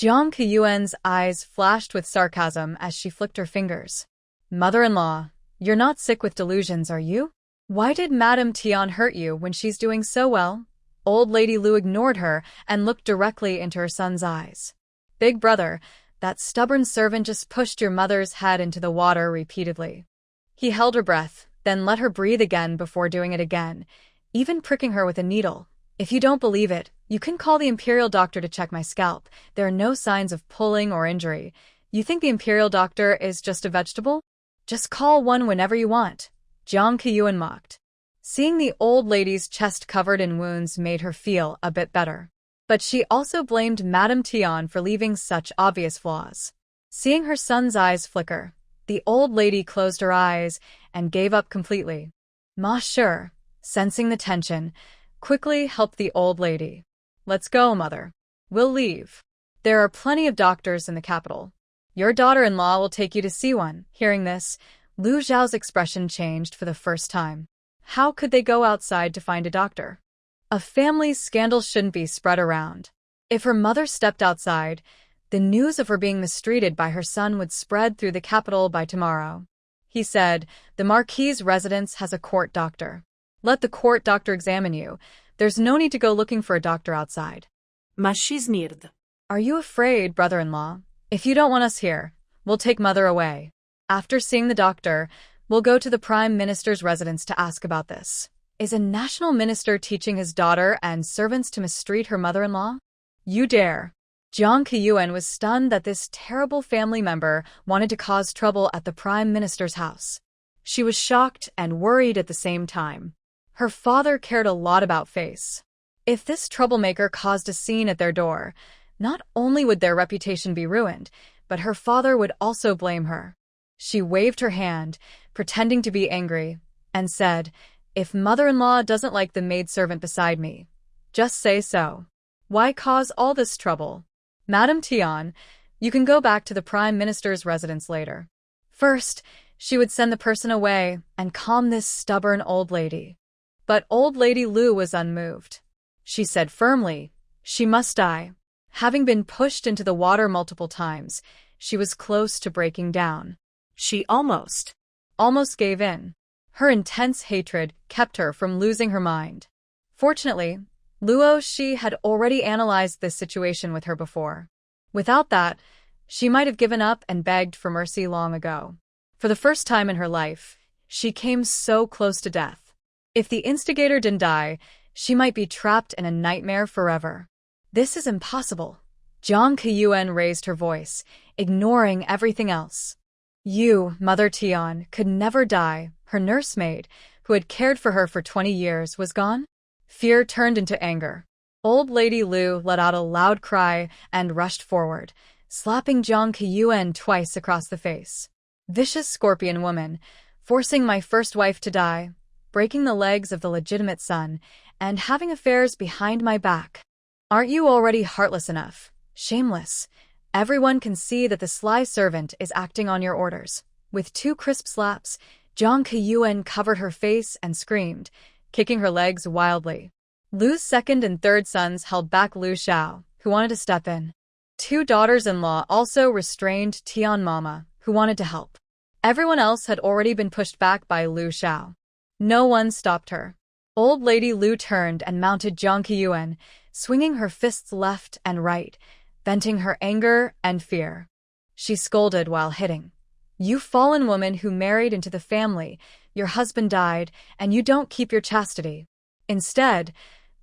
Jiang Keyuan's eyes flashed with sarcasm as she flicked her fingers. Mother-in-law, you're not sick with delusions, are you? Why did Madame Tian hurt you when she's doing so well? Old Lady Lu ignored her and looked directly into her son's eyes. Big brother, that stubborn servant just pushed your mother's head into the water repeatedly. He held her breath, then let her breathe again before doing it again, even pricking her with a needle. If you don't believe it, you can call the imperial doctor to check my scalp. There are no signs of pulling or injury. You think the imperial doctor is just a vegetable? Just call one whenever you want. Jiang Keyuan mocked. Seeing the old lady's chest covered in wounds made her feel a bit better. But she also blamed Madame Tian for leaving such obvious flaws. Seeing her son's eyes flicker, the old lady closed her eyes and gave up completely. Ma Shi, sensing the tension, quickly helped the old lady. Let's go, mother. We'll leave. There are plenty of doctors in the capital. Your daughter-in-law will take you to see one. Hearing this, Lu Zhao's expression changed for the first time. How could they go outside to find a doctor? A family scandal shouldn't be spread around. If her mother stepped outside, the news of her being mistreated by her son would spread through the capital by tomorrow. He said, the Marquis's residence has a court doctor. Let the court doctor examine you. There's no need to go looking for a doctor outside. Mas she's nerd. Are you afraid, brother-in-law? If you don't want us here, we'll take mother away. After seeing the doctor, we'll go to the Prime Minister's residence to ask about this. Is a national minister teaching his daughter and servants to mistreat her mother-in-law? You dare. Jiang Keyuan was stunned that this terrible family member wanted to cause trouble at the Prime Minister's house. She was shocked and worried at the same time. Her father cared a lot about face. If this troublemaker caused a scene at their door, not only would their reputation be ruined, but her father would also blame her. She waved her hand, pretending to be angry, and said, if mother-in-law doesn't like the maidservant beside me, just say so. Why cause all this trouble? Madame Tian, you can go back to the Prime Minister's residence later. First, she would send the person away and calm this stubborn old lady. But old Lady Lu was unmoved. She said firmly, she must die. Having been pushed into the water multiple times, she was close to breaking down. She almost gave in. Her intense hatred kept her from losing her mind. Fortunately, Luo Shi had already analyzed this situation with her before. Without that, she might have given up and begged for mercy long ago. For the first time in her life, she came so close to death. If the instigator didn't die, she might be trapped in a nightmare forever. This is impossible. Jiang Keyuan raised her voice, ignoring everything else. You, Mother Tian, could never die. Her nursemaid, who had cared for her for 20 years, was gone? Fear turned into anger. Old Lady Lu let out a loud cry and rushed forward, slapping Jiang Keyuan twice across the face. Vicious scorpion woman, forcing my first wife to die, breaking the legs of the legitimate son, and having affairs behind my back. Aren't you already heartless enough? Shameless. Everyone can see that the sly servant is acting on your orders. With 2 crisp slaps, Jiang Keyuan covered her face and screamed, kicking her legs wildly. Lu's second and third sons held back Lu Xiao, who wanted to step in. 2 daughters-in-law also restrained Tian Mama, who wanted to help. Everyone else had already been pushed back by Lu Xiao. No one stopped her. Old Lady Lu turned and mounted Jiang Keyuan, swinging her fists left and right, venting her anger and fear. She scolded while hitting. You fallen woman who married into the family, your husband died, and you don't keep your chastity. Instead,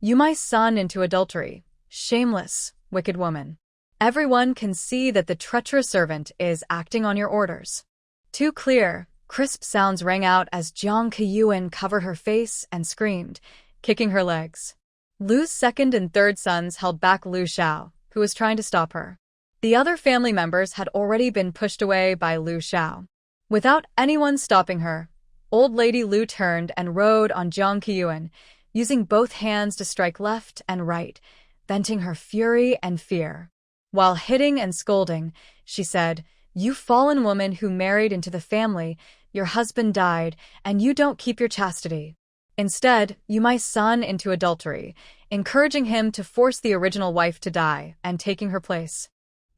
you my son into adultery. Shameless, wicked woman. Everyone can see that the treacherous servant is acting on your orders. 2 clear, crisp sounds rang out as Jiang Keyuan covered her face and screamed, kicking her legs. Lu's second and third sons held back Lu Xiao, who was trying to stop her. The other family members had already been pushed away by Lu Xiao. Without anyone stopping her, Old Lady Lu turned and rode on Jiang Keyuan, using both hands to strike left and right, venting her fury and fear. While hitting and scolding, she said, You fallen woman who married into the family, your husband died, and you don't keep your chastity. Instead, you my son into adultery, encouraging him to force the original wife to die and taking her place.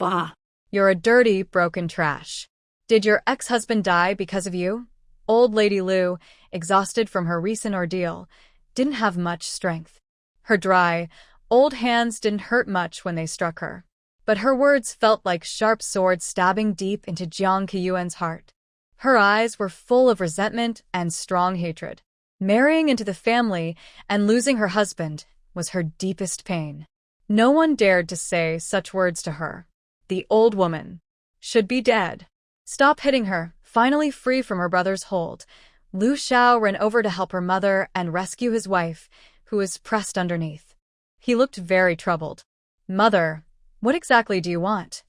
Bah. You're a dirty, broken trash. Did your ex-husband die because of you? Old Lady Lu, exhausted from her recent ordeal, didn't have much strength. Her dry, old hands didn't hurt much when they struck her. But her words felt like sharp swords stabbing deep into Jiang Qiyuan's heart. Her eyes were full of resentment and strong hatred. Marrying into the family and losing her husband was her deepest pain. No one dared to say such words to her. The old woman should be dead. Stop hitting her. Finally free from her brother's hold, Lu Xiao ran over to help her mother and rescue his wife, who was pressed underneath. He looked very troubled. Mother, what exactly do you want?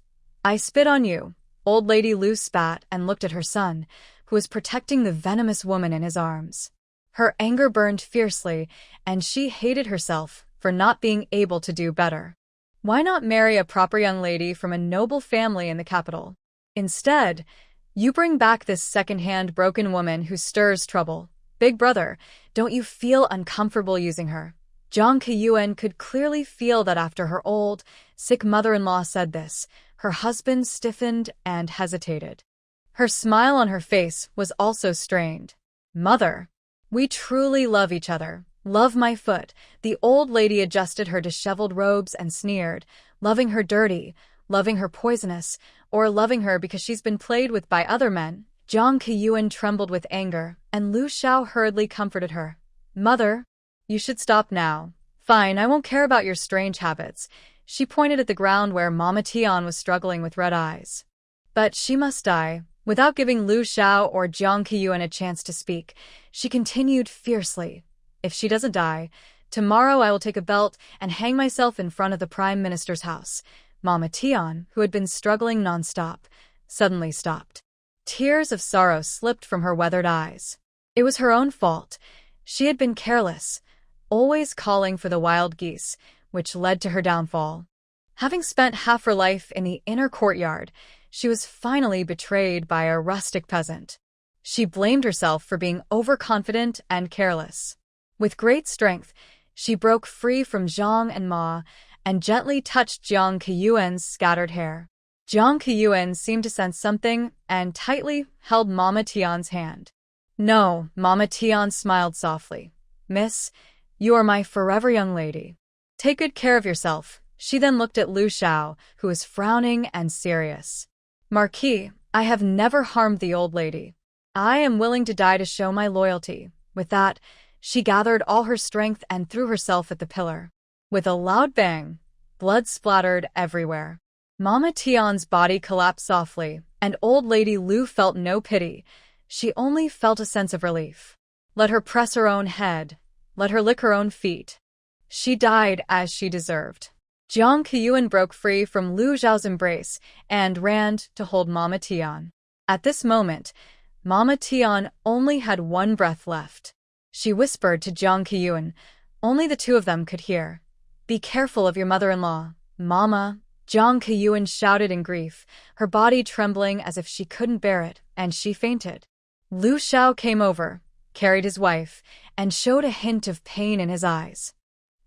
I spit on you. Old Lady Lu spat and looked at her son, who was protecting the venomous woman in his arms. Her anger burned fiercely, and she hated herself for not being able to do better. Why not marry a proper young lady from a noble family in the capital? Instead, you bring back this second-hand broken woman who stirs trouble. Big brother, don't you feel uncomfortable using her? Jiang Qiyuan could clearly feel that after her old, sick mother-in-law said this, her husband stiffened and hesitated. Her smile on her face was also strained. Mother, we truly love each other. Love my foot. The old lady adjusted her disheveled robes and sneered, loving her dirty, loving her poisonous, or loving her because she's been played with by other men. Jiang Qiyuan trembled with anger, and Lu Xiao hurriedly comforted her. Mother, you should stop now. Fine, I won't care about your strange habits. She pointed at the ground where Mama Tian was struggling with red eyes. But she must die. Without giving Lu Xiao or Jiang Qiyuan a chance to speak, she continued fiercely. If she doesn't die, tomorrow I will take a belt and hang myself in front of the Prime Minister's house. Mama Tian, who had been struggling nonstop, suddenly stopped. Tears of sorrow slipped from her weathered eyes. It was her own fault. She had been careless, always calling for the wild geese, which led to her downfall. Having spent half her life in the inner courtyard, she was finally betrayed by a rustic peasant. She blamed herself for being overconfident and careless. With great strength, she broke free from Zhang and Ma and gently touched Jiang Qiyuan's scattered hair. Jiang Qiyuan seemed to sense something and tightly held Mama Tian's hand. No, Mama Tian smiled softly. Miss, you are my forever young lady. Take good care of yourself. She then looked at Lu Xiao, who was frowning and serious. Marquis, I have never harmed the old lady. I am willing to die to show my loyalty. With that, she gathered all her strength and threw herself at the pillar. With a loud bang, blood splattered everywhere. Mama Tian's body collapsed softly, and old lady Lu felt no pity. She only felt a sense of relief. Let her press her own head. Let her lick her own feet. She died as she deserved. Jiang Qiyuan broke free from Lu Xiao's embrace and ran to hold Mama Tian. At this moment, Mama Tian only had one breath left. She whispered to Jiang Qiyuan. Only the two of them could hear. Be careful of your mother-in-law, Mama. Jiang Qiyuan shouted in grief, her body trembling as if she couldn't bear it, and she fainted. Lu Xiao came over, carried his wife, and showed a hint of pain in his eyes.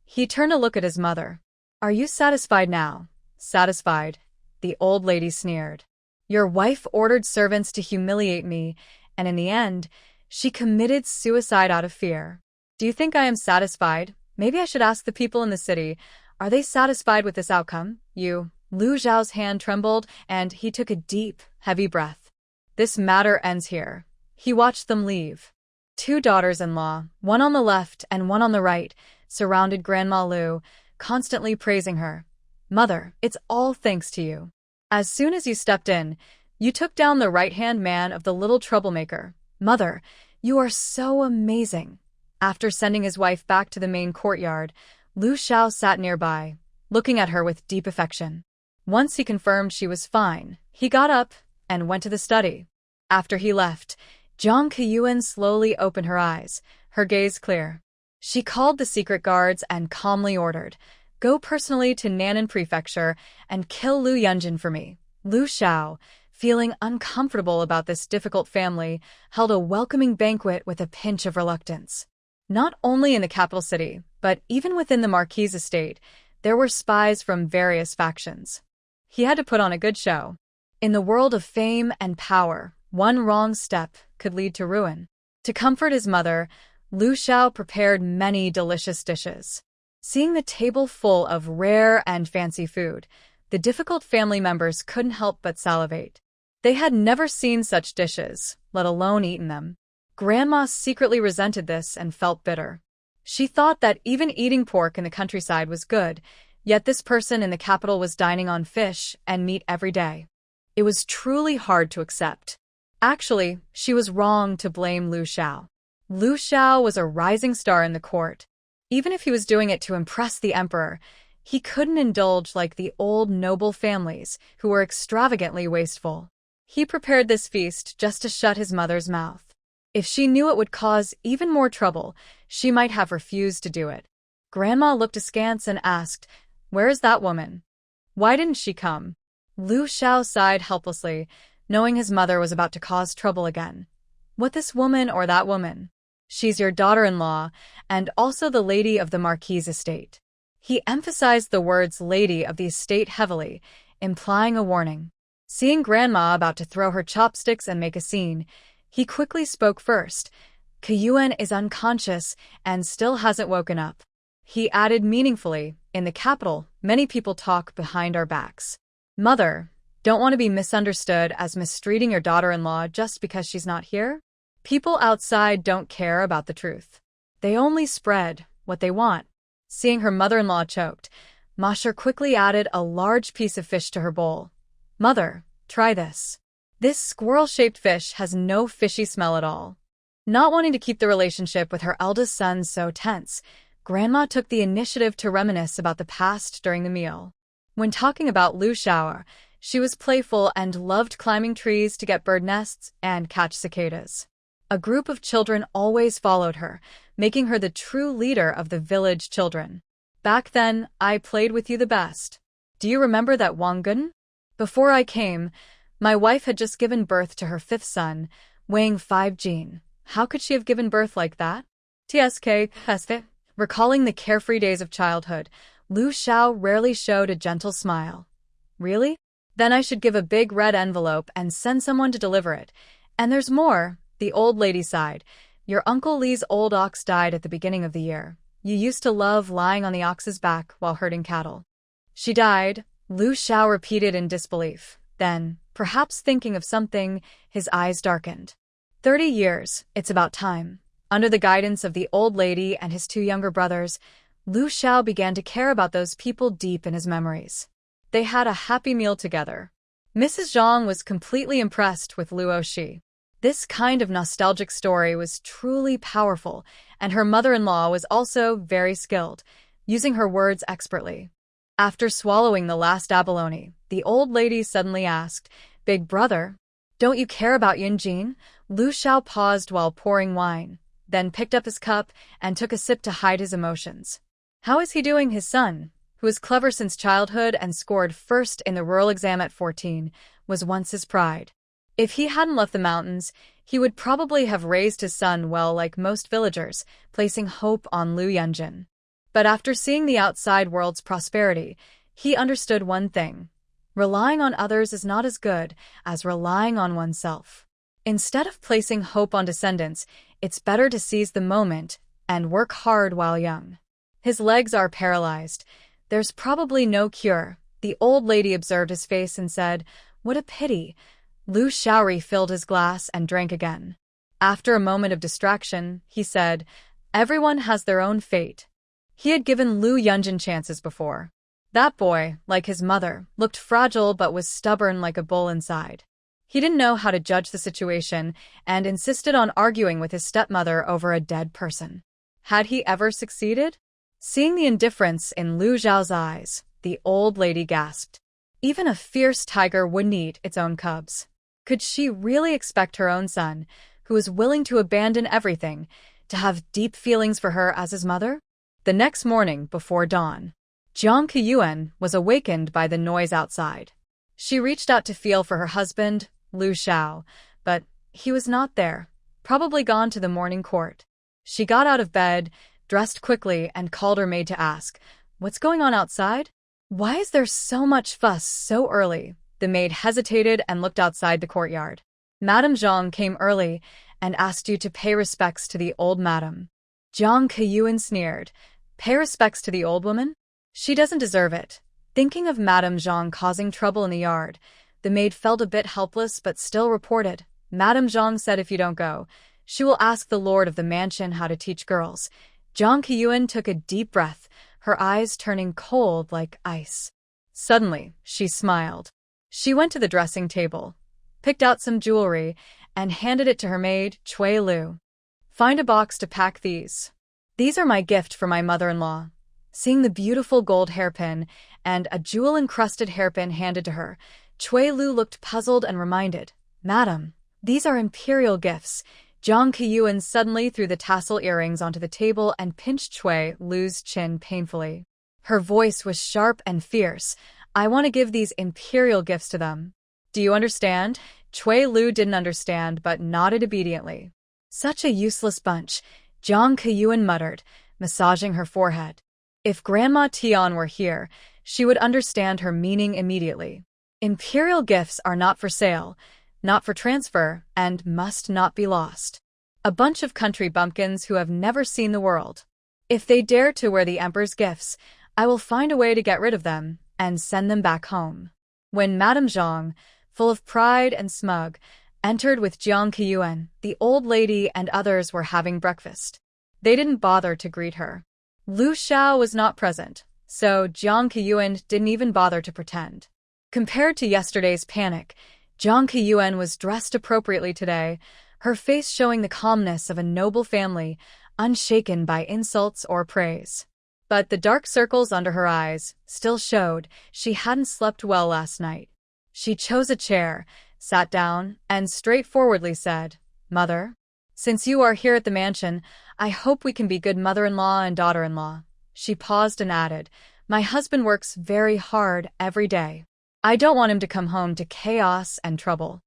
He turned to look at his mother. Are you satisfied now? Satisfied, the old lady sneered. Your wife ordered servants to humiliate me, and in the end, she committed suicide out of fear. Do you think I am satisfied? Maybe I should ask the people in the city. Are they satisfied with this outcome? Lu Xiao's hand trembled, and he took a deep, heavy breath. This matter ends here. He watched them leave. Two daughters-in-law, one on the left and one on the right, surrounded Grandma Lu, constantly praising her. Mother, it's all thanks to you. As soon as you stepped in, you took down the right-hand man of the little troublemaker. Mother, you are so amazing. After sending his wife back to the main courtyard, Lu Xiao sat nearby, looking at her with deep affection. Once he confirmed she was fine, he got up and went to the study. After he left, Jiang Qiyuan slowly opened her eyes, her gaze clear. She called the secret guards and calmly ordered, Go personally to Nan'an Prefecture and kill Lu Yunjin for me. Lu Xiao, feeling uncomfortable about this difficult family, held a welcoming banquet with a pinch of reluctance. Not only in the capital city, but even within the Marquis' estate, there were spies from various factions. He had to put on a good show. In the world of fame and power, one wrong step could lead to ruin. To comfort his mother, Lu Xiao prepared many delicious dishes. Seeing the table full of rare and fancy food, the difficult family members couldn't help but salivate. They had never seen such dishes, let alone eaten them. Grandma secretly resented this and felt bitter. She thought that even eating pork in the countryside was good, yet this person in the capital was dining on fish and meat every day. It was truly hard to accept. Actually, she was wrong to blame Lu Xiao. Lu Xiao was a rising star in the court. Even if he was doing it to impress the emperor, he couldn't indulge like the old noble families who were extravagantly wasteful. He prepared this feast just to shut his mother's mouth. If she knew it would cause even more trouble, she might have refused to do it. Grandma looked askance and asked, "Where is that woman? Why didn't she come?" Lu Xiao sighed helplessly, knowing his mother was about to cause trouble again. "What this woman or that woman? She's your daughter-in-law, and also the lady of the Marquis' estate." He emphasized the words lady of the estate heavily, implying a warning. Seeing Grandma about to throw her chopsticks and make a scene, he quickly spoke first. "Keyuan is unconscious and still hasn't woken up." He added meaningfully, "In the capital, many people talk behind our backs. Mother, don't want to be misunderstood as mistreating your daughter-in-law just because she's not here? People outside don't care about the truth. They only spread what they want." Seeing her mother-in-law choked, Masher quickly added a large piece of fish to her bowl. "Mother, try this. This squirrel-shaped fish has no fishy smell at all." Not wanting to keep the relationship with her eldest son so tense, Grandma took the initiative to reminisce about the past during the meal. When talking about Lu Xiao, she was playful and loved climbing trees to get bird nests and catch cicadas. A group of children always followed her, making her the true leader of the village children. "Back then, I played with you the best. Do you remember that Wanggun? Before I came, my wife had just given birth to her fifth son, weighing 5 jin. How could she have given birth like that?" Tsk. Recalling the carefree days of childhood, Lu Xiao rarely showed a gentle smile. "Really? Then I should give a big red envelope and send someone to deliver it. And there's more." The old lady sighed. "Your Uncle Li's old ox died at the beginning of the year. You used to love lying on the ox's back while herding cattle." "She died," Lu Xiao repeated in disbelief. Then, perhaps thinking of something, his eyes darkened. 30 years, it's about time. Under the guidance of the old lady and his 2 younger brothers, Lu Xiao began to care about those people deep in his memories. They had a happy meal together. Mrs. Zhang was completely impressed with Luo Shi. This kind of nostalgic story was truly powerful, and her mother-in-law was also very skilled, using her words expertly. After swallowing the last abalone, the old lady suddenly asked, "Big brother, don't you care about Yunjin?" Lu Xiao paused while pouring wine, then picked up his cup and took a sip to hide his emotions. How is he doing? His son, who was clever since childhood and scored first in the rural exam at 14, was once his pride. If he hadn't left the mountains, he would probably have raised his son well like most villagers, placing hope on Lu Yunjin. But after seeing the outside world's prosperity, he understood one thing. Relying on others is not as good as relying on oneself. Instead of placing hope on descendants, it's better to seize the moment and work hard while young. His legs are paralyzed. There's probably no cure. The old lady observed his face and said, "What a pity." Lu Xiao refilled his glass and drank again. After a moment of distraction, he said, "Everyone has their own fate." He had given Lu Yunjin chances before. That boy, like his mother, looked fragile but was stubborn like a bull inside. He didn't know how to judge the situation and insisted on arguing with his stepmother over a dead person. Had he ever succeeded? Seeing the indifference in Lu Xiao's eyes, the old lady gasped. Even a fierce tiger wouldn't eat its own cubs. Could she really expect her own son, who was willing to abandon everything, to have deep feelings for her as his mother? The next morning, before dawn, Jiang Keyuan was awakened by the noise outside. She reached out to feel for her husband, Lu Xiao, but he was not there, probably gone to the morning court. She got out of bed, dressed quickly, and called her maid to ask, "What's going on outside?" Why is there so much fuss so early? The maid hesitated and looked outside the courtyard. Madame Zhang came early and asked you to pay respects to the old madam. Jiang Keyuan sneered. Pay respects to the old woman? She doesn't deserve it. Thinking of Madame Zhang causing trouble in the yard, the maid felt a bit helpless but still reported. Madame Zhang said if you don't go, she will ask the lord of the mansion how to teach girls. Jiang Keyuan took a deep breath, her eyes turning cold like ice. Suddenly, she smiled. She went to the dressing table, picked out some jewelry, and handed it to her maid, Cui Lu. Find a box to pack these. These are my gift for my mother-in-law. Seeing the beautiful gold hairpin and a jewel-encrusted hairpin handed to her, Cui Lu looked puzzled and reminded, Madam, these are imperial gifts. Jiang Keyuan suddenly threw the tassel earrings onto the table and pinched Cui Lu's chin painfully. Her voice was sharp and fierce. I want to give these imperial gifts to them. Do you understand? Cui Lu didn't understand but nodded obediently. Such a useless bunch, Jiang Keyuan muttered, massaging her forehead. If Grandma Tian were here, she would understand her meaning immediately. Imperial gifts are not for sale, not for transfer, and must not be lost. A bunch of country bumpkins who have never seen the world. If they dare to wear the emperor's gifts, I will find a way to get rid of them and send them back home. When Madame Zhang, full of pride and smug, entered with Jiang Keyuan, the old lady and others were having breakfast. They didn't bother to greet her. Lu Xiao was not present, so Jiang Keyuan didn't even bother to pretend. Compared to yesterday's panic, Jiang Keyuan was dressed appropriately today, her face showing the calmness of a noble family, unshaken by insults or praise. But the dark circles under her eyes still showed she hadn't slept well last night. She chose a chair, sat down, and straightforwardly said, Mother, since you are here at the mansion, I hope we can be good mother-in-law and daughter-in-law. She paused and added, My husband works very hard every day. I don't want him to come home to chaos and trouble.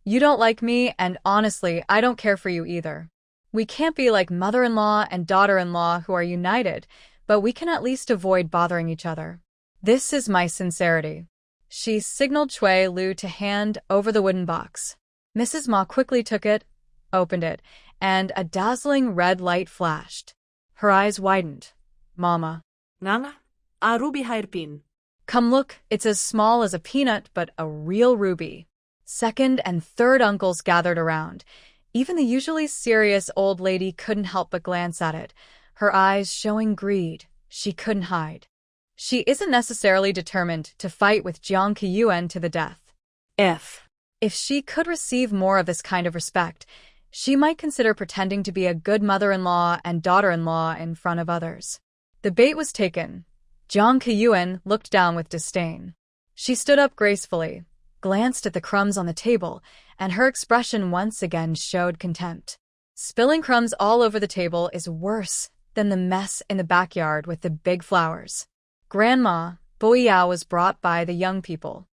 You don't like me, and honestly, I don't care for you either. We can't be like mother-in-law and daughter-in-law who are united, but we can at least avoid bothering each other. This is my sincerity. She signaled Cui Lu to hand over the wooden box. Mrs. Ma quickly took it, opened it, and a dazzling red light flashed. Her eyes widened. Mama. Nana, a ruby hairpin. Come look, it's as small as a peanut but a real ruby. Second and third uncles gathered around. Even the usually serious old lady couldn't help but glance at it, her eyes showing greed she couldn't hide. She isn't necessarily determined to fight with Jiang Keyuan to the death. If she could receive more of this kind of respect, she might consider pretending to be a good mother-in-law and daughter-in-law in front of others. The bait was taken. Jiang Keyuan looked down with disdain. She stood up gracefully, glanced at the crumbs on the table, and her expression once again showed contempt. Spilling crumbs all over the table is worse than the mess in the backyard with the big flowers. Grandma, Boyao was brought by the young people.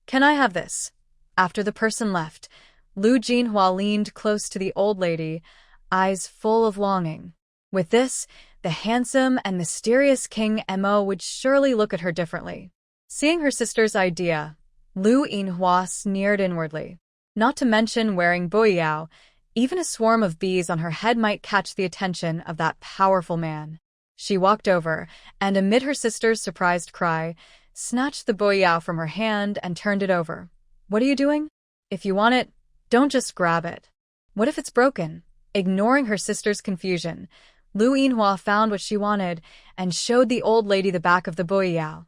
Can I have this? After the person left, Lu Jinhua leaned close to the old lady, eyes full of longing. With this, the handsome and mysterious King Mo would surely look at her differently. Seeing her sister's idea, Lu Yinhua sneered inwardly. Not to mention wearing Boyao, even a swarm of bees on her head might catch the attention of that powerful man. She walked over, and amid her sister's surprised cry, snatched the boyao from her hand and turned it over. What are you doing? If you want it, don't just grab it. What if it's broken? Ignoring her sister's confusion, Lu Yinhua found what she wanted and showed the old lady the back of the boyao.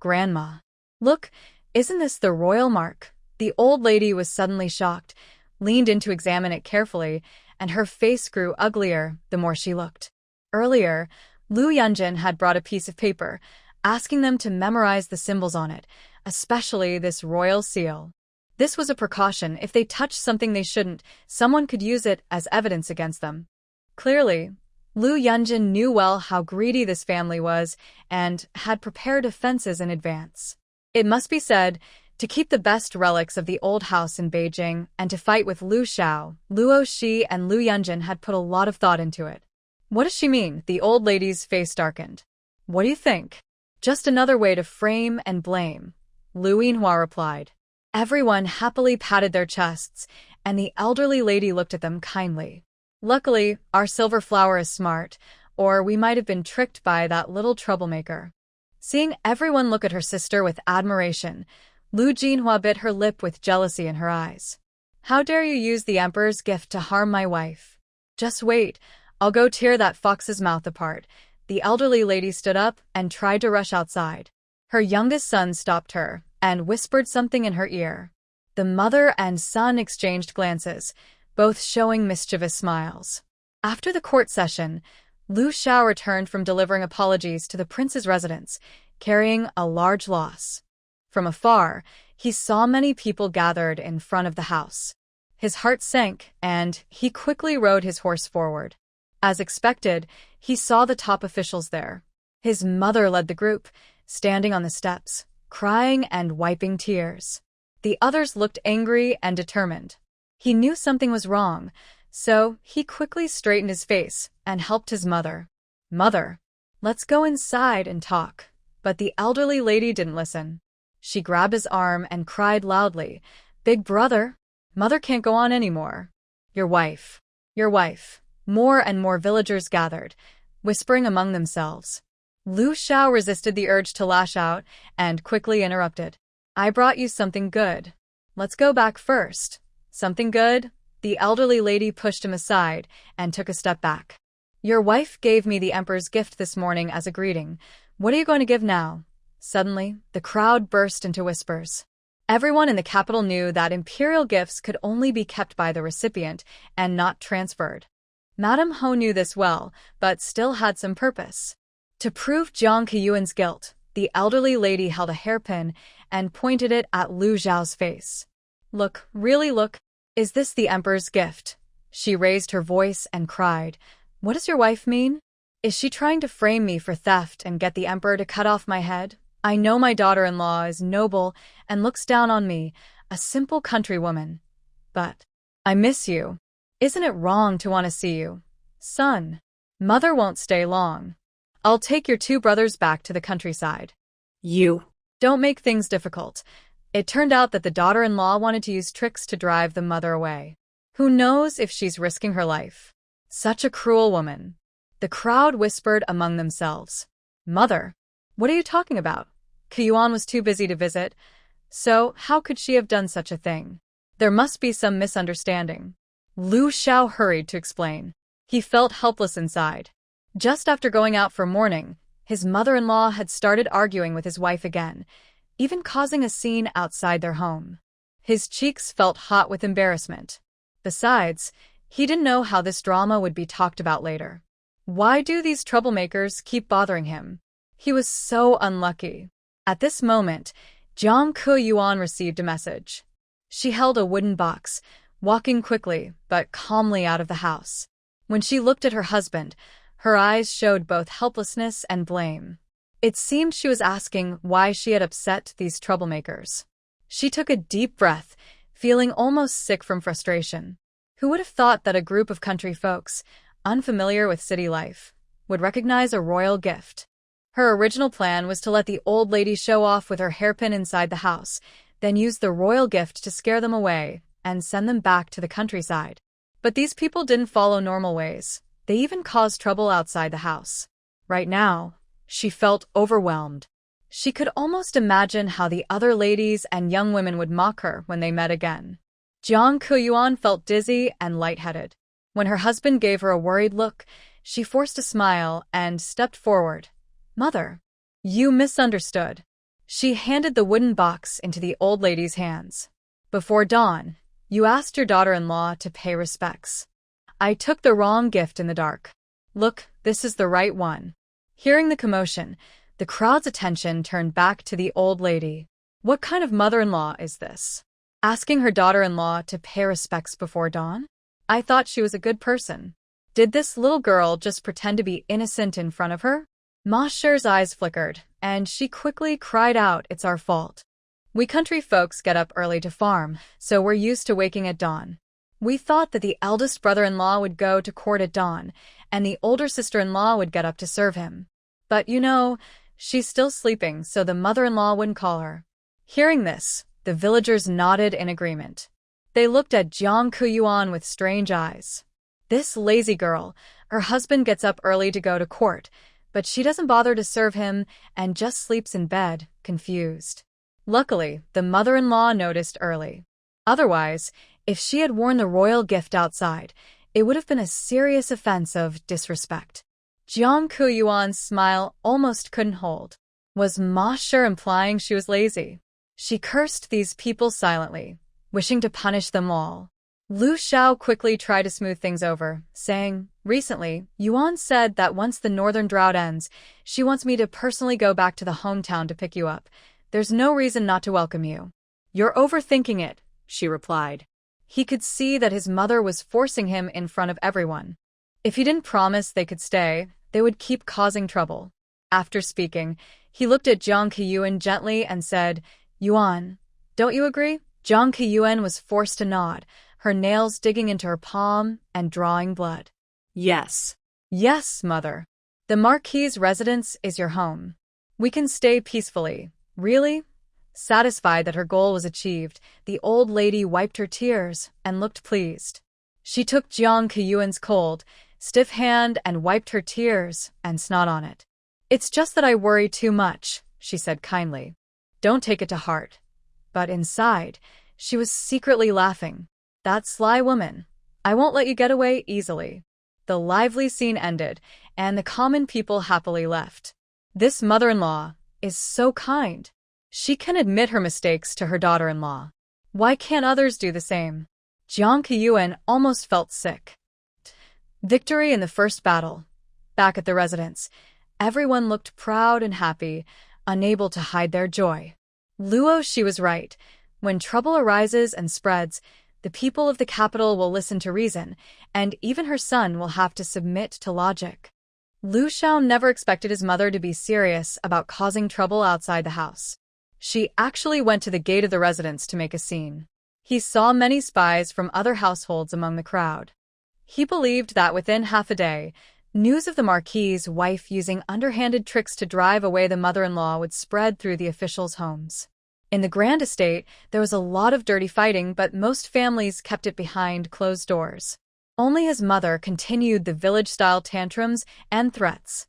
Grandma. Look, isn't this the royal mark? The old lady was suddenly shocked, leaned in to examine it carefully, and her face grew uglier the more she looked. Earlier, Lu Yunjin had brought a piece of paper, asking them to memorize the symbols on it, especially this royal seal. This was a precaution. If they touched something they shouldn't, someone could use it as evidence against them. Clearly, Lu Yunjin knew well how greedy this family was and had prepared offenses in advance. It must be said, to keep the best relics of the old house in Beijing and to fight with Lu Xiao, Luo Shi and Lu Yunjin had put a lot of thought into it. What does she mean? The old lady's face darkened. What do you think? Just another way to frame and blame, Lu Yinhua replied. Everyone happily patted their chests, and the elderly lady looked at them kindly. Luckily, our silver flower is smart, or we might have been tricked by that little troublemaker. Seeing everyone look at her sister with admiration, Lu Jinhua bit her lip with jealousy in her eyes. How dare you use the emperor's gift to harm my wife? Just wait, I'll go tear that fox's mouth apart. The elderly lady stood up and tried to rush outside. Her youngest son stopped her and whispered something in her ear. The mother and son exchanged glances, both showing mischievous smiles. After the court session, Lu Xiao returned from delivering apologies to the prince's residence, carrying a large loss. From afar, he saw many people gathered in front of the house. His heart sank, and he quickly rode his horse forward. As expected, he saw the top officials there. His mother led the group, standing on the steps, crying and wiping tears. The others looked angry and determined. He knew something was wrong, so he quickly straightened his face and helped his mother. Mother, let's go inside and talk. But the elderly lady didn't listen. She grabbed his arm and cried loudly, Big brother, mother can't go on anymore. Your wife. Your wife. More and more villagers gathered, whispering among themselves. Lu Xiao resisted the urge to lash out and quickly interrupted. I brought you something good. Let's go back first. Something good? The elderly lady pushed him aside and took a step back. Your wife gave me the emperor's gift this morning as a greeting. What are you going to give now? Suddenly, the crowd burst into whispers. Everyone in the capital knew that imperial gifts could only be kept by the recipient and not transferred. Madame Ho knew this well, but still had some purpose. To prove Jiang Keyuan's guilt, the elderly lady held a hairpin and pointed it at Lu Xiao's face. Look, really look. Is this the emperor's gift? She raised her voice and cried. What does your wife mean? Is she trying to frame me for theft and get the emperor to cut off my head? I know my daughter-in-law is noble and looks down on me, a simple countrywoman. But I miss you. Isn't it wrong to want to see you? Son, mother won't stay long. I'll take your two brothers back to the countryside. You. Don't make things difficult. It turned out that the daughter-in-law wanted to use tricks to drive the mother away. Who knows if she's risking her life? Such a cruel woman. The crowd whispered among themselves. Mother, what are you talking about? Keyuan was too busy to visit, so how could she have done such a thing? There must be some misunderstanding. Lu Xiao hurried to explain. He felt helpless inside. Just after going out for mourning, his mother-in-law had started arguing with his wife again, even causing a scene outside their home. His cheeks felt hot with embarrassment. Besides, he didn't know how this drama would be talked about later. Why do these troublemakers keep bothering him? He was so unlucky. At this moment, Jiang Keyuan received a message. She held a wooden box, walking quickly but calmly out of the house. When she looked at her husband, her eyes showed both helplessness and blame. It seemed she was asking why she had upset these troublemakers. She took a deep breath, feeling almost sick from frustration. Who would have thought that a group of country folks, unfamiliar with city life, would recognize a royal gift? Her original plan was to let the old lady show off with her hairpin inside the house, then use the royal gift to scare them away and send them back to the countryside. But these people didn't follow normal ways. They even caused trouble outside the house. Right now, she felt overwhelmed. She could almost imagine how the other ladies and young women would mock her when they met again. Jiang Keyuan felt dizzy and lightheaded. When her husband gave her a worried look, she forced a smile and stepped forward. Mother, you misunderstood. She handed the wooden box into the old lady's hands. Before dawn, you asked your daughter-in-law to pay respects. I took the wrong gift in the dark. Look, this is the right one. Hearing the commotion, the crowd's attention turned back to the old lady. What kind of mother-in-law is this? Asking her daughter-in-law to pay respects before dawn? I thought she was a good person. Did this little girl just pretend to be innocent in front of her? Ma Shi's eyes flickered, and she quickly cried out, It's our fault. We country folks get up early to farm, so we're used to waking at dawn. We thought that the eldest brother-in-law would go to court at dawn, and the older sister-in-law would get up to serve him. But She's still sleeping, so the mother-in-law wouldn't call her. Hearing this, the villagers nodded in agreement. They looked at Jiang Kuyuan with strange eyes. This lazy girl, her husband gets up early to go to court, but she doesn't bother to serve him and just sleeps in bed, confused. Luckily, the mother-in-law noticed early. Otherwise, if she had worn the royal gift outside, it would have been a serious offense of disrespect. Jiang Kuyuan's smile almost couldn't hold. Was Ma Shi implying she was lazy? She cursed these people silently, wishing to punish them all. Lu Xiao quickly tried to smooth things over, saying, "Recently, Yuan said that once the northern drought ends, she wants me to personally go back to the hometown to pick you up. There's no reason not to welcome you." "You're overthinking it," she replied. He could see that his mother was forcing him in front of everyone. If he didn't promise they could stay, they would keep causing trouble. After speaking, he looked at Jiang Keyuan gently and said, "Yuan, don't you agree?" Jiang Keyuan was forced to nod, her nails digging into her palm and drawing blood. "Yes. Yes, mother. The Marquis's residence is your home. We can stay peacefully." "Really?" Satisfied that her goal was achieved, the old lady wiped her tears and looked pleased. She took Jiang Keyuan's cold, stiff hand and wiped her tears and snot on it. "It's just that I worry too much," she said kindly. "Don't take it to heart." But inside, she was secretly laughing. That sly woman. I won't let you get away easily. The lively scene ended, and the common people happily left. This mother-in-law is so kind. She can admit her mistakes to her daughter-in-law. Why can't others do the same? Jiang Keyuan almost felt sick. Victory in the first battle. Back at the residence, everyone looked proud and happy, unable to hide their joy. Luo Shi was right. When trouble arises and spreads, the people of the capital will listen to reason, and even her son will have to submit to logic. Lu Xiao never expected his mother to be serious about causing trouble outside the house. She actually went to the gate of the residence to make a scene. He saw many spies from other households among the crowd. He believed that within half a day, news of the Marquis's wife using underhanded tricks to drive away the mother-in-law would spread through the officials' homes. In the grand estate, there was a lot of dirty fighting, but most families kept it behind closed doors. Only his mother continued the village-style tantrums and threats.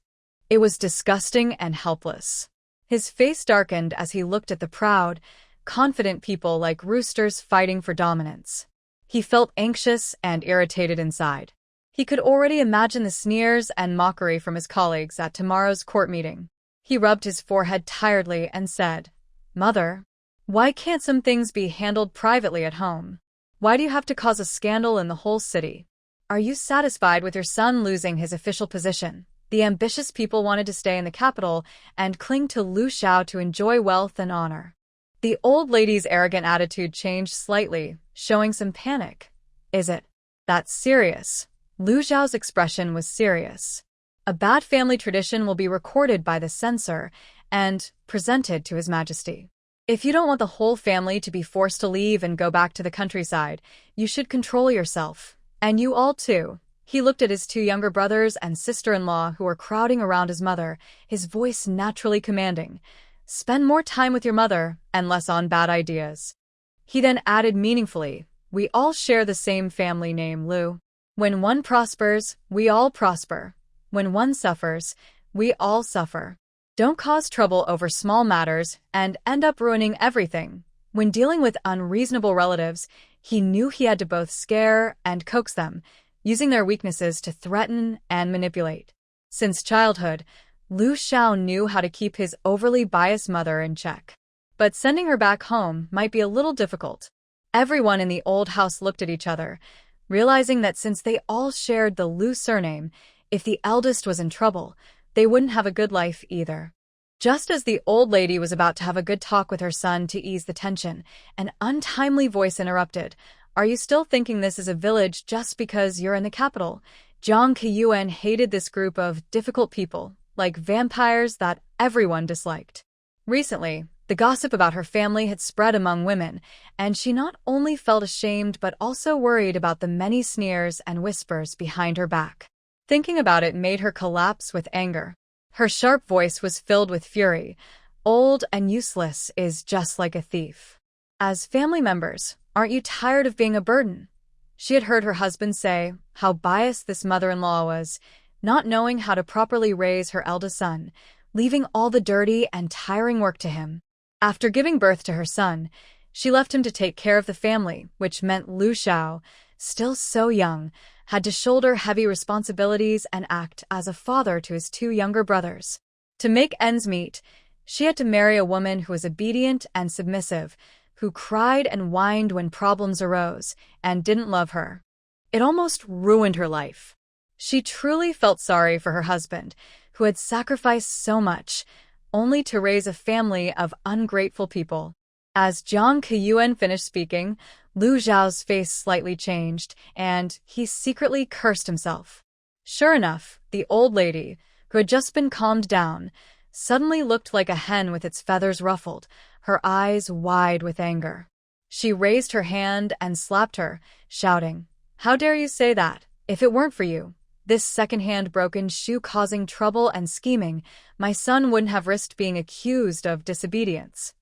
It was disgusting and helpless. His face darkened as he looked at the proud, confident people like roosters fighting for dominance. He felt anxious and irritated inside. He could already imagine the sneers and mockery from his colleagues at tomorrow's court meeting. He rubbed his forehead tiredly and said, "Mother, why can't some things be handled privately at home? Why do you have to cause a scandal in the whole city? Are you satisfied with your son losing his official position?" The ambitious people wanted to stay in the capital and cling to Lu Xiao to enjoy wealth and honor. The old lady's arrogant attitude changed slightly, showing some panic. "Is it that serious?" Lu Xiao's expression was serious. "A bad family tradition will be recorded by the censor and presented to His Majesty. If you don't want the whole family to be forced to leave and go back to the countryside, you should control yourself. And you all too." He looked at his two younger brothers and sister-in-law who were crowding around his mother, his voice naturally commanding. "Spend more time with your mother and less on bad ideas." He then added meaningfully, "We all share the same family name, Lu. When one prospers, we all prosper. When one suffers, we all suffer. Don't cause trouble over small matters and end up ruining everything." When dealing with unreasonable relatives, he knew he had to both scare and coax them, using their weaknesses to threaten and manipulate. Since childhood, Lu Xiao knew how to keep his overly biased mother in check. But sending her back home might be a little difficult. Everyone in the old house looked at each other, realizing that since they all shared the Lu surname, if the eldest was in trouble, they wouldn't have a good life either. Just as the old lady was about to have a good talk with her son to ease the tension, an untimely voice interrupted. "Are you still thinking this is a village just because you're in the capital?" Jiang Keyuan hated this group of difficult people, like vampires that everyone disliked. Recently, the gossip about her family had spread among women, and she not only felt ashamed but also worried about the many sneers and whispers behind her back. Thinking about it made her collapse with anger. Her sharp voice was filled with fury. Old and useless is just like a thief. As family members, aren't you tired of being a burden? She had heard her husband say how biased this mother-in-law was, not knowing how to properly raise her eldest son, leaving all the dirty and tiring work to him. After giving birth to her son, she left him to take care of the family, which meant Lu Xiao, still so young, had to shoulder heavy responsibilities and act as a father to his two younger brothers. To make ends meet, she had to marry a woman who was obedient and submissive, who cried and whined when problems arose, and didn't love her. It almost ruined her life. She truly felt sorry for her husband, who had sacrificed so much, only to raise a family of ungrateful people. As Jiang Keyuan finished speaking, Lu Zhao's face slightly changed, and he secretly cursed himself. Sure enough, the old lady, who had just been calmed down, suddenly looked like a hen with its feathers ruffled, her eyes wide with anger. She raised her hand and slapped her, shouting, "How dare you say that? If it weren't for you, this second-hand broken shoe causing trouble and scheming, my son wouldn't have risked being accused of disobedience."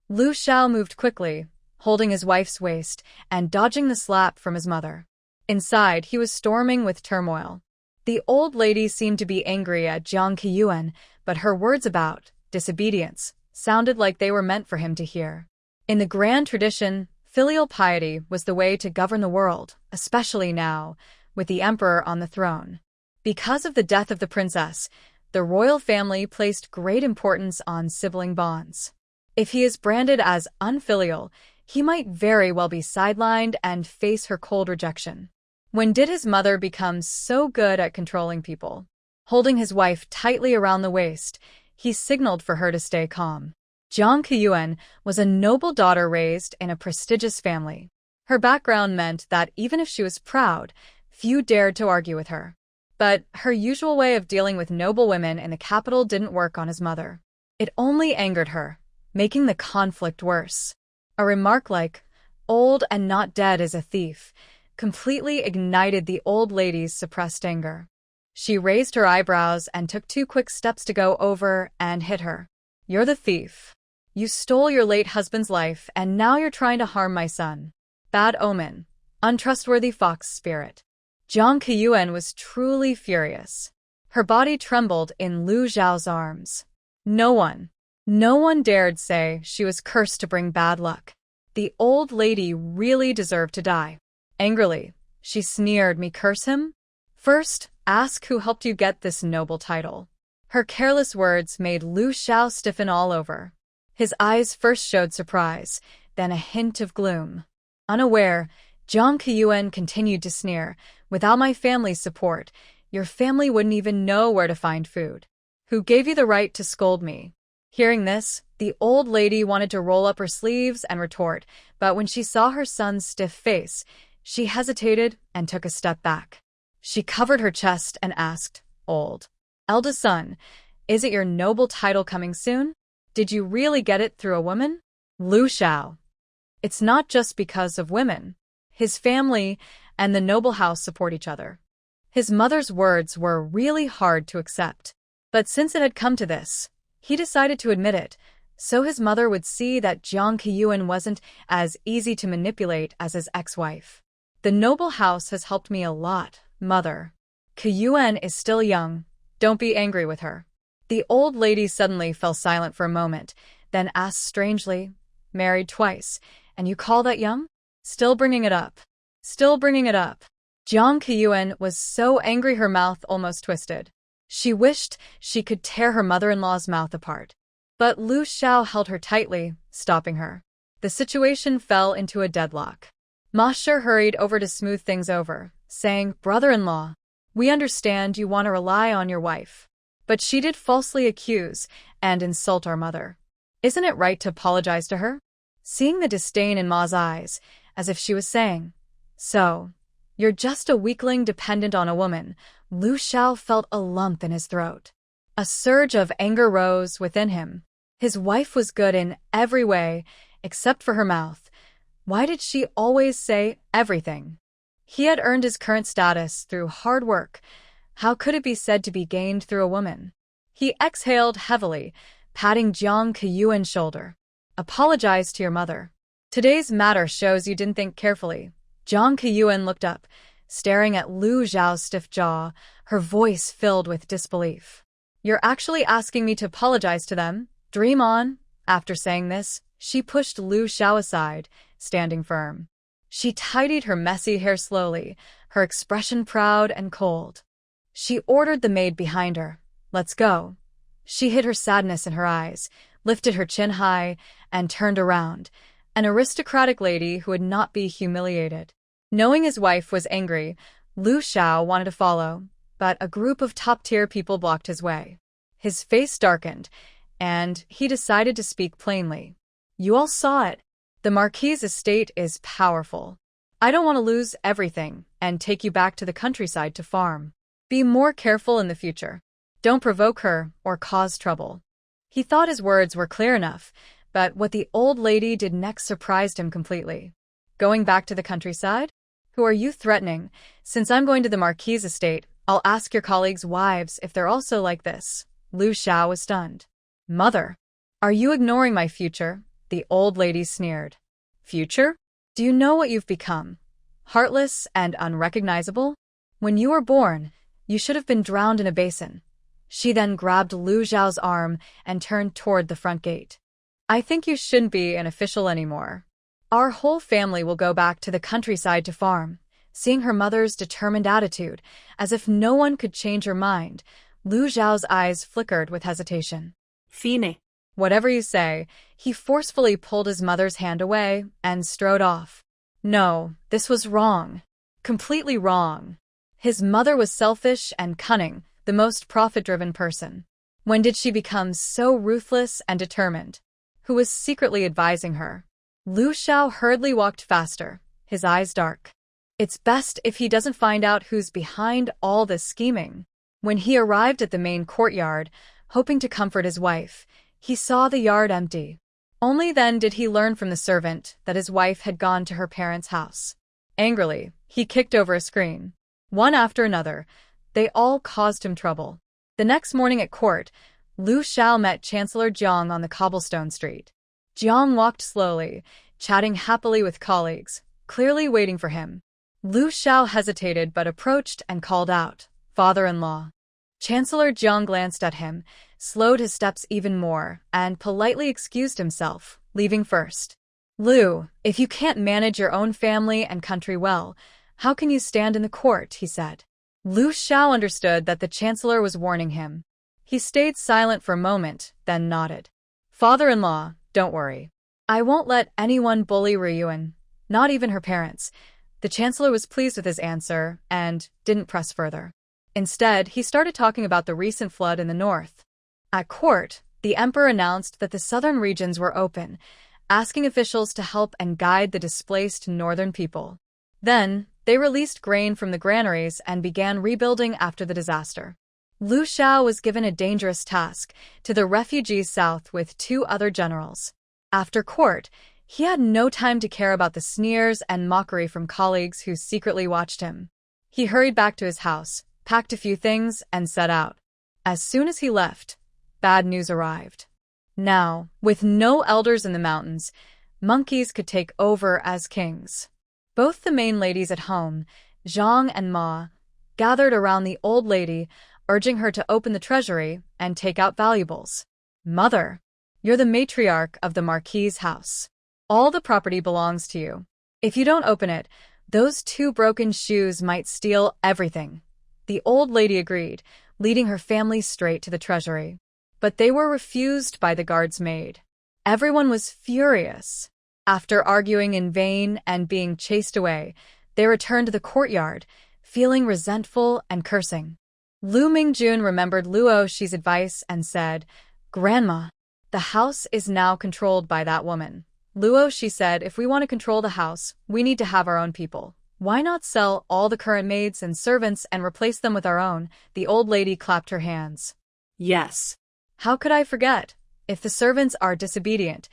Lu Xiao moved quickly, holding his wife's waist and dodging the slap from his mother. Inside, he was storming with turmoil. The old lady seemed to be angry at Jiang Keyuan, but her words about disobedience sounded like they were meant for him to hear. In the grand tradition, filial piety was the way to govern the world, especially now, with the emperor on the throne. Because of the death of the princess, the royal family placed great importance on sibling bonds. If he is branded as unfilial, he might very well be sidelined and face her cold rejection. When did his mother become so good at controlling people? Holding his wife tightly around the waist, he signaled for her to stay calm. Jiang Keyuan was a noble daughter raised in a prestigious family. Her background meant that even if she was proud, few dared to argue with her. But her usual way of dealing with noble women in the capital didn't work on his mother. It only angered her, making the conflict worse. A remark like, "Old and not dead is a thief," completely ignited the old lady's suppressed anger. She raised her eyebrows and took 2 quick steps to go over and hit her. "You're the thief. You stole your late husband's life, and now you're trying to harm my son. Bad omen. Untrustworthy fox spirit." Jiang Keyuan was truly furious. Her body trembled in Lu Zhao's arms. No one dared say she was cursed to bring bad luck. The old lady really deserved to die. Angrily, she sneered, "Me curse him? First, ask who helped you get this noble title." Her careless words made Lu Xiao stiffen all over. His eyes first showed surprise, then a hint of gloom. Unaware, Jiang Keyuan continued to sneer, "Without my family's support, your family wouldn't even know where to find food. Who gave you the right to scold me?" Hearing this, the old lady wanted to roll up her sleeves and retort, but when she saw her son's stiff face, she hesitated and took a step back. She covered her chest and asked, Eldest son, is it your noble title coming soon? Did you really get it through a woman?" Lu Xiao. "It's not just because of women. His family and the noble house support each other." His mother's words were really hard to accept. But since it had come to this, he decided to admit it, so his mother would see that Jiang Keyuan wasn't as easy to manipulate as his ex-wife. "The noble house has helped me a lot, mother. Keyuan is still young. Don't be angry with her." The old lady suddenly fell silent for a moment, then asked strangely, "Married twice, and you call that young? Still bringing it up." Jiang Keyuan was so angry her mouth almost twisted. She wished she could tear her mother-in-law's mouth apart. But Lu Xiao held her tightly, stopping her. The situation fell into a deadlock. Ma Shi hurried over to smooth things over, saying, "Brother-in-law, we understand you want to rely on your wife. But she did falsely accuse and insult our mother. Isn't it right to apologize to her?" Seeing the disdain in Ma's eyes, as if she was saying, "So, you're just a weakling dependent on a woman," Lu Xiao felt a lump in his throat. A surge of anger rose within him. His wife was good in every way, except for her mouth. Why did she always say everything? He had earned his current status through hard work. How could it be said to be gained through a woman? He exhaled heavily, patting Jiang Keyuan's shoulder. Apologize to your mother. Today's matter shows you didn't think carefully. Jiang Keyuan looked up, staring at Lu Zhao's stiff jaw, her voice filled with disbelief. You're actually asking me to apologize to them? Dream on. After saying this, she pushed Lu Zhao aside, standing firm. She tidied her messy hair slowly, her expression proud and cold. She ordered the maid behind her. Let's go. She hid her sadness in her eyes, lifted her chin high, and turned around, an aristocratic lady who would not be humiliated. Knowing his wife was angry, Lu Zhao wanted to follow, but a group of top-tier people blocked his way. His face darkened, and he decided to speak plainly. You all saw it. The Marquis's estate is powerful. I don't want to lose everything and take you back to the countryside to farm. Be more careful in the future. Don't provoke her or cause trouble. He thought his words were clear enough, but what the old lady did next surprised him completely. Going back to the countryside? Who are you threatening? Since I'm going to the Marquis's estate, I'll ask your colleagues' wives if they're also like this. Lu Zhao was stunned. Mother, are you ignoring my future? The old lady sneered. Future? Do you know what you've become? Heartless and unrecognizable? When you were born, you should have been drowned in a basin. She then grabbed Lu Zhao's arm and turned toward the front gate. I think you shouldn't be an official anymore. Our whole family will go back to the countryside to farm. Seeing her mother's determined attitude, as if no one could change her mind, Lu Zhao's eyes flickered with hesitation. Fine. Whatever you say, he forcefully pulled his mother's hand away and strode off. No, this was wrong. Completely wrong. His mother was selfish and cunning, the most profit-driven person. When did she become so ruthless and determined? Who was secretly advising her? Lu Zhao hurriedly walked faster, his eyes dark. It's best if he doesn't find out who's behind all this scheming. When he arrived at the main courtyard, hoping to comfort his wife, he saw the yard empty. Only then did he learn from the servant that his wife had gone to her parents' house. Angrily, he kicked over a screen. One after another, they all caused him trouble. The next morning at court, Lu Zhao met Chancellor Jiang on the cobblestone street. Jiang walked slowly, chatting happily with colleagues, clearly waiting for him. Lu Zhao hesitated but approached and called out, "Father-in-law." Chancellor Jiang glanced at him, slowed his steps even more, and politely excused himself, leaving first. Lu, if you can't manage your own family and country well, how can you stand in the court? He said. Lu Zhao understood that the chancellor was warning him. He stayed silent for a moment, then nodded. Father-in-law, don't worry. I won't let anyone bully Ryuan, not even her parents. The chancellor was pleased with his answer and didn't press further. Instead, he started talking about the recent flood in the north. At court, the emperor announced that the southern regions were open, asking officials to help and guide the displaced northern people. Then, they released grain from the granaries and began rebuilding after the disaster. Lu Zhao was given a dangerous task to the refugees south with 2 other generals. After court, he had no time to care about the sneers and mockery from colleagues who secretly watched him. He hurried back to his house, packed a few things, and set out. As soon as he left, bad news arrived. Now, with no elders in the mountains, monkeys could take over as kings. Both the main ladies at home, Zhang and Ma, gathered around the old lady, urging her to open the treasury and take out valuables. Mother, you're the matriarch of the Marquis's house. All the property belongs to you. If you don't open it, those 2 broken shoes might steal everything. The old lady agreed, leading her family straight to the treasury. But they were refused by the guard's maid. Everyone was furious. After arguing in vain and being chased away, they returned to the courtyard, feeling resentful and cursing. Lu Mingjun remembered Luo Shi's advice and said, "Grandma, the house is now controlled by that woman." Luo Shi said, "If we want to control the house, we need to have our own people. Why not sell all the current maids and servants and replace them with our own?" The old lady clapped her hands. Yes. How could I forget? If the servants are disobedient,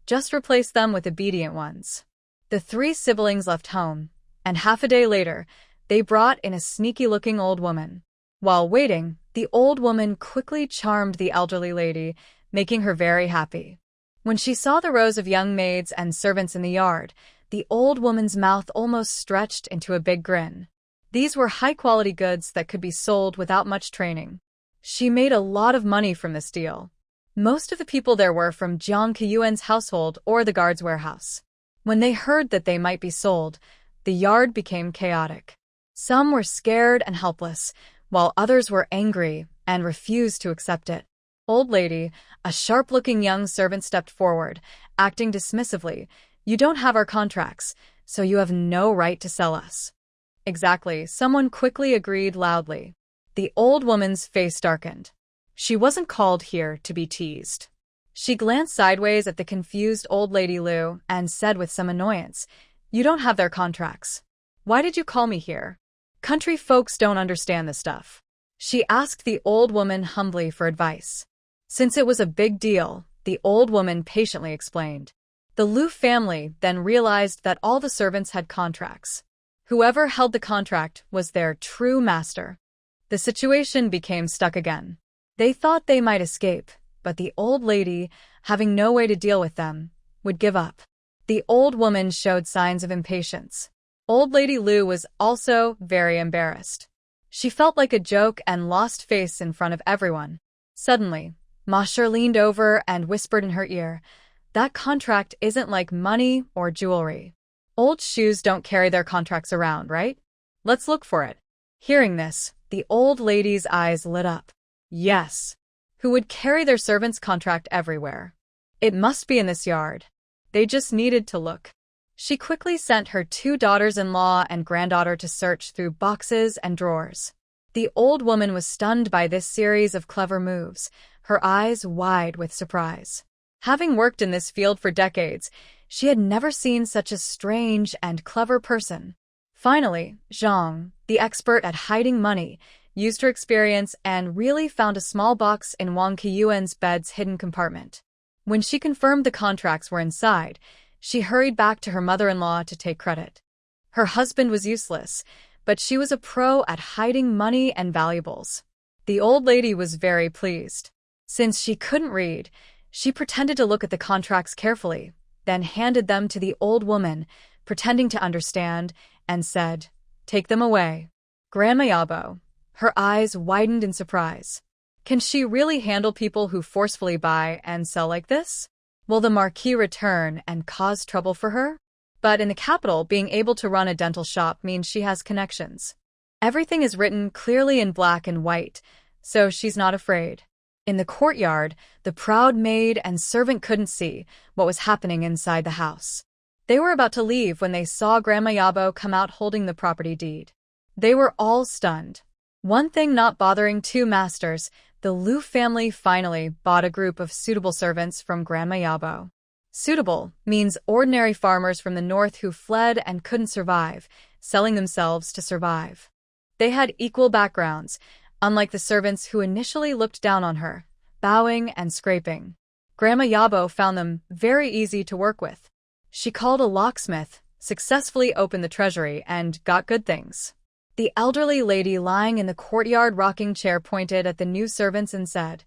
just replace them with obedient ones. The 3 siblings left home, and half a day later, they brought in a sneaky-looking old woman. While waiting, the old woman quickly charmed the elderly lady, making her very happy. When she saw the rows of young maids and servants in the yard, the old woman's mouth almost stretched into a big grin. These were high-quality goods that could be sold without much training. She made a lot of money from this deal. Most of the people there were from Jiang Qiyuan's household or the guard's warehouse. When they heard that they might be sold, the yard became chaotic. Some were scared and helpless, while others were angry and refused to accept it. Old lady, a sharp-looking young servant stepped forward, acting dismissively. "You don't have our contracts, so you have no right to sell us." "Exactly," someone quickly agreed loudly. The old woman's face darkened. She wasn't called here to be teased. She glanced sideways at the confused old lady Lu and said with some annoyance, "You don't have their contracts. Why did you call me here? Country folks don't understand this stuff." She asked the old woman humbly for advice. Since it was a big deal, the old woman patiently explained. The Lu family then realized that all the servants had contracts. Whoever held the contract was their true master. The situation became stuck again. They thought they might escape, but the old lady, having no way to deal with them, would give up. The old woman showed signs of impatience. Old Lady Lu was also very embarrassed. She felt like a joke and lost face in front of everyone. Suddenly, Masher leaned over and whispered in her ear, "That contract isn't like money or jewelry. Old shoes don't carry their contracts around, right? Let's look for it." Hearing this, the old lady's eyes lit up. Yes. Who would carry their servant's contract everywhere? It must be in this yard. They just needed to look. She quickly sent her 2 daughters-in-law and granddaughter to search through boxes and drawers. The old woman was stunned by this series of clever moves, her eyes wide with surprise. Having worked in this field for decades, she had never seen such a strange and clever person. Finally, Zhang, the expert at hiding money, used her experience and really found a small box in Wang Qiyuan's bed's hidden compartment. When she confirmed the contracts were inside, she hurried back to her mother-in-law to take credit. Her husband was useless, but she was a pro at hiding money and valuables. The old lady was very pleased. Since she couldn't read, she pretended to look at the contracts carefully, then handed them to the old woman, pretending to understand, and said, "Take them away." Grandma Yabo. Her eyes widened in surprise. Can she really handle people who forcefully buy and sell like this? Will the Marquis return and cause trouble for her? But in the capital, being able to run a dental shop means she has connections. Everything is written clearly in black and white, so she's not afraid. In the courtyard, the proud maid and servant couldn't see what was happening inside the house. They were about to leave when they saw Grandma Yabo come out holding the property deed. They were all stunned. One thing not bothering 2 masters, the Lu family finally bought a group of suitable servants from Grandma Yabo. Suitable means ordinary farmers from the north who fled and couldn't survive, selling themselves to survive. They had equal backgrounds, unlike the servants who initially looked down on her, bowing and scraping. Grandma Yabo found them very easy to work with. She called a locksmith, successfully opened the treasury, and got good things. The elderly lady lying in the courtyard rocking chair pointed at the new servants and said,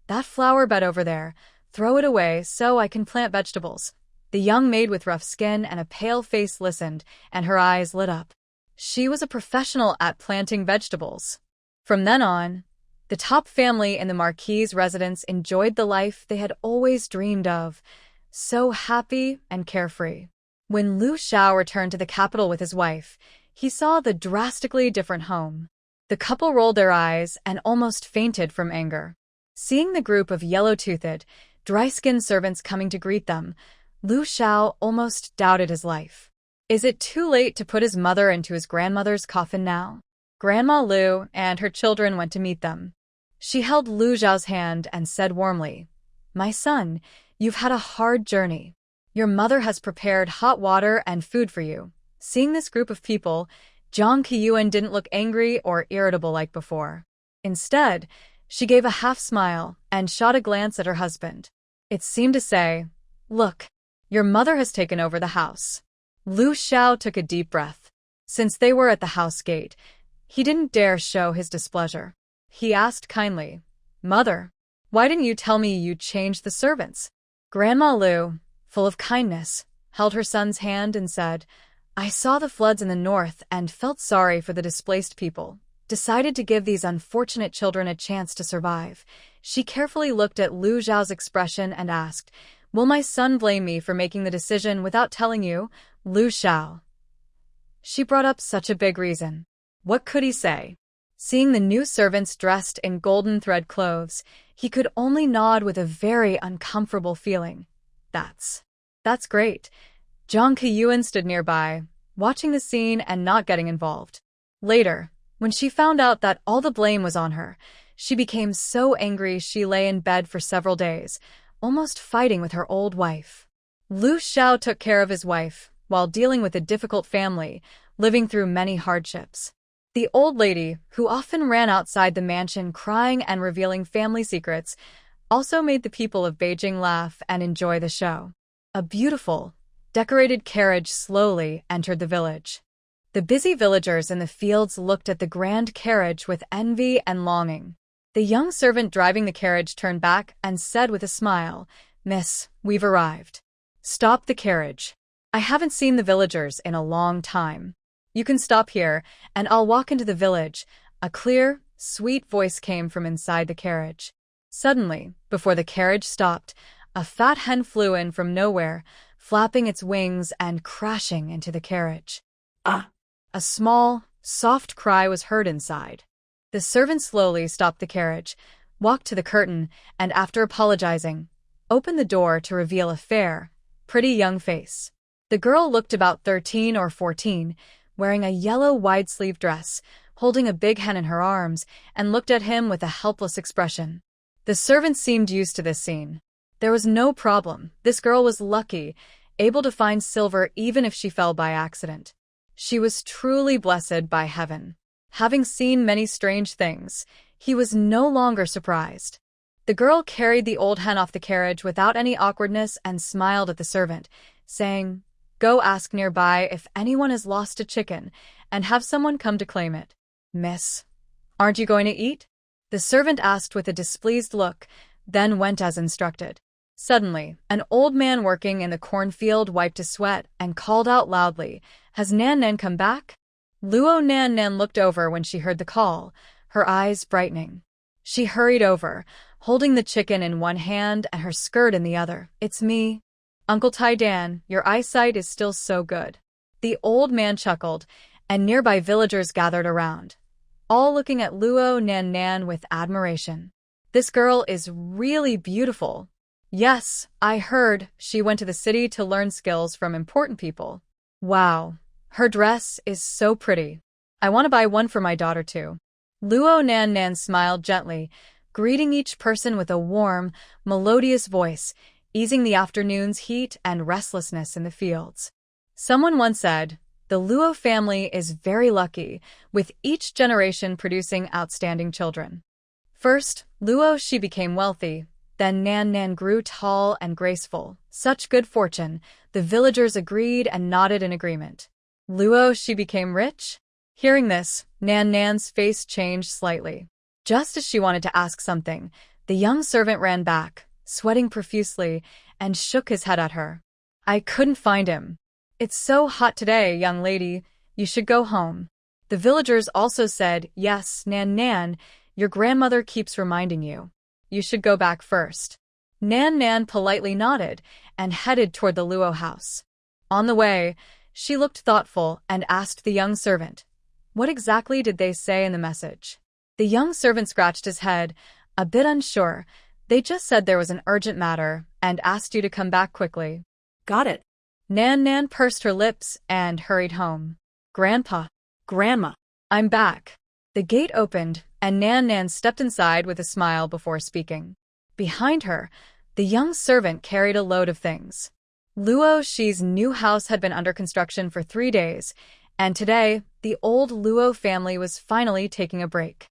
"That flower bed over there, throw it away so I can plant vegetables." The young maid with rough skin and a pale face listened, and her eyes lit up. She was a professional at planting vegetables. From then on, the top family in the Marquis' residence enjoyed the life they had always dreamed of, so happy and carefree. When Lu Xiao returned to the capital with his wife, he saw the drastically different home. The couple rolled their eyes and almost fainted from anger. Seeing the group of yellow-toothed, dry-skinned servants coming to greet them, Lu Xiao almost doubted his life. Is it too late to put his mother into his grandmother's coffin now? Grandma Lu and her children went to meet them. She held Lu Xiao's hand and said warmly, "My son, you've had a hard journey. Your mother has prepared hot water and food for you." Seeing this group of people, Jiang Qiyuan didn't look angry or irritable like before. Instead, she gave a half-smile and shot a glance at her husband. It seemed to say, "Look, your mother has taken over the house." Lu Xiao took a deep breath. Since they were at the house gate, He didn't dare show his displeasure. He asked kindly, "Mother, why didn't you tell me you'd changed the servants?" Grandma Lu, full of kindness, held her son's hand and said, "I saw the floods in the north and felt sorry for the displaced people. Decided to give these unfortunate children a chance to survive." She carefully looked at Lu Zhao's expression and asked, "Will my son blame me for making the decision without telling you, Lu Zhao?" She brought up such a big reason. What could he say? Seeing the new servants dressed in golden thread clothes, he could only nod with a very uncomfortable feeling. That's great." Zhang Keyuan stood nearby, watching the scene and not getting involved. Later, when she found out that all the blame was on her, she became so angry she lay in bed for several days, almost fighting with her old wife. Lu Xiao took care of his wife, while dealing with a difficult family, living through many hardships. The old lady, who often ran outside the mansion crying and revealing family secrets, also made the people of Beijing laugh and enjoy the show. A beautiful, decorated carriage slowly entered the village. The busy villagers in the fields looked at the grand carriage with envy and longing. The young servant driving the carriage turned back and said with a smile, "Miss, we've arrived." "Stop the carriage. I haven't seen the villagers in a long time. You can stop here, and I'll walk into the village." A clear, sweet voice came from inside the carriage. Suddenly, before the carriage stopped, a fat hen flew in from nowhere, flapping its wings and crashing into the carriage. Ah! A small, soft cry was heard inside. The servant slowly stopped the carriage, walked to the curtain, and after apologizing, opened the door to reveal a fair, pretty young face. The girl looked about 13 or 14, wearing a yellow wide-sleeved dress, holding a big hen in her arms, and looked at him with a helpless expression. The servant seemed used to this scene. There was no problem. This girl was lucky, able to find silver even if she fell by accident. She was truly blessed by heaven. Having seen many strange things, he was no longer surprised. The girl carried the old hen off the carriage without any awkwardness and smiled at the servant, saying, "Go ask nearby if anyone has lost a chicken, and have someone come to claim it." "Miss, aren't you going to eat?" the servant asked with a displeased look, then went as instructed. Suddenly, an old man working in the cornfield wiped his sweat and called out loudly, "Has Nan Nan come back?" Luo Nan Nan looked over when she heard the call, her eyes brightening. She hurried over, holding the chicken in one hand and her skirt in the other. "It's me. Uncle Tai Dan, your eyesight is still so good." The old man chuckled, and nearby villagers gathered around, all looking at Luo Nan Nan with admiration. "This girl is really beautiful." "Yes, I heard she went to the city to learn skills from important people." "Wow, her dress is so pretty. I want to buy one for my daughter too." Luo Nan Nan smiled gently, greeting each person with a warm, melodious voice, easing the afternoon's heat and restlessness in the fields. Someone once said, "The Luo family is very lucky, with each generation producing outstanding children." First, Luo she became wealthy, then Nan Nan grew tall and graceful. Such good fortune, the villagers agreed and nodded in agreement. Luo she became rich? Hearing this, Nan Nan's face changed slightly. Just as she wanted to ask something, the young servant ran back, sweating profusely, and shook his head at her. "I couldn't find him." "It's so hot today, young lady. You should go home." The villagers also said, "Yes, Nan Nan, your grandmother keeps reminding you. You should go back first." Nan Nan politely nodded and headed toward the Luo house. On the way, she looked thoughtful and asked the young servant, "What exactly did they say in the message?" The young servant scratched his head, a bit unsure. "They just said there was an urgent matter and asked you to come back quickly." Got it. Nan Nan pursed her lips and hurried home. "Grandpa, Grandma. I'm back." The gate opened, and Nan Nan stepped inside with a smile before speaking. Behind her, the young servant carried a load of things. Luo Shi's new house had been under construction for 3 days, and today, the old Luo family was finally taking a break.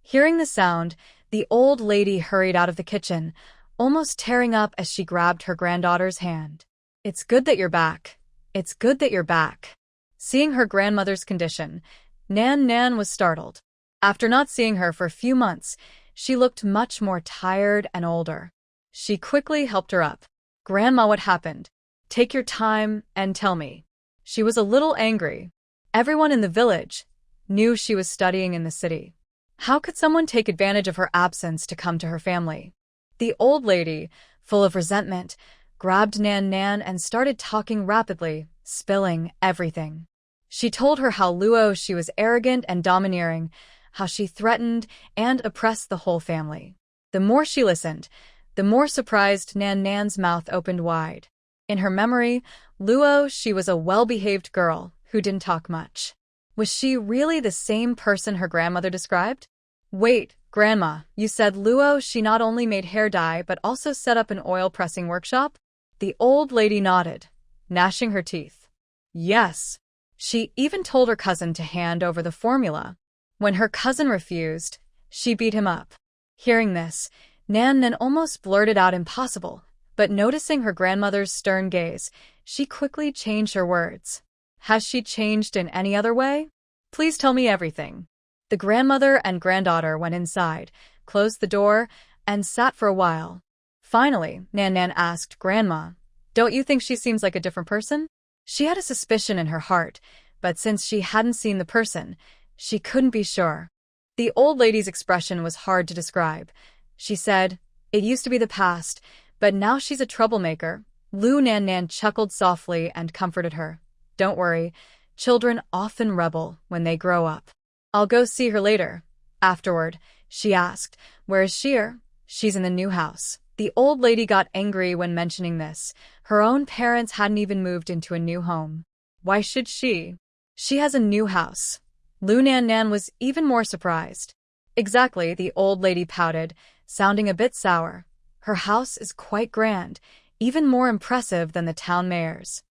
Hearing the sound, the old lady hurried out of the kitchen, almost tearing up as she grabbed her granddaughter's hand. "It's good that you're back. It's good that you're back." Seeing her grandmother's condition, Nan Nan was startled. After not seeing her for a few months, she looked much more tired and older. She quickly helped her up. Grandma, what happened? Take your time and tell me. She was a little angry. Everyone in the village knew she was studying in the city. How could someone take advantage of her absence to come to her family? The old lady, full of resentment, grabbed Nan Nan and started talking rapidly, spilling everything. She told her how Luo she was arrogant and domineering, how she threatened and oppressed the whole family. The more she listened, the more surprised Nan Nan's mouth opened wide. In her memory, Luo she was a well-behaved girl who didn't talk much. Was she really the same person her grandmother described? Wait, Grandma, you said Luo she not only made hair dye but also set up an oil pressing workshop? The old lady nodded, gnashing her teeth. Yes. She even told her cousin to hand over the formula. When her cousin refused, she beat him up. Hearing this, Nan Nan almost blurted out impossible, but noticing her grandmother's stern gaze, she quickly changed her words. Has she changed in any other way? Please tell me everything. The grandmother and granddaughter went inside, closed the door, and sat for a while. Finally, Nan Nan asked Grandma, "Don't you think she seems like a different person?" She had a suspicion in her heart, but since she hadn't seen the person, she couldn't be sure. The old lady's expression was hard to describe. She said, "It used to be the past, but now she's a troublemaker." Nan Nan chuckled softly and comforted her. "Don't worry, children often rebel when they grow up. I'll go see her later." Afterward, she asked, "Where is Sheer?" "She's in the new house." The old lady got angry when mentioning this. Her own parents hadn't even moved into a new home. Why should she? She has a new house. Nan Nan was even more surprised. Exactly, the old lady pouted, sounding a bit sour. Her house is quite grand, even more impressive than the town mayor's.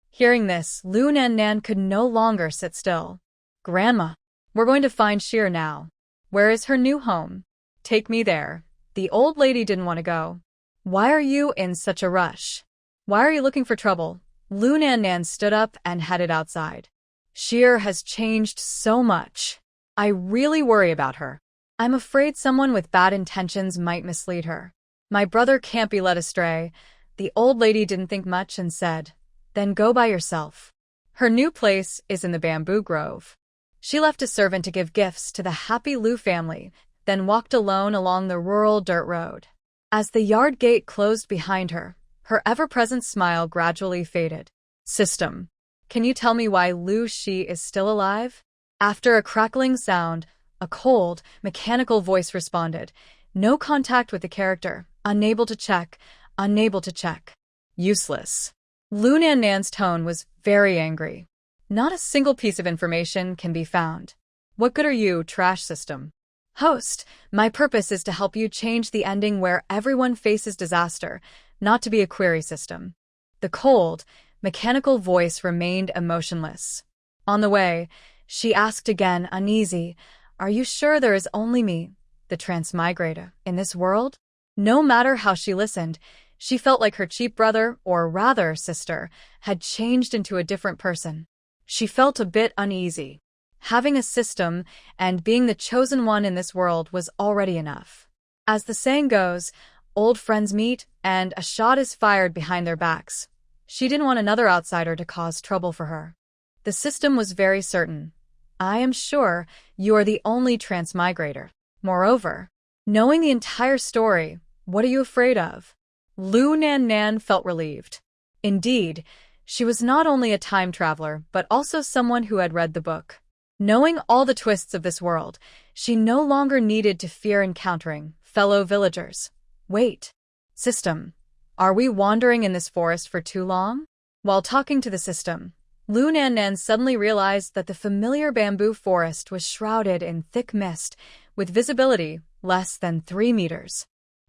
Hearing this, Nan Nan could no longer sit still. "Grandma, we're going to find Sheer now. Where is her new home? Take me there." The old lady didn't want to go. "Why are you in such a rush? Why are you looking for trouble?" Nan Nan stood up and headed outside. "Sheer has changed so much. I really worry about her. I'm afraid someone with bad intentions might mislead her. My brother can't be led astray." The old lady didn't think much and said, "Then go by yourself. Her new place is in the bamboo grove." She left a servant to give gifts to the happy Lu family, then walked alone along the rural dirt road. As the yard gate closed behind her, her ever-present smile gradually faded. "System, can you tell me why Lu Shi is still alive?" After a crackling sound, a cold, mechanical voice responded. No contact with the character. Unable to check. Unable to check. Useless. Nan Nan's tone was very angry. Not a single piece of information can be found. What good are you, trash system? Host, my purpose is to help you change the ending where everyone faces disaster, not to be a query system. The cold, mechanical voice remained emotionless. On the way, she asked again, uneasy, "Are you sure there is only me, the transmigrator, in this world?" No matter how she listened, she felt like her cheap brother, or rather sister, had changed into a different person. She felt a bit uneasy. Having a system and being the chosen one in this world was already enough. As the saying goes, old friends meet, and a shot is fired behind their backs. She didn't want another outsider to cause trouble for her. The system was very certain. "I am sure you are the only transmigrator. Moreover, knowing the entire story, what are you afraid of?" Nan Nan felt relieved. Indeed, she was not only a time traveler, but also someone who had read the book. Knowing all the twists of this world, she no longer needed to fear encountering fellow villagers. Wait. System. Are we wandering in this forest for too long? While talking to the system, Nan Nan suddenly realized that the familiar bamboo forest was shrouded in thick mist, with visibility less than 3 meters.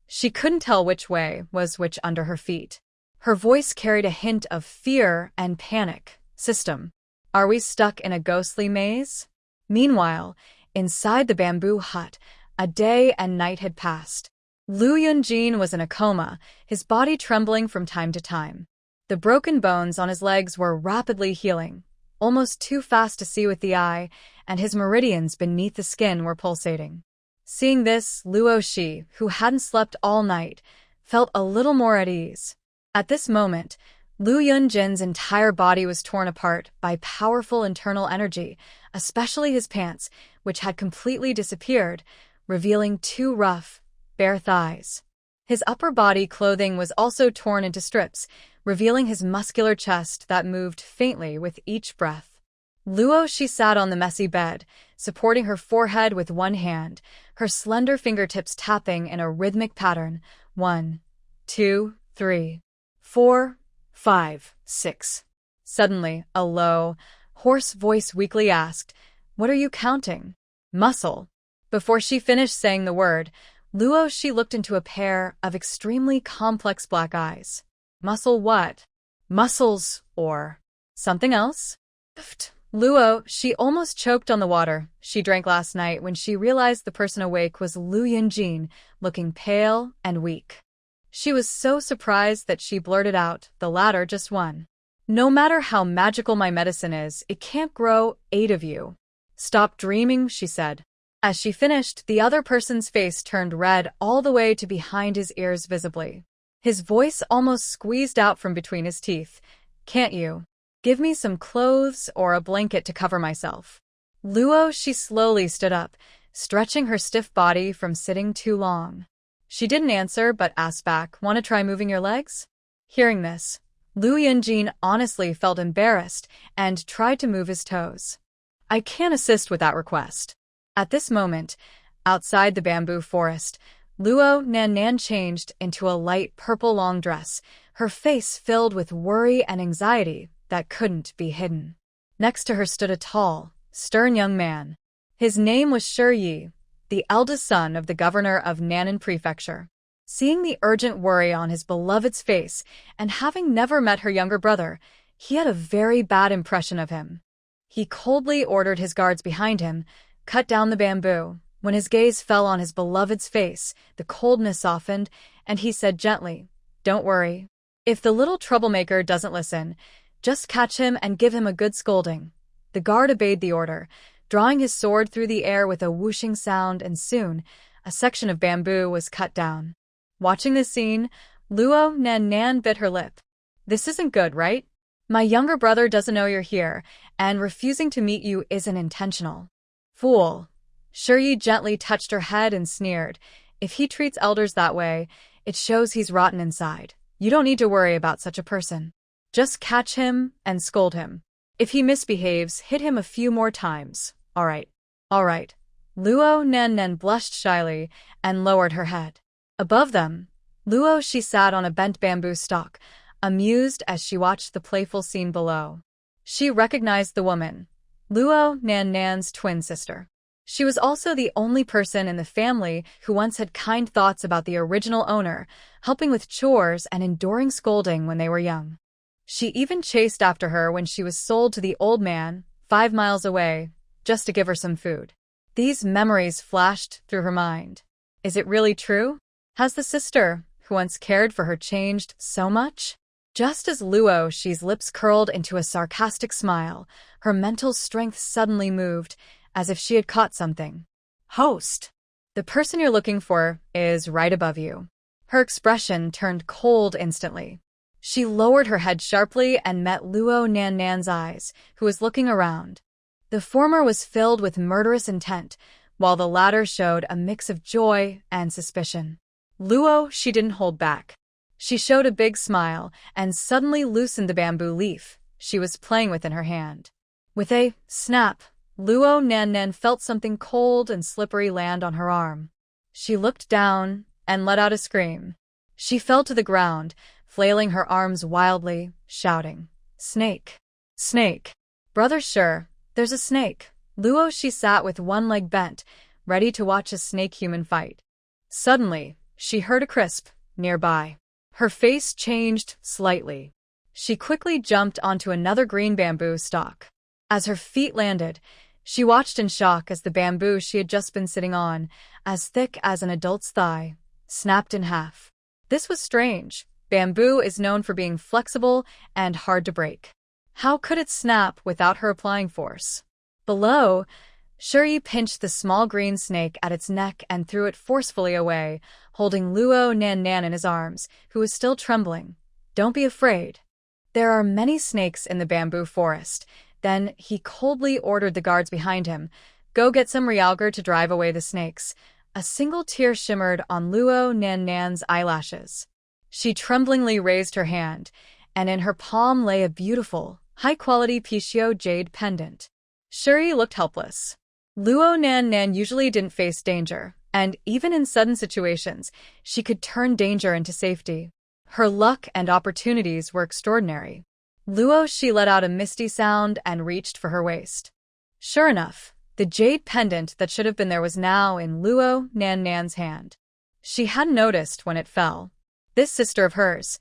She couldn't tell which way was which under her feet. Her voice carried a hint of fear and panic. System. Are we stuck in a ghostly maze? Meanwhile, inside the bamboo hut, a day and night had passed. Lu Yunjin was in a coma, his body trembling from time to time. The broken bones on his legs were rapidly healing, almost too fast to see with the eye, and his meridians beneath the skin were pulsating. Seeing this, Luo Shi, who hadn't slept all night, felt a little more at ease. At this moment, Lu Yunjin's entire body was torn apart by powerful internal energy, especially his pants, which had completely disappeared, revealing two rough, bare thighs. His upper body clothing was also torn into strips, revealing his muscular chest that moved faintly with each breath. Luo Shi sat on the messy bed, supporting her forehead with one hand, her slender fingertips tapping in a rhythmic pattern. 1, 2, 3, 4, 5, 6. Suddenly, a low, hoarse voice weakly asked, "What are you counting?" "Muscle." Before she finished saying the word, Luo Shi looked into a pair of extremely complex black eyes. "Muscle what? Muscles or something else?" Luo Shi almost choked on the water she drank last night when she realized the person awake was Lu Yunjin, looking pale and weak. She was so surprised that she blurted out, "The latter just one. No matter how magical my medicine is, it can't grow 8 of you." "Stop dreaming," she said. As she finished, the other person's face turned red all the way to behind his ears visibly. His voice almost squeezed out from between his teeth. "Can't you give me some clothes or a blanket to cover myself?" Luo Shi slowly stood up, stretching her stiff body from sitting too long. She didn't answer but asked back, "Want to try moving your legs?" Hearing this, Lu Yunjin honestly felt embarrassed and tried to move his toes. "I can't assist with that request." At this moment, outside the bamboo forest, Luo Nan changed into a light purple long dress, her face filled with worry and anxiety that couldn't be hidden. Next to her stood a tall, stern young man. His name was Shi Yi, the eldest son of the governor of Nan'an Prefecture. Seeing the urgent worry on his beloved's face and having never met her younger brother, he had a very bad impression of him. He coldly ordered his guards behind him, cut down the bamboo. When his gaze fell on his beloved's face, the coldness softened, and he said gently, "Don't worry. If the little troublemaker doesn't listen, just catch him and give him a good scolding." The guard obeyed the order, drawing his sword through the air with a whooshing sound, and soon, a section of bamboo was cut down. Watching this scene, Luo Nan bit her lip. "This isn't good, right? My younger brother doesn't know you're here, and refusing to meet you isn't intentional." "Fool." Shi Yi gently touched her head and sneered. "If he treats elders that way, it shows he's rotten inside. You don't need to worry about such a person. Just catch him and scold him. If he misbehaves, hit him a few more times. All right." "All right." Luo Nan blushed shyly and lowered her head. Above them, Luo Shi sat on a bent bamboo stalk, amused as she watched the playful scene below. She recognized the woman, Luo Nan's twin sister. She was also the only person in the family who once had kind thoughts about the original owner, helping with chores and enduring scolding when they were young. She even chased after her when she was sold to the old man, 5 miles away, just to give her some food. These memories flashed through her mind. Is it really true? Has the sister, who once cared for her, changed so much? Just as Luo Shi's lips curled into a sarcastic smile, her mental strength suddenly moved, as if she had caught something. "Host, the person you're looking for is right above you." Her expression turned cold instantly. She lowered her head sharply and met Luo Nan's eyes, who was looking around. The former was filled with murderous intent, while the latter showed a mix of joy and suspicion. Luo Shi didn't hold back. She showed a big smile and suddenly loosened the bamboo leaf she was playing with in her hand. With a snap, Luo Nan felt something cold and slippery land on her arm. She looked down and let out a scream. She fell to the ground, flailing her arms wildly, shouting, "Snake! Snake! Brother Shi, there's a snake!" Luo Shi sat with one leg bent, ready to watch a snake-human fight. Suddenly, she heard a crisp nearby. Her face changed slightly. She quickly jumped onto another green bamboo stalk. As her feet landed, she watched in shock as the bamboo she had just been sitting on, as thick as an adult's thigh, snapped in half. This was strange. Bamboo is known for being flexible and hard to break. How could it snap without her applying force? Below, Shuri pinched the small green snake at its neck and threw it forcefully away, holding Luo Nan Nan in his arms, who was still trembling. Don't be afraid. There are many snakes in the bamboo forest. Then he coldly ordered the guards behind him, go get some realgar to drive away the snakes. A single tear shimmered on Luo Nan Nan's eyelashes. She tremblingly raised her hand, and in her palm lay a beautiful, high-quality Pishio jade pendant. Shuri looked helpless. Luo Nan Nan usually didn't face danger, and even in sudden situations, she could turn danger into safety. Her luck and opportunities were extraordinary. Luo she let out a misty sound and reached for her waist. Sure enough, the jade pendant that should have been there was now in Luo Nan Nan's hand. She hadn't noticed when it fell. This sister of hers,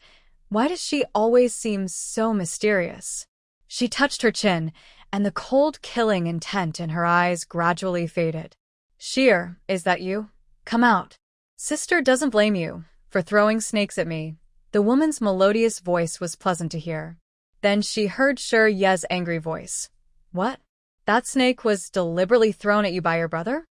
why does she always seem so mysterious? She touched her chin, and the cold killing intent in her eyes gradually faded. Sheer, is that you? Come out. Sister doesn't blame you for throwing snakes at me. The woman's melodious voice was pleasant to hear. Then she heard Shur Ye's angry voice. What? That snake was deliberately thrown at you by your brother?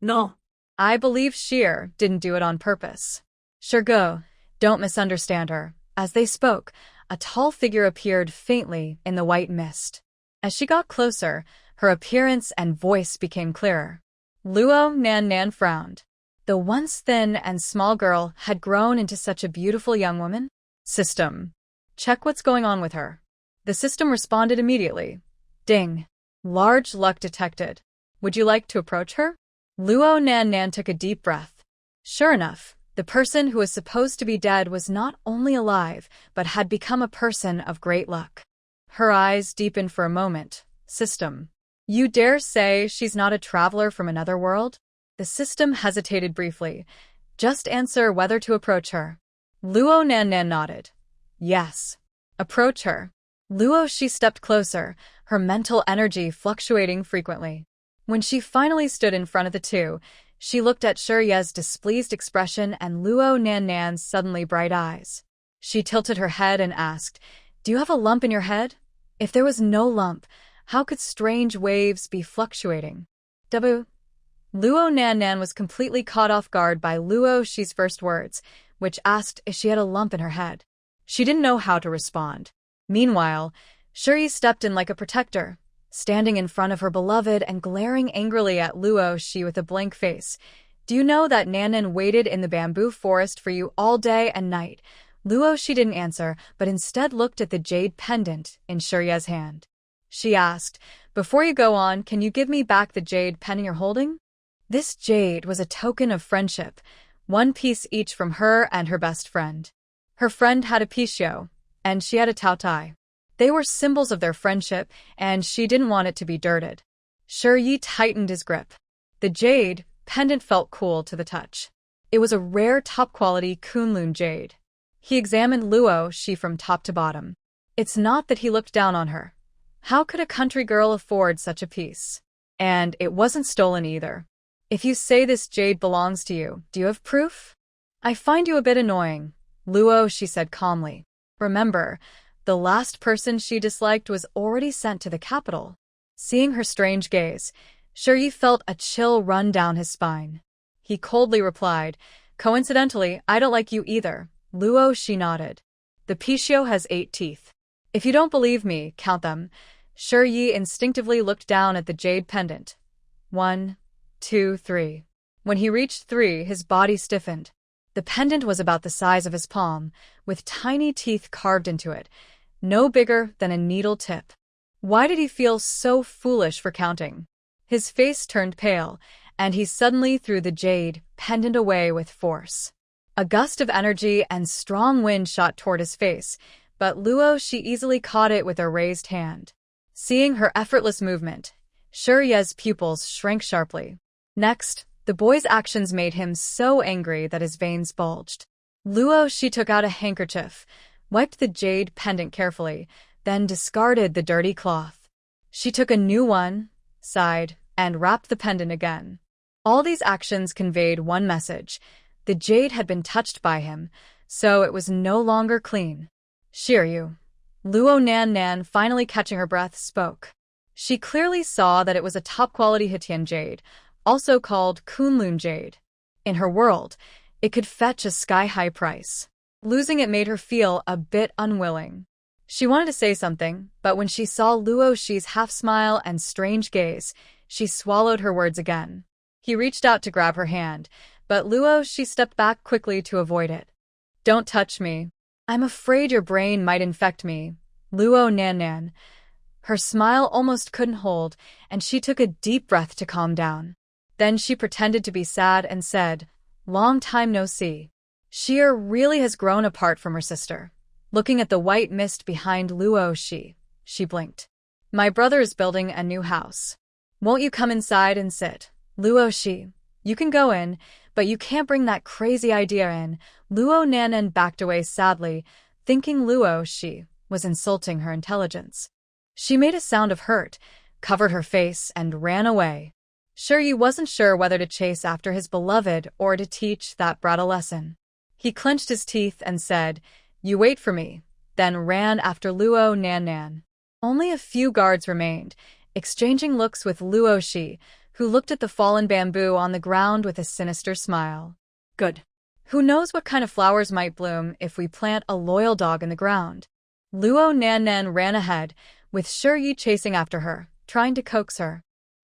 No. I believe Sheer didn't do it on purpose. Sure, go. Don't misunderstand her. As they spoke, a tall figure appeared faintly in the white mist. As she got closer, her appearance and voice became clearer. Luo Nan Nan frowned. The once thin and small girl had grown into such a beautiful young woman. System. Check what's going on with her. The system responded immediately. Ding. Large luck detected. Would you like to approach her? Luo Nan Nan took a deep breath. Sure enough, the person who was supposed to be dead was not only alive, but had become a person of great luck. Her eyes deepened for a moment. System. You dare say she's not a traveler from another world? The system hesitated briefly. Just answer whether to approach her. Luo Nan Nan nodded. Yes. Approach her. Luo she stepped closer, her mental energy fluctuating frequently. When she finally stood in front of the two, she looked at Shur Ye's displeased expression and Luo Nan Nan's suddenly bright eyes. She tilted her head and asked, Do you have a lump in your head? If there was no lump, how could strange waves be fluctuating? Dabu. Luo Nan Nan was completely caught off guard by Luo Shi's first words, which asked if she had a lump in her head. She didn't know how to respond. Meanwhile, Shuri stepped in like a protector, standing in front of her beloved and glaring angrily at Luo Shi with a blank face. Do you know that Nanan waited in the bamboo forest for you all day and night? Luo Shi didn't answer, but instead looked at the jade pendant in Shurye's hand. She asked, Before you go on, can you give me back the jade pendant you're holding? This jade was a token of friendship, one piece each from her and her best friend. Her friend had a pishio, and she had a taotai. They were symbols of their friendship, and she didn't want it to be dirted. Shurye tightened his grip. The jade pendant felt cool to the touch. It was a rare top-quality Kunlun jade. He examined Luo Shi from top to bottom. It's not that he looked down on her. How could a country girl afford such a piece? And it wasn't stolen either. If you say this jade belongs to you, do you have proof? I find you a bit annoying, Luo Shi said calmly. Remember, the last person she disliked was already sent to the capital. Seeing her strange gaze, Shurye felt a chill run down his spine. He coldly replied, Coincidentally, I don't like you either. Luo Shi nodded. The pishio has 8 teeth. If you don't believe me, count them. Shurye instinctively looked down at the jade pendant. 1, 2, 3. When he reached 3, his body stiffened. The pendant was about the size of his palm, with tiny teeth carved into it, no bigger than a needle tip. Why did he feel so foolish for counting? His face turned pale, and he suddenly threw the jade pendant away with force. A gust of energy and strong wind shot toward his face, but Luo Shi easily caught it with a raised hand. Seeing her effortless movement, Shurye's pupils shrank sharply. Next, the boy's actions made him so angry that his veins bulged. Luo Shi took out a handkerchief, wiped the jade pendant carefully, then discarded the dirty cloth. She took a new one, sighed, and wrapped the pendant again. All these actions conveyed one message. The jade had been touched by him, so it was no longer clean. Shiryu. Luo Nan Nan, finally catching her breath, spoke. She clearly saw that it was a top-quality Hitian jade, also called Kunlun jade. In her world, it could fetch a sky-high price. Losing it made her feel a bit unwilling. She wanted to say something, but when she saw Luo Shi's half-smile and strange gaze, she swallowed her words again. He reached out to grab her hand, but Luo Shi stepped back quickly to avoid it. "Don't touch me. I'm afraid your brain might infect me." Luo Nan. Her smile almost couldn't hold, and she took a deep breath to calm down. Then she pretended to be sad and said, "Long time no see." Sheer really has grown apart from her sister. Looking at the white mist behind Luo Shi, she blinked. "My brother is building a new house. Won't you come inside and sit?" "Luo Shi, you can go in, but you can't bring that crazy idea in." Luo Nan backed away sadly, thinking Luo Shi was insulting her intelligence. She made a sound of hurt, covered her face, and ran away. Yi wasn't sure whether to chase after his beloved or to teach that brat a lesson. He clenched his teeth and said, "You wait for me," then ran after Luo Nan. Only a few guards remained, exchanging looks with Luo Shi, who looked at the fallen bamboo on the ground with a sinister smile. "Good. Who knows what kind of flowers might bloom if we plant a loyal dog in the ground?" Luo Nan ran ahead, with Yi chasing after her, trying to coax her.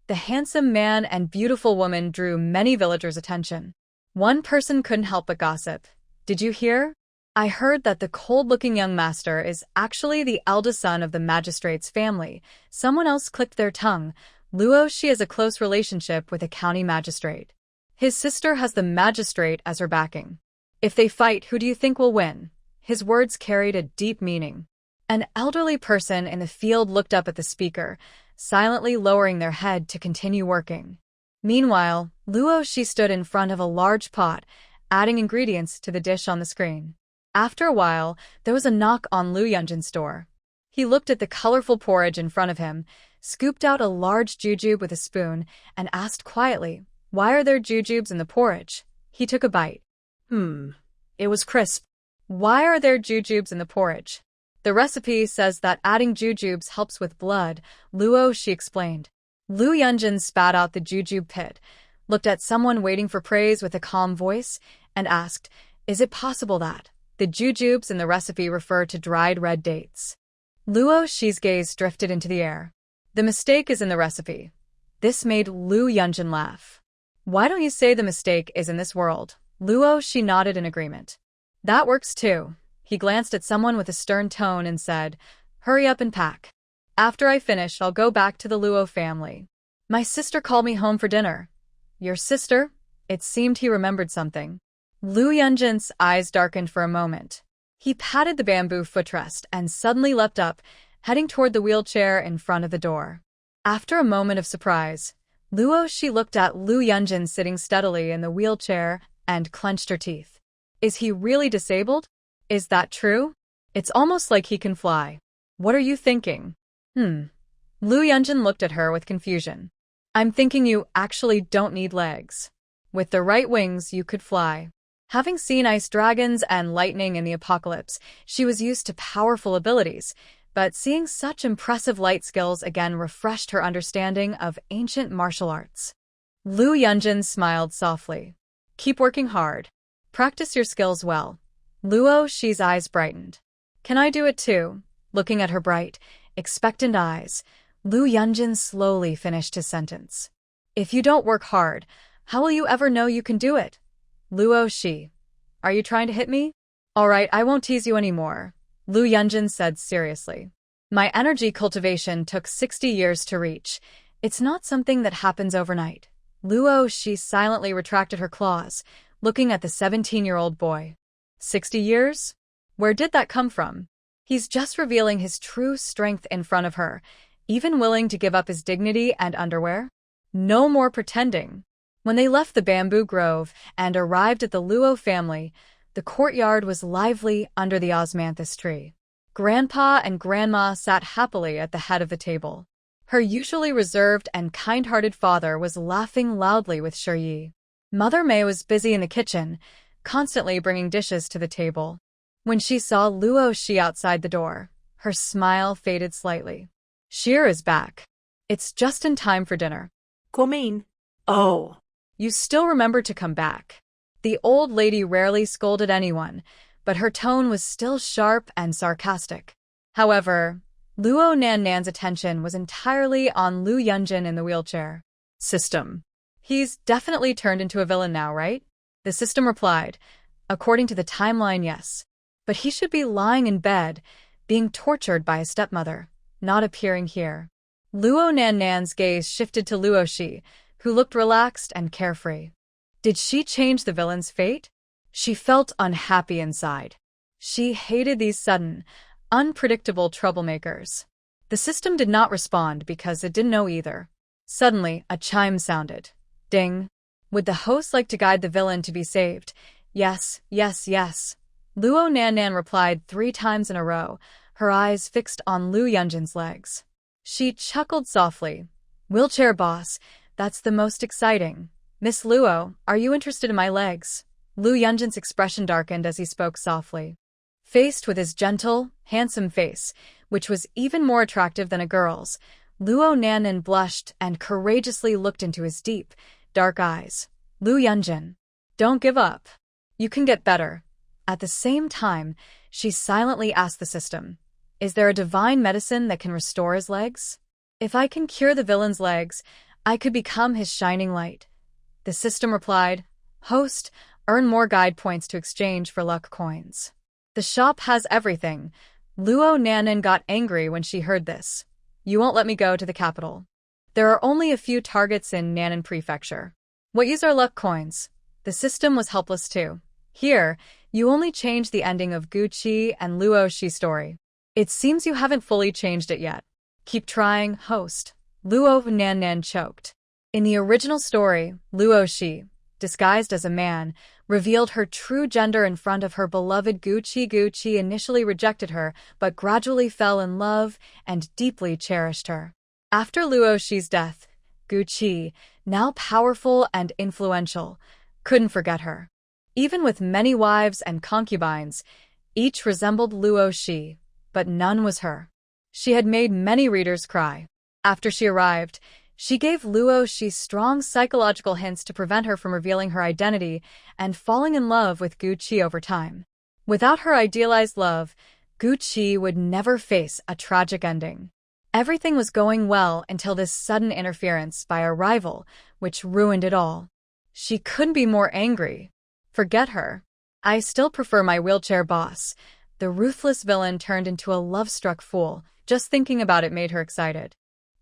The handsome man and beautiful woman drew many villagers' attention. One person couldn't help but gossip. "Did you hear? I heard that the cold-looking young master is actually the eldest son of the magistrate's family." Someone else clicked their tongue. "Luo Shi has a close relationship with a county magistrate. His sister has the magistrate as her backing. If they fight, who do you think will win?" His words carried a deep meaning. An elderly person in the field looked up at the speaker, silently lowering their head to continue working. Meanwhile, Luo Shi stood in front of a large pot, adding ingredients to the dish on the screen. After a while, there was a knock on Lu Yunjin's door. He looked at the colorful porridge in front of him, scooped out a large jujube with a spoon, and asked quietly, "Why are there jujubes in the porridge?" He took a bite. It was crisp. "Why are there jujubes in the porridge?" "The recipe says that adding jujubes helps with blood," Luo Shi explained. Lu Yunjin spat out the jujube pit, looked at someone waiting for praise with a calm voice, and asked, "Is it possible that the jujubes in the recipe refer to dried red dates?" Luo Shi's gaze drifted into the air. "The mistake is in the recipe." This made Lu Yunjin laugh. "Why don't you say the mistake is in this world?" Luo Shi nodded in agreement. "That works too." He glanced at someone with a stern tone and said, "Hurry up and pack. After I finish, I'll go back to the Luo family. My sister called me home for dinner." "Your sister?" It seemed he remembered something. Lu Yunjin's eyes darkened for a moment. He patted the bamboo footrest and suddenly leapt up, heading toward the wheelchair in front of the door. After a moment of surprise, Luo Shi looked at Lu Yunjin sitting steadily in the wheelchair and clenched her teeth. "Is he really disabled? Is that true? It's almost like he can fly. What are you thinking?" Lu Yunjin looked at her with confusion. "I'm thinking you actually don't need legs. With the right wings, you could fly." Having seen ice dragons and lightning in the apocalypse, she was used to powerful abilities, but seeing such impressive light skills again refreshed her understanding of ancient martial arts. Lu Yunjin smiled softly. "Keep working hard. Practice your skills well." Luo Shi's eyes brightened. "Can I do it too?" Looking at her bright, expectant eyes, Lu Yunjin slowly finished his sentence. "If you don't work hard, how will you ever know you can do it?" "Luo Shi, are you trying to hit me?" "All right, I won't tease you anymore," Lu Yunjin said seriously. "My energy cultivation took 60 years to reach. It's not something that happens overnight." Luo Shi silently retracted her claws, looking at the 17-year-old boy. 60 years? Where did that come from? He's just revealing his true strength in front of her, even willing to give up his dignity and underwear? No more pretending. When they left the bamboo grove and arrived at the Luo family, the courtyard was lively under the osmanthus tree. Grandpa and Grandma sat happily at the head of the table. Her usually reserved and kind-hearted father was laughing loudly with Yi. Mother May was busy in the kitchen, constantly bringing dishes to the table. When she saw Luo Shi outside the door, her smile faded slightly. "Sheer is back." It's just in time for dinner. Come in. Oh. You still remember to come back. The old lady rarely scolded anyone, but her tone was still sharp and sarcastic. However, Luo Nan-nan's attention was entirely on Lu Yunjin in the wheelchair. System. He's definitely turned into a villain now, right? The system replied, according to the timeline, yes. But he should be lying in bed, being tortured by his stepmother, not appearing here. Luo Nan-nan's gaze shifted to Luo Shi, who looked relaxed and carefree. Did she change the villain's fate? She felt unhappy inside. She hated these sudden, unpredictable troublemakers. The system did not respond because it didn't know either. Suddenly, a chime sounded. Ding. Would the host like to guide the villain to be saved? Yes, yes, yes. Luo Nan-nan replied 3 times in a row, her eyes fixed on Lu Yunjin's legs. She chuckled softly. Wheelchair boss, that's the most exciting. Miss Luo, are you interested in my legs? Lu Yunjin's expression darkened as he spoke softly. Faced with his gentle, handsome face, which was even more attractive than a girl's, Luo Nan-nan blushed and courageously looked into his deep, dark eyes. Lu Yunjin, don't give up. You can get better. At the same time, she silently asked the system, is there a divine medicine that can restore his legs? If I can cure the villain's legs, I could become his shining light. The system replied, host, earn more guide points to exchange for luck coins. The shop has everything. Luo Nan-nan got angry when she heard this. You won't let me go to the capital. There are only a few targets in Nannan Prefecture. What use are luck coins? The system was helpless too. Here, you only change the ending of Gucci and Luo Shi story. It seems you haven't fully changed it yet. Keep trying, host. Luo Nan-nan choked. In the original story, Luo Shi, disguised as a man, revealed her true gender in front of her beloved Gucci. Gucci initially rejected her, but gradually fell in love and deeply cherished her. After Luo Shi's death, Gucci, now powerful and influential, couldn't forget her. Even with many wives and concubines, each resembled Luo Shi, but none was her. She had made many readers cry. After she arrived, she gave Luo Shi strong psychological hints to prevent her from revealing her identity and falling in love with Gucci over time. Without her idealized love, Gucci would never face a tragic ending. Everything was going well until this sudden interference by a rival, which ruined it all. She couldn't be more angry. Forget her. I still prefer my wheelchair boss. The ruthless villain turned into a love-struck fool. Just thinking about it made her excited.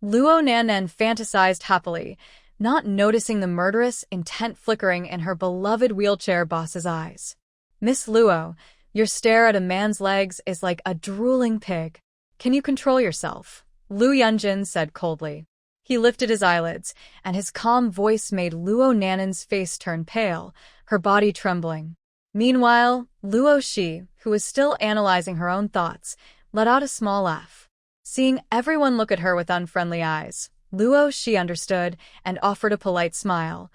Luo Nan-nan fantasized happily, not noticing the murderous intent flickering in her beloved wheelchair boss's eyes. Miss Luo, your stare at a man's legs is like a drooling pig. Can you control yourself? Lu Yunjin said coldly. He lifted his eyelids, and his calm voice made Luo Nan-nan's face turn pale, her body trembling. Meanwhile, Luo Shi, who was still analyzing her own thoughts, let out a small laugh. Seeing everyone look at her with unfriendly eyes, Luo Shi understood and offered a polite smile.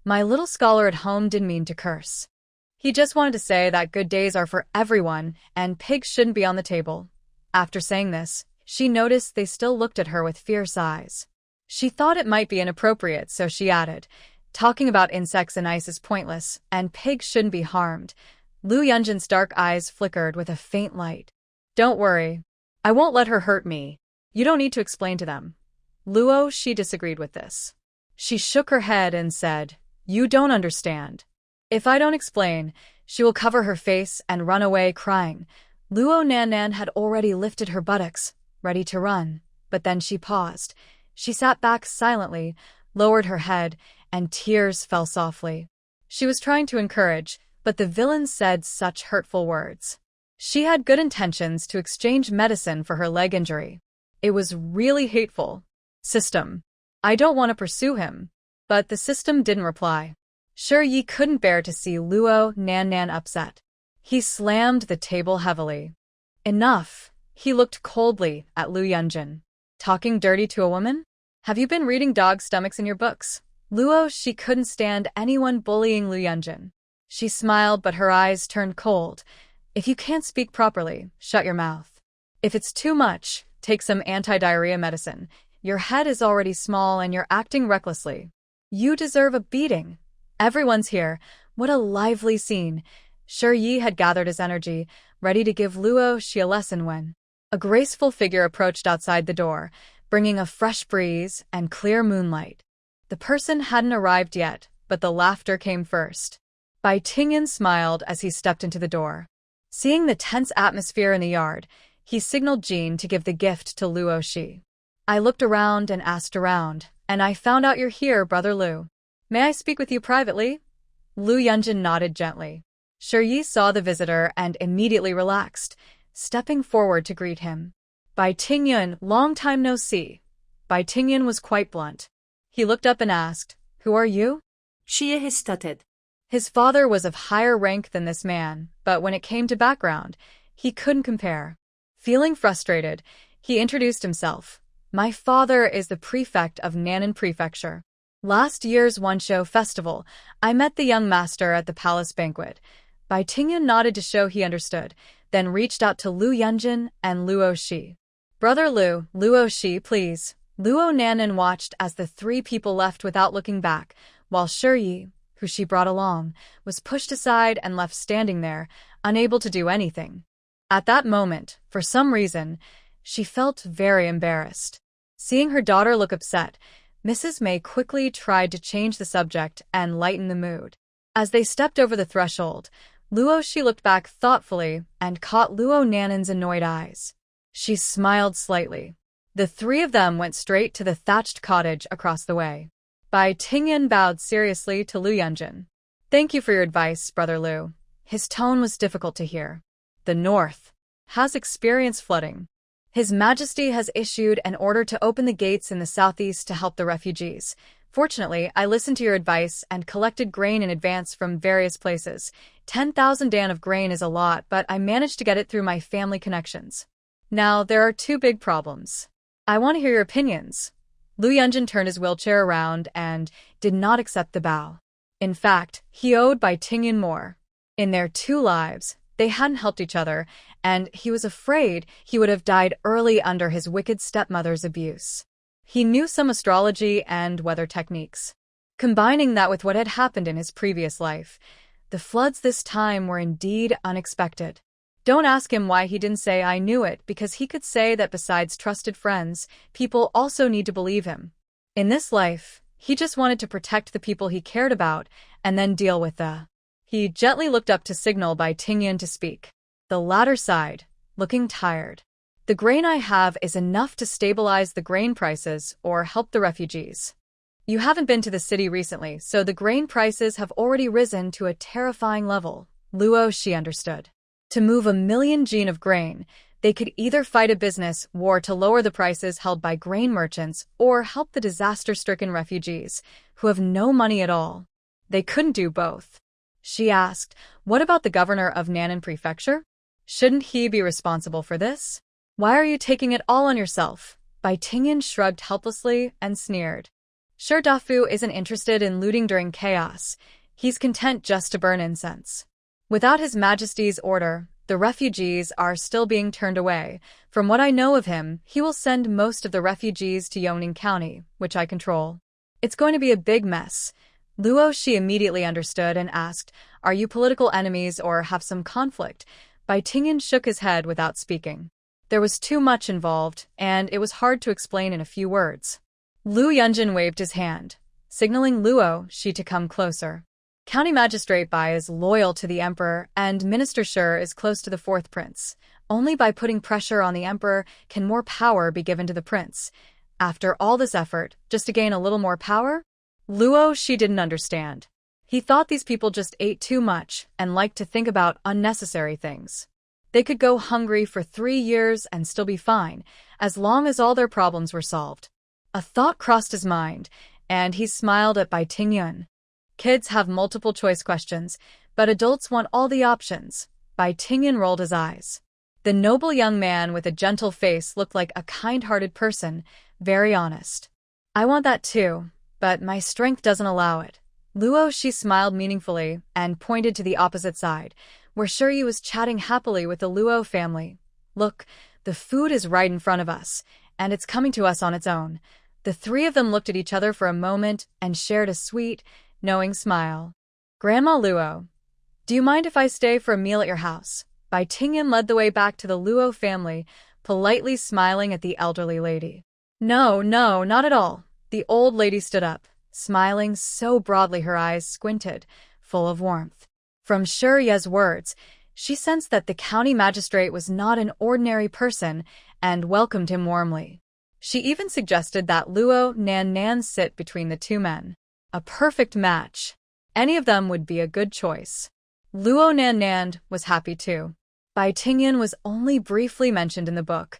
My little scholar at home didn't mean to curse. He just wanted to say that good days are for everyone and pigs shouldn't be on the table. After saying this, she noticed they still looked at her with fierce eyes. She thought it might be inappropriate, so she added, talking about insects and ice is pointless, and pigs shouldn't be harmed. Lu Yunjin's dark eyes flickered with a faint light. Don't worry. I won't let her hurt me. You don't need to explain to them. Luo Shi disagreed with this. She shook her head and said, you don't understand. If I don't explain, she will cover her face and run away crying. Luo Nan-nan had already lifted her buttocks, ready to run, but then she paused. She sat back silently, lowered her head, and tears fell softly. She was trying to encourage, but the villain said such hurtful words. She had good intentions to exchange medicine for her leg injury. It was really hateful. System. I don't want to pursue him. But the system didn't reply. Sure, Yi couldn't bear to see Luo Nan-nan upset. He slammed the table heavily. Enough. He looked coldly at Lu Yunjin. Talking dirty to a woman? Have you been reading dog stomachs in your books? Luo Shi couldn't stand anyone bullying Lu Yunjin. She smiled, but her eyes turned cold. If you can't speak properly, shut your mouth. If it's too much, take some anti-diarrhea medicine. Your head is already small and you're acting recklessly. You deserve a beating. Everyone's here. What a lively scene. Yi had gathered his energy, ready to give Luo Shi a lesson when a graceful figure approached outside the door, bringing a fresh breeze and clear moonlight. The person hadn't arrived yet, but the laughter came first. Bai Tingyan smiled as he stepped into the door. Seeing the tense atmosphere in the yard, he signaled Jean to give the gift to Luo Shi. I looked around and asked around, and I found out you're here, Brother Lu. May I speak with you privately? Lu Yunjin nodded gently. Yi saw the visitor and immediately relaxed, stepping forward to greet him. Bai Tingyan, long time no see. Bai Tingyan was quite blunt. He looked up and asked, Who are you? Shia hesitated. His father was of higher rank than this man, but when it came to background, he couldn't compare. Feeling frustrated, he introduced himself. My father is the prefect of Nan'an Prefecture. Last year's Wonsho festival, I met the young master at the palace banquet. Bai Tingyan nodded to show he understood, then reached out to Lu Yunjin and Luo Shi. Brother Lu, Luo Shi, please. Luo Nan'an watched as the three people left without looking back, while Yi, who she brought along, was pushed aside and left standing there, unable to do anything. At that moment, for some reason, she felt very embarrassed. Seeing her daughter look upset, Mrs. May quickly tried to change the subject and lighten the mood. As they stepped over the threshold, Luo Shi looked back thoughtfully and caught Luo Nan'an's annoyed eyes. She smiled slightly. The three of them went straight to the thatched cottage across the way. Bai Tingyan bowed seriously to Lu Yunjin. Thank you for your advice, Brother Lu. His tone was difficult to hear. The North has experienced flooding. His Majesty has issued an order to open the gates in the southeast to help the refugees. Fortunately, I listened to your advice and collected grain in advance from various places. 10,000 dan of grain is a lot, but I managed to get it through my family connections. Now, there are two big problems. I want to hear your opinions. Lu Yunjin turned his wheelchair around and did not accept the bow. In fact, he owed Bai Tingyan more. In their 2 lives, they hadn't helped each other, and he was afraid he would have died early under his wicked stepmother's abuse. He knew some astrology and weather techniques. Combining that with what had happened in his previous life, the floods this time were indeed unexpected. Don't ask him why he didn't say I knew it, because he could say that besides trusted friends, people also need to believe him. In this life, he just wanted to protect the people he cared about and then deal with the... He gently looked up to signal Bai Tingyan to speak. The latter sighed, looking tired. The grain I have is enough to stabilize the grain prices or help the refugees. You haven't been to the city recently, so the grain prices have already risen to a terrifying level. Luo Shi understood. To move 1 million jin of grain, they could either fight a business war to lower the prices held by grain merchants or help the disaster-stricken refugees, who have no money at all. They couldn't do both. She asked, what about the governor of Nan'an Prefecture? Shouldn't he be responsible for this? Why are you taking it all on yourself? Bai Tingyan shrugged helplessly and sneered. Sure, Dafu isn't interested in looting during chaos. He's content just to burn incense. Without His Majesty's order, the refugees are still being turned away. From what I know of him, he will send most of the refugees to Yongning County, which I control. It's going to be a big mess. Luo Shi immediately understood and asked, Are you political enemies or have some conflict? Bai Tingyan shook his head without speaking. There was too much involved, and it was hard to explain in a few words. Lu Yunjin waved his hand, signaling Luo Shi to come closer. County Magistrate Bai is loyal to the Emperor, and Minister Shi is close to the 4th Prince. Only by putting pressure on the Emperor can more power be given to the Prince. After all this effort, just to gain a little more power? Luo Shi didn't understand. He thought these people just ate too much and liked to think about unnecessary things. They could go hungry for 3 years and still be fine, as long as all their problems were solved. A thought crossed his mind, and he smiled at Bai Tingyan. Kids have multiple choice questions, but adults want all the options. Bai Tingyan rolled his eyes. The noble young man with a gentle face looked like a kind-hearted person, very honest. I want that too, but my strength doesn't allow it. Luo Shi smiled meaningfully and pointed to the opposite side, where Yi was chatting happily with the Luo family. Look, the food is right in front of us, and it's coming to us on its own. The three of them looked at each other for a moment and shared a sweet, knowing smile. Grandma Luo, do you mind if I stay for a meal at your house? Bai Tingyan led the way back to the Luo family, politely smiling at the elderly lady. No, not at all. The old lady stood up, smiling so broadly her eyes squinted, full of warmth. From Ye's words, she sensed that the county magistrate was not an ordinary person and welcomed him warmly. She even suggested that Luo Nan sit between the two men. A perfect match. Any of them would be a good choice. Luo Nan was happy too. Bai Tingyan was only briefly mentioned in the book.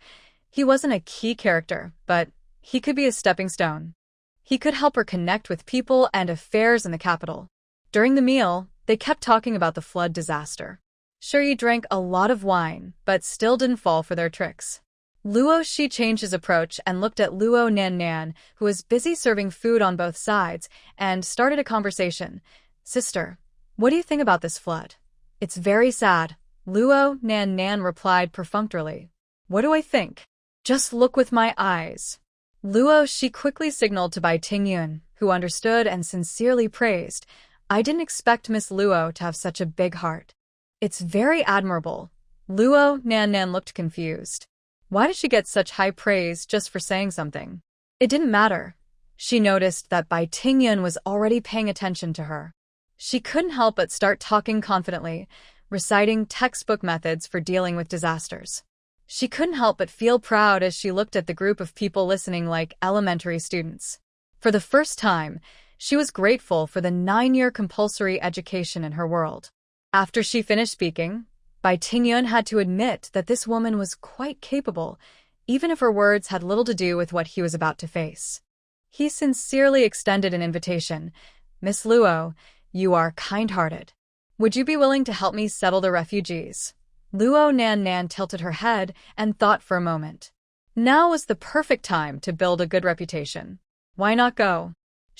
He wasn't a key character, but he could be a stepping stone. He could help her connect with people and affairs in the capital. During the meal, they kept talking about the flood disaster. Yi drank a lot of wine, but still didn't fall for their tricks. Luo Shi changed his approach and looked at Luo Nan, who was busy serving food on both sides, and started a conversation. Sister, what do you think about this flood? It's very sad. Luo Nan replied perfunctorily. What do I think? Just look with my eyes. Luo Shi quickly signaled to Bai Tingyun, who understood and sincerely praised. I didn't expect Miss Luo to have such a big heart. It's very admirable. Luo Nan looked confused. Why did she get such high praise just for saying something? It didn't matter. She noticed that Bai Tingyun was already paying attention to her. She couldn't help but start talking confidently, reciting textbook methods for dealing with disasters. She couldn't help but feel proud as she looked at the group of people listening like elementary students. For the first time, she was grateful for the 9-year compulsory education in her world. After she finished speaking, Bai Tingyun had to admit that this woman was quite capable, even if her words had little to do with what he was about to face. He sincerely extended an invitation. Miss Luo, you are kind-hearted. Would you be willing to help me settle the refugees? Luo Nan tilted her head and thought for a moment. Now was the perfect time to build a good reputation. Why not go?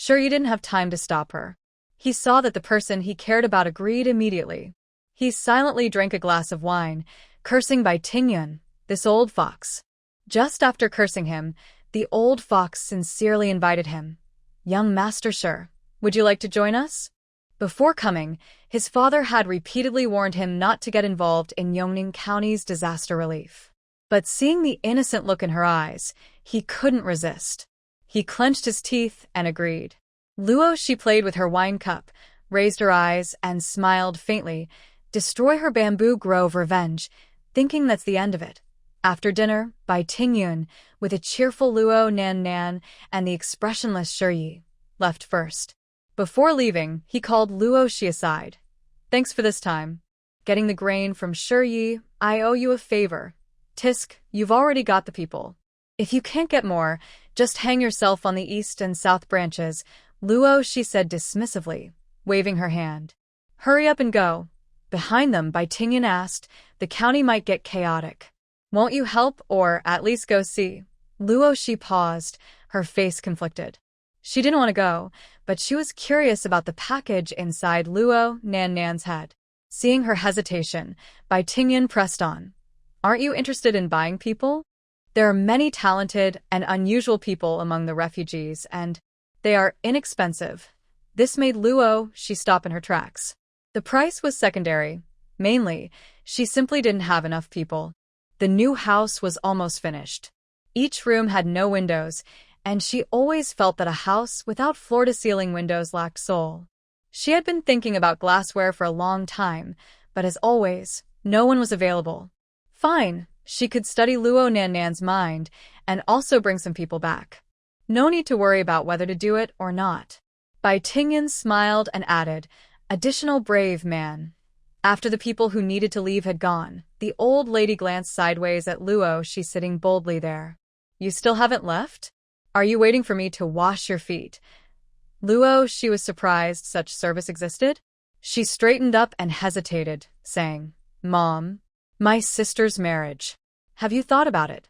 You didn't have time to stop her. He saw that the person he cared about agreed immediately. He silently drank a glass of wine, cursing Bai Tingyun, this old fox. Just after cursing him, the old fox sincerely invited him. Young Master, would you like to join us? Before coming, his father had repeatedly warned him not to get involved in Yongning County's disaster relief. But seeing the innocent look in her eyes, he couldn't resist. He clenched his teeth and agreed. Luo Shi played with her wine cup, raised her eyes, and smiled faintly. Destroy her bamboo grove revenge, thinking that's the end of it. After dinner, Bai Tingyun, with a cheerful Luo Nan and the expressionless Yi, left first. Before leaving, he called Luo Shi aside. Thanks for this time. Getting the grain from Yi, I owe you a favor. Tisk, you've already got the people. If you can't get more, just hang yourself on the east and south branches, Luo Shi said dismissively, waving her hand. Hurry up and go. Behind them, Bai Tingyun asked, the county might get chaotic. Won't you help, or at least go see? Luo Shi paused, her face conflicted. She didn't want to go, but she was curious about the package inside Luo Nan's head. Seeing her hesitation, Bai Tingyun pressed on. Aren't you interested in buying people? There are many talented and unusual people among the refugees, and they are inexpensive. This made Luo Shi stop in her tracks. The price was secondary. Mainly, she simply didn't have enough people. The new house was almost finished. Each room had no windows, and she always felt that a house without floor-to-ceiling windows lacked soul. She had been thinking about glassware for a long time, but as always, no one was available. Fine, she could study Luo Nan's mind and also bring some people back. No need to worry about whether to do it or not. Bai Tingyun smiled and added, additional brave man. After the people who needed to leave had gone, the old lady glanced sideways at Luo Shi sitting boldly there. You still haven't left? Are you waiting for me to wash your feet? Luo Shi was surprised such service existed. She straightened up and hesitated, saying, Mom, my sister's marriage. Have you thought about it?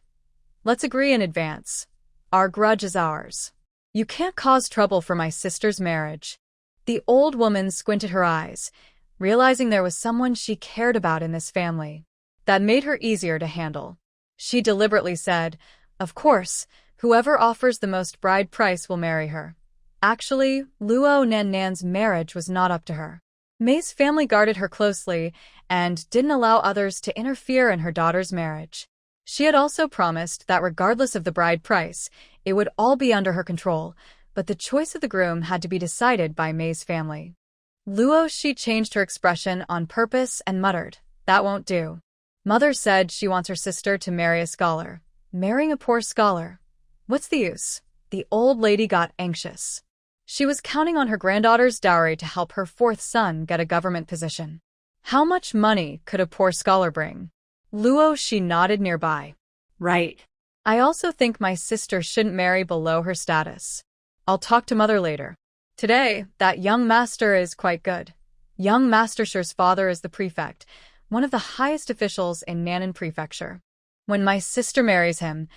Let's agree in advance. Our grudge is ours. You can't cause trouble for my sister's marriage. The old woman squinted her eyes, realizing there was someone she cared about in this family. That made her easier to handle. She deliberately said, Of course, whoever offers the most bride price will marry her. Actually, Luo Nan-nan's marriage was not up to her. May's family guarded her closely and didn't allow others to interfere in her daughter's marriage. She had also promised that regardless of the bride price, it would all be under her control, but the choice of the groom had to be decided by May's family. Luo Shi changed her expression on purpose and muttered, "That won't do. Mother said she wants her sister to marry a scholar. Marrying a poor scholar. What's the use?" The old lady got anxious. She was counting on her granddaughter's dowry to help her fourth son get a government position. How much money could a poor scholar bring? Luo Shi nodded nearby. Right. I also think my sister shouldn't marry below her status. I'll talk to mother later. Today, that young master is quite good. Young Master Shi's father is the prefect, one of the highest officials in Nannan Prefecture. When my sister marries him,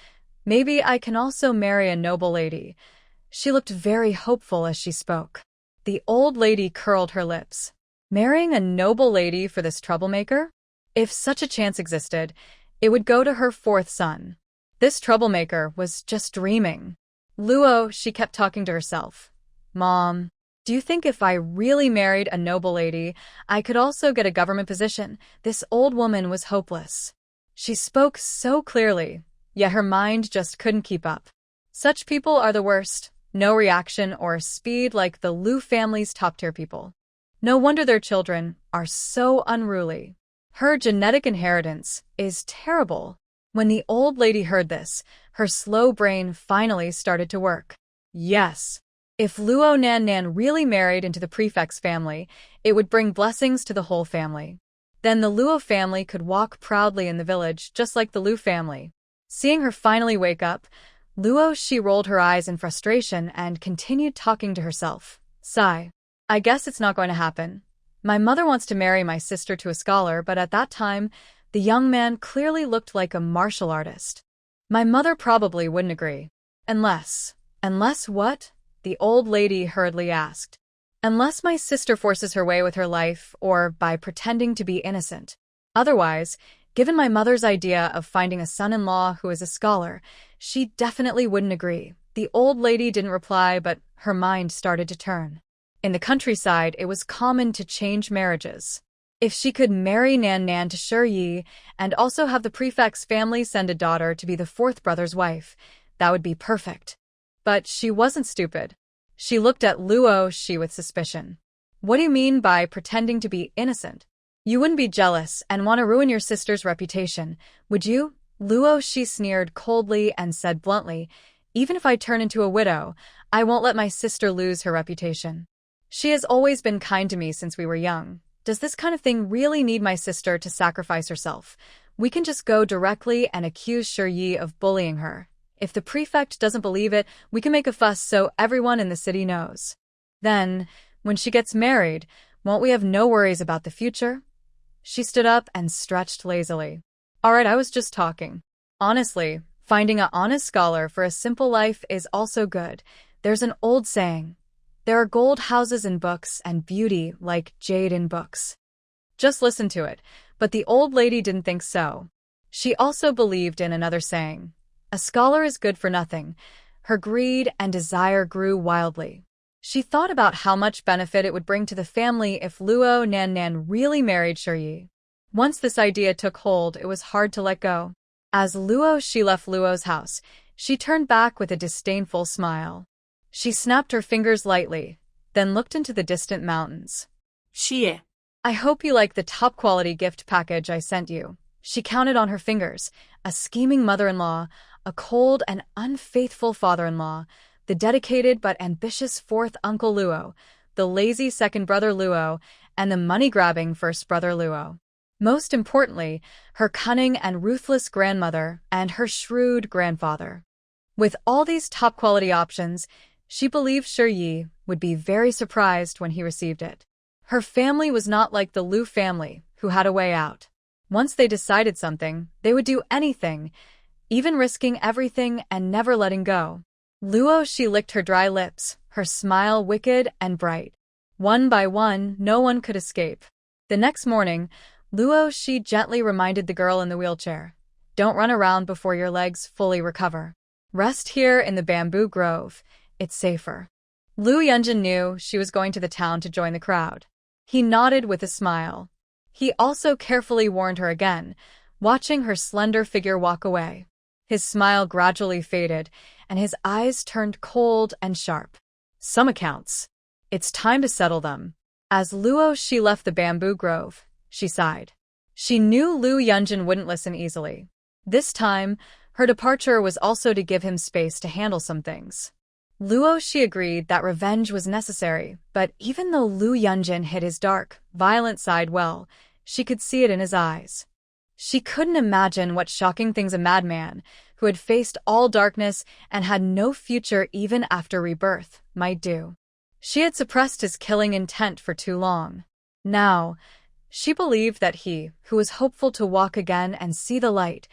maybe I can also marry a noble lady. She looked very hopeful as she spoke. The old lady curled her lips. Marrying a noble lady for this troublemaker? If such a chance existed, it would go to her fourth son. This troublemaker was just dreaming. Luo, she kept talking to herself. Mom, do you think if I really married a noble lady, I could also get a government position? This old woman was hopeless. She spoke so clearly, yet her mind just couldn't keep up. Such people are the worst. No reaction or speed like the Lu family's top-tier people. No wonder their children are so unruly. Her genetic inheritance is terrible. When the old lady heard this, her slow brain finally started to work. Yes, if Luo Nan-nan really married into the prefect's family, it would bring blessings to the whole family. Then the Luo family could walk proudly in the village just like the Lu family. Seeing her finally wake up, Luo Shi rolled her eyes in frustration and continued talking to herself. Sigh. I guess it's not going to happen. My mother wants to marry my sister to a scholar, but at that time, the young man clearly looked like a martial artist. My mother probably wouldn't agree. Unless what? The old lady hurriedly asked. Unless my sister forces her way with her life or by pretending to be innocent. Otherwise, given my mother's idea of finding a son-in-law who is a scholar, she definitely wouldn't agree. The old lady didn't reply, but her mind started to turn. In the countryside, it was common to change marriages. If she could marry Nan-nan to Shi and also have the prefect's family send a daughter to be the fourth brother's wife, that would be perfect. But she wasn't stupid. She looked at Luo Shi with suspicion. What do you mean by pretending to be innocent? You wouldn't be jealous and want to ruin your sister's reputation, would you? Luo Shi sneered coldly and said bluntly, even if I turn into a widow, I won't let my sister lose her reputation. She has always been kind to me since we were young. Does this kind of thing really need my sister to sacrifice herself? We can just go directly and accuse Shi of bullying her. If the prefect doesn't believe it, we can make a fuss so everyone in the city knows. Then, when she gets married, won't we have no worries about the future? She stood up and stretched lazily. All right, I was just talking. Honestly, finding an honest scholar for a simple life is also good. There's an old saying. There are gold houses in books and beauty like jade in books. Just listen to it, but the old lady didn't think so. She also believed in another saying. A scholar is good for nothing. Her greed and desire grew wildly. She thought about how much benefit it would bring to the family if Luo Nan-nan really married Shi. Once this idea took hold, it was hard to let go. As Luo Shi left Luo's house, she turned back with a disdainful smile. She snapped her fingers lightly, then looked into the distant mountains. Shi. I hope you like the top-quality gift package I sent you. She counted on her fingers. A scheming mother-in-law, a cold and unfaithful father-in-law, the dedicated but ambitious fourth uncle Luo, the lazy second brother Luo, and the money-grabbing first brother Luo. Most importantly, her cunning and ruthless grandmother and her shrewd grandfather. With all these top-quality options, she believed Shi would be very surprised when he received it. Her family was not like the Lu family, who had a way out. Once they decided something, they would do anything, even risking everything and never letting go. Luo Shi licked her dry lips, her smile wicked and bright. One by one, no one could escape. The next morning, Luo Shi gently reminded the girl in the wheelchair. Don't run around before your legs fully recover. Rest here in the bamboo grove. It's safer. Lu Yunjin knew she was going to the town to join the crowd. He nodded with a smile. He also carefully warned her again, watching her slender figure walk away. His smile gradually faded, and his eyes turned cold and sharp. Some accounts. It's time to settle them. As Luo Shi left the bamboo grove, she sighed. She knew Lu Yunjin wouldn't listen easily. This time, her departure was also to give him space to handle some things. Luo Shi agreed that revenge was necessary, but even though Lu Yunjin hid his dark, violent side well, she could see it in his eyes. She couldn't imagine what shocking things a madman, who had faced all darkness and had no future even after rebirth, might do. She had suppressed his killing intent for too long. Now, she believed that he, who was hopeful to walk again and see the light,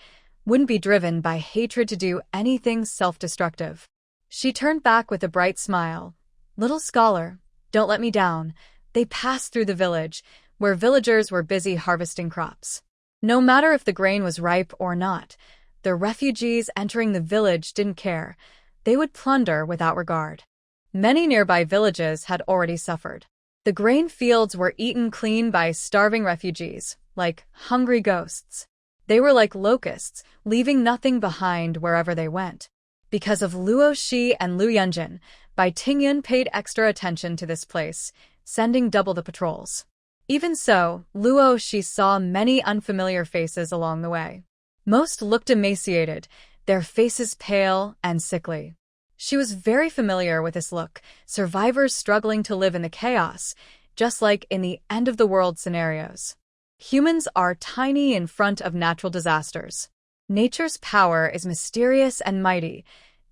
wouldn't be driven by hatred to do anything self-destructive. She turned back with a bright smile. Little scholar, don't let me down. They passed through the village, where villagers were busy harvesting crops. No matter if the grain was ripe or not, the refugees entering the village didn't care. They would plunder without regard. Many nearby villages had already suffered. The grain fields were eaten clean by starving refugees, like hungry ghosts. They were like locusts, leaving nothing behind wherever they went. Because of Luo Shi and Lu Yunjin, Bai Tingyun paid extra attention to this place, sending double the patrols. Even so, Luo Shi saw many unfamiliar faces along the way. Most looked emaciated, their faces pale and sickly. She was very familiar with this look, survivors struggling to live in the chaos, just like in the end-of-the-world scenarios. Humans are tiny in front of natural disasters. Nature's power is mysterious and mighty,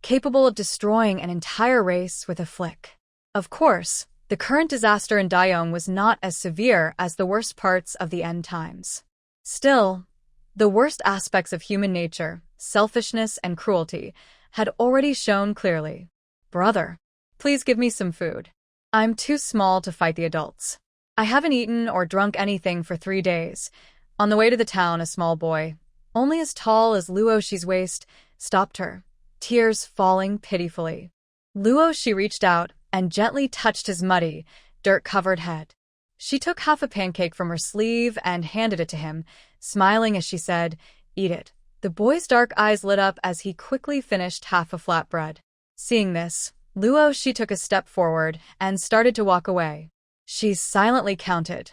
capable of destroying an entire race with a flick. Of course, the current disaster in Dayong was not as severe as the worst parts of the end times. Still, the worst aspects of human nature, selfishness and cruelty, had already shown clearly. Brother, please give me some food. I'm too small to fight the adults. I haven't eaten or drunk anything for 3 days. On the way to the town, a small boy, only as tall as Luo Shi's waist, stopped her, tears falling pitifully. Luo Shi reached out and gently touched his muddy, dirt-covered head. She took half a pancake from her sleeve and handed it to him, smiling as she said, "Eat it." The boy's dark eyes lit up as he quickly finished half a flatbread. Seeing this, Luo Shi took a step forward and started to walk away. She silently counted.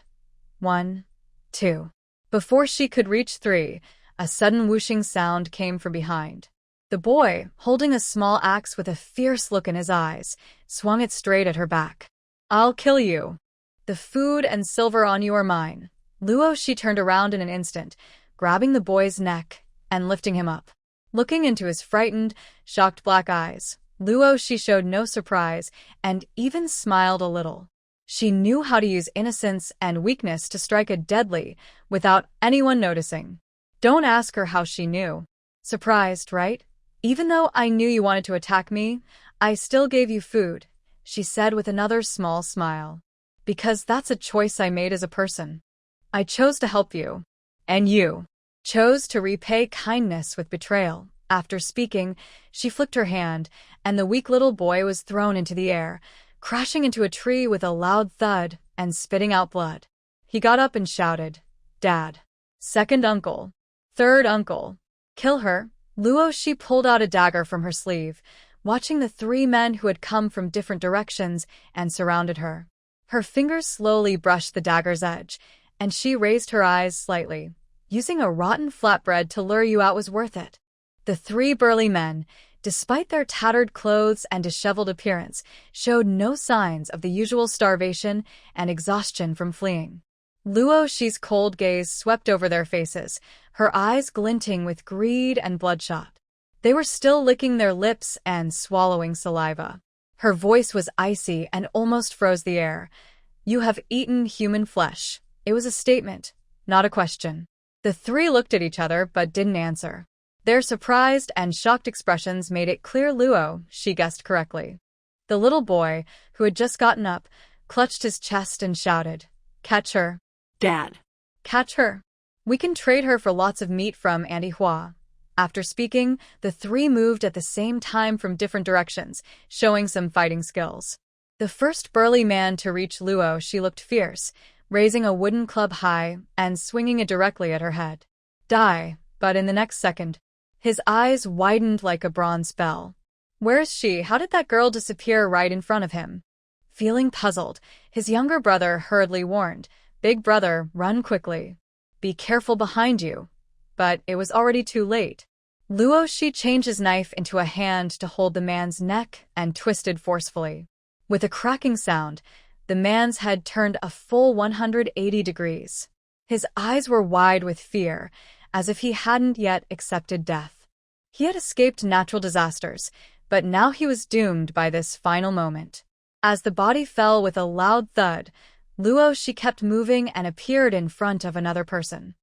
1, 2. Before she could reach 3, a sudden whooshing sound came from behind. The boy, holding a small axe with a fierce look in his eyes, swung it straight at her back. "I'll kill you. The food and silver on you are mine." Luo Shi turned around in an instant, grabbing the boy's neck and lifting him up. Looking into his frightened, shocked black eyes, Luo Shi showed no surprise and even smiled a little. She knew how to use innocence and weakness to strike it deadly without anyone noticing. Don't ask her how she knew. Surprised, right? "Even though I knew you wanted to attack me, I still gave you food," she said with another small smile. "Because that's a choice I made as a person. I chose to help you. And you chose to repay kindness with betrayal." After speaking, she flicked her hand, and the weak little boy was thrown into the air, crashing into a tree with a loud thud and spitting out blood. He got up and shouted, "Dad. Second uncle. Third uncle. Kill her." Luo Shi pulled out a dagger from her sleeve, watching the 3 men who had come from different directions and surrounded her. Her fingers slowly brushed the dagger's edge, and she raised her eyes slightly. Using a rotten flatbread to lure you out was worth it. The 3 burly men, despite their tattered clothes and disheveled appearance, showed no signs of the usual starvation and exhaustion from fleeing. Luo Shi's cold gaze swept over their faces, her eyes glinting with greed and bloodshot. They were still licking their lips and swallowing saliva. Her voice was icy and almost froze the air. "You have eaten human flesh." It was a statement, not a question. The 3 looked at each other but didn't answer. Their surprised and shocked expressions made it clear Luo Shi guessed correctly. The little boy, who had just gotten up, clutched his chest and shouted, "Catch her. Dad. Catch her. We can trade her for lots of meat from Andy Hua." After speaking, the three moved at the same time from different directions, showing some fighting skills. The first burly man to reach Luo, she looked fierce, raising a wooden club high and swinging it directly at her head. Die, but in the next second, his eyes widened like a bronze bell. Where is she? How did that girl disappear right in front of him? Feeling puzzled, his younger brother hurriedly warned, "Big brother, run quickly. Be careful behind you." But it was already too late. Luo Shi changed his knife into a hand to hold the man's neck and twisted forcefully. With a cracking sound, the man's head turned a full 180 degrees. His eyes were wide with fear, as if he hadn't yet accepted death. He had escaped natural disasters, but now he was doomed by this final moment. As the body fell with a loud thud, Luo Shi kept moving and appeared in front of another person.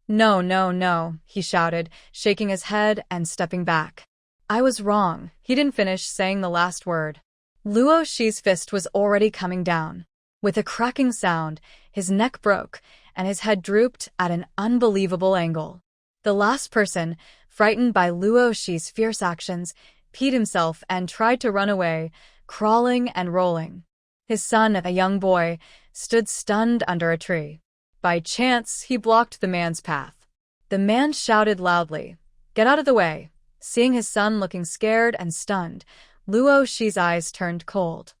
"No, no, no," he shouted, shaking his head and stepping back. "I was wrong." He didn't finish saying the last word. Luo Shi's fist was already coming down. With a cracking sound, his neck broke, and his head drooped at an unbelievable angle. The last person, frightened by Luo Shi's fierce actions, peed himself and tried to run away, crawling and rolling. His son, a young boy, stood stunned under a tree. By chance, he blocked the man's path. The man shouted loudly, "Get out of the way!" Seeing his son looking scared and stunned, Luo Shi's eyes turned cold.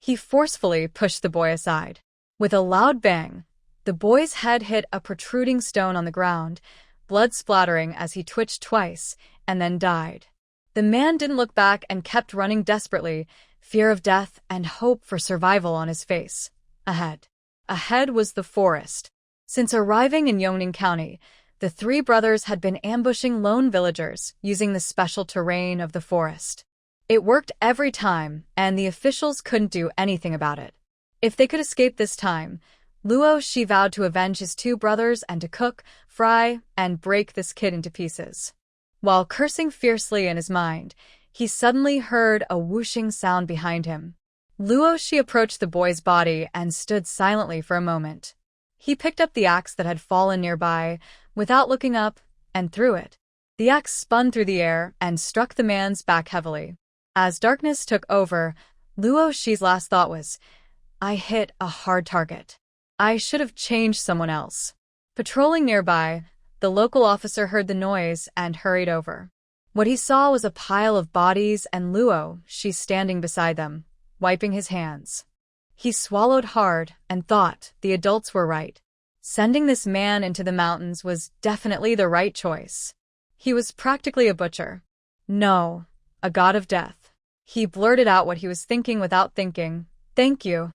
He forcefully pushed the boy aside. With a loud bang, the boy's head hit a protruding stone on the ground, blood splattering as he twitched twice, and then died. The man didn't look back and kept running desperately, fear of death and hope for survival on his face. Ahead was the forest. Since arriving in Yongning County, the three brothers had been ambushing lone villagers using the special terrain of the forest. It worked every time, and the officials couldn't do anything about it. If they could escape this time, Luo Shi vowed to avenge his two brothers and to cook, fry, and break this kid into pieces. While cursing fiercely in his mind, he suddenly heard a whooshing sound behind him. Luo Shi approached the boy's body and stood silently for a moment. He picked up the axe that had fallen nearby, without looking up, and threw it. The axe spun through the air and struck the man's back heavily. As darkness took over, Luo Shi's last thought was, "I hit a hard target. I should have changed someone else." Patrolling nearby, the local officer heard the noise and hurried over. What he saw was a pile of bodies and Luo Shi standing beside them, wiping his hands. He swallowed hard and thought the adults were right. Sending this man into the mountains was definitely the right choice. He was practically a butcher. No, a god of death. He blurted out what he was thinking without thinking. Thank you,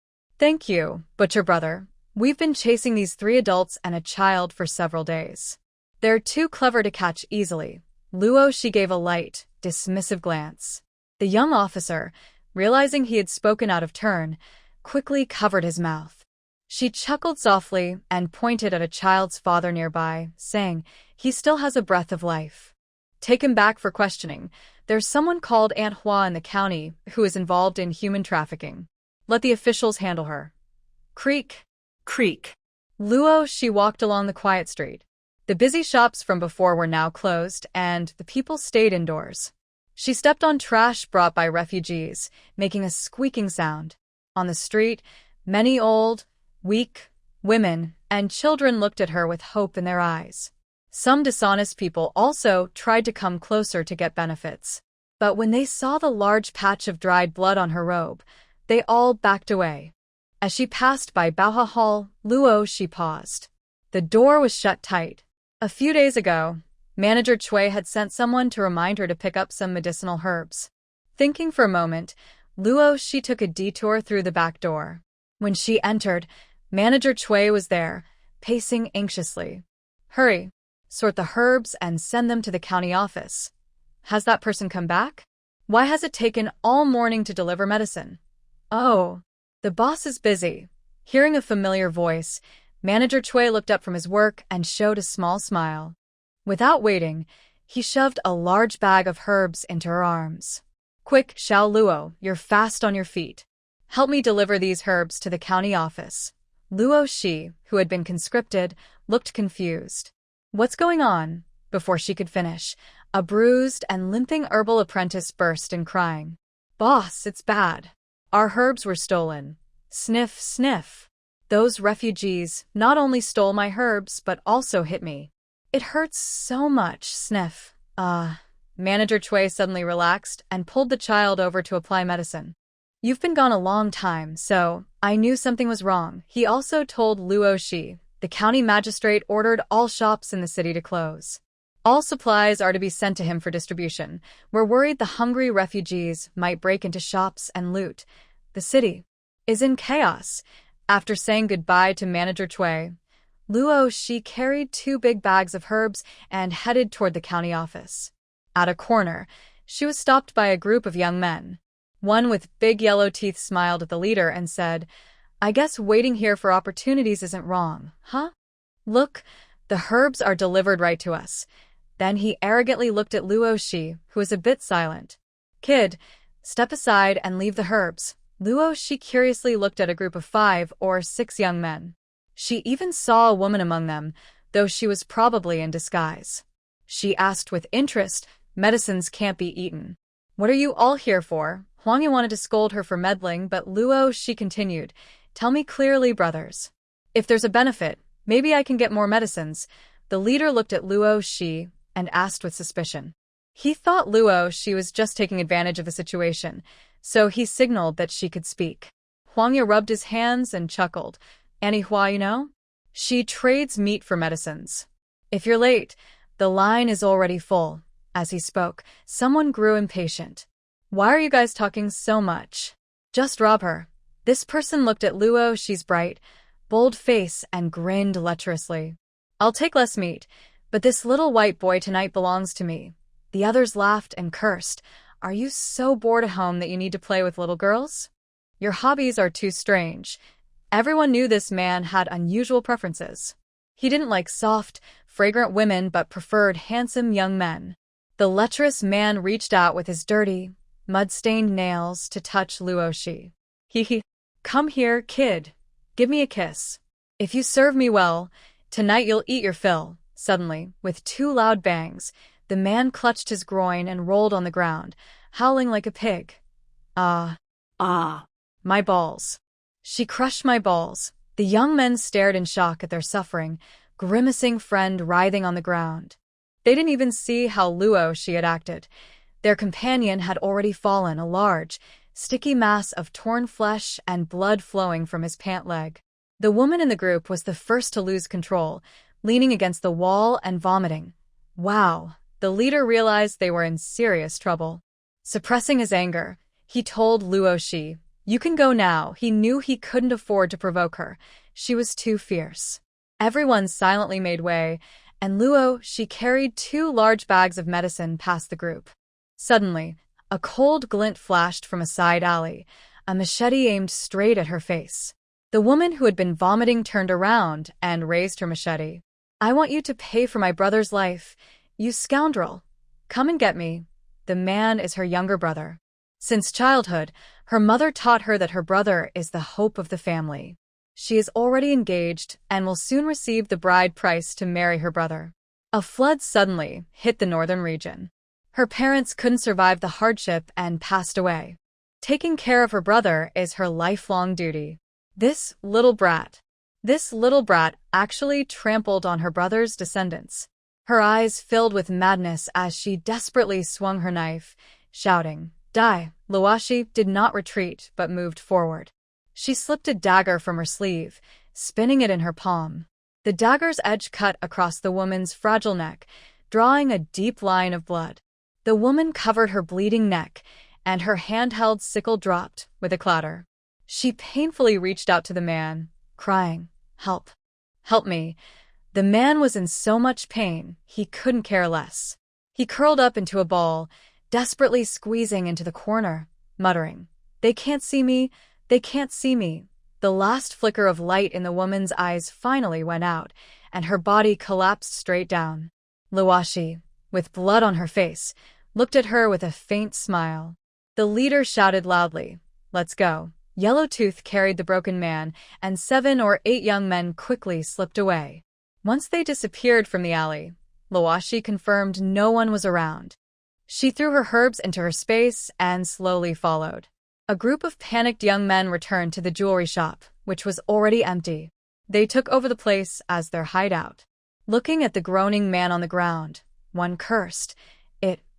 butcher brother. We've been chasing these three adults and a child for several days. They're too clever to catch easily." Luo Shi gave a light, dismissive glance. The young officer, realizing he had spoken out of turn, quickly covered his mouth. She chuckled softly and pointed at a child's father nearby, saying, "He still has a breath of life. Take him back for questioning. There's someone called Manhwa in the county who is involved in human trafficking. Let the officials handle her." Creak. Creak. Luo Shi walked along the quiet street. The busy shops from before were now closed, and the people stayed indoors. She stepped on trash brought by refugees, making a squeaking sound. On the street, many old, weak women and children looked at her with hope in their eyes. Some dishonest people also tried to come closer to get benefits. But when they saw the large patch of dried blood on her robe, they all backed away. As she passed by Baoha Hall, Luo Shi paused. The door was shut tight. A few days ago, Manager Chui had sent someone to remind her to pick up some medicinal herbs. Thinking for a moment, Luo Shi took a detour through the back door. When she entered, Manager Chui was there, pacing anxiously. "Hurry, sort the herbs and send them to the county office. Has that person come back? Why has it taken all morning to deliver medicine?" "Oh, the boss is busy." Hearing a familiar voice, Manager Chui looked up from his work and showed a small smile. Without waiting, he shoved a large bag of herbs into her arms. "Quick, Xiao Luo, you're fast on your feet. Help me deliver these herbs to the county office." Luo Shi, who had been conscripted, looked confused. "What's going on?" Before she could finish, A bruised and limping herbal apprentice burst in crying. "Boss, it's bad. Our herbs were stolen." Sniff, sniff. "Those refugees not only stole my herbs but also hit me. It hurts so much." Sniff. Manager Chui suddenly relaxed and pulled the child over to apply medicine. "You've been gone a long time, so I knew something was wrong." He also told Luo Shi. The county magistrate ordered all shops in the city to close. All supplies are to be sent to him for distribution. We're worried the hungry refugees might break into shops and loot. The city is in chaos. After saying goodbye to Manager Chui, Luo Shi carried 2 big bags of herbs and headed toward the county office. At a corner, she was stopped by a group of young men. One with big yellow teeth smiled at the leader and said, "I guess waiting here for opportunities isn't wrong, huh? Look, the herbs are delivered right to us." Then he arrogantly looked at Luo Shi, who was a bit silent. "Kid, step aside and leave the herbs." Luo Shi curiously looked at a group of 5 or 6 young men. She even saw a woman among them, though she was probably in disguise. She asked with interest, "Medicines can't be eaten. What are you all here for?" Huang Yu wanted to scold her for meddling, but Luo Shi continued, "Tell me clearly, brothers. If there's a benefit, maybe I can get more medicines." The leader looked at Luo Shi and asked with suspicion. He thought Luo Shi was just taking advantage of the situation, so he signaled that she could speak. Huang Yu rubbed his hands and chuckled. "Annie Hua, you know? She trades meat for medicines. If you're late, the line is already full." As he spoke, someone grew impatient. "Why are you guys talking so much? Just rob her." This person looked at Luo Shi's bright, bold face and grinned lecherously. "I'll take less meat, but this little white boy tonight belongs to me." The others laughed and cursed. "Are you so bored at home that you need to play with little girls? Your hobbies are too strange." Everyone knew this man had unusual preferences. He didn't like soft, fragrant women but preferred handsome young men. The lecherous man reached out with his dirty, mud-stained nails to touch Luo Shi. "He, come here, kid. Give me a kiss. If you serve me well, tonight you'll eat your fill." Suddenly, with 2 loud bangs, the man clutched his groin and rolled on the ground, howling like a pig. Ah, my balls. She crushed my balls." The young men stared in shock at their suffering, grimacing friend writhing on the ground. They didn't even see how Luo Shi had acted. Their companion had already fallen, a large, sticky mass of torn flesh and blood flowing from his pant leg. The woman in the group was the first to lose control, leaning against the wall and vomiting. Wow, the leader realized they were in serious trouble. Suppressing his anger, he told Luo Shi, "You can go now." He knew he couldn't afford to provoke her. She was too fierce. Everyone silently made way, and Luo Shi carried 2 large bags of medicine past the group. Suddenly, a cold glint flashed from a side alley, a machete aimed straight at her face. The woman who had been vomiting turned around and raised her machete. "I want you to pay for my brother's life, you scoundrel. Come and get me." The man is her younger brother. Since childhood, her mother taught her that her brother is the hope of the family. She is already engaged and will soon receive the bride price to marry her brother. A flood suddenly hit the northern region. Her parents couldn't survive the hardship and passed away. Taking care of her brother is her lifelong duty. This little brat actually trampled on her brother's descendants. Her eyes filled with madness as she desperately swung her knife, shouting, "Die!" Luo Shi did not retreat but moved forward. She slipped a dagger from her sleeve, spinning it in her palm. The dagger's edge cut across the woman's fragile neck, drawing a deep line of blood. The woman covered her bleeding neck, and her handheld sickle dropped with a clatter. She painfully reached out to the man, crying, "Help! Help me!" The man was in so much pain, he couldn't care less. He curled up into a ball, desperately squeezing into the corner, muttering, "They can't see me! They can't see me." The last flicker of light in the woman's eyes finally went out, and her body collapsed straight down. Luo Shi, with blood on her face, looked at her with a faint smile. The leader shouted loudly, "Let's go." Yellowtooth carried the broken man, and 7 or 8 young men quickly slipped away. Once they disappeared from the alley, Luoshi confirmed no one was around. She threw her herbs into her space and slowly followed. A group of panicked young men returned to the jewelry shop, which was already empty. They took over the place as their hideout. Looking at the groaning man on the ground, one cursed,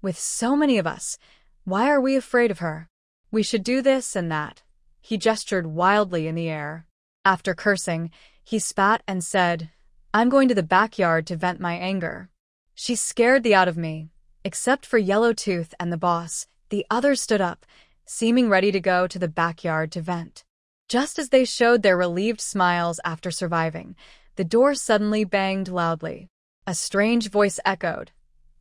with so many of us, why are we afraid of her? We should do this and that. He gestured wildly in the air. After cursing, he spat and said, I'm going to the backyard to vent my anger. She scared the out of me. Except for Yellowtooth and the boss, the others stood up, seeming ready to go to the backyard to vent. Just as they showed their relieved smiles after surviving, the door suddenly banged loudly. A strange voice echoed,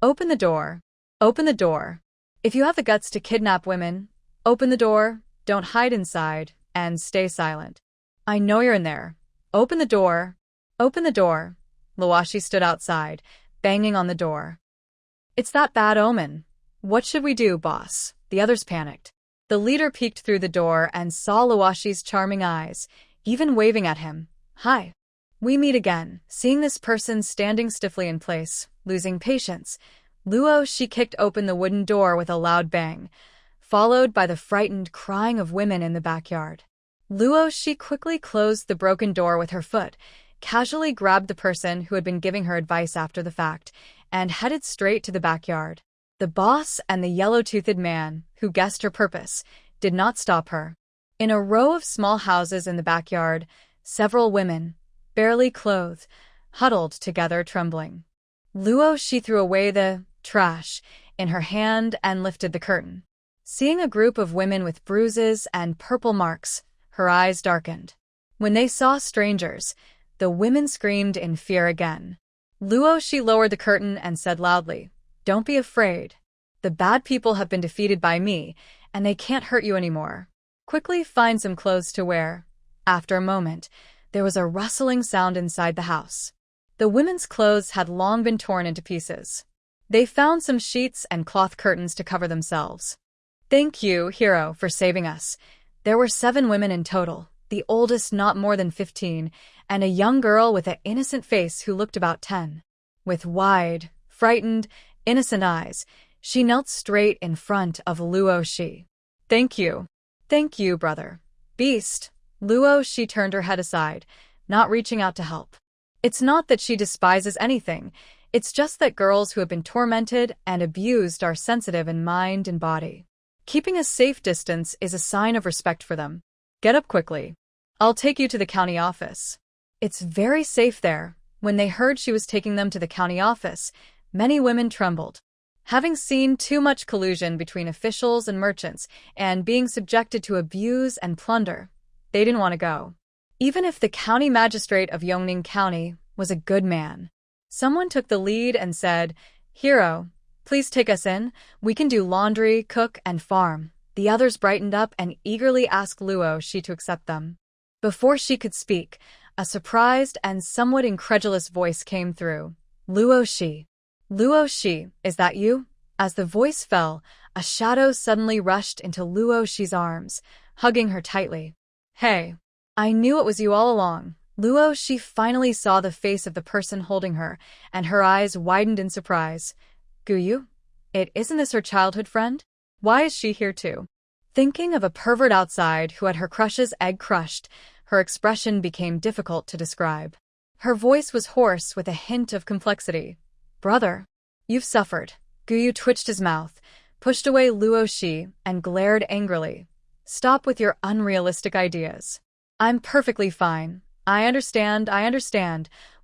Open the door. Open the door. If you have the guts to kidnap women, open the door, don't hide inside, and stay silent. I know you're in there. Open the door. Open the door. Luoshi stood outside, banging on the door. It's that bad omen. What should we do, boss? The others panicked. The leader peeked through the door and saw Luoshi's charming eyes, even waving at him. Hi. We meet again. Seeing this person standing stiffly in place, losing patience, Luoshi kicked open the wooden door with a loud bang, followed by the frightened crying of women in the backyard. Luoshi quickly closed the broken door with her foot, casually grabbed the person who had been giving her advice after the fact, and headed straight to the backyard. The boss and the yellow-toothed man, who guessed her purpose, did not stop her. In a row of small houses in the backyard, several women, barely clothed, huddled together trembling. Luoshi threw away the trash in her hand and lifted the curtain. Seeing a group of women with bruises and purple marks, her eyes darkened. When they saw strangers, the women screamed in fear again. Luoshi lowered the curtain and said loudly, Don't be afraid. The bad people have been defeated by me, and they can't hurt you anymore. Quickly find some clothes to wear. After a moment, there was a rustling sound inside the house. The women's clothes had long been torn into pieces. They found some sheets and cloth curtains to cover themselves. Thank you, hero, for saving us. There were 7 women in total, the oldest not more than 15, and a young girl with an innocent face who looked about 10. With wide, frightened, innocent eyes, she knelt straight in front of Luoshi. Thank you. Thank you, brother. Beast. Luoshi turned her head aside, not reaching out to help. It's not that she despises anything. It's just that girls who have been tormented and abused are sensitive in mind and body. Keeping a safe distance is a sign of respect for them. Get up quickly. I'll take you to the county office. It's very safe there. When they heard she was taking them to the county office, many women trembled. Having seen too much collusion between officials and merchants and being subjected to abuse and plunder, they didn't want to go. Even if the county magistrate of Yongning County was a good man. Someone took the lead and said, Hero, please take us in. We can do laundry, cook, and farm. The others brightened up and eagerly asked Luoshi to accept them. Before she could speak, a surprised and somewhat incredulous voice came through. Luoshi. Luoshi, is that you? As the voice fell, a shadow suddenly rushed into Luoshi's arms, hugging her tightly. Hey. I knew it was you all along. Luoshi finally saw the face of the person holding her, and her eyes widened in surprise. Guyu? Isn't this her childhood friend? Why is she here too? Thinking of a pervert outside who had her crush's egg crushed, her expression became difficult to describe. Her voice was hoarse with a hint of complexity. Brother, you've suffered. Guyu twitched his mouth, pushed away Luoshi, and glared angrily. Stop with your unrealistic ideas. I'm perfectly fine. I understand.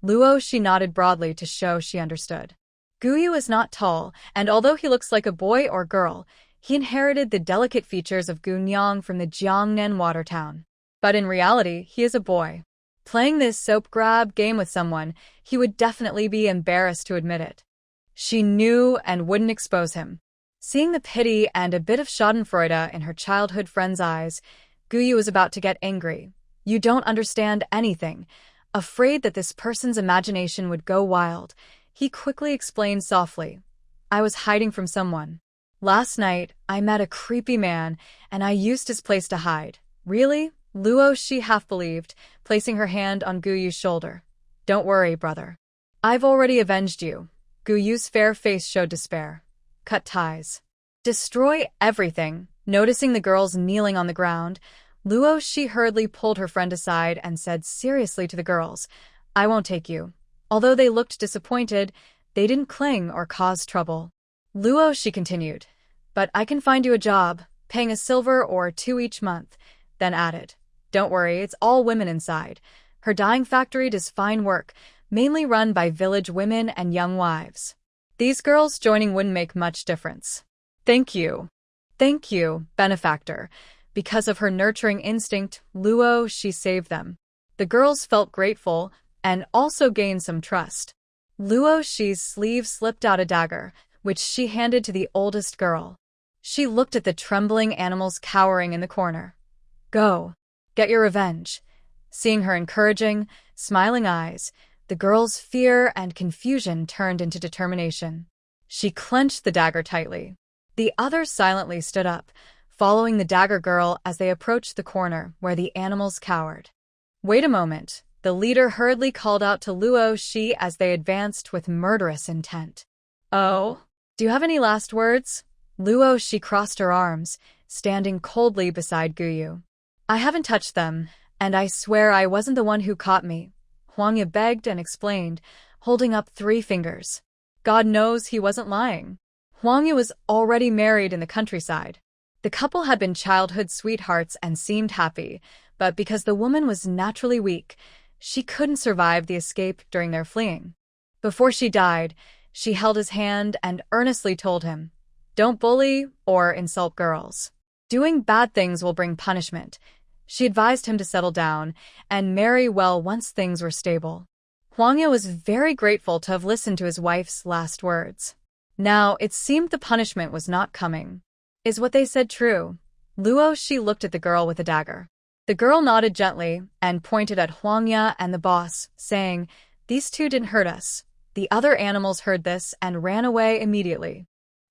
Luoshi nodded broadly to show she understood. Guyu is not tall, and although he looks like a boy or girl, he inherited the delicate features of Gunyang from the Jiangnan water town. But in reality, he is a boy. Playing this soap grab game with someone, he would definitely be embarrassed to admit it. She knew and wouldn't expose him. Seeing the pity and a bit of schadenfreude in her childhood friend's eyes, Guyu was about to get angry. You don't understand anything. Afraid that this person's imagination would go wild, he quickly explained softly. I was hiding from someone. Last night, I met a creepy man, and I used his place to hide. Really? Luoshi half believed, placing her hand on Guyu's shoulder. Don't worry, brother. I've already avenged you. Gu Yu's fair face showed despair. Cut ties. Destroy everything. Noticing the girls kneeling on the ground, Luo Shi hurriedly pulled her friend aside and said seriously to the girls, I won't take you. Although they looked disappointed, they didn't cling or cause trouble. Luo Shi continued, but I can find you a job, paying a silver or 2 each month, then added, don't worry, it's all women inside. Her dyeing factory does fine work, mainly run by village women and young wives. These girls joining wouldn't make much difference. Thank you. Thank you, benefactor. Because of her nurturing instinct, Luo Shi saved them. The girls felt grateful and also gained some trust. Luo Shi's sleeve slipped out a dagger, which she handed to the oldest girl. She looked at the trembling animals cowering in the corner. Go. Get your revenge. Seeing her encouraging, smiling eyes, the girl's fear and confusion turned into determination. She clenched the dagger tightly. The others silently stood up, following the dagger girl as they approached the corner where the animals cowered. Wait a moment. The leader hurriedly called out to Luo Shi as they advanced with murderous intent. Oh? Do you have any last words? Luo Shi crossed her arms, standing coldly beside Gu Yu. I haven't touched them, and I swear I wasn't the one who caught me. Huangya begged and explained, holding up 3 fingers. God knows he wasn't lying. Huangya was already married in the countryside. The couple had been childhood sweethearts and seemed happy, but because the woman was naturally weak, she couldn't survive the escape during their fleeing. Before she died, she held his hand and earnestly told him, don't bully or insult girls. Doing bad things will bring punishment. She advised him to settle down and marry well once things were stable. Huangya was very grateful to have listened to his wife's last words. Now, it seemed the punishment was not coming. Is what they said true? Luo Shi looked at the girl with the dagger. The girl nodded gently and pointed at Huangya and the boss, saying, these 2 didn't hurt us. The other animals heard this and ran away immediately.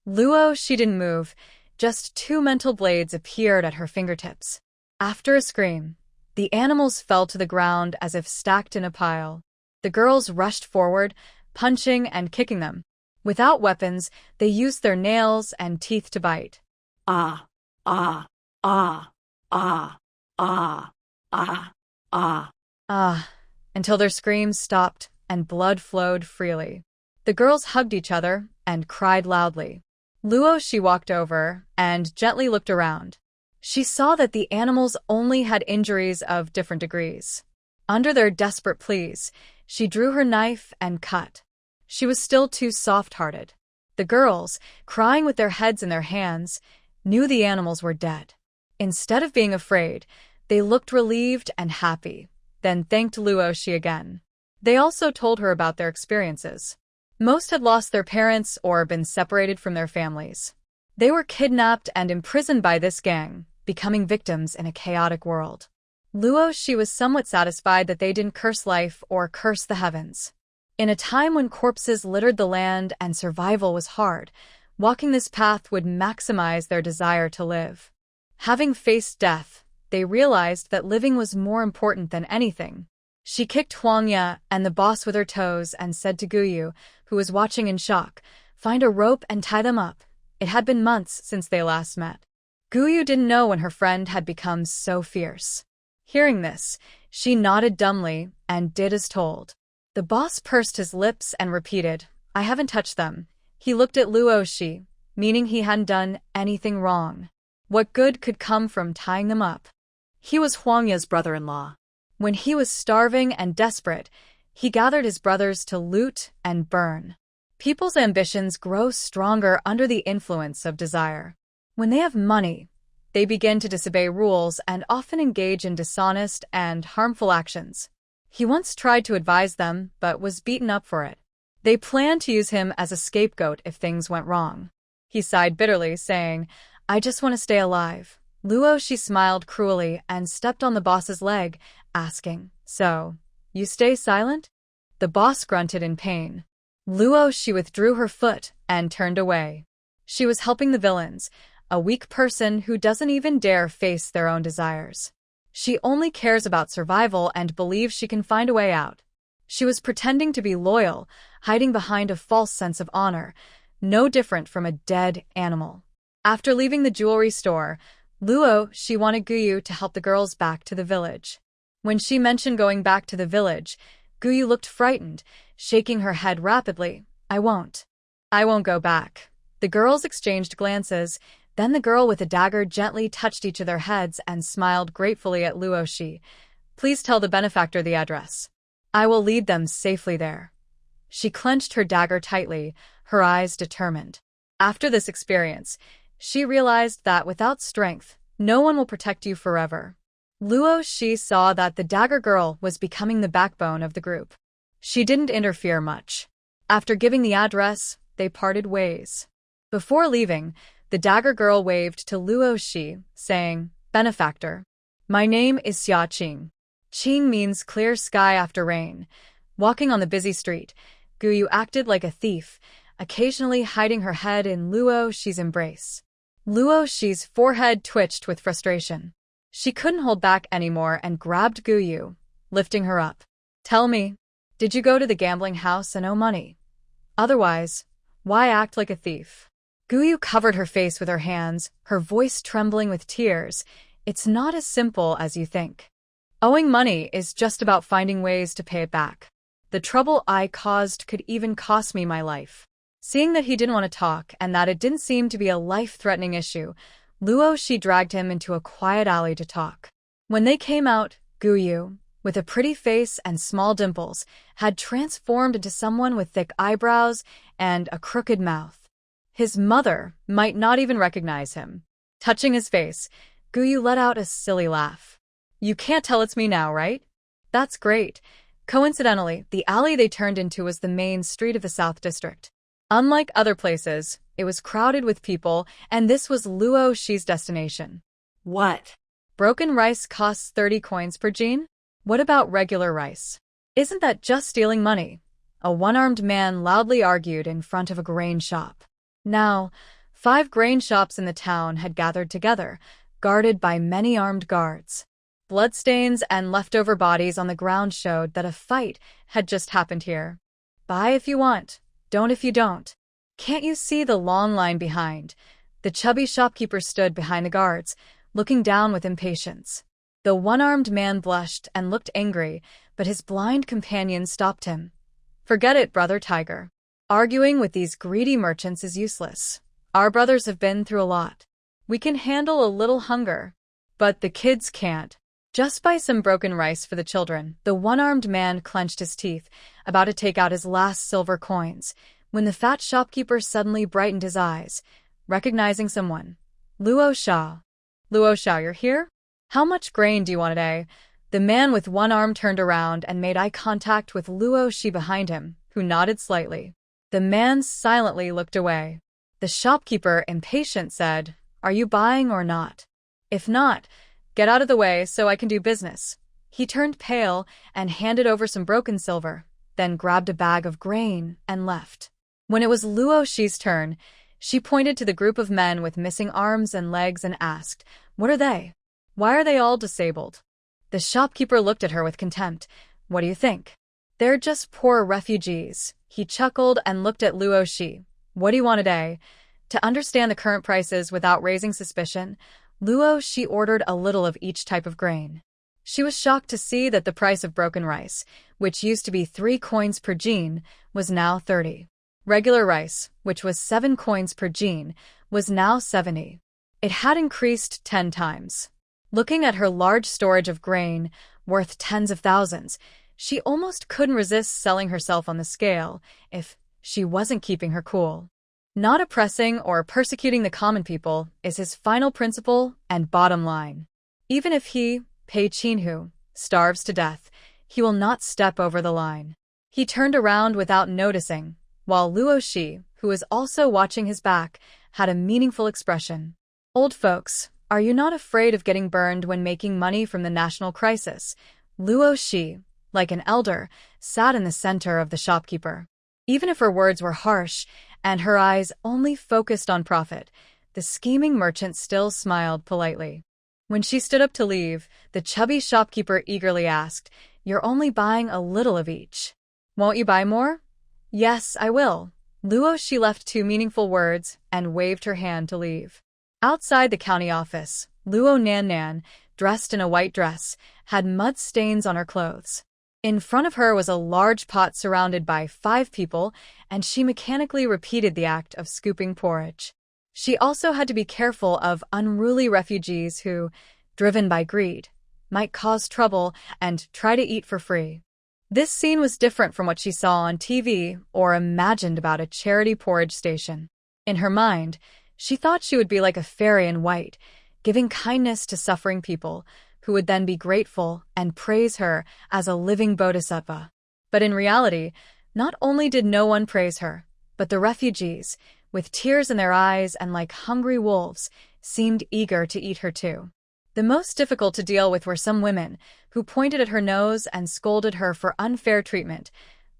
Luo Shi didn't move, just 2 mental blades appeared at her fingertips. After a scream, the animals fell to the ground as if stacked in a pile. The girls rushed forward, punching and kicking them. Without weapons, they used their nails and teeth to bite. Ah, ah, ah, ah, ah, ah, ah. Ah, until their screams stopped and blood flowed freely. The girls hugged each other and cried loudly. Luo Shi walked over and gently looked around. She saw that the animals only had injuries of different degrees. Under their desperate pleas, she drew her knife and cut. She was still too soft-hearted. The girls, crying with their heads in their hands, knew the animals were dead. Instead of being afraid, they looked relieved and happy, then thanked Luo Shi again. They also told her about their experiences. Most had lost their parents or been separated from their families. They were kidnapped and imprisoned by this gang, becoming victims in a chaotic world. Luo Shi was somewhat satisfied that they didn't curse life or curse the heavens. In a time when corpses littered the land and survival was hard, walking this path would maximize their desire to live. Having faced death, they realized that living was more important than anything. She kicked Huangya and the boss with her toes and said to Gu Yu, who was watching in shock, find a rope and tie them up. It had been months since they last met. Gu Yu didn't know when her friend had become so fierce. Hearing this, she nodded dumbly and did as told. The boss pursed his lips and repeated, I haven't touched them. He looked at Luo Shi, meaning he hadn't done anything wrong. What good could come from tying them up? He was Huangya's brother-in-law. When he was starving and desperate, he gathered his brothers to loot and burn. People's ambitions grow stronger under the influence of desire. When they have money, they begin to disobey rules and often engage in dishonest and harmful actions. He once tried to advise them, but was beaten up for it. They planned to use him as a scapegoat if things went wrong. He sighed bitterly, saying, I just want to stay alive. Luo Shi smiled cruelly and stepped on the boss's leg, asking, so, you stay silent? The boss grunted in pain. Luo Shi withdrew her foot and turned away. She was helping the villains, a weak person who doesn't even dare face their own desires. She only cares about survival and believes she can find a way out. She was pretending to be loyal, hiding behind a false sense of honor, no different from a dead animal. After leaving the jewelry store, she wanted Guyu to help the girls back to the village. When she mentioned going back to the village, Guyu looked frightened, shaking her head rapidly. I won't go back. The girls exchanged glances, then the girl with the dagger gently touched each of their heads and smiled gratefully at Luoshi. Please tell the benefactor the address. I will lead them safely there. She clenched her dagger tightly, her eyes determined. After this experience, she realized that without strength, no one will protect you forever. Luoshi saw that the dagger girl was becoming the backbone of the group. She didn't interfere much. After giving the address, they parted ways. Before leaving, the dagger girl waved to Luoshi, saying, Benefactor. My name is Xia Qing. Qing means clear sky after rain. Walking on the busy street, Guyu acted like a thief, occasionally hiding her head in Luoshi's embrace. Luoshi's forehead twitched with frustration. She couldn't hold back anymore and grabbed Guyu, lifting her up. Tell me, did you go to the gambling house and owe money? Otherwise, why act like a thief? Guyu covered her face with her hands, her voice trembling with tears. It's not as simple as you think. Owing money is just about finding ways to pay it back. The trouble I caused could even cost me my life. Seeing that he didn't want to talk and that it didn't seem to be a life-threatening issue, Luoshi dragged him into a quiet alley to talk. When they came out, Guyu, with a pretty face and small dimples, had transformed into someone with thick eyebrows and a crooked mouth. His mother might not even recognize him. Touching his face, Guyu let out a silly laugh. You can't tell it's me now, right? That's great. Coincidentally, the alley they turned into was the main street of the South District. Unlike other places, it was crowded with people, and this was Luoshi's destination. What? Broken rice costs 30 coins per jean? What about regular rice? Isn't that just stealing money? A one-armed man loudly argued in front of a grain shop. Now, 5 grain shops in the town had gathered together, guarded by many armed guards. Bloodstains and leftover bodies on the ground showed that a fight had just happened here. Buy if you want, don't if you don't. Can't you see the long line behind? The chubby shopkeeper stood behind the guards, looking down with impatience. The one-armed man blushed and looked angry, but his blind companion stopped him. Forget it, Brother Tiger. Arguing with these greedy merchants is useless. Our brothers have been through a lot. We can handle a little hunger, but the kids can't. Just buy some broken rice for the children. The one-armed man clenched his teeth, about to take out his last silver coins, when the fat shopkeeper suddenly brightened his eyes, recognizing someone. Luo Xiao, you're here? How much grain do you want today? The man with one arm turned around and made eye contact with Luoshi behind him, who nodded slightly. The man silently looked away. The shopkeeper, impatient, said, Are you buying or not? If not, get out of the way so I can do business. He turned pale and handed over some broken silver, then grabbed a bag of grain and left. When it was Luoshi's turn, she pointed to the group of men with missing arms and legs and asked, What are they? Why are they all disabled? The shopkeeper looked at her with contempt. What do you think? They're just poor refugees. He chuckled and looked at Luoshi. What do you want today? To understand the current prices without raising suspicion, Luoshi ordered a little of each type of grain. She was shocked to see that the price of broken rice, which used to be 3 coins per jean, was now 30. Regular rice, which was 7 coins per jean, was now 70. It had increased 10 times. Looking at her large storage of grain, worth tens of thousands, she almost couldn't resist selling herself on the scale if she wasn't keeping her cool. Not oppressing or persecuting the common people is his final principle and bottom line. Even if he, Pei Qinhu, starves to death, he will not step over the line. He turned around without noticing, while Luoshi, who was also watching his back, had a meaningful expression. Old folks, are you not afraid of getting burned when making money from the national crisis? Luoshi, like an elder, sat in the center of the shopkeeper. Even if her words were harsh and her eyes only focused on profit, the scheming merchant still smiled politely. When she stood up to leave, the chubby shopkeeper eagerly asked, You're only buying a little of each. Won't you buy more? Yes, I will. Luo she left two meaningful words and waved her hand to leave. Outside the county office, Luo Nan, dressed in a white dress, had mud stains on her clothes. In front of her was a large pot surrounded by 5 people, and she mechanically repeated the act of scooping porridge. She also had to be careful of unruly refugees who, driven by greed, might cause trouble and try to eat for free. This scene was different from what she saw on TV or imagined about a charity porridge station. In her mind, she thought she would be like a fairy in white, giving kindness to suffering people, who would then be grateful and praise her as a living bodhisattva. But in reality, not only did no one praise her, but the refugees, with tears in their eyes and like hungry wolves, seemed eager to eat her too. The most difficult to deal with were some women, who pointed at her nose and scolded her for unfair treatment.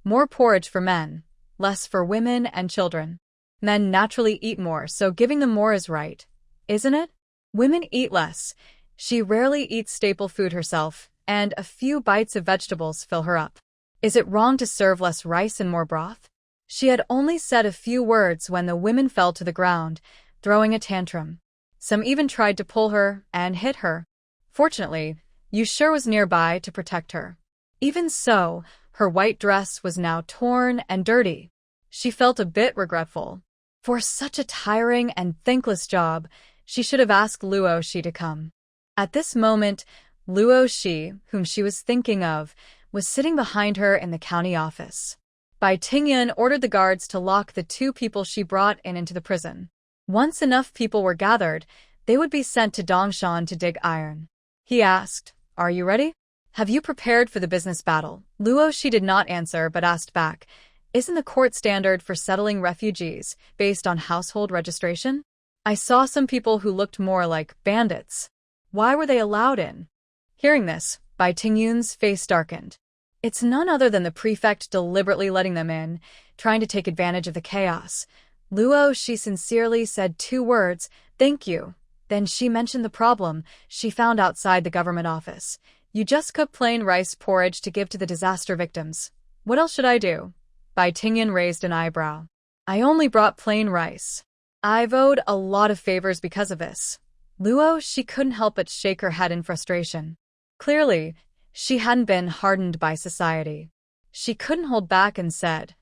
More porridge for men, less for women and children. Men naturally eat more, so giving them more is right, isn't it? Women eat less. She rarely eats staple food herself, and a few bites of vegetables fill her up. Is it wrong to serve less rice and more broth? She had only said a few words when the women fell to the ground, throwing a tantrum. Some even tried to pull her and hit her. Fortunately, Yushur was nearby to protect her. Even so, her white dress was now torn and dirty. She felt a bit regretful. For such a tiring and thankless job, she should have asked Luo Shi to come. At this moment, Luo Shi, whom she was thinking of, was sitting behind her in the county office. Bai Tingyun ordered the guards to lock the 2 people she brought into the prison. Once enough people were gathered, they would be sent to Dongshan to dig iron. He asked, "Are you ready? Have you prepared for the business battle?" Luo Shi did not answer but asked back, "Isn't the court standard for settling refugees based on household registration? I saw some people who looked more like bandits. Why were they allowed in?" Hearing this, Bai Tingyun's face darkened. It's none other than the prefect deliberately letting them in, trying to take advantage of the chaos. Luo Shi sincerely said 2 words, "Thank you." Then she mentioned the problem she found outside the government office. "You just cook plain rice porridge to give to the disaster victims. What else should I do?" Bai Tingyun raised an eyebrow. "I only brought plain rice. I've owed a lot of favors because of this." Luo Shi couldn't help but shake her head in frustration. Clearly, she hadn't been hardened by society. She couldn't hold back and said,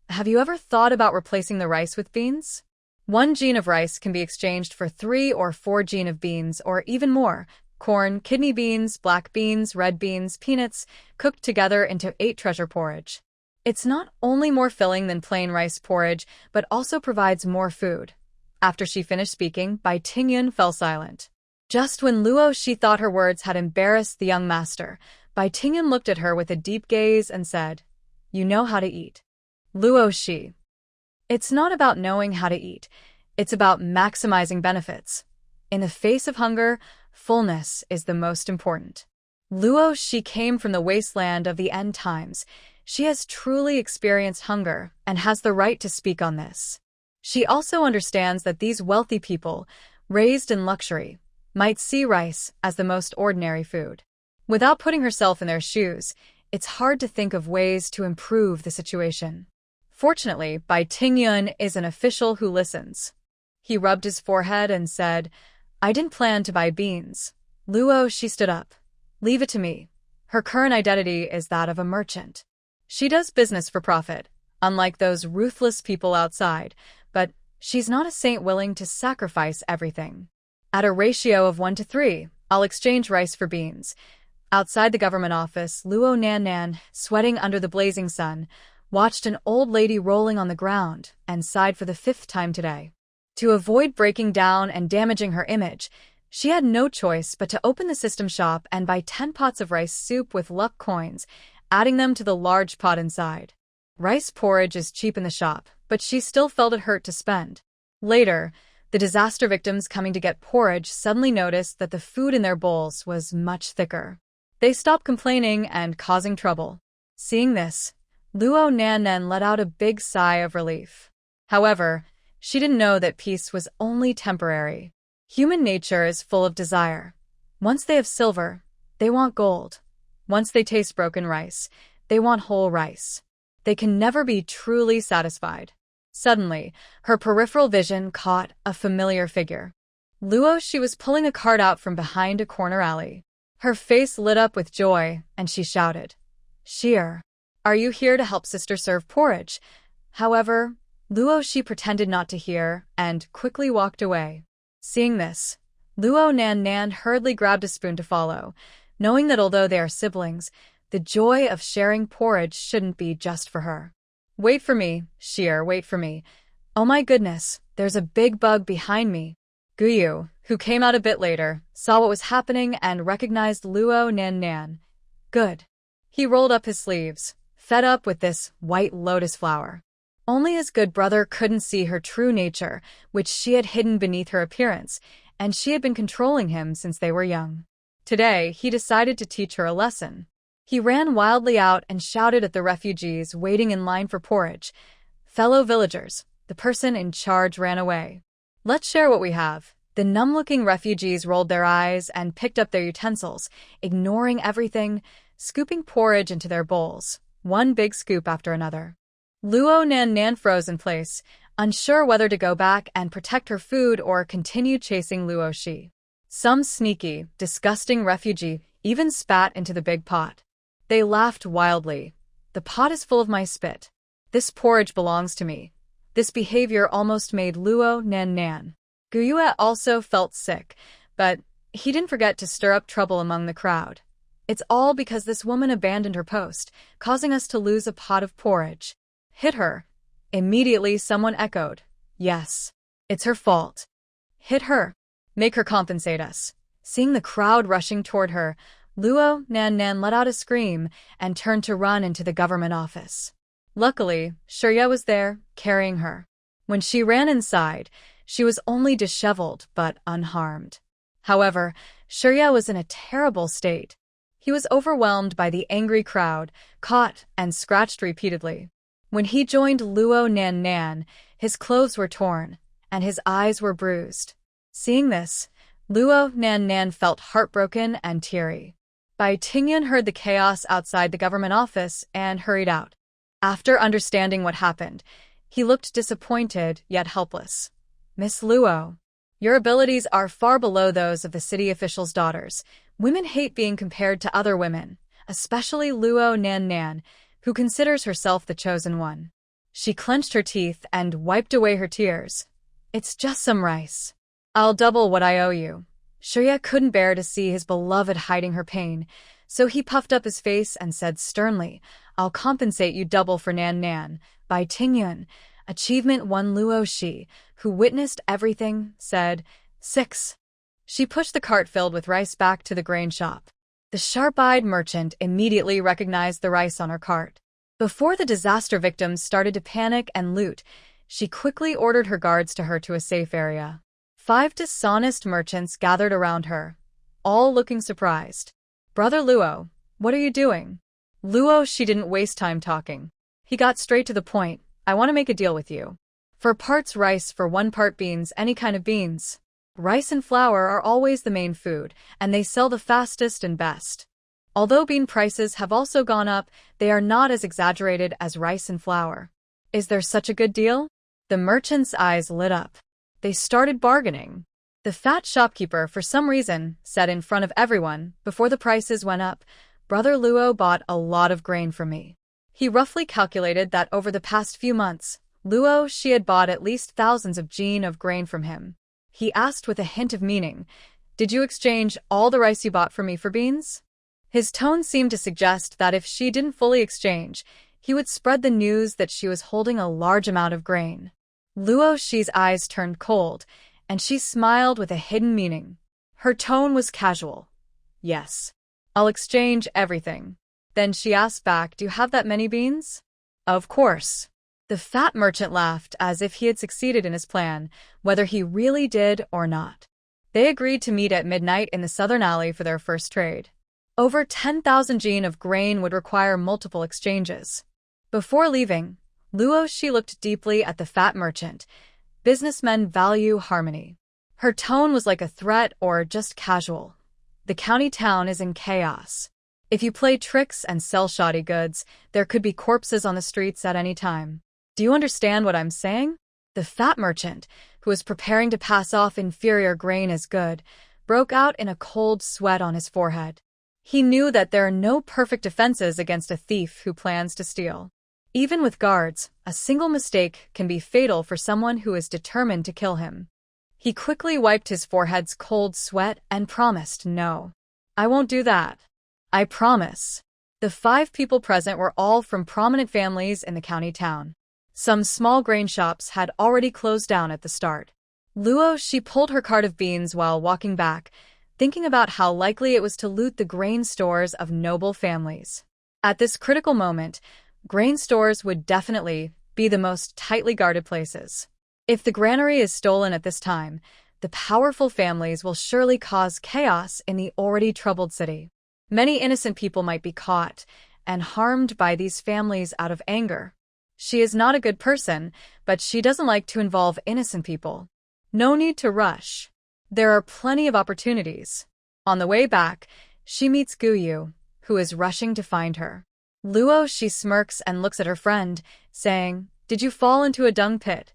"Have you ever thought about replacing the rice with beans? 1 gene of rice can be exchanged for 3 or 4 gene of beans or even more. Corn, kidney beans, black beans, red beans, peanuts, cooked together into 8 treasure porridge. It's not only more filling than plain rice porridge, but also provides more food." After she finished speaking, Bai Tingyun fell silent. Just when Luo Shi thought her words had embarrassed the young master, Bai Tingyun looked at her with a deep gaze and said, "You know how to eat." Luo Shi. It's not about knowing how to eat. It's about maximizing benefits. In the face of hunger, fullness is the most important. Luo Shi came from the wasteland of the end times. She has truly experienced hunger and has the right to speak on this. She also understands that these wealthy people, raised in luxury, might see rice as the most ordinary food. Without putting herself in their shoes, it's hard to think of ways to improve the situation. Fortunately, Bai Tingyun is an official who listens. He rubbed his forehead and said, "I didn't plan to buy beans." Luo Shi stood up. "Leave it to me." Her current identity is that of a merchant. She does business for profit, unlike those ruthless people outside, but she's not a saint willing to sacrifice everything. At a ratio of 1 to 3, I'll exchange rice for beans. Outside the government office, Luo Nan, sweating under the blazing sun, watched an old lady rolling on the ground and sighed for the 5th time today. To avoid breaking down and damaging her image, she had no choice but to open the system shop and buy 10 pots of rice soup with luck coins, adding them to the large pot inside. Rice porridge is cheap in the shop, but she still felt it hurt to spend. Later, the disaster victims coming to get porridge suddenly noticed that the food in their bowls was much thicker. They stopped complaining and causing trouble. Seeing this, Luo Nan let out a big sigh of relief. However, she didn't know that peace was only temporary. Human nature is full of desire. Once they have silver, they want gold. Once they taste broken rice, they want whole rice. They can never be truly satisfied. Suddenly, her peripheral vision caught a familiar figure. Luo, she was pulling a cart out from behind a corner alley. Her face lit up with joy, and she shouted, "Sheer, are you here to help sister serve porridge?" However, Luo, she pretended not to hear and quickly walked away. Seeing this, Luo Nan Nan hurriedly grabbed a spoon to follow, knowing that although they are siblings, the joy of sharing porridge shouldn't be just for her. "Wait for me, Sheer, wait for me. Oh my goodness, there's a big bug behind me." Guyu, who came out a bit later, saw what was happening and recognized Luo Nan Nan. Good. He rolled up his sleeves, fed up with this white lotus flower. Only his good brother couldn't see her true nature, which she had hidden beneath her appearance, and she had been controlling him since they were young. Today, he decided to teach her a lesson. He ran wildly out and shouted at the refugees waiting in line for porridge. "Fellow villagers," the person in charge ran away. "Let's share what we have." The numb-looking refugees rolled their eyes and picked up their utensils, ignoring everything, scooping porridge into their bowls, one big scoop after another. Luo Nan Nan froze in place, unsure whether to go back and protect her food or continue chasing Luo Shi. Some sneaky, disgusting refugee even spat into the big pot. They laughed wildly. "The pot is full of my spit. This porridge belongs to me." This behavior almost made Luo Nan Nan. Guyue also felt sick, but he didn't forget to stir up trouble among the crowd. "It's all because this woman abandoned her post, causing us to lose a pot of porridge." "Hit her." Immediately someone echoed, "Yes, it's her fault." "Hit her. Make her compensate us." Seeing the crowd rushing toward her, Luo Nan Nan let out a scream and turned to run into the government office. Luckily, Shirya was there, carrying her. When she ran inside, she was only disheveled but unharmed. However, Shirya was in a terrible state. He was overwhelmed by the angry crowd, caught and scratched repeatedly. When he joined Luo Nan Nan, his clothes were torn, and his eyes were bruised. Seeing this, Luo Nan Nan felt heartbroken and teary. Bai Tingyun heard the chaos outside the government office and hurried out. After understanding what happened, he looked disappointed yet helpless. "Miss Luo, your abilities are far below those of the city officials' daughters. Women hate being compared to other women, especially Luo Nan Nan, who considers herself the chosen one." She clenched her teeth and wiped away her tears. "It's just some rice. I'll double what I owe you." Shirya couldn't bear to see his beloved hiding her pain, so he puffed up his face and said sternly, "I'll compensate you double for Nan Nan." Bai Tingyun, Achievement 1 Luo Shi, who witnessed everything, said, 6. She pushed the cart filled with rice back to the grain shop. The sharp-eyed merchant immediately recognized the rice on her cart. Before the disaster victims started to panic and loot, she quickly ordered her guards to her to a safe area. 5 dishonest merchants gathered around her, all looking surprised. "Brother Luo, what are you doing?" Luo, she didn't waste time talking. He got straight to the point. "I want to make a deal with you. For parts rice, for 1 part beans, any kind of beans. Rice and flour are always the main food, and they sell the fastest and best. Although bean prices have also gone up, they are not as exaggerated as rice and flour. Is there such a good deal?" The merchants' eyes lit up. They started bargaining. The fat shopkeeper, for some reason, said in front of everyone, before the prices went up, "Brother Luo bought a lot of grain from me." He roughly calculated that over the past few months, Luo, she had bought at least thousands of jin of grain from him. He asked with a hint of meaning, "Did you exchange all the rice you bought for me for beans?" His tone seemed to suggest that if she didn't fully exchange, he would spread the news that she was holding a large amount of grain. Luo Shi's eyes turned cold, and she smiled with a hidden meaning. Her tone was casual. "Yes. I'll exchange everything." Then she asked back, "Do you have that many beans?" "Of course." The fat merchant laughed as if he had succeeded in his plan, whether he really did or not. They agreed to meet at midnight in the southern alley for their first trade. Over 10,000 jin of grain would require multiple exchanges. Before leaving, Luo Shi looked deeply at the fat merchant. Businessmen value harmony. Her tone was like a threat or just casual. "The county town is in chaos. If you play tricks and sell shoddy goods, there could be corpses on the streets at any time. Do you understand what I'm saying? The fat merchant, who was preparing to pass off inferior grain as good, broke out in a cold sweat on his forehead. He knew that there are no perfect defenses against a thief who plans to steal. Even with guards, a single mistake can be fatal for someone who is determined to kill him. He quickly wiped his forehead's cold sweat and promised, "No, I won't do that. I promise." The 5 people present were all from prominent families in the county town. Some small grain shops had already closed down at the start. She pulled her cart of beans while walking back, thinking about how likely it was to loot the grain stores of noble families. At this critical moment, grain stores would definitely be the most tightly guarded places. If the granary is stolen at this time, the powerful families will surely cause chaos in the already troubled city. Many innocent people might be caught and harmed by these families out of anger. She is not a good person, but she doesn't like to involve innocent people. No need to rush. There are plenty of opportunities. On the way back, she meets Guyu, who is rushing to find her. She smirks and looks at her friend, saying, "Did you fall into a dung pit?"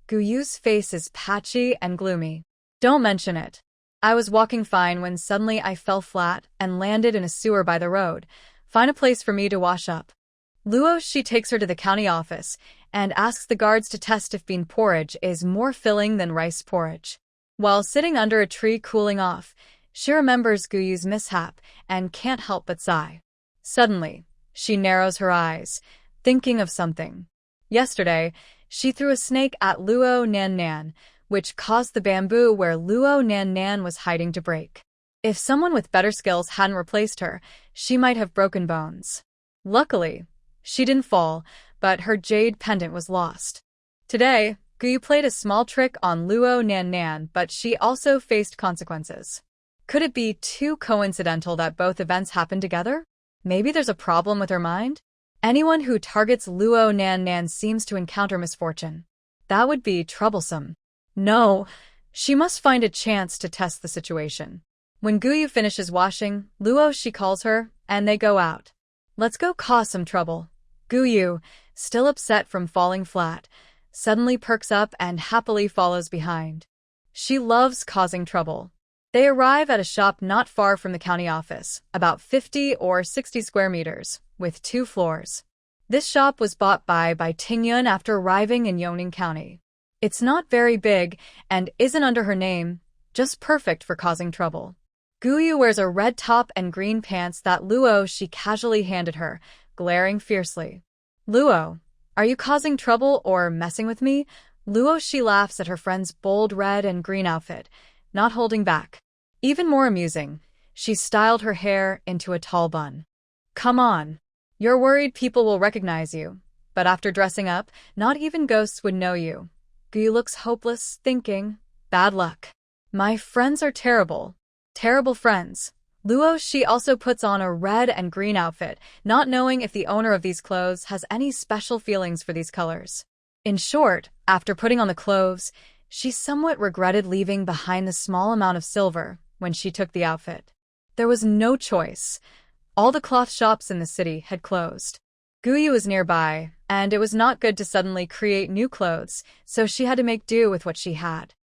Guyu's face is patchy and gloomy. "Don't mention it. I was walking fine when suddenly I fell flat and landed in a sewer by the road. Find a place for me to wash up." She takes her to the county office and asks the guards to test if bean porridge is more filling than rice porridge. While sitting under a tree cooling off, she remembers Guyu's mishap and can't help but sigh. Suddenly, she narrows her eyes, thinking of something. Yesterday, she threw a snake at Luo Nan Nan, which caused the bamboo where Luo Nan Nan was hiding to break. If someone with better skills hadn't replaced her, she might have broken bones. Luckily, she didn't fall, but her jade pendant was lost. Today, Guyu played a small trick on Luo Nan Nan, but she also faced consequences. Could it be too coincidental that both events happened together? Maybe there's a problem with her mind? Anyone who targets Luo Nan Nan seems to encounter misfortune. That would be troublesome. No, she must find a chance to test the situation. When Guyu finishes washing, she calls her, and they go out. "Let's go cause some trouble." Guyu, still upset from falling flat, suddenly perks up and happily follows behind. She loves causing trouble. They arrive at a shop not far from the county office, about 50 or 60 square meters, with 2 floors. This shop was bought by Tingyun after arriving in Yongning County. It's not very big and isn't under her name, just perfect for causing trouble. Guyu wears a red top and green pants that she casually handed her, glaring fiercely. "Luo, are you causing trouble or messing with me?" She laughs at her friend's bold red and green outfit, not holding back. Even more amusing, she styled her hair into a tall bun. "Come on. You're worried people will recognize you, but after dressing up, not even ghosts would know you." Guyu looks hopeless, thinking, "Bad luck. My friends are terrible. Terrible friends." She also puts on a red and green outfit, not knowing if the owner of these clothes has any special feelings for these colors. In short, after putting on the clothes, she somewhat regretted leaving behind the small amount of silver when she took the outfit. There was no choice. All the cloth shops in the city had closed. Guyu was nearby, and it was not good to suddenly create new clothes, so she had to make do with what she had.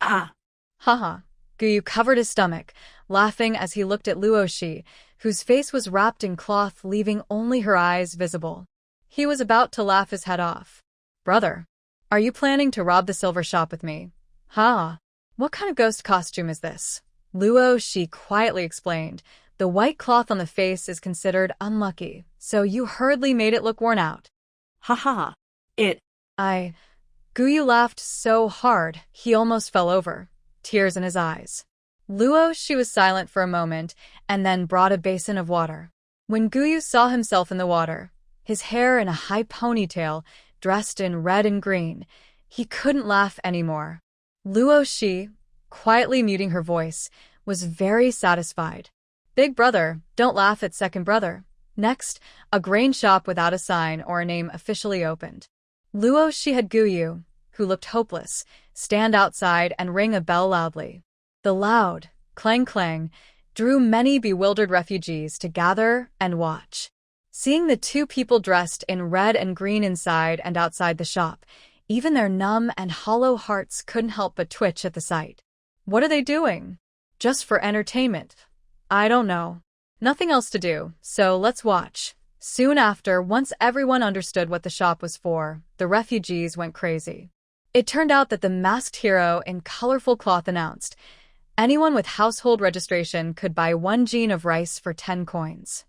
Ah! Haha. Guyu covered his stomach, laughing as he looked at Luoshi, whose face was wrapped in cloth, leaving only her eyes visible. He was about to laugh his head off. "Brother, are you planning to rob the silver shop with me?" "Ha! What kind of ghost costume is this?" Luoshi quietly explained. "The white cloth on the face is considered unlucky, so you hurriedly made it look worn out." "Ha ha! Guyu laughed so hard he almost fell over, tears in his eyes. She was silent for a moment and then brought a basin of water. When Guyu saw himself in the water, his hair in a high ponytail, dressed in red and green, he couldn't laugh anymore. She, quietly muting her voice, was very satisfied. "Big brother, don't laugh at second brother." Next, a grain shop without a sign or a name officially opened. She had Guyu, who looked hopeless, stand outside and ring a bell loudly. The loud clang clang drew many bewildered refugees to gather and watch. Seeing the two people dressed in red and green inside and outside the shop, even their numb and hollow hearts couldn't help but twitch at the sight. What are they doing? Just for entertainment? I don't know. Nothing else to do, so let's watch. Soon after, once everyone understood what the shop was for, the refugees went crazy. It turned out that the masked hero in colorful cloth announced, anyone with household registration could buy 1 jean of rice for 10 coins.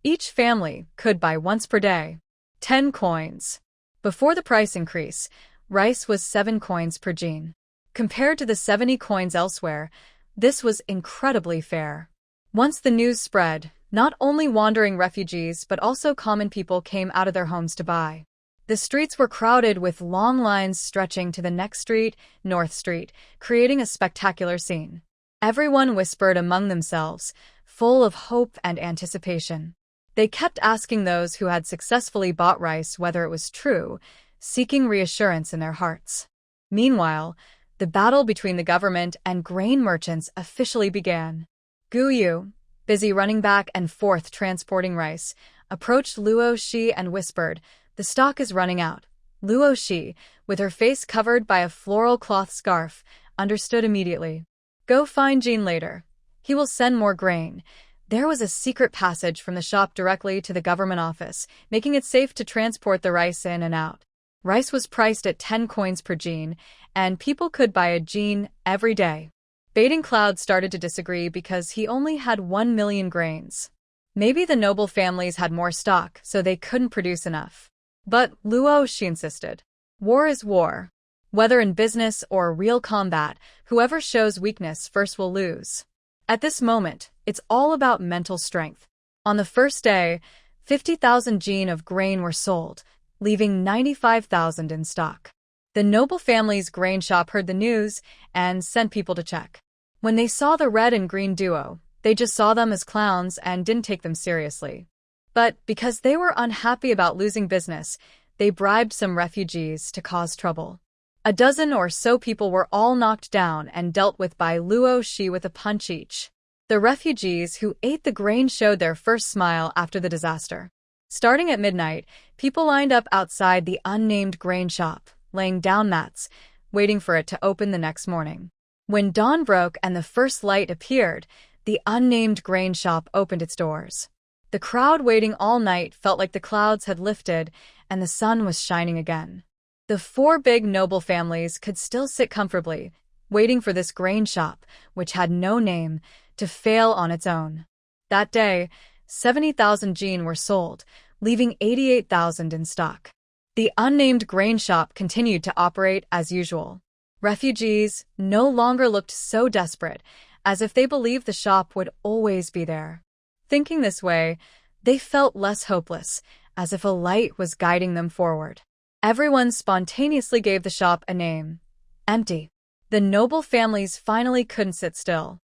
Each family could buy once per day. 10 coins. Before the price increase, rice was 7 coins per jean. Compared to the 70 coins elsewhere, this was incredibly fair. Once the news spread, not only wandering refugees but also common people came out of their homes to buy. The streets were crowded with long lines stretching to the next street, North Street, creating a spectacular scene. Everyone whispered among themselves, full of hope and anticipation. They kept asking those who had successfully bought rice whether it was true, seeking reassurance in their hearts. Meanwhile, the battle between the government and grain merchants officially began. Gu Yu, busy running back and forth transporting rice, approached Luo Shi and whispered, "The stock is running out." Luo Shi, with her face covered by a floral cloth scarf, understood immediately. "Go find Jean later. He will send more grain." There was a secret passage from the shop directly to the government office, making it safe to transport the rice in and out. Rice was priced at 10 coins per jean, and people could buy a jean every day. Baiting Cloud started to disagree because he only had 1 million grains. Maybe the noble families had more stock, so they couldn't produce enough. But Luo Shi insisted. War is war. Whether in business or real combat, whoever shows weakness first will lose. At this moment, it's all about mental strength. On the first day, 50,000 jean of grain were sold, leaving 95,000 in stock. The noble family's grain shop heard the news and sent people to check. When they saw the red and green duo, they just saw them as clowns and didn't take them seriously. But because they were unhappy about losing business, they bribed some refugees to cause trouble. A dozen or so people were all knocked down and dealt with by Luo Shi with a punch each. The refugees who ate the grain showed their first smile after the disaster. Starting at midnight, people lined up outside the unnamed grain shop, laying down mats, waiting for it to open the next morning. When dawn broke and the first light appeared, the unnamed grain shop opened its doors. The crowd waiting all night felt like the clouds had lifted and the sun was shining again. The 4 big noble families could still sit comfortably, waiting for this grain shop, which had no name, to fail on its own. That day, 70,000 jean were sold, leaving 88,000 in stock. The unnamed grain shop continued to operate as usual. Refugees no longer looked so desperate, as if they believed the shop would always be there. Thinking this way, they felt less hopeless, as if a light was guiding them forward. Everyone spontaneously gave the shop a name. Empty. The noble families finally couldn't sit still.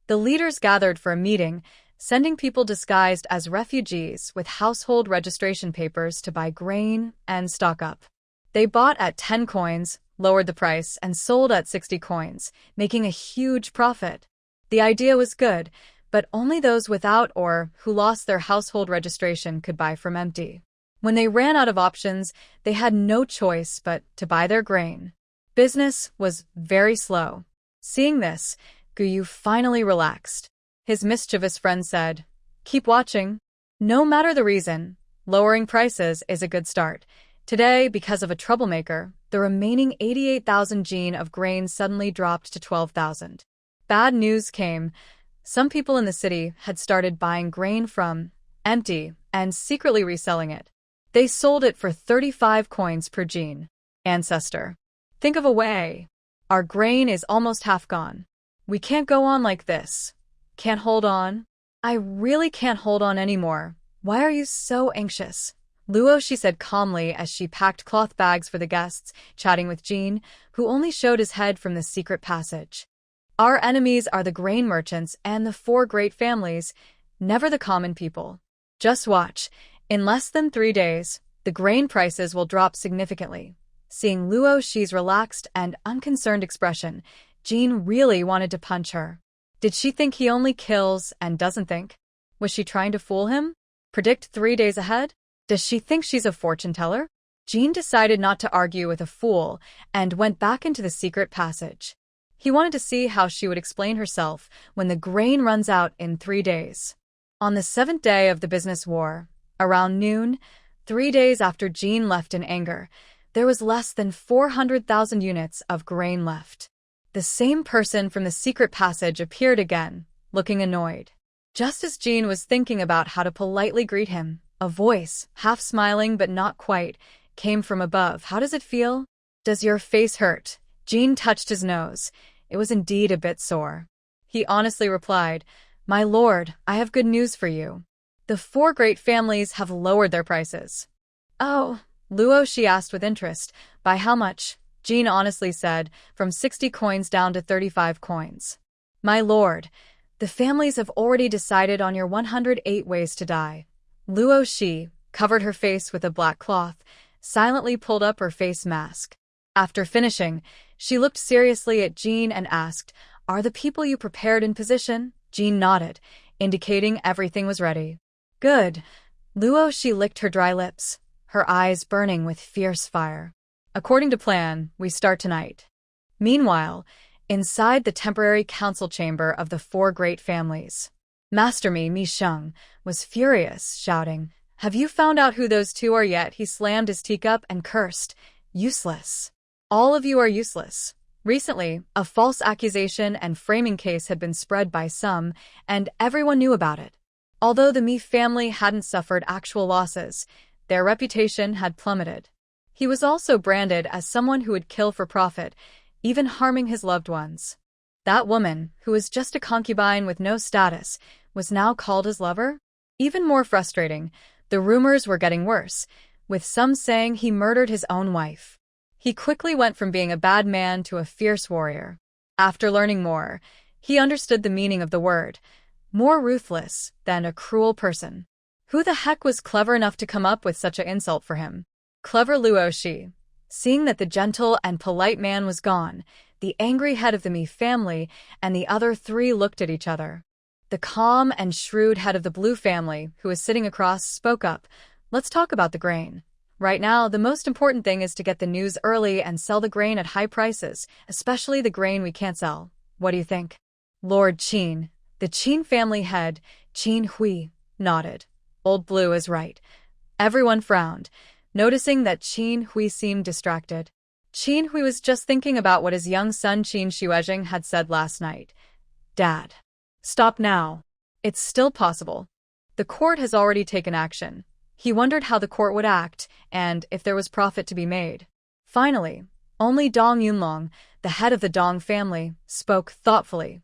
The leaders gathered for a meeting, sending people disguised as refugees with household registration papers to buy grain and stock up. They bought at 10 coins, lowered the price, and sold at 60 coins, making a huge profit. The idea was good, but only those without or who lost their household registration could buy from empty. When they ran out of options, they had no choice but to buy their grain. Business was very slow. Seeing this, Guyu finally relaxed. His mischievous friend said, "Keep watching. No matter the reason, lowering prices is a good start." Today, because of a troublemaker, the remaining 88,000 jean of grain suddenly dropped to 12,000. Bad news came. Some people in the city had started buying grain from empty and secretly reselling it. They sold it for 35 coins per jean. Ancestor. Think of a way. Our grain is almost half gone. We can't go on like this. Can't hold on? I really can't hold on anymore. Why are you so anxious? Luo, she said calmly as she packed cloth bags for the guests, chatting with Jean, who only showed his head from the secret passage. Our enemies are the grain merchants and the 4 great families, never the common people. Just watch. In less than 3 days, the grain prices will drop significantly. Seeing Luo Shi's relaxed and unconcerned expression, Jean really wanted to punch her. Did she think he only kills and doesn't think? Was she trying to fool him? Predict 3 days ahead? Does she think she's a fortune teller? Jean decided not to argue with a fool and went back into the secret passage. He wanted to see how she would explain herself when the grain runs out in 3 days. On the 7th day of the business war, around noon, 3 days after Jean left in anger, there was less than 400,000 units of grain left. The same person from the secret passage appeared again, looking annoyed. Just as Jean was thinking about how to politely greet him, a voice, half smiling but not quite, came from above. "How does it feel? Does your face hurt?" Jean touched his nose. It was indeed a bit sore. He honestly replied, "My lord, I have good news for you. The 4 great families have lowered their prices." "Oh," Luo, she asked with interest. "By how much?" Jean honestly said, "From 60 coins down to 35 coins. My lord, the families have already decided on your 108 ways to die." Luo Shi covered her face with a black cloth, silently pulled up her face mask. After finishing, she looked seriously at Jean and asked, "Are the people you prepared in position?" Jean nodded, indicating everything was ready. "Good." Luo Shi licked her dry lips, her eyes burning with fierce fire. "According to plan, we start tonight." Meanwhile, inside the temporary council chamber of the 4 great families, Master Mi Sheng was furious, shouting, "Have you found out who those 2 are yet?" He slammed his teacup and cursed, "Useless. All of you are useless." Recently, a false accusation and framing case had been spread by some, and everyone knew about it. Although the Mi family hadn't suffered actual losses, their reputation had plummeted. He was also branded as someone who would kill for profit, even harming his loved ones. That woman, who was just a concubine with no status, was now called his lover? Even more frustrating, the rumors were getting worse, with some saying he murdered his own wife. He quickly went from being a bad man to a fierce warrior. After learning more, he understood the meaning of the word, more ruthless than a cruel person. Who the heck was clever enough to come up with such an insult for him? Clever Luo Shi. Seeing that the gentle and polite man was gone, the angry head of the Mi family and the other 3 looked at each other. The calm and shrewd head of the Blue family, who was sitting across, spoke up. "Let's talk about the grain. Right now, the most important thing is to get the news early and sell the grain at high prices, especially the grain we can't sell. What do you think?" Lord Qin, the Qin family head, Qin Hui, nodded. Old Blue is right. Everyone frowned, noticing that Qin Hui seemed distracted. Qin Hui was just thinking about what his young son Qin Shuizheng had said last night. "Dad. Stop now. It's still possible. The court has already taken action." He wondered how the court would act and if there was profit to be made. Finally, only Dong Yunlong, the head of the Dong family, spoke thoughtfully.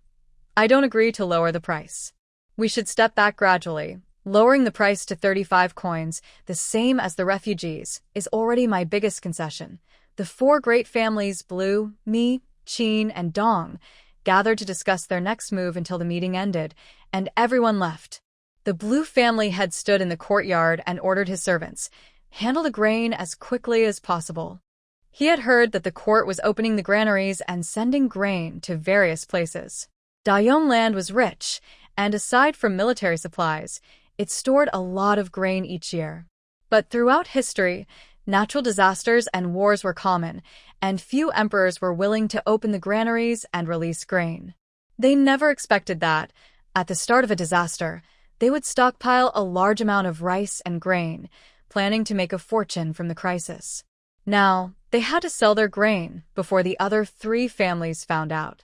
"I don't agree to lower the price. We should step back gradually. Lowering the price to 35 coins, the same as the refugees, is already my biggest concession." The 4 great families, Blue, Mi, Qin, and Dong, gathered to discuss their next move until the meeting ended, and everyone left. The Blue family head stood in the courtyard and ordered his servants, "Handle the grain as quickly as possible." He had heard that the court was opening the granaries and sending grain to various places. Dayong land was rich, and aside from military supplies, it stored a lot of grain each year. But throughout history, natural disasters and wars were common, and few emperors were willing to open the granaries and release grain. They never expected that, at the start of a disaster, they would stockpile a large amount of rice and grain, planning to make a fortune from the crisis. Now, they had to sell their grain before the other 3 families found out.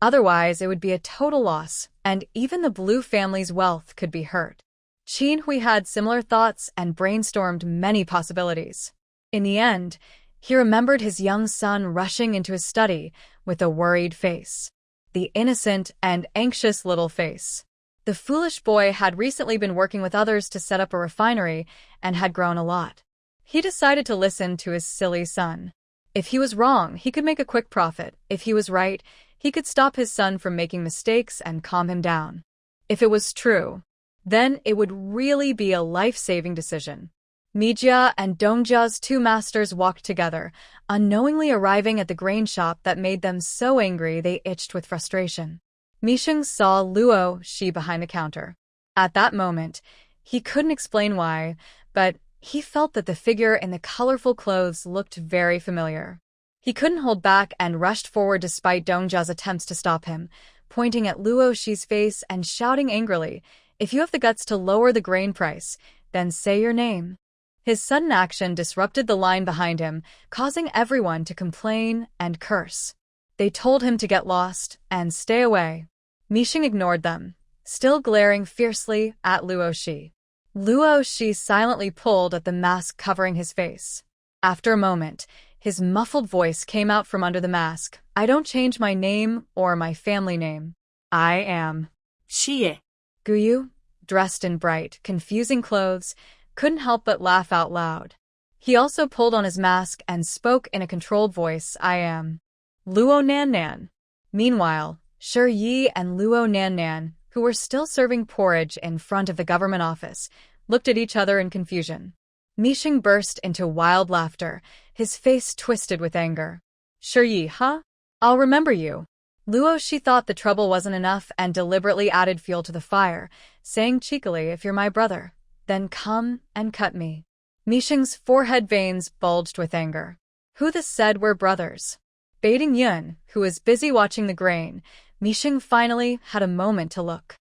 Otherwise, it would be a total loss, and even the Blue family's wealth could be hurt. Qin Hui had similar thoughts and brainstormed many possibilities. In the end, he remembered his young son rushing into his study with a worried face. The innocent and anxious little face. The foolish boy had recently been working with others to set up a refinery and had grown a lot. He decided to listen to his silly son. If he was wrong, he could make a quick profit. If he was right, he could stop his son from making mistakes and calm him down. If it was true, then it would really be a life-saving decision. Mijia and Dongjia's 2 masters walked together, unknowingly arriving at the grain shop that made them so angry they itched with frustration. Misheng saw Luo Shi behind the counter. At that moment, he couldn't explain why, but he felt that the figure in the colorful clothes looked very familiar. He couldn't hold back and rushed forward despite Dongjia's attempts to stop him, pointing at Luo Shi's face and shouting angrily, "If you have the guts to lower the grain price, then say your name." His sudden action disrupted the line behind him, causing everyone to complain and curse. They told him to get lost and stay away. Misheng ignored them, still glaring fiercely at Luo Shi. Luo Shi silently pulled at the mask covering his face. After a moment, his muffled voice came out from under the mask. "I don't change my name or my family name. I am Xie. Guyu," dressed in bright, confusing clothes, couldn't help but laugh out loud. He also pulled on his mask and spoke in a controlled voice. "I am Luo Nan. Meanwhile, Shi Yi and Luo Nan, who were still serving porridge in front of the government office, looked at each other in confusion. Misheng burst into wild laughter, his face twisted with anger. "Shi Yi, huh? I'll remember you." Luo Shi thought the trouble wasn't enough and deliberately added fuel to the fire, saying cheekily, "If you're my brother, then come and cut me." Misheng's forehead veins bulged with anger. Who this said were brothers? Baiting Yun, who was busy watching the grain, Misheng finally had a moment to look.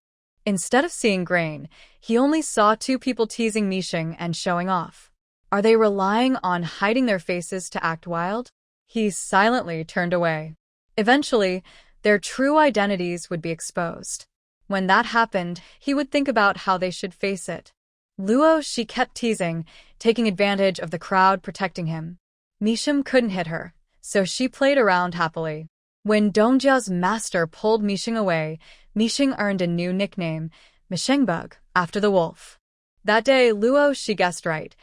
Instead of seeing grain, he only saw two people teasing Misheng and showing off. Are they relying on hiding their faces to act wild? He silently turned away. Eventually, their true identities would be exposed. When that happened, he would think about how they should face it. Luo Shi kept teasing, taking advantage of the crowd protecting him. Misheng couldn't hit her, so she played around happily. When Dongjia's master pulled Misheng away, Misheng earned a new nickname, Mishengbug, after the wolf. That day, Luo Shi guessed right.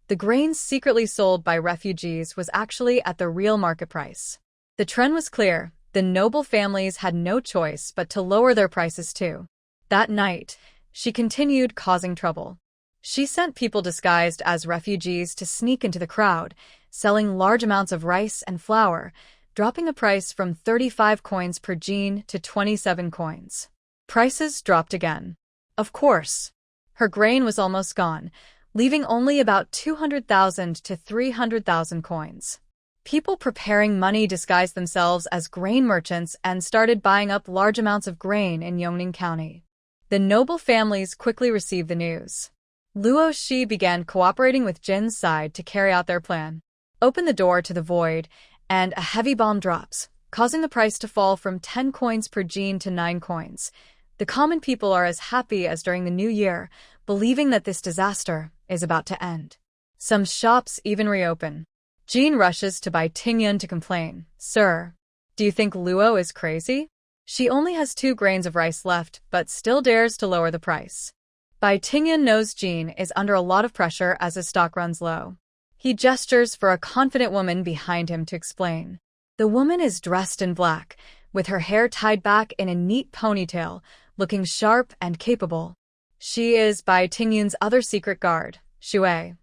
The grain secretly sold by refugees was actually at the real market price. The trend was clear. The noble families had no choice but to lower their prices too. That night, she continued causing trouble. She sent people disguised as refugees to sneak into the crowd, selling large amounts of rice and flour, dropping the price from 35 coins per jean to 27 coins. Prices dropped again. Of course. Her grain was almost gone, leaving only about 200,000 to 300,000 coins. People preparing money disguised themselves as grain merchants and started buying up large amounts of grain in Yongning County. The noble families quickly received the news. Luo Shi began cooperating with Jin's side to carry out their plan. Open the door to the void, and a heavy bomb drops, causing the price to fall from 10 coins per jean to 9 coins. The common people are as happy as during the New Year, believing that this disaster is about to end. Some shops even reopen. Jean rushes to Bai Tingyun to complain. "Sir, do you think Luo is crazy? She only has 2 grains of rice left, but still dares to lower the price." Bai Tingyun knows Jean is under a lot of pressure as his stock runs low. He gestures for a confident woman behind him to explain. The woman is dressed in black, with her hair tied back in a neat ponytail, looking sharp and capable. She is Bai Tingyun's other secret guard, Shui.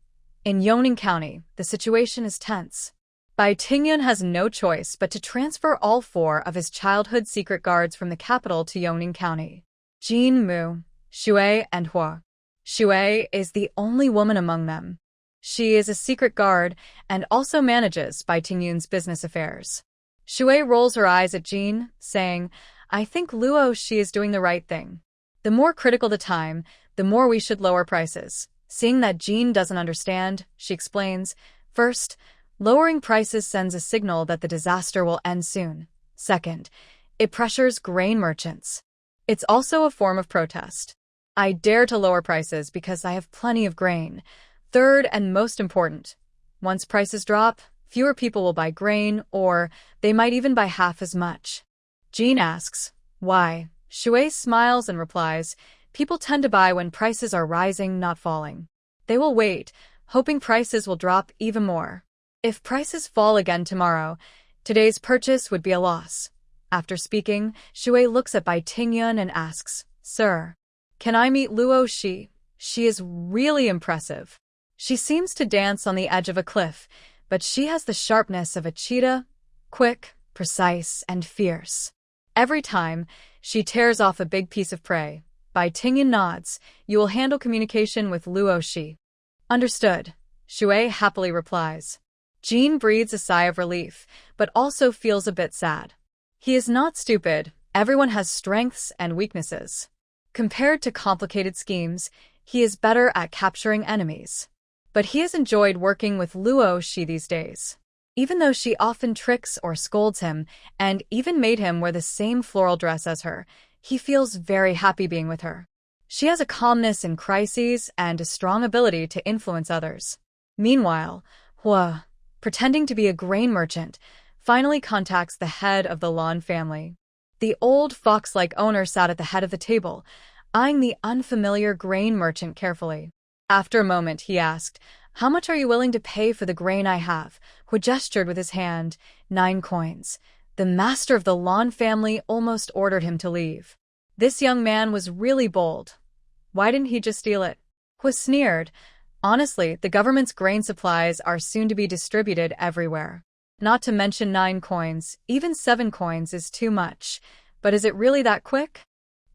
In Yongning County, the situation is tense. Bai Tingyun has no choice but to transfer all 4 of his childhood secret guards from the capital to Yongning County. Jin Mu, Shui, and Hua. Shui is the only woman among them. She is a secret guard and also manages Bai Tingyun's business affairs. Shui rolls her eyes at Jean, saying, "I think Luo Shi is doing the right thing. The more critical the time, the more we should lower prices." Seeing that Jean doesn't understand, she explains, "First, lowering prices sends a signal that the disaster will end soon. Second, it pressures grain merchants. It's also a form of protest. I dare to lower prices because I have plenty of grain. Third, and most important, once prices drop, fewer people will buy grain, or they might even buy half as much." Jean asks, "Why?" Shui smiles and replies, "People tend to buy when prices are rising, not falling. They will wait, hoping prices will drop even more. If prices fall again tomorrow, today's purchase would be a loss." After speaking, Shui looks at Bai Tingyun and asks, "Sir, can I meet Luo Shi? She is really impressive. She seems to dance on the edge of a cliff, but she has the sharpness of a cheetah, quick, precise, and fierce. Every time, She tears off a big piece of prey. Bai Tingyan nods. You will handle communication with Luo Shi. Understood. Shui happily replies. Jean breathes a sigh of relief, but also feels a bit sad. He is not stupid. Everyone has strengths and weaknesses. Compared to complicated schemes, he is better at capturing enemies. But he has enjoyed working with Luo Shi these days. Even though she often tricks or scolds him, and even made him wear the same floral dress as her, he feels very happy being with her. She has a calmness in crises and a strong ability to influence others. Meanwhile, Hua, pretending to be a grain merchant, finally contacts the head of the Lan family. The old fox-like owner sat at the head of the table, eyeing the unfamiliar grain merchant carefully. After a moment, he asked, "How much are you willing to pay for the grain I have?" Hua gestured with his hand, 9 coins. The master of the Lan family almost ordered him to leave. This young man was really bold. Why didn't he just steal it? Hua sneered. Honestly, the government's grain supplies are soon to be distributed everywhere. Not to mention 9 coins, even 7 coins is too much. But is it really that quick?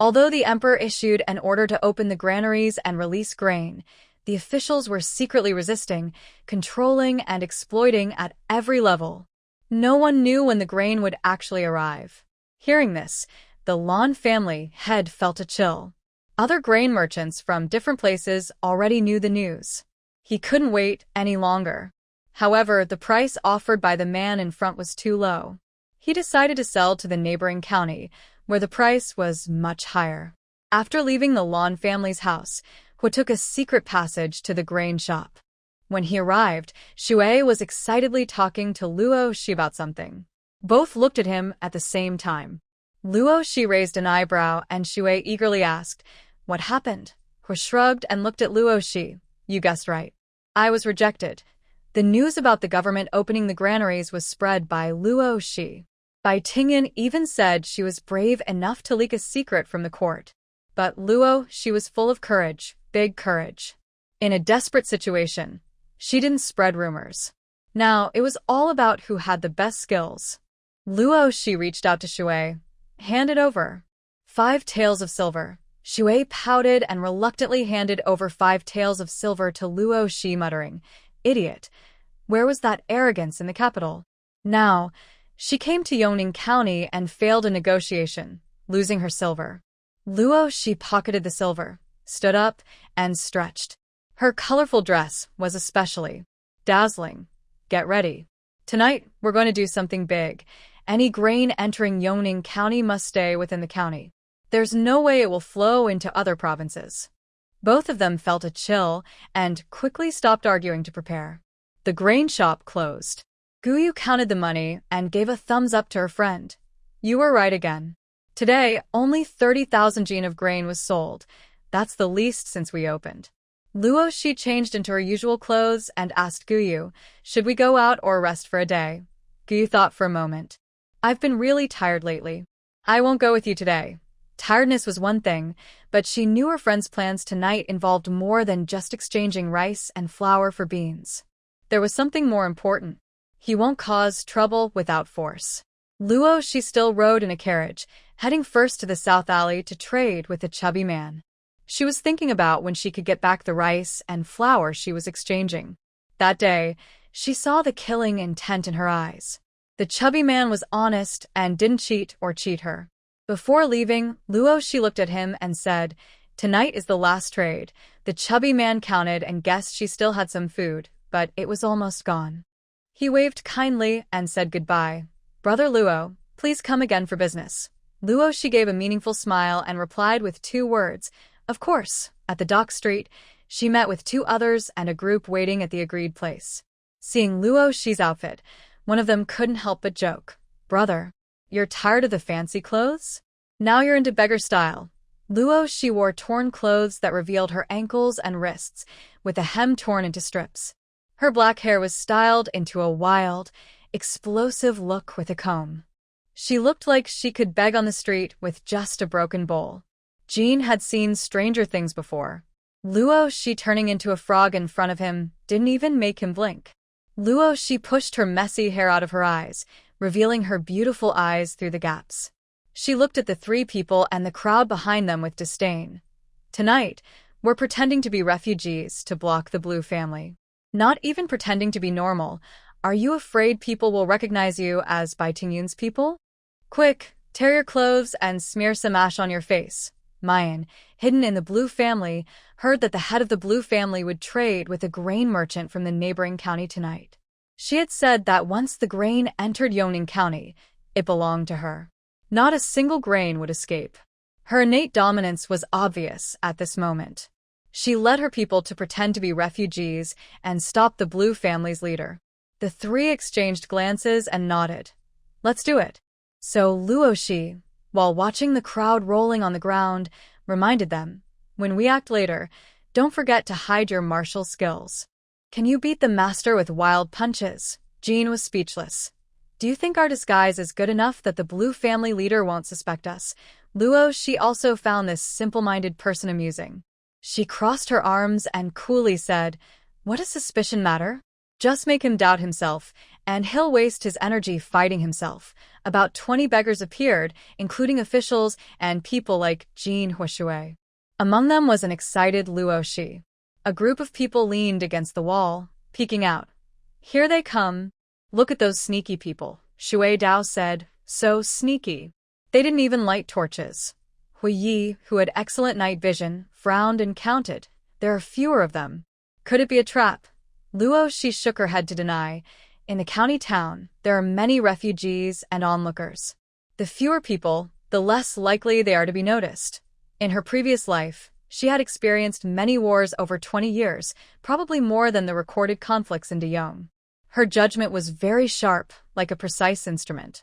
Although the emperor issued an order to open the granaries and release grain, the officials were secretly resisting, controlling and exploiting at every level. No one knew when the grain would actually arrive. Hearing this, the Lan family head felt a chill. Other grain merchants from different places already knew the news. He couldn't wait any longer. However, the price offered by the man in front was too low. He decided to sell to the neighboring county, where the price was much higher. After leaving the Lan family's house, Hua took a secret passage to the grain shop. When he arrived, Shui was excitedly talking to Luo Shi about something. Both looked at him at the same time. Luo Shi raised an eyebrow and Shui eagerly asked, "What happened?" Hua shrugged and looked at Luo Shi. "You guessed right. I was rejected." The news about the government opening the granaries was spread by Luo Shi. Bai Tingyan even said she was brave enough to leak a secret from the court. But Luo Shi was full of courage, big courage. In a desperate situation, she didn't spread rumors. Now, it was all about who had the best skills. Luo Shi reached out to Shui. "Hand it over." 5 taels of silver. Shui pouted and reluctantly handed over 5 taels of silver to Luo Shi, muttering, "Idiot. Where was that arrogance in the capital?" Now, she came to Yongning County and failed a negotiation, losing her silver. Luo Shi pocketed the silver, stood up, and stretched. Her colorful dress was especially dazzling. "Get ready. Tonight, we're going to do something big. Any grain entering Yongning County must stay within the county. There's no way it will flow into other provinces." Both of them felt a chill and quickly stopped arguing to prepare. The grain shop closed. Guyu counted the money and gave a thumbs up to her friend. "You were right again. Today, only 30,000 jin of grain was sold. That's the least since we opened." Luo Shi changed into her usual clothes and asked Guyu, "Should we go out or rest for a day?" Guyu thought for a moment. "I've been really tired lately. I won't go with you today." Tiredness was one thing, but she knew her friend's plans tonight involved more than just exchanging rice and flour for beans. There was something more important. He won't cause trouble without force. Luo Shi still rode in a carriage, heading first to the South Alley to trade with the chubby man. She was thinking about when she could get back the rice and flour she was exchanging. That day, she saw the killing intent in her eyes. The chubby man was honest and didn't cheat or cheat her. Before leaving, Luo Shi looked at him and said, "Tonight is the last trade." The chubby man counted and guessed she still had some food, but it was almost gone. He waved kindly and said goodbye. "Brother Luo, please come again for business." Luo Shi gave a meaningful smile and replied with 2 words, "Of course." At the dock street, she met with 2 others and a group waiting at the agreed place. Seeing Luo Shi's outfit, one of them couldn't help but joke, "Brother, you're tired of the fancy clothes? Now you're into beggar style." Luo Shi wore torn clothes that revealed her ankles and wrists, with the hem torn into strips. Her black hair was styled into a wild, explosive look with a comb. She looked like she could beg on the street with just a broken bowl. Jean had seen stranger things before. Luo Shi turning into a frog in front of him didn't even make him blink. Luo Shi pushed her messy hair out of her eyes, revealing her beautiful eyes through the gaps. She looked at the three people and the crowd behind them with disdain. Tonight, we're pretending to be refugees to block the Blue family. Not even pretending to be normal. Are you afraid people will recognize you as Bai Tingyun's people? Quick, tear your clothes and smear some ash on your face. Mayan, hidden in the Blue family, heard that the head of the Blue family would trade with a grain merchant from the neighboring county tonight. She had said that once the grain entered Yongning County, it belonged to her. Not a single grain would escape. Her innate dominance was obvious at this moment. She led her people to pretend to be refugees and stop the Blue family's leader. The three exchanged glances and nodded. Let's do it. So Luo Shi, while watching the crowd rolling on the ground, reminded them, when we act later, don't forget to hide your martial skills. Can you beat the master with wild punches? Jean was speechless. Do you think our disguise is good enough that the Blue family leader won't suspect us? Luo Shi also found this simple-minded person amusing. She crossed her arms and coolly said, what does suspicion matter? Just make him doubt himself, and he'll waste his energy fighting himself. About 20 beggars appeared, including officials and people like Jin Huishui. Among them was an excited Luo Shi. A group of people leaned against the wall, peeking out. Here they come. Look at those sneaky people, Shui Dao said. So sneaky. They didn't even light torches. Hui Yi, who had excellent night vision, frowned and counted. There are fewer of them. Could it be a trap? Luo Shi shook her head to deny. In the county town, there are many refugees and onlookers. The fewer people, the less likely they are to be noticed. In her previous life, she had experienced many wars over 20 years, probably more than the recorded conflicts in Deyong. Her judgment was very sharp, like a precise instrument.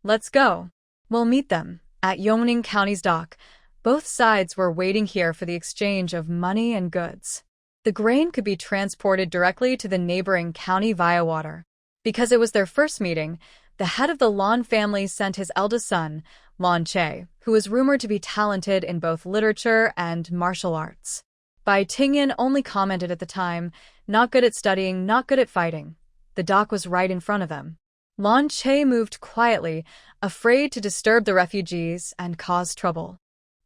Let's go. We'll meet them at Yongning County's dock. Both sides were waiting here for the exchange of money and goods. The grain could be transported directly to the neighboring county via water. Because it was their first meeting, the head of the Lan family sent his eldest son, Lan Che, who was rumored to be talented in both literature and martial arts. Bai Tingyan only commented at the time, not good at studying, not good at fighting. The dock was right in front of them. Lan Che moved quietly, afraid to disturb the refugees and cause trouble.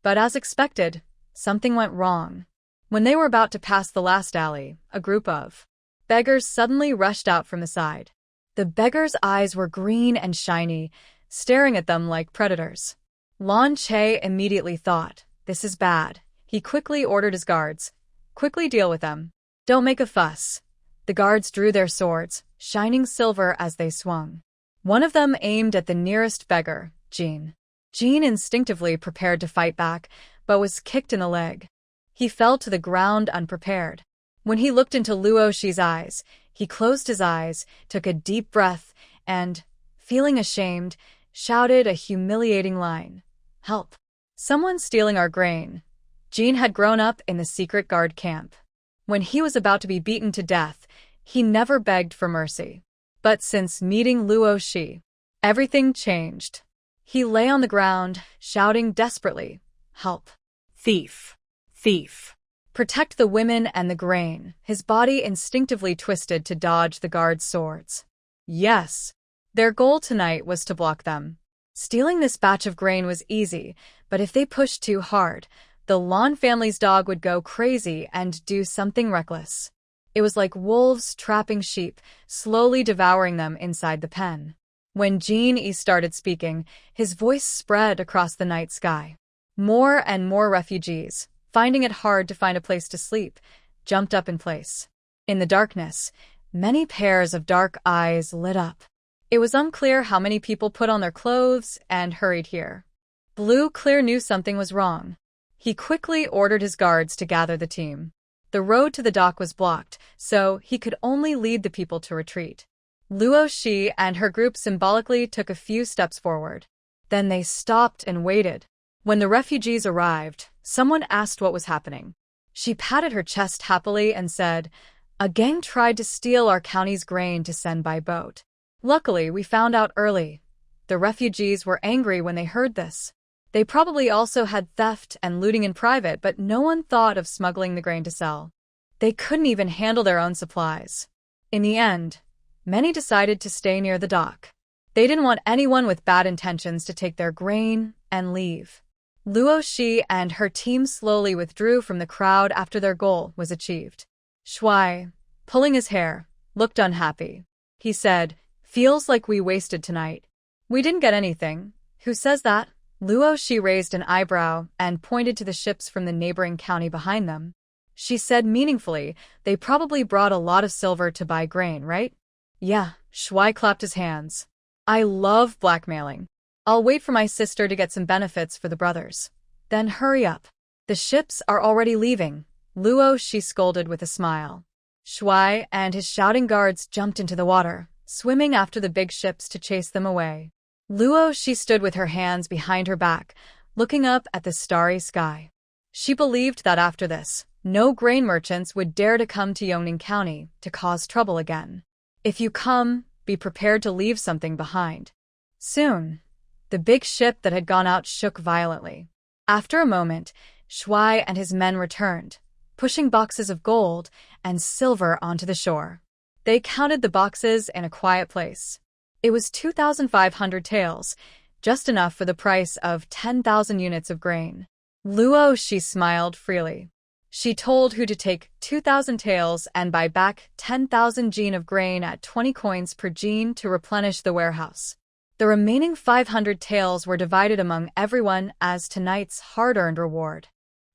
But as expected, something went wrong. When they were about to pass the last alley, a group of beggars suddenly rushed out from the side. The beggars' eyes were green and shiny, staring at them like predators. Lan Che immediately thought, this is bad. He quickly ordered his guards, quickly deal with them. Don't make a fuss. The guards drew their swords, shining silver as they swung. One of them aimed at the nearest beggar, Jean. Jean instinctively prepared to fight back, but was kicked in the leg. He fell to the ground unprepared. When he looked into Luo Shi's eyes, he closed his eyes, took a deep breath, and, feeling ashamed, shouted a humiliating line. Help! Someone's stealing our grain. Jean had grown up in the secret guard camp. When he was about to be beaten to death, he never begged for mercy. But since meeting Luo Shi, everything changed. He lay on the ground, shouting desperately, help! Thief! Thief! Protect the women and the grain. His body instinctively twisted to dodge the guards' swords. Yes, their goal tonight was to block them. Stealing this batch of grain was easy, but if they pushed too hard, the Lan family's dog would go crazy and do something reckless. It was like wolves trapping sheep, slowly devouring them inside the pen. When Jean Yi started speaking, his voice spread across the night sky. More and more refugees, finding it hard to find a place to sleep, jumped up in place. In the darkness, many pairs of dark eyes lit up. It was unclear how many people put on their clothes and hurried here. Blue Clear knew something was wrong. He quickly ordered his guards to gather the team. The road to the dock was blocked, so he could only lead the people to retreat. Luo Shi and her group symbolically took a few steps forward. Then they stopped and waited. When the refugees arrived, someone asked what was happening. She patted her chest happily and said, a gang tried to steal our county's grain to send by boat. Luckily, we found out early. The refugees were angry when they heard this. They probably also had theft and looting in private, but no one thought of smuggling the grain to sell. They couldn't even handle their own supplies. In the end, many decided to stay near the dock. They didn't want anyone with bad intentions to take their grain and leave. Luo Shi and her team slowly withdrew from the crowd after their goal was achieved. Shuai, pulling his hair, looked unhappy. He said, "Feels like we wasted tonight. We didn't get anything." "Who says that?" Luo Shi raised an eyebrow and pointed to the ships from the neighboring county behind them. She said meaningfully, "They probably brought a lot of silver to buy grain, right?" "Yeah," Shuai clapped his hands. "I love blackmailing. I'll wait for my sister to get some benefits for the brothers. Then hurry up. The ships are already leaving." Luo Shi scolded with a smile. Shuai and his shouting guards jumped into the water, swimming after the big ships to chase them away. Luo Shi stood with her hands behind her back, looking up at the starry sky. She believed that after this, no grain merchants would dare to come to Yongning County to cause trouble again. If you come, be prepared to leave something behind. Soon, the big ship that had gone out shook violently. After a moment, Shuai and his men returned, pushing boxes of gold and silver onto the shore. They counted the boxes in a quiet place. It was 2,500 taels, just enough for the price of 10,000 units of grain. Luo Shi smiled freely. She told Hu to take 2,000 taels and buy back 10,000 jin of grain at 20 coins per jin to replenish the warehouse. The remaining 500 taels were divided among everyone as tonight's hard-earned reward.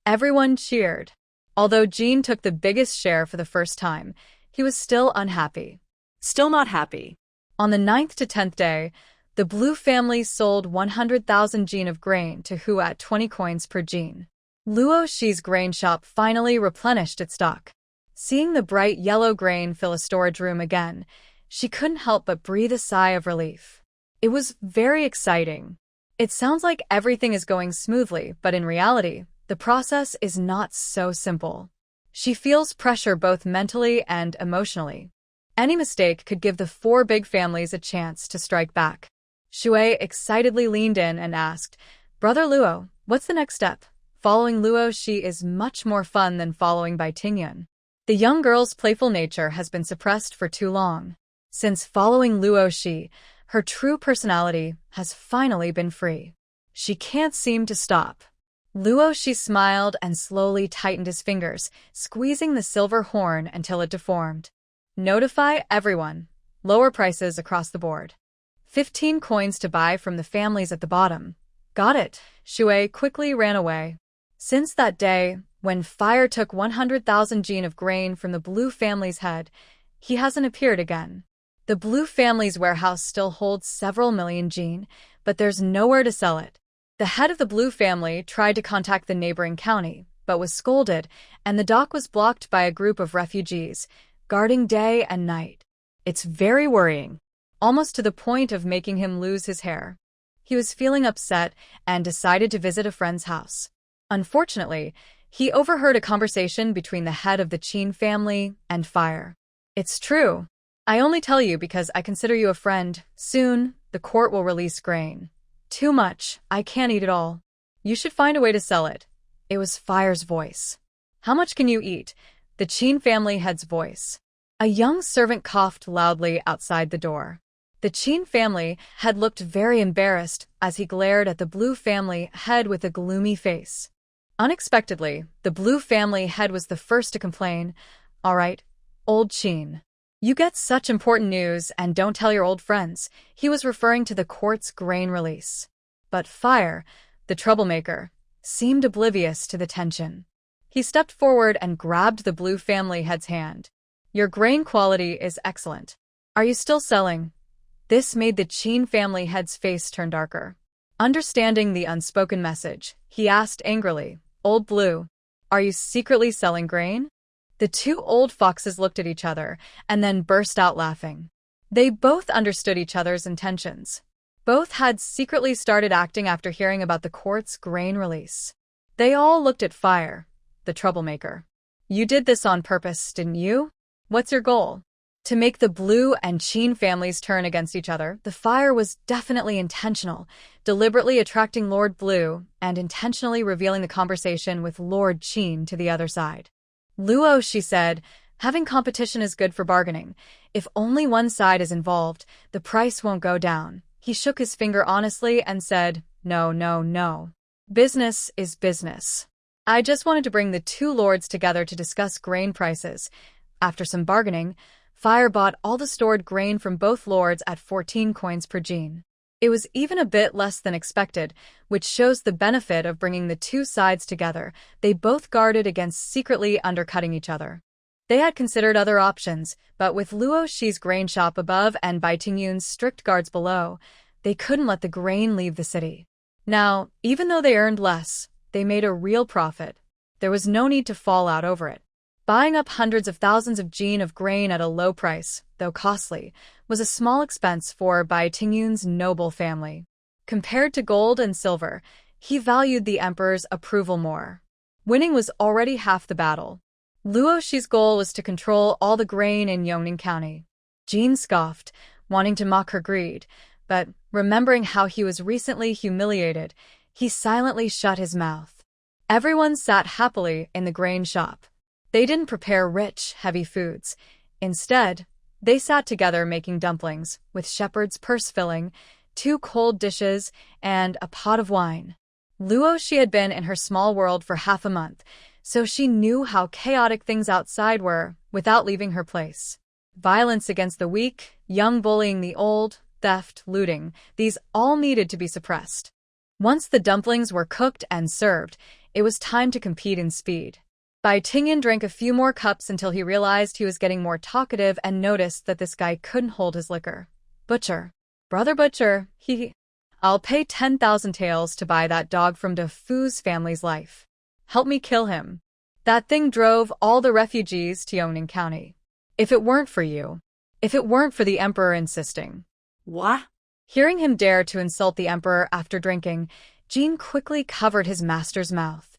Everyone cheered. Although Jean took the biggest share for the first time, he was still unhappy. Still not happy. On the 9th to 10th day, the Blue family sold 100,000 jin of grain to Hu at 20 coins per jin. Luo Shi's grain shop finally replenished its stock. Seeing the bright yellow grain fill a storage room again, she couldn't help but breathe a sigh of relief. It was very exciting. It sounds like everything is going smoothly, but in reality, the process is not so simple. She feels pressure both mentally and emotionally. Any mistake could give the four big families a chance to strike back. Shuai excitedly leaned in and asked, "Brother Luo, what's the next step?" Following Luo Shi is much more fun than following Bai Tingyun. The young girl's playful nature has been suppressed for too long. Since following Luo Shi, her true personality has finally been free. She can't seem to stop. Luo Shi smiled and slowly tightened his fingers, squeezing the silver horn until it deformed. "Notify everyone. Lower prices across the board. 15 coins to buy from the families at the bottom." "Got it." Shuai quickly ran away. Since that day, when Fire took 100,000 jin of grain from the Blue family's head, he hasn't appeared again. The Blue family's warehouse still holds several million jin, but there's nowhere to sell it. The head of the Blue family tried to contact the neighboring county, but was scolded, and the dock was blocked by a group of refugees, guarding day and night. It's very worrying, almost to the point of making him lose his hair. He was feeling upset and decided to visit a friend's house. Unfortunately, he overheard a conversation between the head of the Qin family and Fire. "It's true. I only tell you because I consider you a friend. Soon, the court will release grain. Too much. I can't eat it all. You should find a way to sell it." It was Fire's voice. "How much can you eat?" The Qin family head's voice. A young servant coughed loudly outside the door. The Qin family had looked very embarrassed as he glared at the Blue family head with a gloomy face. Unexpectedly, the Blue family head was the first to complain. "All right, old Qin. You get such important news and don't tell your old friends." He was referring to the court's grain release. But Fire, the troublemaker, seemed oblivious to the tension. He stepped forward and grabbed the Blue family head's hand. "Your grain quality is excellent. Are you still selling?" This made the Qin family head's face turn darker. Understanding the unspoken message, he asked angrily, "Old Blue, are you secretly selling grain?" The two old foxes looked at each other and then burst out laughing. They both understood each other's intentions. Both had secretly started acting after hearing about the court's grain release. They all looked at Fire, the troublemaker. "You did this on purpose, didn't you? What's your goal?" To make the Blue and Qin families turn against each other, the Fire was definitely intentional, deliberately attracting Lord Blue and intentionally revealing the conversation with Lord Qin to the other side. "Luo," she said, Having competition is good for bargaining. If only one side is involved, the price won't go down. He shook his finger honestly and said, "No, no, no. Business is business. I just wanted to bring the two lords together to discuss grain prices." After some bargaining, Fire bought all the stored grain from both lords at 14 coins per gene. It was even a bit less than expected, which shows the benefit of bringing the two sides together. They both guarded against secretly undercutting each other. They had considered other options, but with Luo Shi's grain shop above and Bai Tingyun's strict guards below, they couldn't let the grain leave the city. Now, even though they earned less, they made a real profit. There was no need to fall out over it. Buying up hundreds of thousands of gene of grain at a low price, though costly, was a small expense for Bai Tingyun's noble family. Compared to gold and silver, he valued the emperor's approval more. Winning was already half the battle. Luo Shi's goal was to control all the grain in Yongning County. Jean scoffed, wanting to mock her greed, but remembering how he was recently humiliated, he silently shut his mouth. Everyone sat happily in the grain shop. They didn't prepare rich, heavy foods. Instead, they sat together making dumplings, with shepherd's purse filling, 2 cold dishes, and a pot of wine. Luo Shi had been in her small world for half a month, so she knew how chaotic things outside were without leaving her place. Violence against the weak, young bullying the old, theft, looting, these all needed to be suppressed. Once the dumplings were cooked and served, it was time to compete in speed. Bai Tingyun drank a few more cups until he realized he was getting more talkative and noticed that this guy couldn't hold his liquor. "Butcher. Brother Butcher, I'll pay 10,000 taels to buy that dog from De Fu's family's life. Help me kill him. That thing drove all the refugees to Yongning County. If it weren't for the emperor insisting." What? Hearing him dare to insult the emperor after drinking, Jean quickly covered his master's mouth.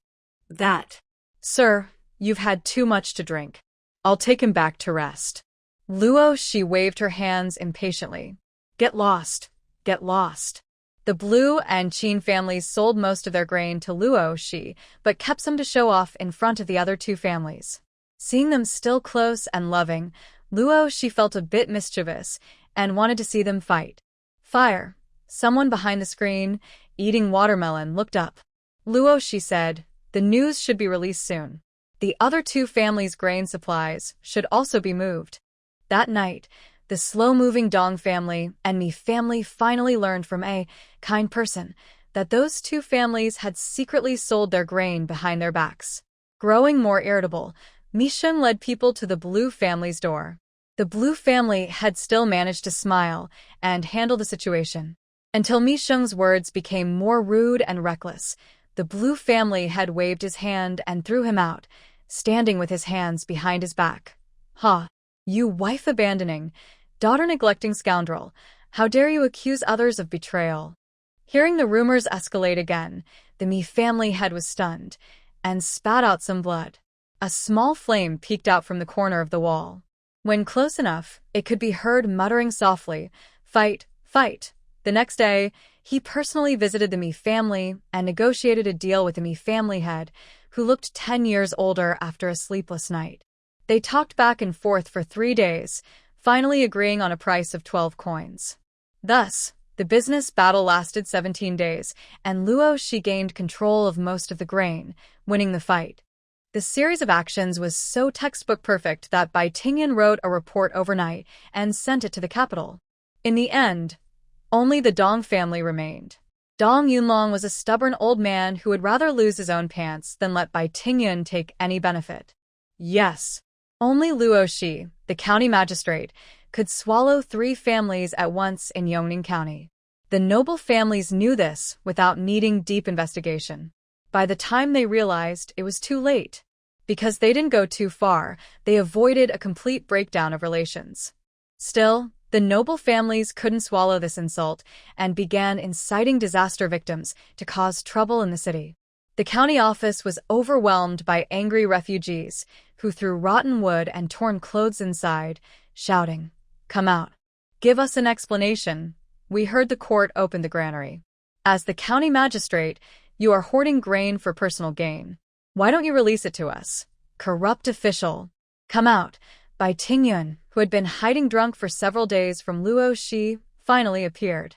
That. "Sir, you've had too much to drink. I'll take him back to rest." Luo Shi waved her hands impatiently. Get lost. Get lost." The Blue and Qin families sold most of their grain to Luo Shi, but kept some to show off in front of the other two families. Seeing them still close and loving, Luo Shi felt a bit mischievous and wanted to see them fight. Fire. Someone behind the screen, eating watermelon, looked up. Luo Shi said, "The news should be released soon. The other two families' grain supplies should also be moved." That night, the slow-moving Dong family and Mi family finally learned from a kind person that those two families had secretly sold their grain behind their backs. Growing more irritable, Mi Sheng led people to the Blue family's door. The Blue family had still managed to smile and handle the situation. Until Mi Sheng's words became more rude and reckless, the Blue family had waved his hand and threw him out, standing with his hands behind his back. "Ha! You wife-abandoning, daughter-neglecting scoundrel, how dare you accuse others of betrayal?" Hearing the rumors escalate again, the Mi family head was stunned and spat out some blood. A small flame peeked out from the corner of the wall. When close enough, it could be heard muttering softly, "Fight, fight." The next day, he personally visited the Mi family and negotiated a deal with the Mi family head, who looked 10 years older after a sleepless night. They talked back and forth for 3 days, finally agreeing on a price of 12 coins. Thus, the business battle lasted 17 days, and Luo Shi gained control of most of the grain, winning the fight. The series of actions was so textbook perfect that Bai Tingyun wrote a report overnight and sent it to the capital. In the end, only the Dong family remained. Dong Yunlong was a stubborn old man who would rather lose his own pants than let Bai Tingyun take any benefit. Yes, only Luo Shi, the county magistrate, could swallow 3 families at once in Yongning County. The noble families knew this without needing deep investigation. By the time they realized, it was too late. Because they didn't go too far, they avoided a complete breakdown of relations. Still, the noble families couldn't swallow this insult and began inciting disaster victims to cause trouble in the city. The county office was overwhelmed by angry refugees who threw rotten wood and torn clothes inside, shouting, "Come out. Give us an explanation. We heard the court opened the granary. As the county magistrate, you are hoarding grain for personal gain. Why don't you release it to us? Corrupt official." "Come out," by Tingyun, who had been hiding drunk for several days from Luo Shi, finally appeared.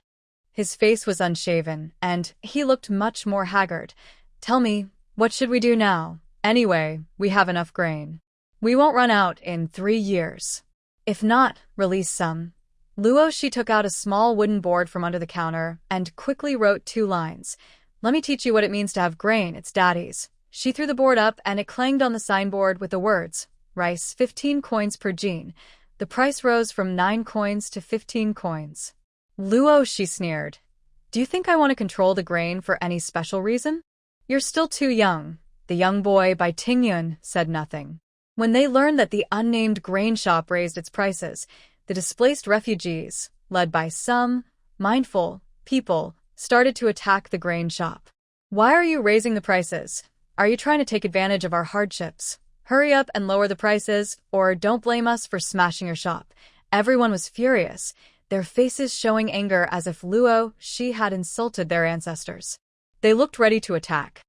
His face was unshaven, and he looked much more haggard. "Tell me, what should we do now? Anyway, we have enough grain. We won't run out in 3 years. If not, release some." Luo Shi took out a small wooden board from under the counter and quickly wrote 2 lines. "Let me teach you what it means to have grain, it's daddy's." She threw the board up and it clanged on the signboard with the words, "Rice, 15 coins per jean." The price rose from 9 coins to 15 coins. "Luo," she sneered, "do you think I want to control the grain for any special reason?" "You're still too young." The young boy by Tingyun said nothing. When they learned that the unnamed grain shop raised its prices, the displaced refugees, led by some mindful people, started to attack the grain shop. "Why are you raising the prices? Are you trying to take advantage of our hardships? Hurry up and lower the prices, or don't blame us for smashing your shop." Everyone was furious, their faces showing anger as if Luo Shi had insulted their ancestors. They looked ready to attack.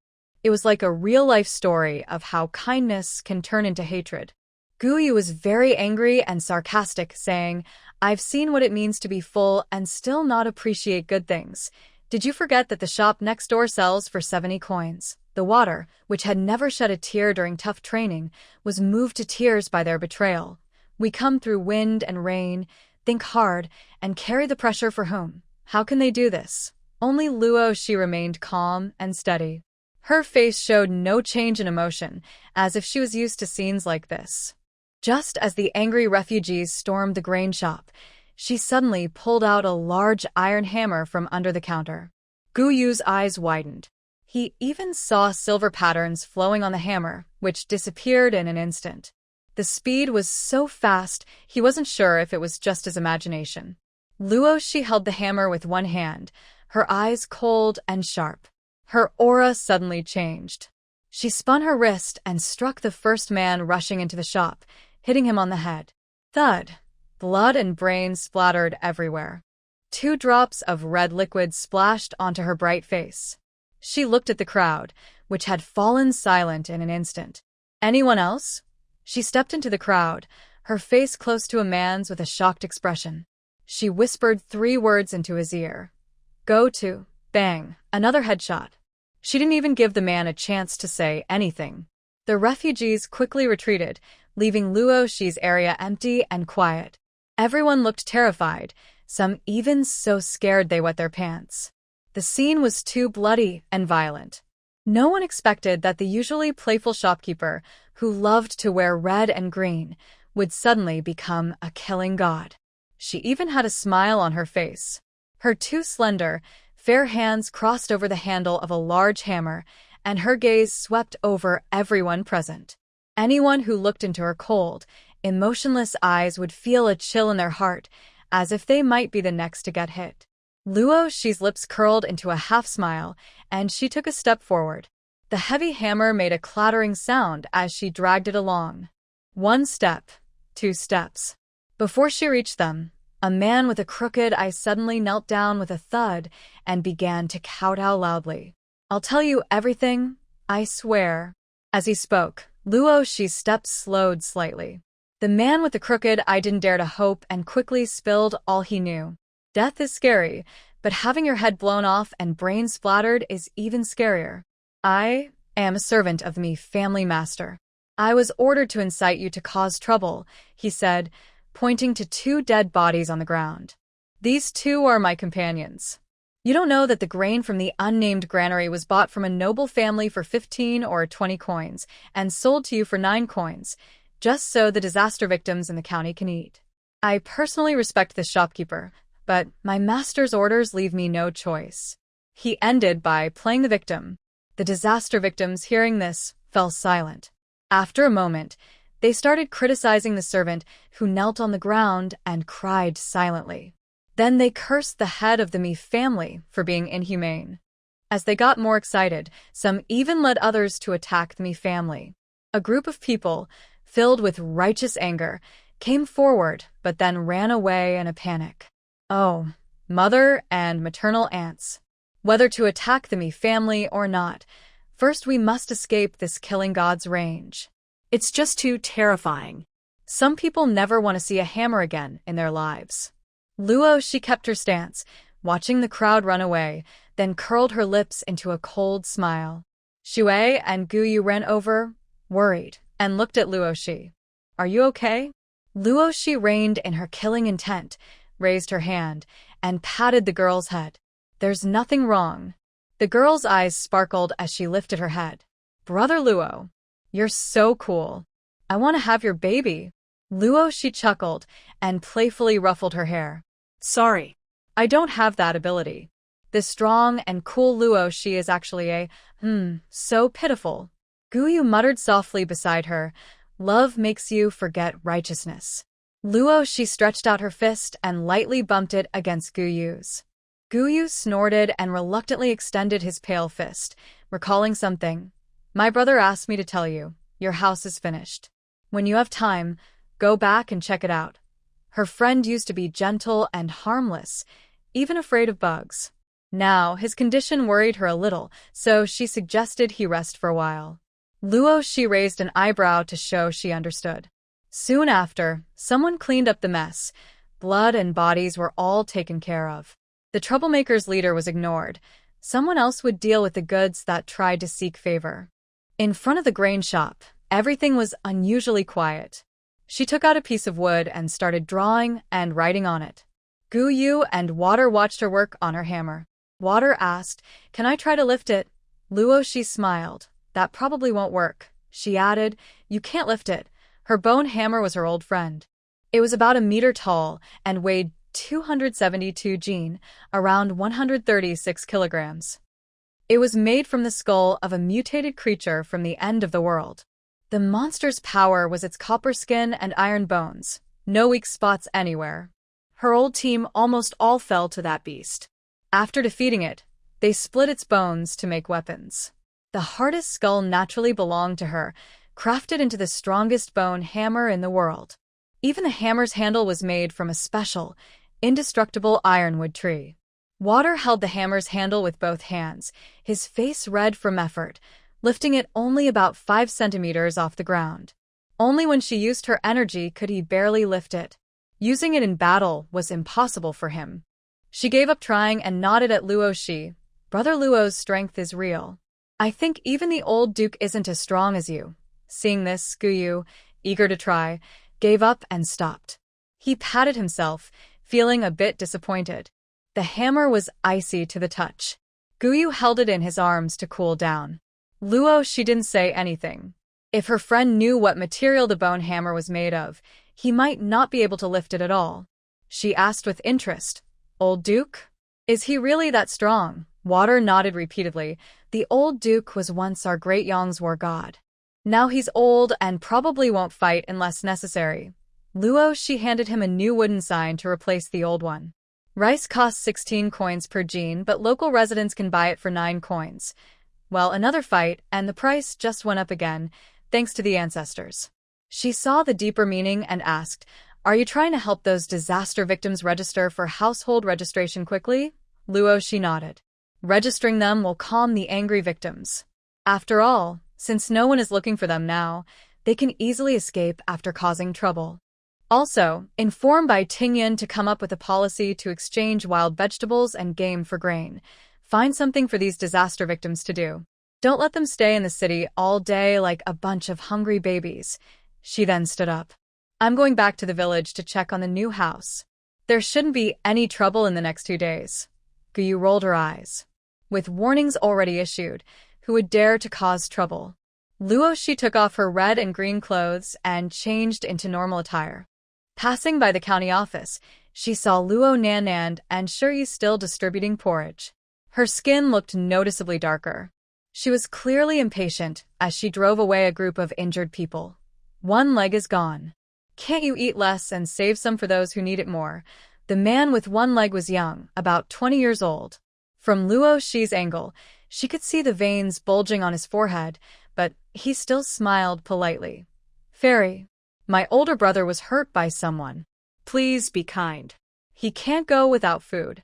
It was like a real-life story of how kindness can turn into hatred. Guyu was very angry and sarcastic, saying, "I've seen what it means to be full and still not appreciate good things. Did you forget that the shop next door sells for 70 coins? The water, which had never shed a tear during tough training, was moved to tears by their betrayal. We come through wind and rain, think hard, and carry the pressure for whom? How can they do this?" Only Luo Shi remained calm and steady. Her face showed no change in emotion, as if she was used to scenes like this. Just as the angry refugees stormed the grain shop, she suddenly pulled out a large iron hammer from under the counter. Guyu's eyes widened. He even saw silver patterns flowing on the hammer, which disappeared in an instant. The speed was so fast, he wasn't sure if it was just his imagination. Luo Shi held the hammer with one hand, her eyes cold and sharp. Her aura suddenly changed. She spun her wrist and struck the first man rushing into the shop, hitting him on the head. Thud! Blood and brains splattered everywhere. 2 drops of red liquid splashed onto her bright face. She looked at the crowd, which had fallen silent in an instant. "Anyone else?" She stepped into the crowd, her face close to a man's with a shocked expression. She whispered 3 words into his ear. "Go to." Bang! Another headshot. She didn't even give the man a chance to say anything. The refugees quickly retreated, leaving Luo Shi's area empty and quiet. Everyone looked terrified, some even so scared they wet their pants. The scene was too bloody and violent. No one expected that the usually playful shopkeeper, who loved to wear red and green, would suddenly become a killing god. She even had a smile on her face. Her 2 slender, fair hands crossed over the handle of a large hammer, and her gaze swept over everyone present. Anyone who looked into her cold, emotionless eyes would feel a chill in their heart, as if they might be the next to get hit. Luo Shi's lips curled into a half-smile, and she took a step forward. The heavy hammer made a clattering sound as she dragged it along. 1 step, 2 steps. Before she reached them, a man with a crooked eye suddenly knelt down with a thud and began to kowtow loudly. "I'll tell you everything, I swear." As he spoke, Luo Shi's steps slowed slightly. The man with the crooked eye didn't dare to hope and quickly spilled all he knew. "Death is scary, but having your head blown off and brains splattered is even scarier. I am a servant of the family master. I was ordered to incite you to cause trouble," he said, pointing to 2 dead bodies on the ground. "These 2 are my companions. You don't know that the grain from the unnamed granary was bought from a noble family for 15 or 20 coins and sold to you for 9 coins, just so the disaster victims in the county can eat. I personally respect this shopkeeper, but my master's orders leave me no choice." He ended by playing the victim. The disaster victims, hearing this, fell silent. After a moment, they started criticizing the servant, who knelt on the ground and cried silently. Then they cursed the head of the Mi family for being inhumane. As they got more excited, some even led others to attack the Mi family. A group of people, filled with righteous anger, came forward but then ran away in a panic. Oh, mother and maternal aunts. Whether to attack the Mi family or not, first we must escape this killing god's range. It's just too terrifying. Some people never want to see a hammer again in their lives. Luo, she kept her stance, watching the crowd run away, then curled her lips into a cold smile. Shui and Guyu ran over, worried, and looked at Luoshi. Are you okay? Luoshi reined in her killing intent, raised her hand, and patted the girl's head. There's nothing wrong. The girl's eyes sparkled as she lifted her head. Brother Luo, you're so cool. I want to have your baby. Luoshi chuckled and playfully ruffled her hair. Sorry. I don't have that ability. The strong and cool Luoshi is actually so pitiful. Guyu muttered softly beside her, love makes you forget righteousness. Luoshi stretched out her fist and lightly bumped it against Guyu's. Guyu snorted and reluctantly extended his pale fist, recalling something. My brother asked me to tell you, your house is finished. When you have time, go back and check it out. Her friend used to be gentle and harmless, even afraid of bugs. Now, his condition worried her a little, so she suggested he rest for a while. Luoshi raised an eyebrow to show she understood. Soon after, someone cleaned up the mess. Blood and bodies were all taken care of. The troublemaker's leader was ignored. Someone else would deal with the goods that tried to seek favor. In front of the grain shop, everything was unusually quiet. She took out a piece of wood and started drawing and writing on it. Guyu and Water watched her work on her hammer. Water asked, can I try to lift it? Luoshi smiled. That probably won't work. She added, you can't lift it. Her bone hammer was her old friend. It was about a meter tall and weighed 272 jin, around 136 kilograms. It was made from the skull of a mutated creature from the end of the world. The monster's power was its copper skin and iron bones, no weak spots anywhere. Her old team almost all fell to that beast. After defeating it, they split its bones to make weapons. The hardest skull naturally belonged to her, crafted into the strongest bone hammer in the world. Even the hammer's handle was made from a special, indestructible ironwood tree. Water held the hammer's handle with both hands, his face red from effort, lifting it only about 5 centimeters off the ground. Only when she used her energy could he barely lift it. Using it in battle was impossible for him. She gave up trying and nodded at Luoshi. Brother Luo's strength is real. I think even the old duke isn't as strong as you. Seeing this, Guyu, eager to try, gave up and stopped. He patted himself, feeling a bit disappointed. The hammer was icy to the touch. Guyu held it in his arms to cool down. Luoshi didn't say anything. If her friend knew what material the bone hammer was made of, he might not be able to lift it at all. She asked with interest, Old Duke? Is he really that strong? Water nodded repeatedly. The old Duke was once our great Yong's war god. Now he's old and probably won't fight unless necessary. Luoshi handed him a new wooden sign to replace the old one. Rice costs 16 coins per jin, but local residents can buy it for 9 coins. Well, another fight, and the price just went up again, thanks to the ancestors. She saw the deeper meaning and asked, Are you trying to help those disaster victims register for household registration quickly? Luoshi nodded. Registering them will calm the angry victims. After all, since no one is looking for them now, they can easily escape after causing trouble. Also, inform by Tingyan to come up with a policy to exchange wild vegetables and game for grain. Find something for these disaster victims to do. Don't let them stay in the city all day like a bunch of hungry babies. She then stood up. I'm going back to the village to check on the new house. There shouldn't be any trouble in the next 2 days. Guyu rolled her eyes. With warnings already issued, who would dare to cause trouble? Luoshi took off her red and green clothes and changed into normal attire. Passing by the county office, she saw Luo Nanan and Shuri still distributing porridge. Her skin looked noticeably darker. She was clearly impatient as she drove away a group of injured people. One leg is gone. Can't you eat less and save some for those who need it more? The man with one leg was young, about 20 years old. From Luoshi's angle, she could see the veins bulging on his forehead, but he still smiled politely. Fairy, my older brother was hurt by someone. Please be kind. He can't go without food.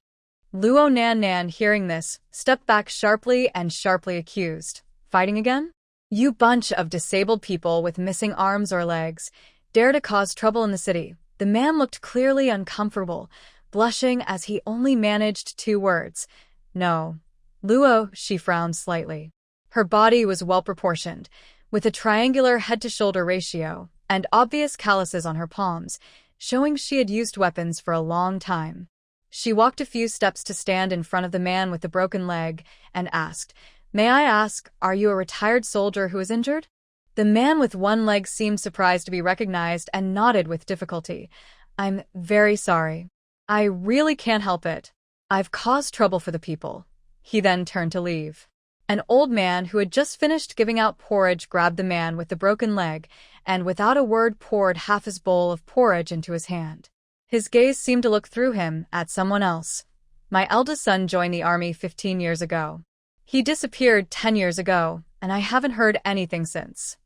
Luo Nan, hearing this, stepped back sharply and sharply accused. Fighting again? You bunch of disabled people with missing arms or legs. dare to cause trouble in the city. The man looked clearly uncomfortable, blushing as he only managed 2 words. No. Luo, she frowned slightly. Her body was well-proportioned, with a triangular head-to-shoulder ratio, and obvious calluses on her palms, showing she had used weapons for a long time. She walked a few steps to stand in front of the man with the broken leg and asked, "May I ask, are you a retired soldier who is injured?" The man with one leg seemed surprised to be recognized and nodded with difficulty. "I'm very sorry. I really can't help it. I've caused trouble for the people." He then turned to leave. An old man who had just finished giving out porridge grabbed the man with the broken leg and without a word poured half his bowl of porridge into his hand. His gaze seemed to look through him at someone else. "My eldest son joined the army 15 years ago. He disappeared 10 years ago, and I haven't heard anything since."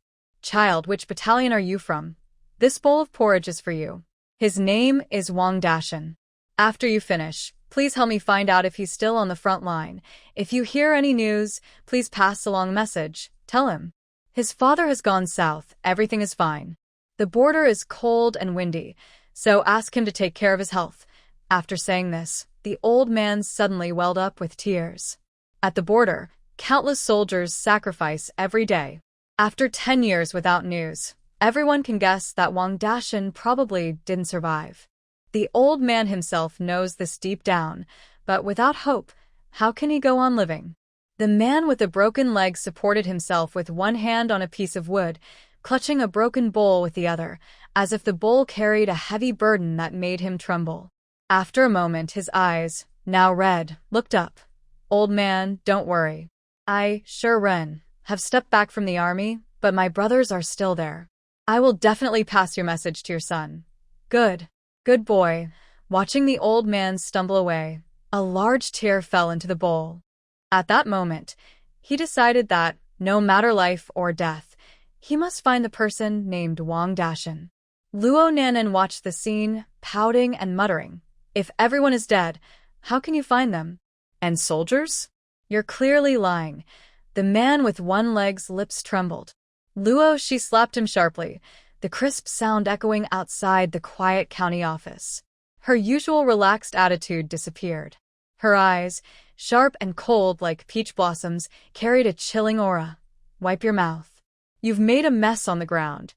"Child, which battalion are you from? This bowl of porridge is for you. His name is Wang Dashan. After you finish, please help me find out if he's still on the front line. If you hear any news, please pass along a message. Tell him. His father has gone south. Everything is fine. The border is cold and windy, so ask him to take care of his health." After saying this, the old man suddenly welled up with tears. At the border, countless soldiers sacrifice every day. After 10 years without news, everyone can guess that Wang Dashan probably didn't survive. The old man himself knows this deep down, but without hope, how can he go on living? The man with the broken leg supported himself with one hand on a piece of wood, clutching a broken bowl with the other, as if the bowl carried a heavy burden that made him tremble. After a moment, his eyes, now red, looked up. "Old man, don't worry. I, Ren, have stepped back from the army, but my brothers are still there. I will definitely pass your message to your son." "Good. Good boy." Watching the old man stumble away, a large tear fell into the bowl. At that moment, he decided that, no matter life or death, he must find the person named Wang Dashan. Luo Nanan watched the scene, pouting and muttering. "If everyone is dead, how can you find them? And soldiers? You're clearly lying." The man with one leg's lips trembled. "Luo," she slapped him sharply, the crisp sound echoing outside the quiet county office. Her usual relaxed attitude disappeared. Her eyes, sharp and cold like peach blossoms, carried a chilling aura. "Wipe your mouth. You've made a mess on the ground."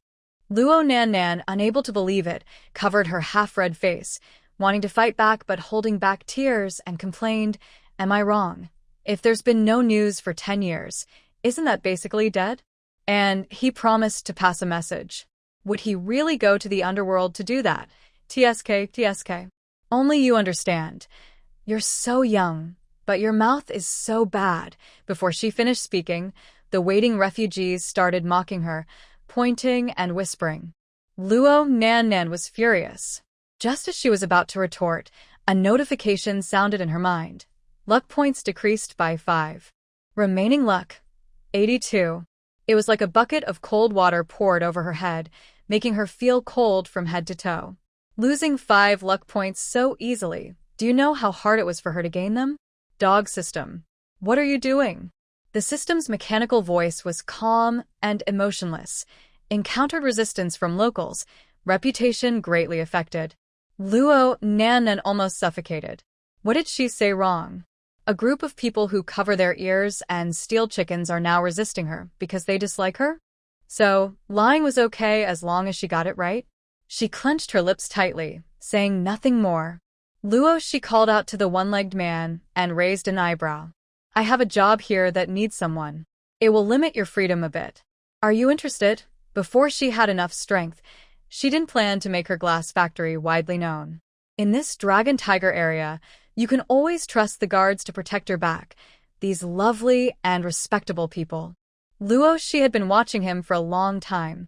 Luo Nan, unable to believe it, covered her half-red face, wanting to fight back but holding back tears, and complained, "Am I wrong? If there's been no news for 10 years, isn't that basically dead?" And he promised to pass a message. Would he really go to the underworld to do that? TSK. Only you understand. You're so young, but your mouth is so bad. Before she finished speaking, the waiting refugees started mocking her, pointing and whispering. Luo Nan was furious. Just as she was about to retort, a notification sounded in her mind. Luck points decreased by 5. Remaining luck, 82. It was like a bucket of cold water poured over her head, making her feel cold from head to toe. Losing 5 luck points so easily, do you know how hard it was for her to gain them? Dog system. What are you doing? The system's mechanical voice was calm and emotionless. Encountered resistance from locals, reputation greatly affected. Luo Nan almost suffocated. What did she say wrong? A group of people who cover their ears and steal chickens are now resisting her because they dislike her? So, lying was okay as long as she got it right? She clenched her lips tightly, saying nothing more. Luo, she called out to the one-legged man and raised an eyebrow. I have a job here that needs someone. It will limit your freedom a bit. Are you interested? Before she had enough strength, she didn't plan to make her glass factory widely known. In this Dragon Tiger area, you can always trust the guards to protect your back, these lovely and respectable people. Luo, she had been watching him for a long time.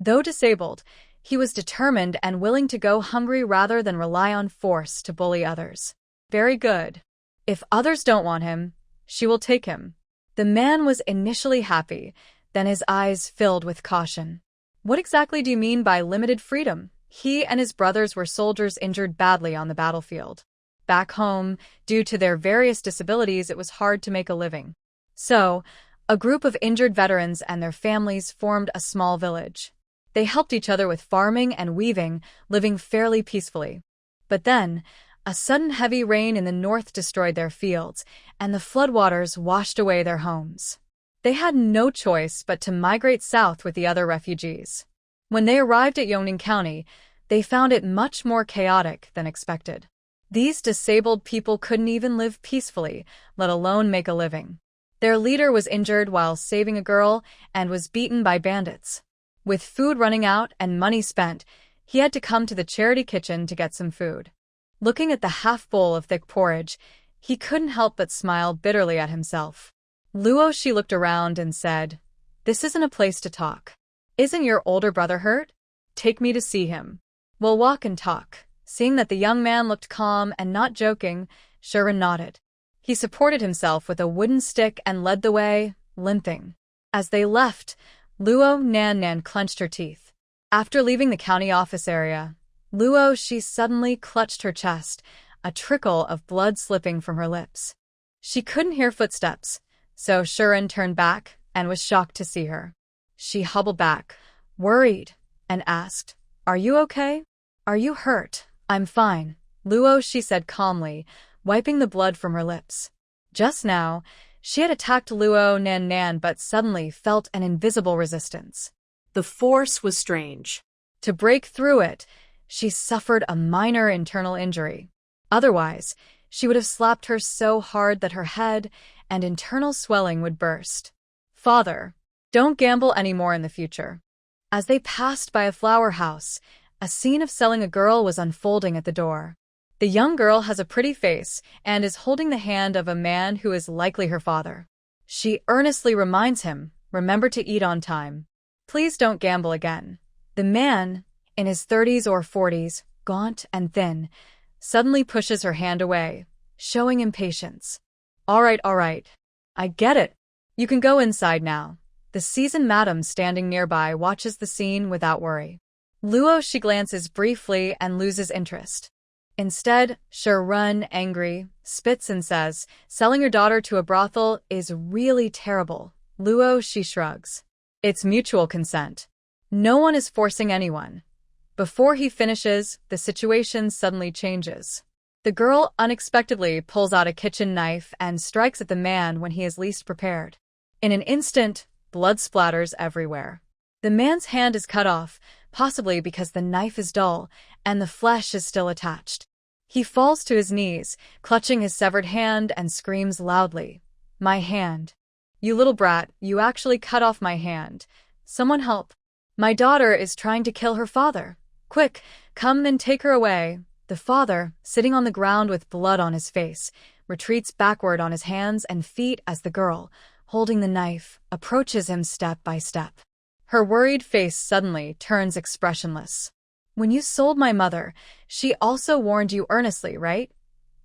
Though disabled, he was determined and willing to go hungry rather than rely on force to bully others. Very good. If others don't want him, she will take him. The man was initially happy, then his eyes filled with caution. What exactly do you mean by limited freedom? He and his brothers were soldiers injured badly on the battlefield. Back home, due to their various disabilities, it was hard to make a living. So, a group of injured veterans and their families formed a small village. They helped each other with farming and weaving, living fairly peacefully. But then, a sudden heavy rain in the north destroyed their fields, and the floodwaters washed away their homes. They had no choice but to migrate south with the other refugees. When they arrived at Yongning County, they found it much more chaotic than expected. These disabled people couldn't even live peacefully, let alone make a living. Their leader was injured while saving a girl and was beaten by bandits. With food running out and money spent, he had to come to the charity kitchen to get some food. Looking at the half bowl of thick porridge, he couldn't help but smile bitterly at himself. Luo Shi looked around and said, "This isn't a place to talk. Isn't your older brother hurt? Take me to see him. We'll walk and talk." Seeing that the young man looked calm and not joking, Shuren nodded. He supported himself with a wooden stick and led the way, limping. As they left, Luo Nan clenched her teeth. After leaving the county office area, Luo Shi suddenly clutched her chest, a trickle of blood slipping from her lips. She couldn't hear footsteps, so Shuren turned back and was shocked to see her. She hobbled back, worried, and asked, "Are you okay? Are you hurt?" "I'm fine," Luo Shi said calmly, wiping the blood from her lips. Just now, she had attacked Luo Nan but suddenly felt an invisible resistance. The force was strange. To break through it, she suffered a minor internal injury. Otherwise, she would have slapped her so hard that her head and internal swelling would burst. "Father, don't gamble anymore in the future." As they passed by a flower house, a scene of selling a girl was unfolding at the door. The young girl has a pretty face and is holding the hand of a man who is likely her father. She earnestly reminds him, "Remember to eat on time. Please don't gamble again." The man, in his 30s or 40s, gaunt and thin, suddenly pushes her hand away, showing impatience. All right. I get it. You can go inside now." The seasoned madam standing nearby watches the scene without worry. Luo Shi glances briefly and loses interest. Instead, Shuren, angry, spits and says, "Selling your daughter to a brothel is really terrible." Luo Shi shrugs. "It's mutual consent. No one is forcing anyone." Before he finishes, the situation suddenly changes. The girl unexpectedly pulls out a kitchen knife and strikes at the man when he is least prepared. In an instant, blood splatters everywhere. The man's hand is cut off, possibly because the knife is dull and the flesh is still attached. He falls to his knees, clutching his severed hand, and screams loudly, "My hand! You little brat, you actually cut off my hand. Someone help! My daughter is trying to kill her father. Quick, come and take her away." The father, sitting on the ground with blood on his face, retreats backward on his hands and feet as the girl, holding the knife, approaches him step by step. Her worried face suddenly turns expressionless. "When you sold my mother, she also warned you earnestly, right?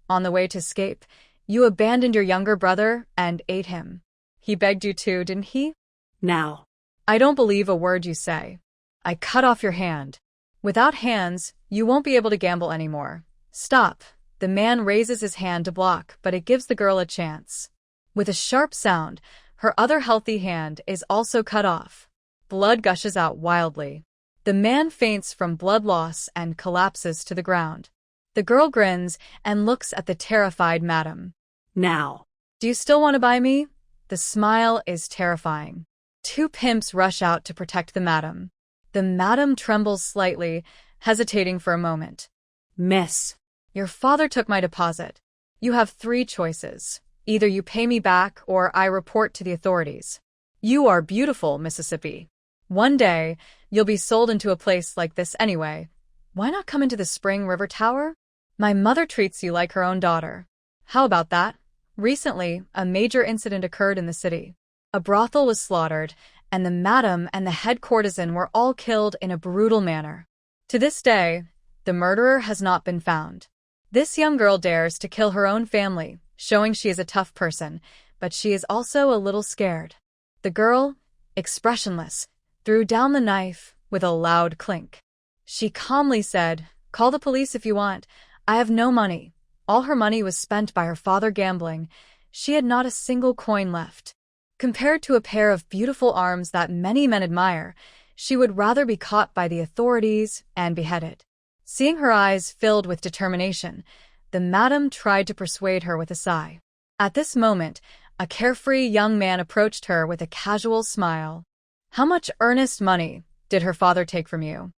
On the way to escape, you abandoned your younger brother and ate him. He begged you to, didn't he?" "Now." "I don't believe a word you say. I cut off your hand. Without hands, you won't be able to gamble anymore. Stop." The man raises his hand to block, but it gives the girl a chance. With a sharp sound, her other healthy hand is also cut off. Blood gushes out wildly. The man faints from blood loss and collapses to the ground. The girl grins and looks at the terrified madam. "Now." "Do you still want to buy me?" The smile is terrifying. Two pimps rush out to protect the madam. The madam trembles slightly, hesitating for a moment. "Miss." "Your father took my deposit. You have 3 choices. Either you pay me back or I report to the authorities. You are beautiful, Mississippi. One day, you'll be sold into a place like this anyway. Why not come into the Spring River Tower? My mother treats you like her own daughter. How about that?" Recently, a major incident occurred in the city. A brothel was slaughtered, and the madam and the head courtesan were all killed in a brutal manner. To this day, the murderer has not been found. This young girl dares to kill her own family, showing she is a tough person, but she is also a little scared. The girl, expressionless, threw down the knife with a loud clink. She calmly said, "Call the police if you want. I have no money." All her money was spent by her father gambling. She had not a single coin left. Compared to a pair of beautiful arms that many men admire, she would rather be caught by the authorities and beheaded. Seeing her eyes filled with determination, the madam tried to persuade her with a sigh. At this moment, a carefree young man approached her with a casual smile. "How much earnest money did her father take from you?"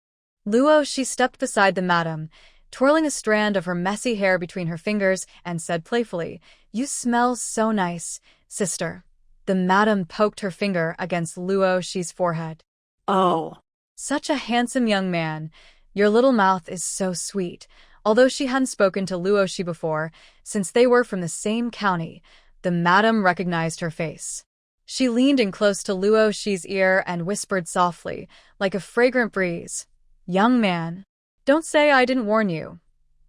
Luo, she stepped beside the madam, twirling a strand of her messy hair between her fingers, and said playfully, "You smell so nice, sister." The madam poked her finger against Luo Shi's forehead. Oh. "Such a handsome young man. Your little mouth is so sweet." Although she hadn't spoken to Luo Shi before, since they were from the same county, the madam recognized her face. She leaned in close to Luo Shi's ear and whispered softly, like a fragrant breeze, "Young man, don't say I didn't warn you.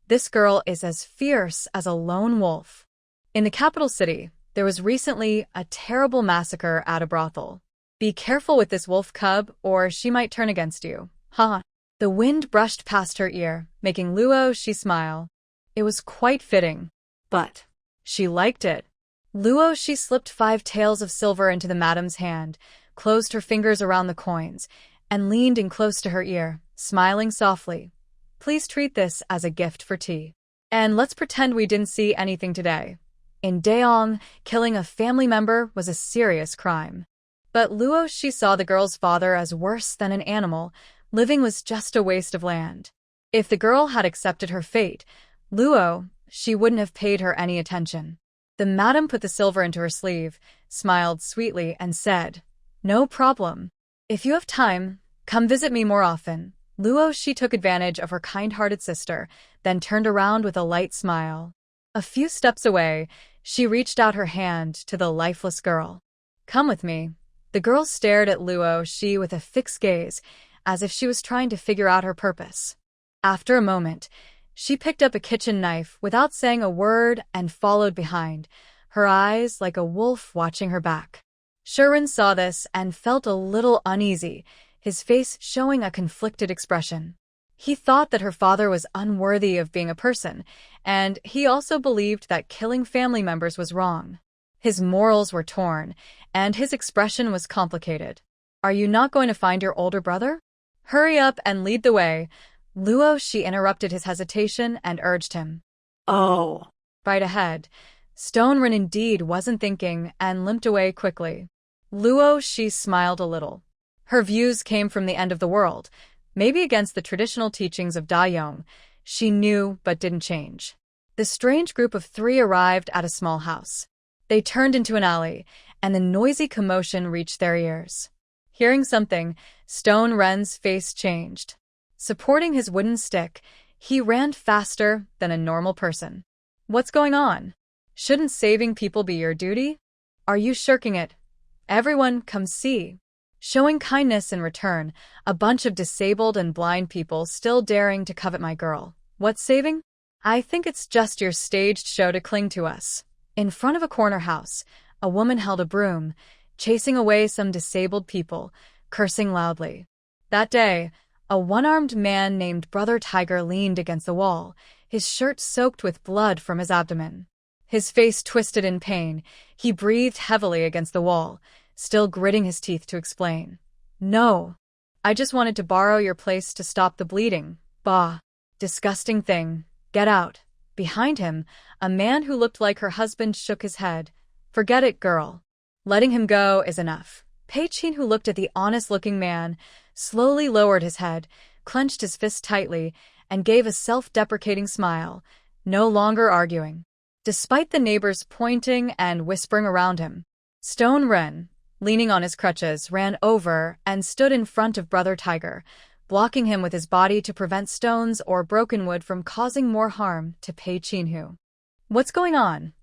This girl is as fierce as a lone wolf." In the capital city, there was recently a terrible massacre at a brothel. Be careful with this wolf cub, or she might turn against you. Ha! The wind brushed past her ear, making Luo Shi smile. It was quite fitting. But she liked it. Luo Shi slipped 5 taels of silver into the madam's hand, closed her fingers around the coins, and leaned in close to her ear, smiling softly. "Please treat this as a gift for tea. And let's pretend we didn't see anything today." In Daeong, killing a family member was a serious crime. But Luo Shi saw the girl's father as worse than an animal. Living was just a waste of land. If the girl had accepted her fate, Luo Shi wouldn't have paid her any attention. The madam put the silver into her sleeve, smiled sweetly, and said, "No problem. If you have time, come visit me more often." Luo Shi took advantage of her kind-hearted sister, then turned around with a light smile. A few steps away, she reached out her hand to the lifeless girl. "Come with me." The girl stared at Luo Shi with a fixed gaze, as if she was trying to figure out her purpose. After a moment, she picked up a kitchen knife without saying a word and followed behind, her eyes like a wolf watching her back. Shuren saw this and felt a little uneasy, his face showing a conflicted expression. He thought that her father was unworthy of being a person, and he also believed that killing family members was wrong. His morals were torn, and his expression was complicated. "Are you not going to find your older brother? Hurry up and lead the way." Luo Shi interrupted his hesitation and urged him. Oh. Right ahead. Stone Rin indeed wasn't thinking and limped away quickly. Luo Shi smiled a little. Her views came from the end of the world, maybe against the traditional teachings of Daeong. She knew but didn't change. The strange group of 3 arrived at a small house. They turned into an alley, and the noisy commotion reached their ears. Hearing something, Stone Ren's face changed. Supporting his wooden stick, he ran faster than a normal person. "What's going on? Shouldn't saving people be your duty? Are you shirking it? Everyone, come see." Showing kindness in return, a bunch of disabled and blind people still daring to covet my girl. "What's saving? I think it's just your staged show to cling to us." In front of a corner house, a woman held a broom, chasing away some disabled people, cursing loudly. That day, a one-armed man named Brother Tiger leaned against the wall, his shirt soaked with blood from his abdomen. His face twisted in pain, he breathed heavily against the wall, still gritting his teeth to explain. "No. I just wanted to borrow your place to stop the bleeding." "Bah. Disgusting thing. Get out." Behind him, a man who looked like her husband shook his head. "Forget it, girl. Letting him go is enough." Pei Qin, who looked at the honest-looking man, slowly lowered his head, clenched his fist tightly, and gave a self-deprecating smile, no longer arguing. Despite the neighbors pointing and whispering around him, Stone Ren, leaning on his crutches, ran over and stood in front of Brother Tiger, blocking him with his body to prevent stones or broken wood from causing more harm to Pei Qinhu. "What's going on?"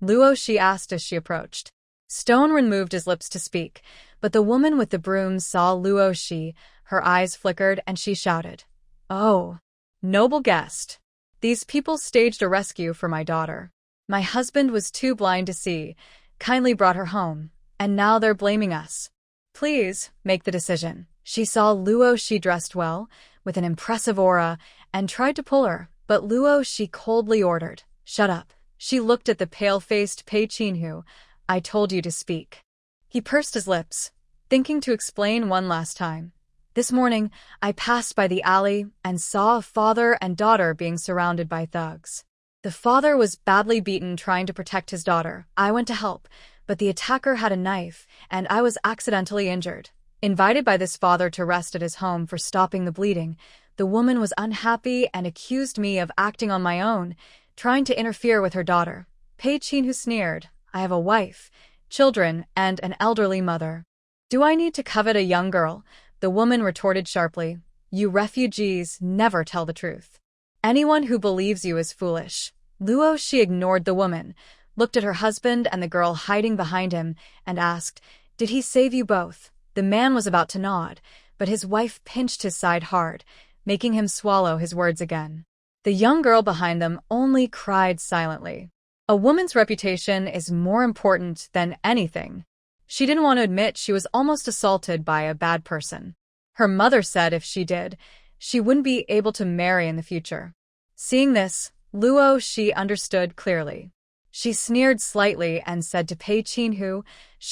Luo Shi asked as she approached. Stone Ren moved his lips to speak, but the woman with the broom saw Luo Shi, her eyes flickered, and she shouted, "Oh, noble guest. These people staged a rescue for my daughter. My husband was too blind to see, kindly brought her home, and now they're blaming us. Please, make the decision." She saw Luo Shi dressed well, with an impressive aura, and tried to pull her, but Luo Shi coldly ordered, "Shut up." She looked at the pale-faced Pei Qinhu. "I told you to speak." He pursed his lips, thinking to explain one last time. This morning, I passed by the alley and saw a father and daughter being surrounded by thugs. The father was badly beaten trying to protect his daughter. I went to help, but the attacker had a knife, and I was accidentally injured. Invited by this father to rest at his home for stopping the bleeding, the woman was unhappy and accused me of acting on my own, trying to interfere with her daughter. Pei Qinhu sneered, I have a wife, children, and an elderly mother. Do I need to covet a young girl? The woman retorted sharply. You refugees never tell the truth. Anyone who believes you is foolish. Luo Shi ignored the woman, looked at her husband and the girl hiding behind him, and asked, Did he save you both? The man was about to nod, but his wife pinched his side hard, making him swallow his words again. The young girl behind them only cried silently. A woman's reputation is more important than anything. She didn't want to admit she was almost assaulted by a bad person. Her mother said if she did, she wouldn't be able to marry in the future. Seeing this, Luo Shi understood clearly. She sneered slightly and said to Pei Qinhu,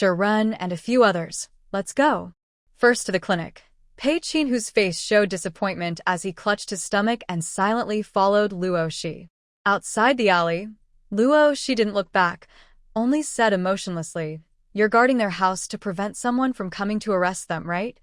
Run, and a few others, let's go. First to the clinic. Pei Qinhu's face showed disappointment as he clutched his stomach and silently followed Luo Shi. Outside the alley, Luo Shi didn't look back, only said emotionlessly, You're guarding their house to prevent someone from coming to arrest them, right?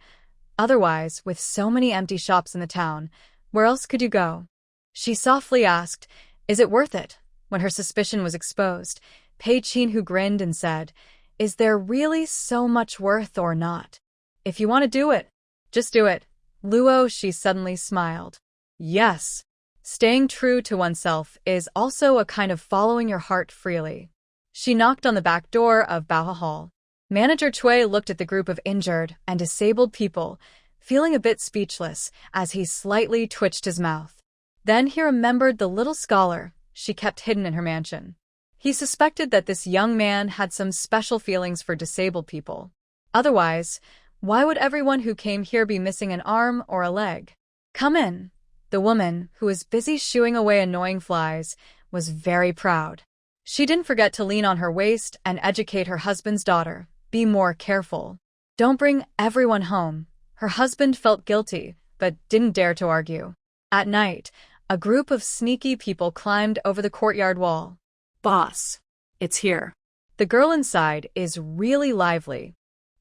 Otherwise, with so many empty shops in the town, where else could you go? She softly asked, Is it worth it? When her suspicion was exposed, Pei Qinhu grinned and said, Is there really so much worth or not? If you want to do it, just do it. Luo Shi suddenly smiled. Yes. Staying true to oneself is also a kind of following your heart freely. She knocked on the back door of Bao Hall. Manager Cui looked at the group of injured and disabled people, feeling a bit speechless as he slightly twitched his mouth. Then he remembered the little scholar she kept hidden in her mansion. He suspected that this young man had some special feelings for disabled people. Otherwise, why would everyone who came here be missing an arm or a leg? Come in. The woman, who was busy shooing away annoying flies, was very proud. She didn't forget to lean on her waist and educate her husband's daughter. Be more careful. Don't bring everyone home. Her husband felt guilty, but didn't dare to argue. At night, a group of sneaky people climbed over the courtyard wall. Boss, it's here. The girl inside is really lively.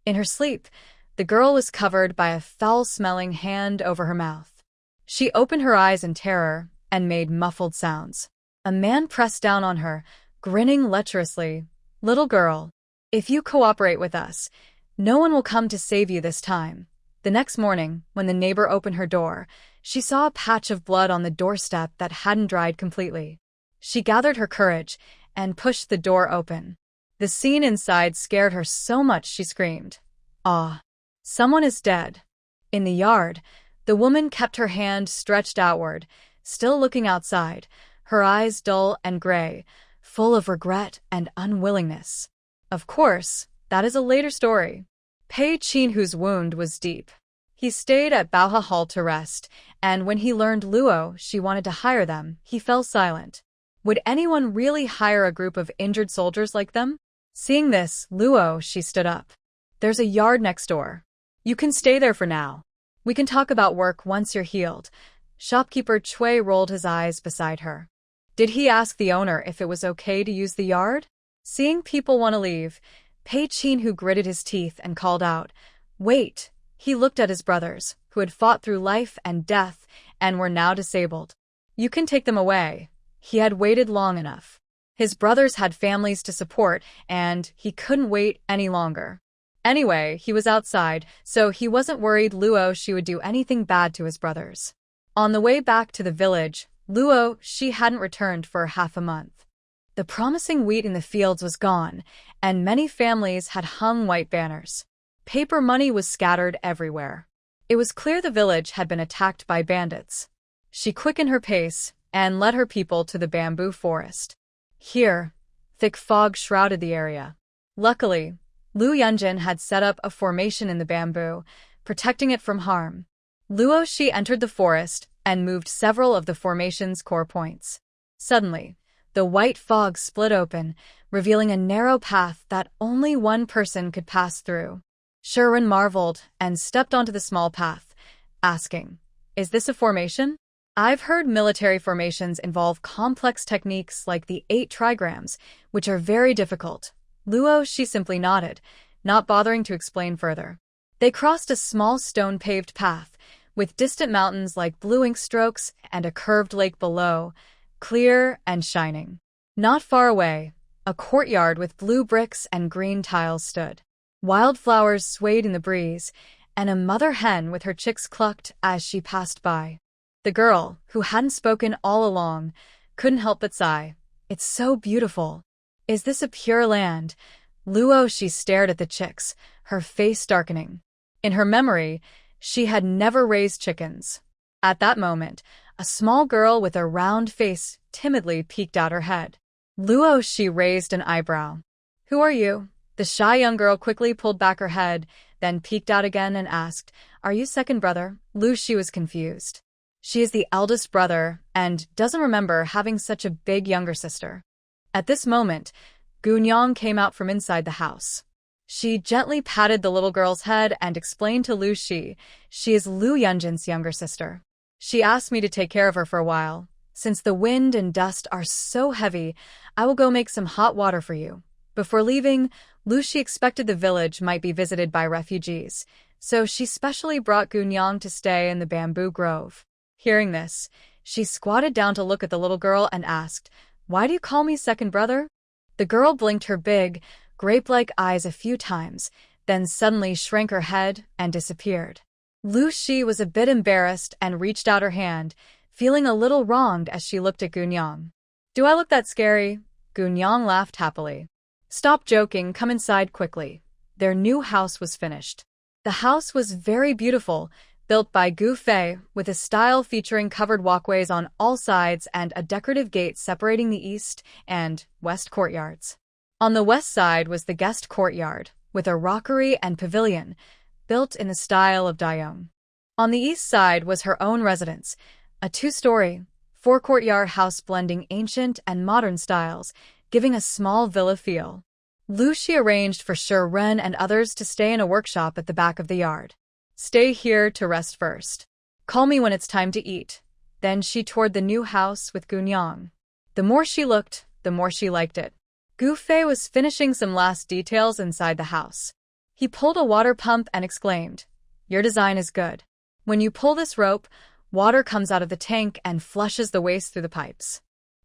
In her sleep, the girl was covered by a foul-smelling hand over her mouth. She opened her eyes in terror and made muffled sounds. A man pressed down on her, grinning lecherously. Little girl, if you cooperate with us, no one will come to save you this time. The next morning, when the neighbor opened her door, she saw a patch of blood on the doorstep that hadn't dried completely. She gathered her courage and pushed the door open. The scene inside scared her so much she screamed. Ah! Someone is dead. In the yard, the woman kept her hand stretched outward, still looking outside, her eyes dull and gray, full of regret and unwillingness. Of course, that is a later story. Pei Qinhu's wound was deep. He stayed at Bao Hall to rest, and when he learned Luo Shi wanted to hire them, he fell silent. Would anyone really hire a group of injured soldiers like them? Seeing this, Luo Shi stood up. There's a yard next door. You can stay there for now. We can talk about work once you're healed. Shopkeeper Cui rolled his eyes beside her. Did he ask the owner if it was okay to use the yard? Seeing people want to leave, Pei Qinhu gritted his teeth and called out, Wait! He looked at his brothers, who had fought through life and death and were now disabled. You can take them away. He had waited long enough. His brothers had families to support, and he couldn't wait any longer. Anyway, he was outside, so he wasn't worried Luo Shi would do anything bad to his brothers. On the way back to the village, Luo Shi hadn't returned for half a month. The promising wheat in the fields was gone, and many families had hung white banners. Paper money was scattered everywhere. It was clear the village had been attacked by bandits. She quickened her pace and led her people to the bamboo forest. Here, thick fog shrouded the area. Luckily, Lu Yunjin had set up a formation in the bamboo, protecting it from harm. Luo Shi entered the forest and moved several of the formation's core points. Suddenly, the white fog split open, revealing a narrow path that only one person could pass through. Shuren marveled and stepped onto the small path, asking, "Is this a formation?" I've heard military formations involve complex techniques like the 8 trigrams, which are very difficult. Luo, she simply nodded, not bothering to explain further. They crossed a small stone-paved path, with distant mountains like blue ink strokes and a curved lake below, clear and shining. Not far away, a courtyard with blue bricks and green tiles stood. Wildflowers swayed in the breeze, and a mother hen with her chicks clucked as she passed by. The girl, who hadn't spoken all along, couldn't help but sigh. "It's so beautiful. Is this a pure land?" Luo, she stared at the chicks, her face darkening. In her memory, she had never raised chickens. At that moment, a small girl with a round face timidly peeked out her head. Luo, she raised an eyebrow. "Who are you?" The shy young girl quickly pulled back her head, then peeked out again and asked, "Are you second brother?" Lu, she was confused. She is the eldest brother and doesn't remember having such a big younger sister. At this moment, Gunyang came out from inside the house. She gently patted the little girl's head and explained to Lu she is Lu Yunjin's younger sister. "She asked me to take care of her for a while. Since the wind and dust are so heavy, I will go make some hot water for you." Before leaving, Lu she expected the village might be visited by refugees, so she specially brought Gunyang to stay in the bamboo grove. Hearing this, she squatted down to look at the little girl and asked, "Why do you call me second brother?" The girl blinked her big, grape-like eyes a few times, then suddenly shrank her head and disappeared. Lu Shi was a bit embarrassed and reached out her hand, feeling a little wronged as she looked at Gunyang. "Do I look that scary?" Gunyang laughed happily. "Stop joking, come inside quickly." Their new house was finished. The house was very beautiful, built by Gu Fei, with a style featuring covered walkways on all sides and a decorative gate separating the east and west courtyards. On the west side was the guest courtyard, with a rockery and pavilion, built in the style of Dayong. On the east side was her own residence, a 2-story, 4-courtyard house blending ancient and modern styles, giving a small villa feel. Lu Shi arranged for Shi Ren and others to stay in a workshop at the back of the yard. "Stay here to rest first. Call me when it's time to eat." Then she toured the new house with Gunyang. The more she looked, the more she liked it. Gu Fei was finishing some last details inside the house. He pulled a water pump and exclaimed, "Your design is good. When you pull this rope, water comes out of the tank and flushes the waste through the pipes.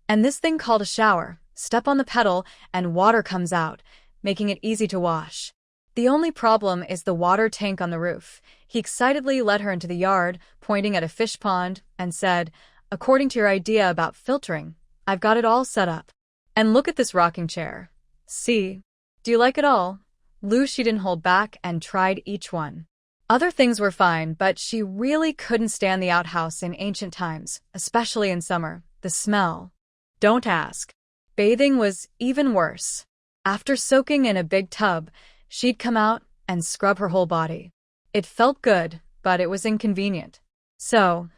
And this thing called a shower, step on the pedal and water comes out, making it easy to wash. The only problem is the water tank on the roof." He excitedly led her into the yard, pointing at a fish pond, and said, "According to your idea about filtering, I've got it all set up. And look at this rocking chair. See? Do you like it all?" Lu she didn't hold back and tried each one. Other things were fine, but she really couldn't stand the outhouse in ancient times, especially in summer. The smell. Don't ask. Bathing was even worse. After soaking in a big tub, she'd come out and scrub her whole body. It felt good, but it was inconvenient. So,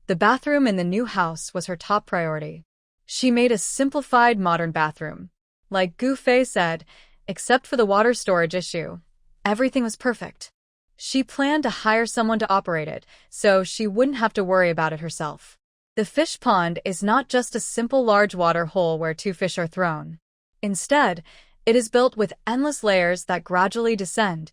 the bathroom in the new house was her top priority. She made a simplified modern bathroom. Like Gu Fei said, except for the water storage issue, everything was perfect. She planned to hire someone to operate it, so she wouldn't have to worry about it herself. The fish pond is not just a simple large water hole where 2 fish are thrown. Instead, it is built with endless layers that gradually descend,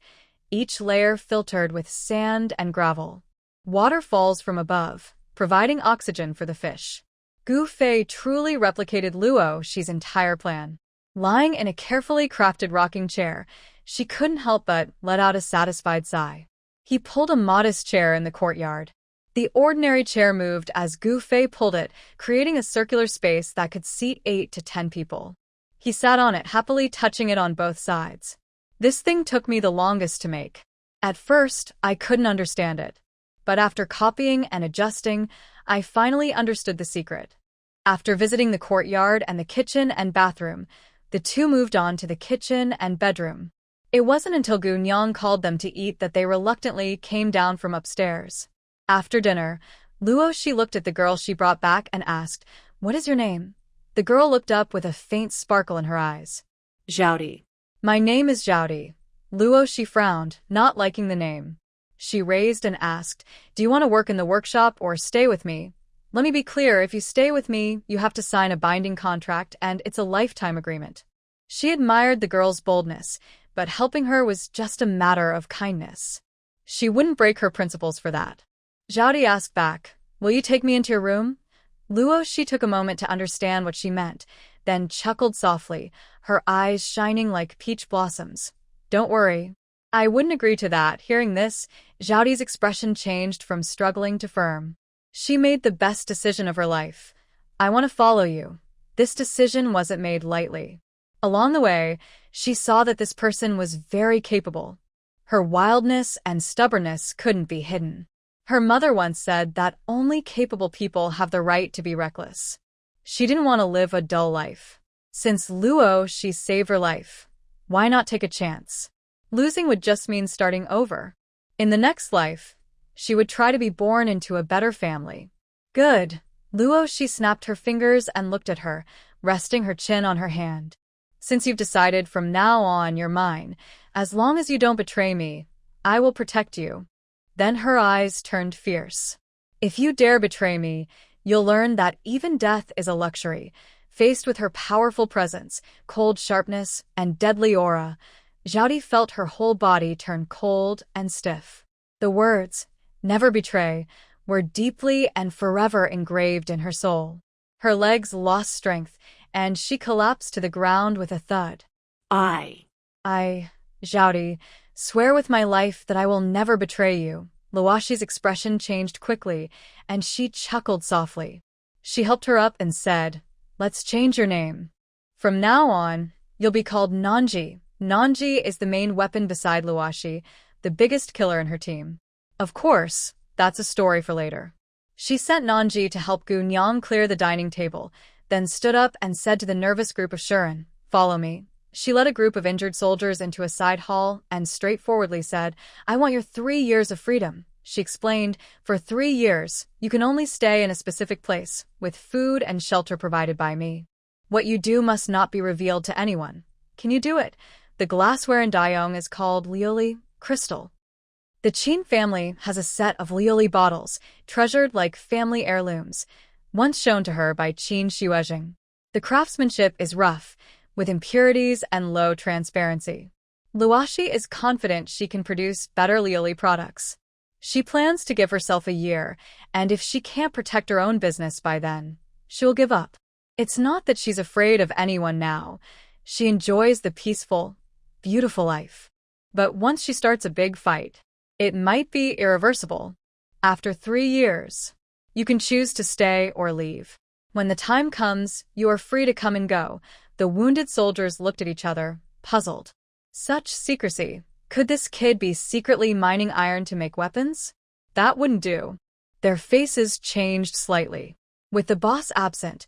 each layer filtered with sand and gravel. Water falls from above, providing oxygen for the fish. Gu Fei truly replicated Luo Shi's entire plan. Lying in a carefully crafted rocking chair, she couldn't help but let out a satisfied sigh. He pulled a modest chair in the courtyard. The ordinary chair moved as Gu Fei pulled it, creating a circular space that could seat 8 to 10 people. He sat on it, happily touching it on both sides. "This thing took me the longest to make. At first, I couldn't understand it. But after copying and adjusting, I finally understood the secret." After visiting the courtyard and the kitchen and bathroom, the two moved on to the kitchen and bedroom. It wasn't until Gunyang called them to eat that they reluctantly came down from upstairs. After dinner, Luo Shi looked at the girl she brought back and asked, "What is your name?" The girl looked up with a faint sparkle in her eyes. Zhaodi. "My name is Zhaodi." Luo Shi frowned, not liking the name. She raised and asked, "Do you want to work in the workshop or stay with me? Let me be clear, if you stay with me, you have to sign a binding contract and it's a lifetime agreement." She admired the girl's boldness, but helping her was just a matter of kindness. She wouldn't break her principles for that. Zhaodi asked back, "Will you take me into your room?" Luo took a moment to understand what she meant, then chuckled softly, her eyes shining like peach blossoms. "Don't worry. I wouldn't agree to that." Hearing this, Zhaodi's expression changed from struggling to firm. She made the best decision of her life. "I want to follow you." This decision wasn't made lightly. Along the way, she saw that this person was very capable. Her wildness and stubbornness couldn't be hidden. Her mother once said that only capable people have the right to be reckless. She didn't want to live a dull life. Since Luo saved her life, why not take a chance? Losing would just mean starting over. In the next life, she would try to be born into a better family. "Good." Luo snapped her fingers and looked at her, resting her chin on her hand. "Since you've decided from now on you're mine, as long as you don't betray me, I will protect you." Then her eyes turned fierce. "If you dare betray me, you'll learn that even death is a luxury." Faced with her powerful presence, cold sharpness, and deadly aura, Zhaodi felt her whole body turn cold and stiff. The words, "never betray," were deeply and forever engraved in her soul. Her legs lost strength, and she collapsed to the ground with a thud. I, Zhaodi, swear with my life that I will never betray you." Luoshi's expression changed quickly, and she chuckled softly. She helped her up and said, "Let's change your name. From now on, you'll be called Nanji." Nanji is the main weapon beside Luoshi, the biggest killer in her team. Of course, that's a story for later. She sent Nanji to help Gu Nyang clear the dining table, then stood up and said to the nervous group of Shuren, "Follow me." She led a group of injured soldiers into a side hall and straightforwardly said, "I want your 3 years of freedom." She explained, "For 3 years, you can only stay in a specific place, with food and shelter provided by me. What you do must not be revealed to anyone. Can you do it?" The glassware in Dayong is called lioli, crystal. The Qin family has a set of lioli bottles, treasured like family heirlooms, once shown to her by Qin Xuejing. The craftsmanship is rough, with impurities and low transparency. Luoshi is confident she can produce better lioli products. She plans to give herself a year, and if she can't protect her own business by then, she'll give up. It's not that she's afraid of anyone now. She enjoys the peaceful, beautiful life. But once she starts a big fight, it might be irreversible. After 3 years, you can choose to stay or leave. When the time comes, you are free to come and go. The wounded soldiers looked at each other, puzzled. Such secrecy. Could this kid be secretly mining iron to make weapons? That wouldn't do. Their faces changed slightly. With the boss absent,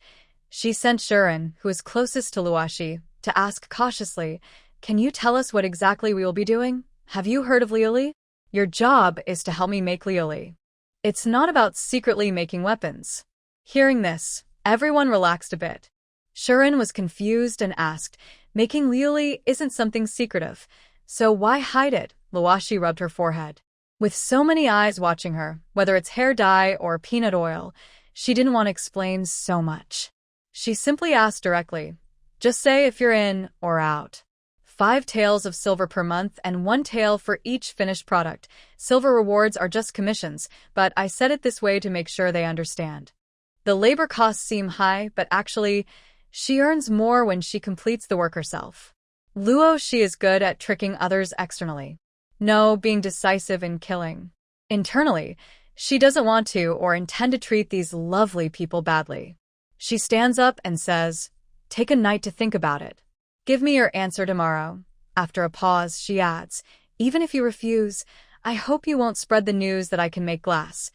she sent Shuren, who is closest to Luoshi, to ask cautiously, "Can you tell us what exactly we will be doing? Have you heard of lioli? Your job is to help me make lioli. It's not about secretly making weapons." Hearing this, everyone relaxed a bit. Shuren was confused and asked, "Making lioli isn't something secretive, so why hide it?" Luoshi rubbed her forehead. With so many eyes watching her, whether it's hair dye or peanut oil, she didn't want to explain so much. She simply asked directly, "Just say if you're in or out. 5 taels of silver per month and 1 tael for each finished product. Silver rewards are just commissions, but I said it this way to make sure they understand. The labor costs seem high, but actually, she earns more when she completes the work herself." Luo is good at tricking others externally. No, being decisive in killing. Internally, she doesn't want to or intend to treat these lovely people badly. She stands up and says, "Take a night to think about it. Give me your answer tomorrow." After a pause, she adds, "Even if you refuse, I hope you won't spread the news that I can make glass."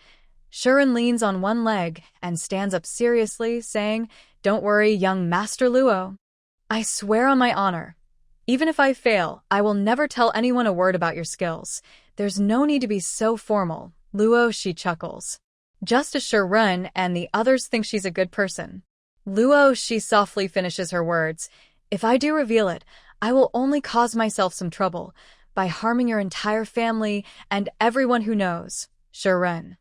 Shuren leans on one leg and stands up seriously, saying, "Don't worry, young Master Luo. I swear on my honor. Even if I fail, I will never tell anyone a word about your skills. There's no need to be so formal." Luo chuckles. Just as Shuren and the others think she's a good person. Luo softly finishes her words, "If I do reveal it, I will only cause myself some trouble. by harming your entire family and everyone who knows. Shiren.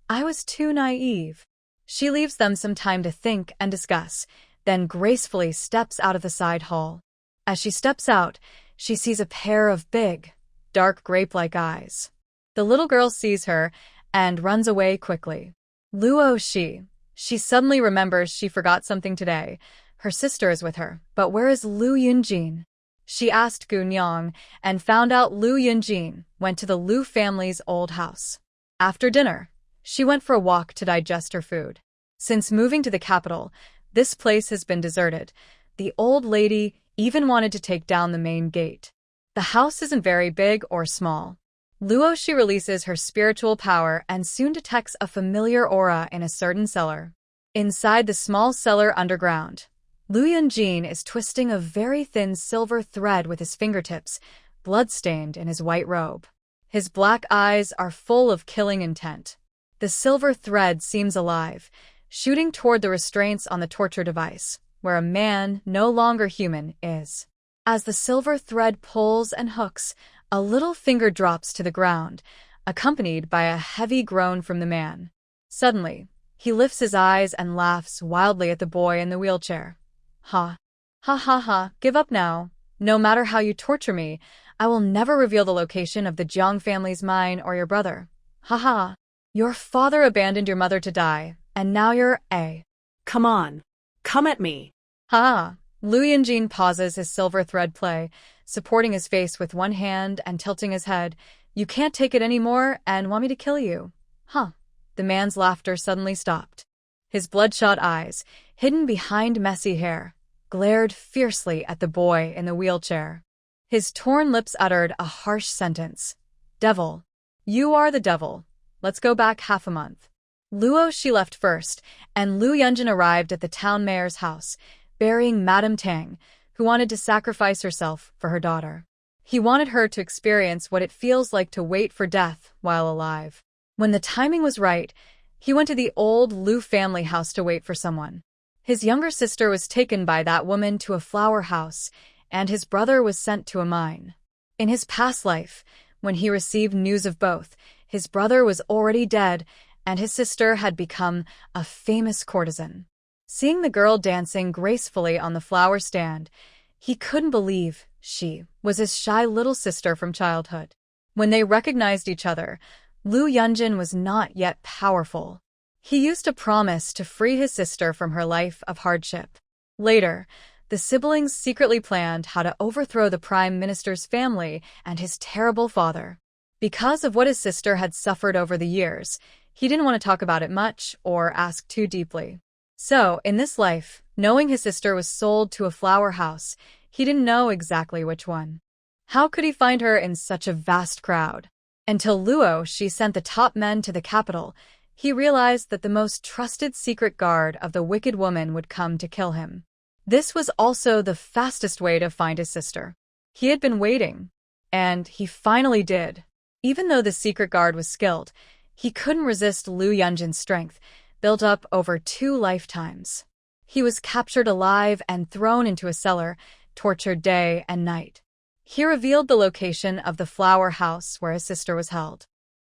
I was too naive. She leaves them some time to think and discuss, then gracefully steps out of the side hall. As she steps out, she sees a pair of big, dark grape-like eyes. The little girl sees her and runs away quickly. Luo Shi. She suddenly remembers she forgot something today. Her sister is with her, but where is Lu Yunjin? She asked Gu Nyang and found out Lu Yunjin went to the Lu family's old house. After dinner, she went for a walk to digest her food. Since moving to the capital, this place has been deserted. The old lady even wanted to take down the main gate. The house isn't very big or small. Luo Shi releases her spiritual power and soon detects a familiar aura in a certain cellar. Inside the small cellar underground, Lu Yunjin is twisting a very thin silver thread with his fingertips, blood-stained in his white robe. His black eyes are full of killing intent. The silver thread seems alive, shooting toward the restraints on the torture device, where a man, no longer human, is. As the silver thread pulls and hooks, a little finger drops to the ground, accompanied by a heavy groan from the man. Suddenly, he lifts his eyes and laughs wildly at the boy in the wheelchair. Ha. Ha ha ha, give up now. No matter how you torture me, I will never reveal the location of the Jiang family's mine or your brother. Ha ha. Your father abandoned your mother to die, and now you're a. Come on. Come at me. Ha. Lu Yunjin pauses his silver thread play, supporting his face with one hand and tilting his head. You can't take it anymore and want me to kill you. Huh. The man's laughter suddenly stopped. His bloodshot eyes, hidden behind messy hair, glared fiercely at the boy in the wheelchair. His torn lips uttered a harsh sentence. Devil. You are the devil. Let's go back half a month. Luo Shi left first, and Lu Yunjin arrived at the town mayor's house, burying Madame Tang, who wanted to sacrifice herself for her daughter. He wanted her to experience what it feels like to wait for death while alive. When the timing was right, he went to the old Lu family house to wait for someone. His younger sister was taken by that woman to a flower house, and his brother was sent to a mine. In his past life, when he received news of both, his brother was already dead, and his sister had become a famous courtesan. Seeing the girl dancing gracefully on the flower stand, he couldn't believe she was his shy little sister from childhood. When they recognized each other, Lu Yunjin was not yet powerful. He used to promise to free his sister from her life of hardship. Later, the siblings secretly planned how to overthrow the prime minister's family and his terrible father. Because of what his sister had suffered over the years, he didn't want to talk about it much or ask too deeply. So, in this life, knowing his sister was sold to a flower house, he didn't know exactly which one. How could he find her in such a vast crowd? Until Luo Shi sent the top men to the capital, he realized that the most trusted secret guard of the wicked woman would come to kill him. This was also the fastest way to find his sister. He had been waiting, and he finally did. Even though the secret guard was skilled, he couldn't resist Lu Yunjin's strength, built up over 2 lifetimes. He was captured alive and thrown into a cellar, tortured day and night. He revealed the location of the flower house where his sister was held.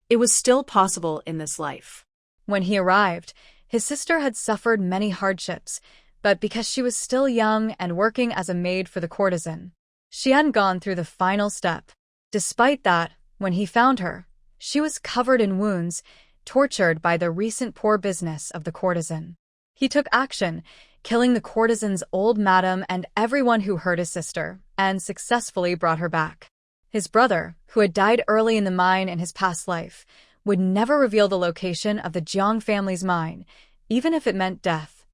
It was still possible in this life. When he arrived, his sister had suffered many hardships, but because she was still young and working as a maid for the courtesan, she hadn't gone through the final step. Despite that, when he found her, she was covered in wounds, tortured by the recent poor business of the courtesan. He took action, killing the courtesan's old madam and everyone who hurt his sister, and successfully brought her back. His brother, who had died early in the mine in his past life, would never reveal the location of the Jiang family's mine, even if it meant death.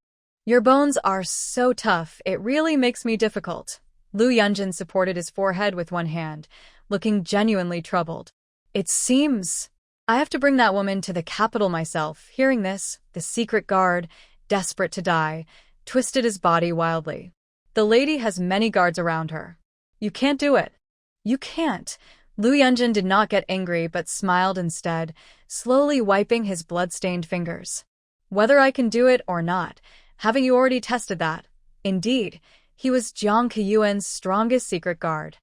Your bones are so tough, it really makes me difficult. Lu Yunjin supported his forehead with one hand, looking genuinely troubled. It seems I have to bring that woman to the capital myself. Hearing this, the secret guard, desperate to die, twisted his body wildly. The lady has many guards around her. You can't do it. You can't. Lu Yunjin did not get angry but smiled instead, slowly wiping his blood-stained fingers. Whether I can do it or not, haven't you already tested that? Indeed, he was Jiang Keyuan's strongest secret guard.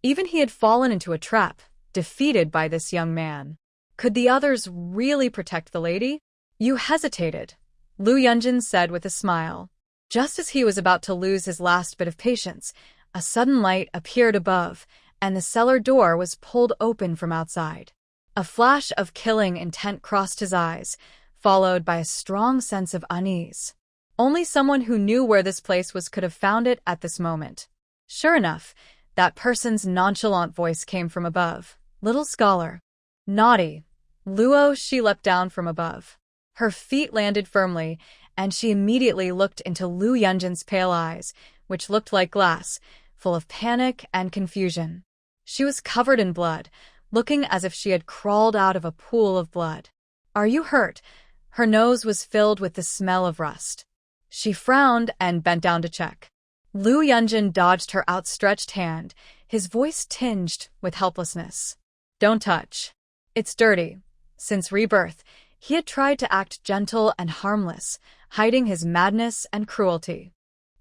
Even he had fallen into a trap, defeated by this young man. Could the others really protect the lady? You hesitated, Lu Yunjin said with a smile. Just as he was about to lose his last bit of patience, a sudden light appeared above, and the cellar door was pulled open from outside. A flash of killing intent crossed his eyes, followed by a strong sense of unease. Only someone who knew where this place was could have found it at this moment. Sure enough, that person's nonchalant voice came from above. Little scholar. Naughty. Luo, she leapt down from above. Her feet landed firmly, and she immediately looked into Lu Yunjin's pale eyes, which looked like glass, full of panic and confusion. She was covered in blood, looking as if she had crawled out of a pool of blood. Are you hurt? Her nose was filled with the smell of rust. She frowned and bent down to check. Lu Yunjin dodged her outstretched hand, his voice tinged with helplessness. Don't touch. It's dirty. Since rebirth, he had tried to act gentle and harmless, hiding his madness and cruelty.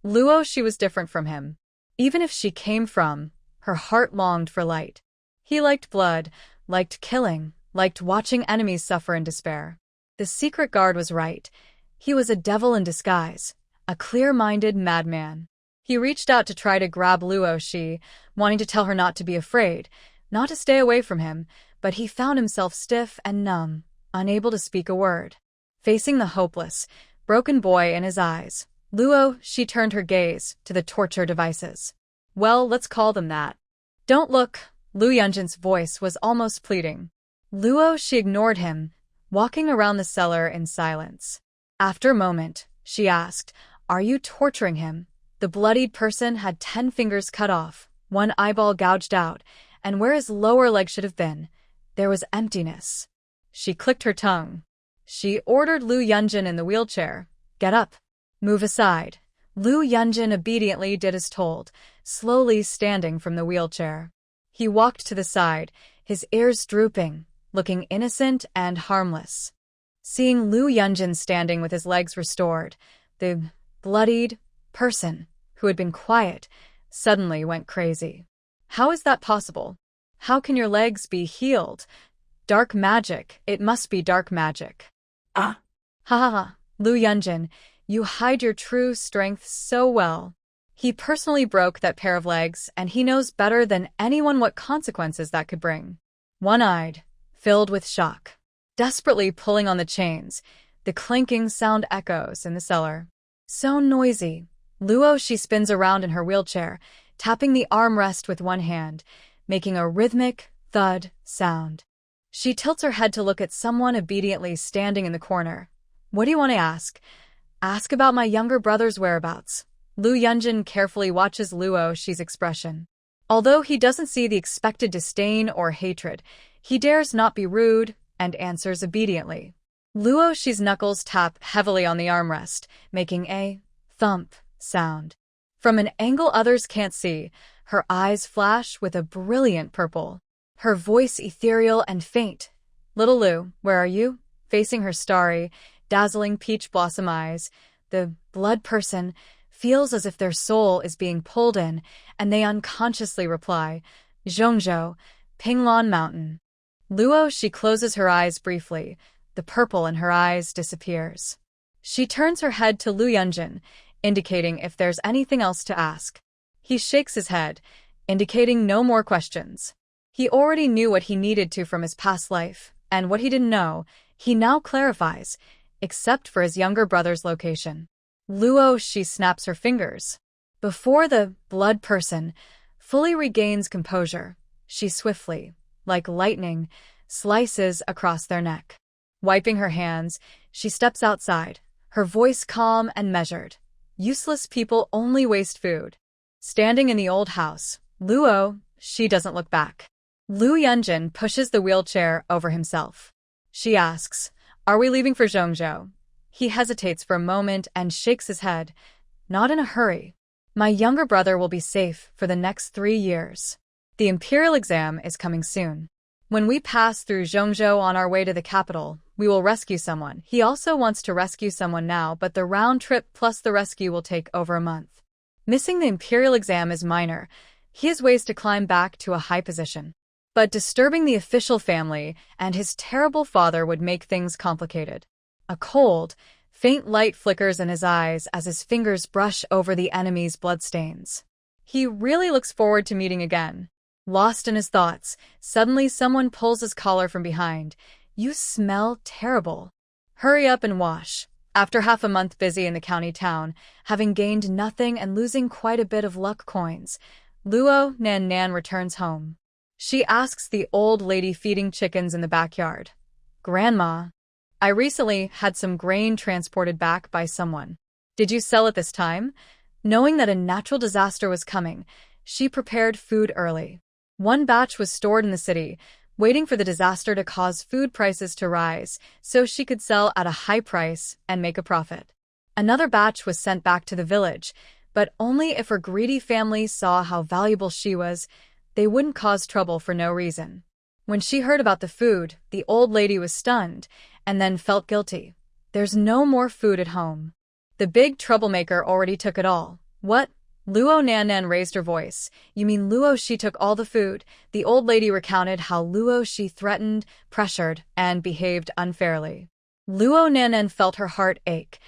Luo, she was different from him. Even if she came from, her heart longed for light. He liked blood, liked killing, liked watching enemies suffer in despair. The secret guard was right. He was a devil in disguise, a clear-minded madman. He reached out to try to grab Luo Shi, wanting to tell her not to be afraid, not to stay away from him, but he found himself stiff and numb, unable to speak a word. Facing the hopeless, broken boy in his eyes, Luo Shi turned her gaze to the torture devices. Well, let's call them that. Don't look, Lu Yunjin's voice was almost pleading. Luo Shi ignored him, walking around the cellar in silence. After a moment, she asked, Are you torturing him? The bloodied person had 10 fingers cut off, one eyeball gouged out, and where his lower leg should have been, there was emptiness. She clicked her tongue. She ordered Lu Yunjin in the wheelchair. Get up. Move aside. Lu Yunjin obediently did as told, slowly standing from the wheelchair. He walked to the side, his ears drooping, looking innocent and harmless. Seeing Lu Yunjin standing with his legs restored, the bloodied person, who had been quiet, suddenly went crazy. How is that possible? How can your legs be healed? Dark magic. It must be dark magic. Ah. Ha ha ha. Lu Yunjin, you hide your true strength so well. He personally broke that pair of legs, and he knows better than anyone what consequences that could bring. One-eyed, filled with shock. Desperately pulling on the chains, the clinking sound echoes in the cellar. So noisy. Luo, she spins around in her wheelchair, tapping the armrest with one hand, making a rhythmic thud sound. She tilts her head to look at someone obediently standing in the corner. What do you want to ask? Ask about my younger brother's whereabouts. Lu Yunjin carefully watches Luo Shi's expression. Although he doesn't see the expected disdain or hatred, he dares not be rude and answers obediently. Luo Shi's knuckles tap heavily on the armrest, making a thump sound. From an angle others can't see, her eyes flash with a brilliant purple. Her voice ethereal and faint. Little Lu, where are you? Facing her starry, dazzling peach blossom eyes, the blood person feels as if their soul is being pulled in, and they unconsciously reply, Zhongzhou, Pinglan Mountain. Luo, she closes her eyes briefly. The purple in her eyes disappears. She turns her head to Lu Yunjin, indicating if there's anything else to ask. He shakes his head, indicating no more questions. He already knew what he needed to from his past life, and what he didn't know, he now clarifies, except for his younger brother's location. Luo, she snaps her fingers. Before the blood person fully regains composure, she swiftly, like lightning, slices across their neck. Wiping her hands, she steps outside, her voice calm and measured. Useless people only waste food. Standing in the old house, Luo, she doesn't look back. Lu Yunjin pushes the wheelchair over himself. She asks, Are we leaving for Zhongzhou? He hesitates for a moment and shakes his head. Not in a hurry. My younger brother will be safe for the next 3 years. The imperial exam is coming soon. When we pass through Zhongzhou on our way to the capital, we will rescue someone. He also wants to rescue someone now, but the round trip plus the rescue will take over a month. Missing the imperial exam is minor. He has ways to climb back to a high position. But disturbing the official family and his terrible father would make things complicated. A cold, faint light flickers in his eyes as his fingers brush over the enemy's bloodstains. He really looks forward to meeting again. Lost in his thoughts, suddenly someone pulls his collar from behind. You smell terrible. Hurry up and wash. After half a month busy in the county town, having gained nothing and losing quite a bit of luck coins, Luo Nan returns home. She asks the old lady feeding chickens in the backyard. Grandma, I recently had some grain transported back by someone. Did you sell it this time? Knowing that a natural disaster was coming, she prepared food early. One batch was stored in the city, waiting for the disaster to cause food prices to rise so she could sell at a high price and make a profit. Another batch was sent back to the village, but only if her greedy family saw how valuable she was. They wouldn't cause trouble for no reason. When she heard about the food, the old lady was stunned and then felt guilty. There's no more food at home. The big troublemaker already took it all. What? Luo Nan raised her voice. You mean Luo Shi took all the food? The old lady recounted how Luo Shi threatened, pressured, and behaved unfairly. Luo Nan felt her heart ache.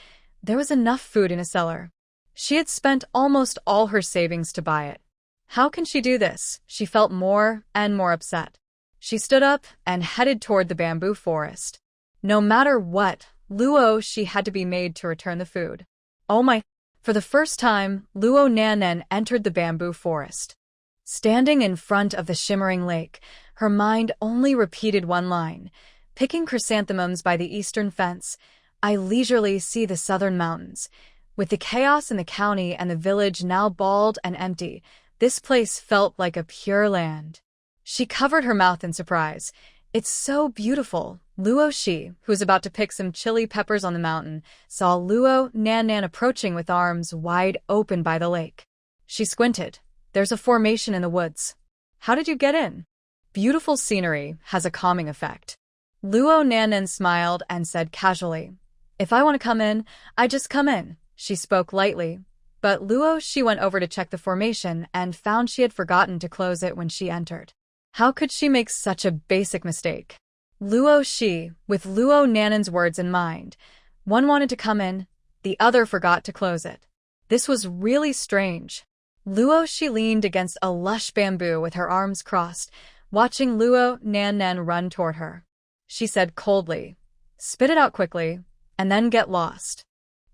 There was enough food in a cellar. She had spent almost all her savings to buy it. How can she do this? She felt more and more upset. She stood up and headed toward the bamboo forest. No matter what, Luo Shi had to be made to return the food. Oh my! For the first time, Luo Nan entered the bamboo forest. Standing in front of the shimmering lake, her mind only repeated one line. Picking chrysanthemums by the eastern fence, I leisurely see the southern mountains. With the chaos in the county and the village now bald and empty, this place felt like a pure land. She covered her mouth in surprise. It's so beautiful. Luo Shi, who was about to pick some chili peppers on the mountain, saw Luo Nan approaching with arms wide open by the lake. She squinted. There's a formation in the woods. How did you get in? Beautiful scenery has a calming effect. Luo Nan smiled and said casually, If I want to come in, I just come in. She spoke lightly, but Luo Shi went over to check the formation and found she had forgotten to close it when she entered. How could she make such a basic mistake? Luo Shi, with Luo Nan's words in mind, one wanted to come in, the other forgot to close it. This was really strange. Luo Shi leaned against a lush bamboo with her arms crossed, watching Luo Nan run toward her. She said coldly, Spit it out quickly, and then get lost.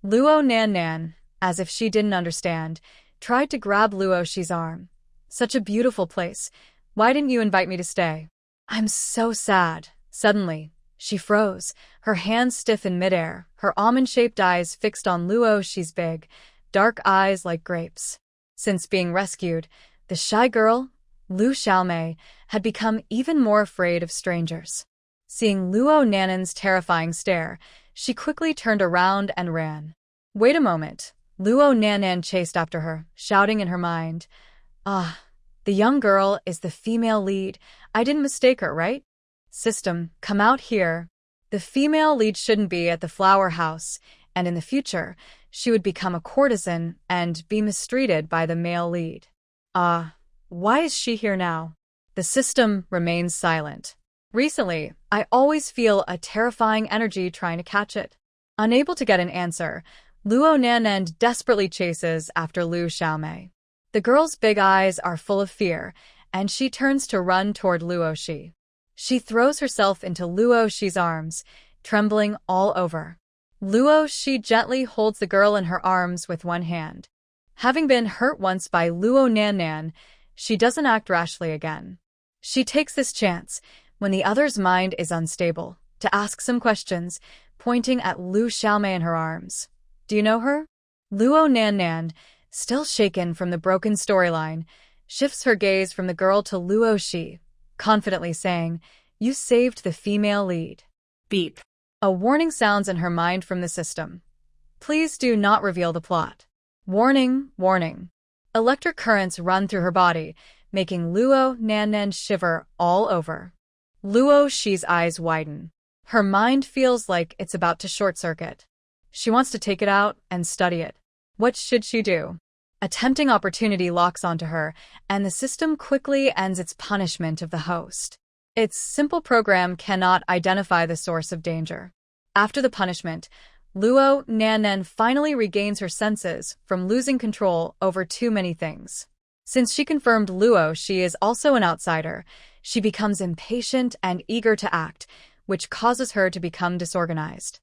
Luo Nan, as if she didn't understand, tried to grab Luo Shi's arm. Such a beautiful place. Why didn't you invite me to stay? I'm so sad. Suddenly, she froze, her hands stiff in midair, her almond-shaped eyes fixed on Luo Shi's big, dark eyes like grapes. Since being rescued, the shy girl, Lu Xiaomei, had become even more afraid of strangers. Seeing Luo Nan's terrifying stare, she quickly turned around and ran. Wait a moment. Luo Nan chased after her, shouting in her mind, Ah, the young girl is the female lead. I didn't mistake her, right? System, come out here. The female lead shouldn't be at the flower house, and in the future, she would become a courtesan and be mistreated by the male lead. Why is she here now? The system remains silent. Recently, I always feel a terrifying energy trying to catch it. Unable to get an answer, Luo Nan desperately chases after Lu Xiaomei. The girl's big eyes are full of fear, and she turns to run toward Luo Shi. She throws herself into Luo Shi's arms, trembling all over. Luo Shi gently holds the girl in her arms with one hand. Having been hurt once by Luo Nan, she doesn't act rashly again. She takes this chance, when the other's mind is unstable, to ask some questions, pointing at Lu Xiaomei in her arms. Do you know her? Luo Nan, still shaken from the broken storyline, shifts her gaze from the girl to Luo Shi, confidently saying, You saved the female lead. Beep. A warning sounds in her mind from the system. Please do not reveal the plot. Warning, warning. Electric currents run through her body, making Luo Nan shiver all over. Luo Shi's eyes widen. Her mind feels like it's about to short-circuit. She wants to take it out and study it. What should she do? A tempting opportunity locks onto her, and the system quickly ends its punishment of the host. Its simple program cannot identify the source of danger. After the punishment, Luo Nannan finally regains her senses from losing control over too many things. Since she confirmed Luo she is also an outsider, she becomes impatient and eager to act, which causes her to become disorganized.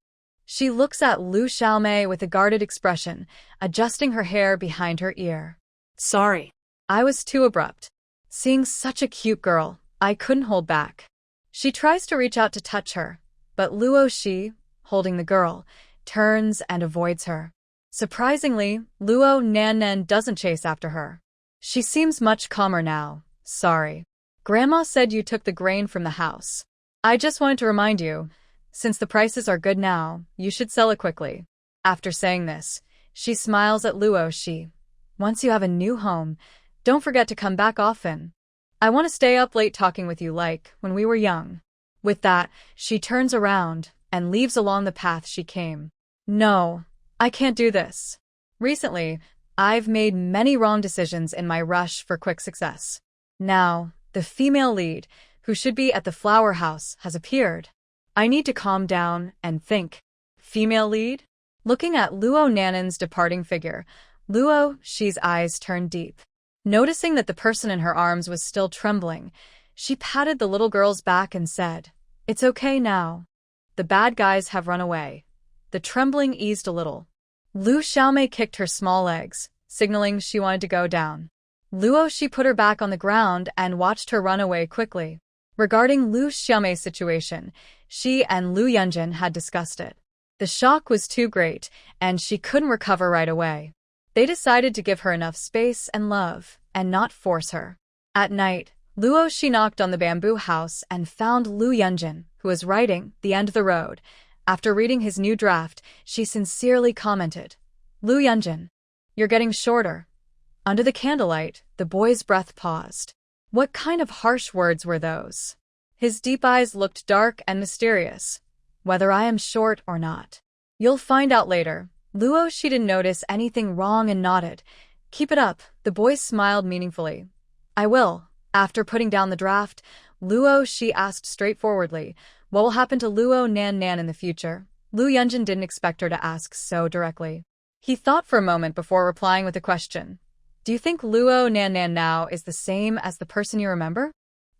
She looks at Lu Xiaomei with a guarded expression, adjusting her hair behind her ear. Sorry. I was too abrupt. Seeing such a cute girl, I couldn't hold back. She tries to reach out to touch her, but Luo Shi, holding the girl, turns and avoids her. Surprisingly, Luo Nannan doesn't chase after her. She seems much calmer now. Sorry. Grandma said you took the grain from the house. I just wanted to remind you, since the prices are good now, you should sell it quickly. After saying this, she smiles at Luo Shi. Once you have a new home, don't forget to come back often. I want to stay up late talking with you like when we were young. With that, she turns around and leaves along the path she came. No, I can't do this. Recently, I've made many wrong decisions in my rush for quick success. Now, the female lead, who should be at the flower house, has appeared. I need to calm down and think. Female lead? Looking at Luo Nannan's departing figure, Luo Shi's eyes turned deep. Noticing that the person in her arms was still trembling, she patted the little girl's back and said, "It's okay now. The bad guys have run away." The trembling eased a little. Lu Xiaomei kicked her small legs, signaling she wanted to go down. Luo Shi put her back on the ground and watched her run away quickly. Regarding Lu Xiaomei's situation, she and Lu Yunjin had discussed it. The shock was too great, and she couldn't recover right away. They decided to give her enough space and love, and not force her. At night, Luo Shi knocked on the bamboo house and found Lu Yunjin, who was writing The End of the Road. After reading his new draft, she sincerely commented, "Lu Yunjin, you're getting shorter." Under the candlelight, the boy's breath paused. What kind of harsh words were those? His deep eyes looked dark and mysterious. Whether I am short or not. You'll find out later. Luo Shi didn't notice anything wrong and nodded. Keep it up, the boy smiled meaningfully. I will. After putting down the draft, Luo Shi asked straightforwardly, what will happen to Luo Nannan in the future? Lu Yunjin didn't expect her to ask so directly. He thought for a moment before replying with a question. Do you think Luo Nannan now is the same as the person you remember?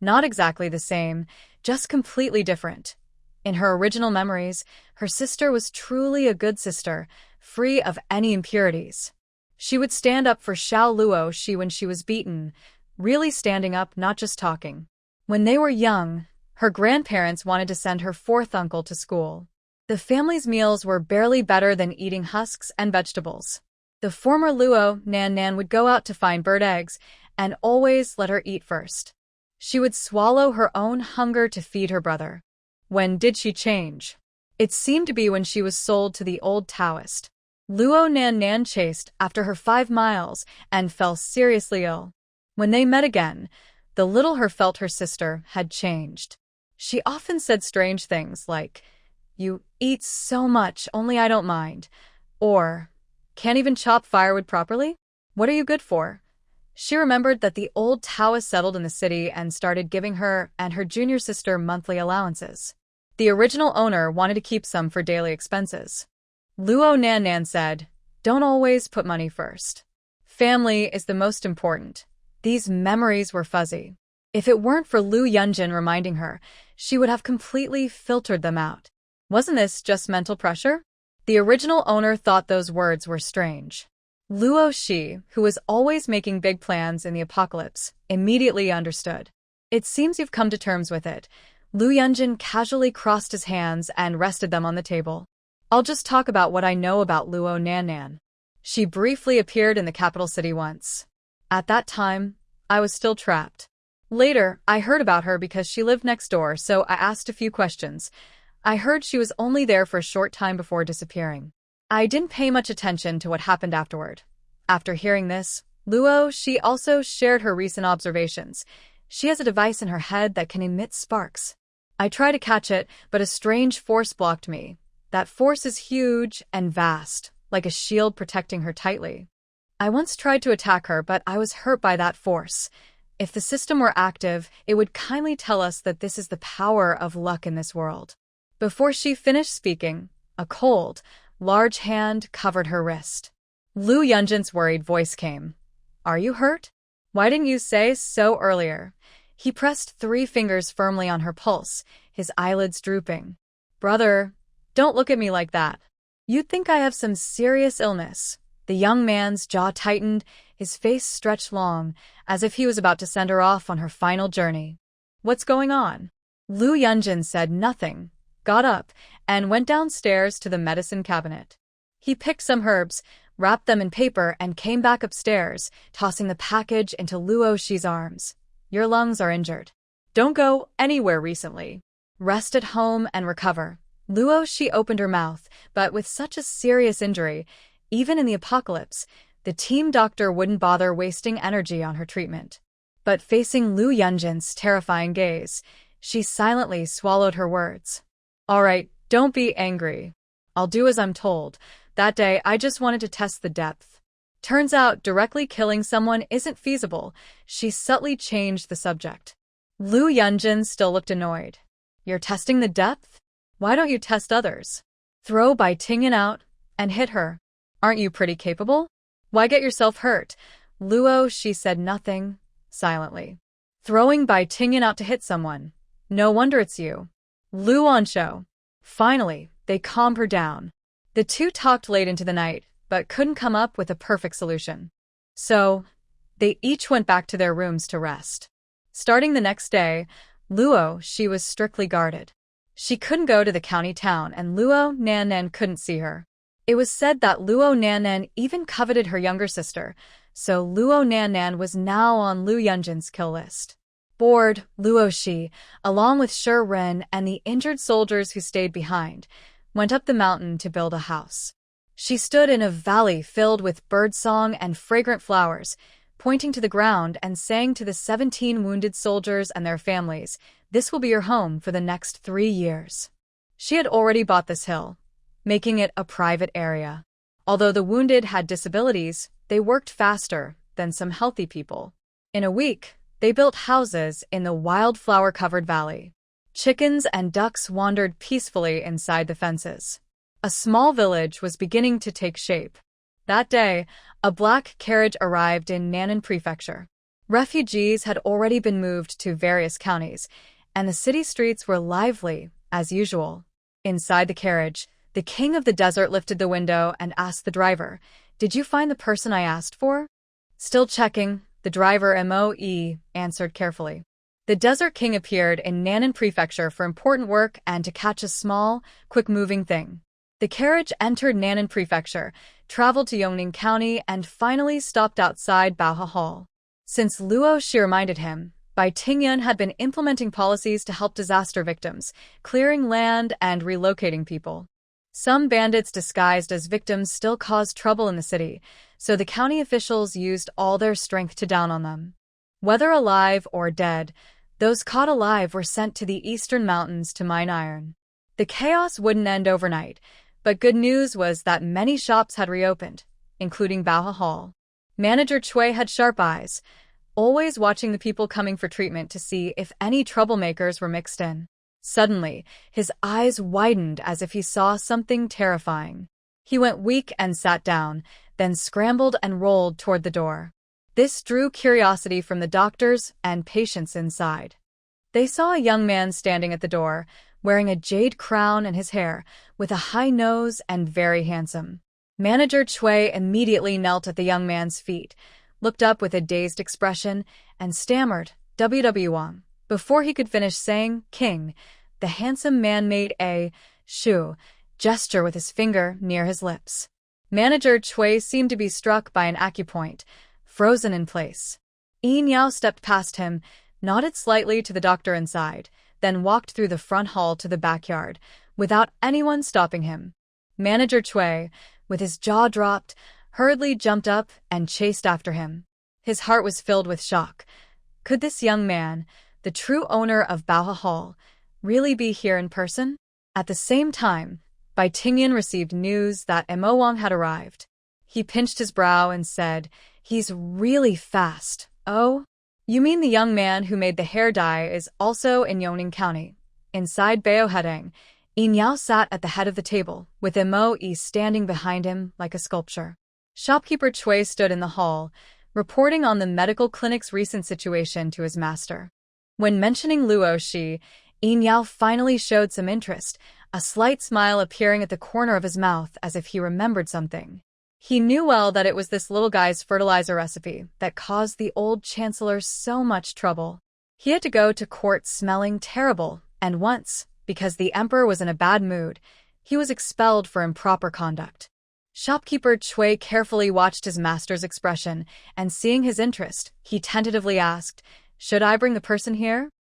Not exactly the same, just completely different. In her original memories, her sister was truly a good sister, free of any impurities. She would stand up for Xiao Luo Shi when she was beaten, really standing up, not just talking. When they were young, her grandparents wanted to send her fourth uncle to school. The family's meals were barely better than eating husks and vegetables. The former Luo Nannan would go out to find bird eggs and always let her eat first. She would swallow her own hunger to feed her brother. When did she change? It seemed to be when she was sold to the old Taoist. Luo Nannan chased after her 5 miles and fell seriously ill. When they met again, the little her felt her sister had changed. She often said strange things like, "You eat so much, only I don't mind," or, "Can't even chop firewood properly? What are you good for?" She remembered that the old Taoist settled in the city and started giving her and her junior sister monthly allowances. The original owner wanted to keep some for daily expenses. Luo Nannan said, "Don't always put money first. Family is the most important." These memories were fuzzy. If it weren't for Lu Yunjin reminding her, she would have completely filtered them out. Wasn't this just mental pressure? The original owner thought those words were strange. Luo Shi, who was always making big plans in the apocalypse, immediately understood. "It seems you've come to terms with it." Lu Yunjin casually crossed his hands and rested them on the table. "I'll just talk about what I know about Luo Nannan." She briefly appeared in the capital city once. At that time, I was still trapped. Later, I heard about her because she lived next door, so I asked a few questions. I heard she was only there for a short time before disappearing. I didn't pay much attention to what happened afterward. After hearing this, Luo Shi also shared her recent observations. She has a device in her head that can emit sparks. I tried to catch it, but a strange force blocked me. That force is huge and vast, like a shield protecting her tightly. I once tried to attack her, but I was hurt by that force. If the system were active, it would kindly tell us that this is the power of luck in this world. Before she finished speaking, a cold, large hand covered her wrist. Lu Yunjin's worried voice came. Are you hurt? Why didn't you say so earlier? He pressed 3 fingers firmly on her pulse, his eyelids drooping. Brother, don't look at me like that. You'd think I have some serious illness. The young man's jaw tightened, his face stretched long, as if he was about to send her off on her final journey. What's going on? Lu Yunjin said nothing, got up, and went downstairs to the medicine cabinet. He picked some herbs, wrapped them in paper, and came back upstairs, tossing the package into Luo Shi's arms. Your lungs are injured. Don't go anywhere recently. Rest at home and recover. Luo Shi opened her mouth, but with such a serious injury, even in the apocalypse, the team doctor wouldn't bother wasting energy on her treatment. But facing Lu Yunjin's terrifying gaze, she silently swallowed her words. All right, don't be angry. I'll do as I'm told. That day, I just wanted to test the depth. Turns out directly killing someone isn't feasible. She subtly changed the subject. Lu Yunjin still looked annoyed. You're testing the depth? Why don't you test others? Throw Bai Tingyan out and hit her. Aren't you pretty capable? Why get yourself hurt? Luo Shi said nothing, silently. Throwing Bai Tingyan out to hit someone. No wonder it's you. Lu Wanshou. Finally, they calmed her down. The two talked late into the night, but couldn't come up with a perfect solution. So, they each went back to their rooms to rest. Starting the next day, Luo Shi was strictly guarded. She couldn't go to the county town, and Luo Nannan couldn't see her. It was said that Luo Nannan even coveted her younger sister, so Luo Nannan was now on Lu Yunjin's kill list. Bored, Luo Shi, along with Shi Ren and the injured soldiers who stayed behind, went up the mountain to build a house. She stood in a valley filled with birdsong and fragrant flowers, pointing to the ground and saying to the 17 wounded soldiers and their families, "This will be your home for the next 3 years." She had already bought this hill, making it a private area. Although the wounded had disabilities, they worked faster than some healthy people. In a week, they built houses in the wildflower-covered valley. Chickens and ducks wandered peacefully inside the fences. A small village was beginning to take shape. That day, a black carriage arrived in Nannan Prefecture. Refugees had already been moved to various counties, and the city streets were lively, as usual. Inside the carriage, the king of the desert lifted the window and asked the driver, "Did you find the person I asked for?" "Still checking," the driver Moe answered carefully. The desert king appeared in Nannan Prefecture for important work and to catch a small, quick-moving thing. The carriage entered Nannan Prefecture, traveled to Yongning County, and finally stopped outside Baohe Hall. Since Luo Shi reminded him, Bai Tingyan had been implementing policies to help disaster victims, clearing land and relocating people. Some bandits disguised as victims still caused trouble in the city, so the county officials used all their strength to down on them. Whether alive or dead, those caught alive were sent to the eastern mountains to mine iron. The chaos wouldn't end overnight, but good news was that many shops had reopened, including Baohe Hall. Manager Chui had sharp eyes, always watching the people coming for treatment to see if any troublemakers were mixed in. Suddenly, his eyes widened as if he saw something terrifying. He went weak and sat down, then scrambled and rolled toward the door. This drew curiosity from the doctors and patients inside. They saw a young man standing at the door, wearing a jade crown in his hair, with a high nose and very handsome. Manager Chui immediately knelt at the young man's feet, looked up with a dazed expression, and stammered, "WW Wang." Before he could finish saying "King," the handsome man made a "shu" gesture with his finger near his lips. Manager Chui seemed to be struck by an acupoint, frozen in place. Yin Yao stepped past him, nodded slightly to the doctor inside, then walked through the front hall to the backyard, without anyone stopping him. Manager Chui, with his jaw dropped, hurriedly jumped up and chased after him. His heart was filled with shock. Could this young man, the true owner of Baohe Hall, really be here in person? At the same time, Bai Tingyan received news that Mo Wang had arrived. He pinched his brow and said, "He's really fast." "Oh? You mean the young man who made the hair dye is also in Yongning County?" Inside Baohedeng, Yin Yao sat at the head of the table, with Mo standing behind him like a sculpture. Shopkeeper Chui stood in the hall, reporting on the medical clinic's recent situation to his master. When mentioning Luo Shi, Yin Yao finally showed some interest, a slight smile appearing at the corner of his mouth as if he remembered something. He knew well that it was this little guy's fertilizer recipe that caused the old chancellor so much trouble. He had to go to court smelling terrible, and once, because the emperor was in a bad mood, he was expelled for improper conduct. Shopkeeper Chui carefully watched his master's expression, and seeing his interest, he tentatively asked, "Should I bring the person here?"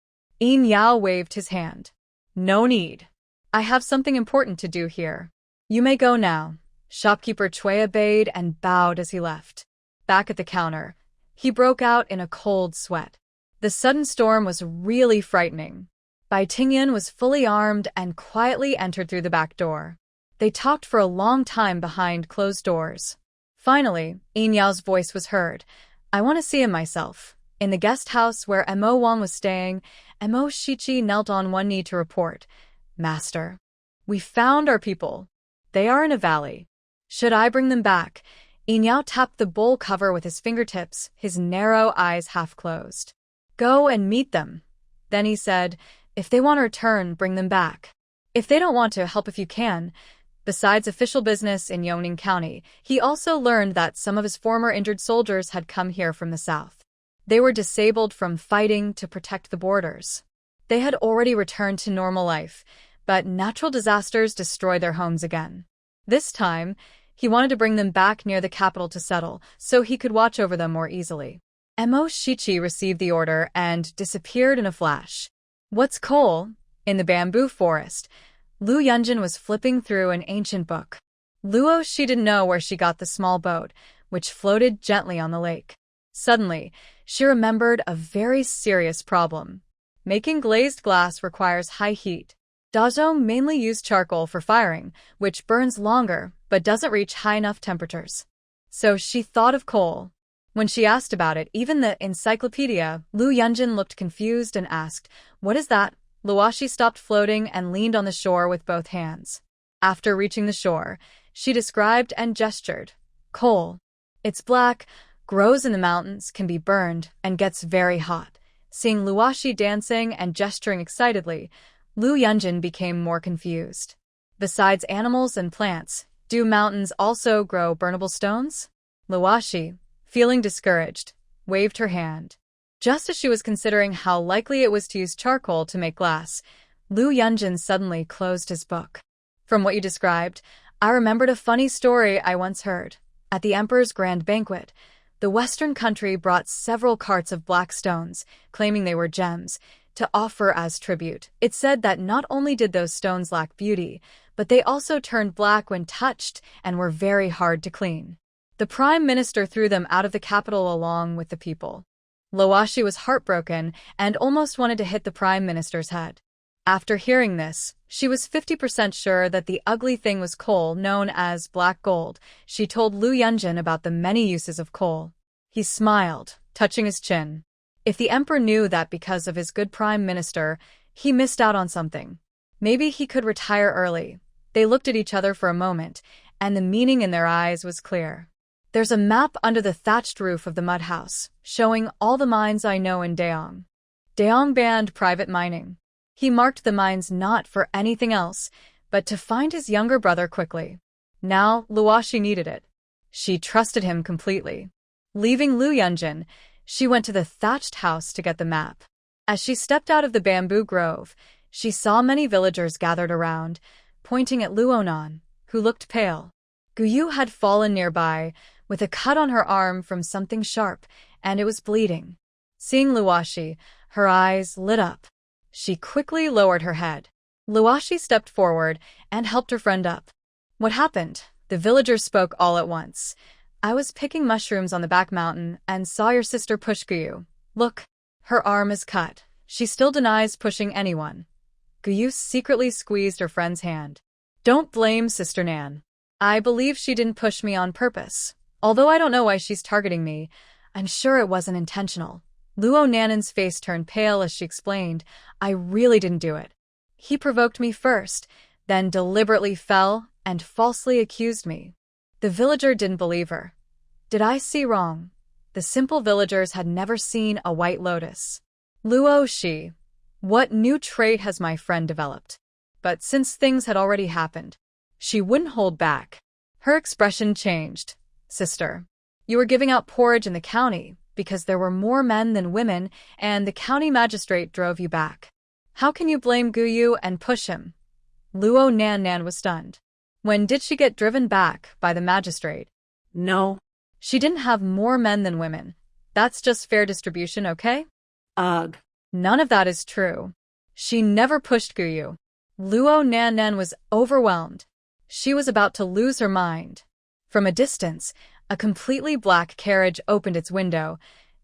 Yin Yao waved his hand. "No need. I have something important to do here. You may go now." Shopkeeper Chui obeyed and bowed as he left. Back at the counter, he broke out in a cold sweat. The sudden storm was really frightening. Bai Tingyan was fully armed and quietly entered through the back door. They talked for a long time behind closed doors. Finally, Yin Yao's voice was heard. "I want to see him myself." In the guest house where Mo Wang was staying, Mo Shichi knelt on one knee to report, "Master, we found our people. They are in a valley. Should I bring them back?" Yin Yao tapped the bowl cover with his fingertips, his narrow eyes half closed. "Go and meet them." Then he said, "If they want to return, bring them back. If they don't want to, help if you can." Besides official business in Yongning County, he also learned that some of his former injured soldiers had come here from the south. They were disabled from fighting to protect the borders. They had already returned to normal life, but natural disasters destroyed their homes again. This time, he wanted to bring them back near the capital to settle, so he could watch over them more easily. Mo Shichi received the order and disappeared in a flash. "What's coal?" In the bamboo forest, Lu Yunjin was flipping through an ancient book. Luo Shi didn't know where she got the small boat, which floated gently on the lake. Suddenly, she remembered a very serious problem. Making glazed glass requires high heat. Dazhong mainly used charcoal for firing, which burns longer but doesn't reach high enough temperatures. So she thought of coal. When she asked about it, even the encyclopedia, Lu Yunjin looked confused and asked, "What is that?" Luoshi stopped floating and leaned on the shore with both hands. After reaching the shore, she described and gestured. "Coal. It's black, grows in the mountains, can be burned, and gets very hot." Seeing Luoshi dancing and gesturing excitedly, Lu Yunjin became more confused. "Besides animals and plants, do mountains also grow burnable stones?" Luoshi, feeling discouraged, waved her hand. Just as she was considering how likely it was to use charcoal to make glass, Lu Yunjin suddenly closed his book. "From what you described, I remembered a funny story I once heard. At the emperor's grand banquet, the western country brought several carts of black stones, claiming they were gems, to offer as tribute. It said that not only did those stones lack beauty, but they also turned black when touched and were very hard to clean. The prime minister threw them out of the capital along with the people." Luoshi was heartbroken and almost wanted to hit the prime minister's head. After hearing this, she was 50% sure that the ugly thing was coal known as black gold. She told Lu Yunjin about the many uses of coal. He smiled, touching his chin. If the emperor knew that because of his good prime minister, he missed out on something, maybe he could retire early. They looked at each other for a moment, and the meaning in their eyes was clear. "There's a map under the thatched roof of the mud house, showing all the mines I know in Daeong." Daeong banned private mining. He marked the mines not for anything else, but to find his younger brother quickly. Now, Luoshi needed it. She trusted him completely. Leaving Lu Yunjin, she went to the thatched house to get the map. As she stepped out of the bamboo grove, she saw many villagers gathered around, pointing at Luonan, who looked pale. Guyu had fallen nearby, with a cut on her arm from something sharp, and it was bleeding. Seeing Luoshi, her eyes lit up. She quickly lowered her head. Luoshi stepped forward and helped her friend up. "What happened?" The villagers spoke all at once. "I was picking mushrooms on the back mountain and saw your sister push Guyu. Look, her arm is cut. She still denies pushing anyone." Guyu secretly squeezed her friend's hand. "Don't blame Sister Nan. I believe she didn't push me on purpose. Although I don't know why she's targeting me, I'm sure it wasn't intentional. Luo Nanan's face turned pale as she explained, I really didn't do it. He provoked me first, then deliberately fell and falsely accused me. The villager didn't believe her. Did I see wrong? The simple villagers had never seen a white lotus. Luo Shi, what new trait has my friend developed? But since things had already happened, she wouldn't hold back. Her expression changed. Sister, you were giving out porridge in the county because there were more men than women and the county magistrate drove you back. How can you blame Guyu and push him? Luo Nan was stunned. When did she get driven back by the magistrate? No. She didn't have more men than women. That's just fair distribution, okay? Ugh. None of that is true. She never pushed Guyu. Luo Nan was overwhelmed. She was about to lose her mind. From a distance, a completely black carriage opened its window,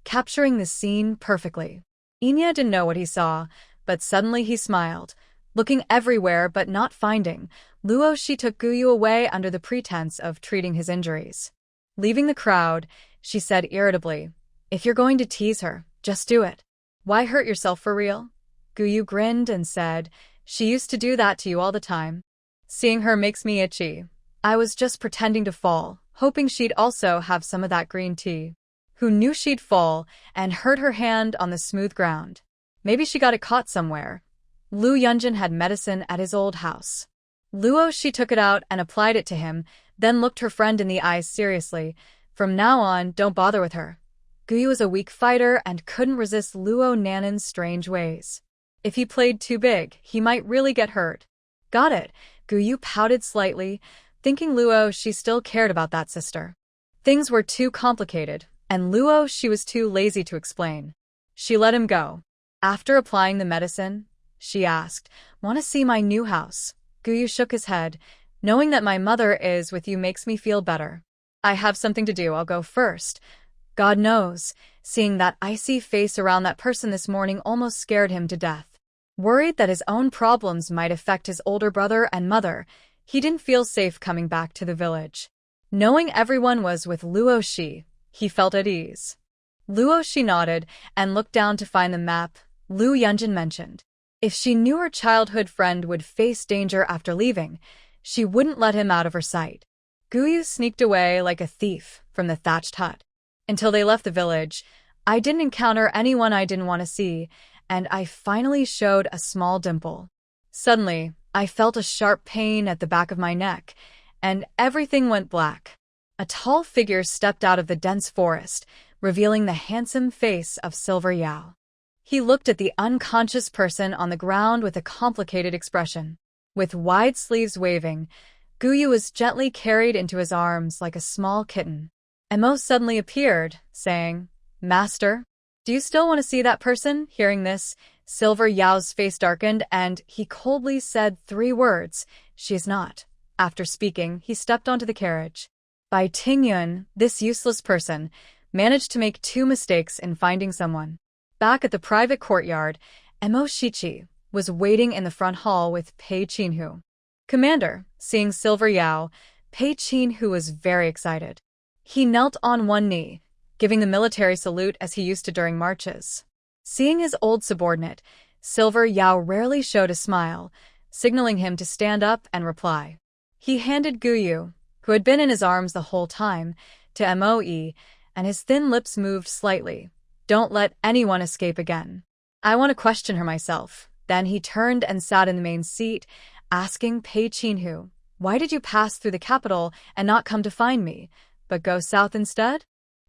capturing the scene perfectly. Inya didn't know what he saw, but suddenly he smiled. Looking everywhere but not finding, Luo Shi took Guyu away under the pretense of treating his injuries. Leaving the crowd, she said irritably, if you're going to tease her, just do it. Why hurt yourself for real? Guyu grinned and said, she used to do that to you all the time. Seeing her makes me itchy. I was just pretending to fall, hoping she'd also have some of that green tea. Who knew she'd fall and hurt her hand on the smooth ground? Maybe she got it caught somewhere. Lu Yunjin had medicine at his old house. Luo Shi took it out and applied it to him, then looked her friend in the eyes seriously. From now on, don't bother with her. Guyu was a weak fighter and couldn't resist Luo Nanan's strange ways. If he played too big, he might really get hurt. Got it. Guyu pouted slightly, thinking Luo Shi still cared about that sister. Things were too complicated, and Luo Shi was too lazy to explain. She let him go. After applying the medicine, she asked, want to see my new house? Guyu shook his head. Knowing that my mother is with you makes me feel better. I have something to do, I'll go first. God knows, seeing that icy face around that person this morning almost scared him to death. Worried that his own problems might affect his older brother and mother, he didn't feel safe coming back to the village. Knowing everyone was with Luo Shi, he felt at ease. Luo Shi nodded and looked down to find the map Lu Yunjin mentioned. If she knew her childhood friend would face danger after leaving, she wouldn't let him out of her sight. Guyu sneaked away like a thief from the thatched hut. Until they left the village, I didn't encounter anyone I didn't want to see, and I finally showed a small dimple. Suddenly, I felt a sharp pain at the back of my neck, and everything went black. A tall figure stepped out of the dense forest, revealing the handsome face of Silver Yao. He looked at the unconscious person on the ground with a complicated expression. With wide sleeves waving, Guyu was gently carried into his arms like a small kitten. Emo suddenly appeared, saying, Master, do you still want to see that person? Hearing this, Silver Yao's face darkened and he coldly said 3 words, she is not. After speaking, he stepped onto the carriage. Bai Tingyun, this useless person, managed to make 2 mistakes in finding someone. Back at the private courtyard, Emo Shichi was waiting in the front hall with Pei Qinhu. Commander, seeing Silver Yao, Pei Qinhu was very excited. He knelt on one knee, giving the military salute as he used to during marches. Seeing his old subordinate, Silver Yao rarely showed a smile, signaling him to stand up and reply. He handed Guyu, who had been in his arms the whole time, to Moe, and his thin lips moved slightly. Don't let anyone escape again. I want to question her myself. Then he turned and sat in the main seat, asking Pei Qinhu, why did you pass through the capital and not come to find me, but go south instead?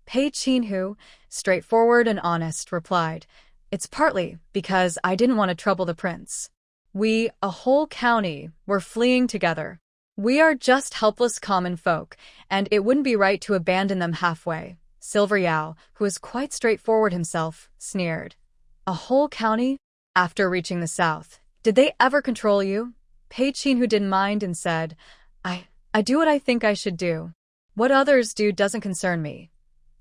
Pei Qinhu, straightforward and honest, replied, it's partly because I didn't want to trouble the prince. We, a whole county, were fleeing together. We are just helpless common folk, and it wouldn't be right to abandon them halfway. Silver Yao, who was quite straightforward himself, sneered. A whole county? After reaching the south, did they ever control you? Pei Qinhu didn't mind and said, I do what I think I should do. What others do doesn't concern me.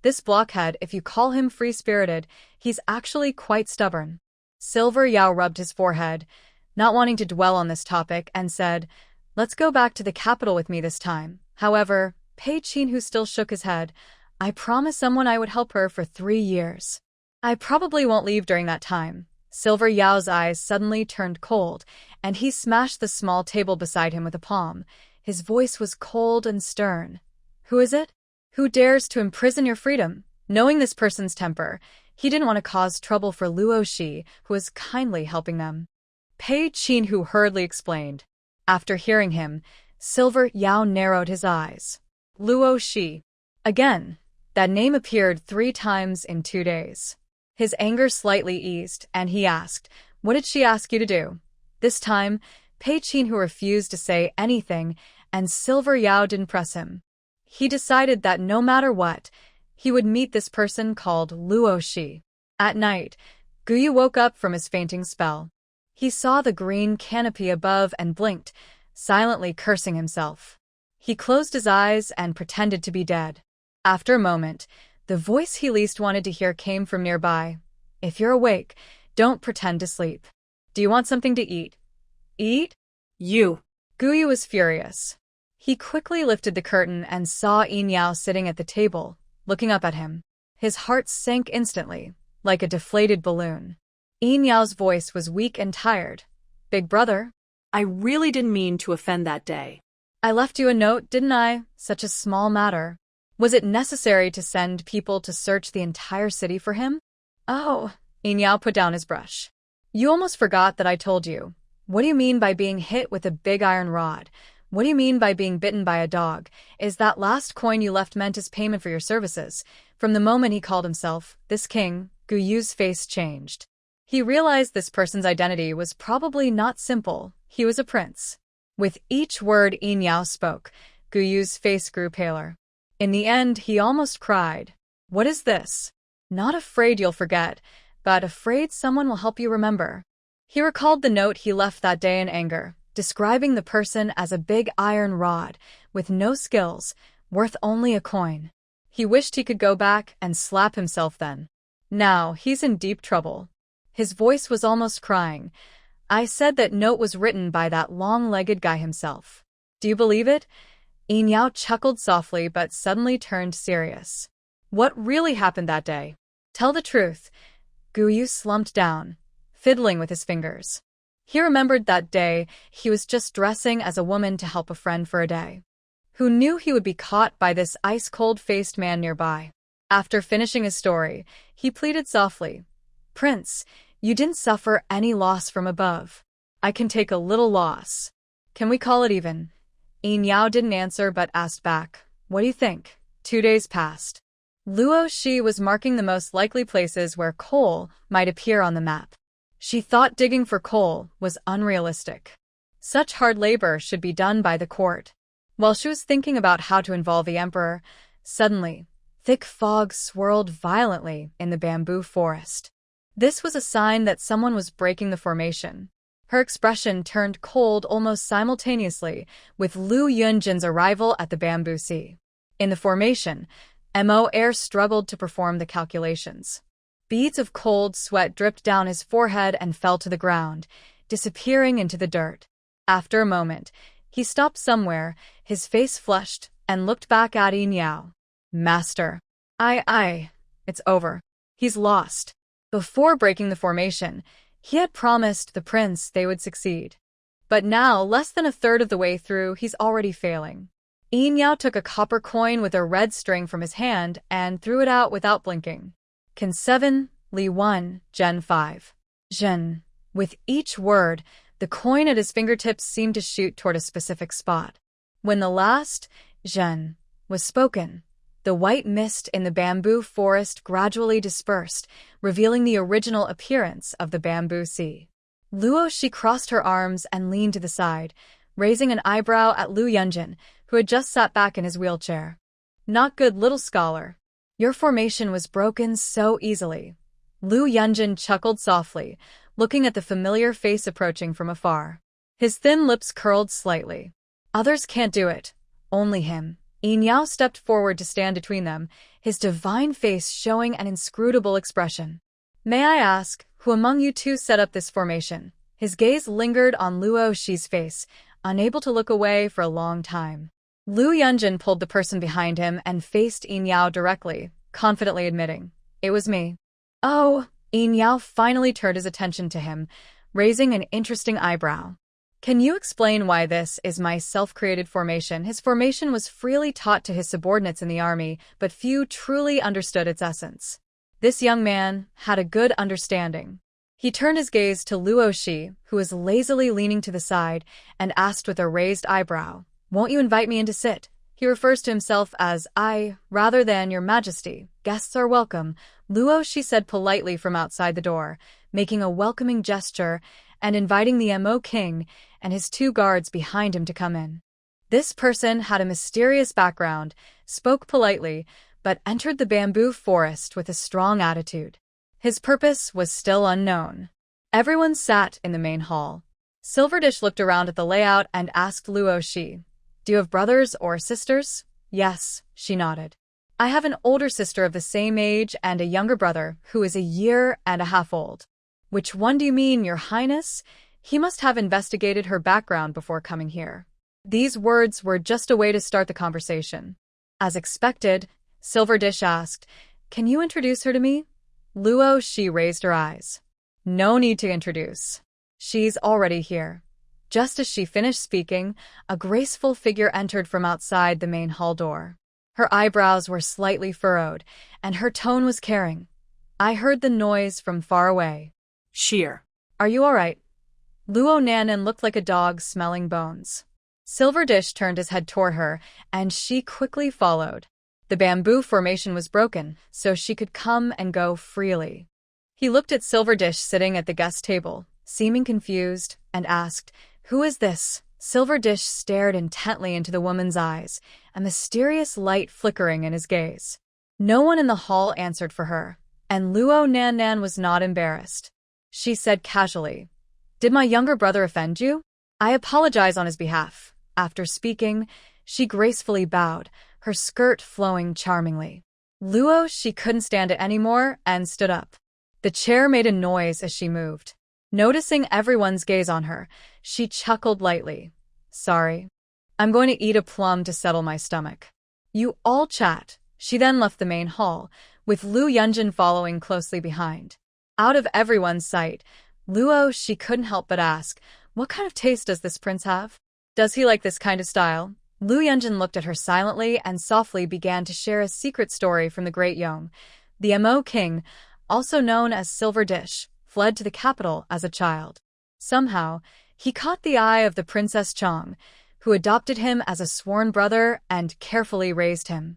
This blockhead, if you call him free-spirited, he's actually quite stubborn. Silver Yao rubbed his forehead, not wanting to dwell on this topic, and said, let's go back to the capital with me this time. However, Pei Qin, who still shook his head. I promised someone I would help her for 3 years. I probably won't leave during that time. Silver Yao's eyes suddenly turned cold, and he smashed the small table beside him with a palm. His voice was cold and stern. Who is it? Who dares to imprison your freedom? Knowing this person's temper, he didn't want to cause trouble for Luo Shi, who was kindly helping them. Pei Qin, who hurriedly explained. After hearing him, Silver Yao narrowed his eyes. Luo Shi. Again, that name appeared 3 times in 2 days. His anger slightly eased, and he asked, "What did she ask you to do?" This time, Pei Qin, who refused to say anything, and Silver Yao didn't press him. He decided that no matter what, he would meet this person called Luo Shi. At night, Guyu woke up from his fainting spell. He saw the green canopy above and blinked, silently cursing himself. He closed his eyes and pretended to be dead. After a moment, the voice he least wanted to hear came from nearby. "If you're awake, don't pretend to sleep. Do you want something to eat?" "Eat? You." Guyu was furious. He quickly lifted the curtain and saw Yin Yao sitting at the table, looking up at him. His heart sank instantly, like a deflated balloon. Yin Yao's voice was weak and tired. "Big brother?" I really didn't mean to offend that day. "I left you a note, didn't I? Such a small matter. Was it necessary to send people to search the entire city for him?" "Oh," Yin Yao put down his brush. "You almost forgot that I told you. What do you mean by being hit with a big iron rod? What do you mean by being bitten by a dog? Is that last coin you left meant as payment for your services?" From the moment he called himself this king, Guyu's face changed. He realized this person's identity was probably not simple. He was a prince. With each word Yin Yao spoke, Guyu's face grew paler. In the end, he almost cried. "What is this? Not afraid you'll forget, but afraid someone will help you remember." He recalled the note he left that day in anger, describing the person as a big iron rod, with no skills, worth only a coin. He wished he could go back and slap himself then. Now, he's in deep trouble. His voice was almost crying. "I said that note was written by that long-legged guy himself. Do you believe it?" Yin Yao chuckled softly but suddenly turned serious. "What really happened that day? Tell the truth." Guyu slumped down, fiddling with his fingers. He remembered that day he was just dressing as a woman to help a friend for a day. Who knew he would be caught by this ice-cold-faced man nearby? After finishing his story, he pleaded softly, "Prince, you didn't suffer any loss from above. I can take a little loss. Can we call it even?" Yin Yao didn't answer but asked back, "What do you think?" 2 days passed. Luo Shi was marking the most likely places where coal might appear on the map. She thought digging for coal was unrealistic. Such hard labor should be done by the court. While she was thinking about how to involve the emperor, suddenly, thick fog swirled violently in the bamboo forest. This was a sign that someone was breaking the formation. Her expression turned cold almost simultaneously with Lu Yunjin's arrival at the bamboo sea. In the formation, Mo Air struggled to perform the calculations. Beads of cold sweat dripped down his forehead and fell to the ground, disappearing into the dirt. After a moment, he stopped somewhere, his face flushed, and looked back at Yin Yao. "Master. It's over. He's lost." Before breaking the formation, he had promised the prince they would succeed. But now, less than a third of the way through, he's already failing. Yin Yao took a copper coin with a red string from his hand and threw it out without blinking. Can 7, Li 1, Gen 5. Zhen. With each word, the coin at his fingertips seemed to shoot toward a specific spot. When the last Zhen was spoken, the white mist in the bamboo forest gradually dispersed, revealing the original appearance of the bamboo sea. Luo Shi crossed her arms and leaned to the side, raising an eyebrow at Lu Yunjin, who had just sat back in his wheelchair. "Not good, little scholar. Your formation was broken so easily." Lu Yunjin chuckled softly, looking at the familiar face approaching from afar. His thin lips curled slightly. "Others can't do it. Only him." Yin Yao stepped forward to stand between them, his divine face showing an inscrutable expression. "May I ask, who among you two set up this formation?" His gaze lingered on Luo Shi's face, unable to look away for a long time. Lu Yunjin pulled the person behind him and faced Yin Yao directly, confidently admitting, "It was me." Oh, Yin Yao finally turned his attention to him, raising an interesting eyebrow. "Can you explain why this is my self-created formation?" His formation was freely taught to his subordinates in the army, but few truly understood its essence. This young man had a good understanding. He turned his gaze to Luo Shi, who was lazily leaning to the side, and asked with a raised eyebrow, "Won't you invite me in to sit?" He refers to himself as I, rather than Your Majesty. "Guests are welcome," Luo Shi said politely from outside the door, making a welcoming gesture and inviting the Mo King and his 2 guards behind him to come in. This person had a mysterious background, spoke politely, but entered the bamboo forest with a strong attitude. His purpose was still unknown. Everyone sat in the main hall. Silverdish looked around at the layout and asked Luo Shi, "Do you have brothers or sisters?" "Yes," she nodded. "I have an older sister of the same age and a younger brother who is a year and a half old." "Which one do you mean, Your Highness?" He must have investigated her background before coming here. These words were just a way to start the conversation. As expected, Silverdish asked, "Can you introduce her to me?" Luo Shi raised her eyes. "No need to introduce. She's already here." Just as she finished speaking, a graceful figure entered from outside the main hall door. Her eyebrows were slightly furrowed, and her tone was caring. "I heard the noise from far away." Sheer. "Are you all right?" Luo Nanan looked like a dog smelling bones. Silverdish turned his head toward her, and she quickly followed. The bamboo formation was broken, so she could come and go freely. He looked at Silverdish sitting at the guest table, seeming confused, and asked, "Who is this?" Silverdish stared intently into the woman's eyes, a mysterious light flickering in his gaze. No one in the hall answered for her, and Luo Nanan was not embarrassed. She said casually, "Did my younger brother offend you?" "I apologize on his behalf." After speaking, she gracefully bowed, her skirt flowing charmingly. Luo Shi couldn't stand it anymore and stood up. The chair made a noise as she moved. Noticing everyone's gaze on her, she chuckled lightly. "Sorry. I'm going to eat a plum to settle my stomach." "You all chat." She then left the main hall, with Lu Yunjin following closely behind. Out of everyone's sight, Luo Shi couldn't help but ask, "What kind of taste does this prince have? Does he like this kind of style?" Lu Yunjin looked at her silently and softly began to share a secret story from the Great Yong. The Mo King, also known as Silverdish, fled to the capital as a child. Somehow, he caught the eye of the Princess Chong, who adopted him as a sworn brother and carefully raised him.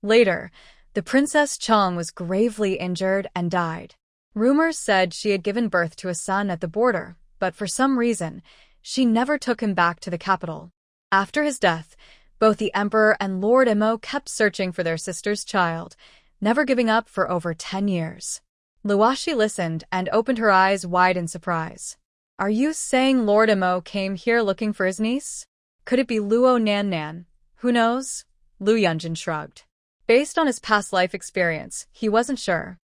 Later, the Princess Chong was gravely injured and died. Rumors said she had given birth to a son at the border, but for some reason, she never took him back to the capital. After his death, both the Emperor and Lord Mo kept searching for their sister's child, never giving up for over 10 years. Luoshi listened and opened her eyes wide in surprise. "Are you saying Lord Mo came here looking for his niece? Could it be Luo Nanan? Who knows?" Lu Yunjin shrugged. Based on his past life experience, he wasn't sure.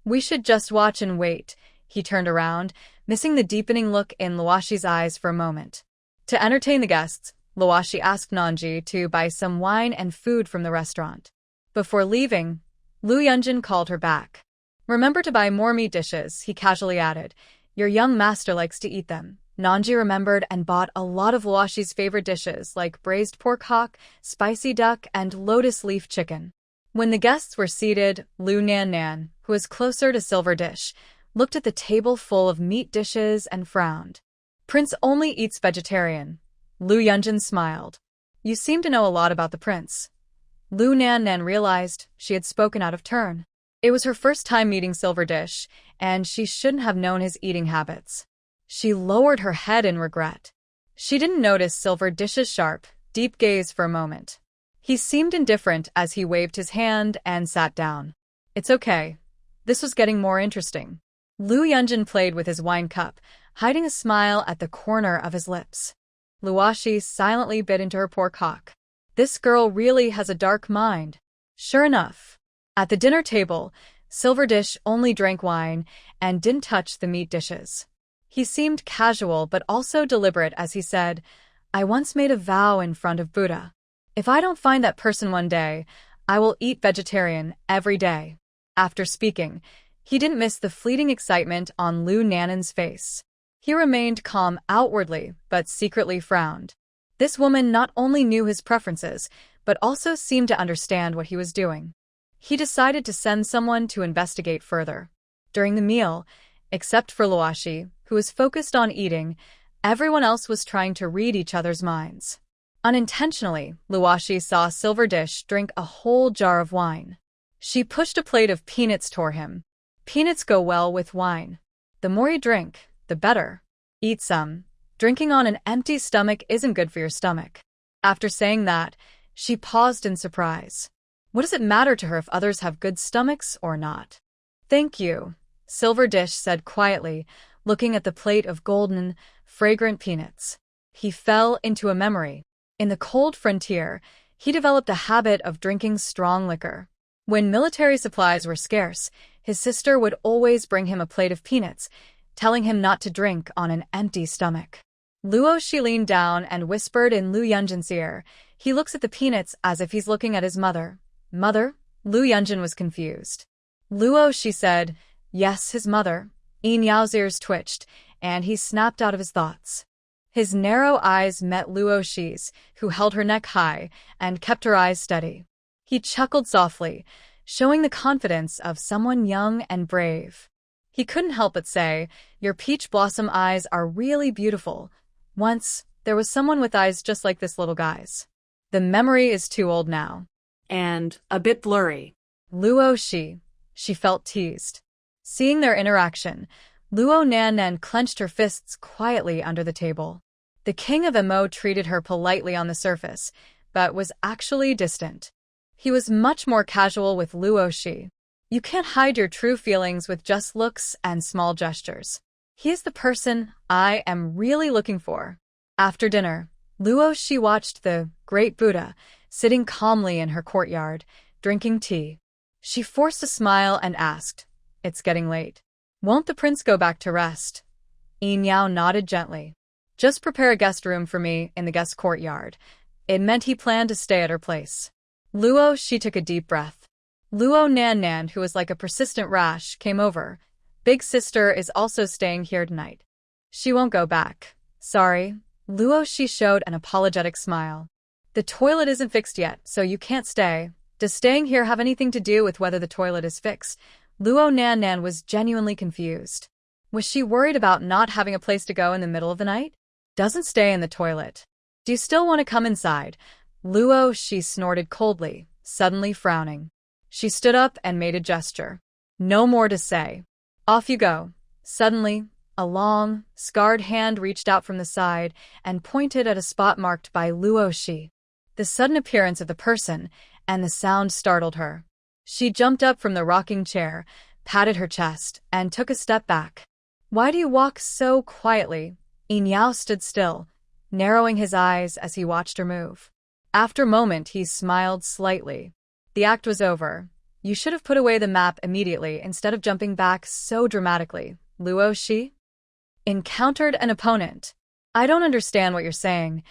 "We should just watch and wait." He turned around, missing the deepening look in Luoshi's eyes for a moment. To entertain the guests, Luoshi asked Nanji to buy some wine and food from the restaurant. Before leaving, Lu Yunjin called her back. "Remember to buy more meat dishes," he casually added. "Your young master likes to eat them." Nanji remembered and bought a lot of Luoshi's favorite dishes like braised pork hock, spicy duck, and lotus leaf chicken. When the guests were seated, Lu Nanan, who was closer to Silverdish, looked at the table full of meat dishes and frowned. "Prince only eats vegetarian." Lu Yunjin smiled. "You seem to know a lot about the prince." Lu Nanan realized she had spoken out of turn. It was her first time meeting Silverdish, and she shouldn't have known his eating habits. She lowered her head in regret. She didn't notice Silverdish's sharp, deep gaze for a moment. He seemed indifferent as he waved his hand and sat down. "It's okay." This was getting more interesting. Lu Yunjin played with his wine cup, hiding a smile at the corner of his lips. Luoshi silently bit into her pork hock. This girl really has a dark mind. Sure enough. At the dinner table, Silverdish only drank wine and didn't touch the meat dishes. He seemed casual but also deliberate as he said, "I once made a vow in front of Buddha. If I don't find that person one day, I will eat vegetarian every day. After speaking, he didn't miss the fleeting excitement on Lu Nanan's face. He remained calm outwardly, but secretly frowned. This woman not only knew his preferences, but also seemed to understand what he was doing. He decided to send someone to investigate further. During the meal, except for Luoshi, who was focused on eating, everyone else was trying to read each other's minds. Unintentionally, Luoshi saw a silver dish drink a whole jar of wine. She pushed a plate of peanuts toward him. Peanuts go well with wine. The more you drink, the better. Eat some. Drinking on an empty stomach isn't good for your stomach. After saying that, she paused in surprise. What does it matter to her if others have good stomachs or not? Thank you, Silver Dish said quietly, looking at the plate of golden, fragrant peanuts. He fell into a memory. In the cold frontier, he developed a habit of drinking strong liquor. When military supplies were scarce, his sister would always bring him a plate of peanuts, telling him not to drink on an empty stomach. Luoshi leaned down and whispered in Lu Yunjin's ear. He looks at the peanuts as if he's looking at his mother. Mother? Lu Yunjin was confused. Luoshi said, yes, his mother. Yin Yao's ears twitched, and he snapped out of his thoughts. His narrow eyes met Luoshi's, who held her neck high and kept her eyes steady. He chuckled softly, showing the confidence of someone young and brave. He couldn't help but say, your peach blossom eyes are really beautiful. Once, there was someone with eyes just like this little guy's. The memory is too old now. And a bit blurry. Luoshi. She felt teased. Seeing their interaction, Luo Nan clenched her fists quietly under the table. The king of Mo treated her politely on the surface, but was actually distant. He was much more casual with Luoshi. You can't hide your true feelings with just looks and small gestures. He is the person I am really looking for. After dinner, Luoshi watched the great Buddha sitting calmly in her courtyard, drinking tea. She forced a smile and asked, it's getting late. Won't the prince go back to rest? Yin Yao nodded gently. Just prepare a guest room for me in the guest courtyard. It meant he planned to stay at her place. Luoshi took a deep breath. Luo Nan, who was like a persistent rash, came over. Big sister is also staying here tonight. She won't go back. Sorry. Luoshi showed an apologetic smile. The toilet isn't fixed yet, so you can't stay. Does staying here have anything to do with whether the toilet is fixed? Luo Nan was genuinely confused. Was she worried about not having a place to go in the middle of the night? Doesn't stay in the toilet. Do you still want to come inside? Luoshi snorted coldly, suddenly frowning. She stood up and made a gesture. No more to say. Off you go. Suddenly, a long, scarred hand reached out from the side and pointed at a spot marked by Luoshi. The sudden appearance of the person and the sound startled her. She jumped up from the rocking chair, patted her chest, and took a step back. Why do you walk so quietly? Yin Yao stood still, narrowing his eyes as he watched her move. After a moment, he smiled slightly. The act was over. You should have put away the map immediately instead of jumping back so dramatically. Luoshi encountered an opponent. I don't understand what you're saying.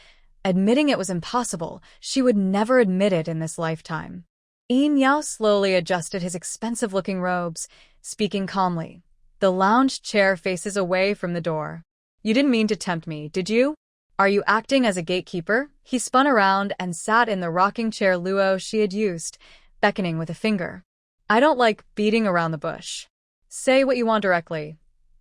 Admitting it was impossible, she would never admit it in this lifetime. Yin Yao slowly adjusted his expensive-looking robes, speaking calmly. The lounge chair faces away from the door. You didn't mean to tempt me, did you? Are you acting as a gatekeeper? He spun around and sat in the rocking chair Luoshi had used, beckoning with a finger. I don't like beating around the bush. Say what you want directly.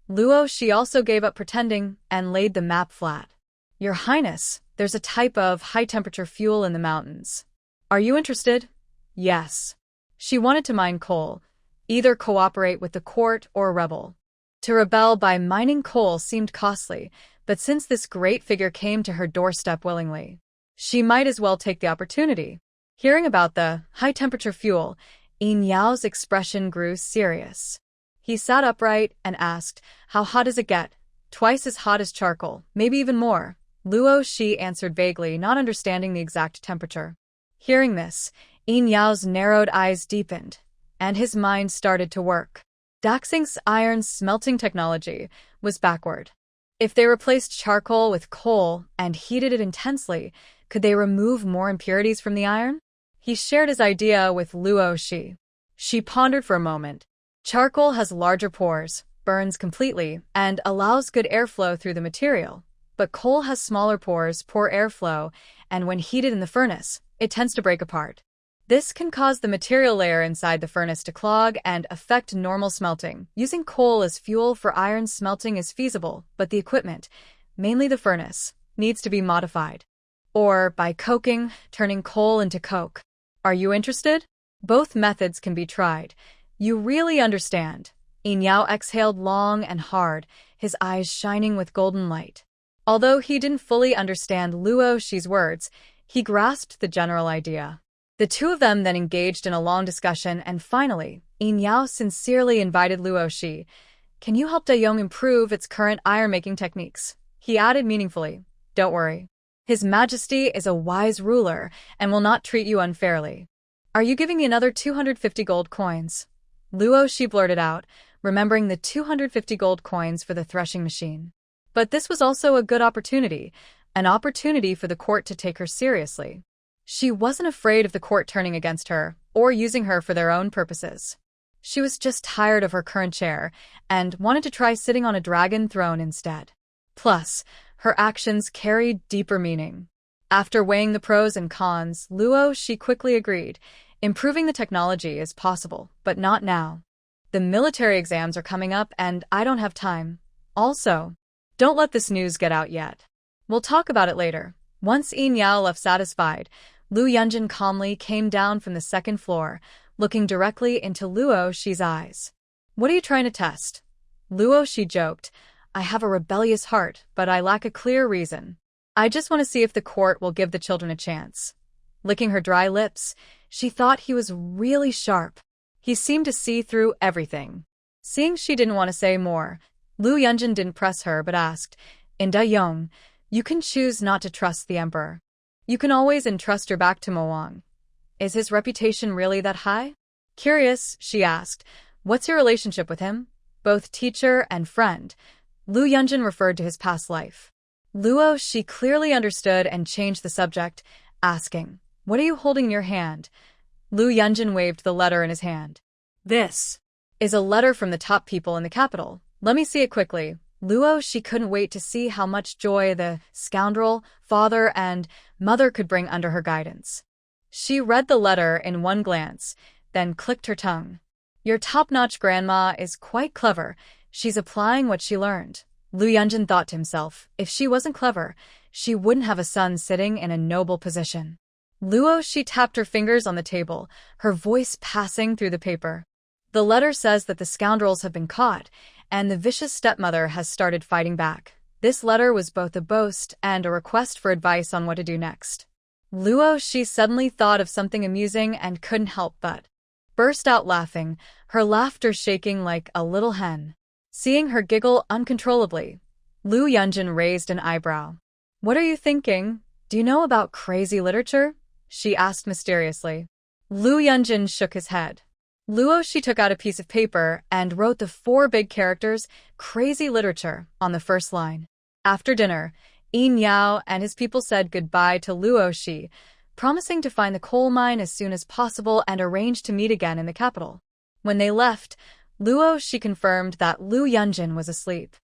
Luoshi also gave up pretending and laid the map flat. Your Highness, there's a type of high-temperature fuel in the mountains. Are you interested? Yes. She wanted to mine coal, either cooperate with the court or rebel. To rebel by mining coal seemed costly, but since this great figure came to her doorstep willingly, she might as well take the opportunity. Hearing about the high-temperature fuel, Yin Yao's expression grew serious. He sat upright and asked, how hot does it get? Twice as hot as charcoal, maybe even more. Luoshi answered vaguely, not understanding the exact temperature. Hearing this, Yin Yao's narrowed eyes deepened, and his mind started to work. Daxing's iron smelting technology was backward. If they replaced charcoal with coal and heated it intensely, Could they remove more impurities from the iron? He shared his idea with Luo Shi. She pondered for a moment. Charcoal has larger pores, burns completely, and allows good airflow through the material. But coal has smaller pores, poor airflow, and when heated in the furnace, it tends to break apart. This can cause the material layer inside the furnace to clog and affect normal smelting. Using coal as fuel for iron smelting is feasible, but the equipment, mainly the furnace, needs to be modified. Or by coking, turning coal into coke. Are you interested? Both methods can be tried. You really understand. Yin Yao exhaled long and hard, his eyes shining with golden light. Although he didn't fully understand Luo Shi's words, he grasped the general idea. The two of them then engaged in a long discussion, and finally, Yin Yao sincerely invited Luo Shi. Can you help Dayong improve its current iron-making techniques? He added meaningfully, don't worry. His Majesty is a wise ruler and will not treat you unfairly. Are you giving me another 250 gold coins? Luo Shi blurted out, remembering the 250 gold coins for the threshing machine. But this was also a good opportunity, an opportunity for the court to take her seriously. She wasn't afraid of the court turning against her or using her for their own purposes. She was just tired of her current chair and wanted to try sitting on a dragon throne instead. Plus, her actions carried deeper meaning. After weighing the pros and cons, Luo Shi quickly agreed. Improving the technology is possible, but not now. The military exams are coming up and I don't have time. Also, don't let this news get out yet. We'll talk about it later. Once Yin Yao left satisfied, Lu Yunjin calmly came down from the second floor, looking directly into Luo Shi's eyes. What are you trying to test? Luo Shi joked. I have a rebellious heart, but I lack a clear reason. I just want to see if the court will give the children a chance. Licking her dry lips, she thought he was really sharp. He seemed to see through everything. Seeing she didn't want to say more, Lu Yunjin didn't press her but asked, In Dayong, you can choose not to trust the emperor. You can always entrust your back to Mo Wang. Is his reputation really that high? Curious, she asked, what's your relationship with him? Both teacher and friend. Lu Yunjin referred to his past life. Luo Shi clearly understood and changed the subject, asking, What are you holding in your hand? Lu Yunjin waved the letter in his hand. This is a letter from the top people in the capital. Let me see it quickly. Luo Shi couldn't wait to see how much joy the scoundrel, father, and mother could bring under her guidance. She read the letter in one glance, then clicked her tongue. Your top-notch grandma is quite clever. She's applying what she learned. Lu Yunjin thought to himself, if she wasn't clever, she wouldn't have a son sitting in a noble position. Luo Shi tapped her fingers on the table, her voice passing through the paper. The letter says that the scoundrels have been caught, and the vicious stepmother has started fighting back. This letter was both a boast and a request for advice on what to do next. Luo Shi suddenly thought of something amusing and couldn't help but burst out laughing, her laughter shaking like a little hen. Seeing her giggle uncontrollably, Lu Yunjin raised an eyebrow. What are you thinking? Do you know about crazy literature? She asked mysteriously. Lu Yunjin shook his head. Luo Shi took out a piece of paper and wrote the 4 big characters, crazy literature, on the first line. After dinner, Yin Yao and his people said goodbye to Luo Shi, promising to find the coal mine as soon as possible and arrange to meet again in the capital. When they left, Luo Shi confirmed that Lu Yunjin was asleep.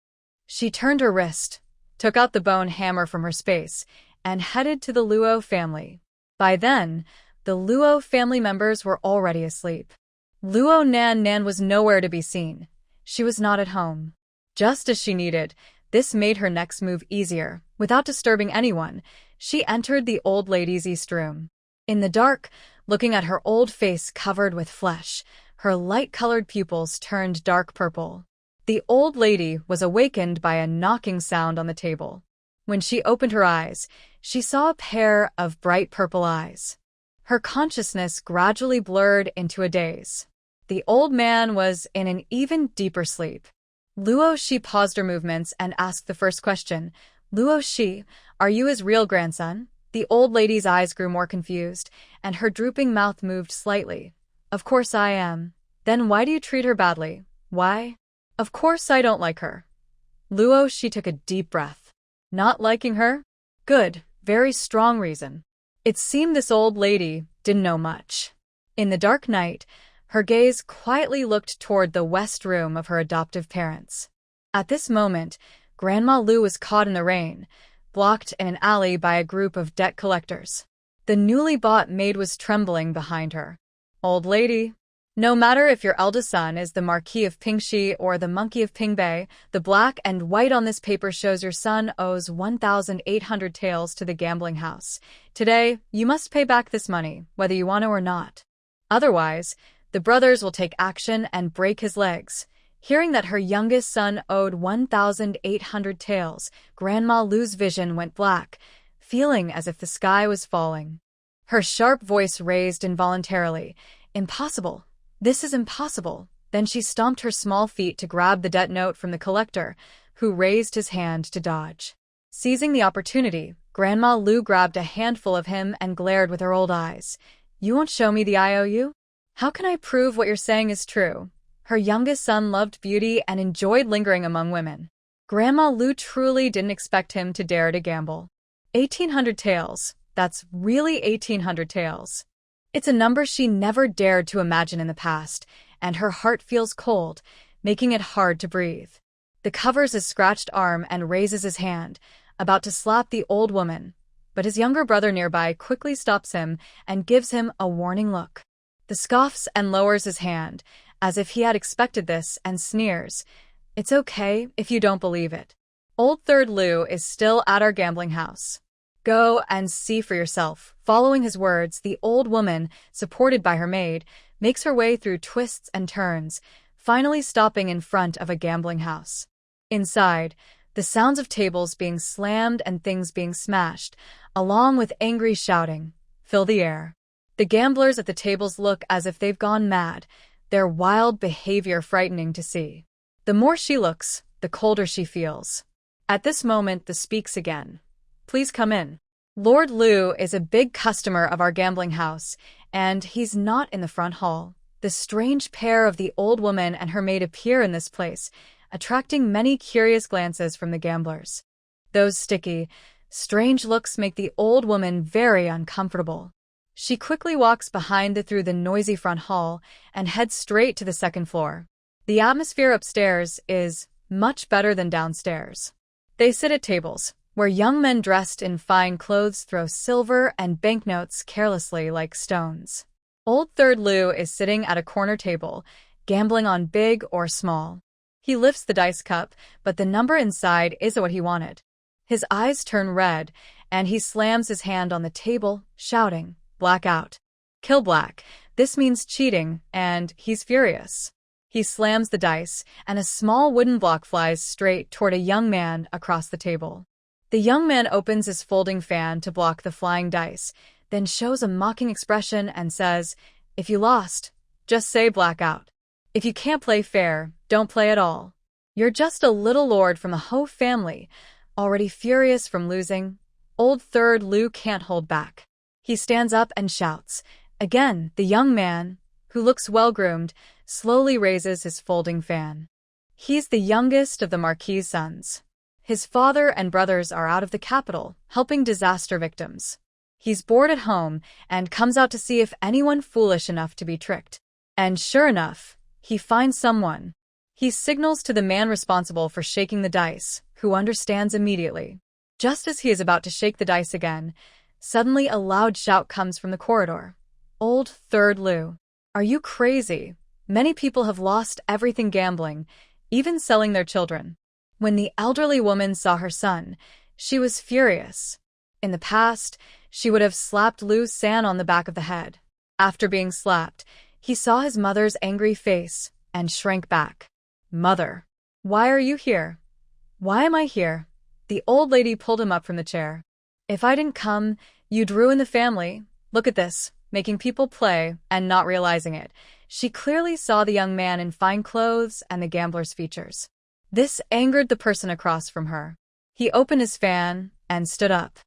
She turned her wrist, took out the bone hammer from her space, and headed to the Luo family. By then, the Luo family members were already asleep. Luo Nan was nowhere to be seen. She was not at home. Just as she needed, this made her next move easier. Without disturbing anyone, she entered the old lady's east room. In the dark, looking at her old face covered with flesh, her light-colored pupils turned dark purple. The old lady was awakened by a knocking sound on the table. When she opened her eyes, she saw a pair of bright purple eyes. Her consciousness gradually blurred into a daze. The old man was in an even deeper sleep. Luo Shi paused her movements and asked the first question. Luo Shi, are you his real grandson? The old lady's eyes grew more confused, and her drooping mouth moved slightly. Of course I am. Then why do you treat her badly? Why? Of course I don't like her. Luo Shi took a deep breath. Not liking her? Good, very strong reason. It seemed this old lady didn't know much. In the dark night, her gaze quietly looked toward the west room of her adoptive parents. At this moment, Grandma Lu was caught in the rain, blocked in an alley by a group of debt collectors. The newly bought maid was trembling behind her. Old lady, no matter if your eldest son is the Marquis of Pingxi or the Monkey of Pingbei, the black and white on this paper shows your son owes 1,800 taels to the gambling house. Today, you must pay back this money, whether you want to or not. Otherwise, the brothers will take action and break his legs. Hearing that her youngest son owed 1,800 taels, Grandma Lu's vision went black, feeling as if the sky was falling. Her sharp voice raised involuntarily. Impossible. This is impossible. Then she stomped her small feet to grab the debt note from the collector, who raised his hand to dodge. Seizing the opportunity, Grandma Lu grabbed a handful of him and glared with her old eyes. You won't show me the IOU? How can I prove what you're saying is true? Her youngest son loved beauty and enjoyed lingering among women. Grandma Lu truly didn't expect him to dare to gamble. 1,800 taels. That's really 1,800 taels. It's a number she never dared to imagine in the past, and her heart feels cold, making it hard to breathe. The covers his scratched arm and raises his hand, about to slap the old woman, but his younger brother nearby quickly stops him and gives him a warning look. The scoffs and lowers his hand, as if he had expected this, and sneers. It's okay if you don't believe it. Old Third Lu is still at our gambling house. Go and see for yourself. Following his words, the old woman, supported by her maid, makes her way through twists and turns, finally stopping in front of a gambling house. Inside, the sounds of tables being slammed and things being smashed, along with angry shouting, fill the air. The gamblers at the tables look as if they've gone mad, their wild behavior frightening to see. The more she looks, the colder she feels. At this moment, the speaks again. Please come in. Lord Lu is a big customer of our gambling house, and he's not in the front hall. The strange pair of the old woman and her maid appear in this place, attracting many curious glances from the gamblers. Those sticky, strange looks make the old woman very uncomfortable. She quickly walks through the noisy front hall and heads straight to the second floor. The atmosphere upstairs is much better than downstairs. They sit at tables, where young men dressed in fine clothes throw silver and banknotes carelessly like stones. Old Third Lu is sitting at a corner table, gambling on big or small. He lifts the dice cup, but the number inside isn't what he wanted. His eyes turn red, and he slams his hand on the table, shouting, "Black out. Kill black. This means cheating," and he's furious. He slams the dice, and a small wooden block flies straight toward a young man across the table. The young man opens his folding fan to block the flying dice, then shows a mocking expression and says, "If you lost, just say black out. If you can't play fair, don't play at all. You're just a little lord from the Ho family." Already furious from losing, Old Third Lu can't hold back. He stands up and shouts. Again, the young man, who looks well-groomed, slowly raises his folding fan. He's the youngest of the Marquis' sons. His father and brothers are out of the capital, helping disaster victims. He's bored at home and comes out to see if anyone foolish enough to be tricked. And sure enough, he finds someone. He signals to the man responsible for shaking the dice, who understands immediately. Just as he is about to shake the dice again, suddenly a loud shout comes from the corridor. "Old Third Lu, are you crazy? Many people have lost everything gambling, even selling their children." When the elderly woman saw her son, she was furious. In the past, she would have slapped Lu San on the back of the head. After being slapped, he saw his mother's angry face and shrank back. "Mother, why are you here?" "Why am I here?" The old lady pulled him up from the chair. "If I didn't come, you'd ruin the family. Look at this, making people play and not realizing it." She clearly saw the young man in fine clothes and the gambler's features. This angered the person across from her. He opened his fan and stood up.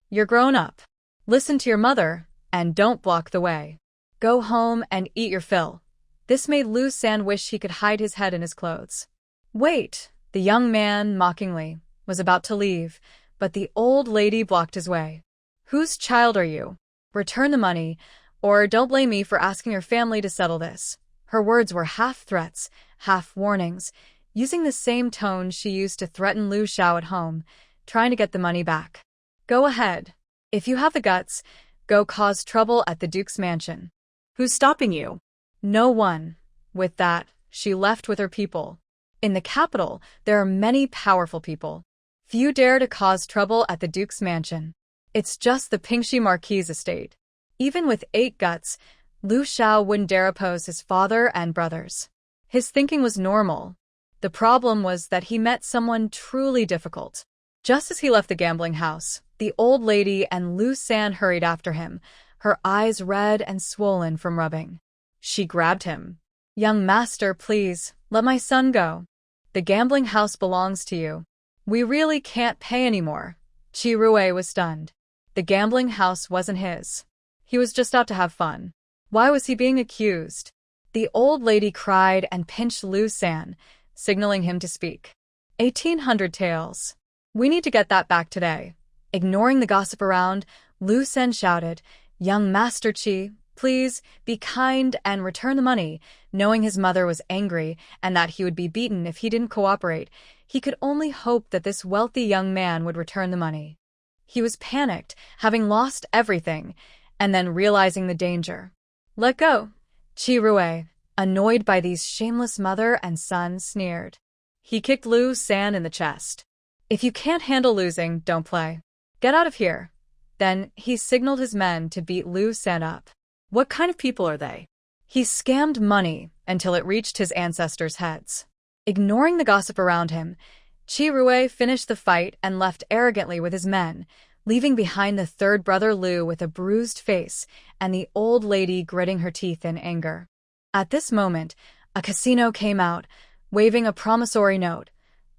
"You're grown up. Listen to your mother and don't block the way. Go home and eat your fill." This made Lu San wish he could hide his head in his clothes. "Wait," the young man, mockingly, was about to leave, but the old lady blocked his way. Whose child are you? Return the money, or don't blame me for asking your family to settle this. Her words were half threats, half warnings, using the same tone she used to threaten Lu Xiao at home, trying to get the money back. Go ahead. If you have the guts, go cause trouble at the Duke's mansion. Who's stopping you? No one. With that, she left with her people. In the capital, there are many powerful people. Few dare to cause trouble at the Duke's mansion. It's just the Pingxi Marquis estate. Even with 8 guts, Lu Xiao wouldn't dare oppose his father and brothers. His thinking was normal. The problem was that he met someone truly difficult. Just as he left the gambling house, the old lady and Lu San hurried after him, her eyes red and swollen from rubbing. She grabbed him. Young master, please, let my son go. The gambling house belongs to you. We really can't pay anymore. Qi Rui was stunned. The gambling house wasn't his. He was just out to have fun. Why was he being accused? The old lady cried and pinched Lu San, signaling him to speak. 1,800 taels. We need to get that back today. Ignoring the gossip around, Lu San shouted, Young Master Qi, please, be kind and return the money. Knowing his mother was angry and that he would be beaten if he didn't cooperate, he could only hope that this wealthy young man would return the money. He was panicked, having lost everything, and then realizing the danger. Let go. Qi Rui, annoyed by these shameless mother and son, sneered. He kicked Lu San in the chest. If you can't handle losing, don't play. Get out of here. Then he signaled his men to beat Lu San up. What kind of people are they? He scammed money until it reached his ancestors' heads. Ignoring the gossip around him, Qi Rui finished the fight and left arrogantly with his men, leaving behind the third brother Lu with a bruised face and the old lady gritting her teeth in anger. At this moment, a casino came out, waving a promissory note.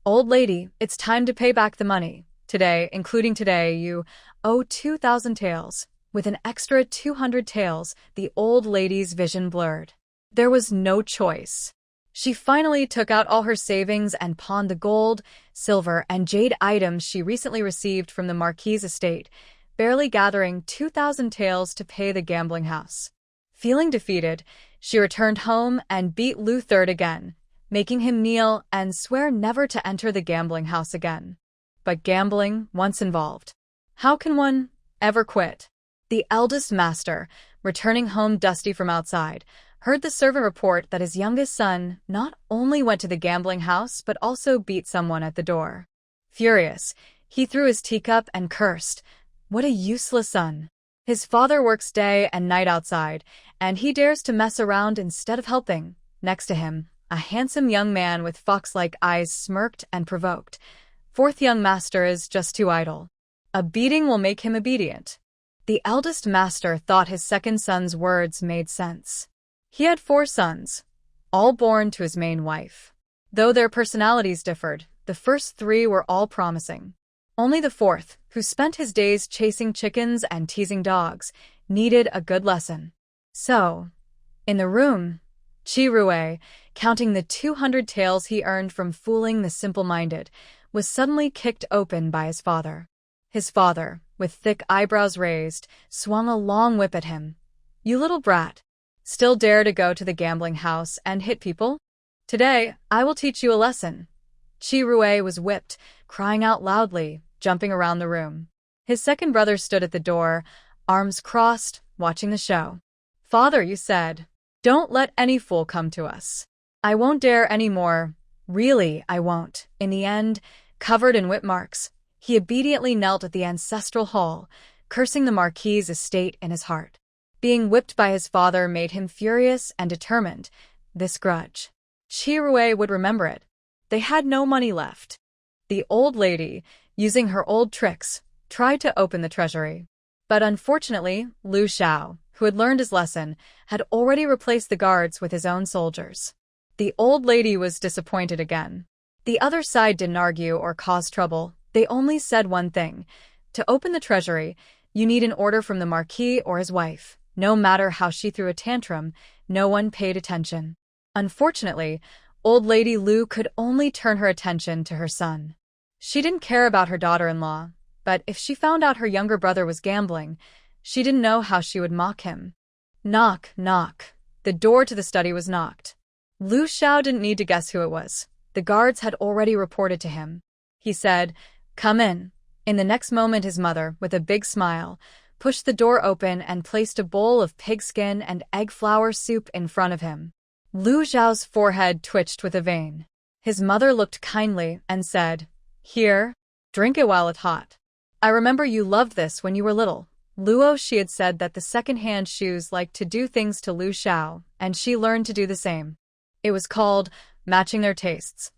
Old lady, it's time to pay back the money. Today, including today, you owe 2,000 taels. With an extra 200 taels, the old lady's vision blurred. There was no choice. She finally took out all her savings and pawned the gold, silver, and jade items she recently received from the Marquis estate, barely gathering 2,000 taels to pay the gambling house. Feeling defeated, she returned home and beat Lu Third again, making him kneel and swear never to enter the gambling house again. But gambling, once involved, how can one ever quit? The eldest master, returning home dusty from outside, heard the servant report that his youngest son not only went to the gambling house but also beat someone at the door. Furious, he threw his teacup and cursed, "What a useless son. His father works day and night outside, and he dares to mess around instead of helping." Next to him, a handsome young man with fox-like eyes smirked and provoked. "Fourth young master is just too idle. A beating will make him obedient." The eldest master thought his second son's words made sense. He had 4 sons, all born to his main wife. Though their personalities differed, the first 3 were all promising. Only the 4th, who spent his days chasing chickens and teasing dogs, needed a good lesson. So, in the room, Qi Rui, counting the 200 taels he earned from fooling the simple-minded, was suddenly kicked open by his father. His father, with thick eyebrows raised, swung a long whip at him. "You little brat. Still dare to go to the gambling house and hit people? Today, I will teach you a lesson." Qi Rui was whipped, crying out loudly, jumping around the room. His second brother stood at the door, arms crossed, watching the show. "Father, you said, don't let any fool come to us. I won't dare any more. Really, I won't." In the end, covered in whip marks, he obediently knelt at the ancestral hall, cursing the Marquis' estate in his heart. Being whipped by his father made him furious and determined. This grudge, Qi Rui would remember it. They had no money left. The old lady, using her old tricks, tried to open the treasury. But unfortunately, Lu Xiao, who had learned his lesson, had already replaced the guards with his own soldiers. The old lady was disappointed again. The other side didn't argue or cause trouble. They only said one thing. To open the treasury, you need an order from the Marquis or his wife. No matter how she threw a tantrum, no one paid attention. Unfortunately, old lady Lu could only turn her attention to her son. She didn't care about her daughter-in-law. but if she found out her younger brother was gambling, she didn't know how she would mock him. Knock, knock. The door to the study was knocked. Lu Xiao didn't need to guess who it was. The guards had already reported to him. He said, "Come in." In the next moment, his mother, with a big smile, pushed the door open and placed a bowl of pigskin and egg flour soup in front of him. Lu Xiao's forehead twitched with a vein. His mother looked kindly and said, "Here, drink it while it's hot. I remember you loved this when you were little." Luo, she had said that the second-hand shoes liked to do things to Lu Xiao, and she learned to do the same. It was called matching their tastes.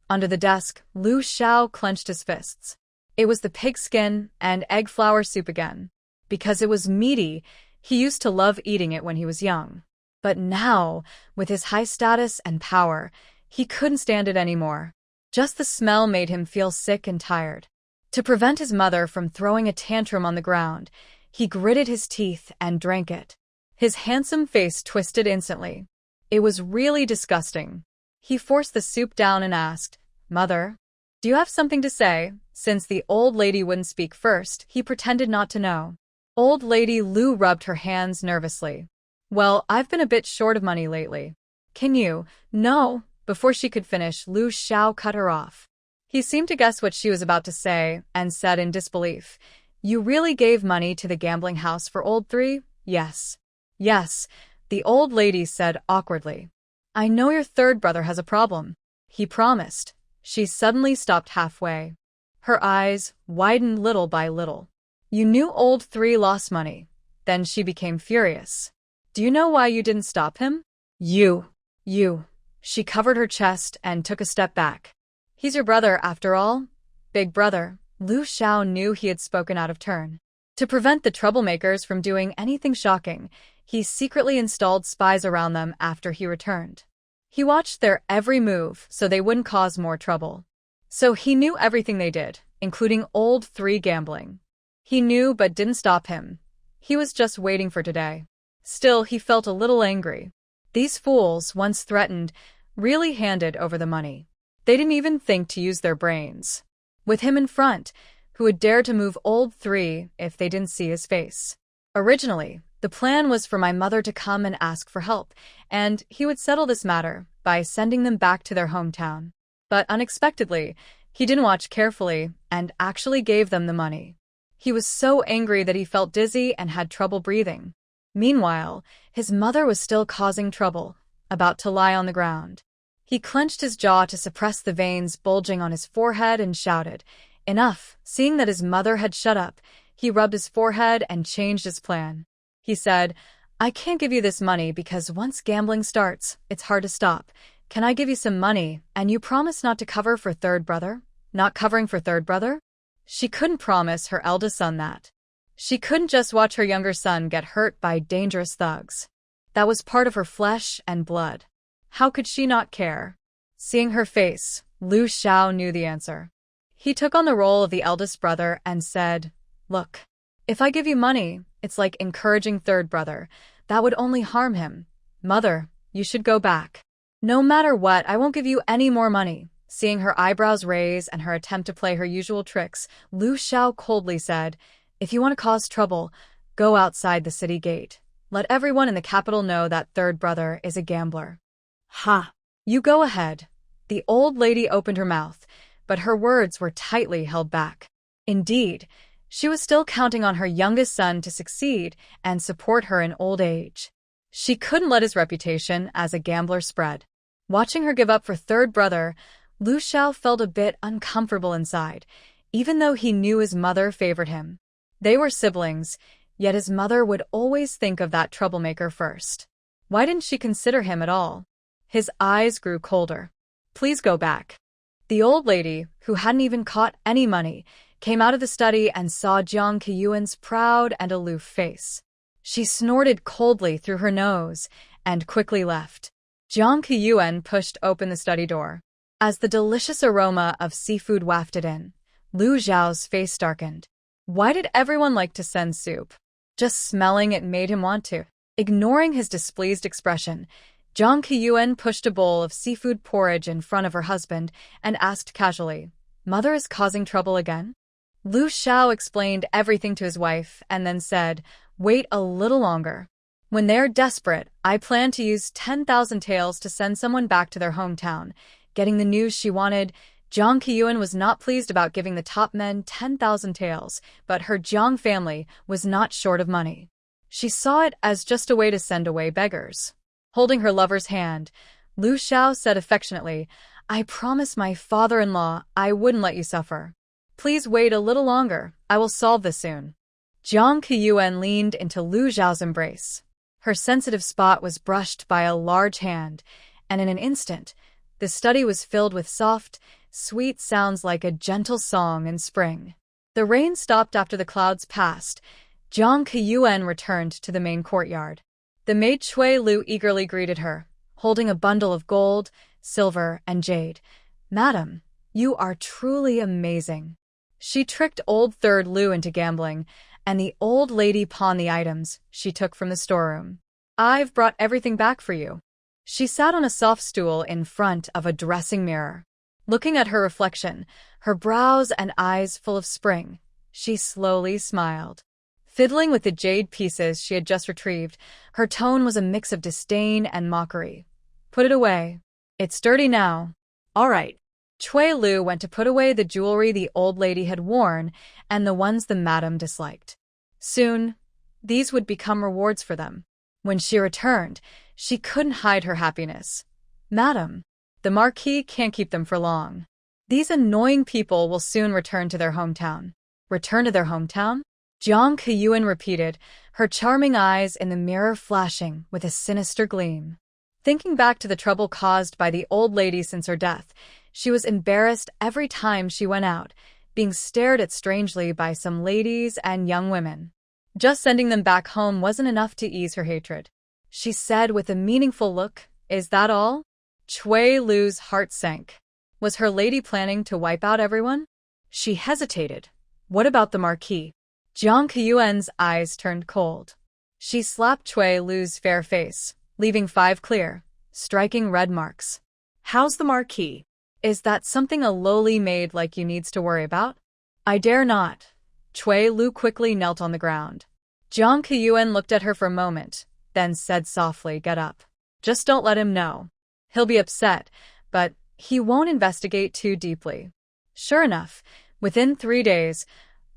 Under the desk, Lu Xiao clenched his fists. It was the pigskin and egg flour soup again. Because it was meaty, he used to love eating it when he was young. But now, with his high status and power, he couldn't stand it anymore. Just the smell made him feel sick and tired. To prevent his mother from throwing a tantrum on the ground, he gritted his teeth and drank it. His handsome face twisted instantly. It was really disgusting. He forced the soup down and asked, "Mother, do you have something to say?" Since the old lady wouldn't speak first, he pretended not to know. Old lady Lu rubbed her hands nervously. "Well, I've been a bit short of money lately. Can you—" "No." Before she could finish, Lu Xiao cut her off. He seemed to guess what she was about to say and said in disbelief, "You really gave money to the gambling house for old three?" "Yes." "Yes," the old lady said awkwardly. "I know your third brother has a problem. He promised." She suddenly stopped halfway. Her eyes widened little by little. "You knew old three lost money." Then she became furious. "Do you know why you didn't stop him?" You. She covered her chest and took a step back. "He's your brother, after all." "Big brother." Lu Xiao knew he had spoken out of turn. To prevent the troublemakers from doing anything shocking, he secretly installed spies around them after he returned. He watched their every move so they wouldn't cause more trouble. So he knew everything they did, including old three gambling. He knew but didn't stop him. He was just waiting for today. Still, he felt a little angry. These fools, once threatened, really handed over the money. They didn't even think to use their brains. With him in front, who would dare to move old three if they didn't see his face? Originally, the plan was for my mother to come and ask for help, and he would settle this matter by sending them back to their hometown. But unexpectedly, he didn't watch carefully and actually gave them the money. He was so angry that he felt dizzy and had trouble breathing. Meanwhile, his mother was still causing trouble, about to lie on the ground. He clenched his jaw to suppress the veins bulging on his forehead and shouted, "Enough!" Seeing that his mother had shut up, he rubbed his forehead and changed his plan. He said, "I can't give you this money because once gambling starts, it's hard to stop. Can I give you some money, and you promise not to cover for third brother?" Not covering for third brother? She couldn't promise her eldest son that. She couldn't just watch her younger son get hurt by dangerous thugs. That was part of her flesh and blood. How could she not care? Seeing her face, Lu Xiao knew the answer. He took on the role of the eldest brother and said, "Look, if I give you money, it's like encouraging third brother. That would only harm him. Mother, you should go back. No matter what, I won't give you any more money." Seeing her eyebrows raise and her attempt to play her usual tricks, Lu Xiao coldly said, "If you want to cause trouble, go outside the city gate. Let everyone in the capital know that third brother is a gambler." "Ha! You go ahead." The old lady opened her mouth, but her words were tightly held back. Indeed, she was still counting on her youngest son to succeed and support her in old age. She couldn't let his reputation as a gambler spread. Watching her give up for third brother, Lu Xiao felt a bit uncomfortable inside, even though he knew his mother favored him. They were siblings, yet his mother would always think of that troublemaker first. Why didn't she consider him at all? His eyes grew colder. "Please go back." The old lady, who hadn't even caught any money, came out of the study and saw Jiang Qiyuan's proud and aloof face. She snorted coldly through her nose and quickly left. Jiang Qiyuan pushed open the study door. As the delicious aroma of seafood wafted in, Lu Xiao's face darkened. Why did everyone like to send soup? Just smelling it made him want to. Ignoring his displeased expression, Jiang Qiyuan pushed a bowl of seafood porridge in front of her husband and asked casually, "Mother is causing trouble again?" Lu Xiao explained everything to his wife and then said, "Wait a little longer. When they're desperate, I plan to use 10,000 taels to send someone back to their hometown." Getting the news she wanted, Jiang Qiyuan was not pleased about giving the top men 10,000 taels, but her Jiang family was not short of money. She saw it as just a way to send away beggars. Holding her lover's hand, Lu Xiao said affectionately, "I promise my father-in-law I wouldn't let you suffer. Please wait a little longer, I will solve this soon." Jiang Qiyuan leaned into Lu Xiao's embrace. Her sensitive spot was brushed by a large hand, and in an instant, the study was filled with soft, sweet sounds like a gentle song in spring. The rain stopped after the clouds passed. Jiang Qiyuan returned to the main courtyard. The maid Cui Lu eagerly greeted her, holding a bundle of gold, silver, and jade. "Madam, you are truly amazing." She tricked old Third Lu into gambling, and the old lady pawned the items she took from the storeroom. "I've brought everything back for you." She sat on a soft stool in front of a dressing mirror. Looking at her reflection, her brows and eyes full of spring, she slowly smiled. Fiddling with the jade pieces she had just retrieved, her tone was a mix of disdain and mockery. "Put it away. It's dirty now." All right. Cui Lu went to put away the jewelry the old lady had worn and the ones the madam disliked. Soon, these would become rewards for them. When she returned, she couldn't hide her happiness. "Madam, the Marquis can't keep them for long. These annoying people will soon return to their hometown." "Return to their hometown?" Jiang Qiyuan repeated, her charming eyes in the mirror flashing with a sinister gleam. Thinking back to the trouble caused by the old lady since her death, she was embarrassed every time she went out, being stared at strangely by some ladies and young women. Just sending them back home wasn't enough to ease her hatred. She said with a meaningful look, "Is that all?" Cui Lu's heart sank. Was her lady planning to wipe out everyone? She hesitated. What about the Marquis? Jiang Qiyuan's eyes turned cold. She slapped Cui Lu's fair face, leaving 5 clear, striking red marks. How's the Marquis? Is that something a lowly maid like you needs to worry about? I dare not. Cui Lu quickly knelt on the ground. Jiang Qiyuan looked at her for a moment, then said softly, "Get up. Just don't let him know. He'll be upset, but he won't investigate too deeply." Sure enough, within 3 days,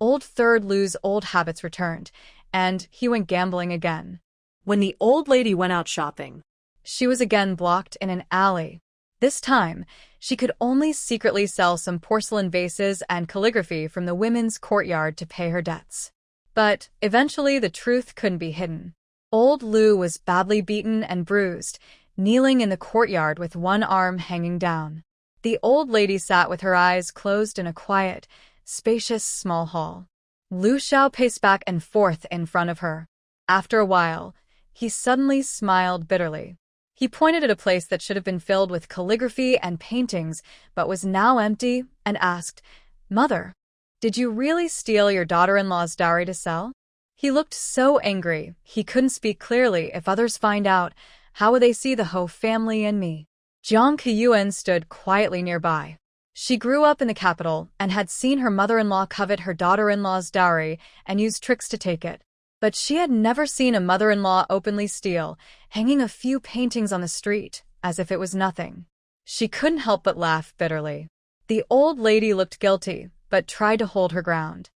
old Third Lu's old habits returned, and he went gambling again. When the old lady went out shopping, she was again blocked in an alley. This time, she could only secretly sell some porcelain vases and calligraphy from the women's courtyard to pay her debts. But eventually the truth couldn't be hidden. Old Lu was badly beaten and bruised, kneeling in the courtyard with one arm hanging down. The old lady sat with her eyes closed in a quiet, spacious small hall. Lu Xiao paced back and forth in front of her. After a while, he suddenly smiled bitterly. He pointed at a place that should have been filled with calligraphy and paintings, but was now empty, and asked, "Mother, did you really steal your daughter-in-law's dowry to sell?" He looked so angry, he couldn't speak clearly. "If others find out, how would they see the Ho family and me?" Jiang Qiyuan stood quietly nearby. She grew up in the capital and had seen her mother-in-law covet her daughter-in-law's dowry and use tricks to take it. But she had never seen a mother-in-law openly steal, hanging a few paintings on the street, as if it was nothing. She couldn't help but laugh bitterly. The old lady looked guilty, but tried to hold her ground.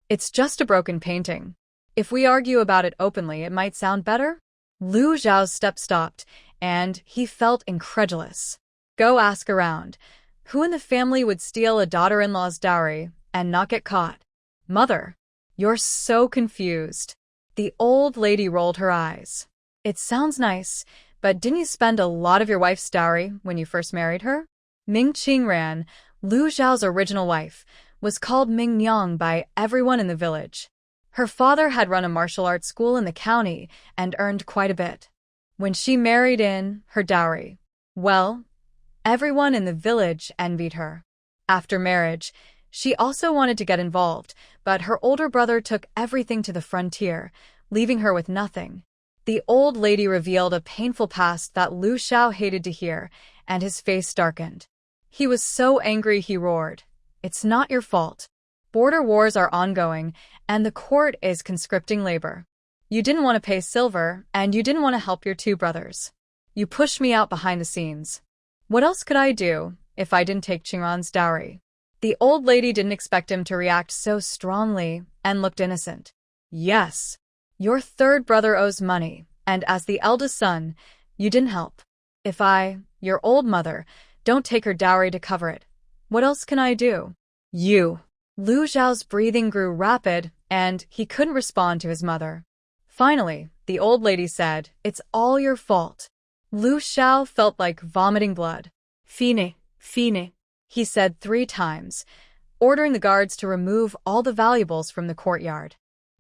"It's just a broken painting. If we argue about it openly, it might sound better?" Lu Zhao's step stopped, and he felt incredulous. "Go ask around. Who in the family would steal a daughter-in-law's dowry and not get caught?" "Mother, you're so confused." The old lady rolled her eyes. "It sounds nice, but didn't you spend a lot of your wife's dowry when you first married her?" Ming Qingran, Lu Zhao's original wife, was called Ming Nyang by everyone in the village. Her father had run a martial arts school in the county and earned quite a bit. When she married in her dowry, well, everyone in the village envied her. After marriage, she also wanted to get involved, but her older brother took everything to the frontier, leaving her with nothing. The old lady revealed a painful past that Lu Xiao hated to hear, and his face darkened. He was so angry he roared, "It's not your fault. Border wars are ongoing, and the court is conscripting labor. You didn't want to pay silver, and you didn't want to help your two brothers. You pushed me out behind the scenes. What else could I do if I didn't take Qingran's dowry? The old lady didn't expect him to react so strongly and looked innocent. Yes, your third brother owes money, and as the eldest son, you didn't help. If I, your old mother, don't take her dowry to cover it, what else can I do? You. Lu Zhao's breathing grew rapid, and he couldn't respond to his mother. Finally, the old lady said, "It's all your fault." Lu Xiao felt like vomiting blood. "Fine, fine," he said 3 times, ordering the guards to remove all the valuables from the courtyard.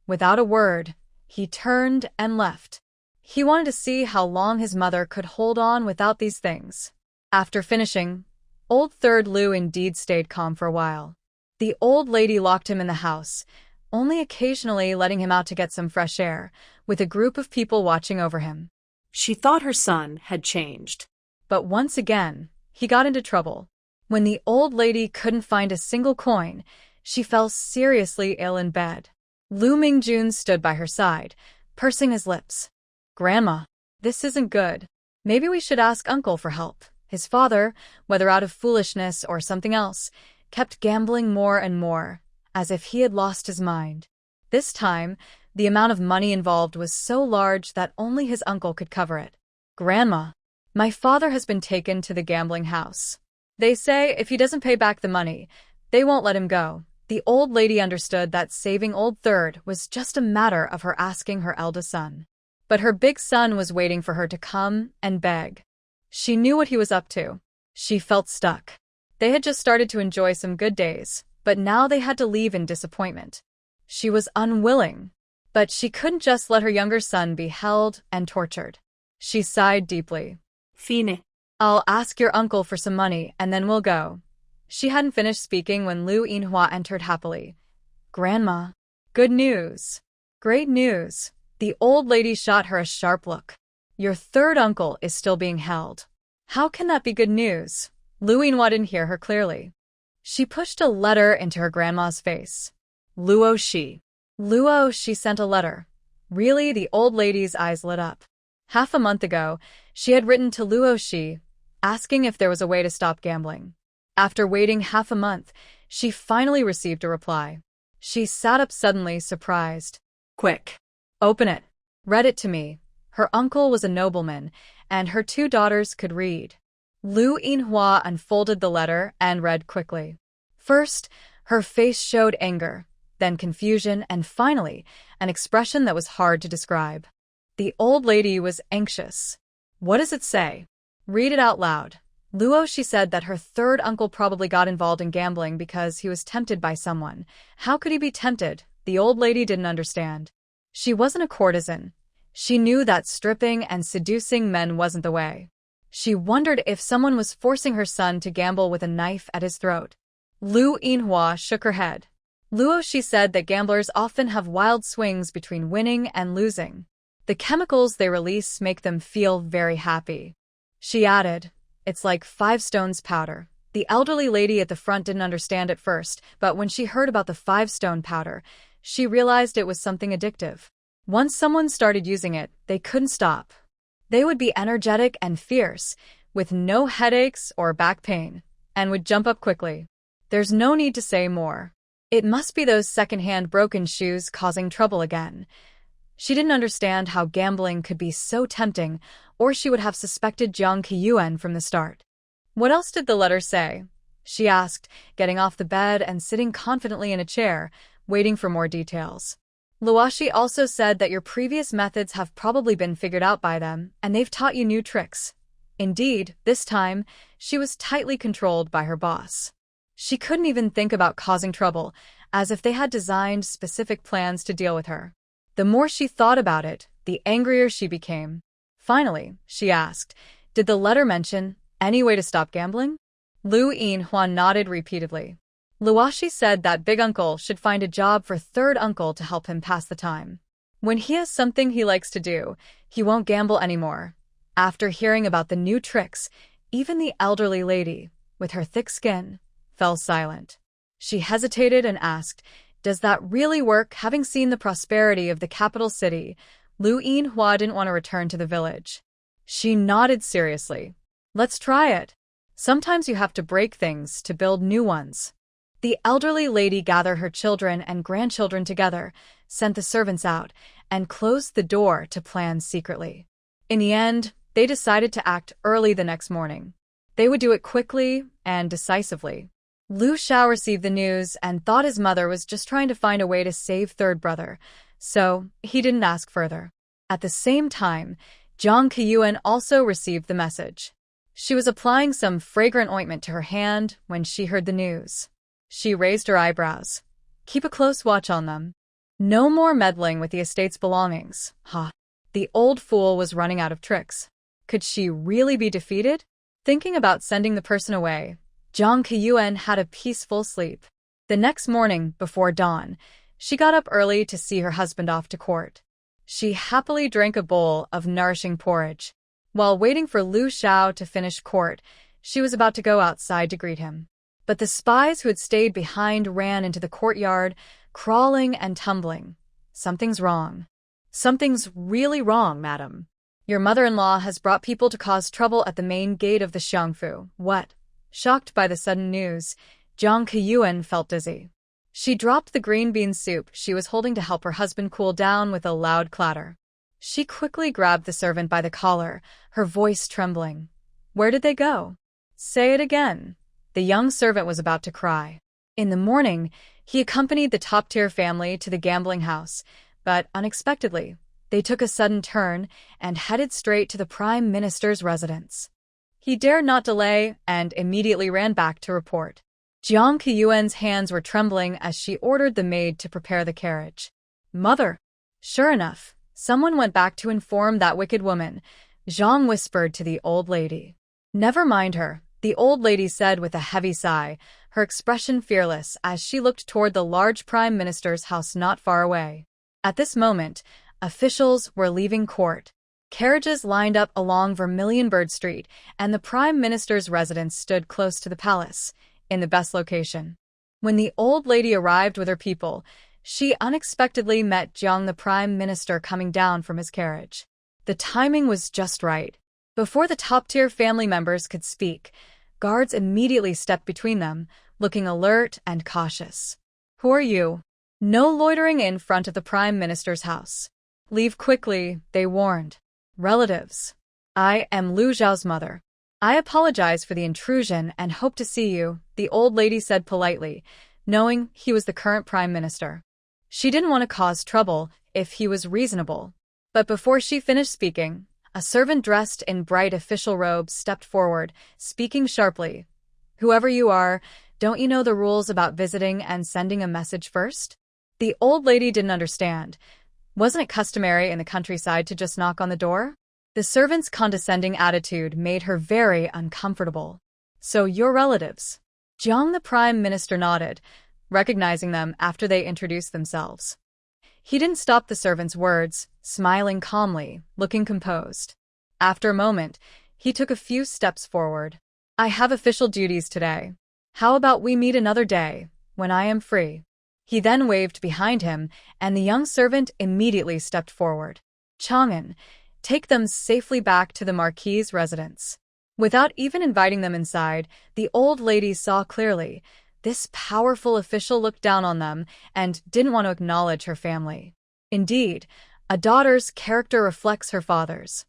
Without a word, he turned and left. He wanted to see how long his mother could hold on without these things. After finishing, old third Lu indeed stayed calm for a while. The old lady locked him in the house, only occasionally letting him out to get some fresh air, with a group of people watching over him. She thought her son had changed. But once again, he got into trouble. When the old lady couldn't find a single coin, she fell seriously ill in bed. Lu Mingjun stood by her side, pursing his lips. "Grandma, this isn't good. Maybe we should ask Uncle for help." His father, whether out of foolishness or something else, kept gambling more and more, as if he had lost his mind. This time, the amount of money involved was so large that only his uncle could cover it. "Grandma, my father has been taken to the gambling house. They say if he doesn't pay back the money, they won't let him go." The old lady understood that saving old third was just a matter of her asking her eldest son. But her big son was waiting for her to come and beg. She knew what he was up to. She felt stuck. They had just started to enjoy some good days, but now they had to leave in disappointment. She was unwilling, but she couldn't just let her younger son be held and tortured. She sighed deeply. "Fine." "I'll ask your uncle for some money and then we'll go." She hadn't finished speaking when Lu Yinhua entered happily. "Grandma, good news." "Great news." The old lady shot her a sharp look. "Your third uncle is still being held." "How can that be good news?" Lu Yinhua didn't hear her clearly. She pushed a letter into her grandma's face. "Luo Shi." Luo Shi sent a letter. Really, the old lady's eyes lit up. Half a month ago, she had written to Luo Shi, asking if there was a way to stop gambling. After waiting half a month, she finally received a reply. She sat up suddenly, surprised. "Quick. Open it. Read it to me." Her uncle was a nobleman, and her 2 daughters could read. Lu Yinhua unfolded the letter and read quickly. First, her face showed anger, then confusion, and finally, an expression that was hard to describe. The old lady was anxious. "What does it say?" "Read it out loud." Luo Shi said that her third uncle probably got involved in gambling because he was tempted by someone. How could he be tempted? The old lady didn't understand. She wasn't a courtesan. She knew that stripping and seducing men wasn't the way. She wondered if someone was forcing her son to gamble with a knife at his throat. Lu Yinhua shook her head. Luo Shi said that gamblers often have wild swings between winning and losing. The chemicals they release make them feel very happy. She added, "It's like 5 stones powder." The elderly lady at the front didn't understand at first, but when she heard about the 5-stone powder, she realized it was something addictive. Once someone started using it, they couldn't stop. They would be energetic and fierce, with no headaches or back pain, and would jump up quickly. There's no need to say more. It must be those second-hand broken shoes causing trouble again. She didn't understand how gambling could be so tempting, or she would have suspected Jiang Qiyuan from the start. "What else did the letter say?" she asked, getting off the bed and sitting confidently in a chair, waiting for more details. "Luoshi also said that your previous methods have probably been figured out by them, and they've taught you new tricks." Indeed, this time, she was tightly controlled by her boss. She couldn't even think about causing trouble, as if they had designed specific plans to deal with her. The more she thought about it, the angrier she became. Finally, she asked, "Did the letter mention any way to stop gambling?" Lu Yinhua nodded repeatedly. Luoshi said that big uncle should find a job for third uncle to help him pass the time. When he has something he likes to do, he won't gamble anymore. After hearing about the new tricks, even the elderly lady, with her thick skin, fell silent. She hesitated and asked, "Does that really work?" Having seen the prosperity of the capital city, Lu Yinhua didn't want to return to the village. She nodded seriously. "Let's try it. Sometimes you have to break things to build new ones." The elderly lady gathered her children and grandchildren together, sent the servants out, and closed the door to plan secretly. In the end, they decided to act early the next morning. They would do it quickly and decisively. Lu Xiao received the news and thought his mother was just trying to find a way to save third brother, so he didn't ask further. At the same time, Jiang Keyuan also received the message. She was applying some fragrant ointment to her hand when she heard the news. She raised her eyebrows. "Keep a close watch on them. No more meddling with the estate's belongings." The old fool was running out of tricks. Could she really be defeated? Thinking about sending the person away, Jiang Keyuan had a peaceful sleep. The next morning, before dawn, she got up early to see her husband off to court. She happily drank a bowl of nourishing porridge. While waiting for Lu Xiao to finish court, she was about to go outside to greet him. But the spies who had stayed behind ran into the courtyard, crawling and tumbling. "Something's wrong." "Something's really wrong, madam. Your mother-in-law has brought people to cause trouble at the main gate of the Xiangfu." "What?" Shocked by the sudden news, Jiang Keyuan felt dizzy. She dropped the green bean soup she was holding to help her husband cool down with a loud clatter. She quickly grabbed the servant by the collar, her voice trembling. "Where did they go?" "Say it again." The young servant was about to cry. In the morning, he accompanied the top-tier family to the gambling house, but unexpectedly, they took a sudden turn and headed straight to the Prime Minister's residence. He dared not delay and immediately ran back to report. Jiang Keyuan's hands were trembling as she ordered the maid to prepare the carriage. "Mother!" Sure enough, someone went back to inform that wicked woman, Zhang whispered to the old lady. "Never mind her," the old lady said with a heavy sigh, her expression fearless as she looked toward the large Prime Minister's house not far away. At this moment, officials were leaving court. Carriages lined up along Vermilionbird Street, and the Prime Minister's residence stood close to the palace, in the best location. When the old lady arrived with her people, she unexpectedly met Jiang the Prime Minister coming down from his carriage. The timing was just right. Before the top-tier family members could speak, guards immediately stepped between them, looking alert and cautious. "Who are you?" "No loitering in front of the Prime Minister's house. Leave quickly," they warned. "Relatives." "I am Lu Zhao's mother. I apologize for the intrusion and hope to see you," the old lady said politely, knowing he was the current Prime Minister. She didn't want to cause trouble if he was reasonable. But before she finished speaking, a servant dressed in bright official robes stepped forward, speaking sharply. "Whoever you are, don't you know the rules about visiting and sending a message first?" The old lady didn't understand. Wasn't it customary in the countryside to just knock on the door? The servant's condescending attitude made her very uncomfortable. "So you're relatives?" Jiang the Prime Minister nodded, recognizing them after they introduced themselves. He didn't stop the servant's words, smiling calmly, looking composed. After a moment, he took a few steps forward. "I have official duties today. How about we meet another day, when I am free?" He then waved behind him, and the young servant immediately stepped forward. "Chang'an, take them safely back to the Marquis's residence." Without even inviting them inside, the old lady saw clearly. This powerful official looked down on them and didn't want to acknowledge her family. Indeed, a daughter's character reflects her father's.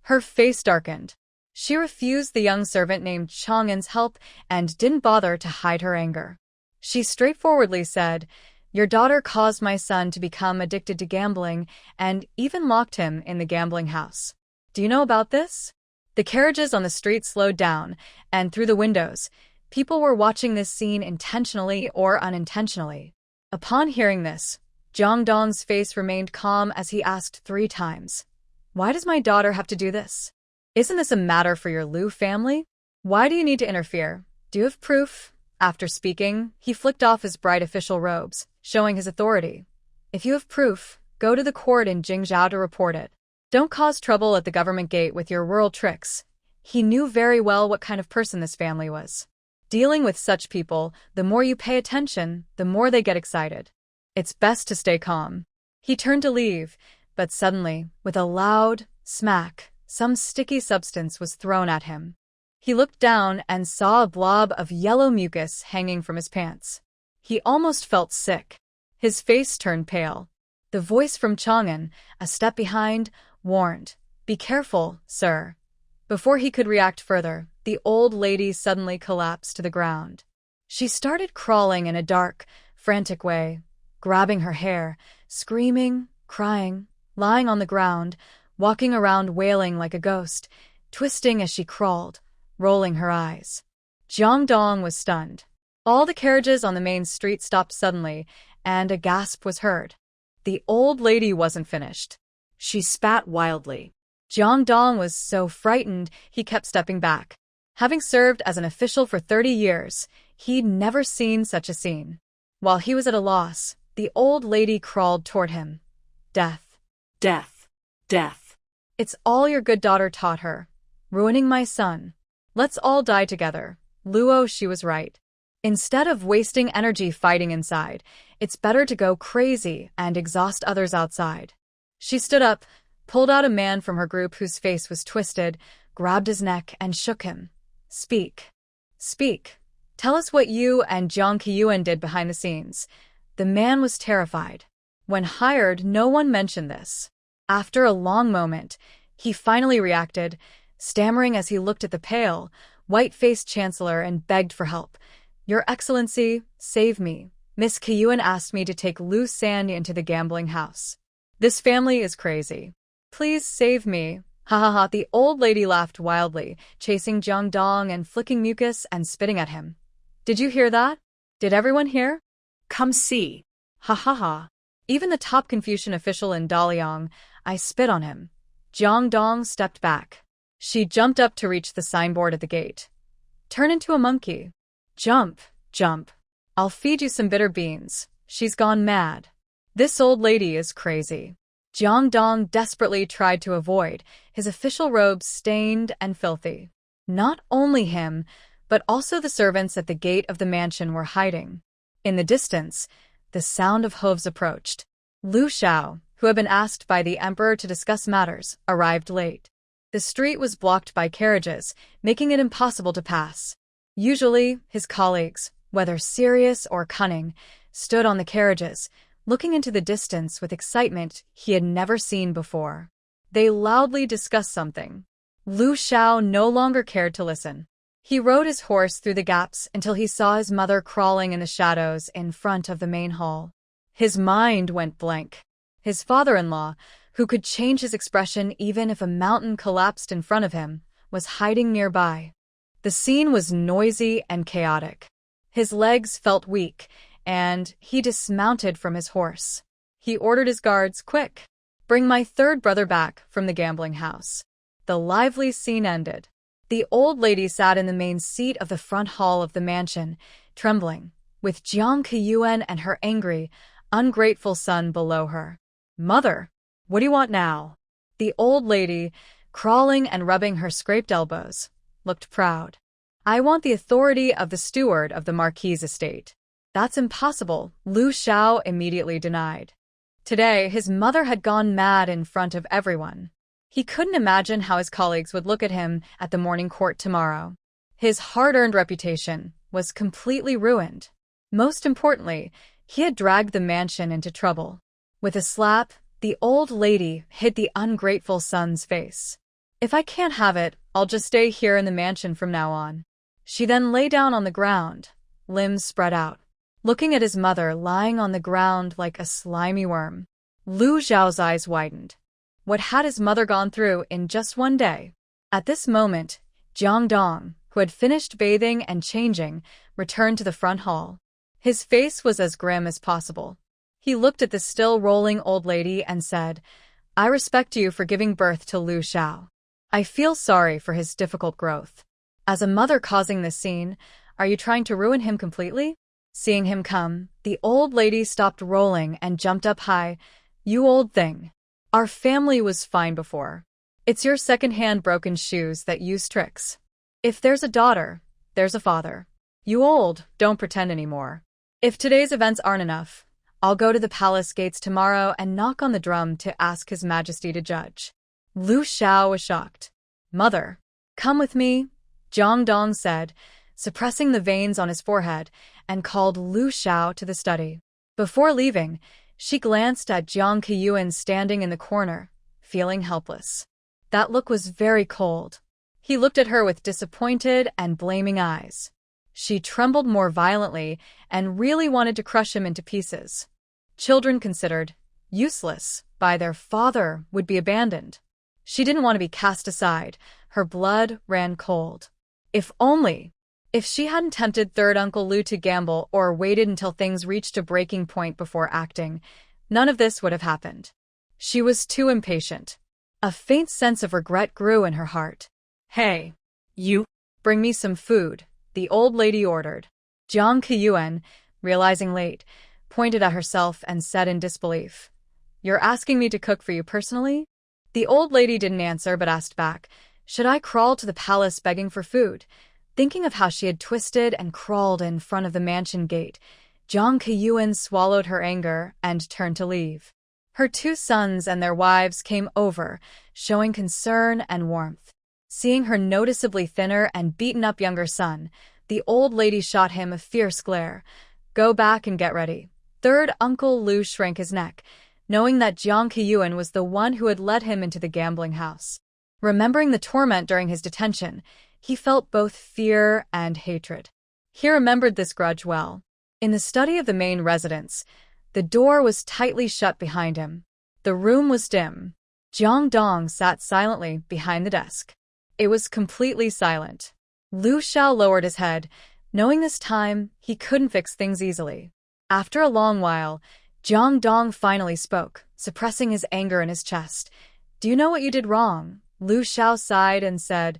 Her face darkened. She refused the young servant named Chang'an's help and didn't bother to hide her anger. She straightforwardly said, "Your daughter caused my son to become addicted to gambling and even locked him in the gambling house. Do you know about this?" The carriages on the street slowed down, and through the windows, people were watching this scene intentionally or unintentionally. Upon hearing this, Jiang Dong's face remained calm as he asked 3 times, "Why does my daughter have to do this? Isn't this a matter for your Lu family? Why do you need to interfere? Do you have proof?" After speaking, he flicked off his bright official robes, showing his authority. "If you have proof, go to the court in Jingzhou to report it. Don't cause trouble at the government gate with your rural tricks." He knew very well what kind of person this family was. Dealing with such people, the more you pay attention, the more they get excited. It's best to stay calm. He turned to leave, but suddenly, with a loud smack, some sticky substance was thrown at him. He looked down and saw a blob of yellow mucus hanging from his pants. He almost felt sick. His face turned pale. The voice from Chang'an, a step behind, warned, "Be careful, sir." Before he could react further, the old lady suddenly collapsed to the ground. She started crawling in a dark, frantic way, grabbing her hair, screaming, crying, lying on the ground, walking around wailing like a ghost, twisting as she crawled, rolling her eyes. Jiang Dong was stunned. All the carriages on the main street stopped suddenly, and a gasp was heard. The old lady wasn't finished. She spat wildly. Jiang Dong was so frightened he kept stepping back. Having served as an official for 30 years, he'd never seen such a scene. While he was at a loss, the old lady crawled toward him. Death. Death. Death. It's all your good daughter taught her. Ruining my son. Let's all die together. Luo, she was right. Instead of wasting energy fighting inside, it's better to go crazy and exhaust others outside. She stood up, pulled out a man from her group whose face was twisted, grabbed his neck and shook him. Speak. Speak. Tell us what you and Jiang Qiyuan did behind the scenes. The man was terrified. When hired, no one mentioned this. After a long moment, he finally reacted, stammering as he looked at the pale, white-faced chancellor and begged for help. "Your Excellency, save me. Miss Qiyuan asked me to take Lu San into the gambling house. This family is crazy. Please save me." Ha ha ha, the old lady laughed wildly, chasing Jiang Dong and flicking mucus and spitting at him. Did you hear that? Did everyone hear? Come see. Ha ha ha. Even the top Confucian official in Daliang, I spit on him. Jiang Dong stepped back. She jumped up to reach the signboard at the gate. Turn into a monkey. Jump, jump. I'll feed you some bitter beans. She's gone mad. This old lady is crazy. Jiang Dong desperately tried to avoid, his official robes stained and filthy. Not only him, but also the servants at the gate of the mansion were hiding. In the distance, the sound of hooves approached. Lu Xiao, who had been asked by the emperor to discuss matters, arrived late. The street was blocked by carriages, making it impossible to pass. Usually, his colleagues, whether serious or cunning, stood on the carriages, looking into the distance with excitement he had never seen before. They loudly discussed something. Lu Xiao no longer cared to listen. He rode his horse through the gaps until he saw his mother crawling in the shadows in front of the main hall. His mind went blank. His father-in-law, who could change his expression even if a mountain collapsed in front of him, was hiding nearby. The scene was noisy and chaotic. His legs felt weak, and he dismounted from his horse. He ordered his guards, "Quick! Bring my third brother back from the gambling house." The lively scene ended. The old lady sat in the main seat of the front hall of the mansion, trembling, with Jiang Qiyuan and her angry, ungrateful son below her. "Mother, what do you want now?" The old lady, crawling and rubbing her scraped elbows, looked proud. "I want the authority of the steward of the Marquis' estate." "That's impossible," Lu Xiao immediately denied. Today, his mother had gone mad in front of everyone. He couldn't imagine how his colleagues would look at him at the morning court tomorrow. His hard-earned reputation was completely ruined. Most importantly, he had dragged the mansion into trouble. With a slap, the old lady hit the ungrateful son's face. "If I can't have it, I'll just stay here in the mansion from now on." She then lay down on the ground, limbs spread out, looking at his mother lying on the ground like a slimy worm. Lu Xiao's eyes widened. What had his mother gone through in just one day? At this moment, Jiang Dong, who had finished bathing and changing, returned to the front hall. His face was as grim as possible. He looked at the still rolling old lady and said, "I respect you for giving birth to Lu Xiao. I feel sorry for his difficult growth. As a mother causing this scene, are you trying to ruin him completely?" Seeing him come, the old lady stopped rolling and jumped up high. "You old thing. Our family was fine before. It's your second-hand broken shoes that use tricks. If there's a daughter, there's a father. You old, don't pretend anymore. If today's events aren't enough, I'll go to the palace gates tomorrow and knock on the drum to ask His Majesty to judge. Lu Xiao was shocked. Mother, come with me, Jiang Dong said, suppressing the veins on his forehead, and called Lu Xiao to the study. Before leaving, she glanced at Jiang Keyuan standing in the corner, feeling helpless. That look was very cold. He looked at her with disappointed and blaming eyes. She trembled more violently and really wanted to crush him into pieces. Children considered useless by their father would be abandoned. She didn't want to be cast aside. Her blood ran cold. If she hadn't tempted third Uncle Lu to gamble or waited until things reached a breaking point before acting, none of this would have happened. She was too impatient. A faint sense of regret grew in her heart. Hey, you. Bring me some food, the old lady ordered. Jiang Keyuan, realizing late, pointed at herself and said in disbelief, You're asking me to cook for you personally? The old lady didn't answer but asked back, Should I crawl to the palace begging for food? Thinking of how she had twisted and crawled in front of the mansion gate, Jiang Keyuan swallowed her anger and turned to leave. Her 2 sons and their wives came over, showing concern and warmth. Seeing her noticeably thinner and beaten-up younger son, the old lady shot him a fierce glare. Go back and get ready. Third Uncle Lu shrank his neck, knowing that Jiang Keyuan was the one who had led him into the gambling house. Remembering the torment during his detention, he felt both fear and hatred. He remembered this grudge well. In the study of the main residence, the door was tightly shut behind him. The room was dim. Jiang Dong sat silently behind the desk. It was completely silent. Lu Xiao lowered his head, knowing this time he couldn't fix things easily. After a long while, Jiang Dong finally spoke, suppressing his anger in his chest. Do you know what you did wrong? Lu Xiao sighed and said,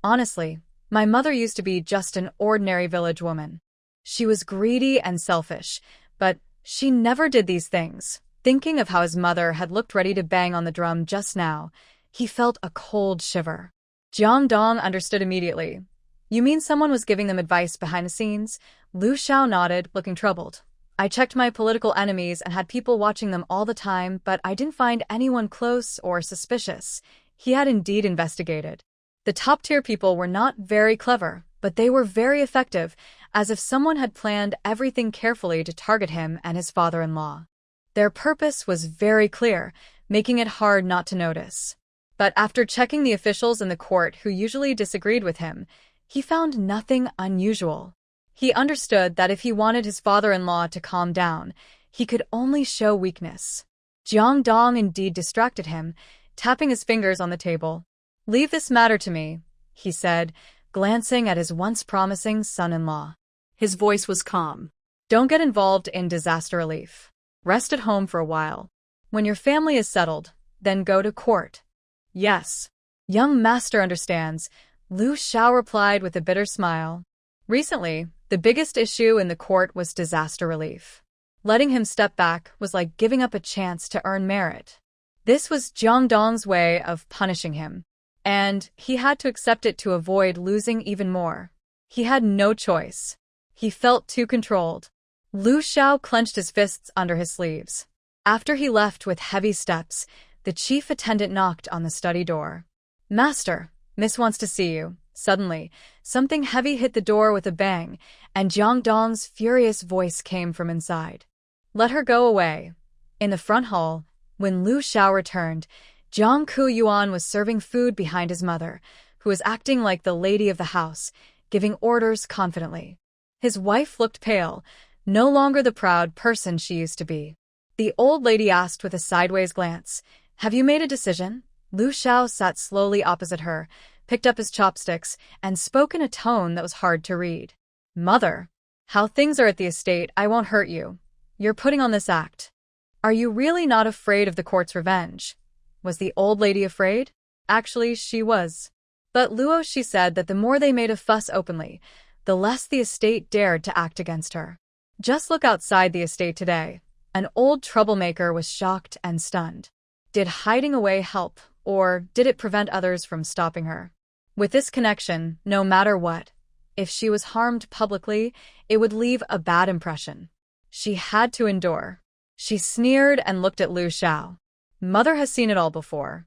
Honestly, my mother used to be just an ordinary village woman. She was greedy and selfish, but she never did these things. Thinking of how his mother had looked ready to bang on the drum just now, he felt a cold shiver. Jiang Dong understood immediately. You mean someone was giving them advice behind the scenes? Lu Xiao nodded, looking troubled. I checked my political enemies and had people watching them all the time, but I didn't find anyone close or suspicious. He had indeed investigated. The top-tier people were not very clever, but they were very effective, as if someone had planned everything carefully to target him and his father-in-law. Their purpose was very clear, making it hard not to notice. But after checking the officials in the court who usually disagreed with him, he found nothing unusual. He understood that if he wanted his father-in-law to calm down, he could only show weakness. Jiang Dong indeed distracted him, tapping his fingers on the table. Leave this matter to me, he said, glancing at his once promising son-in-law. His voice was calm. Don't get involved in disaster relief. Rest at home for a while. When your family is settled, then go to court. Yes. Young master understands, Lu Xiao replied with a bitter smile. Recently, the biggest issue in the court was disaster relief. Letting him step back was like giving up a chance to earn merit. This was Jiang Dong's way of punishing him, and he had to accept it to avoid losing even more. He had no choice. He felt too controlled. Lu Xiao clenched his fists under his sleeves. After he left with heavy steps, the chief attendant knocked on the study door. Master, Miss wants to see you. Suddenly, something heavy hit the door with a bang, and Jiang Dong's furious voice came from inside. Let her go away. In the front hall, when Lu Xiao returned, Jiang Kuyuan was serving food behind his mother, who was acting like the lady of the house, giving orders confidently. His wife looked pale, no longer the proud person she used to be. The old lady asked with a sideways glance, Have you made a decision? Lu Xiao sat slowly opposite her, picked up his chopsticks, and spoke in a tone that was hard to read. Mother, how things are at the estate, I won't hurt you. You're putting on this act. Are you really not afraid of the court's revenge? Was the old lady afraid? Actually, she was. But Luo, she said that the more they made a fuss openly, the less the estate dared to act against her. Just look outside the estate today. An old troublemaker was shocked and stunned. Did hiding away help, or did it prevent others from stopping her? With this connection, no matter what, If she was harmed publicly, it would leave a bad impression. She had to endure. She sneered and looked at Lu Xiao. Mother has seen it all before.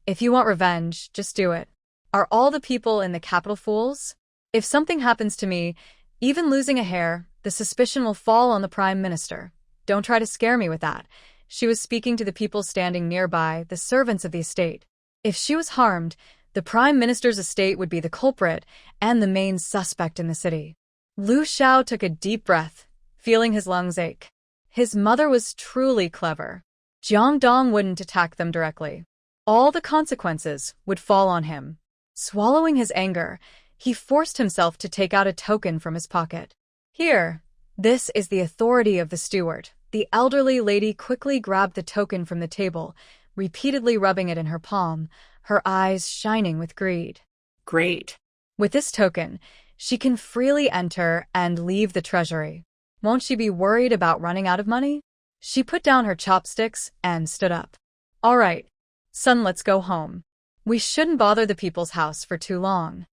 If you want revenge, just do it. Are all the people in the capital fools? If something happens to me, even losing a hair, the suspicion will fall on the Prime Minister. Don't try to scare me with that. She was speaking to the people standing nearby, the servants of the estate. If she was harmed, the Prime Minister's estate would be the culprit and the main suspect in the city. Lu Xiao took a deep breath, feeling his lungs ache. His mother was truly clever. Jiang Dong wouldn't attack them directly. All the consequences would fall on him. Swallowing his anger, he forced himself to take out a token from his pocket. Here, this is the authority of the steward. The elderly lady quickly grabbed the token from the table, repeatedly rubbing it in her palm, her eyes shining with greed. Great. With this token, she can freely enter and leave the treasury. Won't she be worried about running out of money? She put down her chopsticks and stood up. All right, son, let's go home. We shouldn't bother the people's house for too long.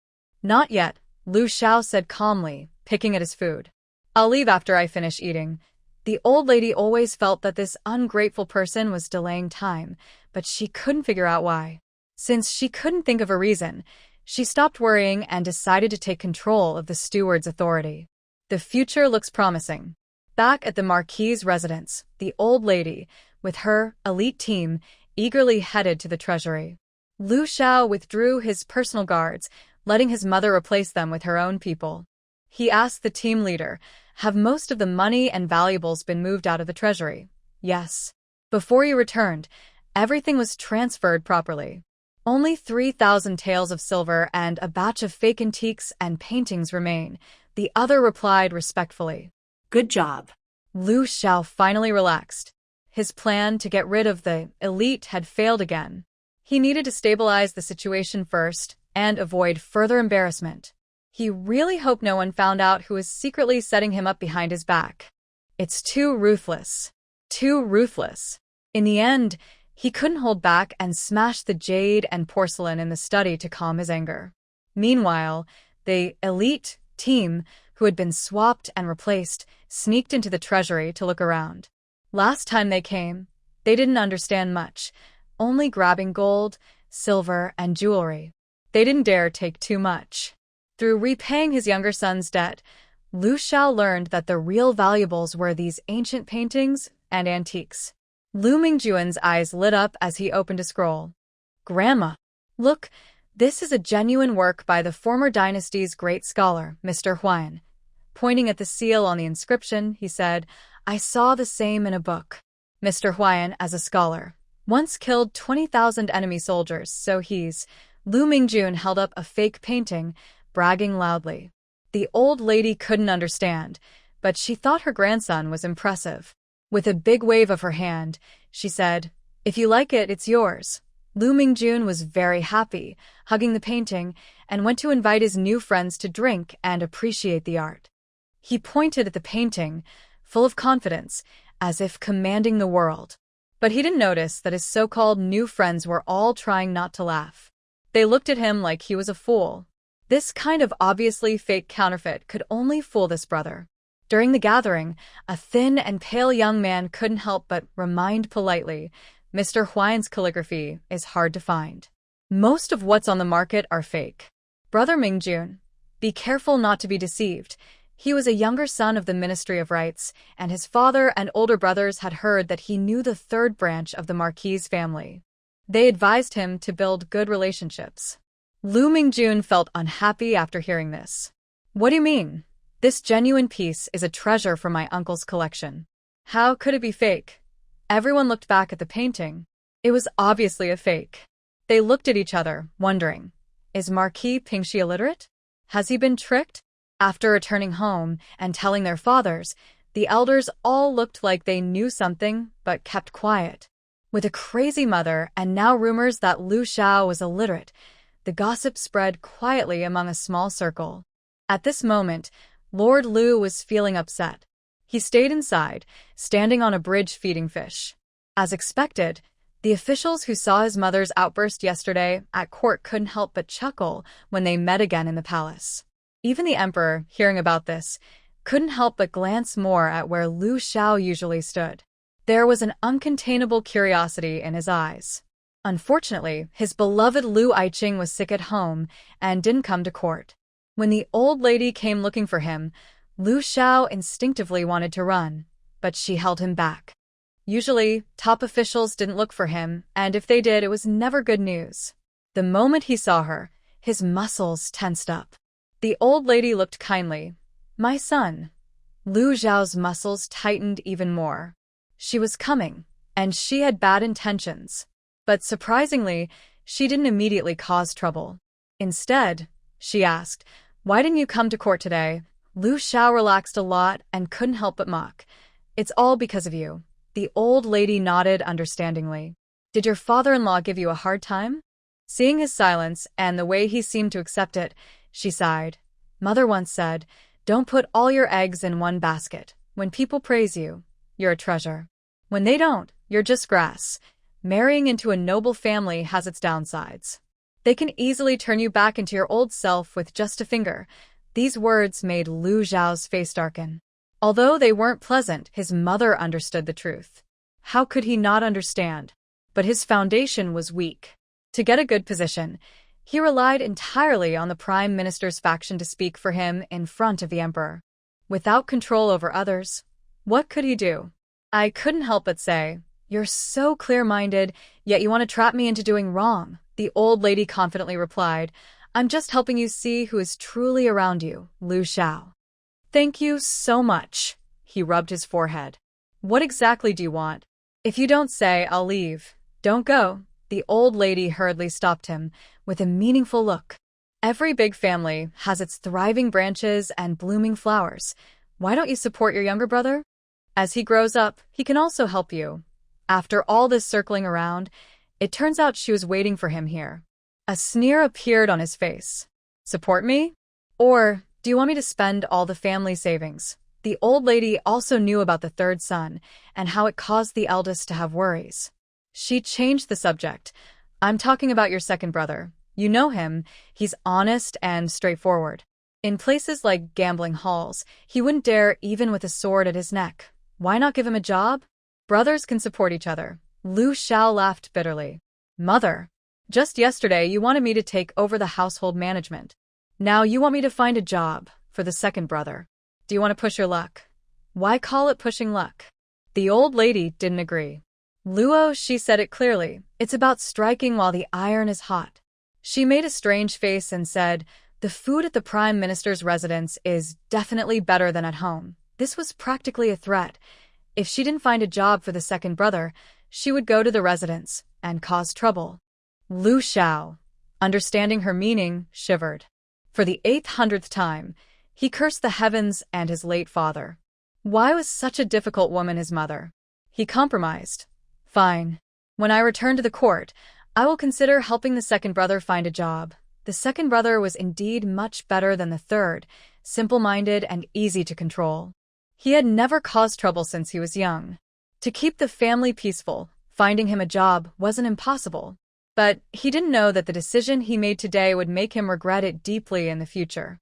Not yet, Lu Xiao said calmly, picking at his food. I'll leave after I finish eating. The old lady always felt that this ungrateful person was delaying time, but she couldn't figure out why. Since she couldn't think of a reason, she stopped worrying and decided to take control of the steward's authority. The future looks promising. Back at the Marquis's residence, the old lady, with her elite team, eagerly headed to the treasury. Lu Xiao withdrew his personal guards, letting his mother replace them with her own people. He asked the team leader, have most of the money and valuables been moved out of the treasury? Yes. Before you returned, everything was transferred properly. Only 3,000 taels of silver and a batch of fake antiques and paintings remain, the other replied respectfully. Good job. Lu Xiao finally relaxed. His plan to get rid of the elite had failed again. He needed to stabilize the situation first and avoid further embarrassment. He really hoped no one found out who was secretly setting him up behind his back. It's too ruthless. Too ruthless. In the end, he couldn't hold back and smashed the jade and porcelain in the study to calm his anger. Meanwhile, the elite team, who had been swapped and replaced, sneaked into the treasury to look around. Last time they came, they didn't understand much, only grabbing gold, silver, and jewelry. They didn't dare take too much. Through repaying his younger son's debt, Lu Xiao learned that the real valuables were these ancient paintings and antiques. Lu Mingjuan's eyes lit up as he opened a scroll. Grandma, look, this is a genuine work by the former dynasty's great scholar, Mr. Huan. Pointing at the seal on the inscription, he said, I saw the same in a book. Mr. Huan, as a scholar, once killed 20,000 enemy soldiers, so he's... Lu Mingjun held up a fake painting, bragging loudly. The old lady couldn't understand, but she thought her grandson was impressive. With a big wave of her hand, she said, If you like it, it's yours. Lu Mingjun was very happy, hugging the painting, and went to invite his new friends to drink and appreciate the art. He pointed at the painting, full of confidence, as if commanding the world. But he didn't notice that his so-called new friends were all trying not to laugh. They looked at him like he was a fool. This kind of obviously fake counterfeit could only fool this brother. During the gathering, a thin and pale young man couldn't help but remind politely, Mr. Huan's calligraphy is hard to find. Most of what's on the market are fake. Brother Mingjun, be careful not to be deceived. He was a younger son of the Ministry of Rights, and his father and older brothers had heard that he knew the third branch of the Marquis family. They advised him to build good relationships. Lu Mingjun felt unhappy after hearing this. What do you mean? This genuine piece is a treasure from my uncle's collection. How could it be fake? Everyone looked back at the painting. It was obviously a fake. They looked at each other, wondering, is Marquis Pingxi illiterate? Has he been tricked? After returning home and telling their fathers, the elders all looked like they knew something but kept quiet. With a crazy mother and now rumors that Lu Xiao was illiterate, the gossip spread quietly among a small circle. At this moment, Lord Lu was feeling upset. He stayed inside, standing on a bridge feeding fish. As expected, the officials who saw his mother's outburst yesterday at court couldn't help but chuckle when they met again in the palace. Even the emperor, hearing about this, couldn't help but glance more at where Lu Xiao usually stood. There was an uncontainable curiosity in his eyes. Unfortunately, his beloved Lu Aiqing was sick at home and didn't come to court. When the old lady came looking for him, Lu Xiao instinctively wanted to run, but she held him back. Usually, top officials didn't look for him, and if they did, it was never good news. The moment he saw her, his muscles tensed up. The old lady looked kindly. "My son." Lu Xiao's muscles tightened even more. She was coming, and she had bad intentions. But surprisingly, she didn't immediately cause trouble. Instead, she asked, "Why didn't you come to court today?" Lu Xiao relaxed a lot and couldn't help but mock. "It's all because of you." The old lady nodded understandingly. "Did your father-in-law give you a hard time?" Seeing his silence and the way he seemed to accept it, she sighed. "Mother once said, 'Don't put all your eggs in one basket. When people praise you, you're a treasure. When they don't, you're just grass.' Marrying into a noble family has its downsides. They can easily turn you back into your old self with just a finger." These words made Lu Xiao's face darken. Although they weren't pleasant, his mother understood the truth. How could he not understand? But his foundation was weak. To get a good position, he relied entirely on the prime minister's faction to speak for him in front of the emperor. Without control over others, what could he do? "I couldn't help but say, 'You're so clear-minded, yet you want to trap me into doing wrong,'" the old lady confidently replied. "I'm just helping you see who is truly around you, Lu Xiao." "Thank you so much." He rubbed his forehead. "What exactly do you want?" "If you don't say, I'll leave." "Don't go." The old lady hurriedly stopped him, with a meaningful look. "Every big family has its thriving branches and blooming flowers. Why don't you support your younger brother? As he grows up, he can also help you." After all this circling around, it turns out she was waiting for him here. A sneer appeared on his face. "Support me? Or do you want me to spend all the family savings?" The old lady also knew about the third son and how it caused the eldest to have worries. She changed the subject. "I'm talking about your second brother. You know him. He's honest and straightforward. In places like gambling halls, he wouldn't dare even with a sword at his neck. Why not give him a job? Brothers can support each other." Lu Xiao laughed bitterly. "Mother, just yesterday you wanted me to take over the household management. Now you want me to find a job for the second brother. Do you want to push your luck?" "Why call it pushing luck?" The old lady didn't agree. "Luo," she said it clearly, "it's about striking while the iron is hot." She made a strange face and said, "The food at the prime minister's residence is definitely better than at home." This was practically a threat. If she didn't find a job for the second brother, she would go to the residence and cause trouble. Lu Xiao, understanding her meaning, shivered. For the 800th time, he cursed the heavens and his late father. Why was such a difficult woman his mother? He compromised. "Fine. When I return to the court, I will consider helping the second brother find a job." The second brother was indeed much better than the third, simple-minded and easy to control. He had never caused trouble since he was young. To keep the family peaceful, finding him a job wasn't impossible. But he didn't know that the decision he made today would make him regret it deeply in the future.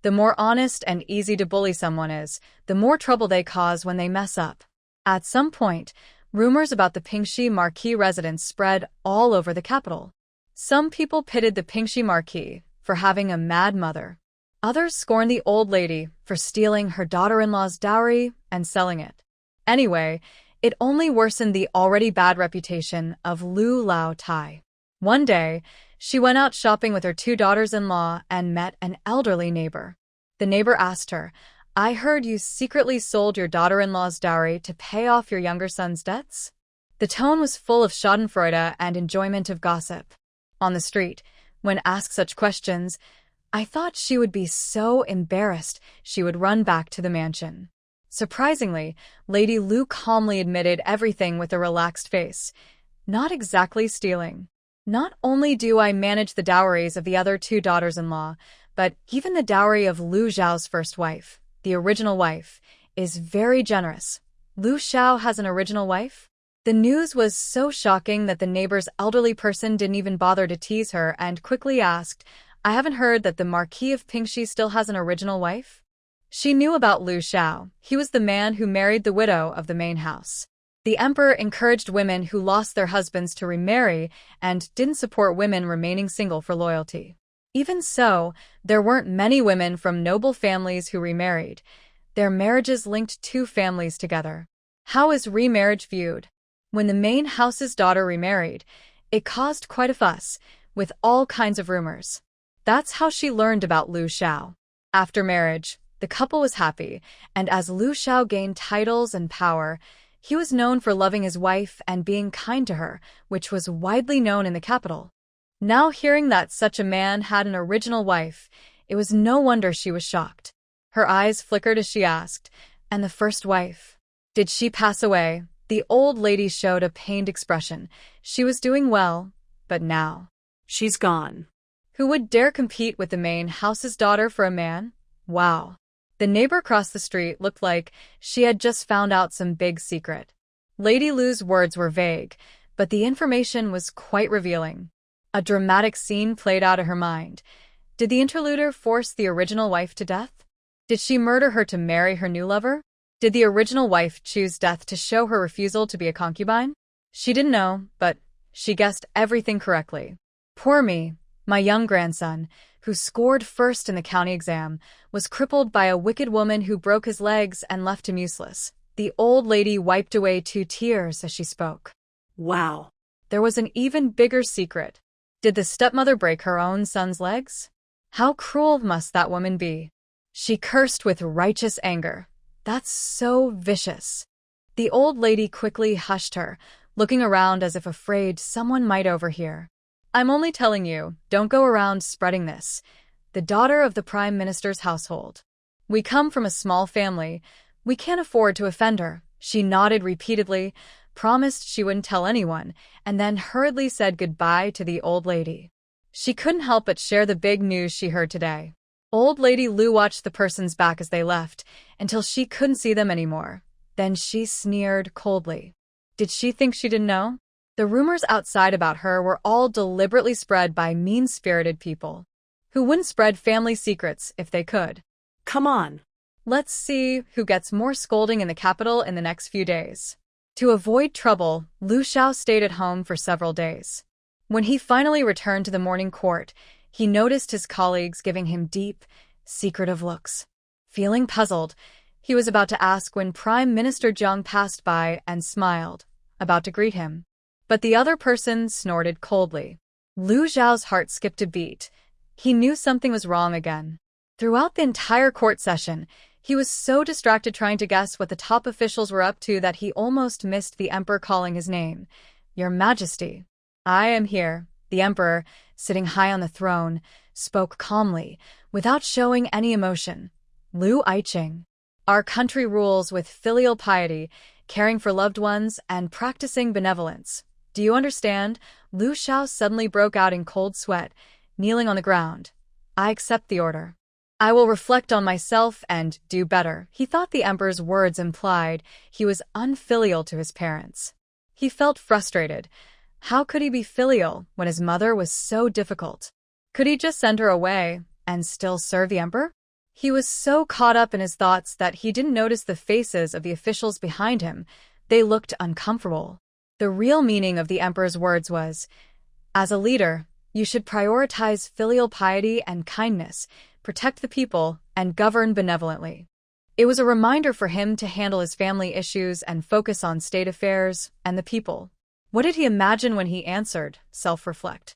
The more honest and easy to bully someone is, the more trouble they cause when they mess up. At some point, rumors about the Pingxi Marquis residence spread all over the capital. Some people pitted the Pingxi Marquis for having a mad mother. Others scorned the old lady for stealing her daughter-in-law's dowry and selling it. Anyway, it only worsened the already bad reputation of Lu Lao Tai. One day, she went out shopping with her two daughters-in-law and met an elderly neighbor. The neighbor asked her, "I heard you secretly sold your daughter-in-law's dowry to pay off your younger son's debts?" The tone was full of schadenfreude and enjoyment of gossip. On the street, when asked such questions, I thought she would be so embarrassed she would run back to the mansion. Surprisingly, Lady Lu calmly admitted everything with a relaxed face. "Not exactly stealing. Not only do I manage the dowries of the other two daughters-in-law, but even the dowry of Lu Xiao's first wife, the original wife, is very generous." Lu Xiao has an original wife? The news was so shocking that the neighbor's elderly person didn't even bother to tease her and quickly asked, I haven't heard that the Marquis of Pingxi still has an original wife? She knew about Lu Xiao. He was the man who married the widow of the main house. The emperor encouraged women who lost their husbands to remarry and didn't support women remaining single for loyalty. Even so, there weren't many women from noble families who remarried. Their marriages linked two families together. How is remarriage viewed? When the main house's daughter remarried, it caused quite a fuss, with all kinds of rumors. That's how she learned about Lu Xiao. After marriage, the couple was happy, and as Lu Xiao gained titles and power, he was known for loving his wife and being kind to her, which was widely known in the capital. Now hearing that such a man had an original wife, it was no wonder she was shocked. Her eyes flickered as she asked, "And the first wife? Did she pass away?" The old lady showed a pained expression. She was doing well, but now She's gone. who would dare compete with the main house's daughter for a man? Wow. The neighbor across the street looked like she had just found out some big secret. Lady Lu's words were vague, but the information was quite revealing. A dramatic scene played out of her mind. Did the interluder force the original wife to death? Did she murder her to marry her new lover? Did the original wife choose death to show her refusal to be a concubine? She didn't know, but she guessed everything correctly. Poor me, my young grandson, who scored first in the county exam, was crippled by a wicked woman who broke his legs and left him useless. The old lady wiped away 2 tears as she spoke. Wow. There was an even bigger secret. Did the stepmother break her own son's legs? How cruel must that woman be? She cursed with righteous anger. That's so vicious. The old lady quickly hushed her, looking around as if afraid someone might overhear. I'm only telling you, don't go around spreading this. The daughter of the Prime Minister's household. We come from a small family. We can't afford to offend her. She nodded repeatedly, promised she wouldn't tell anyone, and then hurriedly said goodbye to the old lady. She couldn't help but share the big news she heard today. Old Lady Lu watched the person's back as they left, until she couldn't see them anymore. Then she sneered coldly. Did she think she didn't know? The rumors outside about her were all deliberately spread by mean-spirited people, who wouldn't spread family secrets if they could. Come on. Let's see who gets more scolding in the capital in the next few days. To avoid trouble, Lu Xiao stayed at home for several days. When he finally returned to the morning court, he noticed his colleagues giving him deep, secretive looks. Feeling puzzled, he was about to ask when Prime Minister Jiang passed by and smiled, about to greet him. But the other person snorted coldly. Lu Xiao's heart skipped a beat. He knew something was wrong again. Throughout the entire court session, he was so distracted trying to guess what the top officials were up to that he almost missed the emperor calling his name. Your Majesty. I am here. The emperor, sitting high on the throne, spoke calmly, without showing any emotion. Lu Aiqing. Our country rules with filial piety, caring for loved ones, and practicing benevolence. Do you understand? Lu Xiao suddenly broke out in cold sweat, kneeling on the ground. I accept the order. I will reflect on myself and do better. He thought the emperor's words implied he was unfilial to his parents. He felt frustrated. How could he be filial when his mother was so difficult? Could he just send her away and still serve the emperor? He was so caught up in his thoughts that he didn't notice the faces of the officials behind him. They looked uncomfortable. The real meaning of the emperor's words was, as a leader, you should prioritize filial piety and kindness, protect the people, and govern benevolently. It was a reminder for him to handle his family issues and focus on state affairs and the people. What did he imagine when he answered, self-reflect?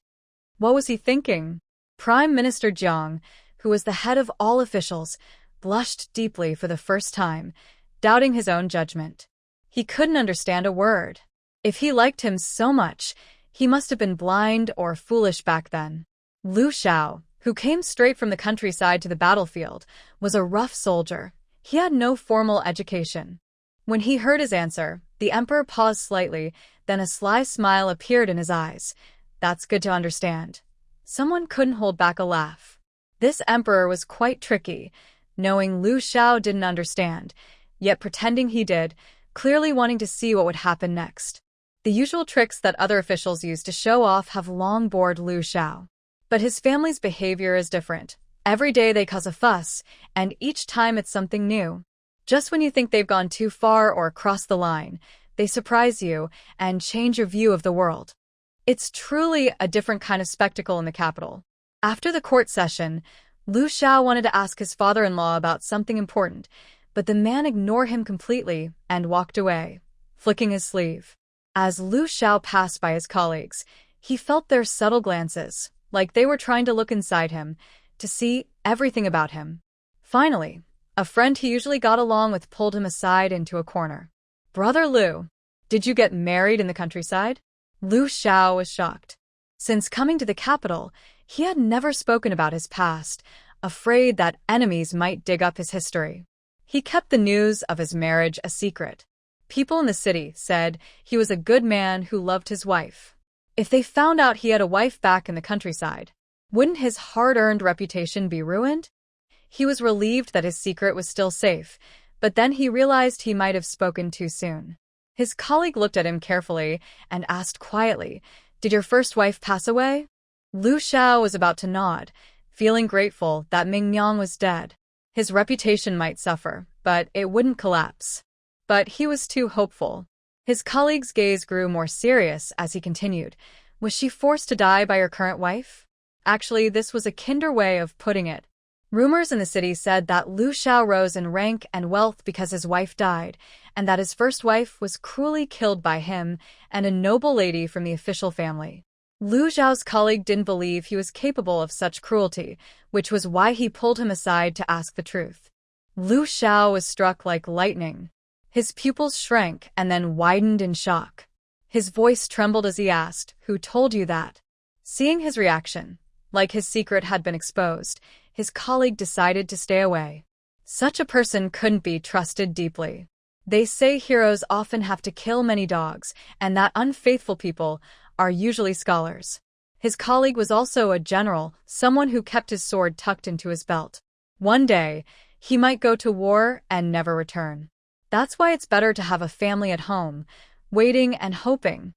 What was he thinking? Prime Minister Jiang, who was the head of all officials, blushed deeply for the first time, doubting his own judgment. He couldn't understand a word. If he liked him so much, he must have been blind or foolish back then. Lu Xiao, who came straight from the countryside to the battlefield, was a rough soldier. He had no formal education. When he heard his answer, the emperor paused slightly, then a sly smile appeared in his eyes. That's good to understand. Someone couldn't hold back a laugh. This emperor was quite tricky, knowing Lu Xiao didn't understand, yet pretending he did, clearly wanting to see what would happen next. The usual tricks that other officials use to show off have long bored Lu Xiao. But his family's behavior is different. Every day they cause a fuss, and each time it's something new. Just when you think they've gone too far or crossed the line, they surprise you and change your view of the world. It's truly a different kind of spectacle in the capital. After the court session, Lu Xiao wanted to ask his father-in-law about something important, but the man ignored him completely and walked away, flicking his sleeve. As Lu Xiao passed by his colleagues, he felt their subtle glances, like they were trying to look inside him, to see everything about him. Finally, a friend he usually got along with pulled him aside into a corner. "Brother Lu, did you get married in the countryside?" Lu Xiao was shocked. Since coming to the capital, he had never spoken about his past, afraid that enemies might dig up his history. He kept the news of his marriage a secret. People in the city said he was a good man who loved his wife. If they found out he had a wife back in the countryside, wouldn't his hard-earned reputation be ruined? He was relieved that his secret was still safe, but then he realized he might have spoken too soon. His colleague looked at him carefully and asked quietly, "Did your first wife pass away?" Lu Xiao was about to nod, feeling grateful that Ming-Yang was dead. His reputation might suffer, but it wouldn't collapse. But he was too hopeful. His colleague's gaze grew more serious as he continued. Was she forced to die by her current wife? Actually, this was a kinder way of putting it. Rumors in the city said that Lu Xiao rose in rank and wealth because his wife died, and that his first wife was cruelly killed by him and a noble lady from the official family. Lu Xiao's colleague didn't believe he was capable of such cruelty, which was why he pulled him aside to ask the truth. Lu Xiao was struck like lightning. His pupils shrank and then widened in shock. His voice trembled as he asked, "Who told you that?" Seeing his reaction, like his secret had been exposed, his colleague decided to stay away. Such a person couldn't be trusted deeply. They say heroes often have to kill many dogs, and that unfaithful people are usually scholars. His colleague was also a general, someone who kept his sword tucked into his belt. One day, he might go to war and never return. That's why it's better to have a family at home, waiting and hoping.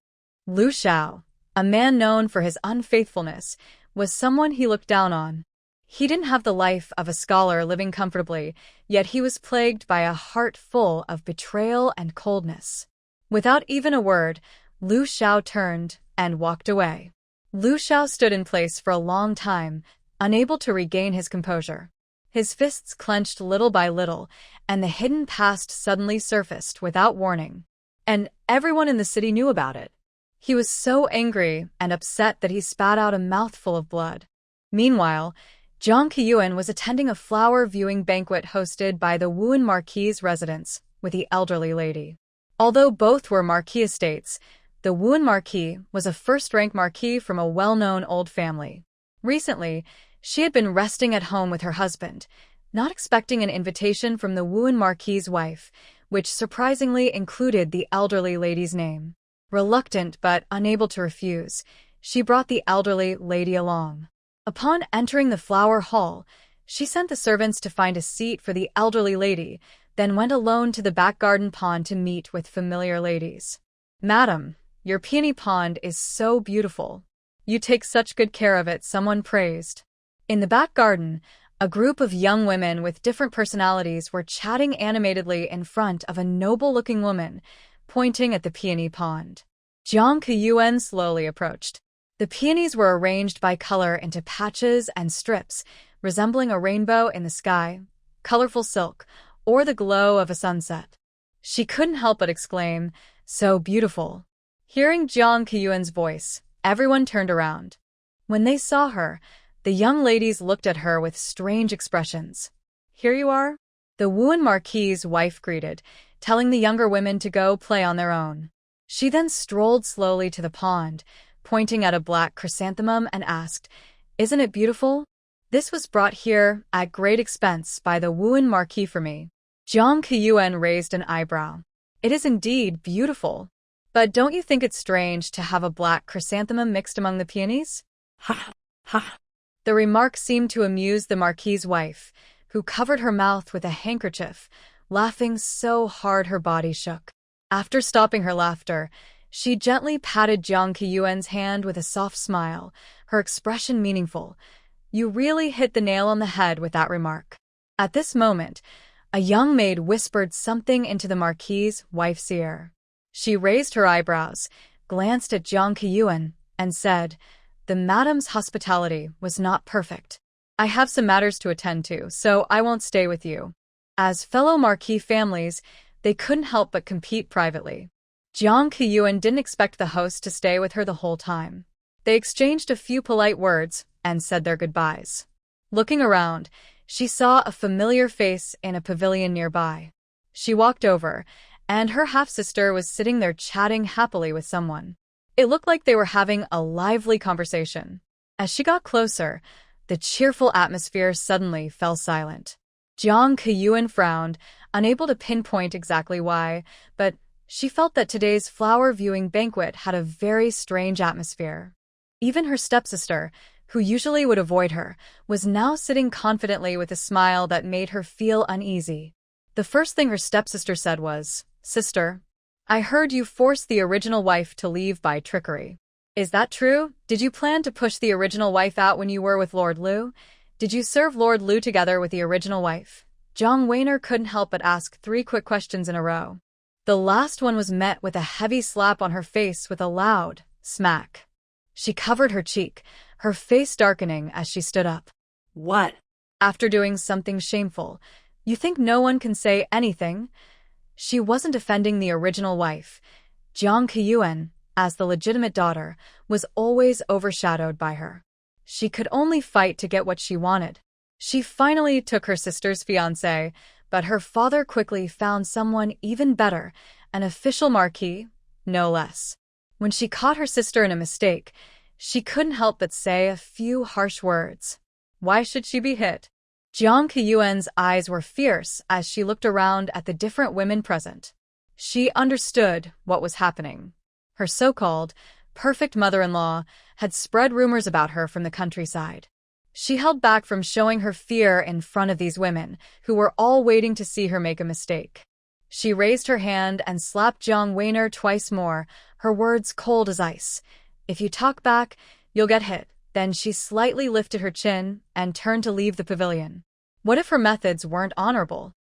Lu Xiao, a man known for his unfaithfulness, was someone he looked down on. He didn't have the life of a scholar living comfortably, yet he was plagued by a heart full of betrayal and coldness. Without even a word, Lu Xiao turned and walked away. Lu Xiao stood in place for a long time, unable to regain his composure. His fists clenched little by little, and the hidden past suddenly surfaced without warning. And everyone in the city knew about it. He was so angry and upset that he spat out a mouthful of blood. Meanwhile, Jiang Qiyuan was attending a flower viewing banquet hosted by the Wuan Marquis' residence with the elderly lady. Although both were marquis estates, the Wuan Marquis was a first-rank marquis from a well-known old family. Recently, she had been resting at home with her husband, not expecting an invitation from the Wuan Marquis' wife, which surprisingly included the elderly lady's name. Reluctant but unable to refuse, she brought the elderly lady along. Upon entering the flower hall, she sent the servants to find a seat for the elderly lady, then went alone to the back garden pond to meet with familiar ladies. "Madam, your peony pond is so beautiful. You take such good care of it," someone praised. In the back garden, a group of young women with different personalities were chatting animatedly in front of a noble-looking woman, pointing at the peony pond. Jiang Qiyuan slowly approached. The peonies were arranged by color into patches and strips, resembling a rainbow in the sky, colorful silk, or the glow of a sunset. She couldn't help but exclaim, "So beautiful." Hearing Jiang Qiyuan's voice, everyone turned around. When they saw her, the young ladies looked at her with strange expressions. "Here you are?" The Wuan Marquis' wife greeted, telling the younger women to go play on their own. She then strolled slowly to the pond, pointing at a black chrysanthemum and asked, "Isn't it beautiful? This was brought here at great expense by the Wuan Marquis for me." Jiang Qiyuan raised an eyebrow. "It is indeed beautiful. But don't you think it's strange to have a black chrysanthemum mixed among the peonies?" Ha, ha. The remark seemed to amuse the Marquis' wife, who covered her mouth with a handkerchief, laughing so hard her body shook. After stopping her laughter, She gently patted Jiang Qiyuan's hand with a soft smile, her expression meaningful. You really hit the nail on the head with that remark. At this moment, a young maid whispered something into the Marquis's wife's ear. She raised her eyebrows, glanced at Jiang Qiyuan, and said, "The madam's hospitality was not perfect. I have some matters to attend to, so I won't stay with you." As fellow Marquis families, they couldn't help but compete privately. Jiang Qiyuan didn't expect the host to stay with her the whole time. They exchanged a few polite words and said their goodbyes. Looking around, she saw a familiar face in a pavilion nearby. She walked over, and her half-sister was sitting there chatting happily with someone. It looked like they were having a lively conversation. As she got closer, the cheerful atmosphere suddenly fell silent. Jiang Qiyuan frowned, unable to pinpoint exactly why, but she felt that today's flower-viewing banquet had a very strange atmosphere. Even her stepsister, who usually would avoid her, was now sitting confidently with a smile that made her feel uneasy. The first thing her stepsister said was, "Sister, I heard you forced the original wife to leave by trickery. Is that true? Did you plan to push the original wife out when you were with Lord Liu? Did you serve Lord Liu together with the original wife?" Jiang Weiner couldn't help but ask 3 quick questions in a row. The last one was met with a heavy slap on her face with a loud smack. She covered her cheek, her face darkening as she stood up. What? After doing something shameful, you think no one can say anything? She wasn't defending the original wife. Jiang Qiyuan, as the legitimate daughter, was always overshadowed by her. She could only fight to get what she wanted. She finally took her sister's fiancé, but her father quickly found someone even better, an official marquis, no less. When she caught her sister in a mistake, she couldn't help but say a few harsh words. Why should she be hit? Jiang Qiyuan's eyes were fierce as she looked around at the different women present. She understood what was happening. Her so-called perfect mother-in-law had spread rumors about her from the countryside. She held back from showing her fear in front of these women, who were all waiting to see her make a mistake. She raised her hand and slapped Jiang Weiner twice more, her words cold as ice. "If you talk back, you'll get hit." Then she slightly lifted her chin and turned to leave the pavilion. What if her methods weren't honorable?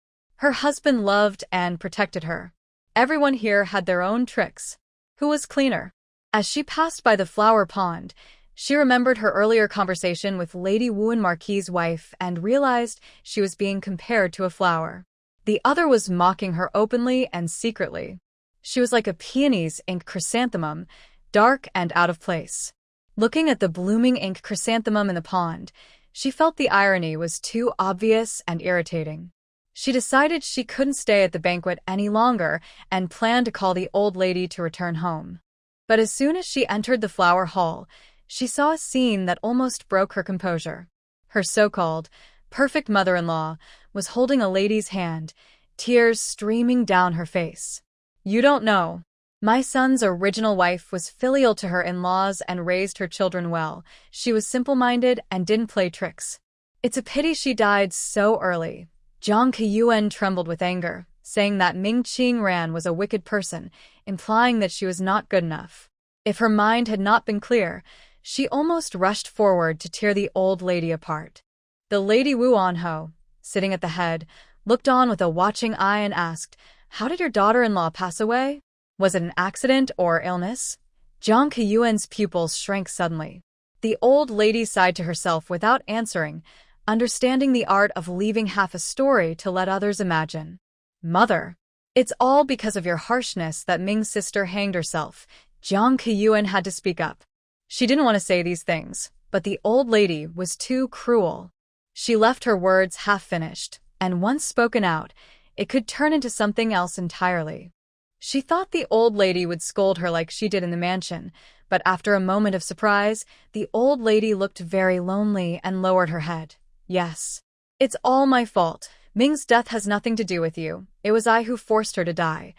Her husband loved and protected her. Everyone here had their own tricks. Who was cleaner? As she passed by the flower pond, she remembered her earlier conversation with Lady Wuan Marquis's wife and realized she was being compared to a flower. The other was mocking her openly and secretly. She was like a peony's ink chrysanthemum, dark and out of place. Looking at the blooming ink chrysanthemum in the pond, she felt the irony was too obvious and irritating. She decided she couldn't stay at the banquet any longer and planned to call the old lady to return home. But as soon as she entered the flower hall, she saw a scene that almost broke her composure. Her so-called perfect mother-in-law was holding a lady's hand, tears streaming down her face. "You don't know. My son's original wife was filial to her in-laws and raised her children well. She was simple-minded and didn't play tricks. It's a pity she died so early." Jiang Qiyuan trembled with anger, saying that Ming Qingran was a wicked person, implying that she was not good enough. If her mind had not been clear, she almost rushed forward to tear the old lady apart. The Lady Wu Anho, sitting at the head, looked on with a watching eye and asked, "How did your daughter-in-law pass away? Was it an accident or illness?" Jiang Qiyuan's pupils shrank suddenly. The old lady sighed to herself without answering, understanding the art of leaving half a story to let others imagine. "Mother, it's all because of your harshness that Ming's sister hanged herself." Jiang Qiyuan had to speak up. She didn't want to say these things, but the old lady was too cruel. She left her words half-finished, and once spoken out, it could turn into something else entirely. She thought the old lady would scold her like she did in the mansion, but after a moment of surprise, the old lady looked very lonely and lowered her head. "Yes. It's all my fault. Ming's death has nothing to do with you. It was I who forced her to die."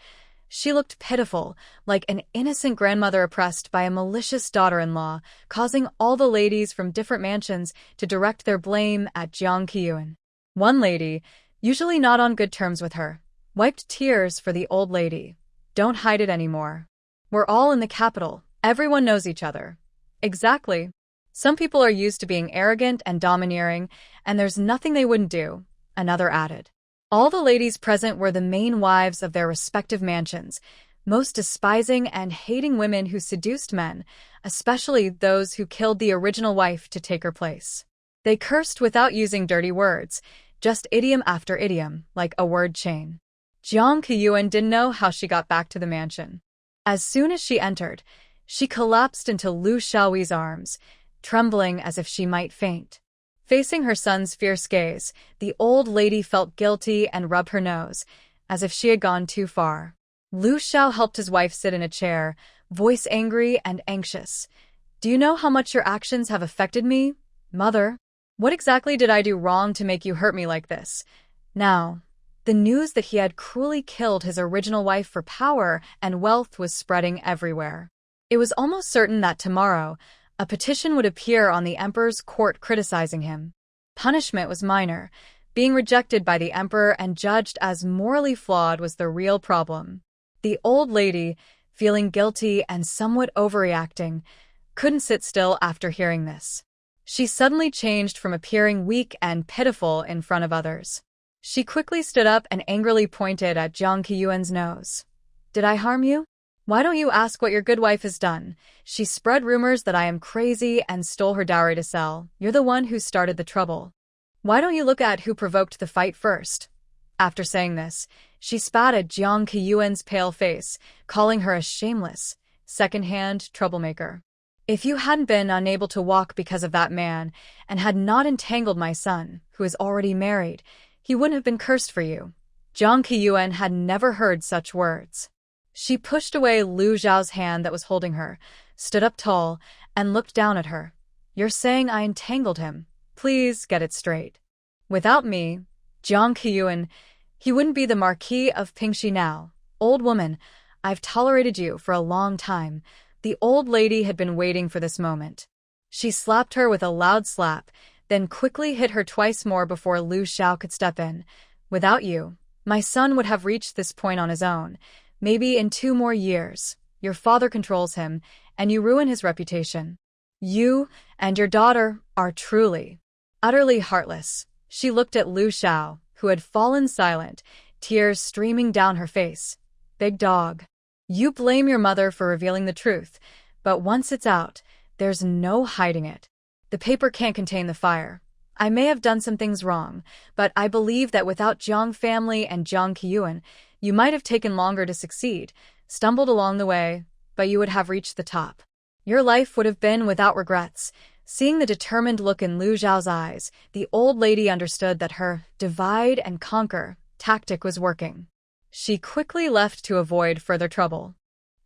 She looked pitiful, like an innocent grandmother oppressed by a malicious daughter-in-law, causing all the ladies from different mansions to direct their blame at Jiang Qiyuan. One lady, usually not on good terms with her, wiped tears for the old lady. "Don't hide it anymore. We're all in the capital. Everyone knows each other. Exactly. Some people are used to being arrogant and domineering, and there's nothing they wouldn't do, another added. All the ladies present were the main wives of their respective mansions, most despising and hating women who seduced men, especially those who killed the original wife to take her place. They cursed without using dirty words, just idiom after idiom, like a word chain. Jiang Keyuan didn't know how she got back to the mansion. As soon as she entered, she collapsed into Lu Xiaoyi's arms, trembling as if she might faint. Facing her son's fierce gaze, the old lady felt guilty and rubbed her nose, as if she had gone too far. Lu Xiao helped his wife sit in a chair, voice angry and anxious. Do you know how much your actions have affected me, mother? What exactly did I do wrong to make you hurt me like this? Now, the news that he had cruelly killed his original wife for power and wealth was spreading everywhere. It was almost certain that tomorrow, a petition would appear on the emperor's court criticizing him. Punishment was minor. Being rejected by the emperor and judged as morally flawed was the real problem. The old lady, feeling guilty and somewhat overreacting, couldn't sit still after hearing this. She suddenly changed from appearing weak and pitiful in front of others. She quickly stood up and angrily pointed at Jiang Keyuan's nose. Did I harm you? Why don't you ask what your good wife has done? She spread rumors that I am crazy and stole her dowry to sell. You're the one who started the trouble. Why don't you look at who provoked the fight first? After saying this, she spat at Jiang Keyuan's pale face, calling her a shameless, second-hand troublemaker. If you hadn't been unable to walk because of that man, and had not entangled my son, who is already married, he wouldn't have been cursed for you. Jiang Keyuan had never heard such words. She pushed away Lu Zhao's hand that was holding her, stood up tall, and looked down at her. You're saying I entangled him. Please get it straight. Without me, Jiang Keyuan, he wouldn't be the Marquis of Pingxi now. Old woman, I've tolerated you for a long time. The old lady had been waiting for this moment. She slapped her with a loud slap, then quickly hit her twice more before Lu Xiao could step in. Without you, my son would have reached this point on his own. Maybe in 2 more years. Your father controls him, and you ruin his reputation. You and your daughter are truly, utterly heartless. She looked at Lu Xiao, who had fallen silent, tears streaming down her face. Big dog. You blame your mother for revealing the truth, but once it's out, there's no hiding it. The paper can't contain the fire. I may have done some things wrong, but I believe that without Jiang family and Jiang Keyuan, you might have taken longer to succeed, stumbled along the way, but you would have reached the top. Your life would have been without regrets. Seeing the determined look in Lu Zhao's eyes, the old lady understood that her divide and conquer tactic was working. She quickly left to avoid further trouble.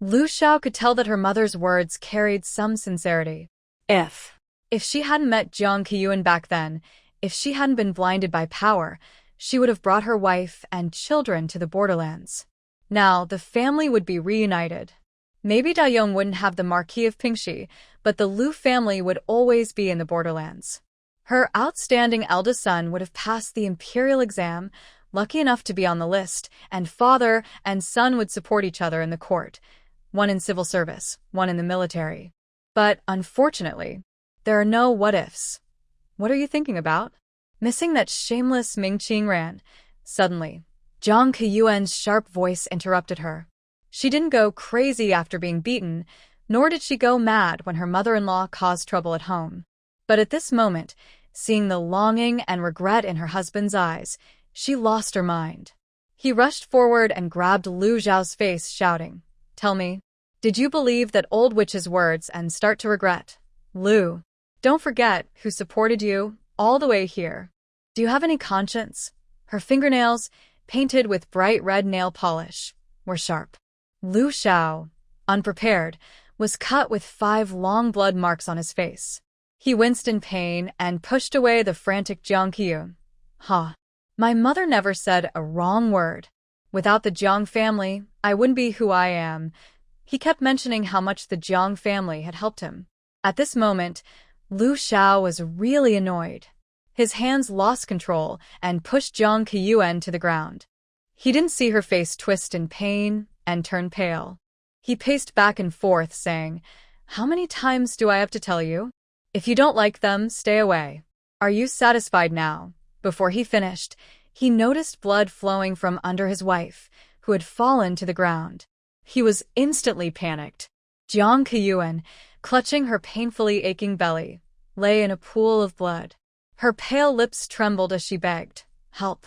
Lu Xiao could tell that her mother's words carried some sincerity. If she hadn't met Jiang Keyuan back then, if she hadn't been blinded by power, she would have brought her wife and children to the borderlands. Now, the family would be reunited. Maybe Dayong wouldn't have the Marquis of Pingxi, but the Lu family would always be in the borderlands. Her outstanding eldest son would have passed the imperial exam, lucky enough to be on the list, and father and son would support each other in the court, one in civil service, one in the military. But, unfortunately, there are no what-ifs. What are you thinking about? Missing that shameless Ming Qingran. Suddenly, Jiang Keyuan's sharp voice interrupted her. She didn't go crazy after being beaten, nor did she go mad when her mother-in-law caused trouble at home. But at this moment, seeing the longing and regret in her husband's eyes, she lost her mind. He rushed forward and grabbed Lu Zhao's face, shouting, "Tell me, did you believe that old witch's words and start to regret? Lu, don't forget who supported you all the way here. Do you have any conscience?" Her fingernails, painted with bright red nail polish, were sharp. Lu Xiao, unprepared, was cut with 5 long blood marks on his face. He winced in pain and pushed away the frantic Jiang Keyuan. My mother never said a wrong word. Without the Jiang family, I wouldn't be who I am. He kept mentioning how much the Jiang family had helped him. At this moment, Lu Xiao was really annoyed. His hands lost control and pushed Jiang Keyuan to the ground. He didn't see her face twist in pain and turn pale. He paced back and forth, saying, "How many times do I have to tell you? If you don't like them, stay away. Are you satisfied now?" Before he finished, he noticed blood flowing from under his wife, who had fallen to the ground. He was instantly panicked. Jiang Keyuan, clutching her painfully aching belly, lay in a pool of blood. Her pale lips trembled as she begged, "Help!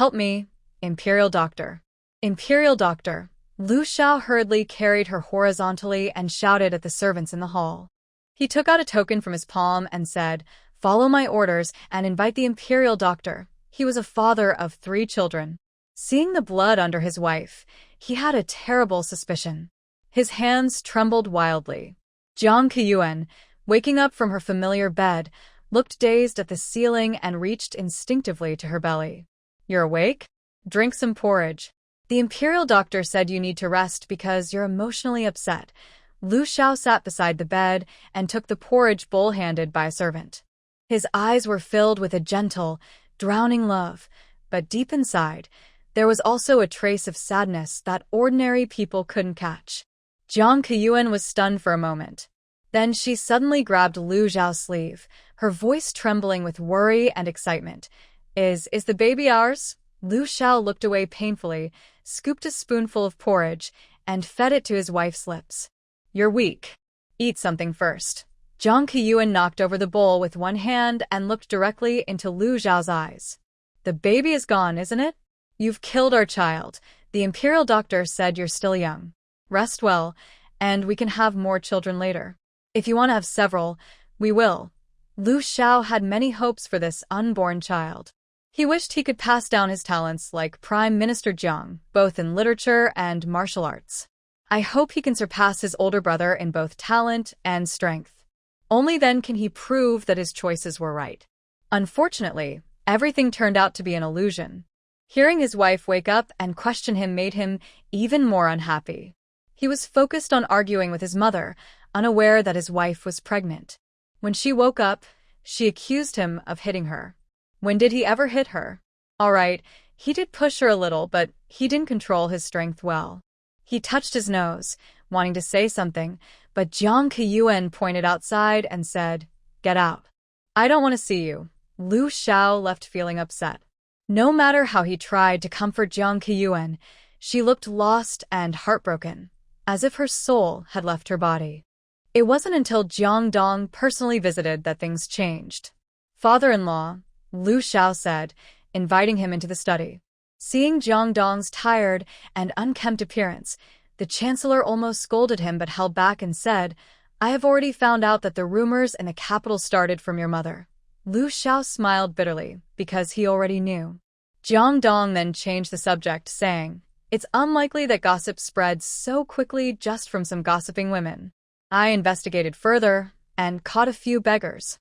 Help me, Imperial Doctor." "Imperial Doctor." Lu Xiao hurriedly carried her horizontally and shouted at the servants in the hall. He took out a token from his palm and said, "Follow my orders and invite the Imperial Doctor." He was a father of 3 children. Seeing the blood under his wife, he had a terrible suspicion. His hands trembled wildly. Jiang Keyuan, waking up from her familiar bed, looked dazed at the ceiling and reached instinctively to her belly. "You're awake? Drink some porridge." "The Imperial Doctor said you need to rest because you're emotionally upset." Lu Xiao sat beside the bed and took the porridge bowl handed by a servant. His eyes were filled with a gentle, drowning love, but deep inside, there was also a trace of sadness that ordinary people couldn't catch. Jiang Keyuan was stunned for a moment. Then she suddenly grabbed Lu Xiao's sleeve, her voice trembling with worry and excitement. Is the baby ours?" Lu Xiao looked away painfully, scooped a spoonful of porridge, and fed it to his wife's lips. "You're weak. Eat something first." Jiang Keyuan knocked over the bowl with one hand and looked directly into Lu Xiao's eyes. "The baby is gone, isn't it? You've killed our child. The Imperial Doctor said you're still young. Rest well, and we can have more children later. If you want to have several, we will." Lu Xiao had many hopes for this unborn child. He wished he could pass down his talents like Prime Minister Jiang, both in literature and martial arts. "I hope he can surpass his older brother in both talent and strength. Only then can he prove that his choices were right." Unfortunately, everything turned out to be an illusion. Hearing his wife wake up and question him made him even more unhappy. He was focused on arguing with his mother, unaware that his wife was pregnant. When she woke up, she accused him of hitting her. When did he ever hit her? All right, he did push her a little, but he didn't control his strength well. He touched his nose, wanting to say something, but Jiang Keyuan pointed outside and said, "Get out. I don't want to see you." Lu Xiao left feeling upset. No matter how he tried to comfort Jiang Keyuan, she looked lost and heartbroken, as if her soul had left her body. It wasn't until Jiang Dong personally visited that things changed. "Father-in-law," Lu Xiao said, inviting him into the study. Seeing Jiang Dong's tired and unkempt appearance, the chancellor almost scolded him but held back and said, "I have already found out that the rumors in the capital started from your mother." Lu Xiao smiled bitterly, because he already knew. Jiang Dong then changed the subject, saying, "It's unlikely that gossip spreads so quickly just from some gossiping women. I investigated further and caught a few beggars."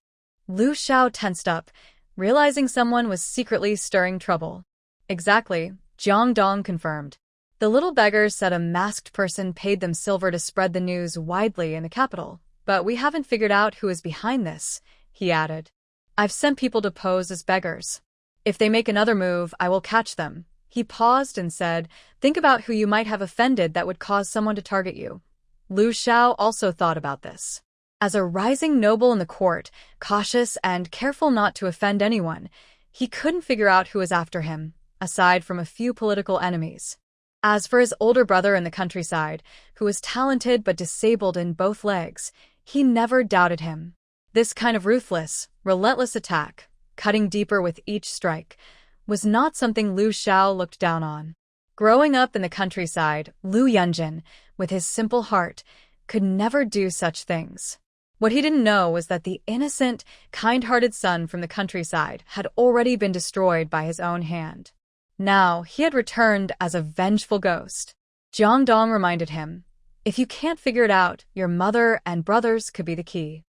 Lu Xiao tensed up, realizing someone was secretly stirring trouble. "Exactly," Jiang Dong confirmed. "The little beggars said a masked person paid them silver to spread the news widely in the capital, but we haven't figured out who is behind this," he added. "I've sent people to pose as beggars. If they make another move, I will catch them." He paused and said, "Think about who you might have offended that would cause someone to target you." Lu Xiao also thought about this. As a rising noble in the court, cautious and careful not to offend anyone, he couldn't figure out who was after him, aside from a few political enemies. As for his older brother in the countryside, who was talented but disabled in both legs, he never doubted him. This kind of ruthless, relentless attack, cutting deeper with each strike, was not something Lu Xiao looked down on. Growing up in the countryside, Lu Yunjin, with his simple heart, could never do such things. What he didn't know was that the innocent, kind-hearted son from the countryside had already been destroyed by his own hand. Now, he had returned as a vengeful ghost. Jiang Dong reminded him, "If you can't figure it out, your mother and brothers could be the key.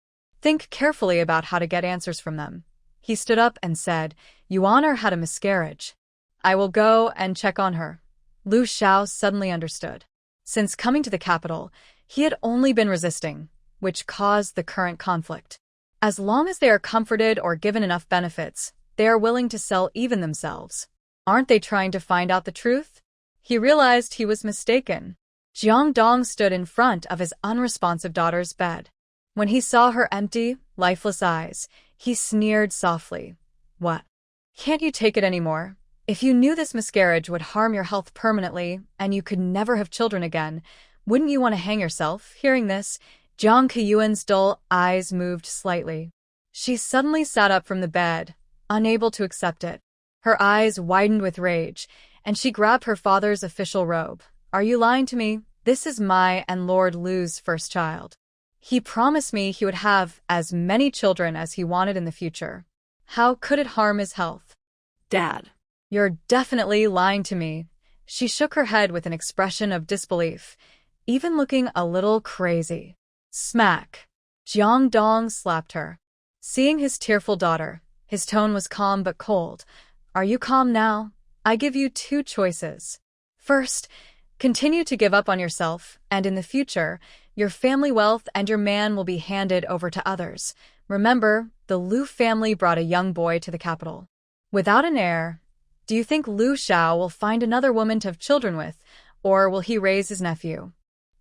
Think carefully about how to get answers from them." He stood up and said, "Yuaner had a miscarriage. I will go and check on her." Lu Xiao suddenly understood. Since coming to the capital, he had only been resisting, which caused the current conflict. As long as they are comforted or given enough benefits, they are willing to sell even themselves. Aren't they trying to find out the truth? He realized he was mistaken. Jiang Dong stood in front of his unresponsive daughter's bed. When he saw her empty, lifeless eyes, he sneered softly. What? Can't you take it anymore? If you knew this miscarriage would harm your health permanently and you could never have children again, wouldn't you want to hang yourself? Hearing this, Jiang Keyuan's dull eyes moved slightly. She suddenly sat up from the bed, unable to accept it. Her eyes widened with rage, and she grabbed her father's official robe. Are you lying to me? This is my and Lord Lu's first child. He promised me he would have as many children as he wanted in the future. How could it harm his health? Dad. You're definitely lying to me. She shook her head with an expression of disbelief, even looking a little crazy. Smack. Jiang Dong slapped her. Seeing his tearful daughter, his tone was calm but cold. Are you calm now? I give you two choices. First, continue to give up on yourself, and in the future, your family wealth and your man will be handed over to others. Remember, the Lu family brought a young boy to the capital. Without an heir, do you think Lu Xiao will find another woman to have children with, or will he raise his nephew?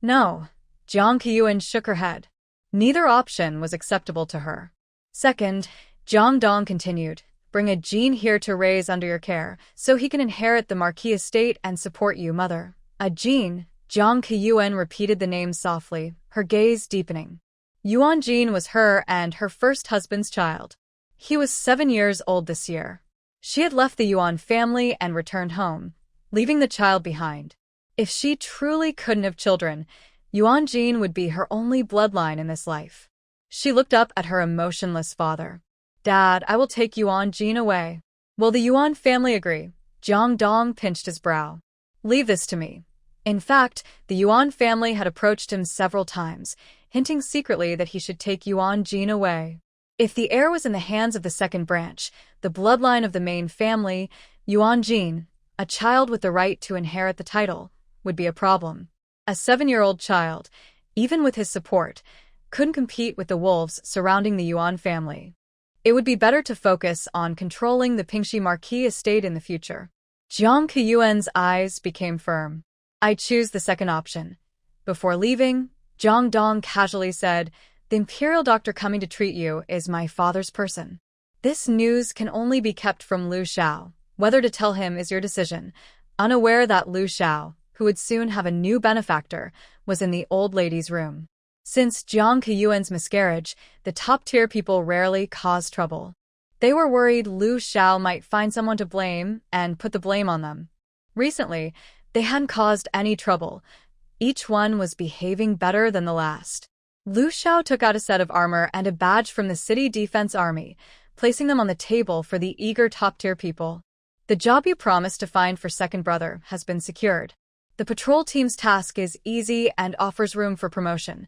No. Jiang Keyuan shook her head. Neither option was acceptable to her. Second, Jiang Dong continued, bring a Jin here to raise under your care, so he can inherit the Marquis estate and support you, mother. A Jin? Jiang Keyuan repeated the name softly, her gaze deepening. Yuan Jin was her and her first husband's child. He was 7 years old this year. She had left the Yuan family and returned home, leaving the child behind. If she truly couldn't have children, Yuan Jin would be her only bloodline in this life. She looked up at her emotionless father. Dad, I will take Yuan Jin away. Will the Yuan family agree? Jiang Dong pinched his brow. Leave this to me. In fact, the Yuan family had approached him several times, hinting secretly that he should take Yuan Jin away. If the heir was in the hands of the second branch, the bloodline of the main family, Yuan Jin, a child with the right to inherit the title, would be a problem. A 7-year-old child, even with his support, couldn't compete with the wolves surrounding the Yuan family. It would be better to focus on controlling the Pingxi Marquis estate in the future. Jiang Keyuan's eyes became firm. I choose the second option. Before leaving, Jiang Dong casually said, the imperial doctor coming to treat you is my father's person. This news can only be kept from Lu Xiao. Whether to tell him is your decision, unaware that Lu Xiao, who would soon have a new benefactor, was in the old lady's room. Since Jiang Keyuan's miscarriage, the top-tier people rarely caused trouble. They were worried Lu Xiao might find someone to blame and put the blame on them. Recently, they hadn't caused any trouble. Each one was behaving better than the last. Lu Xiao took out a set of armor and a badge from the city defense army, placing them on the table for the eager top-tier people. The job you promised to find for second brother has been secured. The patrol team's task is easy and offers room for promotion.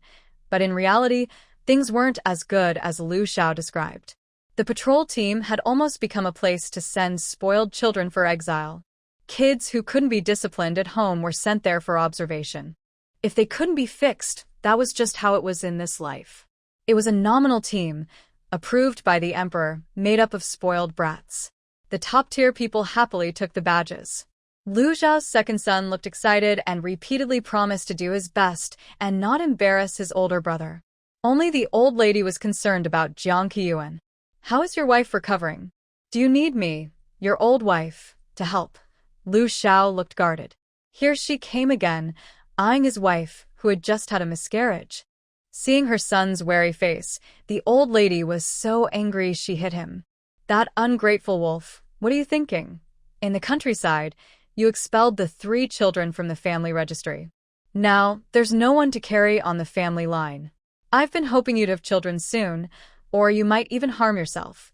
But in reality, things weren't as good as Lu Xiao described. The patrol team had almost become a place to send spoiled children for exile. Kids who couldn't be disciplined at home were sent there for observation. If they couldn't be fixed, that was just how it was in this life. It was a nominal team, approved by the emperor, made up of spoiled brats. The top-tier people happily took the badges. Lu Xiao's second son looked excited and repeatedly promised to do his best and not embarrass his older brother. Only the old lady was concerned about Jiang Keyuan. How is your wife recovering? Do you need me, your old wife, to help? Lu Xiao looked guarded. Here she came again, eyeing his wife, who had just had a miscarriage. Seeing her son's wary face, the old lady was so angry she hit him. That ungrateful wolf, what are you thinking? In the countryside, you expelled the 3 children from the family registry. Now, there's no one to carry on the family line. I've been hoping you'd have children soon, or you might even harm yourself.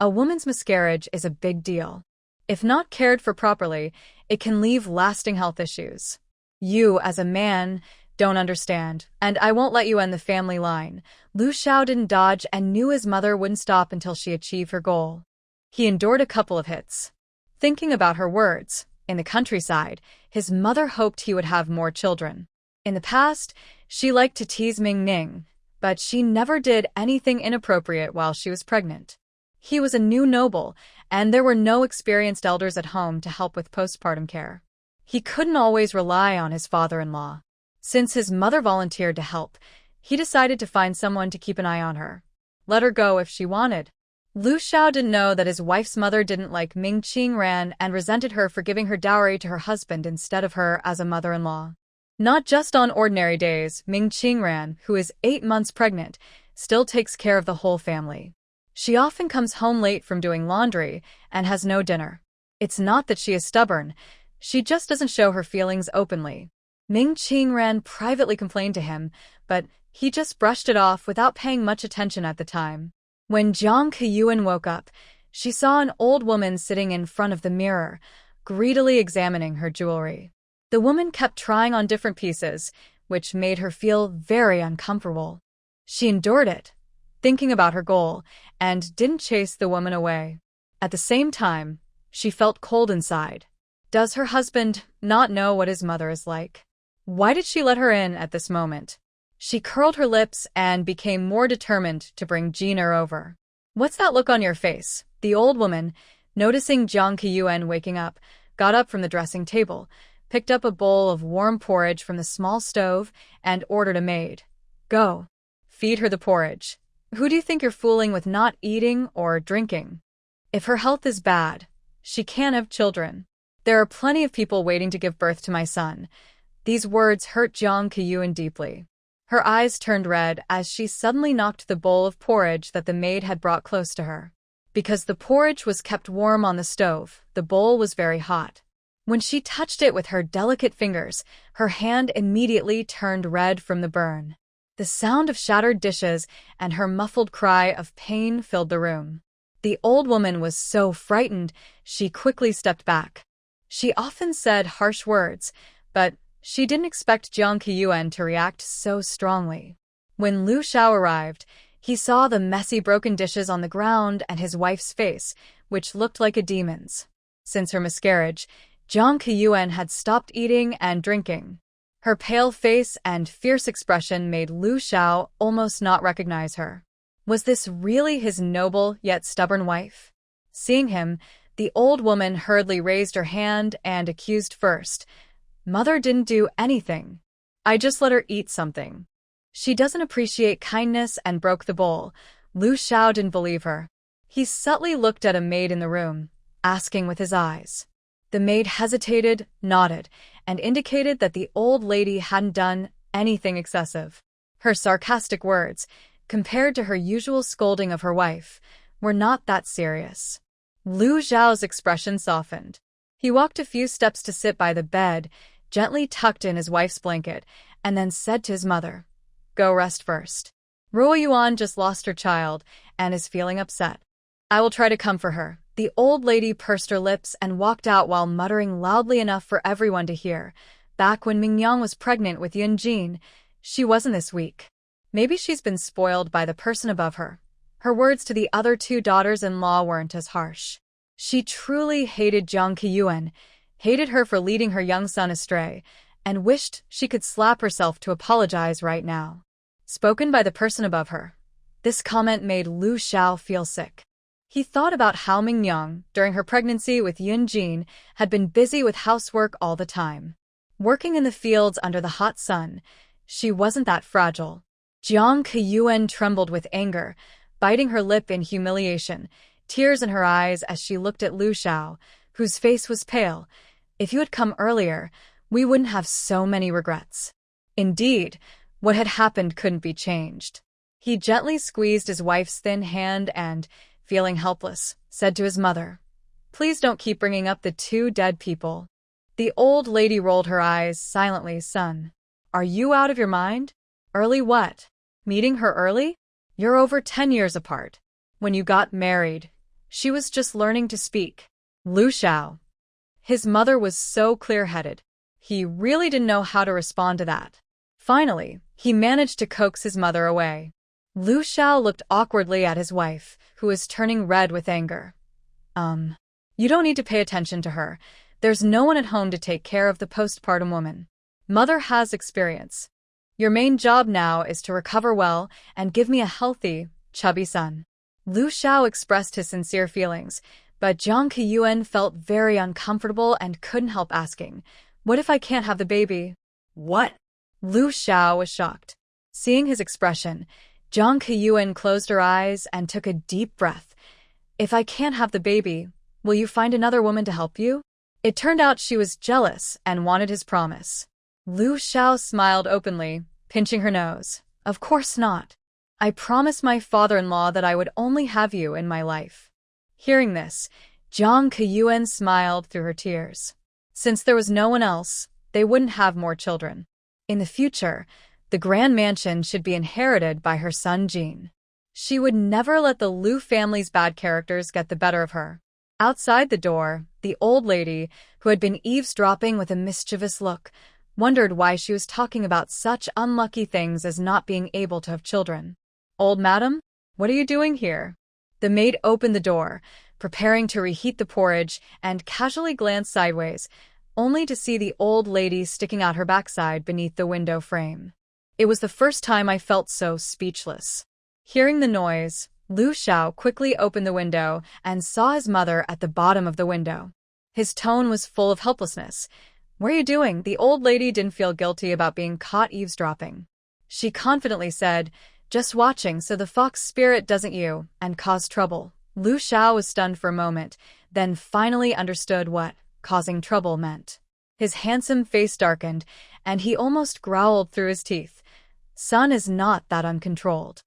A woman's miscarriage is a big deal. If not cared for properly, it can leave lasting health issues. You, as a man, don't understand, and I won't let you end the family line. Lu Xiao didn't dodge and knew his mother wouldn't stop until she achieved her goal. He endured a couple of hits. Thinking about her words, in the countryside, his mother hoped he would have more children. In the past, she liked to tease Ming Ning, but she never did anything inappropriate while she was pregnant. He was a new noble, and there were no experienced elders at home to help with postpartum care. He couldn't always rely on his father-in-law. Since his mother volunteered to help, he decided to find someone to keep an eye on her. Let her go if she wanted. Lu Xiao didn't know that his wife's mother didn't like Ming Qingran and resented her for giving her dowry to her husband instead of her as a mother-in-law. Not just on ordinary days, Ming Qingran, who is 8 months pregnant, still takes care of the whole family. She often comes home late from doing laundry and has no dinner. It's not that she is stubborn, she just doesn't show her feelings openly. Ming Qingran privately complained to him, but he just brushed it off without paying much attention at the time. When Jiang Keyuan woke up, she saw an old woman sitting in front of the mirror, greedily examining her jewelry. The woman kept trying on different pieces, which made her feel very uncomfortable. She endured it, thinking about her goal, and didn't chase the woman away. At the same time, she felt cold inside. Does her husband not know what his mother is like? Why did she let her in at this moment? She curled her lips and became more determined to bring Jiner over. What's that look on your face? The old woman, noticing Jiang Keyuan waking up, got up from the dressing table, picked up a bowl of warm porridge from the small stove, and ordered a maid. Go. Feed her the porridge. Who do you think you're fooling with not eating or drinking? If her health is bad, she can't have children. There are plenty of people waiting to give birth to my son. These words hurt Jiang Keyuan deeply. Her eyes turned red as she suddenly knocked the bowl of porridge that the maid had brought close to her. Because the porridge was kept warm on the stove, the bowl was very hot. When she touched it with her delicate fingers, her hand immediately turned red from the burn. The sound of shattered dishes and her muffled cry of pain filled the room. The old woman was so frightened, she quickly stepped back. She often said harsh words, but she didn't expect Jiang Keyuan to react so strongly. When Lu Xiao arrived, he saw the messy broken dishes on the ground and his wife's face, which looked like a demon's. Since her miscarriage, Jiang Keyuan had stopped eating and drinking. Her pale face and fierce expression made Lu Xiao almost not recognize her. Was this really his noble yet stubborn wife? Seeing him, the old woman hurriedly raised her hand and accused first. Mother didn't do anything. I just let her eat something. She doesn't appreciate kindness and broke the bowl. Lu Xiao didn't believe her. He subtly looked at a maid in the room, asking with his eyes. The maid hesitated, nodded, and indicated that the old lady hadn't done anything excessive. Her sarcastic words, compared to her usual scolding of her wife, were not that serious. Lu Xiao's expression softened. He walked a few steps to sit by the bed, gently tucked in his wife's blanket, and then said to his mother, Go rest first. Ruo Yuan just lost her child and is feeling upset. I will try to comfort her. The old lady pursed her lips and walked out while muttering loudly enough for everyone to hear. Back when Mingyang was pregnant with Yunjin, she wasn't this weak. Maybe she's been spoiled by the person above her. Her words to the other 2 daughters-in-law weren't as harsh. She truly hated Jiang Keyuan, hated her for leading her young son astray, and wished she could slap herself to apologize right now. Spoken by the person above her. This comment made Lu Xiao feel sick. He thought about how Mingyang, during her pregnancy with Yunjin, had been busy with housework all the time. Working in the fields under the hot sun, she wasn't that fragile. Jiang Keyuan trembled with anger, biting her lip in humiliation, tears in her eyes as she looked at Lu Xiao, whose face was pale. If you had come earlier, we wouldn't have so many regrets. Indeed, what had happened couldn't be changed. He gently squeezed his wife's thin hand and, feeling helpless, said to his mother, Please don't keep bringing up the 2 dead people. The old lady rolled her eyes silently. Son, are you out of your mind? Early what? Meeting her early? You're over 10 years apart. When you got married, she was just learning to speak. Lu Xiao. His mother was so clear-headed. He really didn't know how to respond to that. Finally, he managed to coax his mother away. Lu Xiao looked awkwardly at his wife, who was turning red with anger. You don't need to pay attention to her. There's no one at home to take care of the postpartum woman. Mother has experience. Your main job now is to recover well and give me a healthy, chubby son. Lu Xiao expressed his sincere feelings, but Jiang Keyuan felt very uncomfortable and couldn't help asking, What if I can't have the baby? What? Lu Xiao was shocked. Seeing his expression, Jiang Keyuan closed her eyes and took a deep breath. If I can't have the baby, will you find another woman to help you? It turned out she was jealous and wanted his promise. Lu Xiao smiled openly, pinching her nose. Of course not. I promised my father-in-law that I would only have you in my life. Hearing this, Jiang Keyuan smiled through her tears. Since there was no one else, they wouldn't have more children. In the future, the grand mansion should be inherited by her son Jean. She would never let the Lu family's bad characters get the better of her. Outside the door, the old lady, who had been eavesdropping with a mischievous look, wondered why she was talking about such unlucky things as not being able to have children. Old madam, what are you doing here? The maid opened the door, preparing to reheat the porridge, and casually glanced sideways, only to see the old lady sticking out her backside beneath the window frame. It was the first time I felt so speechless. Hearing the noise, Lu Xiao quickly opened the window and saw his mother at the bottom of the window. His tone was full of helplessness. What are you doing? The old lady didn't feel guilty about being caught eavesdropping. She confidently said, just watching so the fox spirit doesn't you and cause trouble. Lu Xiao was stunned for a moment, then finally understood what causing trouble meant. His handsome face darkened, and he almost growled through his teeth. Son is not that uncontrolled.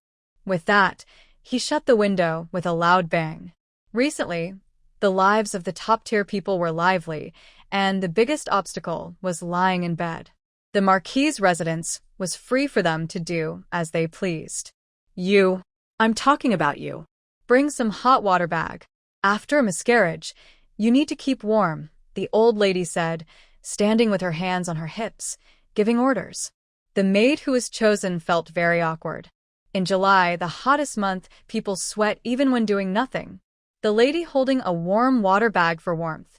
With that, he shut the window with a loud bang. Recently, the lives of the top-tier people were lively, and the biggest obstacle was lying in bed. The Marquis's residence was free for them to do as they pleased. I'm talking about you. Bring some hot water bag. After a miscarriage, you need to keep warm, the old lady said, standing with her hands on her hips, giving orders. The maid who was chosen felt very awkward. In July, the hottest month, people sweat even when doing nothing. The lady holding a warm water bag for warmth.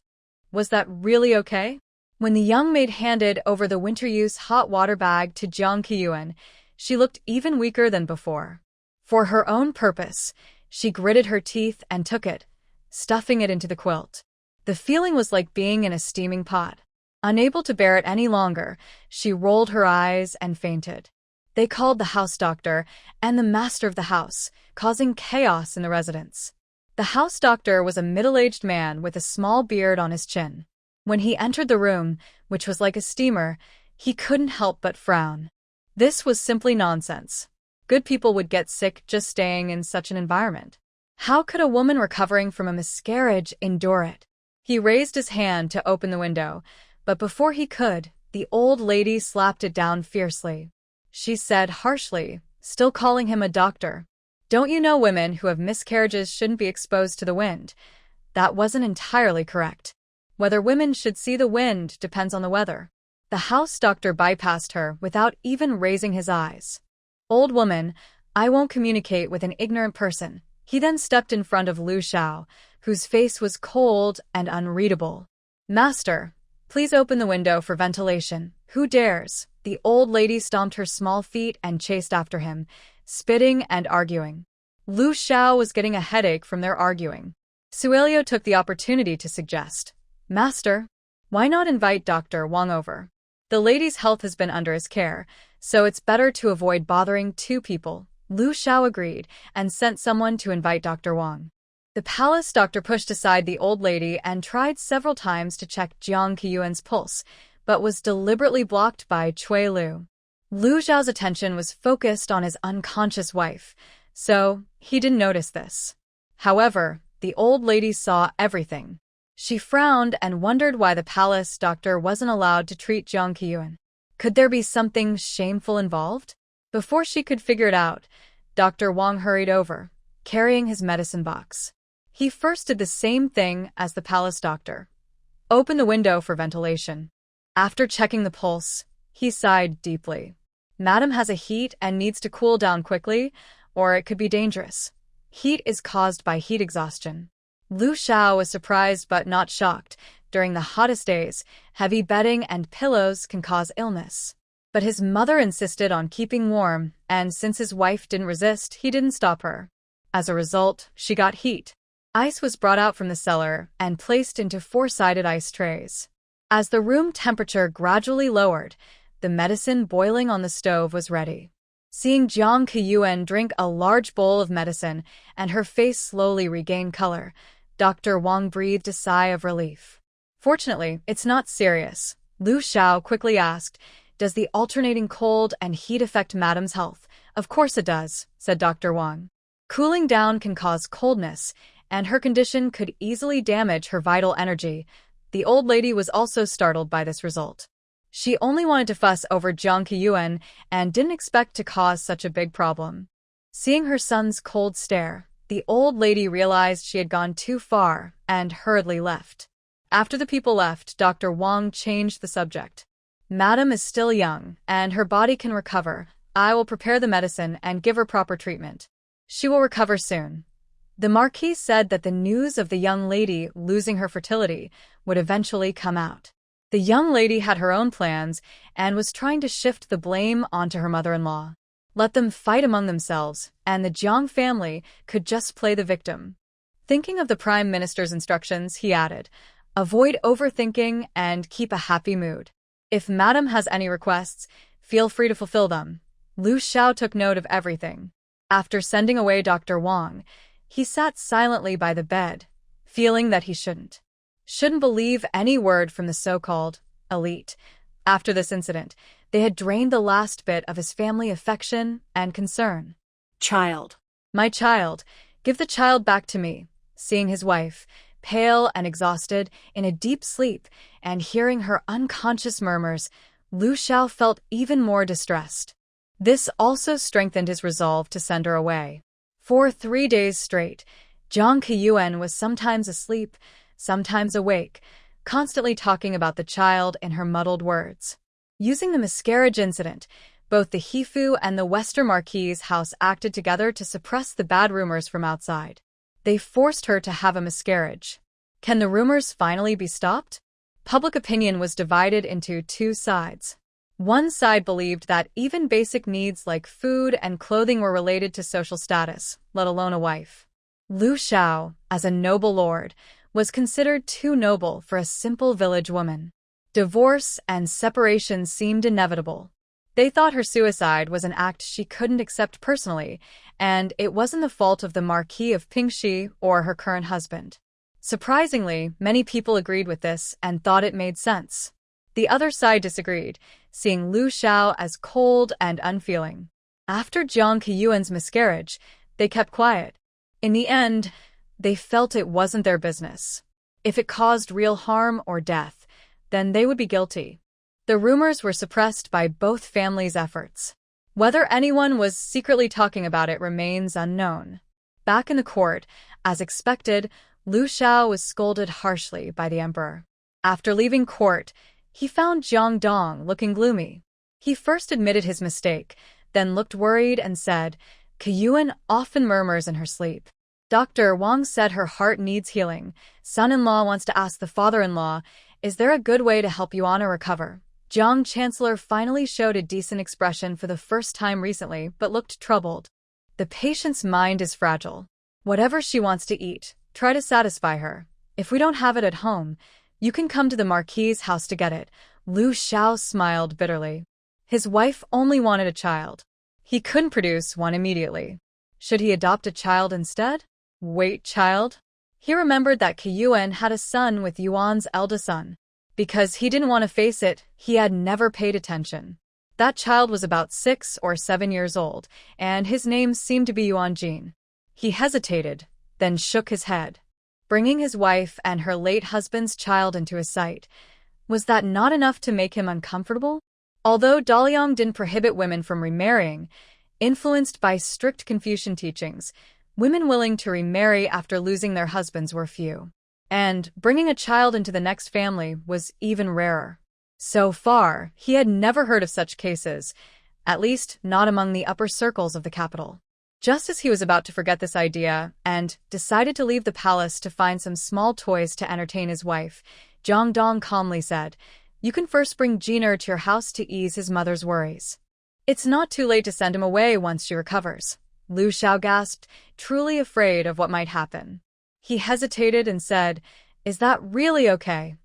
Was that really okay? When the young maid handed over the winter-use hot water bag to Jiang Keyuan, she looked even weaker than before. For her own purpose, she gritted her teeth and took it, stuffing it into the quilt. The feeling was like being in a steaming pot. Unable to bear it any longer, she rolled her eyes and fainted. They called the house doctor and the master of the house, causing chaos in the residence. The house doctor was a middle-aged man with a small beard on his chin. When he entered the room, which was like a steamer, he couldn't help but frown. This was simply nonsense. Good people would get sick just staying in such an environment. How could a woman recovering from a miscarriage endure it? He raised his hand to open the window, but before he could, the old lady slapped it down fiercely. She said harshly, still calling him a doctor, "Don't you know women who have miscarriages shouldn't be exposed to the wind?" That wasn't entirely correct. Whether women should see the wind depends on the weather. The house doctor bypassed her without even raising his eyes. "Old woman, I won't communicate with an ignorant person." He then stepped in front of Lu Xiao, whose face was cold and unreadable. "Master, please open the window for ventilation." "Who dares?" The old lady stomped her small feet and chased after him, spitting and arguing. Lu Xiao was getting a headache from their arguing. Suelio took the opportunity to suggest, "Master, why not invite Dr. Wang over? The lady's health has been under his care, so it's better to avoid bothering two people." Lu Xiao agreed and sent someone to invite Dr. Wang. The palace doctor pushed aside the old lady and tried several times to check Jiang Keyuan's pulse, but was deliberately blocked by Cui Lu. Lu Xiao's attention was focused on his unconscious wife, so he didn't notice this. However, the old lady saw everything. She frowned and wondered why the palace doctor wasn't allowed to treat Jiang Keyuan. Could there be something shameful involved? Before she could figure it out, Dr. Wang hurried over, carrying his medicine box. He first did the same thing as the palace doctor. Open the window for ventilation. After checking the pulse, he sighed deeply. "Madam has a heat and needs to cool down quickly, or it could be dangerous. Heat is caused by heat exhaustion." Lu Xiao was surprised but not shocked. During the hottest days, heavy bedding and pillows can cause illness. But his mother insisted on keeping warm, and since his wife didn't resist, he didn't stop her. As a result, she got heat. Ice was brought out from the cellar and placed into four-sided ice trays. As the room temperature gradually lowered, the medicine boiling on the stove was ready. Seeing Jiang Keyuan drink a large bowl of medicine and her face slowly regain color, Dr. Wang breathed a sigh of relief. Fortunately, it's not serious. Lu Xiao quickly asked, "Does the alternating cold and heat affect Madam's health?" "Of course it does," said Dr. Wang. "Cooling down can cause coldness, and her condition could easily damage her vital energy." The old lady was also startled by this result. She only wanted to fuss over Jiang Keyuan and didn't expect to cause such a big problem. Seeing her son's cold stare, the old lady realized she had gone too far and hurriedly left. After the people left, Dr. Wang changed the subject. "Madam is still young, and her body can recover. I will prepare the medicine and give her proper treatment. She will recover soon." The Marquis said that the news of the young lady losing her fertility would eventually come out. The young lady had her own plans and was trying to shift the blame onto her mother-in-law. Let them fight among themselves, and the Jiang family could just play the victim. Thinking of the Prime Minister's instructions, he added, "Avoid overthinking and keep a happy mood. If Madam has any requests, feel free to fulfill them." Lu Xiao took note of everything. After sending away Dr. Wang, he sat silently by the bed, feeling that he shouldn't believe any word from the so-called elite. After this incident, they had drained the last bit of his family affection and concern. Child. "My child, give the child back to me." Seeing his wife, pale and exhausted, in a deep sleep, and hearing her unconscious murmurs, Lu Xiao felt even more distressed. This also strengthened his resolve to send her away. For 3 days straight, Jiang Keyuan was sometimes asleep, sometimes awake, constantly talking about the child in her muddled words. Using the miscarriage incident, both the Hifu and the Western Marquis' house acted together to suppress the bad rumors from outside. They forced her to have a miscarriage. Can the rumors finally be stopped? Public opinion was divided into two sides. One side believed that even basic needs like food and clothing were related to social status, let alone a wife. Lu Xiao, as a noble lord, was considered too noble for a simple village woman. Divorce and separation seemed inevitable. They thought her suicide was an act she couldn't accept personally, and it wasn't the fault of the Marquis of Pingxi or her current husband. Surprisingly, many people agreed with this and thought it made sense. The other side disagreed, seeing Lu Xiao as cold and unfeeling. After Jiang Keyuan's miscarriage, they kept quiet. In the end, they felt it wasn't their business. If it caused real harm or death, then they would be guilty. The rumors were suppressed by both families' efforts. Whether anyone was secretly talking about it remains unknown. Back in the court, as expected, Lu Xiao was scolded harshly by the emperor. After leaving court, he found Jiang Dong looking gloomy. He first admitted his mistake, then looked worried and said, "Keyuan often murmurs in her sleep." Dr. Wang said her heart needs healing. Son-in-law wants to ask the father-in-law, "Is there a good way to help Yuana recover?" Jiang Chancellor finally showed a decent expression for the first time recently, but looked troubled. The patient's mind is fragile. Whatever she wants to eat, try to satisfy her. If we don't have it at home, you can come to the Marquis' house to get it. Lu Xiao smiled bitterly. His wife only wanted a child. He couldn't produce one immediately. Should he adopt a child instead? Wait, child? He remembered that Keyuan had a son with Yuan's eldest son. Because he didn't want to face it, he had never paid attention. That child was about 6 or 7 years old, and his name seemed to be Yuan Jin. He hesitated, then shook his head. Bringing his wife and her late husband's child into his sight, was that not enough to make him uncomfortable? Although Daliang didn't prohibit women from remarrying, influenced by strict Confucian teachings, women willing to remarry after losing their husbands were few. And bringing a child into the next family was even rarer. So far, he had never heard of such cases, at least not among the upper circles of the capital. Just as he was about to forget this idea and decided to leave the palace to find some small toys to entertain his wife, Jiang Dong calmly said, "You can first bring Jiner to your house to ease his mother's worries. It's not too late to send him away once she recovers." Lu Xiao gasped, truly afraid of what might happen. He hesitated and said, "Is that really okay?"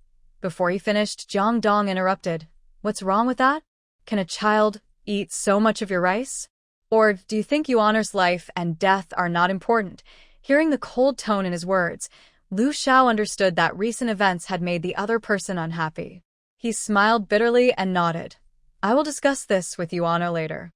Before he finished, Jiang Dong interrupted, "What's wrong with that? Can a child eat so much of your rice? Or do you think Yuaner's life and death are not important? Hearing the cold tone in his words, Lu Xiao understood that recent events had made the other person unhappy. He smiled bitterly and nodded. I will discuss this with Yuana later.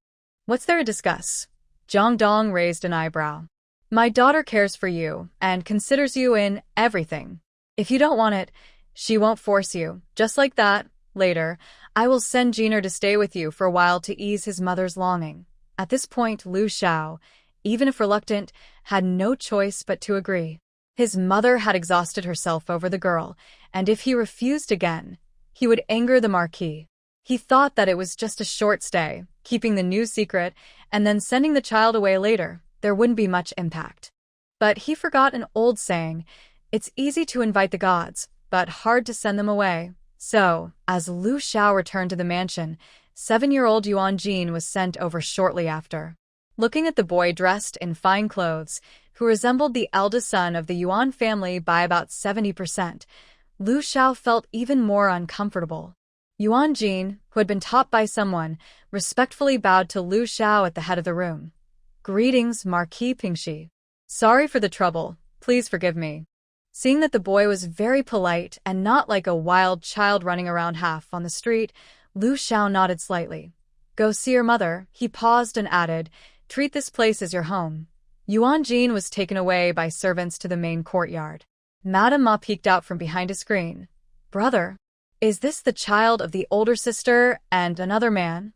What's there to discuss? Zhang Dong raised an eyebrow. My daughter cares for you and considers you in everything. If you don't want it, she won't force you. Just like that, later, I will send Jiner to stay with you for a while to ease his mother's longing. At this point, Lu Xiao, even if reluctant, had no choice but to agree. His mother had exhausted herself over the girl, and if he refused again, he would anger the Marquis. He thought that it was just a short stay, keeping the news secret, and then sending the child away later. There wouldn't be much impact. But he forgot an old saying, it's easy to invite the gods, but hard to send them away. So, as Lu Xiao returned to the mansion, 7-year-old Yuan Jin was sent over shortly after. Looking at the boy dressed in fine clothes, who resembled the eldest son of the Yuan family by about 70%, Lu Xiao felt even more uncomfortable. Yuan Jin, who had been taught by someone, respectfully bowed to Lu Xiao at the head of the room. Greetings, Marquis Pingxi. Sorry for the trouble, please forgive me. Seeing that the boy was very polite and not like a wild child running around half on the street, Lu Xiao nodded slightly. Go see your mother, he paused and added, treat this place as your home. Yuan Jin was taken away by servants to the main courtyard. Madame Ma peeked out from behind a screen. Brother, is this the child of the older sister and another man?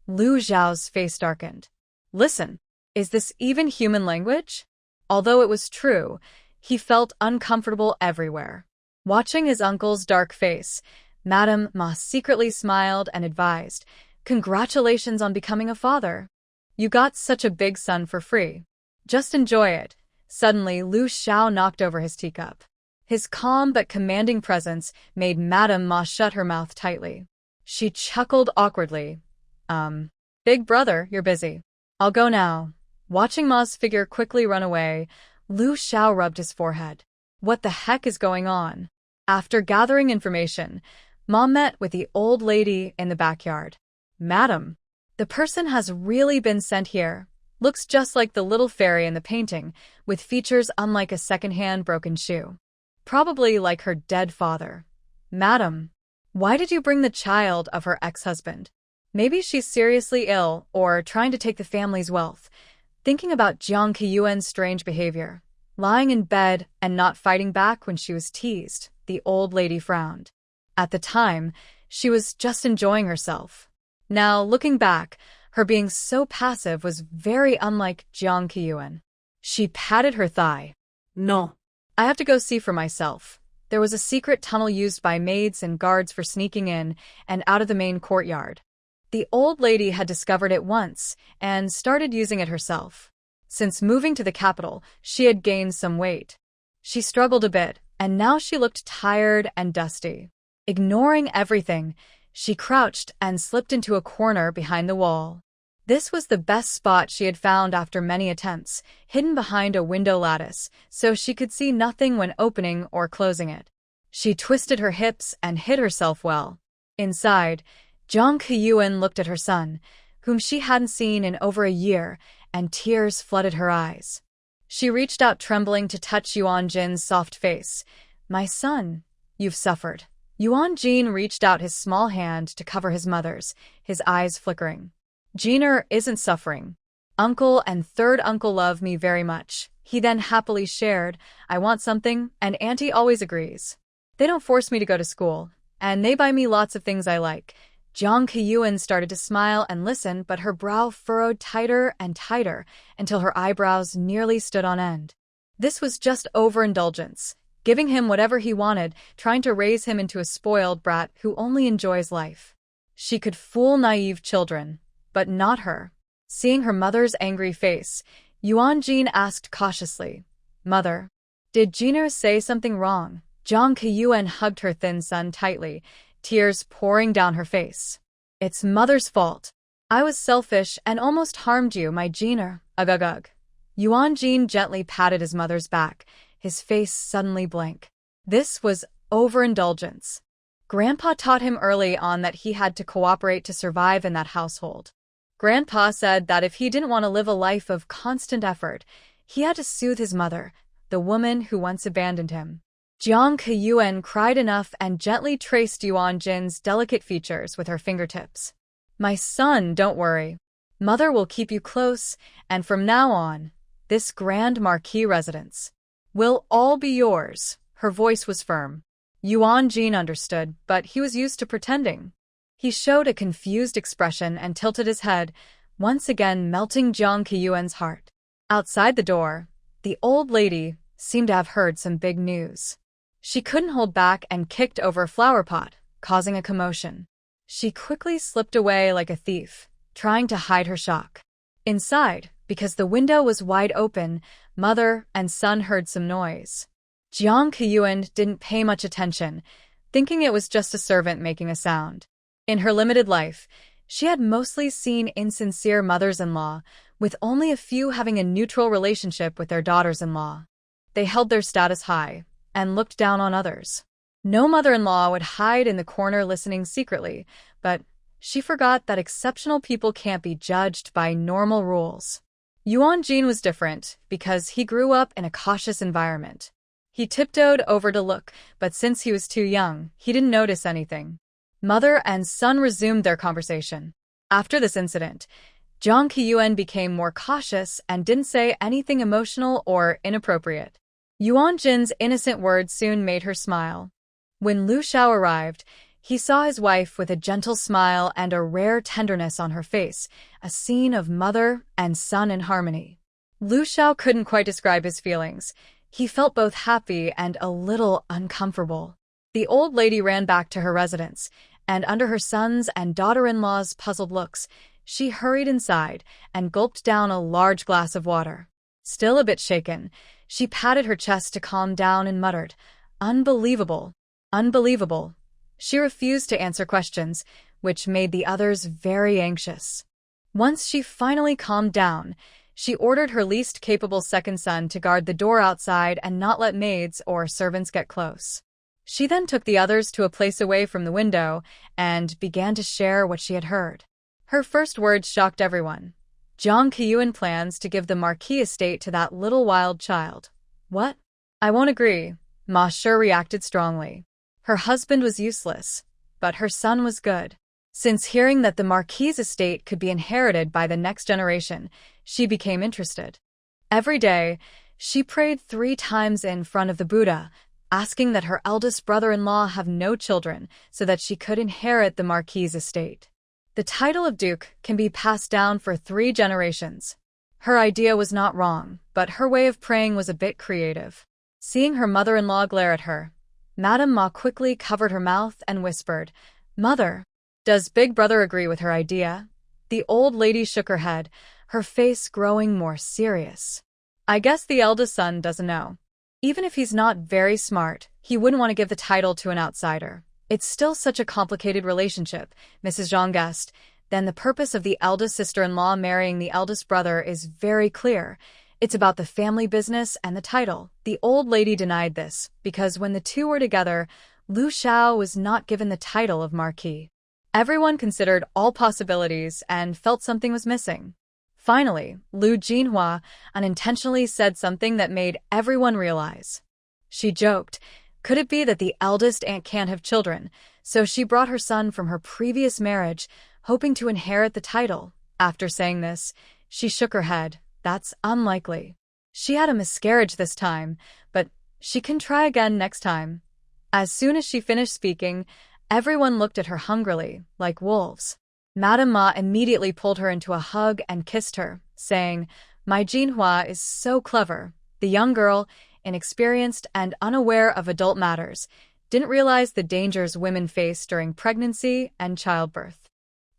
Lu Xiao's face darkened. Listen, is this even human language? Although it was true, he felt uncomfortable everywhere. Watching his uncle's dark face, Madame Ma secretly smiled and advised, congratulations on becoming a father. You got such a big son for free. Just enjoy it. Suddenly, Lu Xiao knocked over his teacup. His calm but commanding presence made Madame Ma shut her mouth tightly. She chuckled awkwardly. Big brother, you're busy. I'll go now. Watching Ma's figure quickly run away, Lu Xiao rubbed his forehead. What the heck is going on? After gathering information, Ma met with the old lady in the backyard. Madam, the person has really been sent here. Looks just like the little fairy in the painting, with features unlike a second-hand broken shoe. Probably like her dead father. Madam, why did you bring the child of her ex-husband? Maybe she's seriously ill or trying to take the family's wealth. Thinking about Jiang Qiyuan's strange behavior, lying in bed and not fighting back when she was teased, the old lady frowned. At the time, she was just enjoying herself. Now, looking back, her being so passive was very unlike Jiang Qiyuan. She patted her thigh. No. I have to go see for myself. There was a secret tunnel used by maids and guards for sneaking in and out of the main courtyard. The old lady had discovered it once and started using it herself. Since moving to the capital, she had gained some weight. She struggled a bit, and now she looked tired and dusty. Ignoring everything, she crouched and slipped into a corner behind the wall. This was the best spot she had found after many attempts, hidden behind a window lattice, so she could see nothing when opening or closing it. She twisted her hips and hid herself well. Inside, Jiang Qiyuan looked at her son, whom she hadn't seen in over a year, and tears flooded her eyes. She reached out trembling to touch Yuan Jin's soft face. My son, you've suffered. Yuan Jin reached out his small hand to cover his mother's, his eyes flickering. Jiner isn't suffering. Uncle and third uncle love me very much. He then happily shared, I want something, and auntie always agrees. They don't force me to go to school, and they buy me lots of things I like. Jiang Qiyuan started to smile and listen, but her brow furrowed tighter and tighter until her eyebrows nearly stood on end. This was just overindulgence, giving him whatever he wanted, trying to raise him into a spoiled brat who only enjoys life. She could fool naive children, but not her. Seeing her mother's angry face, Yuan Jin asked cautiously, Mother, did Jiner say something wrong? Jiang Qiyuan hugged her thin son tightly, tears pouring down her face. It's mother's fault. I was selfish and almost harmed you, my Jiner. Ugh. Yuan Jin gently patted his mother's back, his face suddenly blank. This was overindulgence. Grandpa taught him early on that he had to cooperate to survive in that household. Grandpa said that if he didn't want to live a life of constant effort, he had to soothe his mother, the woman who once abandoned him. Jiang Keyuan cried enough and gently traced Yuan Jin's delicate features with her fingertips. My son, don't worry. Mother will keep you close, and from now on, this grand marquis residence will all be yours. Her voice was firm. Yuan Jin understood, but he was used to pretending. He showed a confused expression and tilted his head, once again melting Jiang Keyuan's heart. Outside the door, the old lady seemed to have heard some big news. She couldn't hold back and kicked over a flower pot, causing a commotion. She quickly slipped away like a thief, trying to hide her shock. Inside, because the window was wide open, mother and son heard some noise. Jiang Keyuan didn't pay much attention, thinking it was just a servant making a sound. In her limited life, she had mostly seen insincere mothers-in-law, with only a few having a neutral relationship with their daughters-in-law. They held their status high and looked down on others. No mother-in-law would hide in the corner listening secretly, but she forgot that exceptional people can't be judged by normal rules. Yuan Jin was different because he grew up in a cautious environment. He tiptoed over to look, but since he was too young, he didn't notice anything. Mother and son resumed their conversation. After this incident, Jiang Keyuan became more cautious and didn't say anything emotional or inappropriate. Yuan Jin's innocent words soon made her smile. When Lu Xiao arrived, he saw his wife with a gentle smile and a rare tenderness on her face, a scene of mother and son in harmony. Lu Xiao couldn't quite describe his feelings. He felt both happy and a little uncomfortable. The old lady ran back to her residence, and under her son's and daughter-in-law's puzzled looks, she hurried inside and gulped down a large glass of water. Still a bit shaken, she patted her chest to calm down and muttered, "Unbelievable, unbelievable." She refused to answer questions, which made the others very anxious. Once she finally calmed down, she ordered her least capable second son to guard the door outside and not let maids or servants get close. She then took the others to a place away from the window and began to share what she had heard. Her first words shocked everyone. Jiang Keyuan plans to give the marquis estate to that little wild child. What? I won't agree. Ma Shi reacted strongly. Her husband was useless, but her son was good. Since hearing that the marquis' estate could be inherited by the next generation, she became interested. Every day, she prayed 3 times in front of the Buddha, asking that her eldest brother-in-law have no children so that she could inherit the marquis' estate. The title of duke can be passed down for 3 generations. Her idea was not wrong, but her way of praying was a bit creative. Seeing her mother-in-law glare at her, Madame Ma quickly covered her mouth and whispered, "Mother, does Big Brother agree with her idea?" The old lady shook her head, her face growing more serious. "I guess the eldest son doesn't know. Even if he's not very smart, he wouldn't want to give the title to an outsider. It's still such a complicated relationship," Mrs. Zhang guessed. "Then the purpose of the eldest sister-in-law marrying the eldest brother is very clear. It's about the family business and the title." The old lady denied this, because when the two were together, Lu Xiao was not given the title of marquis. Everyone considered all possibilities and felt something was missing. Finally, Lu Jinhua unintentionally said something that made everyone realize. She joked, could it be that the eldest aunt can't have children, so she brought her son from her previous marriage, hoping to inherit the title? After saying this, she shook her head. That's unlikely. She had a miscarriage this time, but she can try again next time. As soon as she finished speaking, everyone looked at her hungrily, like wolves. Madame Ma immediately pulled her into a hug and kissed her, saying, "My Jinhua is so clever." The young girl, inexperienced and unaware of adult matters, didn't realize the dangers women face during pregnancy and childbirth.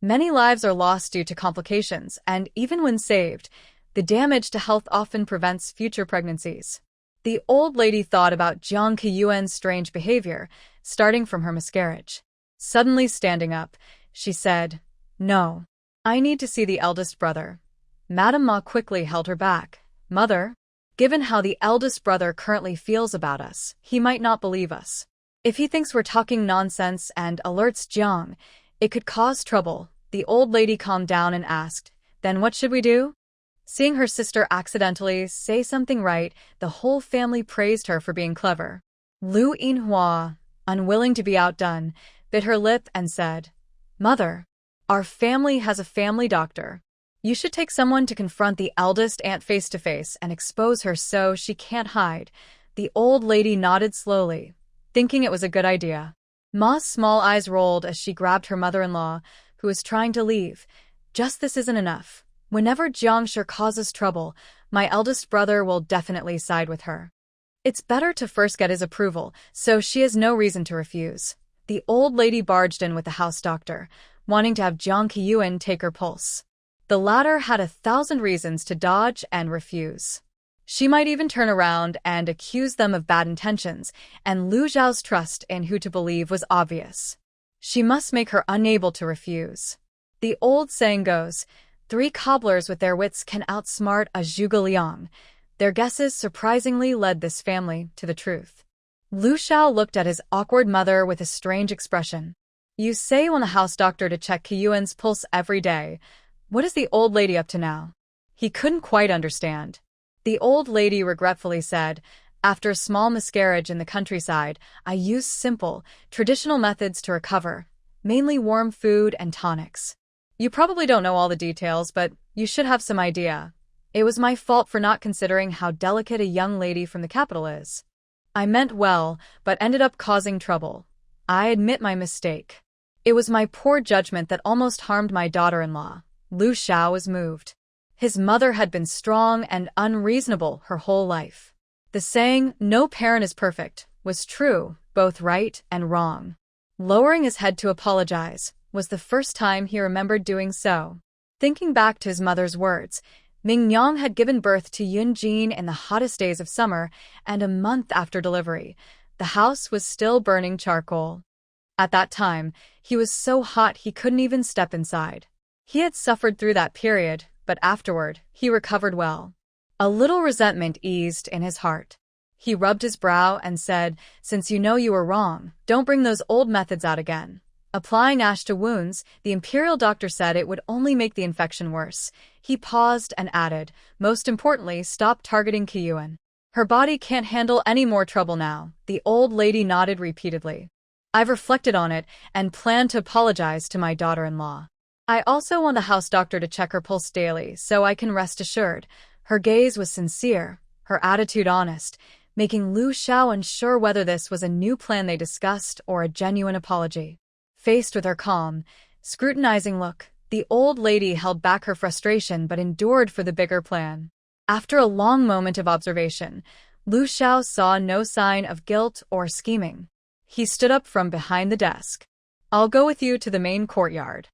Many lives are lost due to complications, and even when saved, the damage to health often prevents future pregnancies. The old lady thought about Jiang Keyuan's strange behavior, starting from her miscarriage. Suddenly standing up, she said, "No, I need to see the eldest brother." Madame Ma quickly held her back. "Mother, given how the eldest brother currently feels about us, he might not believe us." If he thinks we're talking nonsense and alerts Jiang, it could cause trouble. The old lady calmed down and asked, "Then what should we do?" Seeing her sister accidentally say something right, the whole family praised her for being clever. Lu Yinhua, unwilling to be outdone, bit her lip and said, "Mother, our family has a family doctor. You should take someone to confront the eldest aunt face to face and expose her so she can't hide." The old lady nodded slowly, thinking it was a good idea. Ma's small eyes rolled as she grabbed her mother-in-law, who was trying to leave. "Just this isn't enough. Whenever Jiangshi causes trouble, my eldest brother will definitely side with her. It's better to first get his approval, so she has no reason to refuse." The old lady barged in with the house doctor, wanting to have Jiang Qiyuan take her pulse. The latter had 1,000 reasons to dodge and refuse. She might even turn around and accuse them of bad intentions, and Lu Zhao's trust in who to believe was obvious. She must make her unable to refuse. The old saying goes, 3 cobblers with their wits can outsmart a zhuge liang. Their guesses surprisingly led this family to the truth. Lu Xiao looked at his awkward mother with a strange expression. "You say you want the house doctor to check Qiyuan's pulse every day. What is the old lady up to now?" He couldn't quite understand. The old lady regretfully said, "After a small miscarriage in the countryside, I used simple, traditional methods to recover, mainly warm food and tonics. You probably don't know all the details, but you should have some idea. It was my fault for not considering how delicate a young lady from the capital is. I meant well, but ended up causing trouble. I admit my mistake. It was my poor judgment that almost harmed my daughter-in-law." Lu Xiao was moved. His mother had been strong and unreasonable her whole life. The saying, "No parent is perfect," was true, both right and wrong. Lowering his head to apologize was the first time he remembered doing so. Thinking back to his mother's words, Mingyang had given birth to Yunjin in the hottest days of summer, and a month after delivery, the house was still burning charcoal. At that time, he was so hot he couldn't even step inside. He had suffered through that period, but afterward, he recovered well. A little resentment eased in his heart. He rubbed his brow and said, "Since you know you were wrong, don't bring those old methods out again." Applying ash to wounds, the imperial doctor said it would only make the infection worse. He paused and added, "Most importantly, stop targeting Qiyuan. Her body can't handle any more trouble now." The old lady nodded repeatedly. "I've reflected on it and plan to apologize to my daughter-in-law. I also want the house doctor to check her pulse daily so I can rest assured." Her gaze was sincere, her attitude honest, making Lu Xiao unsure whether this was a new plan they discussed or a genuine apology. Faced with her calm, scrutinizing look, the old lady held back her frustration but endured for the bigger plan. After a long moment of observation, Lu Xiao saw no sign of guilt or scheming. He stood up from behind the desk. "I'll go with you to the main courtyard.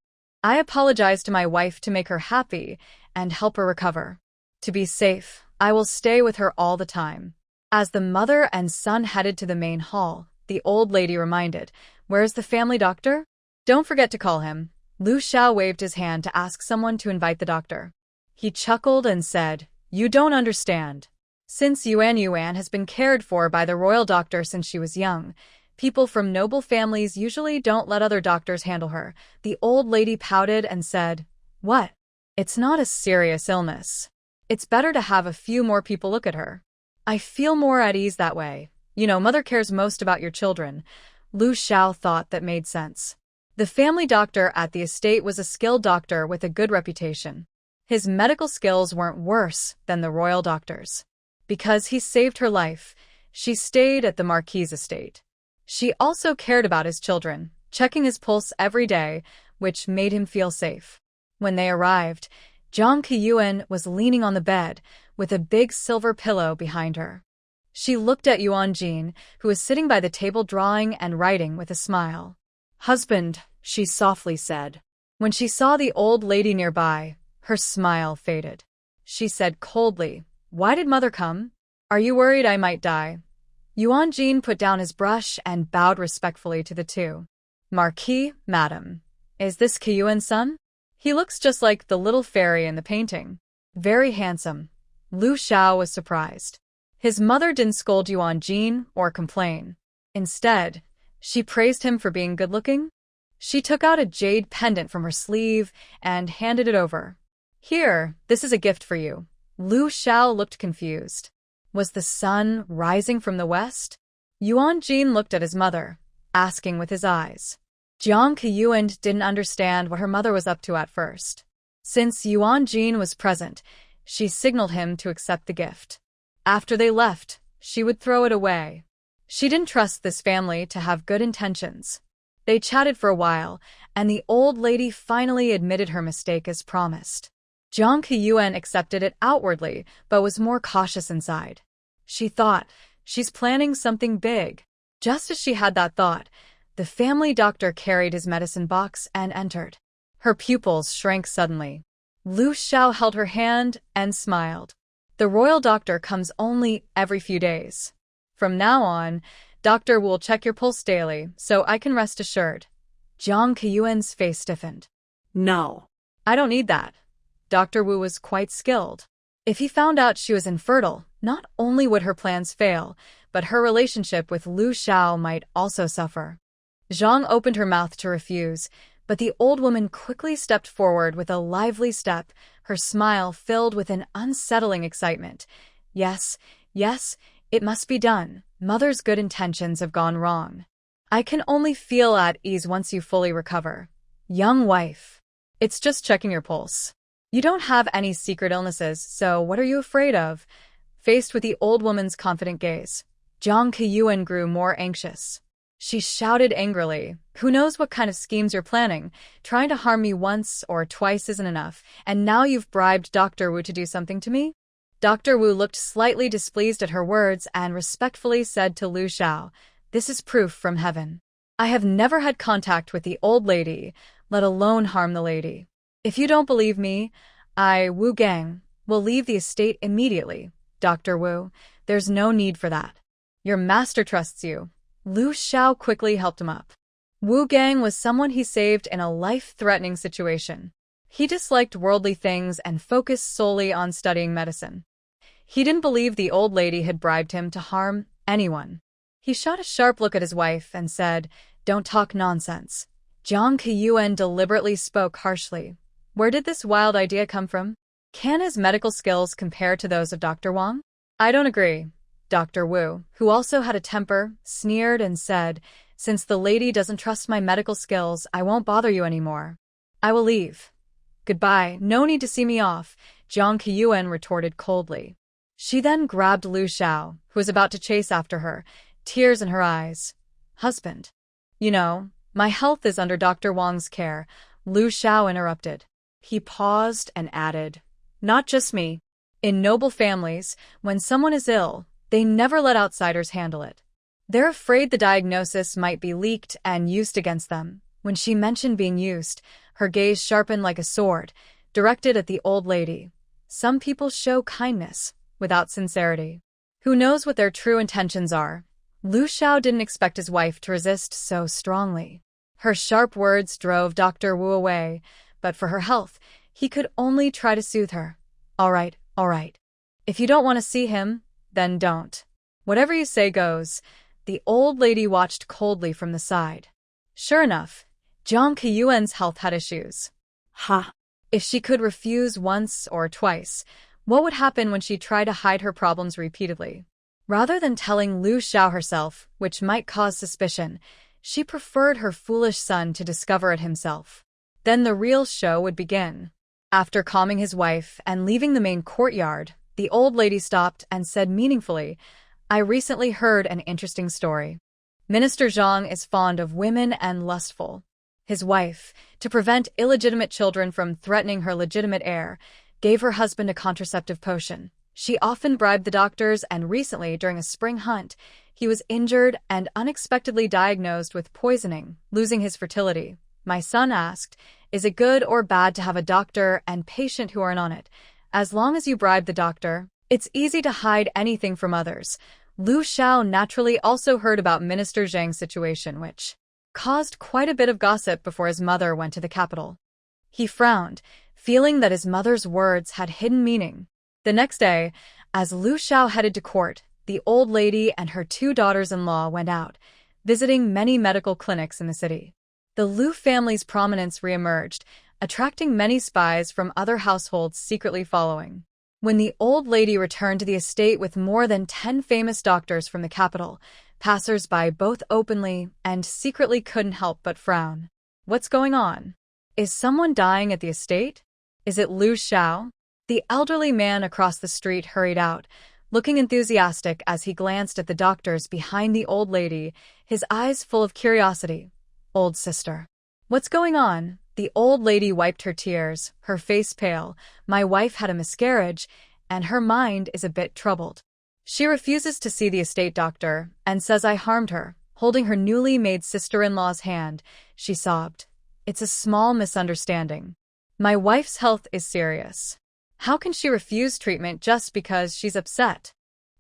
I apologize to my wife to make her happy and help her recover. To be safe, I will stay with her all the time." As the mother and son headed to the main hall, the old lady reminded, "Where's the family doctor? Don't forget to call him." Lu Xiao waved his hand to ask someone to invite the doctor. He chuckled and said, "You don't understand. Since Yuan has been cared for by the royal doctor since she was young, people from noble families usually don't let other doctors handle her." The old lady pouted and said, "What? It's not a serious illness. It's better to have a few more people look at her. I feel more at ease that way. You know, mother cares most about your children." Lu Xiao thought that made sense. The family doctor at the estate was a skilled doctor with a good reputation. His medical skills weren't worse than the royal doctor's. Because he saved her life, she stayed at the Marquis's estate. She also cared about his children, checking his pulse every day, which made him feel safe. When they arrived, Jiang Qiyuan was leaning on the bed, with a big silver pillow behind her. She looked at Yuan Jin, who was sitting by the table drawing and writing with a smile. "Husband," she softly said. When she saw the old lady nearby, her smile faded. She said coldly, "Why did mother come? Are you worried I might die?" Yuan Jin put down his brush and bowed respectfully to the two. "Marquis, madam, is this Qiyuan's son? He looks just like the little fairy in the painting. Very handsome." Lu Xiao was surprised. His mother didn't scold Yuan Jin or complain. Instead, She praised him for being good-looking? She took out a jade pendant from her sleeve and handed it over. Here, this is a gift for you. Lu Xiao looked confused. Was the sun rising from the west? Yuan Jin looked at his mother, asking with his eyes. Jiang Keyuan didn't understand what her mother was up to at first. Since Yuan Jin was present, she signaled him to accept the gift. After they left, she would throw it away. She didn't trust this family to have good intentions. They chatted for a while, and the old lady finally admitted her mistake as promised. Jiang Keyuan accepted it outwardly, but was more cautious inside. She thought, she's planning something big. Just as she had that thought, the family doctor carried his medicine box and entered. Her pupils shrank suddenly. Lu Xiao held her hand and smiled. The royal doctor comes only every few days. From now on, Doctor will check your pulse daily, so I can rest assured. Jiang Keyuan's face stiffened. No. I don't need that. Dr. Wu was quite skilled. If he found out she was infertile, not only would her plans fail, but her relationship with Lu Xiao might also suffer. Zhang opened her mouth to refuse, but the old woman quickly stepped forward with a lively step, her smile filled with an unsettling excitement. Yes, yes, it must be done. Mother's good intentions have gone wrong. I can only feel at ease once you fully recover. Young wife. It's just checking your pulse. You don't have any secret illnesses, so what are you afraid of? Faced with the old woman's confident gaze, Jiang Keyuan grew more anxious. She shouted angrily, "Who knows what kind of schemes you're planning? Trying to harm me once or twice isn't enough, and now you've bribed Dr. Wu to do something to me?" Dr. Wu looked slightly displeased at her words and respectfully said to Lu Xiao, "This is proof from heaven. I have never had contact with the old lady, let alone harm the lady. If you don't believe me, Wu Gang, will leave the estate immediately. Dr. Wu, there's no need for that. Your master trusts you." Lu Xiao quickly helped him up. Wu Gang was someone he saved in a life-threatening situation. He disliked worldly things and focused solely on studying medicine. He didn't believe the old lady had bribed him to harm anyone. He shot a sharp look at his wife and said, "Don't talk nonsense." Jiang Keyuan deliberately spoke harshly. Where did this wild idea come from? Can his medical skills compare to those of Dr. Wang? I don't agree. Dr. Wu, who also had a temper, sneered and said, "Since the lady doesn't trust my medical skills, I won't bother you anymore. I will leave." "Goodbye, no need to see me off," Jiang Keyuan retorted coldly. She then grabbed Lu Xiao, who was about to chase after her, tears in her eyes. "Husband. You know, my health is under Dr. Wang's care," Lu Xiao interrupted. He paused and added, "Not just me. In noble families, when someone is ill, they never let outsiders handle it. They're afraid the diagnosis might be leaked and used against them." When she mentioned being used, her gaze sharpened like a sword, directed at the old lady. Some people show kindness without sincerity. Who knows what their true intentions are? Lu Xiao didn't expect his wife to resist so strongly. Her sharp words drove Dr. Wu away, but for her health, he could only try to soothe her. All right. If you don't want to see him, then don't. Whatever you say goes." The old lady watched coldly from the side. Sure enough, Jiang Keyuan's health had issues. If she could refuse once or twice, what would happen when she tried to hide her problems repeatedly? Rather than telling Lu Xiao herself, which might cause suspicion, she preferred her foolish son to discover it himself. Then the real show would begin. After calming his wife and leaving the main courtyard, the old lady stopped and said meaningfully, "I recently heard an interesting story. Minister Zhang is fond of women and lustful. His wife, to prevent illegitimate children from threatening her legitimate heir, gave her husband a contraceptive potion. She often bribed the doctors, and recently, during a spring hunt, he was injured and unexpectedly diagnosed with poisoning, losing his fertility. My son asked, is it good or bad to have a doctor and patient who aren't on it? As long as you bribe the doctor, it's easy to hide anything from others." Lu Xiao naturally also heard about Minister Zhang's situation, which caused quite a bit of gossip before his mother went to the capital. He frowned, feeling that his mother's words had hidden meaning. The next day, as Lu Xiao headed to court, the old lady and her 2 daughters-in-law went out. visiting many medical clinics in the city. The Liu family's prominence reemerged, attracting many spies from other households secretly following. When the old lady returned to the estate with more than 10 famous doctors from the capital, passers-by both openly and secretly couldn't help but frown. What's going on? Is someone dying at the estate? Is it Liu Xiao? The elderly man across the street hurried out, looking enthusiastic as he glanced at the doctors behind the old lady, his eyes full of curiosity. Old sister. What's going on? The old lady wiped her tears, her face pale. My wife had a miscarriage, and her mind is a bit troubled. She refuses to see the estate doctor and says I harmed her. Holding her newly made sister-in-law's hand, she sobbed. It's a small misunderstanding. My wife's health is serious. How can she refuse treatment just because she's upset?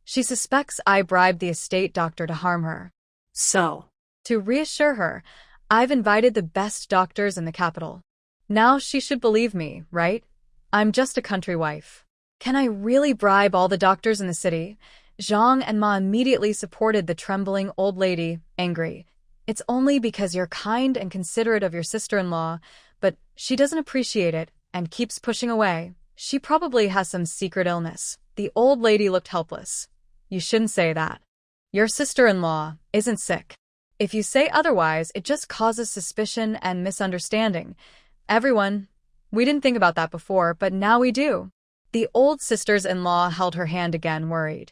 She suspects I bribed the estate doctor to harm her. So, To reassure her, I've invited the best doctors in the capital. Now she should believe me, right? I'm just a country wife. Can I really bribe all the doctors in the city? Zhang and Ma immediately supported the trembling old lady, angry. It's only because you're kind and considerate of your sister-in-law, but she doesn't appreciate it and keeps pushing away. She probably has some secret illness. The old lady looked helpless. You shouldn't say that. Your sister-in-law isn't sick. If you say otherwise, it just causes suspicion and misunderstanding. We didn't think about that before, but now we do. The old sisters-in-law held her hand again, worried.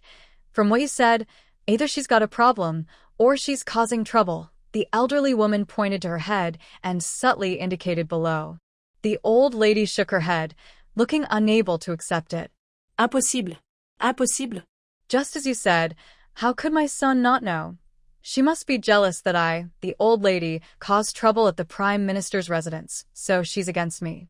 From what you said, either she's got a problem or she's causing trouble. The elderly woman pointed to her head and subtly indicated below. The old lady shook her head, looking unable to accept it. impossible. Impossible. Just as you said, how could my son not know? She must be jealous that I, the old lady, caused trouble at the Prime Minister's residence, so she's against me.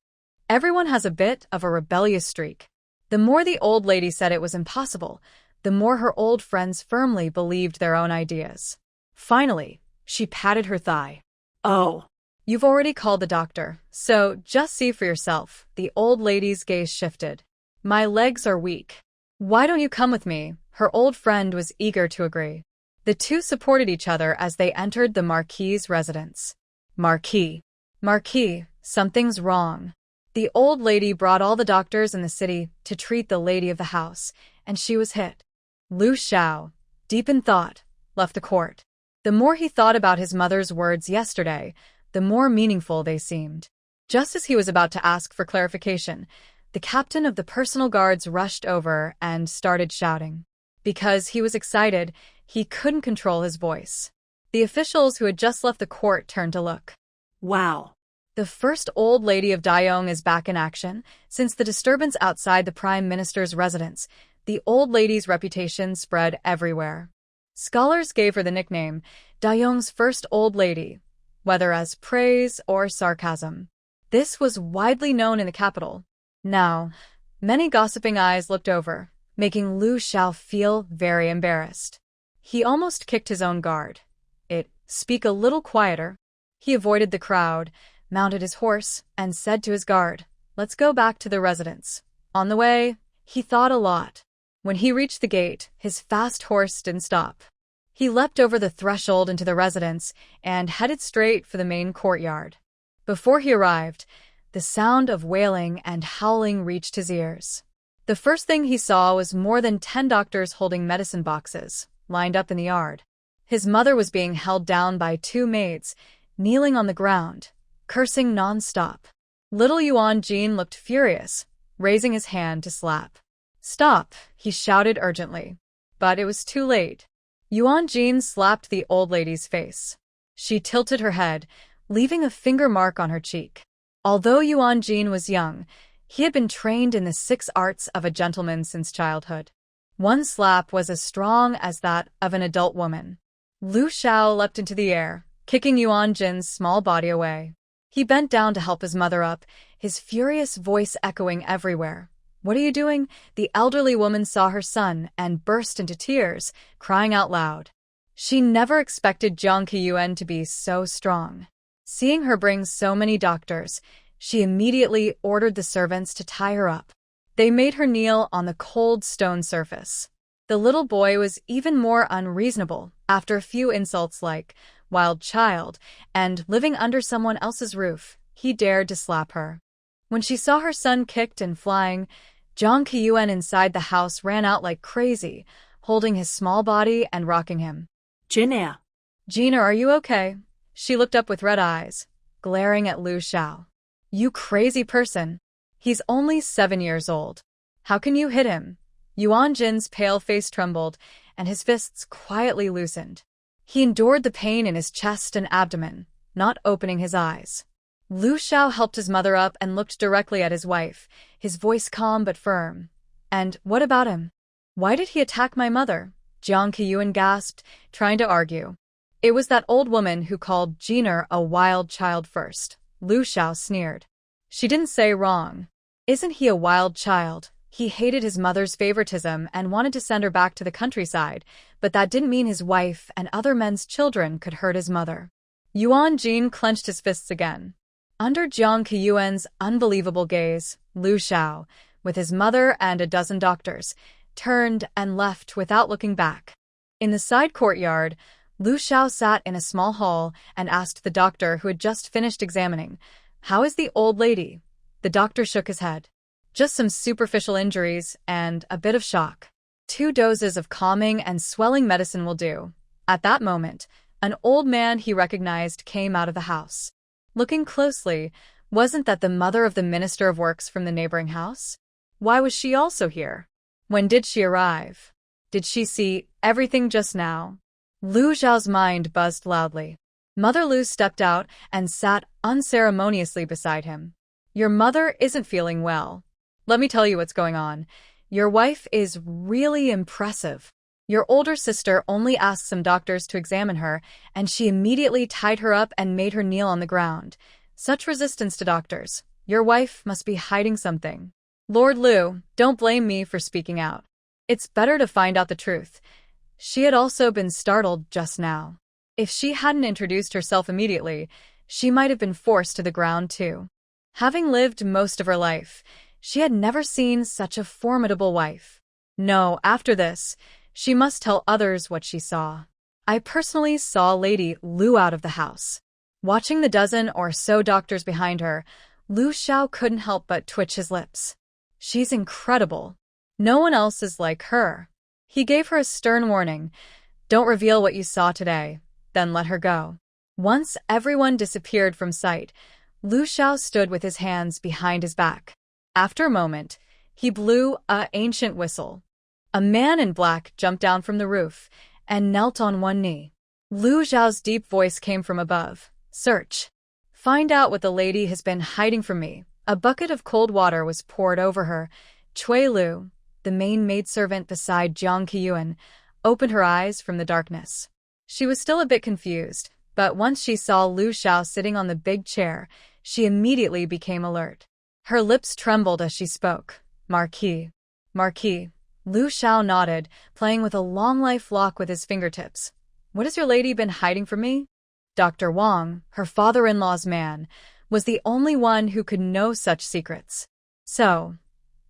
Everyone has a bit of a rebellious streak. The more the old lady said it was impossible, the more her old friends firmly believed their own ideas. Finally, she patted her thigh. Oh, You've already called the doctor, so just see for yourself. The old lady's gaze shifted. My legs are weak. Why don't you come with me? Her old friend was eager to agree. The two supported each other as they entered the Marquis's residence. Marquis, something's wrong. The old lady brought all the doctors in the city to treat the lady of the house, and she was hit. Liu Xiao, deep in thought, left the court. The more he thought about his mother's words yesterday, the more meaningful they seemed. Just as he was about to ask for clarification, the captain of the personal guards rushed over and started shouting. Because he was excited, he couldn't control his voice. The officials who had just left the court turned to look. wow. The first old lady of Dayong is back in action. Since the disturbance outside the Prime Minister's residence, the old lady's reputation spread everywhere. Scholars gave her the nickname Dayong's first old lady, whether as praise or sarcasm. This was widely known in the capital. Now, many gossiping eyes looked over, making Liu Xiao feel very embarrassed. He almost kicked his own guard. Speak a little quieter. He avoided the crowd, mounted his horse, and said to his guard, Let's go back to the residence. On the way, he thought a lot. When he reached the gate, his fast horse didn't stop. He leapt over the threshold into the residence and headed straight for the main courtyard. Before he arrived, the sound of wailing and howling reached his ears. The first thing he saw was more than 10 doctors holding medicine boxes, lined up in the yard. His mother was being held down by 2 maids, kneeling on the ground, cursing non-stop. Little Yuan Jin looked furious, raising his hand to slap. Stop, he shouted urgently. But it was too late. Yuan Jin slapped the old lady's face. She tilted her head, leaving a finger mark on her cheek. Although Yuan Jin was young, he had been trained in the 6 arts of a gentleman since childhood. One slap was as strong as that of an adult woman. Liu Xiao leapt into the air, kicking Yuan Jin's small body away. He bent down to help his mother up, his furious voice echoing everywhere. What are you doing? The elderly woman saw her son and burst into tears, crying out loud. She never expected Jiang Qiyuan to be so strong. Seeing her bring so many doctors, she immediately ordered the servants to tie her up. They made her kneel on the cold stone surface. The little boy was even more unreasonable after a few insults like wild child and living under someone else's roof. He dared to slap her. When she saw her son kicked and flying, Jang Kyuan inside the house ran out like crazy, holding his small body and rocking him. Jin-er. Gina, are you okay? She looked up with red eyes, glaring at Lu Xiao. You crazy person. He's only 7 years old. How can you hit him? Yuan Jin's pale face trembled, and his fists quietly loosened. He endured the pain in his chest and abdomen, not opening his eyes. Lu Xiao helped his mother up and looked directly at his wife, his voice calm but firm. And what about him? Why did he attack my mother? Jiang Qiyuan gasped, trying to argue. It was that old woman who called Jiner a wild child first. Lu Xiao sneered. She didn't say wrong. Isn't he a wild child? He hated his mother's favoritism and wanted to send her back to the countryside, but that didn't mean his wife and other men's children could hurt his mother. Yuan Jin clenched his fists again. Under Jiang Qiyuan's unbelievable gaze, Lu Xiao, with his mother and a dozen doctors, turned and left without looking back. In the side courtyard, Lu Xiao sat in a small hall and asked the doctor who had just finished examining, "How is the old lady?" The doctor shook his head. Just some superficial injuries and a bit of shock. 2 doses of calming and swelling medicine will do. At that moment, an old man he recognized came out of the house. Looking closely, wasn't that the mother of the Minister of Works from the neighboring house? Why was she also here? When did she arrive? Did she see everything just now? Lu Xiao's mind buzzed loudly. Mother Lu stepped out and sat unceremoniously beside him. Your mother isn't feeling well. Let me tell you what's going on. Your wife is really impressive. Your older sister only asked some doctors to examine her, and she immediately tied her up and made her kneel on the ground. Such resistance to doctors. Your wife must be hiding something. Lord Lu, don't blame me for speaking out. It's better to find out the truth. She had also been startled just now. If she hadn't introduced herself immediately, she might have been forced to the ground too. Having lived most of her life, she had never seen such a formidable wife. No, after this, she must tell others what she saw. I personally saw Lady Lu out of the house. Watching the dozen or so doctors behind her, Lu Xiao couldn't help but twitch his lips. She's incredible. No one else is like her. He gave her a stern warning. Don't reveal what you saw today, then let her go. Once everyone disappeared from sight, Lu Xiao stood with his hands behind his back. After a moment, he blew an ancient whistle. A man in black jumped down from the roof and knelt on one knee. Lu Xiao's deep voice came from above. Search. Find out what the lady has been hiding from me. A bucket of cold water was poured over her. Cui Lu, the main maidservant beside Jiang Qiyuan, opened her eyes from the darkness. She was still a bit confused, but once she saw Lu Xiao sitting on the big chair, she immediately became alert. Her lips trembled as she spoke. Marquis. Marquis. Lu Xiao nodded, playing with a long-life lock with his fingertips. What has your lady been hiding from me? Dr. Wang, her father-in-law's man, was the only one who could know such secrets. So,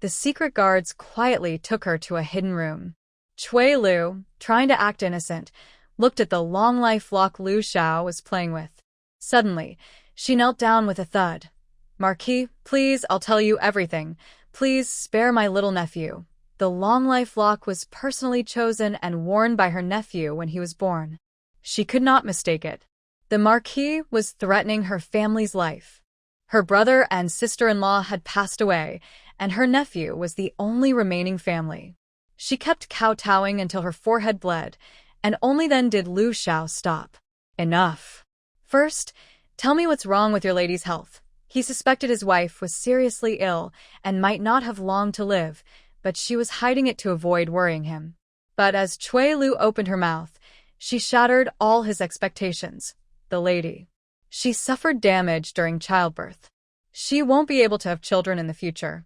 the secret guards quietly took her to a hidden room. Cui Lu, trying to act innocent, looked at the long-life lock Lu Xiao was playing with. Suddenly, she knelt down with a thud. Marquis, please, I'll tell you everything. Please spare my little nephew. The long-life lock was personally chosen and worn by her nephew when he was born. She could not mistake it. The Marquis was threatening her family's life. Her brother and sister-in-law had passed away, and her nephew was the only remaining family. She kept kowtowing until her forehead bled, and only then did Lu Xiao stop. Enough. First, tell me what's wrong with your lady's health. He suspected his wife was seriously ill and might not have long to live, but she was hiding it to avoid worrying him. But as Cui Lu opened her mouth, she shattered all his expectations. The lady. She suffered damage during childbirth. She won't be able to have children in the future.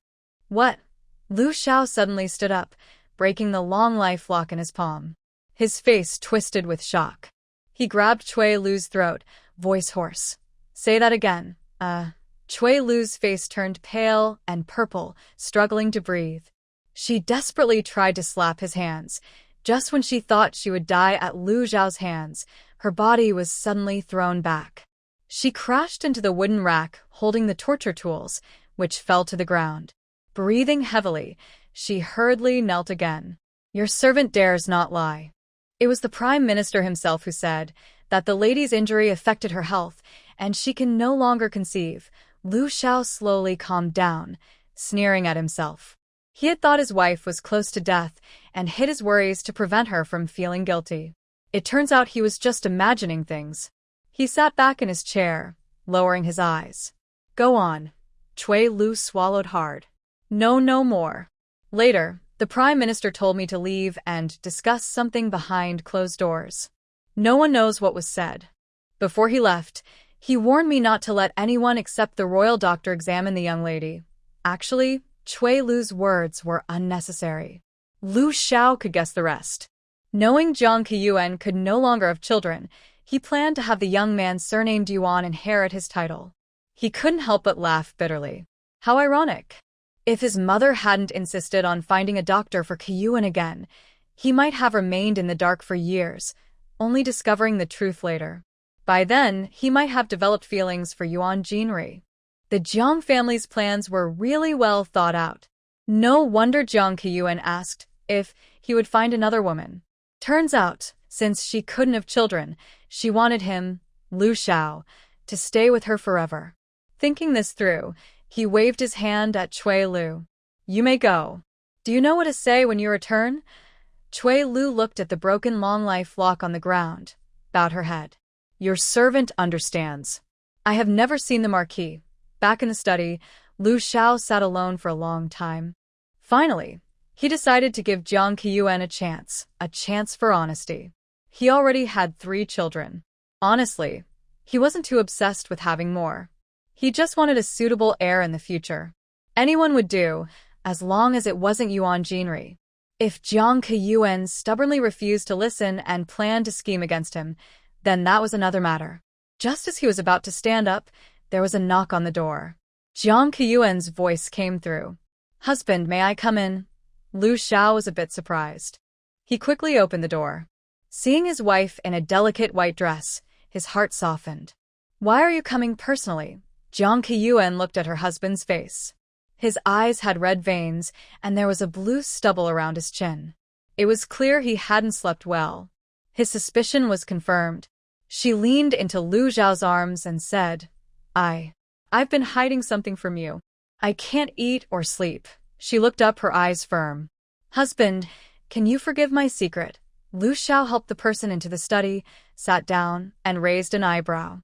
What? Lu Xiao suddenly stood up, breaking the long-life lock in his palm. His face twisted with shock. He grabbed Cui Lu's throat, voice hoarse. Say that again. Cui Lu's face turned pale and purple, struggling to breathe. She desperately tried to slap his hands. Just when she thought she would die at Lu Zhao's hands, her body was suddenly thrown back. She crashed into the wooden rack holding the torture tools, which fell to the ground. Breathing heavily, she hurriedly knelt again. "Your servant dares not lie." It was the Prime Minister himself who said that the lady's injury affected her health, and she can no longer conceive. Lu Xiao slowly calmed down, sneering at himself. He had thought his wife was close to death and hid his worries to prevent her from feeling guilty. It turns out he was just imagining things. He sat back in his chair, lowering his eyes. "Go on." Cui Lu swallowed hard. "No, no more." Later, the Prime Minister told me to leave and discuss something behind closed doors. No one knows what was said. Before he left, he warned me not to let anyone except the royal doctor examine the young lady. Actually, Cui Lu's words were unnecessary. Lu Xiao could guess the rest. Knowing Jiang Qiyuan could no longer have children, he planned to have the young man surnamed Yuan inherit his title. He couldn't help but laugh bitterly. How ironic. If his mother hadn't insisted on finding a doctor for Qiyuan again, he might have remained in the dark for years, only discovering the truth later. By then, he might have developed feelings for Yuan Jinri. The Jiang family's plans were really well thought out. No wonder Jiang Qiyuan asked if he would find another woman. Turns out, since she couldn't have children, she wanted him, Lu Xiao, to stay with her forever. Thinking this through, he waved his hand at Cui Lu. "You may go. Do you know what to say when you return?" Cui Lu looked at the broken long-life lock on the ground, bowed her head. "Your servant understands." I have never seen the Marquis. Back in the study, Lu Xiao sat alone for a long time. Finally, he decided to give Jiang Qiyuan a chance for honesty. He already had 3 children. Honestly, he wasn't too obsessed with having more. He just wanted a suitable heir in the future. Anyone would do, as long as it wasn't Yuan Jinri. If Jiang Qiyuan stubbornly refused to listen and planned to scheme against him, then that was another matter. Just as he was about to stand up, there was a knock on the door. Jiang Qiyuan's voice came through. "Husband, may I come in?" Lu Xiao was a bit surprised. He quickly opened the door. Seeing his wife in a delicate white dress, his heart softened. "Why are you coming personally?" Jiang Qiyuan looked at her husband's face. His eyes had red veins, and there was a blue stubble around his chin. It was clear he hadn't slept well. His suspicion was confirmed. She leaned into Lu Zhao's arms and said, I've been hiding something from you. I can't eat or sleep." She looked up, her eyes firm. "Husband, can you forgive my secret?" Lu Xiao helped the person into the study, sat down, and raised an eyebrow.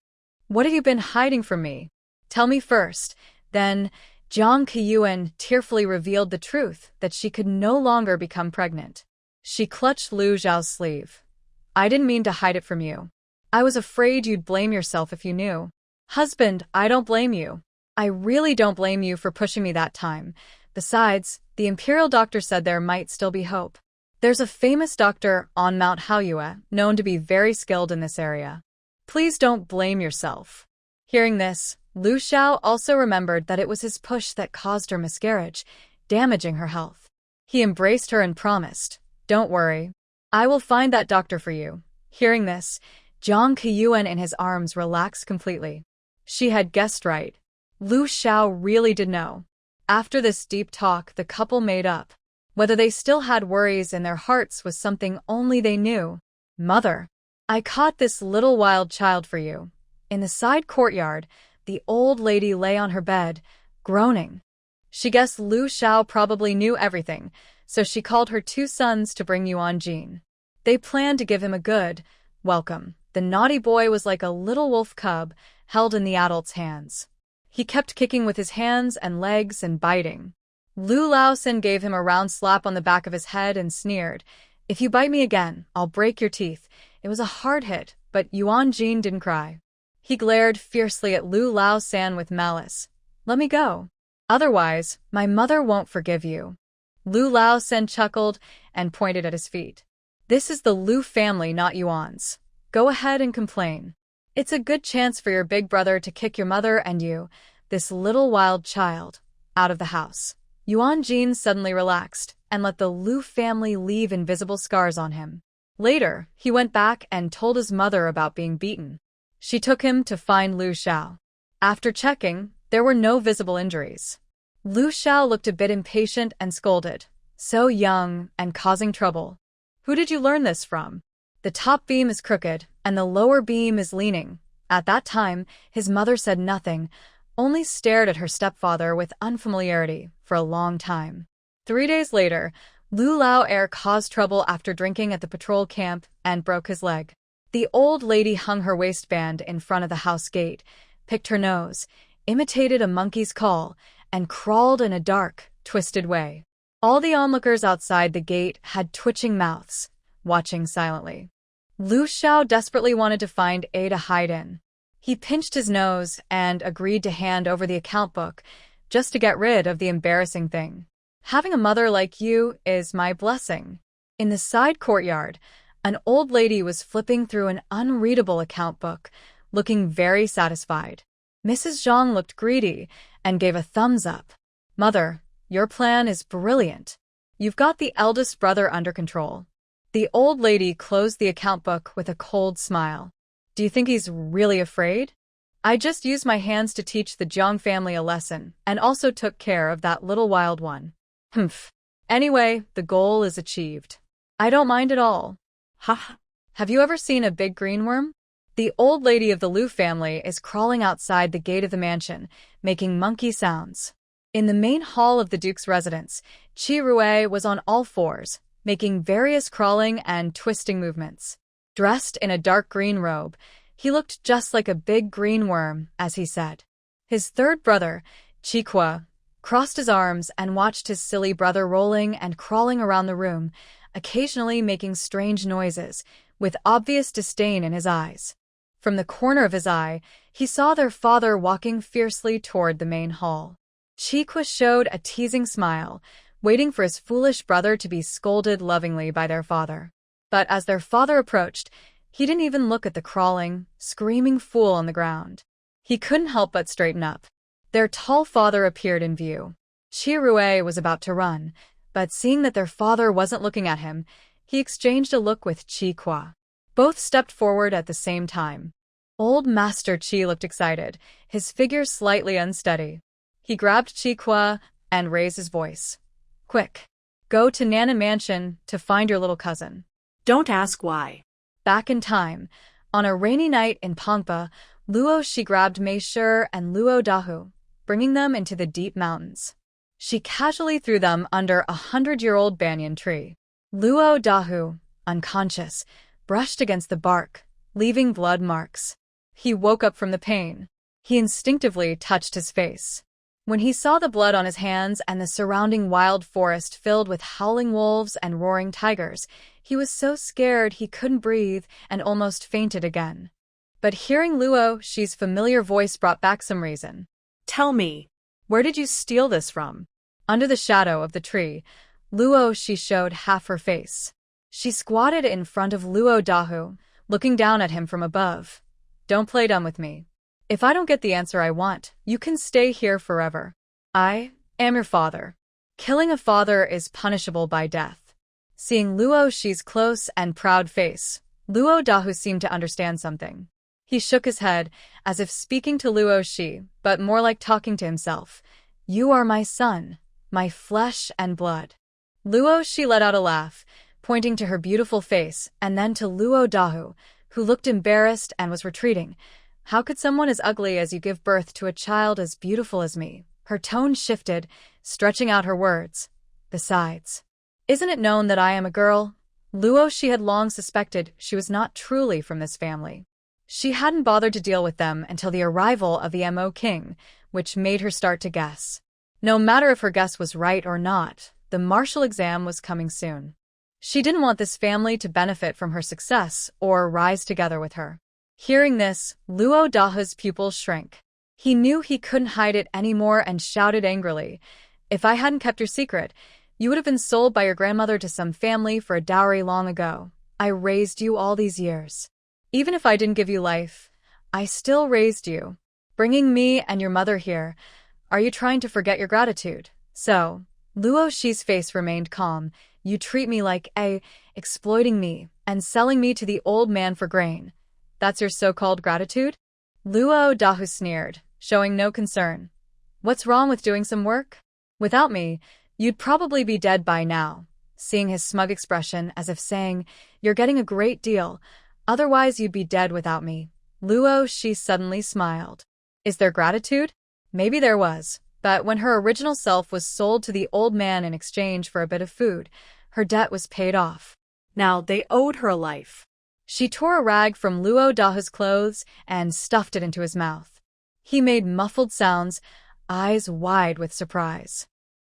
"What have you been hiding from me? Tell me first." Then, Jiang Qiyuan tearfully revealed the truth that she could no longer become pregnant. She clutched Lu Zhao's sleeve. "I didn't mean to hide it from you. I was afraid you'd blame yourself if you knew." "Husband, I don't blame you. I really don't blame you for pushing me that time. Besides, the imperial doctor said there might still be hope. There's a famous doctor on Mount Haoyue known to be very skilled in this area. Please don't blame yourself." Hearing this, Lu Xiao also remembered that it was his push that caused her miscarriage, damaging her health. He embraced her and promised, "Don't worry. I will find that doctor for you." Hearing this, Jiang Qiyuan in his arms relaxed completely. She had guessed right. Lu Xiao really did know. After this deep talk, the couple made up. Whether they still had worries in their hearts was something only they knew. "Mother, I caught this little wild child for you." In the side courtyard, the old lady lay on her bed, groaning. She guessed Lu Xiao probably knew everything, so she called her 2 sons to bring Yuan Jin. They planned to give him a good welcome. The naughty boy was like a little wolf cub, held in the adult's hands. He kept kicking with his hands and legs and biting. Lu Laosin gave him a round slap on the back of his head and sneered, "If you bite me again, I'll break your teeth." It was a hard hit, but Yuan Jin didn't cry. He glared fiercely at Lu Laosan with malice. "Let me go. Otherwise, my mother won't forgive you." Lu Laosan chuckled and pointed at his feet. "This is the Lu family, not Yuan's. Go ahead and complain. It's a good chance for your big brother to kick your mother and you, this little wild child, out of the house." Yuan Jin suddenly relaxed and let the Lu family leave invisible scars on him. Later, he went back and told his mother about being beaten. She took him to find Lu Xiao. After checking, there were no visible injuries. Lu Xiao looked a bit impatient and scolded. So young and causing trouble. Who did you learn this from? The top beam is crooked and the lower beam is leaning. At that time, his mother said nothing, only stared at her stepfather with unfamiliarity for a long time. 3 days later, Lu Lao caused trouble after drinking at the patrol camp and broke his leg. The old lady hung her waistband in front of the house gate, picked her nose, imitated a monkey's call, and crawled in a dark, twisted way. All the onlookers outside the gate had twitching mouths, watching silently. Lu Xiao desperately wanted to find A to hide in. He pinched his nose and agreed to hand over the account book just to get rid of the embarrassing thing. Having a mother like you is my blessing. In the side courtyard, an old lady was flipping through an unreadable account book, looking very satisfied. Mrs. Zhang looked greedy and gave a thumbs up. Mother, your plan is brilliant. You've got the eldest brother under control. The old lady closed the account book with a cold smile. Do you think he's really afraid? I just used my hands to teach the Jiang family a lesson and also took care of that little wild one. Humph. Anyway, the goal is achieved. I don't mind at all. Ha! Have you ever seen a big green worm? The old lady of the Liu family is crawling outside the gate of the mansion, making monkey sounds. In the main hall of the Duke's residence, Qi Rui was on all fours, making various crawling and twisting movements. Dressed in a dark green robe, he looked just like a big green worm, as he said. His third brother, Qi Kwa, crossed his arms and watched his silly brother rolling and crawling around the room, occasionally making strange noises, with obvious disdain in his eyes. From the corner of his eye, he saw their father walking fiercely toward the main hall. Qi Kwa showed a teasing smile, waiting for his foolish brother to be scolded lovingly by their father. But as their father approached, he didn't even look at the crawling, screaming fool on the ground. He couldn't help but straighten up. Their tall father appeared in view. Qi Rui was about to run, but seeing that their father wasn't looking at him, he exchanged a look with Qi Kwa. Both stepped forward at the same time. Old Master Qi looked excited, his figure slightly unsteady. He grabbed Qi Kwa and raised his voice. Quick, go to Nana Mansion to find your little cousin. Don't ask why. Back in time, on a rainy night in Pongpa, Luo Shi grabbed Mei Shi and Luo Dahu, bringing them into the deep mountains. She casually threw them under 100-year-old banyan tree. Luo Dahu, unconscious, brushed against the bark, leaving blood marks. He woke up from the pain. He instinctively touched his face. When he saw the blood on his hands and the surrounding wild forest filled with howling wolves and roaring tigers, he was so scared he couldn't breathe and almost fainted again. But hearing Luo Shi's familiar voice brought back some reason. Tell me. Where did you steal this from? Under the shadow of the tree, Luo Shi showed half her face. She squatted in front of Luo Dahu, looking down at him from above. Don't play dumb with me. If I don't get the answer I want, you can stay here forever. I am your father. Killing a father is punishable by death. Seeing Luo Shi's close and proud face, Luo Dahu seemed to understand something. He shook his head, as if speaking to Luo Shi, but more like talking to himself. You are my son, my flesh and blood. Luo Shi let out a laugh, pointing to her beautiful face, and then to Luo Dahu, who looked embarrassed and was retreating. How could someone as ugly as you give birth to a child as beautiful as me? Her tone shifted, stretching out her words. Besides, isn't it known that I am a girl? Luo Shi had long suspected she was not truly from this family. She hadn't bothered to deal with them until the arrival of the Mo King, which made her start to guess. No matter if her guess was right or not, the martial exam was coming soon. She didn't want this family to benefit from her success or rise together with her. Hearing this, Luo Dahu's pupils shrank. He knew he couldn't hide it anymore and shouted angrily, If I hadn't kept your secret, you would have been sold by your grandmother to some family for a dowry long ago. I raised you all these years. Even if I didn't give you life, I still raised you. Bringing me and your mother here, are you trying to forget your gratitude? So, Luo Shi's face remained calm. You treat me like exploiting me and selling me to the old man for grain. That's your so-called gratitude? Luo Dahu sneered, showing no concern. What's wrong with doing some work? Without me, you'd probably be dead by now. Seeing his smug expression as if saying, you're getting a great deal, otherwise you'd be dead without me. Luo Shi suddenly smiled. Is there gratitude? Maybe there was, but when her original self was sold to the old man in exchange for a bit of food, her debt was paid off. Now they owed her a life. She tore a rag from Luo Dahu's clothes and stuffed it into his mouth. He made muffled sounds, eyes wide with surprise.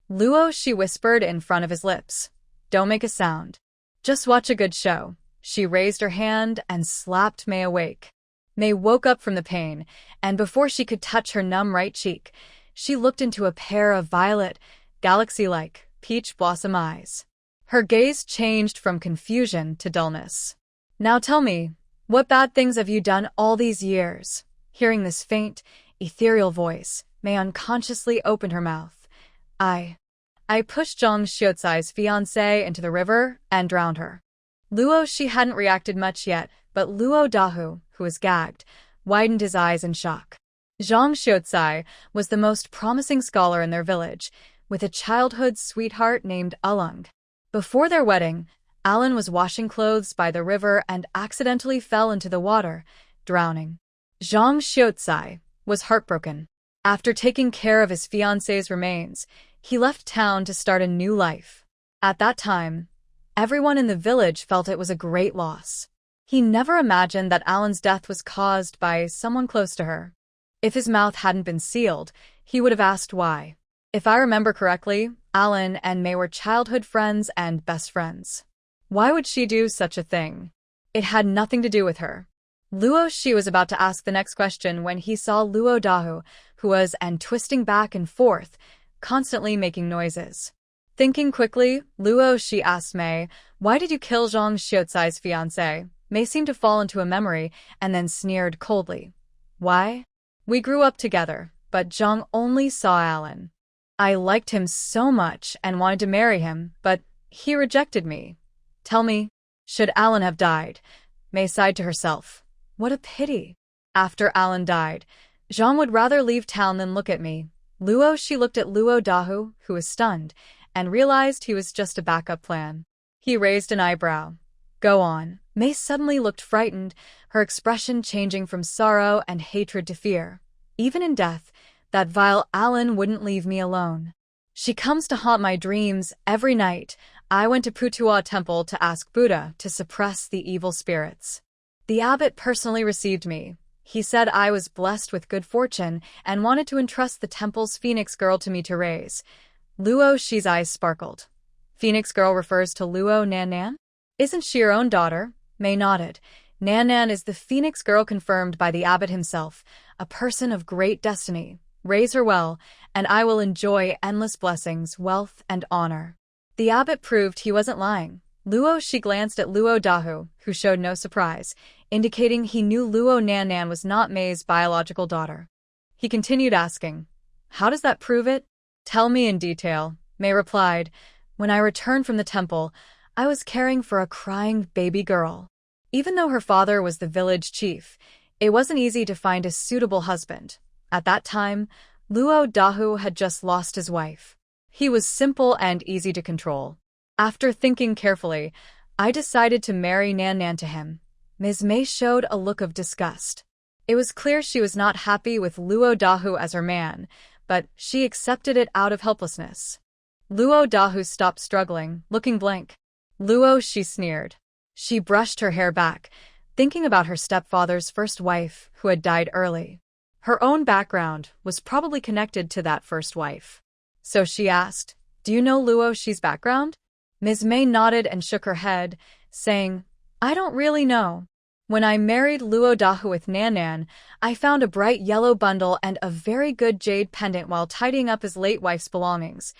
Luo Shi whispered in front of his lips. Don't make a sound. Just watch a good show. She raised her hand and slapped Mei awake. Mei woke up from the pain, and before she could touch her numb right cheek, she looked into a pair of violet, galaxy-like, peach blossom eyes. Her gaze changed from confusion to dullness. Now tell me, what bad things have you done all these years? Hearing this faint, ethereal voice, Mei unconsciously opened her mouth. I pushed Zhang Xiaocai's fiancée into the river and drowned her. Luo Shi hadn't reacted much yet, but Luo Dahu, who was gagged, widened his eyes in shock. Zhang Xiaocai was the most promising scholar in their village, with a childhood sweetheart named Alung. Before their wedding, Alan was washing clothes by the river and accidentally fell into the water, drowning. Zhang Xiaocai was heartbroken. After taking care of his fiancée's remains, he left town to start a new life. At that time, everyone in the village felt it was a great loss. He never imagined that Alan's death was caused by someone close to her. If his mouth hadn't been sealed, he would have asked why. If I remember correctly, Alan and Mei were childhood friends and best friends. Why would she do such a thing? It had nothing to do with her. Luo Shi was about to ask the next question when he saw Luo Dahu, who was twisting back and forth, constantly making noises. Thinking quickly, Luo Shi asked Mei, why did you kill Zhang Xiaocai's fiancé? Mei seemed to fall into a memory and then sneered coldly. Why? We grew up together, but Zhang only saw Alan. I liked him so much and wanted to marry him, but he rejected me. Tell me, should Alan have died? Mei sighed to herself. What a pity. After Alan died, Zhang would rather leave town than look at me. Luo Shi looked at Luo Dahu, who was stunned, and realized he was just a backup plan. He raised an eyebrow. Go on. Mei suddenly looked frightened, her expression changing from sorrow and hatred to fear. Even in death, that vile Alan wouldn't leave me alone. She comes to haunt my dreams every night. I went to Putua Temple to ask Buddha to suppress the evil spirits. The abbot personally received me. He said I was blessed with good fortune and wanted to entrust the temple's phoenix girl to me to raise. Luo Shi's eyes sparkled. Phoenix girl refers to Luo Nan? Isn't she your own daughter? Mei nodded. Nan is the phoenix girl confirmed by the abbot himself, a person of great destiny. Raise her well, and I will enjoy endless blessings, wealth, and honor. The abbot proved he wasn't lying. Luo Shi glanced at Luo Dahu, who showed no surprise, indicating he knew Luo Nan was not Mei's biological daughter. He continued asking, how does that prove it? Tell me in detail, Mei replied. When I returned from the temple, I was caring for a crying baby girl. Even though her father was the village chief, it wasn't easy to find a suitable husband. At that time, Luo Dahu had just lost his wife. He was simple and easy to control. After thinking carefully, I decided to marry Nan to him. Ms. Mei showed a look of disgust. It was clear she was not happy with Luo Dahu as her man, but she accepted it out of helplessness. Luo Dahu stopped struggling, looking blank. Luo Shi sneered. She brushed her hair back, thinking about her stepfather's first wife, who had died early. Her own background was probably connected to that first wife. So she asked, do you know Luo Shi's background? Ms. Mei nodded and shook her head, saying, I don't really know. When I married Luo Dahu with Nan, I found a bright yellow bundle and a very good jade pendant while tidying up his late wife's belongings.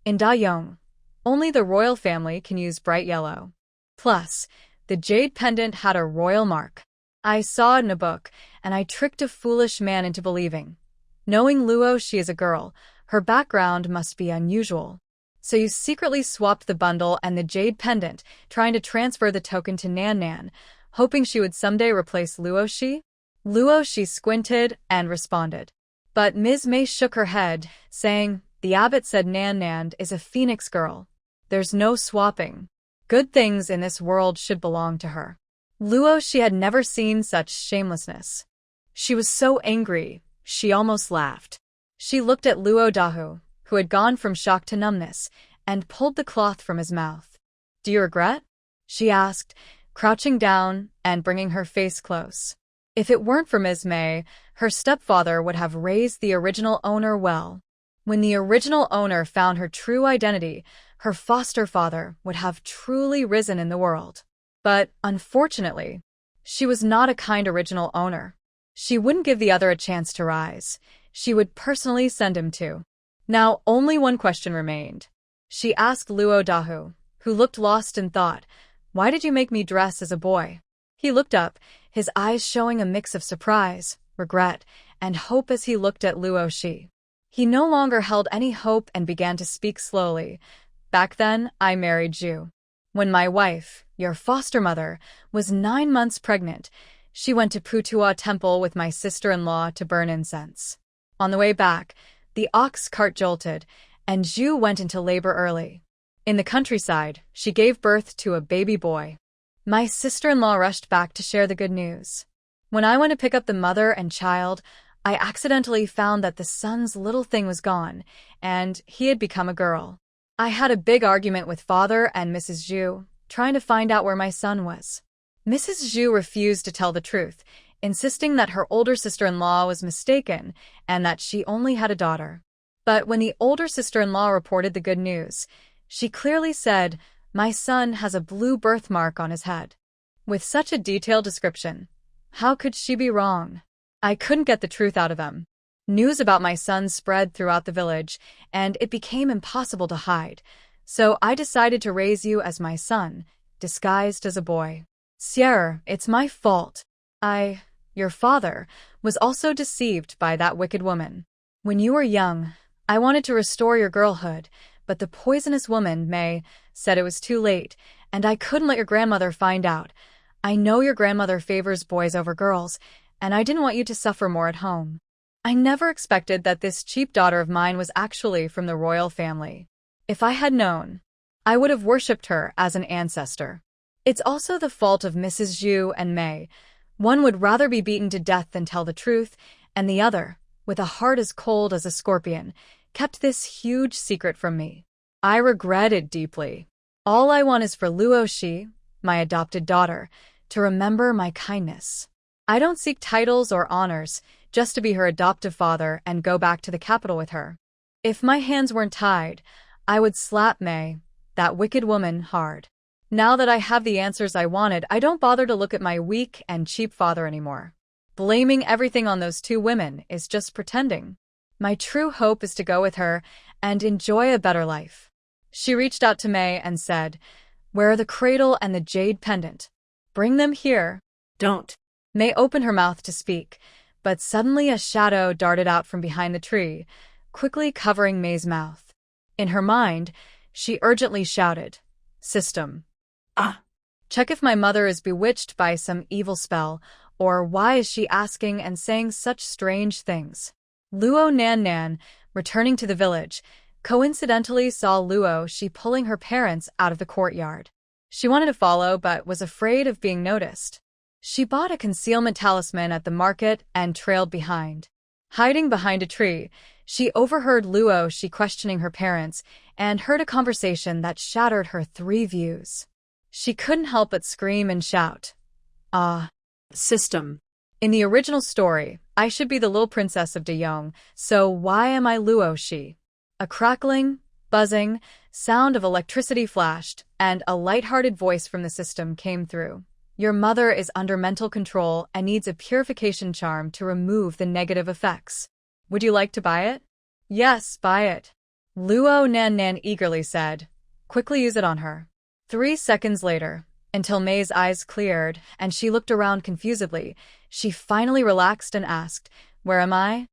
In Dayong, only the royal family can use bright yellow. Plus, the jade pendant had a royal mark. I saw it in a book, and I tricked a foolish man into believing. Knowing Luo Shi is a girl, her background must be unusual. So you secretly swapped the bundle and the jade pendant, trying to transfer the token to Nan Nan, hoping she would someday replace Luo Shi? Luo Shi squinted and responded. But Ms. Mei shook her head, saying, "The abbot said Nan Nan is a phoenix girl. There's no swapping. Good things in this world should belong to her." Luo Shi had never seen such shamelessness. She was so angry, she almost laughed. She looked at Luo Dahu, who had gone from shock to numbness, and pulled the cloth from his mouth. "Do you regret?" she asked, crouching down and bringing her face close. If it weren't for Ms. Mei, her stepfather would have raised the original owner well. When the original owner found her true identity, her foster father would have truly risen in the world. But, unfortunately, she was not a kind original owner. She wouldn't give the other a chance to rise. She would personally send him to. Now only one question remained. She asked Luo Dahu, who looked lost in thought, "Why did you make me dress as a boy?" He looked up, his eyes showing a mix of surprise, regret, and hope as he looked at Luo Shi. He no longer held any hope and began to speak slowly. "Back then, I married you. When my wife, your foster mother, was 9 months pregnant, she went to Putua Temple with my sister-in-law to burn incense. On the way back, the ox cart jolted, and Zhu went into labor early. In the countryside, she gave birth to a baby boy. My sister-in-law rushed back to share the good news. When I went to pick up the mother and child, I accidentally found that the son's little thing was gone, and he had become a girl. I had a big argument with father and Mrs. Zhu, trying to find out where my son was. Mrs. Zhu refused to tell the truth, insisting that her older sister-in-law was mistaken and that she only had a daughter. But when the older sister-in-law reported the good news, she clearly said, 'My son has a blue birthmark on his head.' With such a detailed description, how could she be wrong? I couldn't get the truth out of them. News about my son spread throughout the village, and it became impossible to hide. So I decided to raise you as my son, disguised as a boy. Sierra, it's my fault. Your father, was also deceived by that wicked woman. When you were young, I wanted to restore your girlhood, but the poisonous woman, Mei, said it was too late, and I couldn't let your grandmother find out. I know your grandmother favors boys over girls, and I didn't want you to suffer more at home. I never expected that this cheap daughter of mine was actually from the royal family. If I had known, I would have worshipped her as an ancestor. It's also the fault of Mrs. Zhu and Mei. One would rather be beaten to death than tell the truth, and the other, with a heart as cold as a scorpion, kept this huge secret from me. I regret it deeply. All I want is for Luo Shi, my adopted daughter, to remember my kindness. I don't seek titles or honors, just to be her adoptive father and go back to the capital with her. If my hands weren't tied, I would slap Mei, that wicked woman, hard. Now that I have the answers I wanted, I don't bother to look at my weak and cheap father anymore. Blaming everything on those two women is just pretending. My true hope is to go with her and enjoy a better life." She reached out to Mei and said, "Where are the cradle and the jade pendant? Bring them here." "Don't." Mei opened her mouth to speak, but suddenly a shadow darted out from behind the tree, quickly covering Mei's mouth. In her mind, she urgently shouted, "System. Ah! Check if my mother is bewitched by some evil spell, or why is she asking and saying such strange things?" Luo Nan Nan, returning to the village, coincidentally saw Luo Shi pulling her parents out of the courtyard. She wanted to follow but was afraid of being noticed. She bought a concealment talisman at the market and trailed behind. Hiding behind a tree, she overheard Luo Shi questioning her parents and heard a conversation that shattered her 3 views. She couldn't help but scream and shout, "Ah, system." In the original story, I should be the little princess of Deyong, so why am I Luo Shi?" A crackling, buzzing sound of electricity flashed, and a light-hearted voice from the system came through. "Your mother is under mental control and needs a purification charm to remove the negative effects. Would you like to buy it?" "Yes, buy it," Luo Nan Nan eagerly said. "Quickly use it on her." 3 seconds later, until Mei's eyes cleared and she looked around confusedly, she finally relaxed and asked, "Where am I?"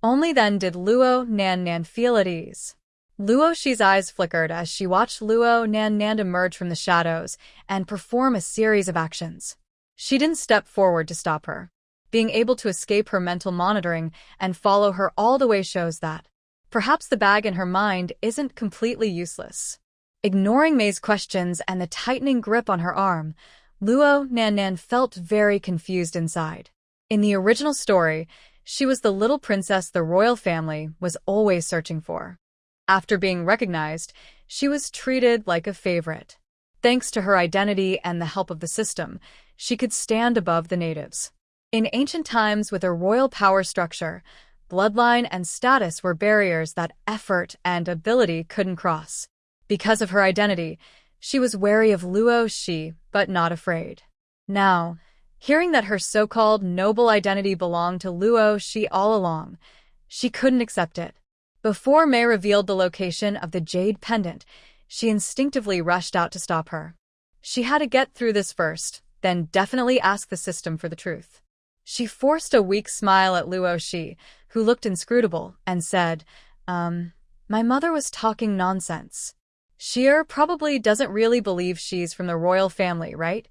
Only then did Luo Nan Nan feel at ease. Luo Shi's eyes flickered as she watched Luo Nan emerge from the shadows and perform a series of actions. She didn't step forward to stop her. Being able to escape her mental monitoring and follow her all the way shows that perhaps the bag in her mind isn't completely useless. Ignoring Mei's questions and the tightening grip on her arm, Luo Nan felt very confused inside. In the original story, she was the little princess the royal family was always searching for. After being recognized, she was treated like a favorite. Thanks to her identity and the help of the system, she could stand above the natives. In ancient times, with a royal power structure, bloodline and status were barriers that effort and ability couldn't cross. Because of her identity, she was wary of Luo Shi, but not afraid. Now, hearing that her so-called noble identity belonged to Luo Shi all along, she couldn't accept it. Before Mei revealed the location of the jade pendant, she instinctively rushed out to stop her. She had to get through this first, then definitely ask the system for the truth. She forced a weak smile at Luo Shi, who looked inscrutable, and said, my mother was talking nonsense. Sheer probably doesn't really believe she's from the royal family, right?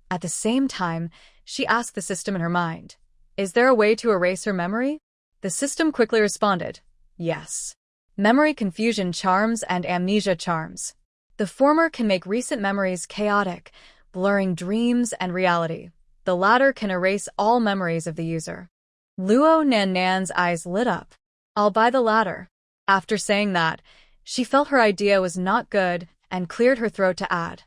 At the same time, she asked the system in her mind, is there a way to erase her memory? The system quickly responded, yes. Memory confusion charms and amnesia charms. The former can make recent memories chaotic, blurring dreams and reality. The latter can erase all memories of the user. Luo Nan's eyes lit up. I'll buy the latter. After saying that, she felt her idea was not good and cleared her throat to add,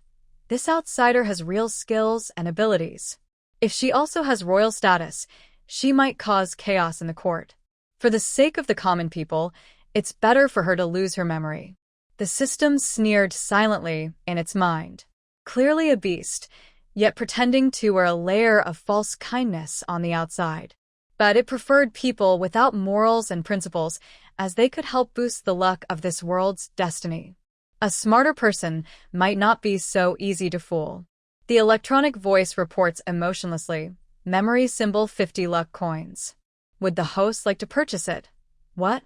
this outsider has real skills and abilities. If she also has royal status, she might cause chaos in the court. For the sake of the common people, it's better for her to lose her memory. The system sneered silently in its mind. Clearly a beast, yet pretending to wear a layer of false kindness on the outside. But it preferred people without morals and principles, as they could help boost the luck of this world's destiny. A smarter person might not be so easy to fool. The electronic voice reports emotionlessly, memory symbol 50 luck coins. Would the host like to purchase it? What?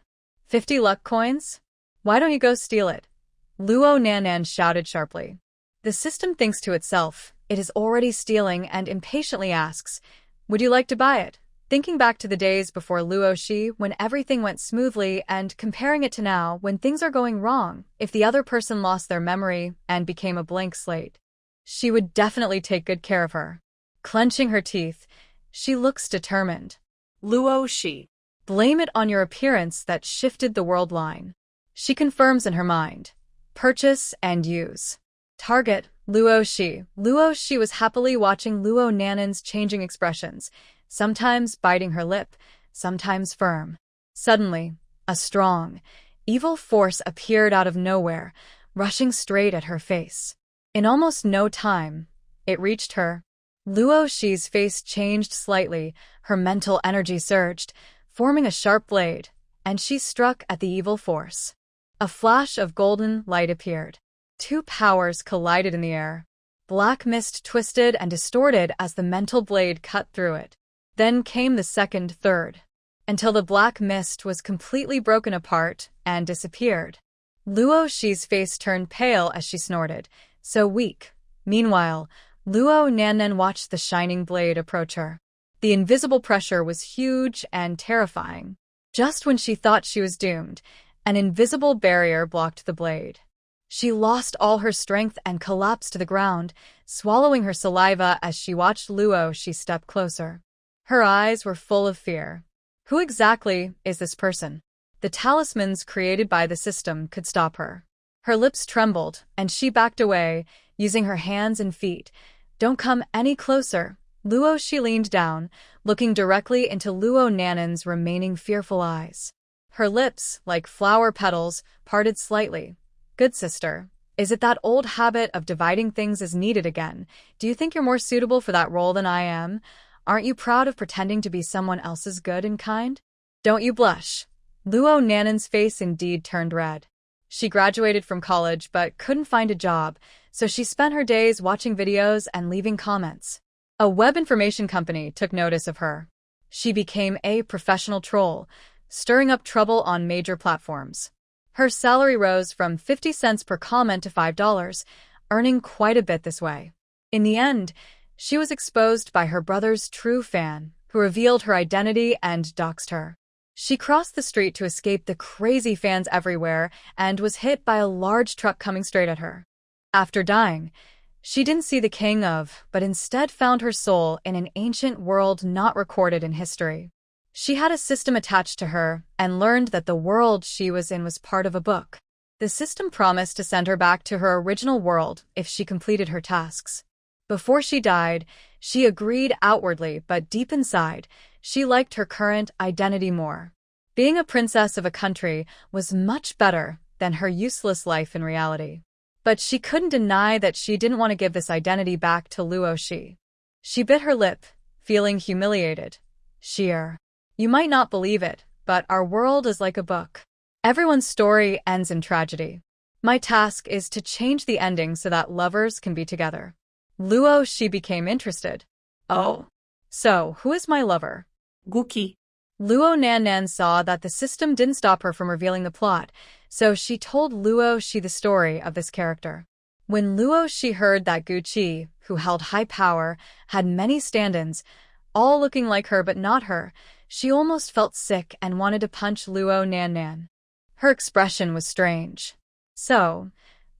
50 luck coins? Why don't you go steal it? Luo Nan shouted sharply. The system thinks to itself, it is already stealing, and impatiently asks, would you like to buy it? Thinking back to the days before Luo Shi, when everything went smoothly, and comparing it to now, when things are going wrong, if the other person lost their memory and became a blank slate, she would definitely take good care of her. Clenching her teeth, she looks determined. Luo Shi. Blame it on your appearance that shifted the world line. She confirms in her mind. Purchase and use. Target, Luo Shi. Luo Shi was happily watching Luo Nan's changing expressions, sometimes biting her lip, sometimes firm. Suddenly, a strong, evil force appeared out of nowhere, rushing straight at her face. In almost no time, it reached her. Luo Shi's face changed slightly, her mental energy surged, forming a sharp blade, and she struck at the evil force. A flash of golden light appeared. Two powers collided in the air. Black mist twisted and distorted as the mental blade cut through it. Then came the second, third, until the black mist was completely broken apart and disappeared. Luo Shi's face turned pale as she snorted, so weak. Meanwhile, Luo Nan watched the shining blade approach her. The invisible pressure was huge and terrifying. Just when she thought she was doomed, an invisible barrier blocked the blade. She lost all her strength and collapsed to the ground, swallowing her saliva as she watched Luo Shi step closer. Her eyes were full of fear. Who exactly is this person? The talismans created by the system could stop her. Her lips trembled, and she backed away, using her hands and feet. Don't come any closer. Luo Shi leaned down, looking directly into Luo Nan's remaining fearful eyes. Her lips, like flower petals, parted slightly. Good sister, is it that old habit of dividing things as needed again? Do you think you're more suitable for that role than I am? Aren't you proud of pretending to be someone else's good and kind? Don't you blush. Luo Nan's face indeed turned red. She graduated from college but couldn't find a job, so she spent her days watching videos and leaving comments. A web information company took notice of her. She became a professional troll, stirring up trouble on major platforms. Her salary rose from 50 cents per comment to $5, earning quite a bit this way. In the end, she was exposed by her brother's true fan, who revealed her identity and doxed her. She crossed the street to escape the crazy fans everywhere and was hit by a large truck coming straight at her. After dying, she didn't see the king of, but instead found her soul in an ancient world not recorded in history. She had a system attached to her and learned that the world she was in was part of a book. The system promised to send her back to her original world if she completed her tasks. Before she died, she agreed outwardly, but deep inside, she liked her current identity more. Being a princess of a country was much better than her useless life in reality. But she couldn't deny that she didn't want to give this identity back to Luo Shi. She bit her lip, feeling humiliated. Sheer. You might not believe it, but our world is like a book. Everyone's story ends in tragedy. My task is to change the ending so that lovers can be together. Luo Shi became interested. Oh. So, who is my lover? Guki. Luo Nan saw that the system didn't stop her from revealing the plot, so she told Luo Shi the story of this character. When Luo Shi heard that Gu Qi, who held high power, had many stand-ins, all looking like her but not her, she almost felt sick and wanted to punch Luo Nan. Her expression was strange. So,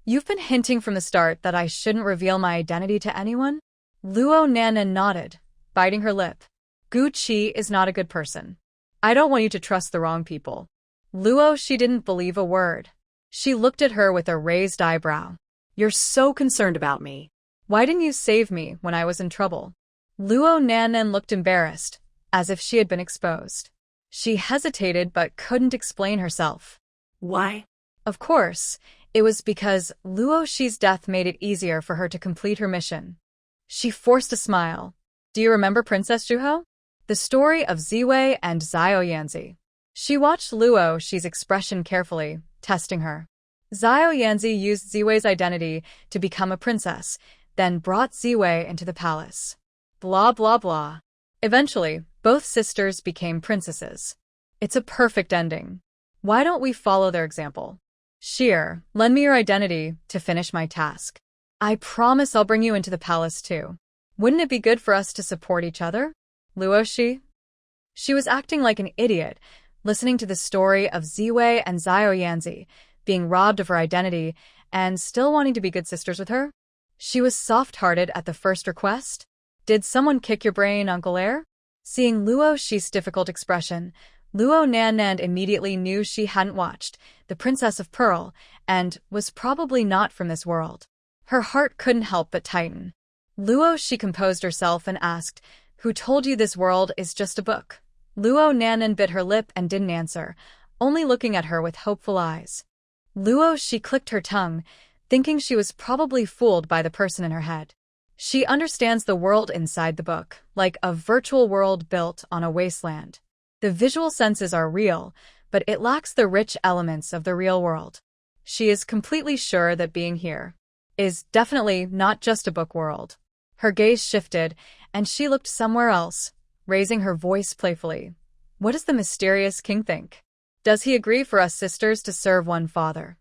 you've been hinting from the start that I shouldn't reveal my identity to anyone? Luo Nan nodded, biting her lip. Gu Qi is not a good person. I don't want you to trust the wrong people. Luo Shi didn't believe a word. She looked at her with a raised eyebrow. You're so concerned about me. Why didn't you save me when I was in trouble? Luo Nan looked embarrassed, as if she had been exposed. She hesitated but couldn't explain herself. Why? Of course, it was because Luo Shi's death made it easier for her to complete her mission. She forced a smile. Do you remember Princess Juho? The story of Ziwei and Xiao Yanzi. She watched Luo Shi's expression carefully, testing her. Xiao Yanzi used Ziwei's identity to become a princess, then brought Ziwei into the palace. Blah blah blah. Eventually, both sisters became princesses. It's a perfect ending. Why don't we follow their example? Sheer, lend me your identity to finish my task. I promise I'll bring you into the palace too. Wouldn't it be good for us to support each other? Luo Shi? She was acting like an idiot, listening to the story of Ziwei and Xiao Yanzi, being robbed of her identity, and still wanting to be good sisters with her? She was soft-hearted at the first request? Did someone kick your brain, Uncle Air? Seeing Luo Shi's difficult expression, Luo Nan immediately knew she hadn't watched The Princess of Pearl and was probably not from this world. Her heart couldn't help but tighten. Luo Shi composed herself and asked, Who told you this world is just a book? Luo Nan bit her lip and didn't answer, only looking at her with hopeful eyes. Luo Shi clicked her tongue, thinking she was probably fooled by the person in her head. She understands the world inside the book, like a virtual world built on a wasteland. The visual senses are real, but it lacks the rich elements of the real world. She is completely sure that being here is definitely not just a book world. Her gaze shifted, and she looked somewhere else, raising her voice playfully. What does the mysterious king think? Does he agree for us sisters to serve one father?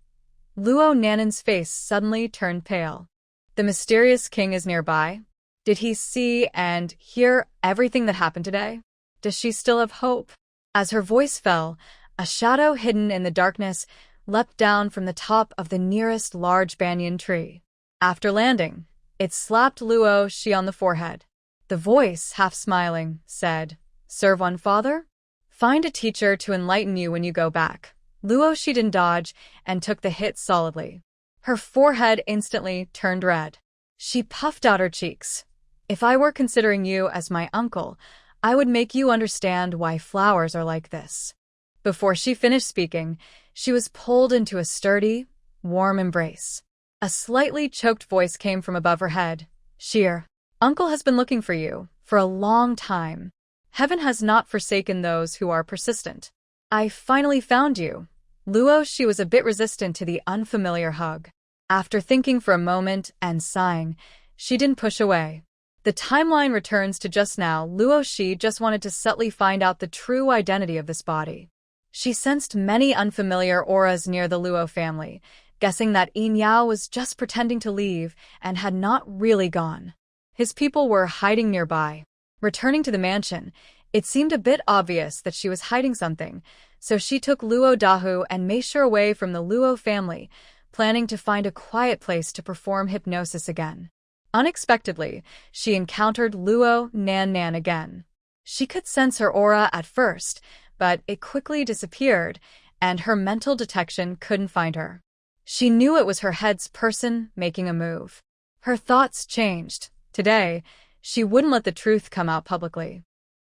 Luo Nan's face suddenly turned pale. The mysterious king is nearby? Did he see and hear everything that happened today? Does she still have hope? As her voice fell, a shadow hidden in the darkness leapt down from the top of the nearest large banyan tree. After landing, it slapped Luo Shi on the forehead. The voice, half smiling, said, Serve one father? Find a teacher to enlighten you when you go back. Luo Shi didn't dodge and took the hit solidly. Her forehead instantly turned red. She puffed out her cheeks. If I were considering you as my uncle, I would make you understand why flowers are like this. Before she finished speaking, she was pulled into a sturdy, warm embrace. A slightly choked voice came from above her head. Sheer, Uncle has been looking for you for a long time. Heaven has not forsaken those who are persistent. I finally found you. Luo Shi was a bit resistant to the unfamiliar hug. After thinking for a moment and sighing, she didn't push away. The timeline returns to just now. Luo Shi just wanted to subtly find out the true identity of this body. She sensed many unfamiliar auras near the Luo family, guessing that Yin Yao was just pretending to leave and had not really gone. His people were hiding nearby. Returning to the mansion, it seemed a bit obvious that she was hiding something, so she took Luo Dahu and Meisher away from the Luo family, planning to find a quiet place to perform hypnosis again. Unexpectedly, she encountered Luo Nan Nan again. She could sense her aura at first, but it quickly disappeared, and her mental detection couldn't find her. She knew it was her head's person making a move. Her thoughts changed. Today, she wouldn't let the truth come out publicly.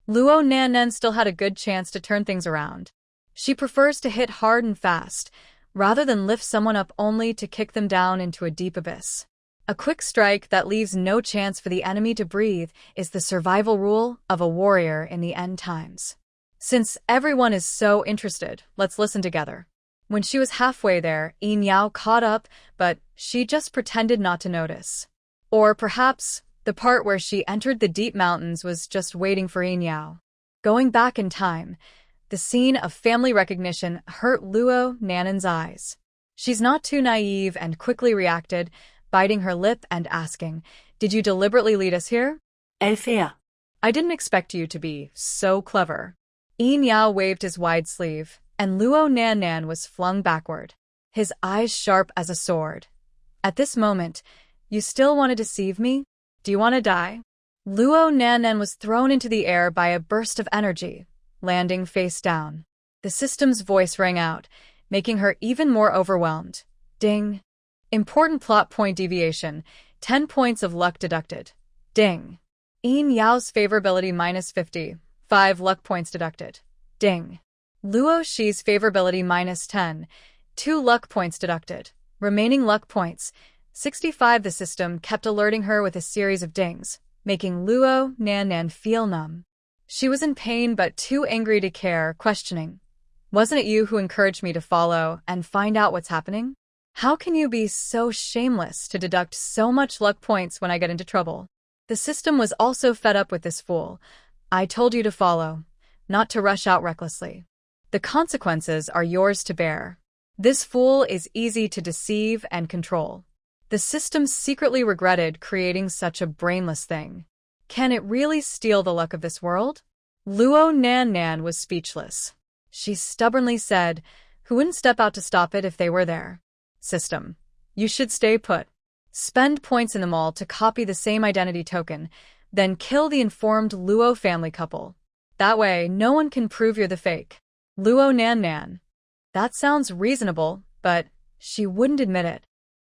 Luo Nan Nan still had a good chance to turn things around. She prefers to hit hard and fast, rather than lift someone up only to kick them down into a deep abyss. A quick strike that leaves no chance for the enemy to breathe is the survival rule of a warrior in the end times. Since everyone is so interested, let's listen together. When she was halfway there, Yin Yao caught up, but she just pretended not to notice. Or perhaps the part where she entered the deep mountains was just waiting for Yin Yao. Going back in time, the scene of family recognition hurt Luo Nanan's eyes. She's not too naive and quickly reacted, biting her lip and asking, "Did you deliberately lead us here?" Elfea. "I didn't expect you to be so clever." Yin Yao waved his wide sleeve, and Luo Nan Nan was flung backward, his eyes sharp as a sword. "At this moment, you still want to deceive me? Do you want to die?" Luo Nan Nan was thrown into the air by a burst of energy, landing face down. The system's voice rang out, making her even more overwhelmed. Ding. Important plot point deviation, 10 points of luck deducted. Ding. Yin Yao's favorability minus 50, 5 luck points deducted. Ding. Luo Shi's favorability minus 10, 2 luck points deducted. Remaining luck points, 65. The system kept alerting her with a series of dings, making Luo Nan Nan feel numb. She was in pain but too angry to care, questioning, "Wasn't it you who encouraged me to follow and find out what's happening? How can you be so shameless to deduct so much luck points when I get into trouble?" The system was also fed up with this fool. "I told you to follow, not to rush out recklessly. The consequences are yours to bear. This fool is easy to deceive and control." The system secretly regretted creating such a brainless thing. Can it really steal the luck of this world? Luo Nan Nan was speechless. She stubbornly said, "Who wouldn't step out to stop it if they were there?" System. You should stay put. Spend points in the mall to copy the same identity token, then kill the informed Luo family couple. That way, no one can prove you're the fake. Luo Nan Nan. That sounds reasonable, but she wouldn't admit it.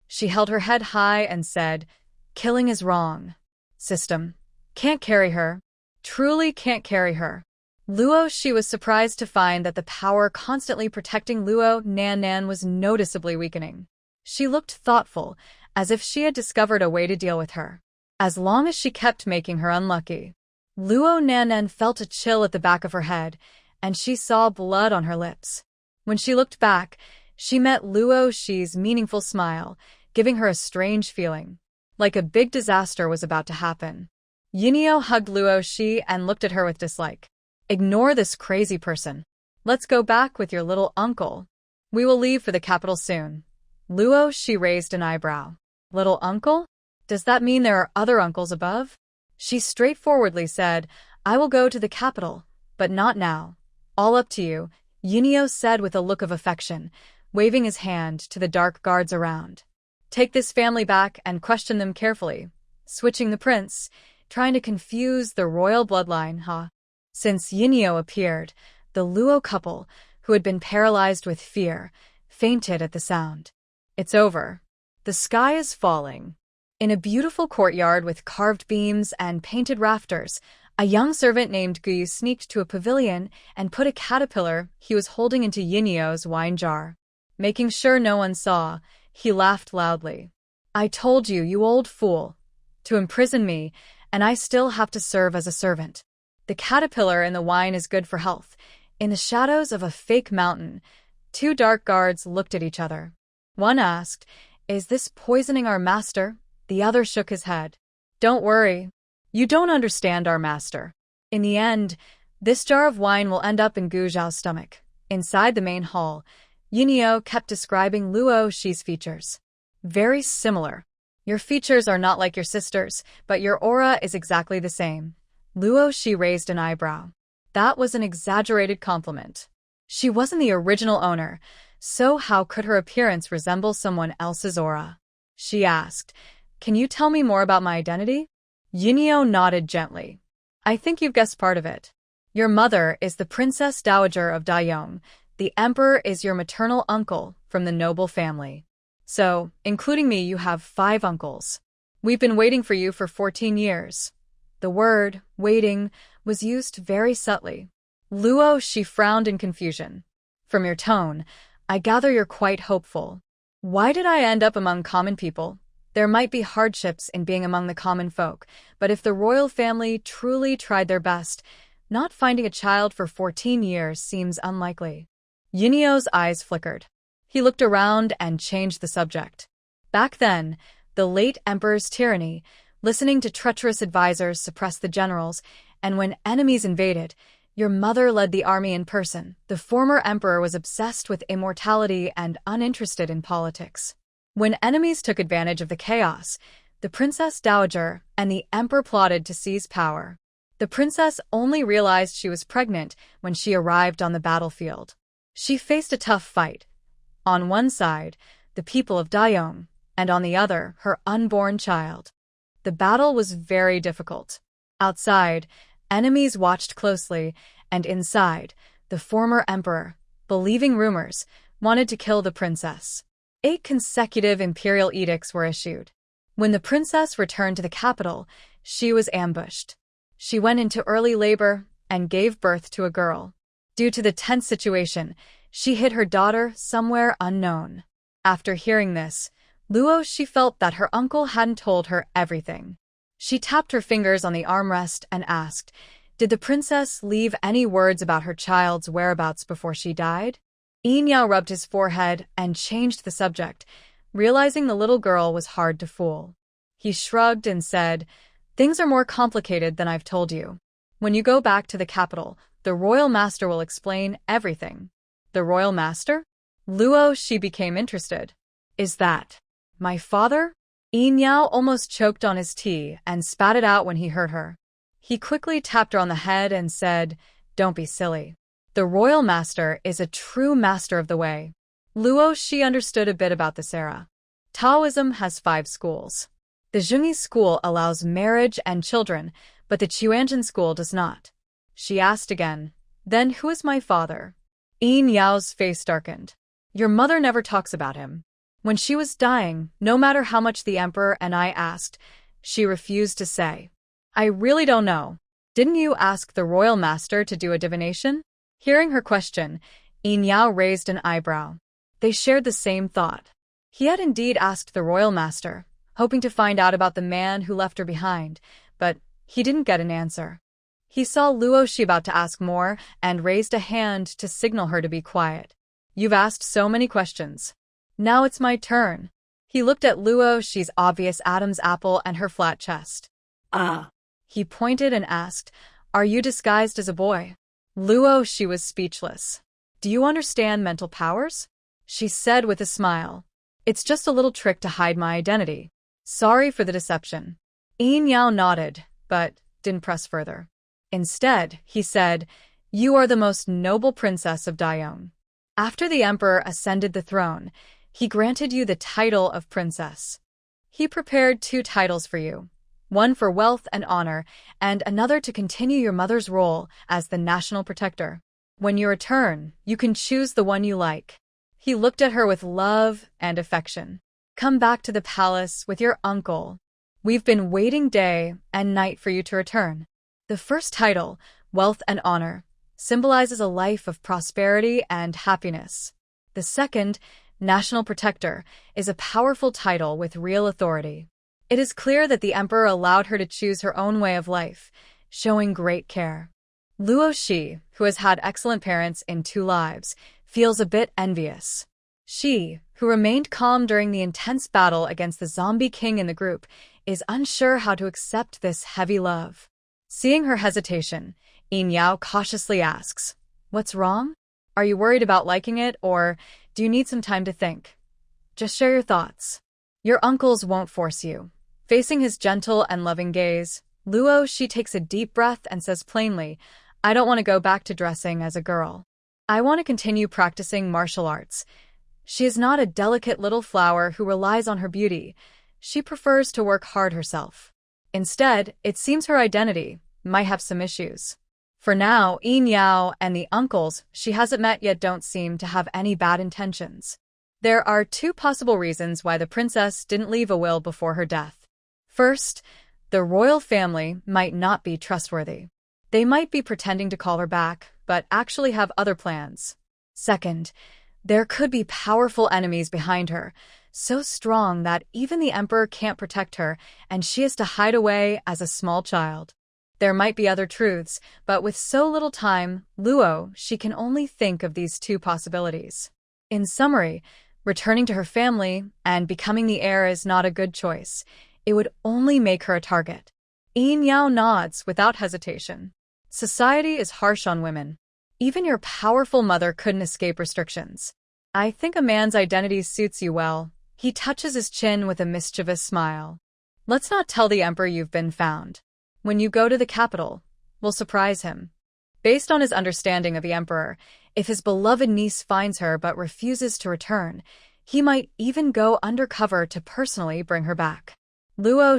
She held her head high and said, "Killing is wrong." System. Can't carry her. Truly can't carry her. Luo Shi was surprised to find that the power constantly protecting Luo Nan Nan was noticeably weakening. She looked thoughtful, as if she had discovered a way to deal with her. As long as she kept making her unlucky. Luo Nan Nan felt a chill at the back of her head, and she saw blood on her lips. When she looked back, she met Luo Shi's meaningful smile, giving her a strange feeling, like a big disaster was about to happen. Yinio hugged Luo Shi and looked at her with dislike. "Ignore this crazy person. Let's go back with your little uncle. We will leave for the capital soon." Luo Shi raised an eyebrow. "Little uncle? Does that mean there are other uncles above?" She straightforwardly said, "I will go to the capital, but not now. All up to you," Yinio said with a look of affection, waving his hand to the dark guards around. "Take this family back and question them carefully." Switching the prince, trying to confuse the royal bloodline, huh? Since Yinio appeared, the Luo couple, who had been paralyzed with fear, fainted at the sound. It's over. The sky is falling. In a beautiful courtyard with carved beams and painted rafters, a young servant named Guyu sneaked to a pavilion and put a caterpillar he was holding into Yinio's wine jar. Making sure no one saw, he laughed loudly. "I told you, you old fool, to imprison me, and I still have to serve as a servant. The caterpillar in the wine is good for health." In the shadows of a fake mountain, 2 dark guards looked at each other. One asked, "Is this poisoning our master?" The other shook his head. "Don't worry. You don't understand our master. In the end, this jar of wine will end up in Gu Zhao's stomach. Inside the main hall, Yunio kept describing Luo Shi's features. Very similar. Your features are not like your sister's, but your aura is exactly the same. Luo Shi raised an eyebrow. That was an exaggerated compliment. She wasn't the original owner, so how could her appearance resemble someone else's aura? She asked, "Can you tell me more about my identity?" Yunio nodded gently. "I think you've guessed part of it. Your mother is the Princess Dowager of Dayong. The emperor is your maternal uncle from the noble family. So, including me, you have 5 uncles. We've been waiting for you for 14 years. The word, waiting, was used very subtly. Luo, she frowned in confusion. From your tone, I gather you're quite hopeful. Why did I end up among common people? There might be hardships in being among the common folk, but if the royal family truly tried their best, not finding a child for 14 years seems unlikely. Yunio's eyes flickered. He looked around and changed the subject. Back then, the late emperor's tyranny, listening to treacherous advisors suppress the generals, and when enemies invaded, your mother led the army in person. The former emperor was obsessed with immortality and uninterested in politics. When enemies took advantage of the chaos, the Princess Dowager and the emperor plotted to seize power. The princess only realized she was pregnant when she arrived on the battlefield. She faced a tough fight. On one side, the people of Dayong, and on the other, her unborn child. The battle was very difficult. Outside, enemies watched closely, and inside, the former emperor, believing rumors, wanted to kill the princess. 8 consecutive imperial edicts were issued. When the princess returned to the capital, she was ambushed. She went into early labor and gave birth to a girl. Due to the tense situation, she hid her daughter somewhere unknown. After hearing this, Luo, she felt that her uncle hadn't told her everything. She tapped her fingers on the armrest and asked, "Did the princess leave any words about her child's whereabouts before she died?" Yin Yao rubbed his forehead and changed the subject, realizing the little girl was hard to fool. He shrugged and said, "Things are more complicated than I've told you. When you go back to the capital, the royal master will explain everything." The royal master? Luo, she became interested. "Is that my father?" Yin Yao almost choked on his tea and spat it out when he heard her. He quickly tapped her on the head and said, "Don't be silly. The royal master is a true master of the way." Luo, she understood a bit about this era. Taoism has 5 schools. The Zhengyi school allows marriage and children, but the Chuanjin school does not. She asked again, "Then who is my father?" Yin Yao's face darkened. "Your mother never talks about him. When she was dying, no matter how much the emperor and I asked, she refused to say. I really don't know. Didn't you ask the royal master to do a divination?" Hearing her question, Yin Yao raised an eyebrow. They shared the same thought. He had indeed asked the royal master, hoping to find out about the man who left her behind, but he didn't get an answer. He saw Luo Shi about to ask more and raised a hand to signal her to be quiet. "You've asked so many questions. Now it's my turn." He looked at Luo Shi's obvious Adam's apple and her flat chest. Ah. He pointed and asked, "Are you disguised as a boy?" Luo Shi was speechless. "Do you understand mental powers?" She said with a smile. "It's just a little trick to hide my identity. Sorry for the deception." Yin Yao nodded, but didn't press further. Instead, he said, "You are the most noble princess of Dayong. After the emperor ascended the throne, he granted you the title of princess. He prepared 2 titles for you, one for wealth and honor, and another to continue your mother's role as the national protector. When you return, you can choose the one you like." He looked at her with love and affection. "Come back to the palace with your uncle. We've been waiting day and night for you to return." The first title, wealth and honor, symbolizes a life of prosperity and happiness. The second, national protector, is a powerful title with real authority. It is clear that the emperor allowed her to choose her own way of life, showing great care. Luo Shi, who has had excellent parents in 2 lives, feels a bit envious. She, who remained calm during the intense battle against the zombie king in the group, is unsure how to accept this heavy love. Seeing her hesitation, Yin Yao cautiously asks, "What's wrong?" Are you worried about liking it, or do you need some time to think? Just share your thoughts. Your uncles won't force you. Facing his gentle and loving gaze, Luo she takes a deep breath and says plainly, I don't want to go back to dressing as a girl. I want to continue practicing martial arts. She is not a delicate little flower who relies on her beauty. She prefers to work hard herself. Instead, it seems her identity might have some issues. For now, Yin Yao and the uncles she hasn't met yet don't seem to have any bad intentions. There are two possible reasons why the princess didn't leave a will before her death. First, the royal family might not be trustworthy. They might be pretending to call her back, but actually have other plans. Second, there could be powerful enemies behind her, so strong that even the emperor can't protect her and she has to hide away as a small child. There might be other truths, but with so little time, Luo she can only think of these two possibilities. In summary, returning to her family and becoming the heir is not a good choice. It would only make her a target. Yin Yao nods without hesitation. Society is harsh on women. Even your powerful mother couldn't escape restrictions. I think a man's identity suits you well. He touches his chin with a mischievous smile. Let's not tell the emperor you've been found. When you go to the capital, we'll surprise him. Based on his understanding of the emperor, if his beloved niece finds her but refuses to return, he might even go undercover to personally bring her back. Luo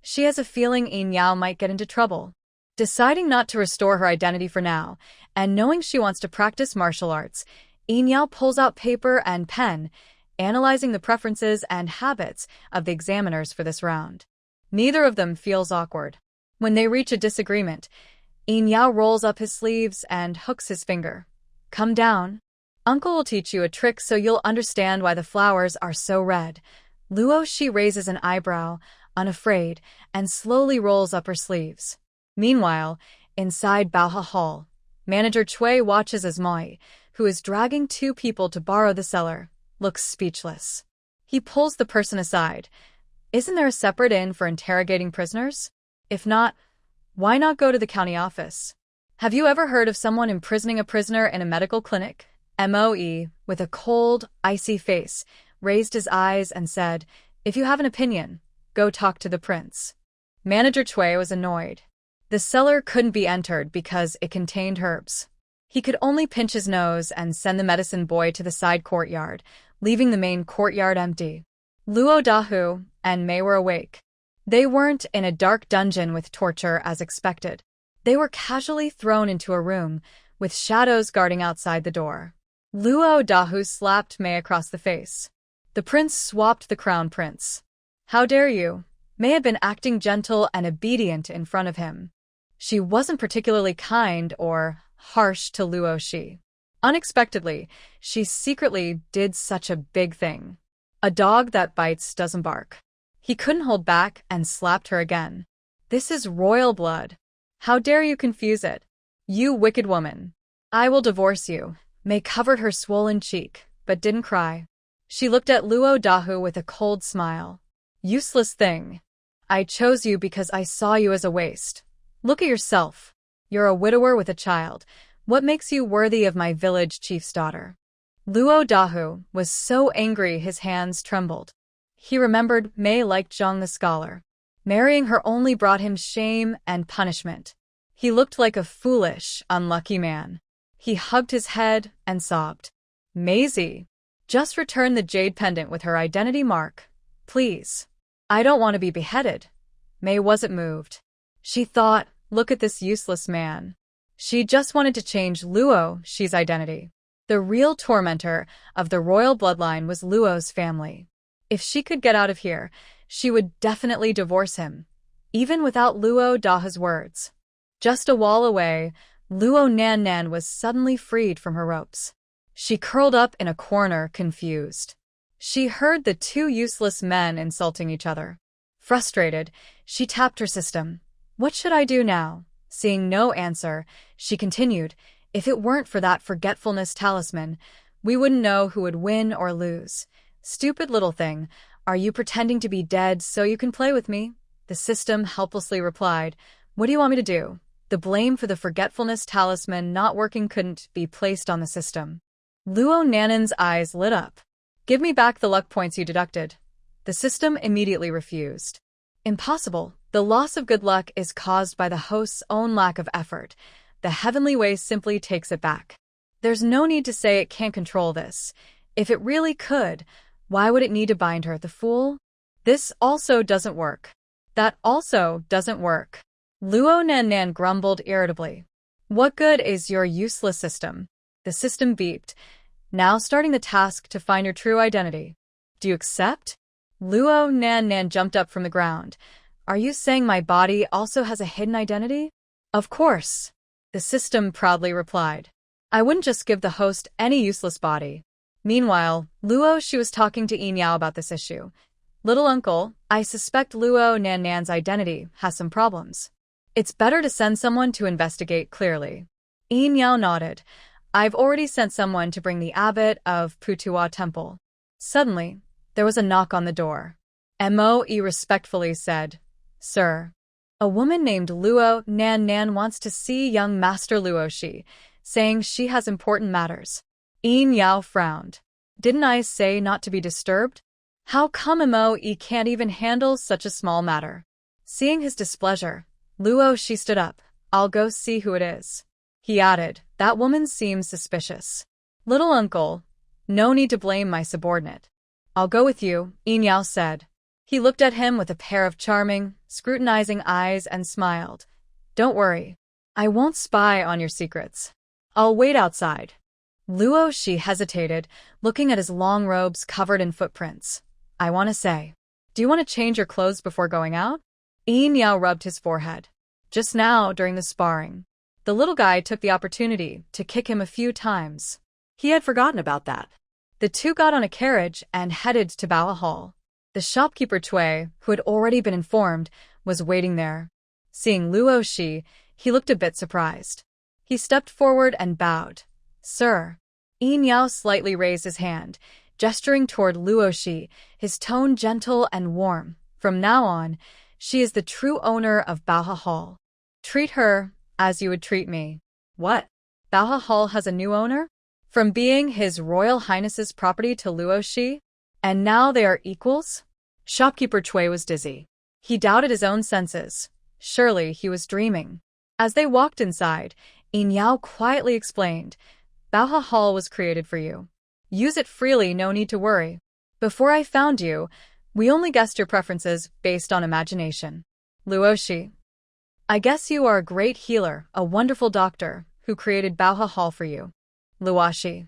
She has a feeling Yin Yao might get into trouble. Deciding not to restore her identity for now, and knowing she wants to practice martial arts, Yin Yao pulls out paper and pen, analyzing the preferences and habits of the examiners for this round. Neither of them feels awkward. When they reach a disagreement, Yin Yao rolls up his sleeves and hooks his finger. Come down. Uncle will teach you a trick so you'll understand why the flowers are so red. Luo she raises an eyebrow, unafraid, and slowly rolls up her sleeves. Meanwhile, inside Baoha Hall, Manager Cui watches as Mai, who is dragging two people to borrow the cellar, looks speechless. He pulls the person aside. Isn't there a separate inn for interrogating prisoners? If not, why not go to the county office? Have you ever heard of someone imprisoning a prisoner in a medical clinic? Moe, with a cold, icy face, raised his eyes and said, If you have an opinion, go talk to the prince. Manager Cui was annoyed. The cellar couldn't be entered because it contained herbs. He could only pinch his nose and send the medicine boy to the side courtyard, leaving the main courtyard empty. Luo Dahu and Mei were awake. They weren't in a dark dungeon with torture as expected. They were casually thrown into a room, with shadows guarding outside the door. Luo Dahu slapped Mei across the face. The prince swapped the crown prince. How dare you? Mei had been acting gentle and obedient in front of him. She wasn't particularly kind or harsh to Luo Shi. Unexpectedly, she secretly did such a big thing. A dog that bites doesn't bark. He couldn't hold back and slapped her again. This is royal blood. How dare you confuse it? You wicked woman. I will divorce you. Mei covered her swollen cheek, but didn't cry. She looked at Luo Dahu with a cold smile. Useless thing. I chose you because I saw you as a waste. Look at yourself. You're a widower with a child. What makes you worthy of my village chief's daughter? Luo Dahu was so angry his hands trembled. He remembered Mei liked Zhang the scholar. Marrying her only brought him shame and punishment. He looked like a foolish, unlucky man. He hugged his head and sobbed. Maisie, just return the jade pendant with her identity mark, please. I don't want to be beheaded. Mei wasn't moved. She thought, look at this useless man. She just wanted to change Luo Shi's identity. The real tormentor of the royal bloodline was Luo's family. If she could get out of here, she would definitely divorce him, even without Luo Dahu's words. Just a wall away, Luo Nan was suddenly freed from her ropes. She curled up in a corner, confused. She heard the two useless men insulting each other. Frustrated, she tapped her system. What should I do now? Seeing no answer, she continued, if it weren't for that forgetfulness talisman, we wouldn't know who would win or lose. Stupid little thing, are you pretending to be dead so you can play with me? The system helplessly replied, what do you want me to do? The blame for the forgetfulness talisman not working couldn't be placed on the system. Luo Nanan's eyes lit up. Give me back the luck points you deducted. The system immediately refused. Impossible. The loss of good luck is caused by the host's own lack of effort. The heavenly way simply takes it back. There's no need to say it can't control this. If it really could, why would it need to bind her, the fool? This also doesn't work. That also doesn't work. Luo Nanan grumbled irritably. What good is your useless system? The system beeped. Now starting the task to find your true identity. Do you accept? Luo Nanan jumped up from the ground. Are you saying my body also has a hidden identity? Of course. The system proudly replied. I wouldn't just give the host any useless body. Meanwhile, Luo Shi was talking to Yin Yao about this issue. Little uncle, I suspect Luo Nanan's identity has some problems. It's better to send someone to investigate clearly. Yin Yao nodded. I've already sent someone to bring the abbot of Putuwa Temple. Suddenly, there was a knock on the door. Moe respectfully said, Sir. A woman named Luo Nanan wants to see young Master Luo Shi, saying she has important matters. Yin Yao frowned. Didn't I say not to be disturbed? How come Moe can't even handle such a small matter? Seeing his displeasure, Luo Shi stood up. I'll go see who it is. He added, that woman seems suspicious. Little uncle, no need to blame my subordinate. I'll go with you, Yin Yao said. He looked at him with a pair of charming, scrutinizing eyes and smiled. Don't worry. I won't spy on your secrets. I'll wait outside. Luo Shi hesitated, looking at his long robes covered in footprints. I want to say. Do you want to change your clothes before going out? Yin Yao rubbed his forehead. Just now, during the sparring, the little guy took the opportunity to kick him a few times. He had forgotten about that. The two got on a carriage and headed to Bao Hall. The shopkeeper Cui, who had already been informed, was waiting there. Seeing Luo Shi, he looked a bit surprised. He stepped forward and bowed. Sir. Yin Yao slightly raised his hand, gesturing toward Luo Shi, his tone gentle and warm. From now on, she is the true owner of Bao Hall. Treat her as you would treat me. What? Bao Hall has a new owner? From being His Royal Highness's property to Luo Shi? And now they are equals? Shopkeeper Cui was dizzy. He doubted his own senses. Surely he was dreaming. As they walked inside, Yin Yao quietly explained, Bao Hall was created for you. Use it freely, no need to worry. Before I found you, we only guessed your preferences based on imagination. Luo Shi. I guess you are a great healer, a wonderful doctor, who created Bao Hall for you. Luo Shi.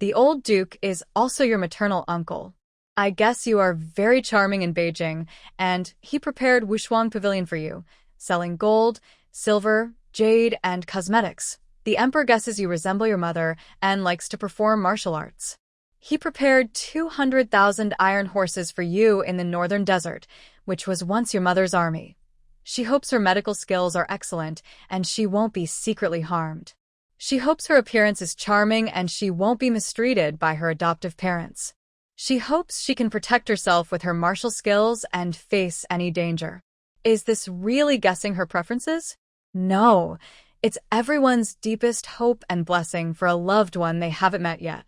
The old duke is also your maternal uncle. I guess you are very charming in Beijing, and he prepared Wushuang Pavilion for you, selling gold, silver, jade, and cosmetics. The emperor guesses you resemble your mother and likes to perform martial arts. He prepared 200,000 iron horses for you in the northern desert, which was once your mother's army. She hopes her medical skills are excellent and she won't be secretly harmed. She hopes her appearance is charming and she won't be mistreated by her adoptive parents. She hopes she can protect herself with her martial skills and face any danger. Is this really guessing her preferences? No, it's everyone's deepest hope and blessing for a loved one they haven't met yet.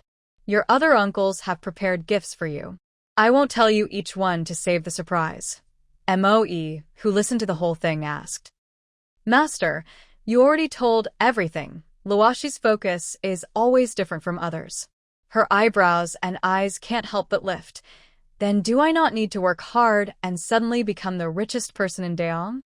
Your other uncles have prepared gifts for you. I won't tell you each one to save the surprise. Moe, who listened to the whole thing, asked. Master, you already told everything. Luo Shi's focus is always different from others. Her eyebrows and eyes can't help but lift. Then do I not need to work hard and suddenly become the richest person in Daeong?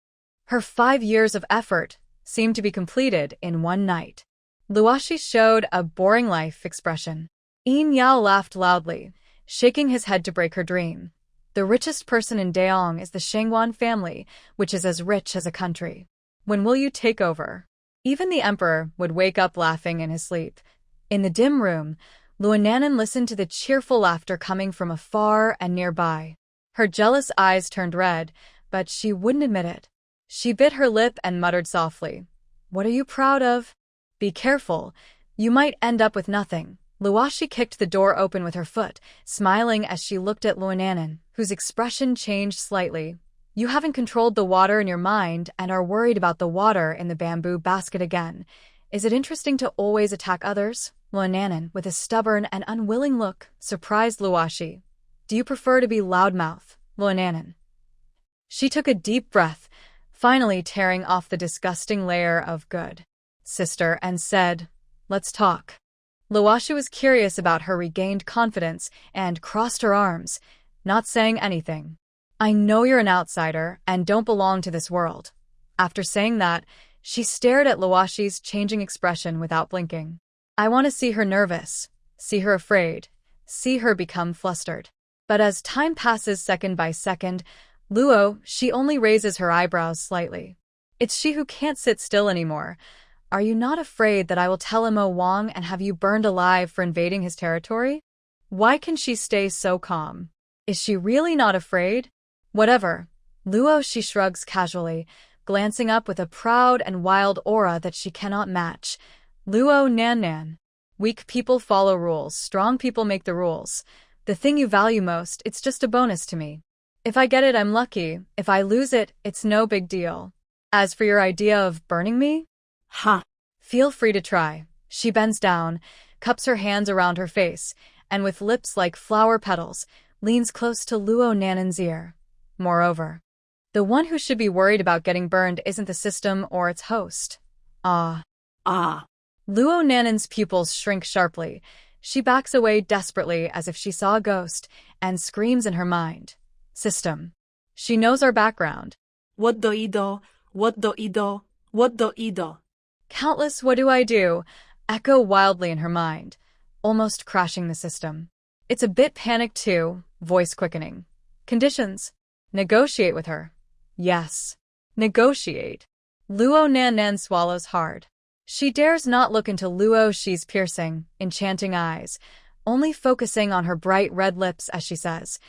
Her 5 years of effort seemed to be completed in one night. Luo Shi showed a boring life expression. Yin Yao laughed loudly, shaking his head to break her dream. The richest person in Daeong is the Shangwan family, which is as rich as a country. When will you take over? Even the emperor would wake up laughing in his sleep. In the dim room, Luo Nanan listened to the cheerful laughter coming from afar and nearby. Her jealous eyes turned red, but she wouldn't admit it. She bit her lip and muttered softly, What are you proud of? Be careful. You might end up with nothing. Luo Shi kicked the door open with her foot, smiling as she looked at Luo Nanan, whose expression changed slightly. You haven't controlled the water in your mind and are worried about the water in the bamboo basket again. Is it interesting to always attack others? Luonanan, with a stubborn and unwilling look, surprised Luoshi. Do you prefer to be loudmouth, Luonanan? She took a deep breath, finally tearing off the disgusting layer of good sister, and said, "Let's talk." Luoshi was curious about her regained confidence and crossed her arms, not saying anything. I know you're an outsider and don't belong to this world. After saying that, she stared at Luoshi's changing expression without blinking. I want to see her nervous, see her afraid, see her become flustered. But as time passes second by second, she only raises her eyebrows slightly. It's she who can't sit still anymore. Are you not afraid that I will tell Mo Wang and have you burned alive for invading his territory? Why can she stay so calm? Is she really not afraid? Whatever. She shrugs casually, glancing up with a proud and wild aura that she cannot match. Nan. Weak people follow rules, strong people make the rules. The thing you value most, it's just a bonus to me. If I get it, I'm lucky. If I lose it, it's no big deal. As for your idea of burning me? Feel free to try. She bends down, cups her hands around her face, and with lips like flower petals, leans close to Nanan's ear. Moreover, the one who should be worried about getting burned isn't the system or its host. Nanan's pupils shrink sharply. She backs away desperately as if she saw a ghost and screams in her mind. System. She knows our background. What do ido? What do ido? What do ido? Countless "what do I do?" echo wildly in her mind, almost crashing the system. It's a bit panicked too, voice quickening. Conditions. Negotiate with her. Yes. Negotiate. Nan swallows hard. She dares not look into Luoshi's piercing, enchanting eyes, only focusing on her bright red lips as she says,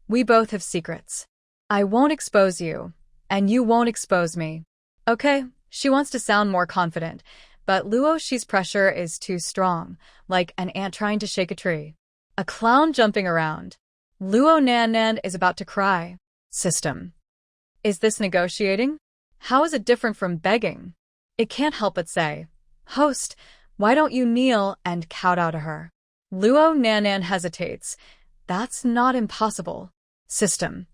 we both have secrets. I won't expose you, and you won't expose me. Okay, she wants to sound more confident, but Luoshi's pressure is too strong, like an ant trying to shake a tree. A clown jumping around. Nan is about to cry. System. Is this negotiating? How is it different from begging? It can't help but say, Host, why don't you kneel and kowtow to her? Nan hesitates. That's not impossible. System.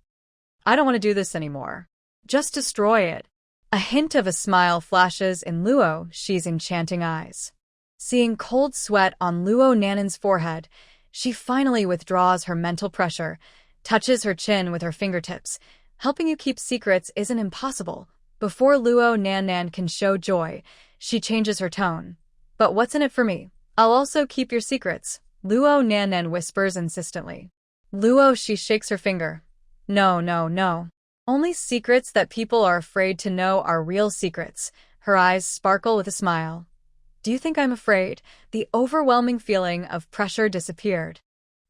I don't want to do this anymore. Just destroy it. A hint of a smile flashes in Luoshi's enchanting eyes. Seeing cold sweat on Nanan's forehead, she finally withdraws her mental pressure, touches her chin with her fingertips. Helping you keep secrets isn't impossible. Before Nan can show joy, she changes her tone. But what's in it for me? I'll also keep your secrets, Nan whispers insistently. She shakes her finger. No. Only secrets that people are afraid to know are real secrets. Her eyes sparkle with a smile. Do you think I'm afraid? The overwhelming feeling of pressure disappeared.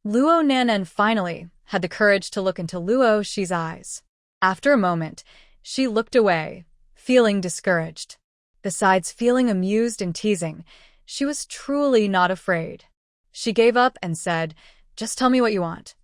Nan finally had the courage to look into Luoshi's eyes. After a moment, she looked away, feeling discouraged. Besides feeling amused and teasing, she was truly not afraid. She gave up and said, Just tell me what you want.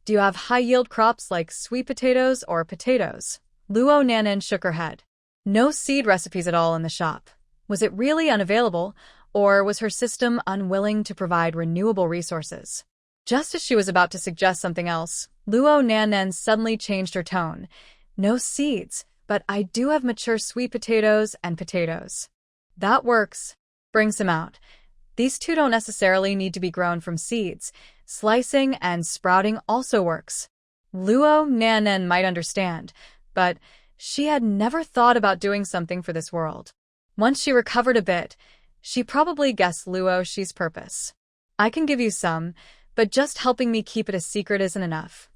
Do you have high-yield crops like sweet potatoes or potatoes? Nan shook her head. No seed recipes at all in the shop. Was it really unavailable, or was her system unwilling to provide renewable resources? Just as she was about to suggest something else, Nan suddenly changed her tone. No seeds, but I do have mature sweet potatoes and potatoes. That works. Bring some out. These two don't necessarily need to be grown from seeds. Slicing and sprouting also works. Nan might understand, but she had never thought about doing something for this world. Once she recovered a bit, she probably guessed Luoshi's purpose. I can give you some, but just helping me keep it a secret isn't enough.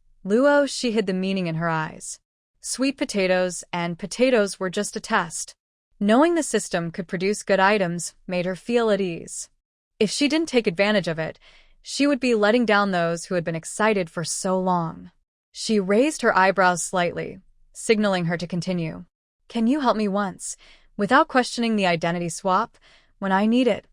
She hid the meaning in her eyes. Sweet potatoes and potatoes were just a test. Knowing the system could produce good items made her feel at ease. If she didn't take advantage of it, she would be letting down those who had been excited for so long. She raised her eyebrows slightly, signaling her to continue. Can you help me once, without questioning the identity swap, when I need it?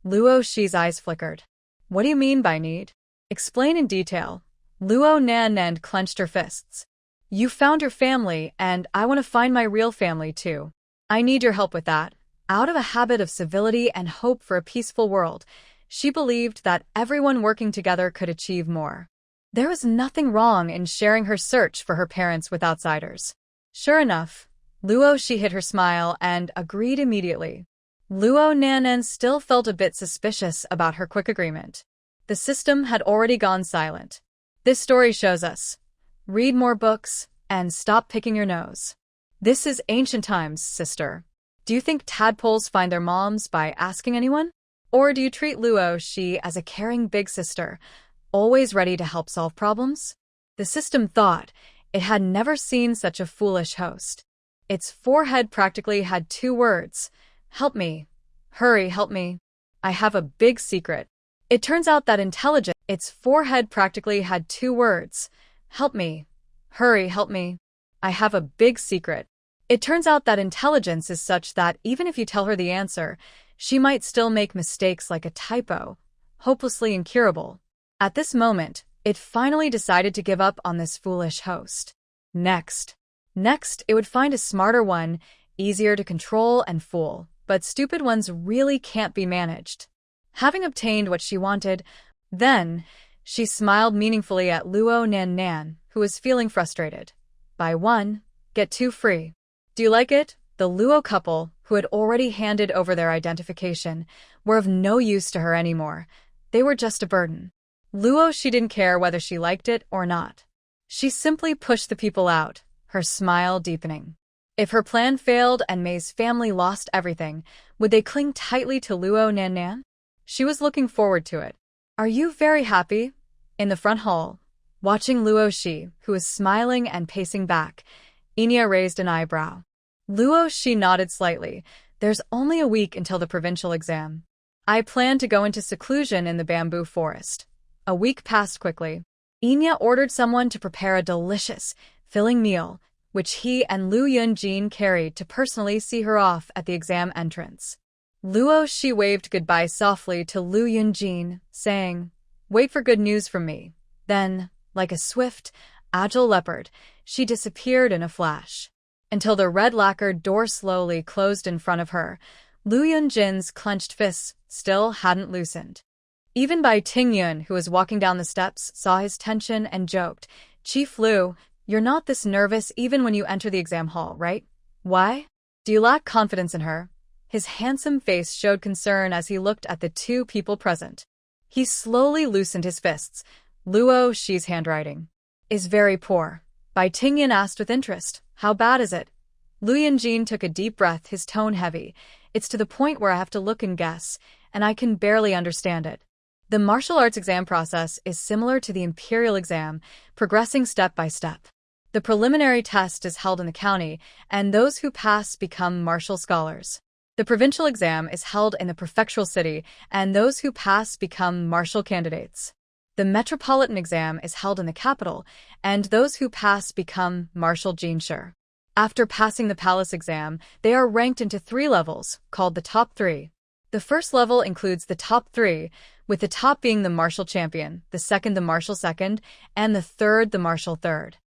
Luoshi's eyes flickered. What do you mean by need? Explain in detail. Nan clenched her fists. You found your family, and I want to find my real family too. I need your help with that. Out of a habit of civility and hope for a peaceful world, she believed that everyone working together could achieve more. There was nothing wrong in sharing her search for her parents with outsiders. Sure enough, Luo Shi hid her smile and agreed immediately. Luo Nanan still felt a bit suspicious about her quick agreement. The system had already gone silent. This story shows us: read more books and stop picking your nose. This is ancient times, sister. Do you think tadpoles find their moms by asking anyone? Or do you treat Luo Shi as a caring big sister, always ready to help solve problems? The system thought it had never seen such a foolish host. Its forehead practically had 2 words: help me. Hurry, help me. I have a big secret. It turns out that its forehead practically had 2 words: help me. Hurry, help me. I have a big secret. It turns out that intelligence is such that even if you tell her the answer, she might still make mistakes like a typo, hopelessly incurable. At this moment, it finally decided to give up on this foolish host. Next, it would find a smarter one, easier to control and fool, but stupid ones really can't be managed. Having obtained what she wanted, then she smiled meaningfully at Luo Nan, who was feeling frustrated. Buy 1, get 2 free. Do you like it? The Luo couple, who had already handed over their identification, were of no use to her anymore. They were just a burden. Luo Shi didn't care whether she liked it or not. She simply pushed the people out, her smile deepening. If her plan failed and Mei's family lost everything, would they cling tightly to Luo Nan? She was looking forward to it. Are you very happy? In the front hall, watching Luo Shi, who was smiling and pacing back, Enya raised an eyebrow. Luo Shi nodded slightly. There's only a week until the provincial exam. I plan to go into seclusion in the bamboo forest. A week passed quickly. Enya ordered someone to prepare a delicious, filling meal, which he and Lu Yunjin carried to personally see her off at the exam entrance. Luo Shi waved goodbye softly to Lu Yunjin, saying, "Wait for good news from me." Then, like a swift, agile leopard, she disappeared in a flash. Until the red lacquered door slowly closed in front of her, Lu Yunjin's clenched fists still hadn't loosened. Even Bai Tingyun, who was walking down the steps, saw his tension and joked, "Chief Lu, you're not this nervous even when you enter the exam hall, right? Why? Do you lack confidence in her?" His handsome face showed concern as he looked at the 2 people present. He slowly loosened his fists. Luo Shi's handwriting is very poor. Bai Tingyun asked with interest, "How bad is it?" Lu Yunjin took a deep breath, his tone heavy. "It's to the point where I have to look and guess, and I can barely understand it." The martial arts exam process is similar to the imperial exam, progressing step by step. The preliminary test is held in the county, and those who pass become martial scholars. The provincial exam is held in the prefectural city, and those who pass become martial candidates. The metropolitan exam is held in the capital, and those who pass become martial jinshi. After passing the palace exam, they are ranked into 3 levels, called the top 3. The first level includes the top 3, with the top being the martial champion, the second the martial second, and the third the martial third.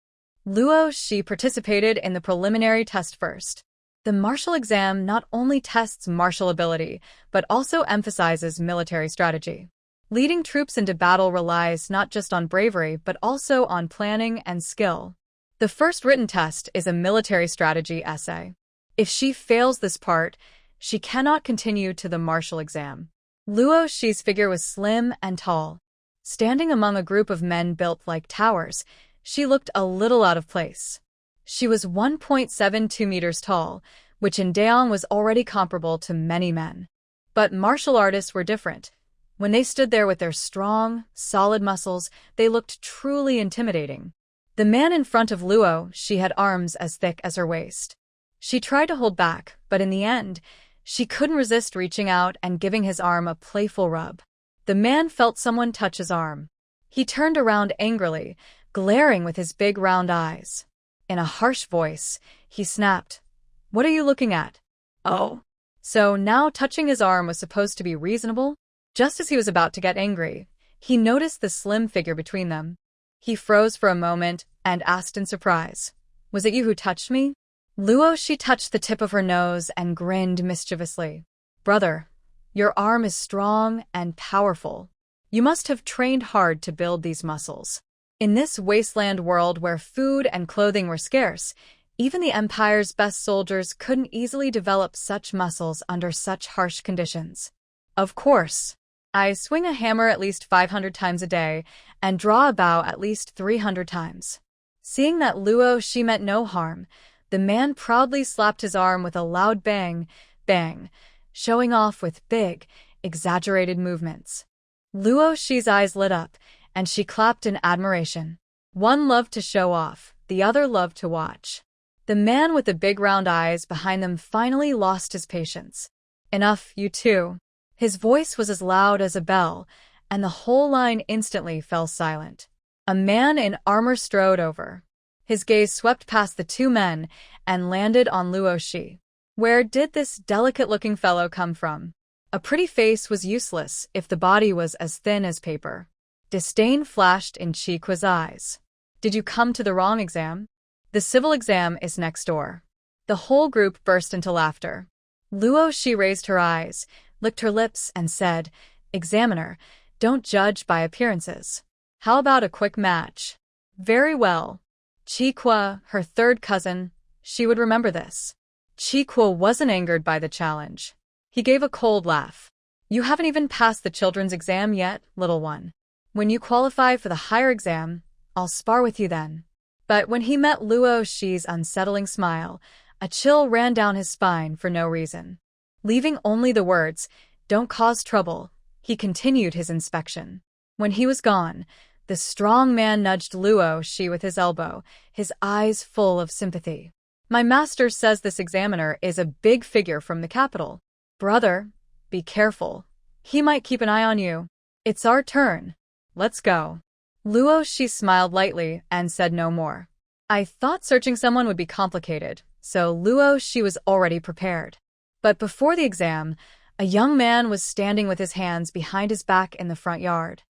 Luo Shi participated in the preliminary test first. The martial exam not only tests martial ability, but also emphasizes military strategy. Leading troops into battle relies not just on bravery but also on planning and skill. The first written test is a military strategy essay. If she fails this part, she cannot continue to the martial exam. Luo Shi's figure was slim and tall. Standing among a group of men built like towers, she looked a little out of place. She was 1.72 meters tall, which in Daeong was already comparable to many men. But martial artists were different. When they stood there with their strong, solid muscles, they looked truly intimidating. The man in front of Luo Shi had arms as thick as her waist. She tried to hold back, but in the end, she couldn't resist reaching out and giving his arm a playful rub. The man felt someone touch his arm. He turned around angrily, glaring with his big round eyes. In a harsh voice, he snapped, "What are you looking at?" Oh. So now touching his arm was supposed to be reasonable? Just as he was about to get angry, he noticed the slim figure between them. He froze for a moment, and asked in surprise, "Was it you who touched me?" Luo she touched the tip of her nose and grinned mischievously. "Brother, your arm is strong and powerful. You must have trained hard to build these muscles." In this wasteland world where food and clothing were scarce, even the Empire's best soldiers couldn't easily develop such muscles under such harsh conditions. "Of course. I swing a hammer at least 500 times a day and draw a bow at least 300 times. Seeing that Luo she meant no harm, the man proudly slapped his arm with a loud bang, bang, showing off with big, exaggerated movements. Luo Shi's eyes lit up, and she clapped in admiration. One loved to show off, the other loved to watch. The man with the big round eyes behind them finally lost his patience. "Enough, you two." His voice was as loud as a bell, and the whole line instantly fell silent. A man in armor strode over. His gaze swept past the two men and landed on Luo Shi. Where did this delicate-looking fellow come from? A pretty face was useless if the body was as thin as paper. Disdain flashed in Chiqua's eyes. "Did you come to the wrong exam? The civil exam is next door." The whole group burst into laughter. Luo Shi raised her eyes, licked her lips, and said, "Examiner, don't judge by appearances. How about a quick match?" "Very well." Chiqua, her third cousin, she would remember this. Chiqua wasn't angered by the challenge. He gave a cold laugh. "You haven't even passed the children's exam yet, little one. When you qualify for the higher exam, I'll spar with you then." But when he met Luo Shi's unsettling smile, a chill ran down his spine for no reason. Leaving only the words, "Don't cause trouble," he continued his inspection. When he was gone, the strong man nudged Luo Shi with his elbow, his eyes full of sympathy. "My master says this examiner is a big figure from the capital. Brother, be careful. He might keep an eye on you. It's our turn. Let's go." Luo Shi smiled lightly and said no more. I thought searching someone would be complicated, so Luo Shi was already prepared. But before the exam, a young man was standing with his hands behind his back in the front yard.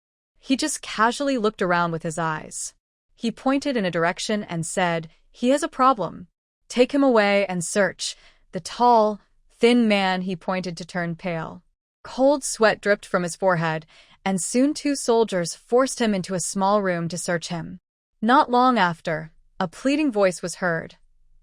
He just casually looked around with his eyes. He pointed in a direction and said, "He has a problem. Take him away and search." The tall, thin man he pointed to turned pale. Cold sweat dripped from his forehead, and soon 2 soldiers forced him into a small room to search him. Not long after, a pleading voice was heard.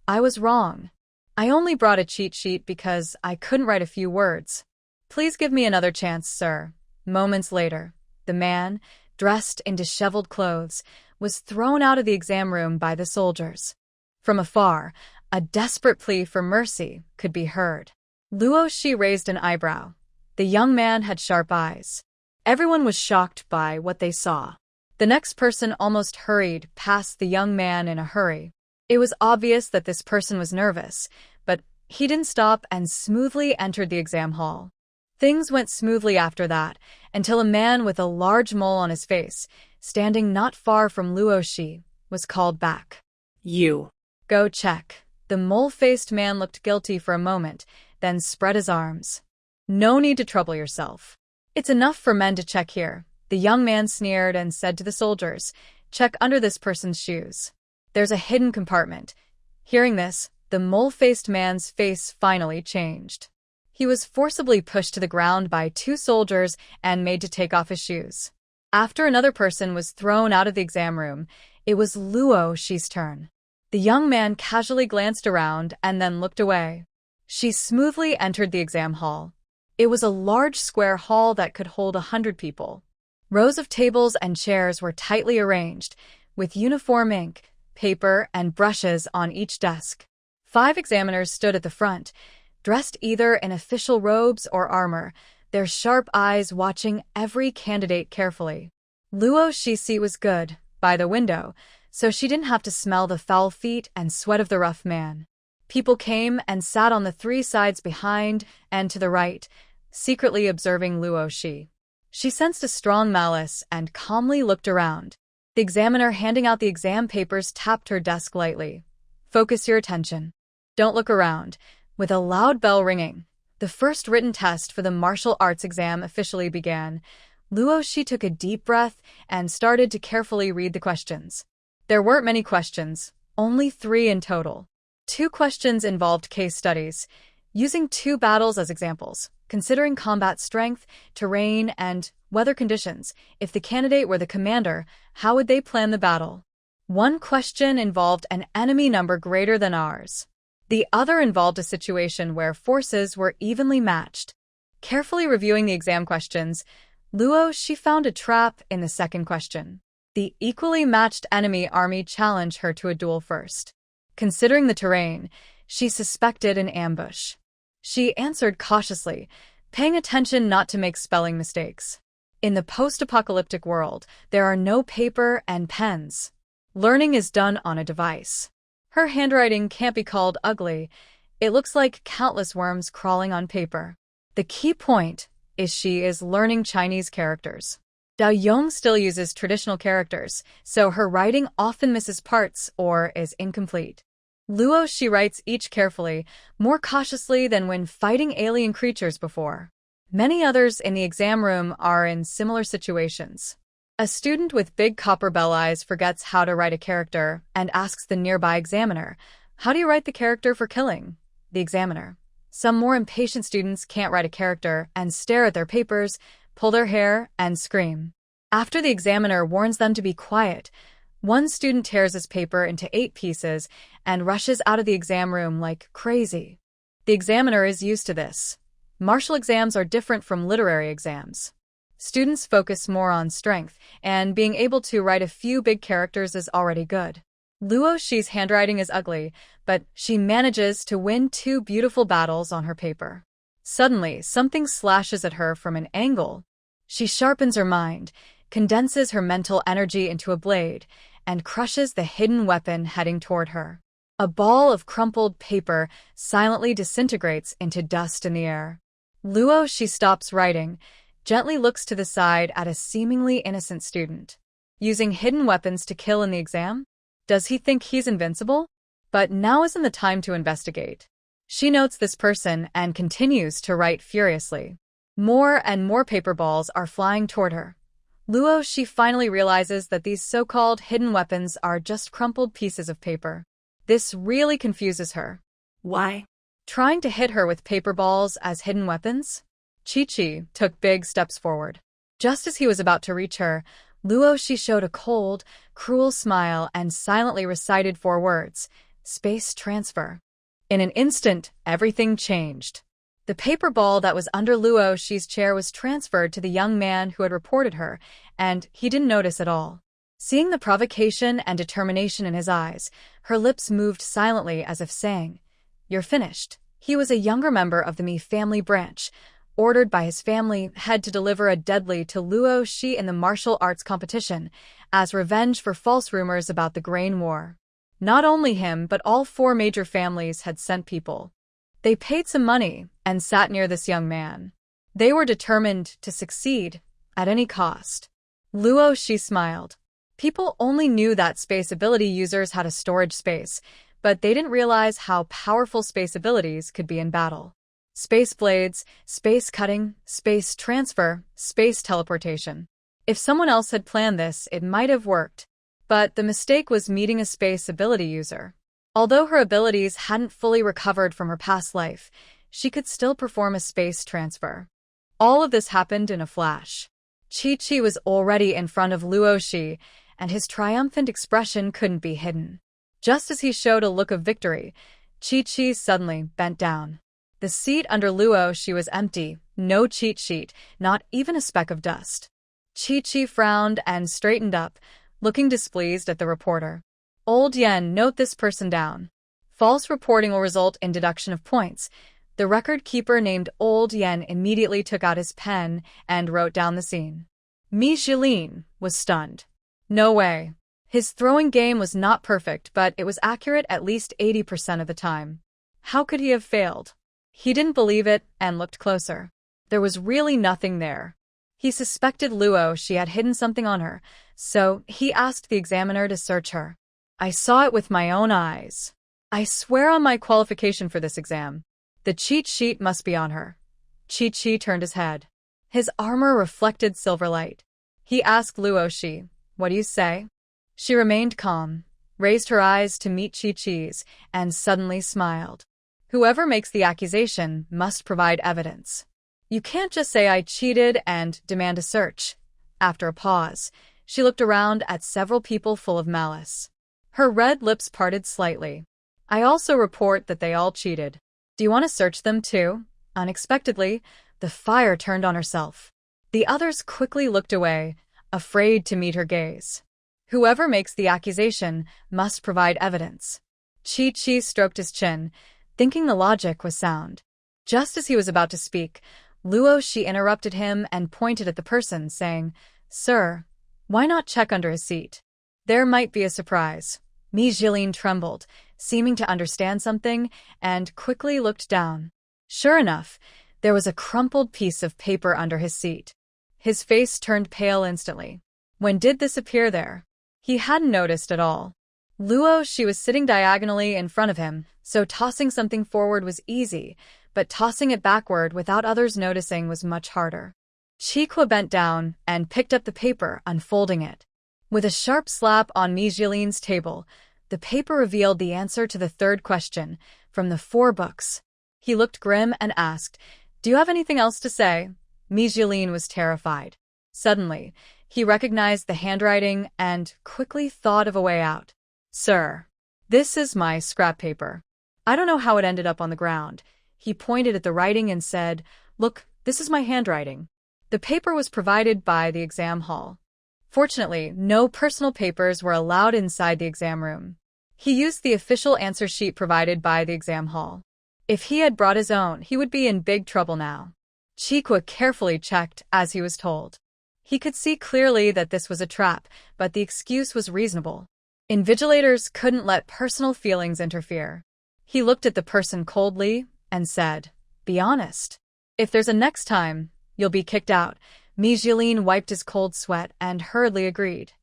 "I was wrong. I only brought a cheat sheet because I couldn't write a few words. Please give me another chance, sir." Moments later, the man, dressed in disheveled clothes, was thrown out of the exam room by the soldiers. From afar, a desperate plea for mercy could be heard. Luo Shi raised an eyebrow. The young man had sharp eyes. Everyone was shocked by what they saw. The next person almost hurried past the young man in a hurry. It was obvious that this person was nervous, but he didn't stop and smoothly entered the exam hall. Things went smoothly after that, until a man with a large mole on his face, standing not far from Luo Shi, was called back. "You." "Go check." The mole-faced man looked guilty for a moment, then spread his arms. "No need to trouble yourself. It's enough for men to check here." The young man sneered and said to the soldiers, "Check under this person's shoes. There's a hidden compartment." Hearing this, the mole-faced man's face finally changed. He was forcibly pushed to the ground by 2 soldiers and made to take off his shoes. After another person was thrown out of the exam room, it was Luo Shi's turn. The young man casually glanced around and then looked away. She smoothly entered the exam hall. It was a large square hall that could hold 100 people. Rows of tables and chairs were tightly arranged, with uniform ink, paper, and brushes on each desk. 5 examiners stood at the front, dressed either in official robes or armor, their sharp eyes watching every candidate carefully. Luo Shi's seat was good, by the window, so she didn't have to smell the foul feet and sweat of the rough man. People came and sat on the 3 sides behind and to the right, secretly observing Luo Shi. She sensed a strong malice and calmly looked around. The examiner handing out the exam papers tapped her desk lightly. "Focus your attention. Don't look around." With a loud bell ringing, the first written test for the martial arts exam officially began. Luo Shi took a deep breath and started to carefully read the questions. There weren't many questions, only 3 in total. 2 questions involved case studies, using 2 battles as examples, considering combat strength, terrain, and weather conditions. If the candidate were the commander, how would they plan the battle? 1 question involved an enemy number greater than ours. The other involved a situation where forces were evenly matched. Carefully reviewing the exam questions, she found a trap in the second question. The equally matched enemy army challenged her to a duel first. Considering the terrain, she suspected an ambush. She answered cautiously, paying attention not to make spelling mistakes. In the post-apocalyptic world, there are no paper and pens. Learning is done on a device. Her handwriting can't be called ugly. It looks like countless worms crawling on paper. The key point is she is learning Chinese characters. Dao Yong still uses traditional characters, so her writing often misses parts or is incomplete. She writes each carefully, more cautiously than when fighting alien creatures before. Many others in the exam room are in similar situations. A student with big copper bell eyes forgets how to write a character and asks the nearby examiner, "How do you write the character for killing?" The examiner. Some more impatient students can't write a character and stare at their papers, pull their hair, and scream. After the examiner warns them to be quiet, one student tears his paper into 8 pieces and rushes out of the exam room like crazy. The examiner is used to this. Martial exams are different from literary exams. Students focus more on strength, and being able to write a few big characters is already good. Luoxi's handwriting is ugly, but she manages to win 2 beautiful battles on her paper. Suddenly, something slashes at her from an angle. She sharpens her mind, condenses her mental energy into a blade, and crushes the hidden weapon heading toward her. A ball of crumpled paper silently disintegrates into dust in the air. She stops writing, gently looks to the side at a seemingly innocent student. Using hidden weapons to kill in the exam? Does he think he's invincible? But now isn't the time to investigate. She notes this person and continues to write furiously. More and more paper balls are flying toward her. She finally realizes that these so-called hidden weapons are just crumpled pieces of paper. This really confuses her. Why? Trying to hit her with paper balls as hidden weapons? Chi took big steps forward. Just as he was about to reach her, she showed a cold, cruel smile and silently recited 4 words, "Space transfer." In an instant, everything changed. The paper ball that was under Luoxi's chair was transferred to the young man who had reported her, and he didn't notice at all. Seeing the provocation and determination in his eyes, her lips moved silently as if saying, "You're finished." He was a younger member of the Mi family branch, ordered by his family head to deliver a deadly to Luoxi in the martial arts competition, as revenge for false rumors about the Grain War. Not only him, but all 4 major families had sent people. They paid some money and sat near this young man. They were determined to succeed at any cost. Luoxi smiled. People only knew that space ability users had a storage space, but they didn't realize how powerful space abilities could be in battle. Space blades, space cutting, space transfer, space teleportation. If someone else had planned this, it might have worked. But the mistake was meeting a space ability user. Although her abilities hadn't fully recovered from her past life, she could still perform a space transfer. All of this happened in a flash. Chi was already in front of Luoxi, and his triumphant expression couldn't be hidden. Just as he showed a look of victory, Chi suddenly bent down. The seat under Luoxi was empty, no cheat sheet, not even a speck of dust. Chi frowned and straightened up, looking displeased at the reporter. "Old Yen, note this person down. False reporting will result in deduction of points." The record keeper named Old Yen immediately took out his pen and wrote down the scene. Mi Jilin was stunned. No way. His throwing game was not perfect, but it was accurate at least 80% of the time. How could he have failed? He didn't believe it and looked closer. There was really nothing there. He suspected Luoxi had hidden something on her, so he asked the examiner to search her. "I saw it with my own eyes. I swear on my qualification for this exam. The cheat sheet must be on her." Chi turned his head. His armor reflected silver light. He asked Luoxi, "What do you say?" She remained calm, raised her eyes to meet Chi-Chi's, and suddenly smiled. Whoever makes the accusation must provide evidence. You can't just say I cheated and demand a search. After a pause, she looked around at several people full of malice. Her red lips parted slightly. I also report that they all cheated. Do you want to search them too? Unexpectedly, the fire turned on herself. The others quickly looked away, afraid to meet her gaze. Whoever makes the accusation must provide evidence. Chi-Chi stroked his chin, thinking the logic was sound. Just as he was about to speak, Luo Shi interrupted him and pointed at the person, saying, "Sir, why not check under his seat? There might be a surprise." Mi Jilin trembled, seeming to understand something, and quickly looked down. Sure enough, there was a crumpled piece of paper under his seat. His face turned pale instantly. When did this appear there? He hadn't noticed at all. Luo Shi was sitting diagonally in front of him, so tossing something forward was easy, but tossing it backward without others noticing was much harder. Chiqua bent down and picked up the paper, unfolding it. With a sharp slap on Mi Jilin's table, the paper revealed the answer to the third question, from the 4 books. He looked grim and asked, "Do you have anything else to say?" Mi Jilin was terrified. Suddenly, he recognized the handwriting and quickly thought of a way out. "Sir, this is my scrap paper. I don't know how it ended up on the ground." He pointed at the writing and said, "Look, this is my handwriting." The paper was provided by the exam hall. Fortunately, no personal papers were allowed inside the exam room. He used the official answer sheet provided by the exam hall. If he had brought his own, he would be in big trouble now. Chiqua carefully checked as he was told. He could see clearly that this was a trap, but the excuse was reasonable. Invigilators couldn't let personal feelings interfere. He looked at the person coldly and said, "Be honest. If there's a next time, you'll be kicked out." Mi Jilin wiped his cold sweat and hurriedly agreed.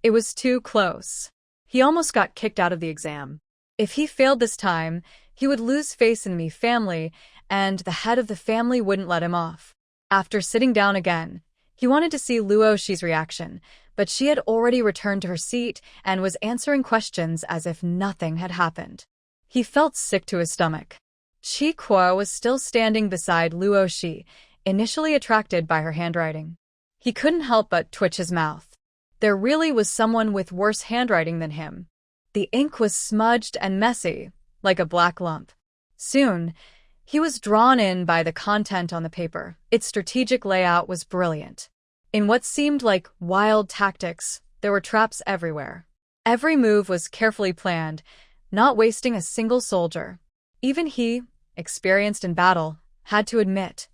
It was too close. He almost got kicked out of the exam. If he failed this time, he would lose face in Mi family, and the head of the family wouldn't let him off. After sitting down again, he wanted to see Luo Shi's reaction, but she had already returned to her seat and was answering questions as if nothing had happened. He felt sick to his stomach. Chi Kuo was still standing beside Luo Shi, initially attracted by her handwriting. He couldn't help but twitch his mouth. There really was someone with worse handwriting than him. The ink was smudged and messy, like a black lump. Soon, he was drawn in by the content on the paper. Its strategic layout was brilliant. In what seemed like wild tactics, there were traps everywhere. Every move was carefully planned, not wasting a single soldier. Even he, experienced in battle, had to admit,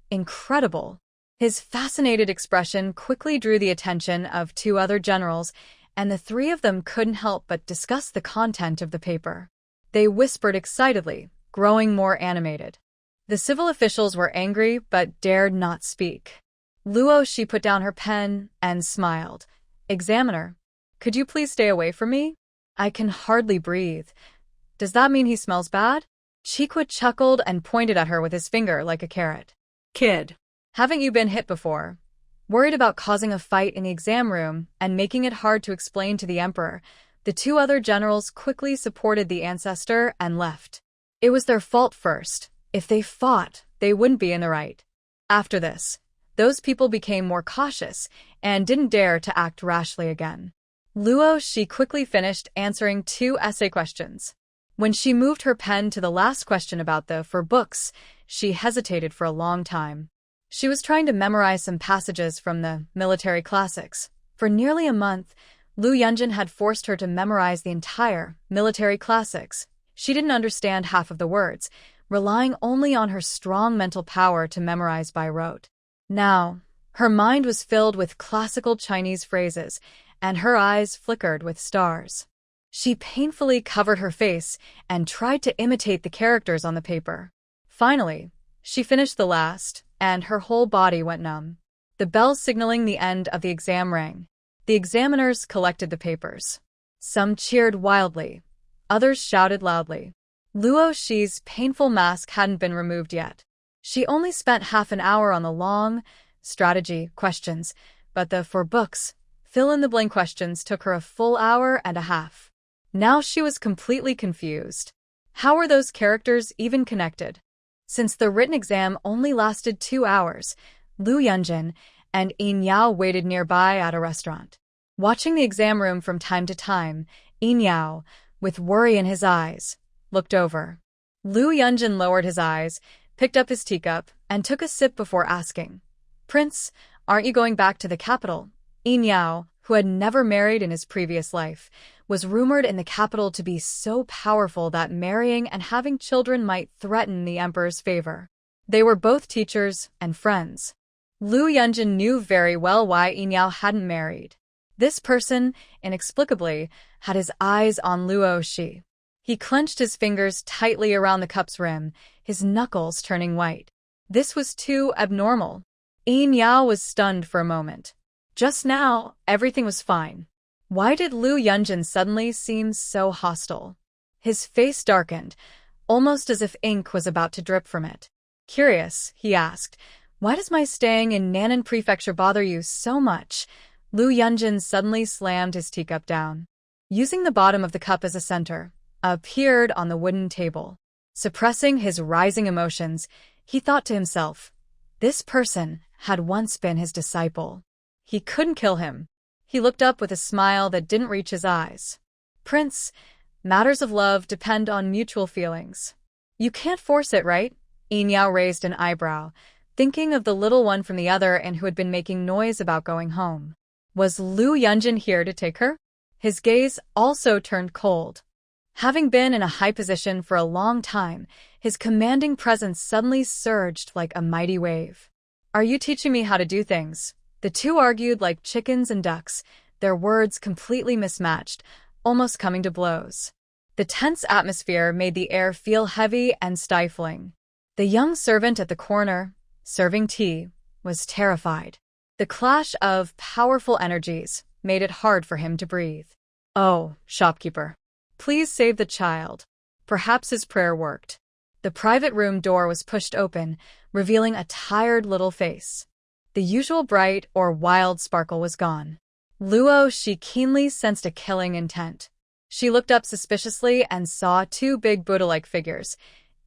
incredible. His fascinated expression quickly drew the attention of 2 other generals, and the 3 of them couldn't help but discuss the content of the paper. They whispered excitedly, growing more animated. The civil officials were angry but dared not speak. Luo Shi put down her pen and smiled. "Examiner, could you please stay away from me? I can hardly breathe." "Does that mean he smells bad?" Chiqua chuckled and pointed at her with his finger like a carrot. Kid. "Haven't you been hit before?" Worried about causing a fight in the exam room and making it hard to explain to the emperor, the 2 other generals quickly supported the ancestor and left. It was their fault first. If they fought, they wouldn't be in the right. After this, those people became more cautious and didn't dare to act rashly again. Luo Shi quickly finished answering 2 essay questions. When she moved her pen to the last question about the 4 books, she hesitated for a long time. She was trying to memorize some passages from the military classics. For nearly a month, Lu Yunjin had forced her to memorize the entire military classics. She didn't understand half of the words, relying only on her strong mental power to memorize by rote. Now, her mind was filled with classical Chinese phrases, and her eyes flickered with stars. She painfully covered her face and tried to imitate the characters on the paper. Finally, she finished the last, and her whole body went numb. The bell signaling the end of the exam rang. The examiners collected the papers. Some cheered wildly. Others shouted loudly. Luo Shi's painful mask hadn't been removed yet. She only spent half an hour on the long strategy questions, but the 4 books fill-in-the-blank questions took her a full hour and a half. Now she was completely confused. How were those characters even connected? Since the written exam only lasted 2 hours, Lu Yunjin and Yin Yao waited nearby at a restaurant. Watching the exam room from time to time, Yin Yao, with worry in his eyes, looked over. Lu Yunjin lowered his eyes, picked up his teacup, and took a sip before asking, "Prince, aren't you going back to the capital?" Yin Yao, who had never married in his previous life, was rumored in the capital to be so powerful that marrying and having children might threaten the emperor's favor. They were both teachers and friends. Lu Yunjin knew very well why Yin Yao hadn't married. This person, inexplicably, had his eyes on Luo Shi. He clenched his fingers tightly around the cup's rim, his knuckles turning white. This was too abnormal. Yin Yao was stunned for a moment. Just now, everything was fine. Why did Lu Yunjin suddenly seem so hostile? His face darkened, almost as if ink was about to drip from it. Curious, he asked, "Why does my staying in Nannan Prefecture bother you so much?" Lu Yunjin suddenly slammed his teacup down. Using the bottom of the cup as a center, appeared on the wooden table. Suppressing his rising emotions, he thought to himself, this person had once been his disciple. He couldn't kill him. He looked up with a smile that didn't reach his eyes. "Prince, matters of love depend on mutual feelings. You can't force it, right?" Yin Yao raised an eyebrow, thinking of the little one from the other and who had been making noise about going home. Was Lu Yunjin here to take her? His gaze also turned cold. Having been in a high position for a long time, his commanding presence suddenly surged like a mighty wave. "Are you teaching me how to do things?" The two argued like chickens and ducks, their words completely mismatched, almost coming to blows. The tense atmosphere made the air feel heavy and stifling. The young servant at the corner, serving tea, was terrified. The clash of powerful energies made it hard for him to breathe. "Oh, shopkeeper, please save the child." Perhaps his prayer worked. The private room door was pushed open, revealing a tired little face. The usual bright or wild sparkle was gone. Luo Shi keenly sensed a killing intent. She looked up suspiciously and saw two big Buddha-like figures,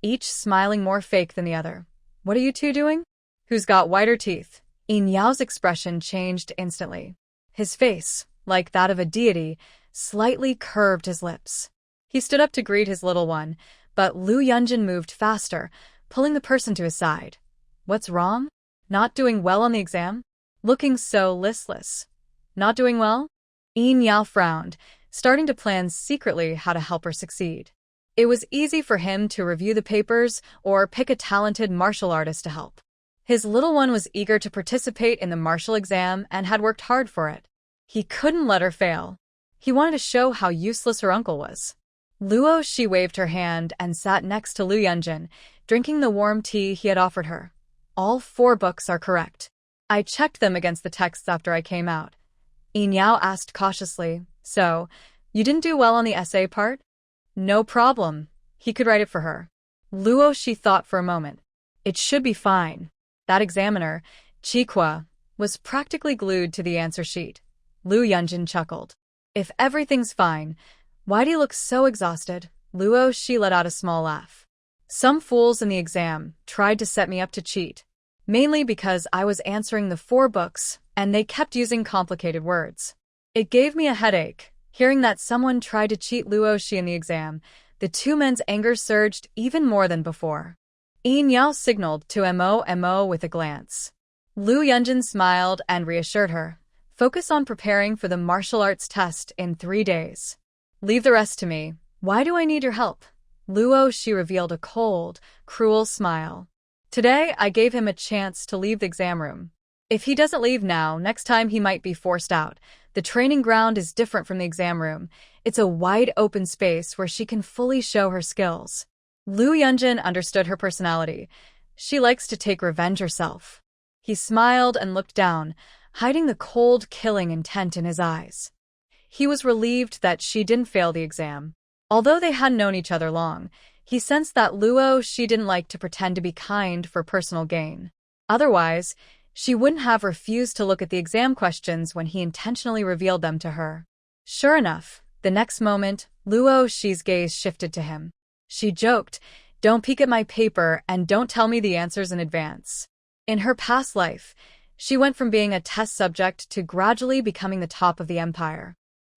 each smiling more fake than the other. "What are you two doing? Who's got whiter teeth?" Yin Yao's expression changed instantly. His face, like that of a deity, slightly curved his lips. He stood up to greet his little one, but Lu Yunjin moved faster, pulling the person to his side. "What's wrong? Not doing well on the exam? Looking so listless. Not doing well?" Yin Yao frowned, starting to plan secretly how to help her succeed. It was easy for him to review the papers or pick a talented martial artist to help. His little one was eager to participate in the martial exam and had worked hard for it. He couldn't let her fail. He wanted to show how useless her uncle was. Luo Shi waved her hand and sat next to Lu Yunjin, drinking the warm tea he had offered her. "All 4 books are correct. I checked them against the texts after I came out." Yin Yao asked cautiously, "So, you didn't do well on the essay part?" "No problem. He could write it for her." Luo Shi thought for a moment. It should be fine. That examiner, Chiqua, was practically glued to the answer sheet. Lu Yunjin chuckled. "If everything's fine, why do you look so exhausted?" Luo Shi let out a small laugh. "Some fools in the exam tried to set me up to cheat, mainly because I was answering the 4 books, and they kept using complicated words. It gave me a headache. Hearing that someone tried to cheat Luo Shi in the exam, the two men's anger surged even more than before." Yin Yao signaled to Mo with a glance. Lu Yunjin smiled and reassured her. "Focus on preparing for the martial arts test in 3 days. Leave the rest to me. Why do I need your help?" Luo Shi revealed a cold, cruel smile. "Today I gave him a chance to leave the exam room. If he doesn't leave now, next time he might be forced out. The training ground is different from the exam room. It's a wide open space where she can fully show her skills." Lu Yunjin understood her personality. She likes to take revenge herself. He smiled and looked down, hiding the cold, killing intent in his eyes. He was relieved that she didn't fail the exam. Although they hadn't known each other long, he sensed that Luo Shi didn't like to pretend to be kind for personal gain. Otherwise, She wouldn't have refused to look at the exam questions when he intentionally revealed them to her. Sure enough, the next moment, Luo Shi's gaze shifted to him. She joked, "Don't peek at my paper and don't tell me the answers in advance." In her past life, she went from being a test subject to gradually becoming the top of the empire.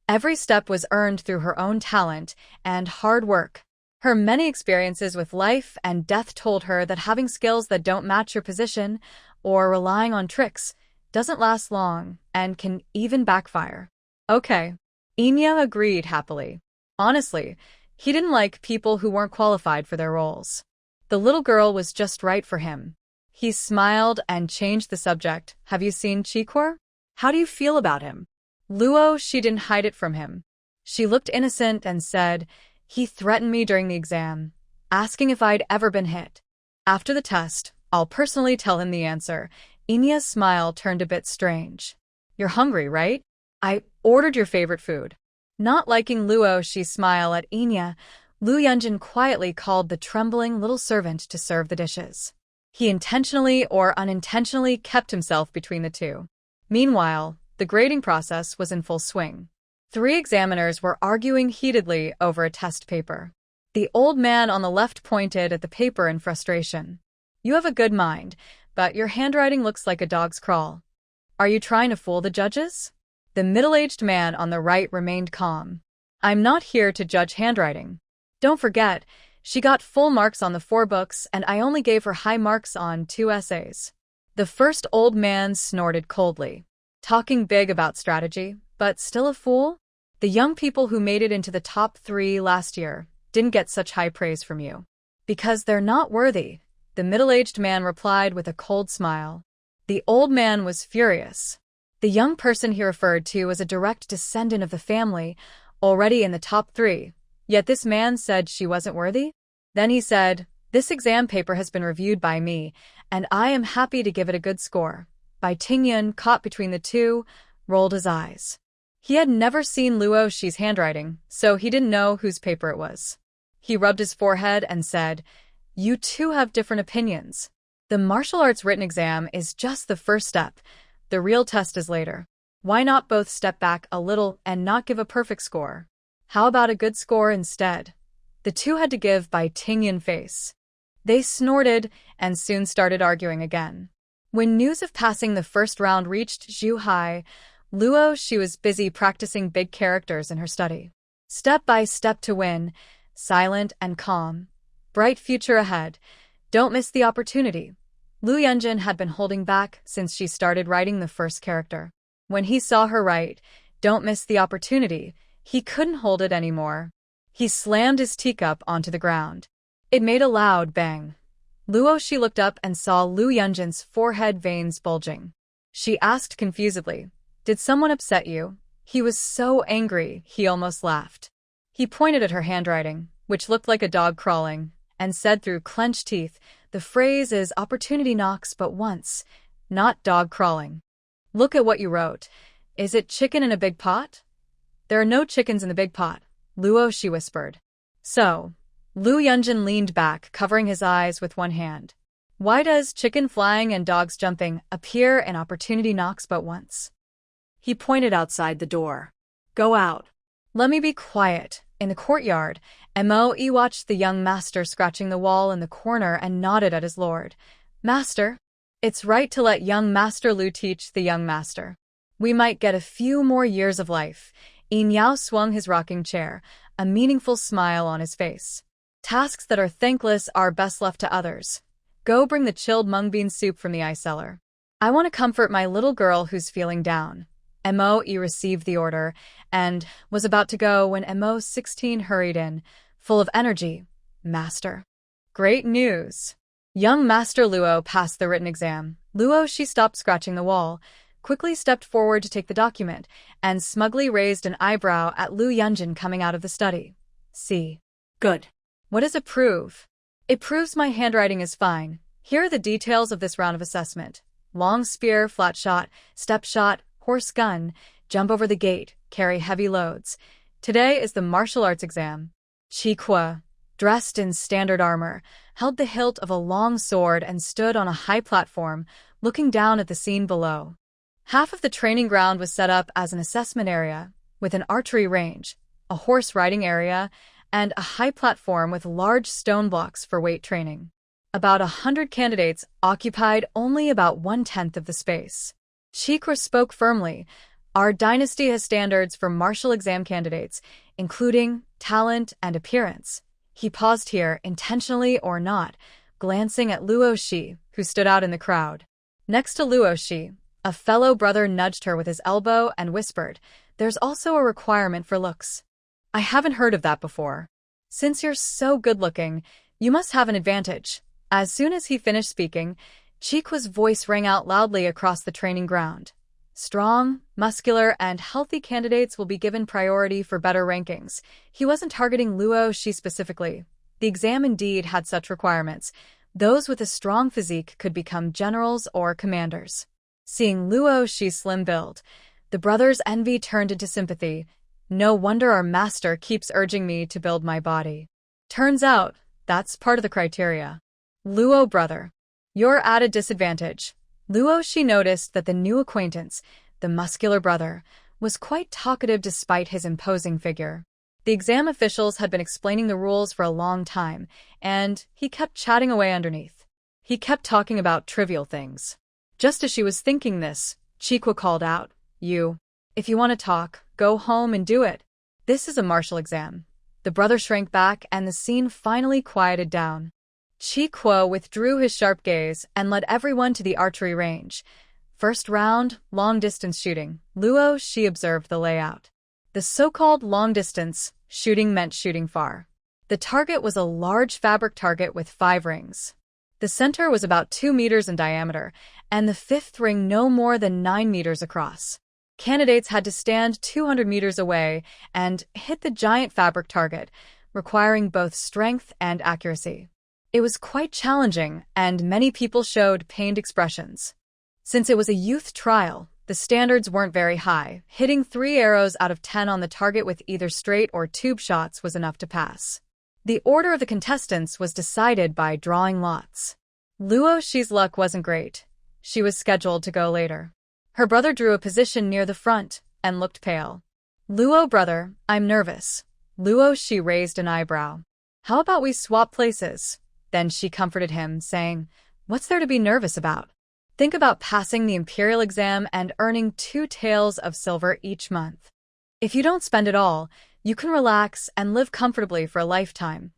Every step was earned through her own talent and hard work. Her many experiences with life and death told her that having skills that don't match your position or relying on tricks doesn't last long and can even backfire. Okay. Inya agreed happily. Honestly, he didn't like people who weren't qualified for their roles. The little girl was just right for him. He smiled and changed the subject. "Have you seen Chikor? How do you feel about him?" Luo, she didn't hide it from him. She looked innocent and said, "He threatened me during the exam, asking if I'd ever been hit. After the test, I'll personally tell him the answer." Inya's smile turned a bit strange. "You're hungry, right? I ordered your favorite food." Not liking Luo Shi's smile at Inya, Lu Yunjin quietly called the trembling little servant to serve the dishes. He intentionally or unintentionally kept himself between the two. Meanwhile, the grading process was in full swing. 3 examiners were arguing heatedly over a test paper. The old man on the left pointed at the paper in frustration. "You have a good mind, but your handwriting looks like a dog's crawl. Are you trying to fool the judges?" The middle-aged man on the right remained calm. "I'm not here to judge handwriting. Don't forget, she got full marks on the 4 books and I only gave her high marks on 2 essays." The first old man snorted coldly. "Talking big about strategy, but still a fool? The young people who made it into the top 3 last year didn't get such high praise from you." "Because they're not worthy," the middle-aged man replied with a cold smile. The old man was furious. The young person he referred to was a direct descendant of the family, already in the top 3, yet this man said she wasn't worthy? Then he said, "This exam paper has been reviewed by me, and I am happy to give it a good score." Bai Tingyun, caught between the two, rolled his eyes. He had never seen Luo Shi's handwriting, so he didn't know whose paper it was. He rubbed his forehead and said, "You two have different opinions. The martial arts written exam is just the first step. The real test is later. Why not both step back a little and not give a perfect score? How about a good score instead?" The two had to give Bai Tingyun face. They snorted and soon started arguing again. When news of passing the first round reached Zhuhai, Luo Shi was busy practicing big characters in her study. Step by step to win, silent and calm. Bright future ahead. Don't miss the opportunity. Lu Yunjin had been holding back since she started writing the first character. When he saw her write, "Don't miss the opportunity," he couldn't hold it anymore. He slammed his teacup onto the ground. It made a loud bang. Luo Shi looked up and saw Lu Yunjin's forehead veins bulging. She asked confusedly, "Did someone upset you?" He was so angry, he almost laughed. He pointed at her handwriting, which looked like a dog crawling, and said through clenched teeth, "The phrase is opportunity knocks but once, not dog crawling. Look at what you wrote. Is it chicken in a big pot?" "There are no chickens in the big pot," Luo Shi whispered. "So?" Lu Yunjin leaned back, covering his eyes with one hand. "Why does chicken flying and dogs jumping appear in opportunity knocks but once?" He pointed outside the door. "Go out." "Let me be quiet." In the courtyard, Mo watched the young master scratching the wall in the corner and nodded at his lord. "Master, it's right to let young Master Lu teach the young master. We might get a few more years of life." Yin Yao swung his rocking chair, a meaningful smile on his face. "Tasks that are thankless are best left to others. Go bring the chilled mung bean soup from the ice cellar. I want to comfort my little girl who's feeling down." Mo received the order and was about to go when Mo 16 hurried in, full of energy. "Master." "Great news." Young Master Luo passed the written exam. Luo Shi stopped scratching the wall, quickly stepped forward to take the document, and smugly raised an eyebrow at Lu Yunjin coming out of the study. "See." "Good. What does it prove?" "It proves my handwriting is fine. Here are the details of this round of assessment. Long spear, flat shot, step shot, horse gun, jump over the gate, carry heavy loads. Today is the martial arts exam. Chi Kwa. dressed in standard armor, held the hilt of a long sword and stood on a high platform, looking down at the scene below. Half of the training ground was set up as an assessment area, with an archery range, a horse riding area, and a high platform with large stone blocks for weight training. About 100 candidates occupied only about 1/10 of the space. Chikra spoke firmly. Our dynasty has standards for martial exam candidates, including talent and appearance. He paused here, intentionally or not, glancing at Luo Shi, who stood out in the crowd. Next to Luo Shi, a fellow brother nudged her with his elbow and whispered, "There's also a requirement for looks." "I haven't heard of that before." "Since you're so good-looking, you must have an advantage." As soon as he finished speaking, Chikra's voice rang out loudly across the training ground. Strong, muscular, and healthy candidates will be given priority for better rankings. He wasn't targeting Luo Shi specifically. The exam indeed had such requirements. Those with a strong physique could become generals or commanders. Seeing Luo Shi's slim build, the brothers' envy turned into sympathy. "No wonder our master keeps urging me to build my body. Turns out, that's part of the criteria." "Luo brother, you're at a disadvantage." Luo Shi noticed that the new acquaintance, the muscular brother, was quite talkative despite his imposing figure. The exam officials had been explaining the rules for a long time, and he kept chatting away underneath. He kept talking about trivial things. Just as she was thinking this, Chikwa called out, If you want to talk, go home and do it. This is a martial exam." The brother shrank back and the scene finally quieted down. Chikwa withdrew his sharp gaze and led everyone to the archery range. First round, long-distance shooting. Luo Shi observed the layout. The so-called long-distance shooting meant shooting far. The target was a large fabric target with 5 rings. The center was about 2 meters in diameter, and the 5th ring no more than 9 meters across. Candidates had to stand 200 meters away and hit the giant fabric target, requiring both strength and accuracy. It was quite challenging, and many people showed pained expressions. Since it was a youth trial, the standards weren't very high. Hitting 3 arrows out of 10 on the target with either straight or tube shots was enough to pass. The order of the contestants was decided by drawing lots. Luo Shi's luck wasn't great. She was scheduled to go later. Her brother drew a position near the front and looked pale. "Luo brother, I'm nervous." Luo Shi raised an eyebrow. "How about we swap places?" Then she comforted him, saying, "What's there to be nervous about? Think about passing the imperial exam and earning 2 taels of silver each month. If you don't spend it all, you can relax and live comfortably for a lifetime.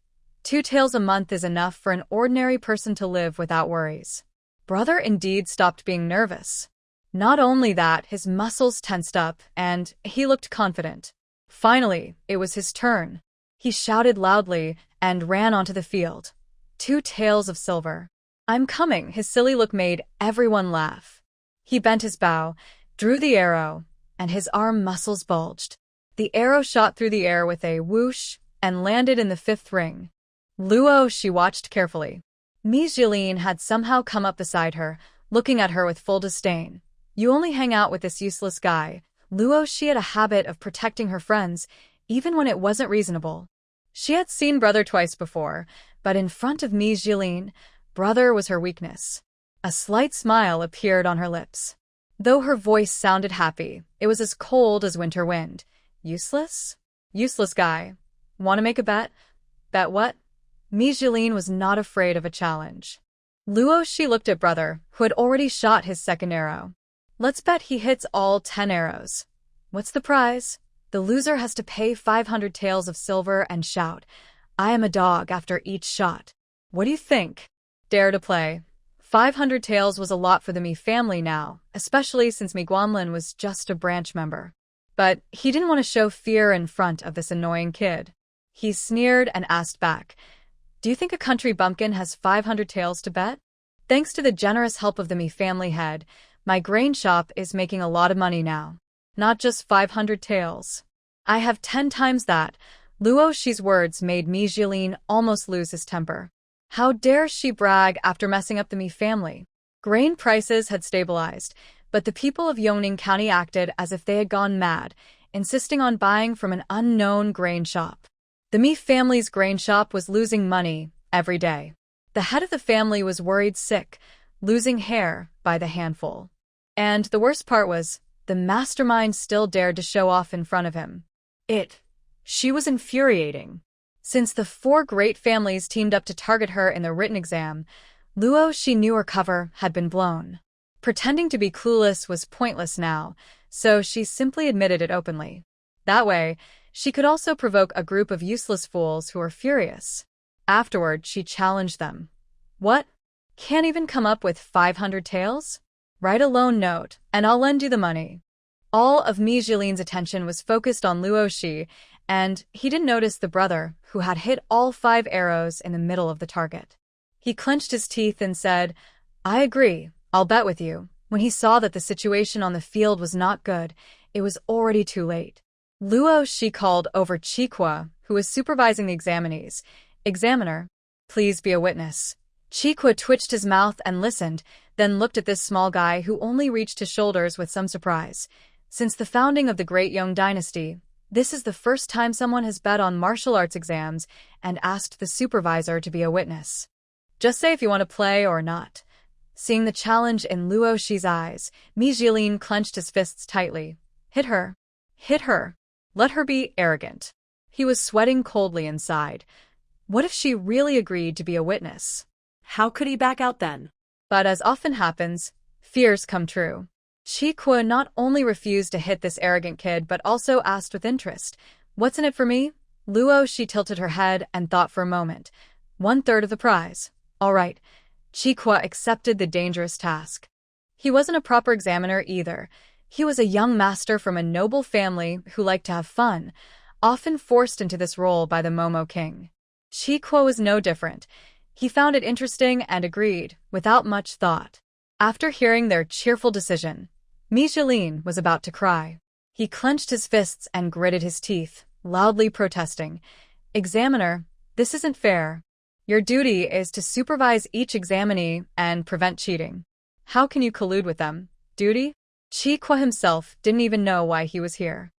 2 taels a month is enough for an ordinary person to live without worries." Brother indeed stopped being nervous. Not only that, his muscles tensed up, and he looked confident. Finally, it was his turn. He shouted loudly and ran onto the field. 2 taels of silver. "I'm coming." His silly look made everyone laugh. He bent his bow, drew the arrow, and his arm muscles bulged. The arrow shot through the air with a whoosh and landed in the 5th ring. Luo Shi watched carefully. Mi Jilin had somehow come up beside her, looking at her with full disdain. "You only hang out with this useless guy." Luo Shi had a habit of protecting her friends, even when it wasn't reasonable. She had seen brother twice before, but in front of Mi Jilin, brother was her weakness. A slight smile appeared on her lips. Though her voice sounded happy, it was as cold as winter wind. "Useless? Useless guy. Want to make a bet?" "Bet what?" Mi Jilin was not afraid of a challenge. Luo Shi looked at brother, who had already shot his 2nd arrow. "Let's bet he hits all 10 arrows. What's the prize?" "The loser has to pay 500 taels of silver and shout, 'I am a dog,' after each shot. What do you think?" Dare to play. 500 taels was a lot for the Mi family now, especially since Mi Guanlin was just a branch member. But he didn't want to show fear in front of this annoying kid. He sneered and asked back, "Do you think a country bumpkin has 500 taels to bet?" Thanks to the generous help of the Mi family head, my grain shop is making a lot of money now. Not just 500 taels. I have 10 times that. Luo Shi's words made Mi Jilin almost lose his temper. How dare she brag after messing up the Mi family? Grain prices had stabilized, but the people of Yongning County acted as if they had gone mad, insisting on buying from an unknown grain shop. The Mi family's grain shop was losing money every day. The head of the family was worried sick, losing hair by the handful. And the worst part was, the mastermind still dared to show off in front of him. She was infuriating. Since the four great families teamed up to target her in the written exam, she knew her cover had been blown. Pretending to be clueless was pointless now, so she simply admitted it openly. That way, she could also provoke a group of useless fools who were furious. Afterward, she challenged them. What? Can't even come up with 500 taels? Write a loan note, and I'll lend you the money. All of Mi Jilin's attention was focused on Luo Shi, and he didn't notice the brother, who had hit all 5 arrows in the middle of the target. He clenched his teeth and said, I agree, I'll bet with you. When he saw that the situation on the field was not good, it was already too late. Luo Shi called over Chiqua, who was supervising the examinees. Examiner, please be a witness. Chiqua twitched his mouth and listened, then looked at this small guy who only reached his shoulders with some surprise. Since the founding of the Great Yong Dynasty, this is the first time someone has bet on martial arts exams and asked the supervisor to be a witness. Just say if you want to play or not. Seeing the challenge in Luo Shi's eyes, Mi Jilin clenched his fists tightly. Hit her. Hit her. Let her be arrogant. He was sweating coldly inside. What if she really agreed to be a witness? How could he back out then? But as often happens, fears come true. Chiqua not only refused to hit this arrogant kid but also asked with interest, What's in it for me? Luo Shi tilted her head and thought for a moment. 1/3 of the prize. All right. Chiqua accepted the dangerous task. He wasn't a proper examiner either. He was a young master from a noble family who liked to have fun, often forced into this role by the Momo King. Chiqua was no different. He found it interesting and agreed, without much thought. After hearing their cheerful decision, Mi Jilin was about to cry. He clenched his fists and gritted his teeth, loudly protesting. Examiner, this isn't fair. Your duty is to supervise each examinee and prevent cheating. How can you collude with them? Duty? Chiqua himself didn't even know why he was here.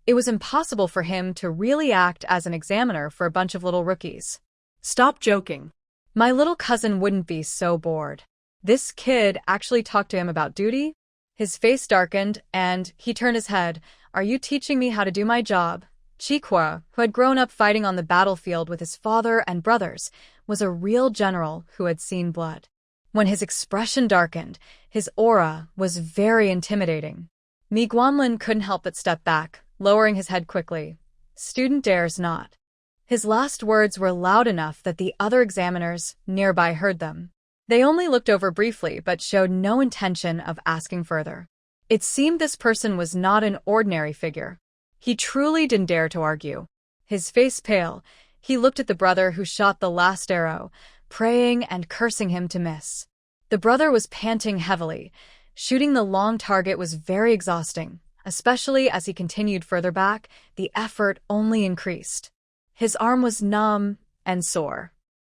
It was impossible for him to really act as an examiner for a bunch of little rookies. Stop joking. My little cousin wouldn't be so bored. This kid actually talked to him about duty? His face darkened, and he turned his head. Are you teaching me how to do my job? Chiqua, who had grown up fighting on the battlefield with his father and brothers, was a real general who had seen blood. When his expression darkened, his aura was very intimidating. Mi Guanlin couldn't help but step back, lowering his head quickly. Student dares not. His last words were loud enough that the other examiners nearby heard them. They only looked over briefly but showed no intention of asking further. It seemed this person was not an ordinary figure. He truly didn't dare to argue. His face pale, he looked at the brother who shot the last arrow, praying and cursing him to miss. The brother was panting heavily. Shooting the long target was very exhausting, especially as he continued further back, the effort only increased. His arm was numb and sore.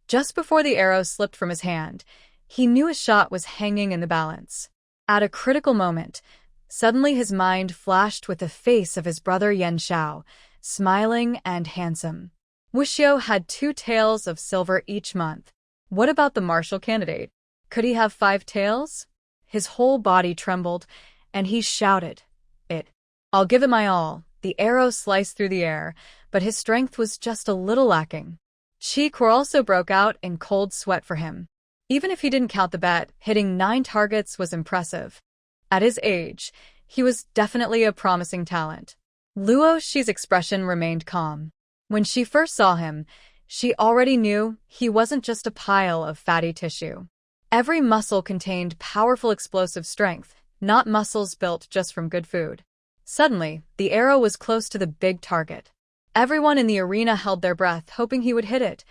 Just before the arrow slipped from his hand, he knew his shot was hanging in the balance. At a critical moment, suddenly his mind flashed with the face of his brother Yan Xiao, smiling and handsome. Wuxiu had 2 taels of silver each month. What about the martial candidate? Could he have 5 taels? His whole body trembled, and he shouted, I'll give it my all. The arrow sliced through the air, but his strength was just a little lacking. Chiqua also broke out in cold sweat for him. Even if he didn't count the bet, hitting 9 targets was impressive. At his age, he was definitely a promising talent. Luo Shi's expression remained calm. When she first saw him, she already knew he wasn't just a pile of fatty tissue. Every muscle contained powerful explosive strength, not muscles built just from good food. Suddenly, the arrow was close to the big target. Everyone in the arena held their breath, hoping he would hit it.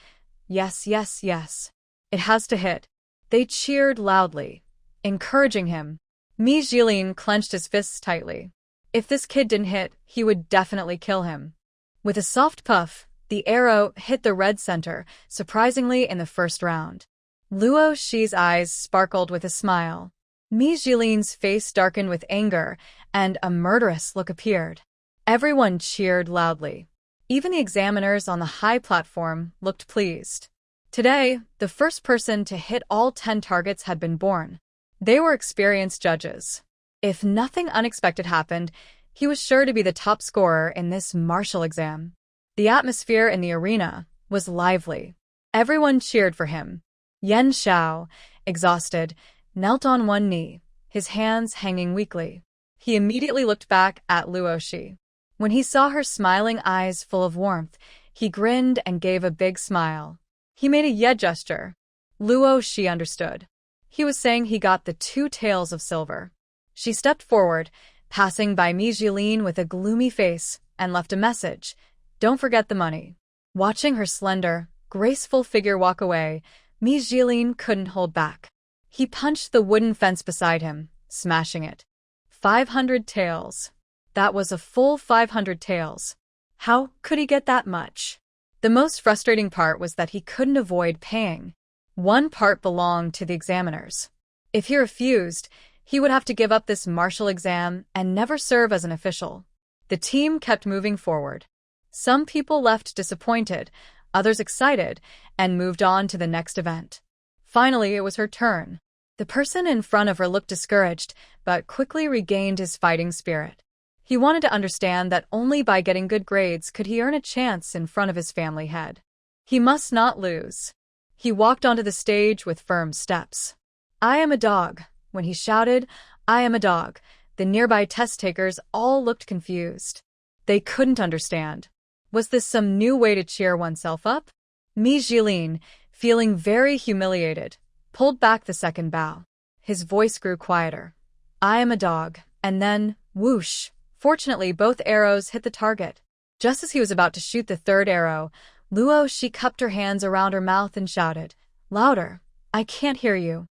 Yes, yes, yes. It has to hit. They cheered loudly, encouraging him. Mi Jilin clenched his fists tightly. If this kid didn't hit, he would definitely kill him. With a soft puff, the arrow hit the red center, surprisingly in the first round. Luo Shi's eyes sparkled with a smile. Mi Jilin's face darkened with anger, and a murderous look appeared. Everyone cheered loudly. Even the examiners on the high platform looked pleased. Today, the first person to hit all 10 targets had been born. They were experienced judges. If nothing unexpected happened, he was sure to be the top scorer in this martial exam. The atmosphere in the arena was lively. Everyone cheered for him. Yen Xiao, exhausted, knelt on one knee, his hands hanging weakly. He immediately looked back at Luoxi. When he saw her smiling eyes full of warmth, he grinned and gave a big smile. He made a ye gesture. Luoxi understood. He was saying he got the 2 taels of silver. She stepped forward, passing by Mi Jilin with a gloomy face, and left a message. Don't forget the money. Watching her slender, graceful figure walk away, Mi Jilin couldn't hold back. He punched the wooden fence beside him, smashing it. 500 taels. That was a full 500 taels. How could he get that much? The most frustrating part was that he couldn't avoid paying. One part belonged to the examiners. If he refused, he would have to give up this martial exam and never serve as an official. The team kept moving forward. Some people left disappointed, others excited, and moved on to the next event. Finally, it was her turn. The person in front of her looked discouraged, but quickly regained his fighting spirit. He wanted to understand that only by getting good grades could he earn a chance in front of his family head. He must not lose. He walked onto the stage with firm steps. I am a dog. When he shouted, I am a dog, the nearby test-takers all looked confused. They couldn't understand. Was this some new way to cheer oneself up? Mi Jilin, feeling very humiliated, pulled back the second bow. His voice grew quieter. I am a dog, and then, whoosh. Fortunately, both arrows hit the target. Just as he was about to shoot the third arrow, Luoxi cupped her hands around her mouth and shouted, louder, I can't hear you.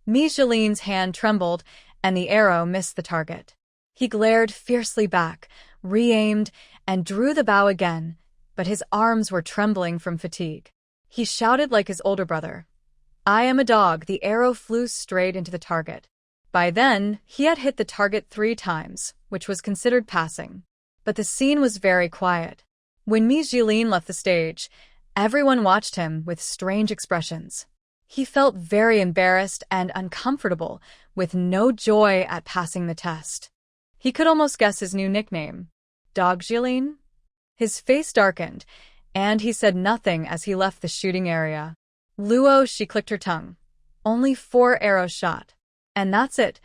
Mi Jilin's hand trembled, and the arrow missed the target. He glared fiercely back, re-aimed, and drew the bow again, but his arms were trembling from fatigue. He shouted like his older brother. I am a dog. The arrow flew straight into the target. By then, he had hit the target 3 times, which was considered passing. But the scene was very quiet. When Mi Jilin left the stage, everyone watched him with strange expressions. He felt very embarrassed and uncomfortable, with no joy at passing the test. He could almost guess his new nickname. Dog Jilin? His face darkened, and he said nothing as he left the shooting area. Luoxi clicked her tongue. Only 4 arrows shot. And that's it.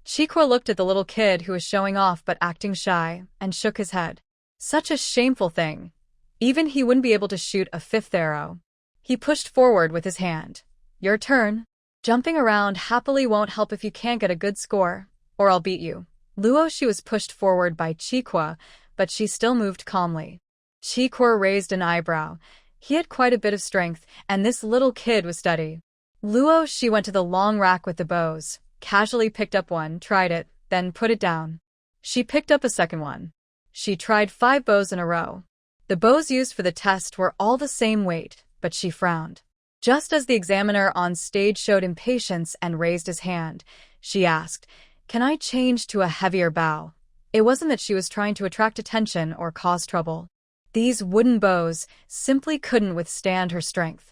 Chiqua looked at the little kid who was showing off but acting shy, and shook his head. Such a shameful thing. Even he wouldn't be able to shoot a 5th arrow. He pushed forward with his hand. Your turn. Jumping around happily won't help if you can't get a good score, or I'll beat you. Luoxi was pushed forward by Chiqua, but she still moved calmly. Chiqua raised an eyebrow. He had quite a bit of strength, and this little kid was steady. Luoxi went to the long rack with the bows, casually picked up one, tried it, then put it down. She picked up a second one. She tried 5 bows in a row. The bows used for the test were all the same weight, but she frowned. Just as the examiner on stage showed impatience and raised his hand, she asked, Can I change to a heavier bow? It wasn't that she was trying to attract attention or cause trouble. These wooden bows simply couldn't withstand her strength.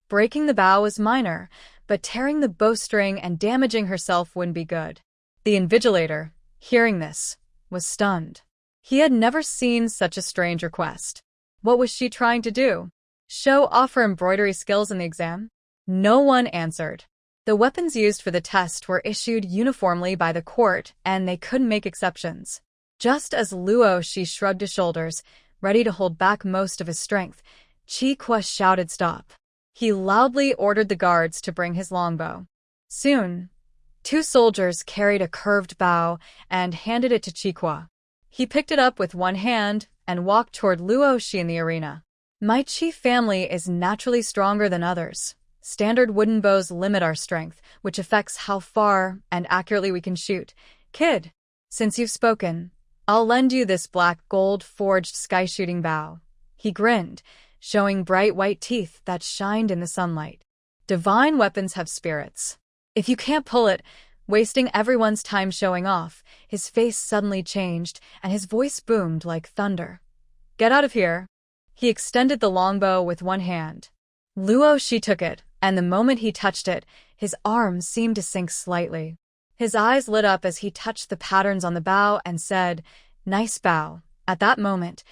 Breaking the bow was minor, but tearing the bowstring and damaging herself wouldn't be good. The invigilator, hearing this, was stunned. He had never seen such a strange request. What was she trying to do? Show off her embroidery skills in the exam? No one answered. The weapons used for the test were issued uniformly by the court, and they couldn't make exceptions. Just as Luoxi shrugged his shoulders, ready to hold back most of his strength, Chiqua shouted stop. He loudly ordered the guards to bring his longbow. Soon, 2 soldiers carried a curved bow and handed it to Chiqua. He picked it up with one hand and walked toward Luoxi in the arena. My chief family is naturally stronger than others. Standard wooden bows limit our strength, which affects how far and accurately we can shoot. Kid, since you've spoken, I'll lend you this black gold-forged sky-shooting bow. He grinned, showing bright white teeth that shined in the sunlight. Divine weapons have spirits. If you can't pull it, wasting everyone's time showing off, his face suddenly changed and his voice boomed like thunder. Get out of here. He extended the longbow with one hand. Luo Shi took it, and the moment he touched it, his arms seemed to sink slightly. His eyes lit up as he touched the patterns on the bow and said, "Nice bow." At that moment,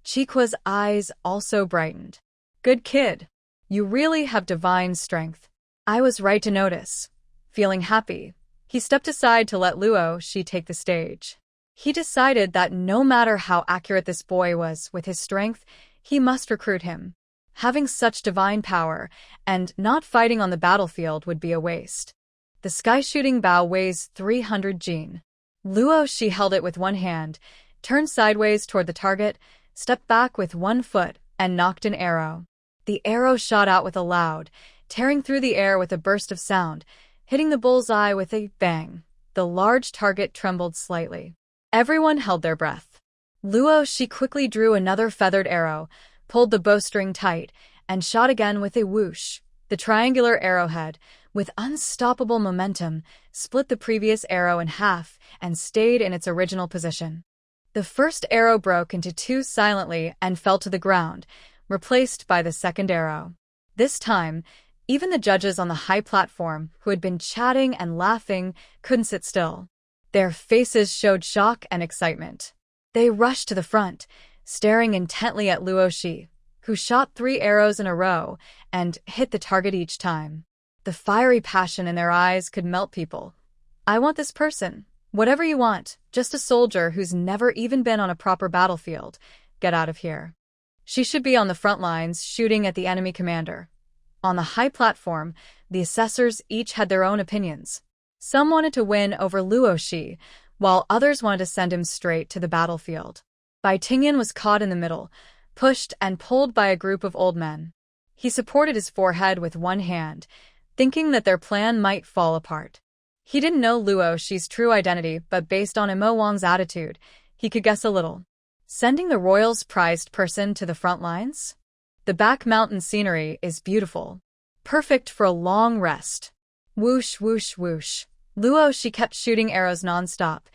Chiqua's eyes also brightened. "Good kid. You really have divine strength. I was right to notice." Feeling happy, he stepped aside to let Luo Shi take the stage. He decided that no matter how accurate this boy was with his strength, he must recruit him. Having such divine power and not fighting on the battlefield would be a waste. The sky-shooting bow weighs 300 jin. Luo Shi held it with one hand, turned sideways toward the target, stepped back with one foot, and knocked an arrow. The arrow shot out with a loud, tearing through the air with a burst of sound, hitting the bullseye with a bang. The large target trembled slightly. Everyone held their breath. Luo Shi quickly drew another feathered arrow, pulled the bowstring tight, and shot again with a whoosh. The triangular arrowhead, with unstoppable momentum, split the previous arrow in half and stayed in its original position. The first arrow broke into two silently and fell to the ground, replaced by the second arrow. This time, even the judges on the high platform, who had been chatting and laughing, couldn't sit still. Their faces showed shock and excitement. They rushed to the front, staring intently at Luo Shi, who shot 3 arrows in a row and hit the target each time. The fiery passion in their eyes could melt people. "I want this person. Whatever you want, just a soldier who's never even been on a proper battlefield. Get out of here." She should be on the front lines shooting at the enemy commander. On the high platform, the assessors each had their own opinions. Some wanted to win over Luo Shi, while others wanted to send him straight to the battlefield. Bai Tingyan was caught in the middle, pushed and pulled by a group of old men. He supported his forehead with one hand, thinking that their plan might fall apart. He didn't know Luo Shi's true identity, but based on Imo Wang's attitude, he could guess a little. Sending the royals' prized person to the front lines? The back mountain scenery is beautiful, perfect for a long rest. Whoosh, whoosh, whoosh. Luo Shi kept shooting arrows non-stop,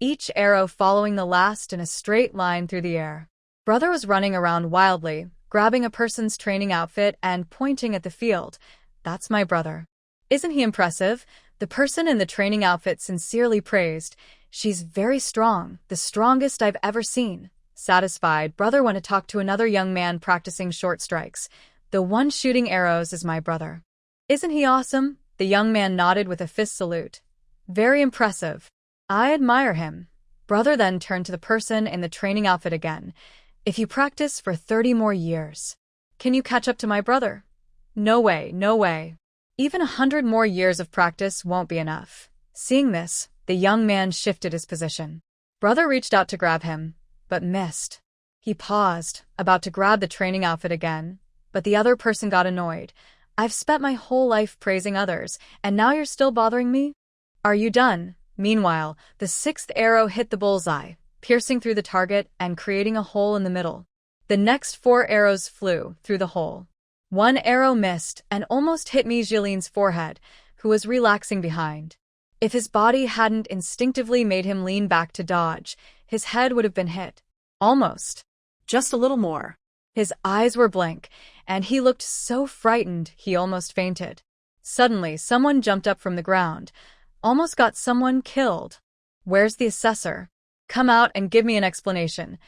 each arrow following the last in a straight line through the air. Brother was running around wildly, grabbing a person's training outfit and pointing at the field. "That's my brother. Isn't he impressive?" The person in the training outfit sincerely praised. "She's very strong, the strongest I've ever seen." Satisfied, brother went to talk to another young man practicing short strikes. "The one shooting arrows is my brother. Isn't he awesome?" The young man nodded with a fist salute. "Very impressive. I admire him." Brother then turned to the person in the training outfit again. "If you practice for 30 more years, can you catch up to my brother?" "No way, no way. Even 100 more years of practice won't be enough." Seeing this, the young man shifted his position. Brother reached out to grab him, but missed. He paused, about to grab the training outfit again, but the other person got annoyed. "I've spent my whole life praising others, and now you're still bothering me? Are you done?" Meanwhile, the 6th arrow hit the bullseye, piercing through the target and creating a hole in the middle. The next 4 arrows flew through the hole. One arrow missed and almost hit Mi Jilin's forehead, who was relaxing behind. If his body hadn't instinctively made him lean back to dodge, his head would have been hit. Almost. Just a little more. His eyes were blank, and he looked so frightened he almost fainted. Suddenly, someone jumped up from the ground. Almost got someone killed. "Where's the assessor? Come out and give me an explanation."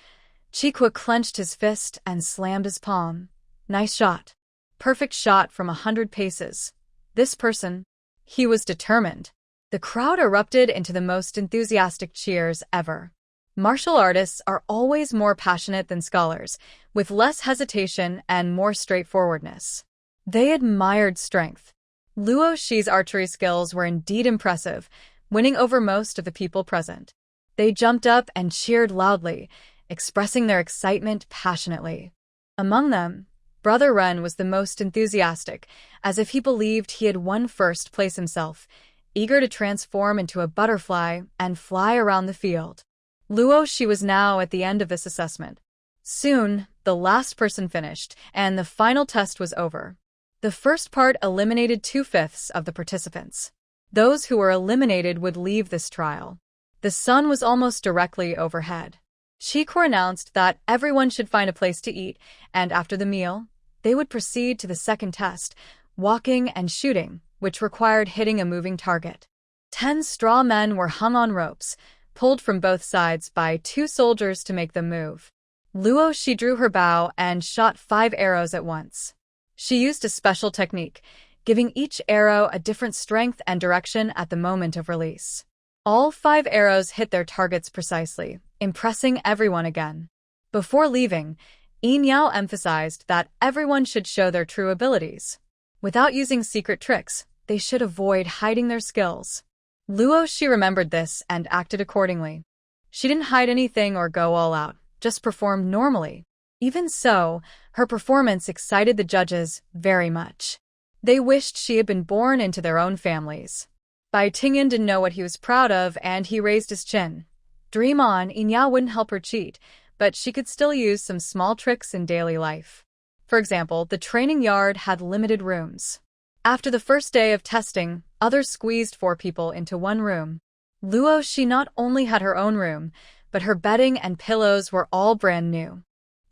Chiqua clenched his fist and slammed his palm. "Nice shot. Perfect shot from 100 paces. This person, he was determined." The crowd erupted into the most enthusiastic cheers ever. Martial artists are always more passionate than scholars, with less hesitation and more straightforwardness. They admired strength. Luo Shi's archery skills were indeed impressive, winning over most of the people present. They jumped up and cheered loudly, expressing their excitement passionately. Among them, Brother Ren was the most enthusiastic, as if he believed he had won first place himself, eager to transform into a butterfly and fly around the field. Luo Shi was now at the end of this assessment. Soon, the last person finished, and the final test was over. The first part eliminated 2/5 of the participants. Those who were eliminated would leave this trial. The sun was almost directly overhead. Shikor announced that everyone should find a place to eat, and after the meal, they would proceed to the second test, walking and shooting, which required hitting a moving target. 10 straw men were hung on ropes, pulled from both sides by 2 soldiers to make them move. Luo Shi drew her bow and shot 5 arrows at once. She used a special technique, giving each arrow a different strength and direction at the moment of release. All 5 arrows hit their targets precisely, impressing everyone again. Before leaving, Yin Yao emphasized that everyone should show their true abilities. Without using secret tricks, they should avoid hiding their skills. Luo Shi remembered this and acted accordingly. She didn't hide anything or go all out, just performed normally. Even so, her performance excited the judges very much. They wished she had been born into their own families. Bai Tingyan didn't know what he was proud of, and he raised his chin. Dream on, Yin Yao wouldn't help her cheat, but she could still use some small tricks in daily life. For example, the training yard had limited rooms. After the first day of testing, others squeezed 4 people into one room. Luo Shi not only had her own room, but her bedding and pillows were all brand new.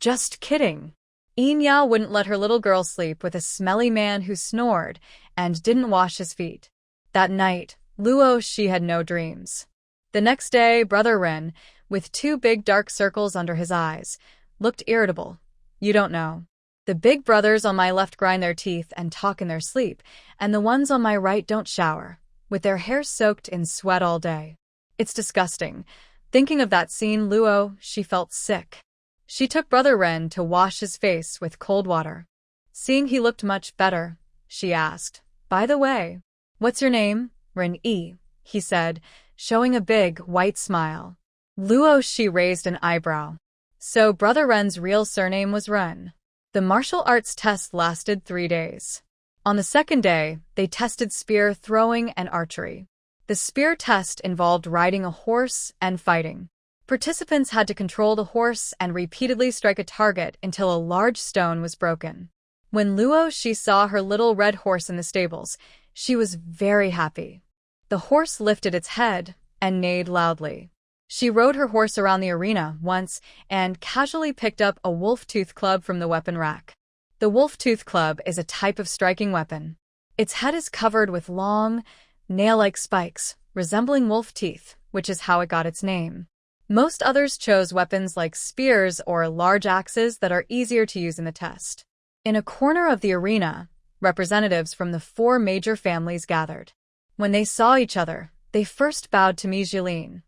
Just kidding. Yin Yao wouldn't let her little girl sleep with a smelly man who snored and didn't wash his feet. That night, Luo Shi had no dreams. The next day, Brother Ren, with 2 big dark circles under his eyes, looked irritable. You don't know. The big brothers on my left grind their teeth and talk in their sleep, and the ones on my right don't shower, with their hair soaked in sweat all day. It's disgusting. Thinking of that scene, Luo Shi felt sick. She took Brother Ren to wash his face with cold water. Seeing he looked much better, she asked, "By the way, what's your name?" "Ren-yi," he said, showing a big, white smile. Luo Shi raised an eyebrow. So Brother Ren's real surname was Ren. The martial arts test lasted 3 days. On the second day, they tested spear throwing and archery. The spear test involved riding a horse and fighting. Participants had to control the horse and repeatedly strike a target until a large stone was broken. When Luo Shi saw her little red horse in the stables, she was very happy. The horse lifted its head and neighed loudly. She rode her horse around the arena once and casually picked up a wolf-tooth club from the weapon rack. The wolf-tooth club is a type of striking weapon. Its head is covered with long, nail-like spikes, resembling wolf teeth, which is how it got its name. Most others chose weapons like spears or large axes that are easier to use in the test. In a corner of the arena, representatives from the 4 major families gathered. When they saw each other, they first bowed to Mi Jilin.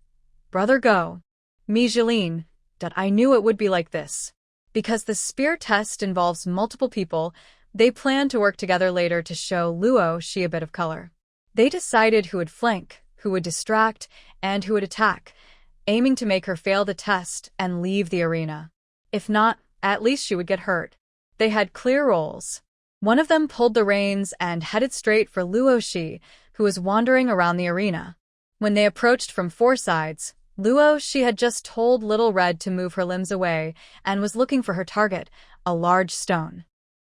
"Brother Go." "Mi Jilin, that I knew it would be like this." Because the spear test involves multiple people, they planned to work together later to show Luo Shi a bit of color. They decided who would flank, who would distract, and who would attack, aiming to make her fail the test and leave the arena. If not, at least she would get hurt. They had clear roles. One of them pulled the reins and headed straight for Luo Shi, who was wandering around the arena. When they approached from 4 sides, Luo Shi had just told Little Red to move her limbs away and was looking for her target, a large stone.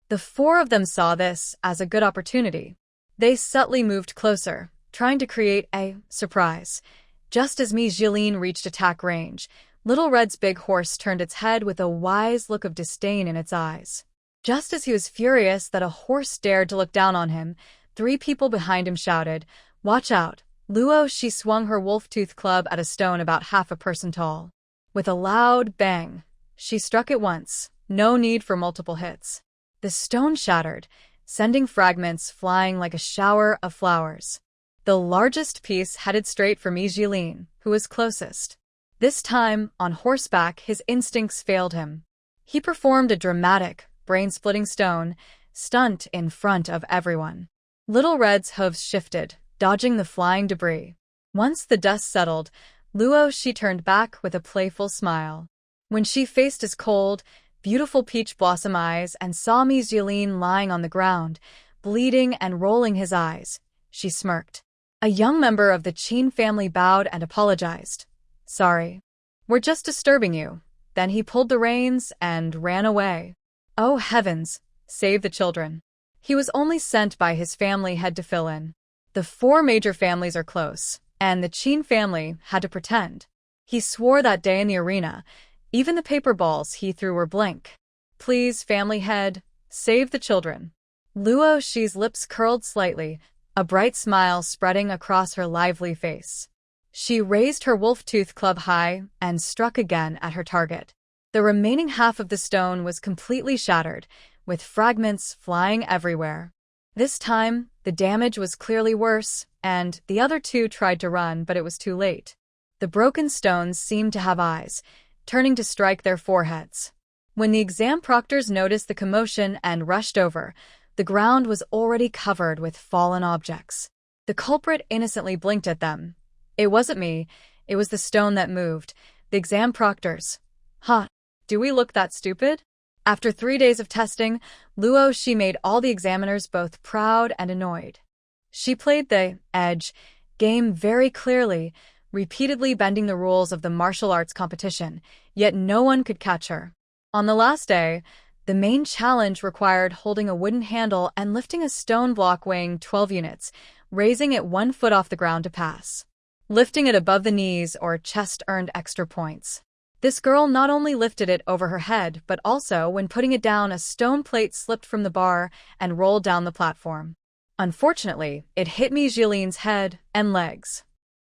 The 4 of them saw this as a good opportunity. They subtly moved closer, trying to create a surprise. Just as Mi Jilin reached attack range, Little Red's big horse turned its head with a wise look of disdain in its eyes. Just as he was furious that a horse dared to look down on him, 3 people behind him shouted, "Watch out!" Luo Shi swung her wolf-tooth club at a stone about half a person tall. With a loud bang, she struck it once, no need for multiple hits. The stone shattered, sending fragments flying like a shower of flowers. The largest piece headed straight for Mi Jilin, who was closest. This time, on horseback, his instincts failed him. He performed a dramatic, brain-splitting stone stunt in front of everyone. Little Red's hooves shifted, dodging the flying debris. Once the dust settled, Luo Shi turned back with a playful smile. When she faced his cold, beautiful peach blossom eyes and saw Mi Jilin lying on the ground, bleeding and rolling his eyes, she smirked. A young member of the Qin family bowed and apologized. "Sorry. We're just disturbing you." Then he pulled the reins and ran away. Oh heavens, save the children. He was only sent by his family head to fill in. The 4 major families are close, and the Qin family had to pretend. He swore that day in the arena, Even the paper balls he threw were blank. Please, family head, save the children. Luo Shi's lips curled slightly, a bright smile spreading across her lively face. She raised her wolf tooth club high and struck again at her target. The remaining half of the stone was completely shattered, with fragments flying everywhere. This time, the damage was clearly worse, and the other two tried to run, but it was too late. The broken stones seemed to have eyes, turning to strike their foreheads. When the exam proctors noticed the commotion and rushed over, the ground was already covered with fallen objects. The culprit innocently blinked at them. It wasn't me, it was the stone that moved. The exam proctors. Huh, do we look that stupid? After 3 days of testing, Luo Shi made all the examiners both proud and annoyed. She played the edge game very clearly, repeatedly bending the rules of the martial arts competition, yet no one could catch her. On the last day, the main challenge required holding a wooden handle and lifting a stone block weighing 12 units, raising it 1 foot off the ground to pass. Lifting it above the knees or chest earned extra points. This girl not only lifted it over her head, but also, when putting it down, a stone plate slipped from the bar and rolled down the platform. Unfortunately, it hit Mi Jilin's head and legs.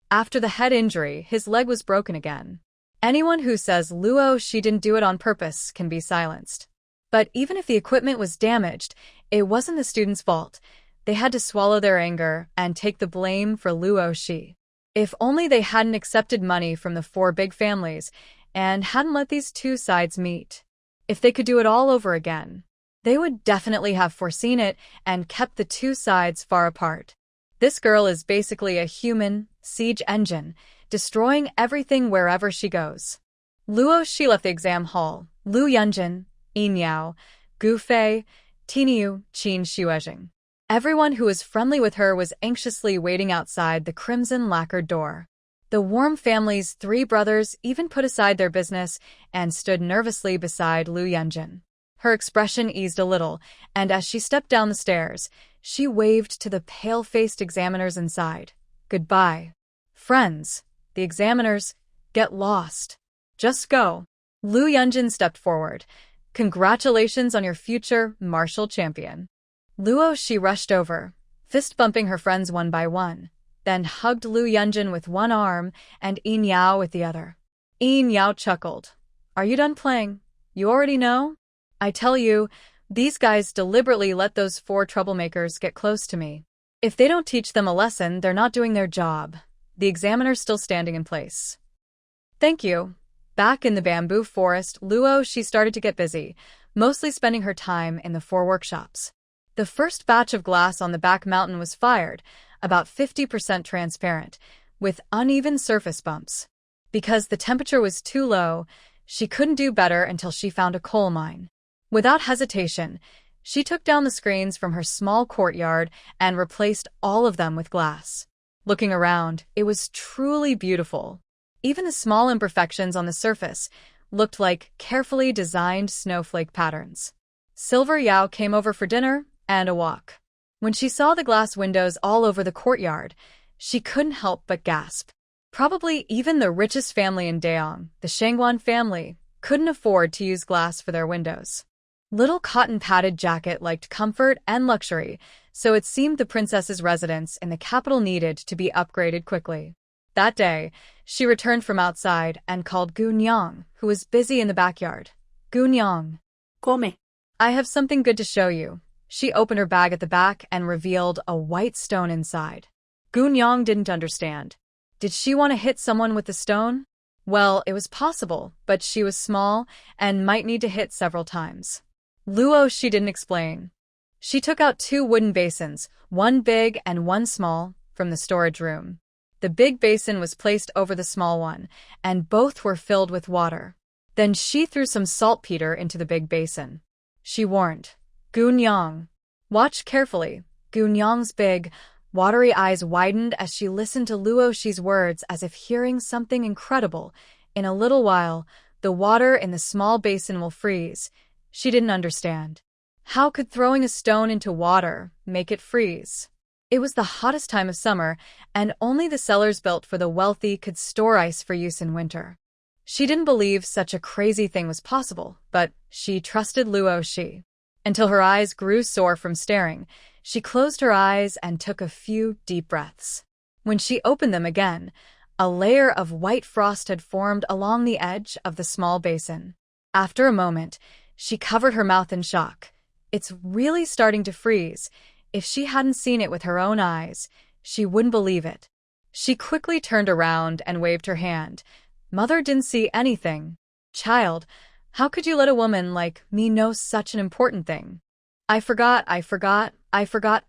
After the head injury, his leg was broken again. Anyone who says Luo Shi didn't do it on purpose can be silenced. But even if the equipment was damaged, it wasn't the students' fault. They had to swallow their anger and take the blame for Luo Shi. If only they hadn't accepted money from the 4 big families and hadn't let these 2 sides meet. If they could do it all over again, they would definitely have foreseen it and kept the 2 sides far apart. This girl is basically a human siege engine, destroying everything wherever she goes. Luo Shi left the exam hall. Lu Yunjin, Yin Yao, Gu Fei, Tiniu, Qin Xuejing. Everyone who was friendly with her was anxiously waiting outside the crimson lacquered door. The Warm family's 3 brothers even put aside their business and stood nervously beside Lu Yunjin. Her expression eased a little, and as she stepped down the stairs, she waved to the pale-faced examiners inside. Goodbye. Friends, the examiners, get lost. Just go. Lu Yunjin stepped forward. Congratulations on your future martial champion. Luo Shi rushed over, fist-bumping her friends one by one, then hugged Lu Yunjin with one arm and Yin Yao with the other. Yin Yao chuckled. Are you done playing? You already know? I tell you, these guys deliberately let those 4 troublemakers get close to me. If they don't teach them a lesson, they're not doing their job. The examiner's still standing in place. Thank you. Back in the bamboo forest, Luo Shi started to get busy, mostly spending her time in the 4 workshops. The first batch of glass on the back mountain was fired, about 50% transparent, with uneven surface bumps. Because the temperature was too low, she couldn't do better until she found a coal mine. Without hesitation, she took down the screens from her small courtyard and replaced all of them with glass. Looking around, it was truly beautiful. Even the small imperfections on the surface looked like carefully designed snowflake patterns. Silver Yao came over for dinner and a walk. When she saw the glass windows all over the courtyard, she couldn't help but gasp. Probably even the richest family in Daeong, the Shangguan family, couldn't afford to use glass for their windows. Little cotton-padded jacket liked comfort and luxury, so it seemed the princess's residence in the capital needed to be upgraded quickly. That day, she returned from outside and called Gu Nyang, who was busy in the backyard. Gu Nyang. Come. I have something good to show you. She opened her bag at the back and revealed a white stone inside. Gu Nyang didn't understand. Did she want to hit someone with the stone? Well, it was possible, but she was small and might need to hit several times. Luo Shi didn't explain. She took out 2 wooden basins, one big and one small, from the storage room. The big basin was placed over the small one, and both were filled with water. Then she threw some saltpeter into the big basin. She warned, Gu Nyang, watch carefully. Gu Nyang's big, watery eyes widened as she listened to Luo Shi's words as if hearing something incredible. In a little while, the water in the small basin will freeze. She didn't understand. How could throwing a stone into water make it freeze? It was the hottest time of summer, and only the cellars built for the wealthy could store ice for use in winter. She didn't believe such a crazy thing was possible, but she trusted Luo Shi. Until her eyes grew sore from staring, she closed her eyes and took a few deep breaths. When she opened them again, a layer of white frost had formed along the edge of the small basin. After a moment, she covered her mouth in shock. It's really starting to freeze. If she hadn't seen it with her own eyes, she wouldn't believe it. She quickly turned around and waved her hand. Mother didn't see anything. Child, how could you let a woman like me know such an important thing? I forgot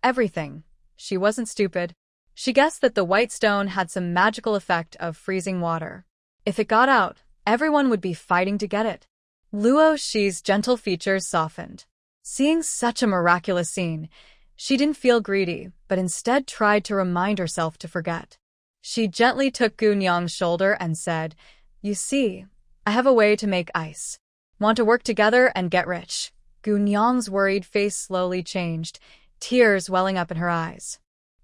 everything. She wasn't stupid. She guessed that the white stone had some magical effect of freezing water. If it got out, everyone would be fighting to get it. Luo Shi's gentle features softened. Seeing such a miraculous scene, she didn't feel greedy, but instead tried to remind herself to forget. She gently took Gunyang's shoulder and said, "You see, I have a way to make ice. Want to work together and get rich?" Gunyang's worried face slowly changed, tears welling up in her eyes.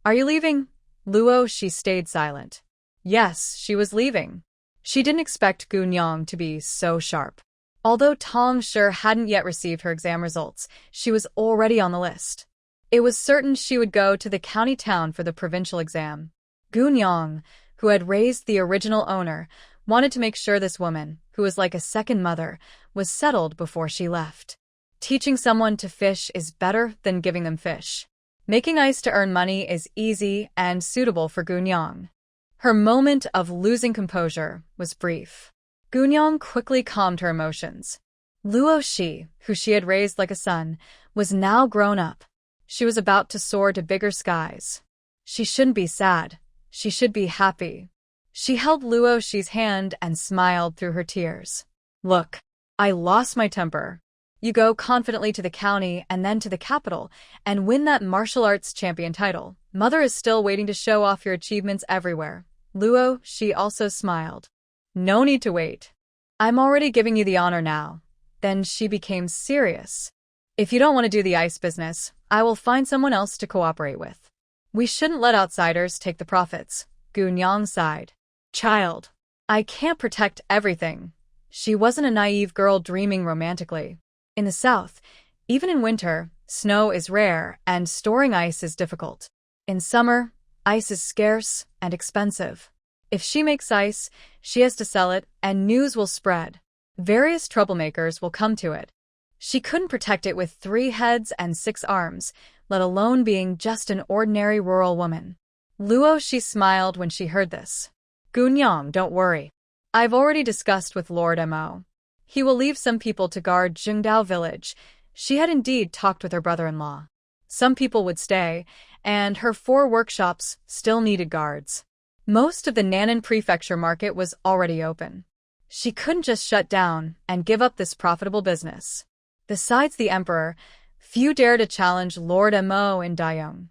"Are you leaving?" Luo Shi stayed silent. Yes, she was leaving. She didn't expect Gunyang to be so sharp. Although Tong Shi hadn't yet received her exam results, she was already on the list. It was certain she would go to the county town for the provincial exam. Gunyang, who had raised the original owner, wanted to make sure this woman, who was like a second mother, was settled before she left. Teaching someone to fish is better than giving them fish. Making ice to earn money is easy and suitable for Gunyang. Her moment of losing composure was brief. Gunyang quickly calmed her emotions. Luo Shi, who she had raised like a son, was now grown up. She was about to soar to bigger skies. She shouldn't be sad. She should be happy. She held Luo Shi's hand and smiled through her tears. "Look, I lost my temper. You go confidently to the county and then to the capital and win that martial arts champion title. Mother is still waiting to show off your achievements everywhere." Luo Shi also smiled. "No need to wait. I'm already giving you the honor now." Then she became serious. "If you don't want to do the ice business, I will find someone else to cooperate with. We shouldn't let outsiders take the profits." Gunyang sighed. "Child, I can't protect everything." She wasn't a naive girl dreaming romantically. In the south, even in winter, snow is rare and storing ice is difficult. In summer, ice is scarce and expensive. If she makes ice, she has to sell it, and news will spread. Various troublemakers will come to it. She couldn't protect it with 3 heads and 6 arms, let alone being just an ordinary rural woman. Luo Shi smiled when she heard this. "Gunyang, don't worry. I've already discussed with Lord Mo. He will leave some people to guard Jingdao village." She had indeed talked with her brother-in-law. Some people would stay, and her 4 workshops still needed guards. Most of the Nannan prefecture market was already open. She couldn't just shut down and give up this profitable business. Besides the emperor, few dared to challenge Lord Mo in Dayong.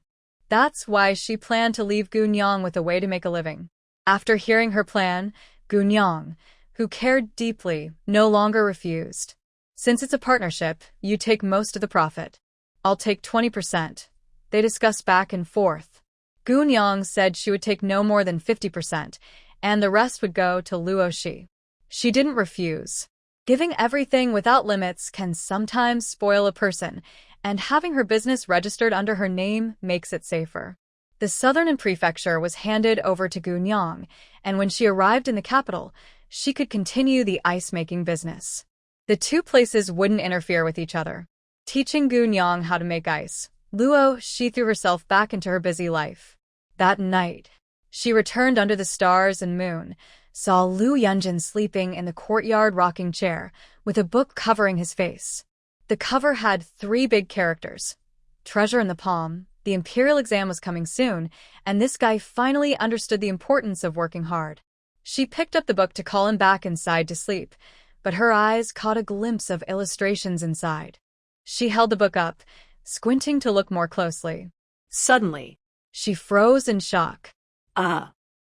That's why she planned to leave Gunyang with a way to make a living. After hearing her plan, Gunyang, who cared deeply, no longer refused. "Since it's a partnership, you take most of the profit. I'll take 20%. They discussed back and forth. Gunyang said she would take no more than 50%, and the rest would go to Luo Shi. She didn't refuse. Giving everything without limits can sometimes spoil a person, and having her business registered under her name makes it safer. The southern prefecture was handed over to Gunyang, and when she arrived in the capital, she could continue the ice-making business. The 2 places wouldn't interfere with each other. Teaching Gunyang how to make ice, Luo Shi threw herself back into her busy life. That night, she returned under the stars and moon, saw Lu Yunjin sleeping in the courtyard rocking chair, with a book covering his face. The cover had 3 big characters. Treasure in the palm, the imperial exam was coming soon, and this guy finally understood the importance of working hard. She picked up the book to call him back inside to sleep, but her eyes caught a glimpse of illustrations inside. She held the book up, squinting to look more closely. Suddenly, she froze in shock.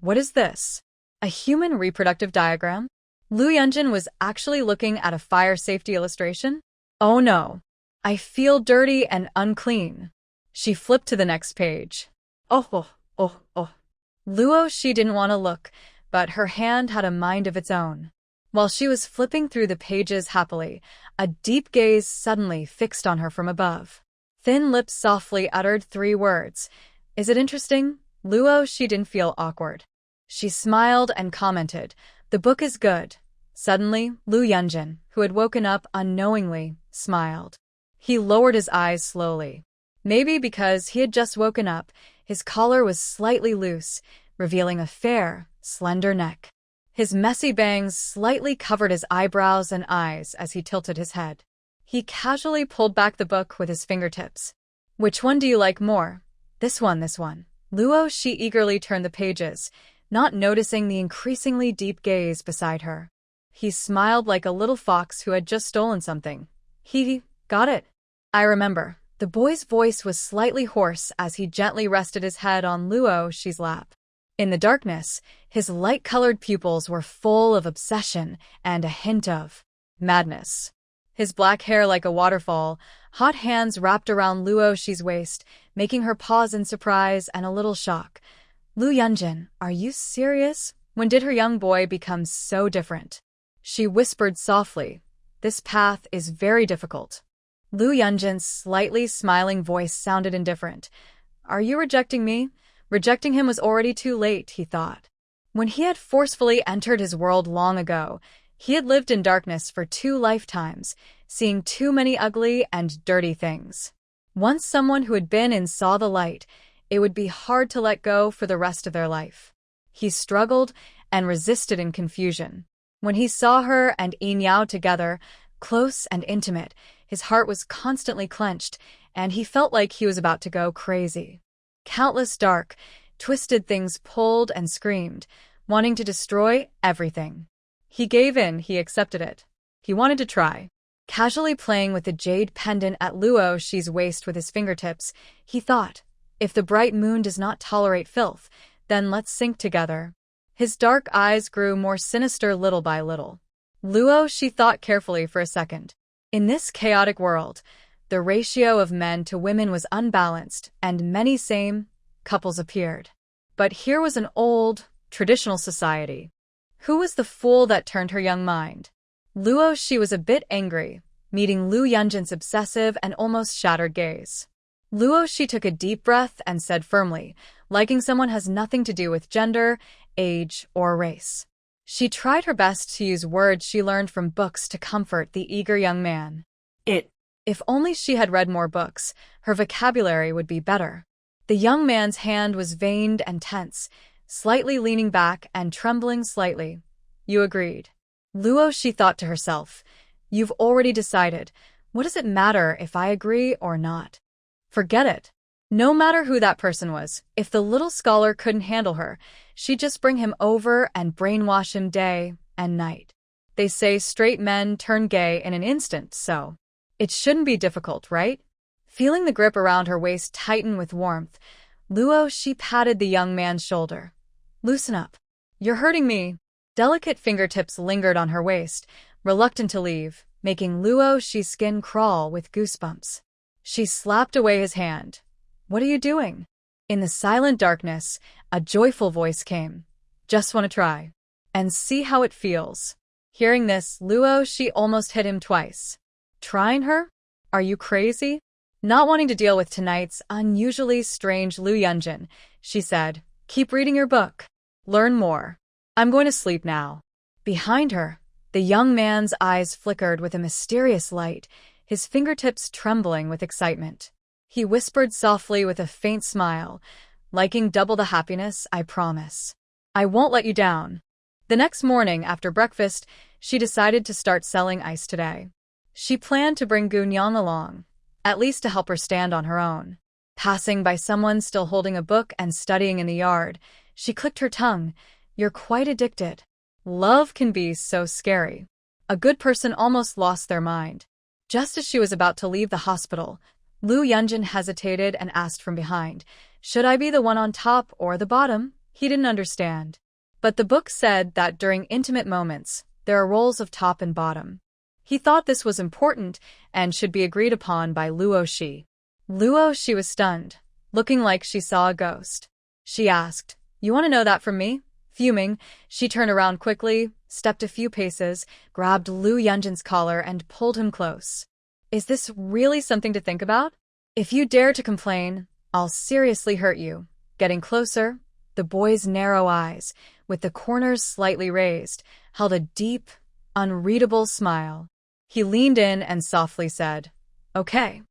What is this? A human reproductive diagram? Lu Yunjin was actually looking at a fire safety illustration? Oh no. I feel dirty and unclean. She flipped to the next page. Oh. Luo Shi didn't want to look, but her hand had a mind of its own. While she was flipping through the pages happily, a deep gaze suddenly fixed on her from above. Thin lips softly uttered 3 words. Is it interesting? Luo, she didn't feel awkward. She smiled and commented, the book is good. Suddenly, Lu Yunjin, who had woken up unknowingly, smiled. He lowered his eyes slowly. Maybe because he had just woken up, his collar was slightly loose, revealing a fair, slender neck. His messy bangs slightly covered his eyebrows and eyes as he tilted his head. He casually pulled back the book with his fingertips. Which one do you like more? This one. Luo, she eagerly turned the pages, not noticing the increasingly deep gaze beside her. He smiled like a little fox who had just stolen something. He got it. I remember. The boy's voice was slightly hoarse as he gently rested his head on Luo, she's lap. In the darkness, his light-colored pupils were full of obsession and a hint of madness. His black hair like a waterfall, hot hands wrapped around Luo, she's waist, making her pause in surprise and a little shock. Lu Yunjin, are you serious? When did her young boy become so different? She whispered softly, this path is very difficult. Lu Yunjin's slightly smiling voice sounded indifferent. Are you rejecting me? Rejecting him was already too late, he thought. When he had forcefully entered his world long ago, he had lived in darkness for 2 lifetimes, seeing too many ugly and dirty things. Once someone who had been in saw the light, it would be hard to let go for the rest of their life. He struggled and resisted in confusion. When he saw her and Yin Yao together, close and intimate, his heart was constantly clenched, and he felt like he was about to go crazy. Countless dark, twisted things pulled and screamed, wanting to destroy everything. He gave in, he accepted it. He wanted to try. Casually playing with the jade pendant at Luo, she's waist with his fingertips, he thought, if the bright moon does not tolerate filth, then let's sink together. His dark eyes grew more sinister little by little. Luo, she thought carefully for a second. In this chaotic world, the ratio of men to women was unbalanced, and many same couples appeared. But here was an old, traditional society. Who was the fool that turned her young mind? Luo, she was a bit angry, meeting Lu Yunjin's obsessive and almost shattered gaze. Luo, she took a deep breath and said firmly, liking someone has nothing to do with gender, age, or race. She tried her best to use words she learned from books to comfort the eager young man. If only she had read more books, her vocabulary would be better. The young man's hand was veined and tense, slightly leaning back and trembling slightly. You agreed. Luo, she thought to herself, you've already decided. What does it matter if I agree or not? Forget it. No matter who that person was, if the little scholar couldn't handle her, she'd just bring him over and brainwash him day and night. They say straight men turn gay in an instant, so it shouldn't be difficult, right? Feeling the grip around her waist tighten with warmth, Luo, she patted the young man's shoulder. Loosen up. You're hurting me. Delicate fingertips lingered on her waist, reluctant to leave, making Luo, she's skin crawl with goosebumps. She slapped away his hand. What are you doing? In the silent darkness, a joyful voice came. Just want to try. And see how it feels. Hearing this, Luo, she almost hit him twice. Trying her? Are you crazy? Not wanting to deal with tonight's unusually strange Lu Yunjin, she said, keep reading your book. Learn more. I'm going to sleep now. Behind her, the young man's eyes flickered with a mysterious light, his fingertips trembling with excitement. He whispered softly with a faint smile, liking double the happiness, I promise. I won't let you down. The next morning, after breakfast, she decided to start selling ice today. She planned to bring Gunyang along, at least to help her stand on her own. Passing by someone still holding a book and studying in the yard, she clicked her tongue. You're quite addicted. Love can be so scary. A good person almost lost their mind. Just as she was about to leave the hospital, Lu Yunjin hesitated and asked from behind, should I be the one on top or the bottom? He didn't understand. But the book said that during intimate moments, there are roles of top and bottom. He thought this was important and should be agreed upon by Luo Shi. Luo Shi was stunned, looking like she saw a ghost. She asked, you want to know that from me? Fuming, she turned around quickly, stepped a few paces, grabbed Lu Yunjin's collar and pulled him close. Is this really something to think about? If you dare to complain, I'll seriously hurt you. Getting closer, the boy's narrow eyes, with the corners slightly raised, held a deep, unreadable smile. He leaned in and softly said, "Okay."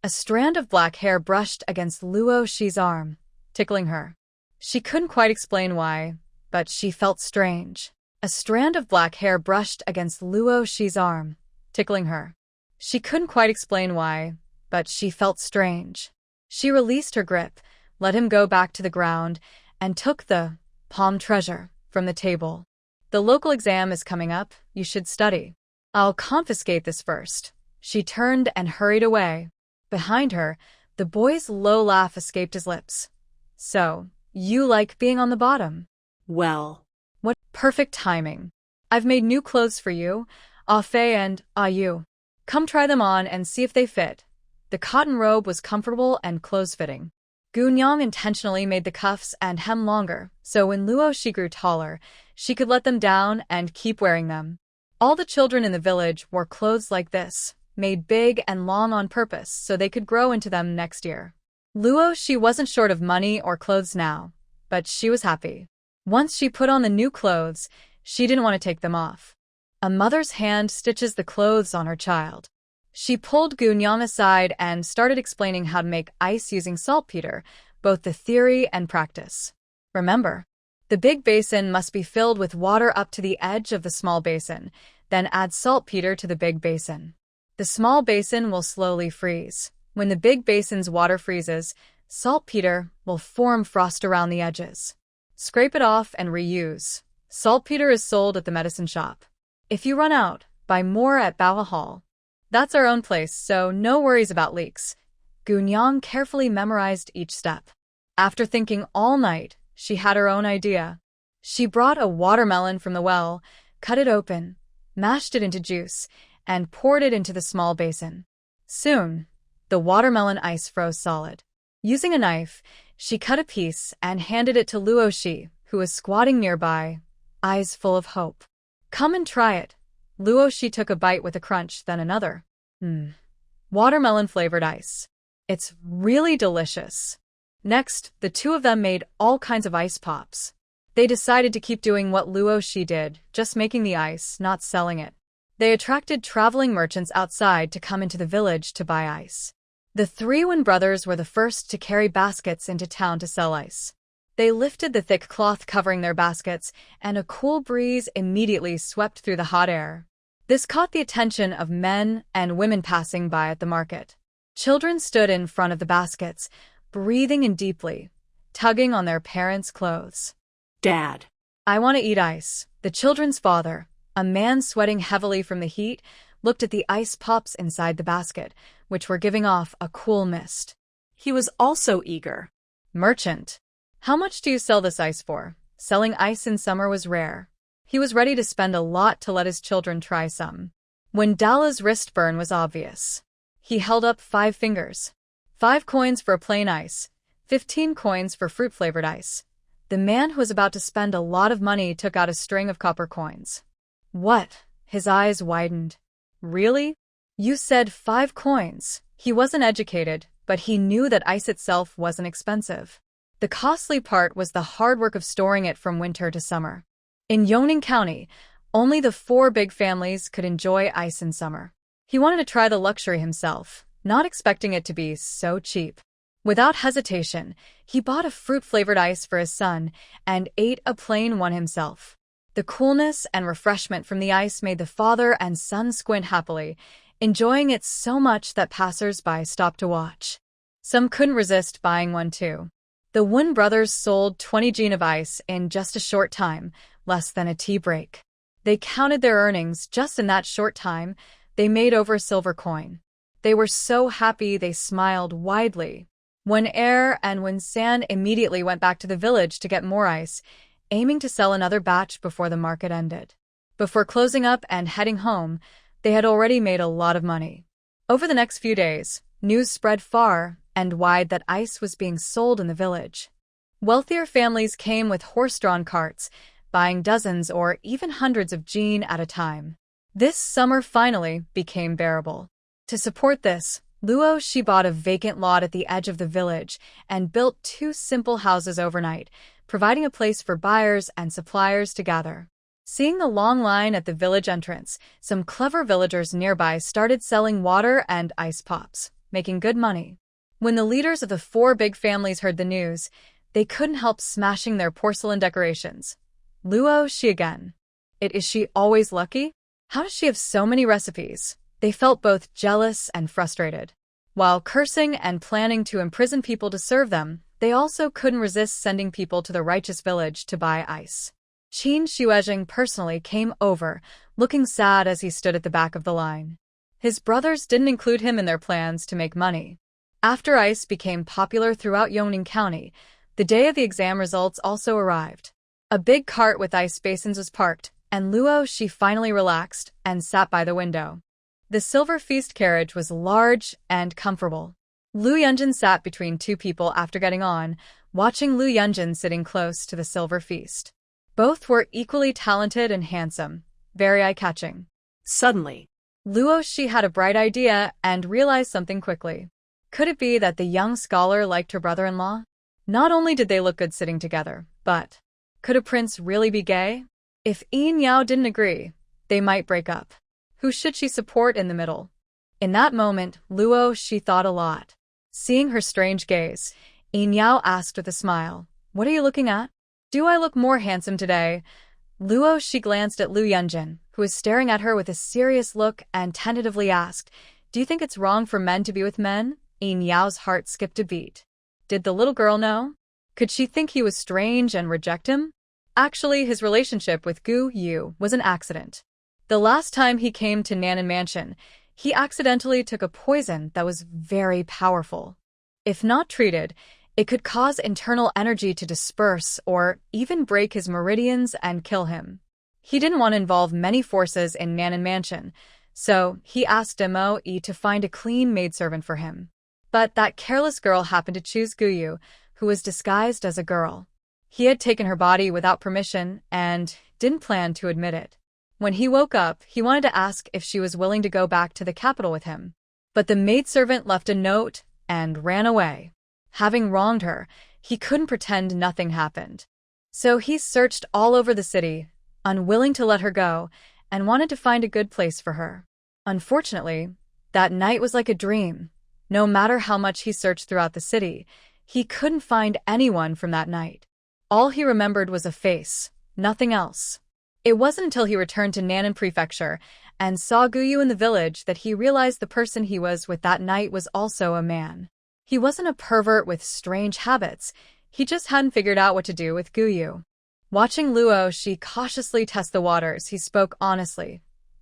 A strand of black hair brushed against Luo Shi's arm, tickling her. She couldn't quite explain why, but she felt strange. A strand of black hair brushed against Luo Shi's arm, tickling her. She couldn't quite explain why, but she felt strange. She released her grip, let him go back to the ground, and took the palm treasure from the table. The local exam is coming up, you should study. I'll confiscate this first. She turned and hurried away. Behind her, the boy's low laugh escaped his lips. So, you like being on the bottom? Well. What perfect timing. I've made new clothes for you, Ah Fei and Ah Yu. Come try them on and see if they fit. The cotton robe was comfortable and close-fitting. Gunyang intentionally made the cuffs and hem longer, so when Luo Shi grew taller, she could let them down and keep wearing them. All the children in the village wore clothes like this, made big and long on purpose so they could grow into them next year. Luo Shi wasn't short of money or clothes now, but she was happy. Once she put on the new clothes, she didn't want to take them off. A mother's hand stitches the clothes on her child. She pulled Gunyang aside and started explaining how to make ice using saltpeter, both the theory and practice. Remember, the big basin must be filled with water up to the edge of the small basin, then add saltpeter to the big basin. The small basin will slowly freeze. When the big basin's water freezes, saltpeter will form frost around the edges. Scrape it off and reuse. Saltpeter is sold at the medicine shop. If you run out, buy more at Bao Hall. That's our own place, so no worries about leaks. Gunyang carefully memorized each step. After thinking all night, she had her own idea. She brought a watermelon from the well, cut it open, mashed it into juice, and poured it into the small basin. Soon, the watermelon ice froze solid. Using a knife, she cut a piece and handed it to Luo Shi, who was squatting nearby, eyes full of hope. Come and try it. Luo Shi took a bite with a crunch, then another. Watermelon-flavored ice. It's really delicious. Next, the two of them made all kinds of ice pops. They decided to keep doing what Luo Shi did, just making the ice, not selling it. They attracted traveling merchants outside to come into the village to buy ice. The three Wen brothers were the first to carry baskets into town to sell ice. They lifted the thick cloth covering their baskets, and a cool breeze immediately swept through the hot air. This caught the attention of men and women passing by at the market. Children stood in front of the baskets, breathing in deeply, tugging on their parents' clothes. Dad. I want to eat ice. The children's father, a man sweating heavily from the heat, looked at the ice pops inside the basket, which were giving off a cool mist. He was also eager. Merchant. How much do you sell this ice for? Selling ice in summer was rare. He was ready to spend a lot to let his children try some. When Dalla's wrist burn was obvious, he held up 5 fingers. 5 coins for a plain ice, 15 coins for fruit-flavored ice. The man who was about to spend a lot of money took out a string of copper coins. What? His eyes widened. Really? You said 5 coins. He wasn't educated, but he knew that ice itself wasn't expensive. The costly part was the hard work of storing it from winter to summer. In Yongning County, only the 4 big families could enjoy ice in summer. He wanted to try the luxury himself, not expecting it to be so cheap. Without hesitation, he bought a fruit-flavored ice for his son and ate a plain one himself. The coolness and refreshment from the ice made the father and son squint happily, enjoying it so much that passers-by stopped to watch. Some couldn't resist buying one too. The Wen brothers sold 20 jin of ice in just a short time, less than a tea break. They counted their earnings just in that short time. They made over a silver coin. They were so happy they smiled widely. Wen Er and Wen San immediately went back to the village to get more ice, aiming to sell another batch before the market ended. Before closing up and heading home, they had already made a lot of money. Over the next few days, news spread far and wide that ice was being sold in the village. Wealthier families came with horse-drawn carts, buying dozens or even hundreds of jean at a time. This summer finally became bearable. To support this, Luo she bought a vacant lot at the edge of the village and built 2 simple houses overnight, providing a place for buyers and suppliers to gather. Seeing the long line at the village entrance, some clever villagers nearby started selling water and ice pops, making good money. When the leaders of the 4 big families heard the news, they couldn't help smashing their porcelain decorations. Luo she again. Is she always lucky? How does she have so many recipes? They felt both jealous and frustrated. While cursing and planning to imprison people to serve them, they also couldn't resist sending people to the righteous village to buy ice. Qin Shuezheng personally came over, looking sad as he stood at the back of the line. His brothers didn't include him in their plans to make money. After ice became popular throughout Yongning County, the day of the exam results also arrived. A big cart with ice basins was parked, and Luo she finally relaxed and sat by the window. The silver feast carriage was large and comfortable. Lu Yunjin sat between 2 people after getting on, watching Lu Yunjin sitting close to the silver feast. Both were equally talented and handsome, very eye-catching. Suddenly, Luo she had a bright idea and realized something quickly. Could it be that the young scholar liked her brother-in-law? Not only did they look good sitting together, but could a prince really be gay? If Yin Yao didn't agree, they might break up. Who should she support in the middle? In that moment, Luo she thought a lot. Seeing her strange gaze, Yin Yao asked with a smile, "What are you looking at? Do I look more handsome today?" Luo she glanced at Lu Yunjin, who was staring at her with a serious look, and tentatively asked, "Do you think it's wrong for men to be with men?" Yin Yao's heart skipped a beat. Did the little girl know? Could she think he was strange and reject him? Actually, his relationship with Gu Yu was an accident. The last time he came to Nanan Mansion, he accidentally took a poison that was very powerful. If not treated, it could cause internal energy to disperse or even break his meridians and kill him. He didn't want to involve many forces in Nanan Mansion, so he asked Mo-e to find a clean maidservant for him. But that careless girl happened to choose Guyu, who was disguised as a girl. He had taken her body without permission and didn't plan to admit it. When he woke up, he wanted to ask if she was willing to go back to the capital with him. But the maidservant left a note and ran away. Having wronged her, he couldn't pretend nothing happened. So he searched all over the city, unwilling to let her go, and wanted to find a good place for her. Unfortunately, that night was like a dream. No matter how much he searched throughout the city, he couldn't find anyone from that night. All he remembered was a face, nothing else. It wasn't until he returned to Nanan Prefecture and saw Guyu in the village that he realized the person he was with that night was also a man. He wasn't a pervert with strange habits, he just hadn't figured out what to do with Guyu. Watching Luo she cautiously test the waters, he spoke honestly.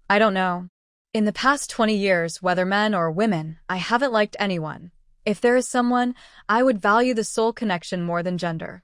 "I don't know. In the past 20 years, whether men or women, I haven't liked anyone. If there is someone, I would value the soul connection more than gender."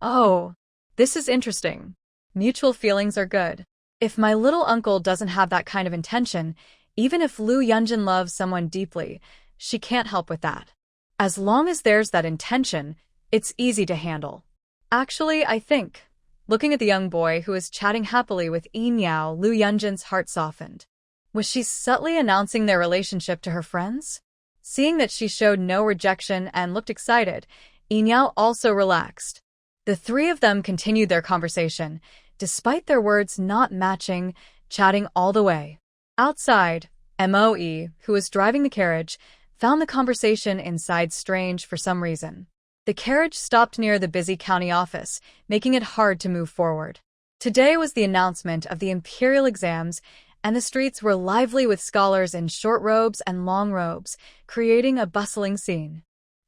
"Oh, this is interesting. Mutual feelings are good. If my little uncle doesn't have that kind of intention, even if Lu Yunjin loves someone deeply, she can't help with that. As long as there's that intention, it's easy to handle." Actually, I think. Looking at the young boy who was chatting happily with Yin Yao, Lu Yunjin's heart softened. Was she subtly announcing their relationship to her friends? Seeing that she showed no rejection and looked excited, Yin Yao also relaxed. The 3 of them continued their conversation, despite their words not matching, chatting all the way. Outside, Mo-e, who was driving the carriage, found the conversation inside strange for some reason. The carriage stopped near the busy county office, making it hard to move forward. Today was the announcement of the imperial exams, and the streets were lively with scholars in short robes and long robes, creating a bustling scene.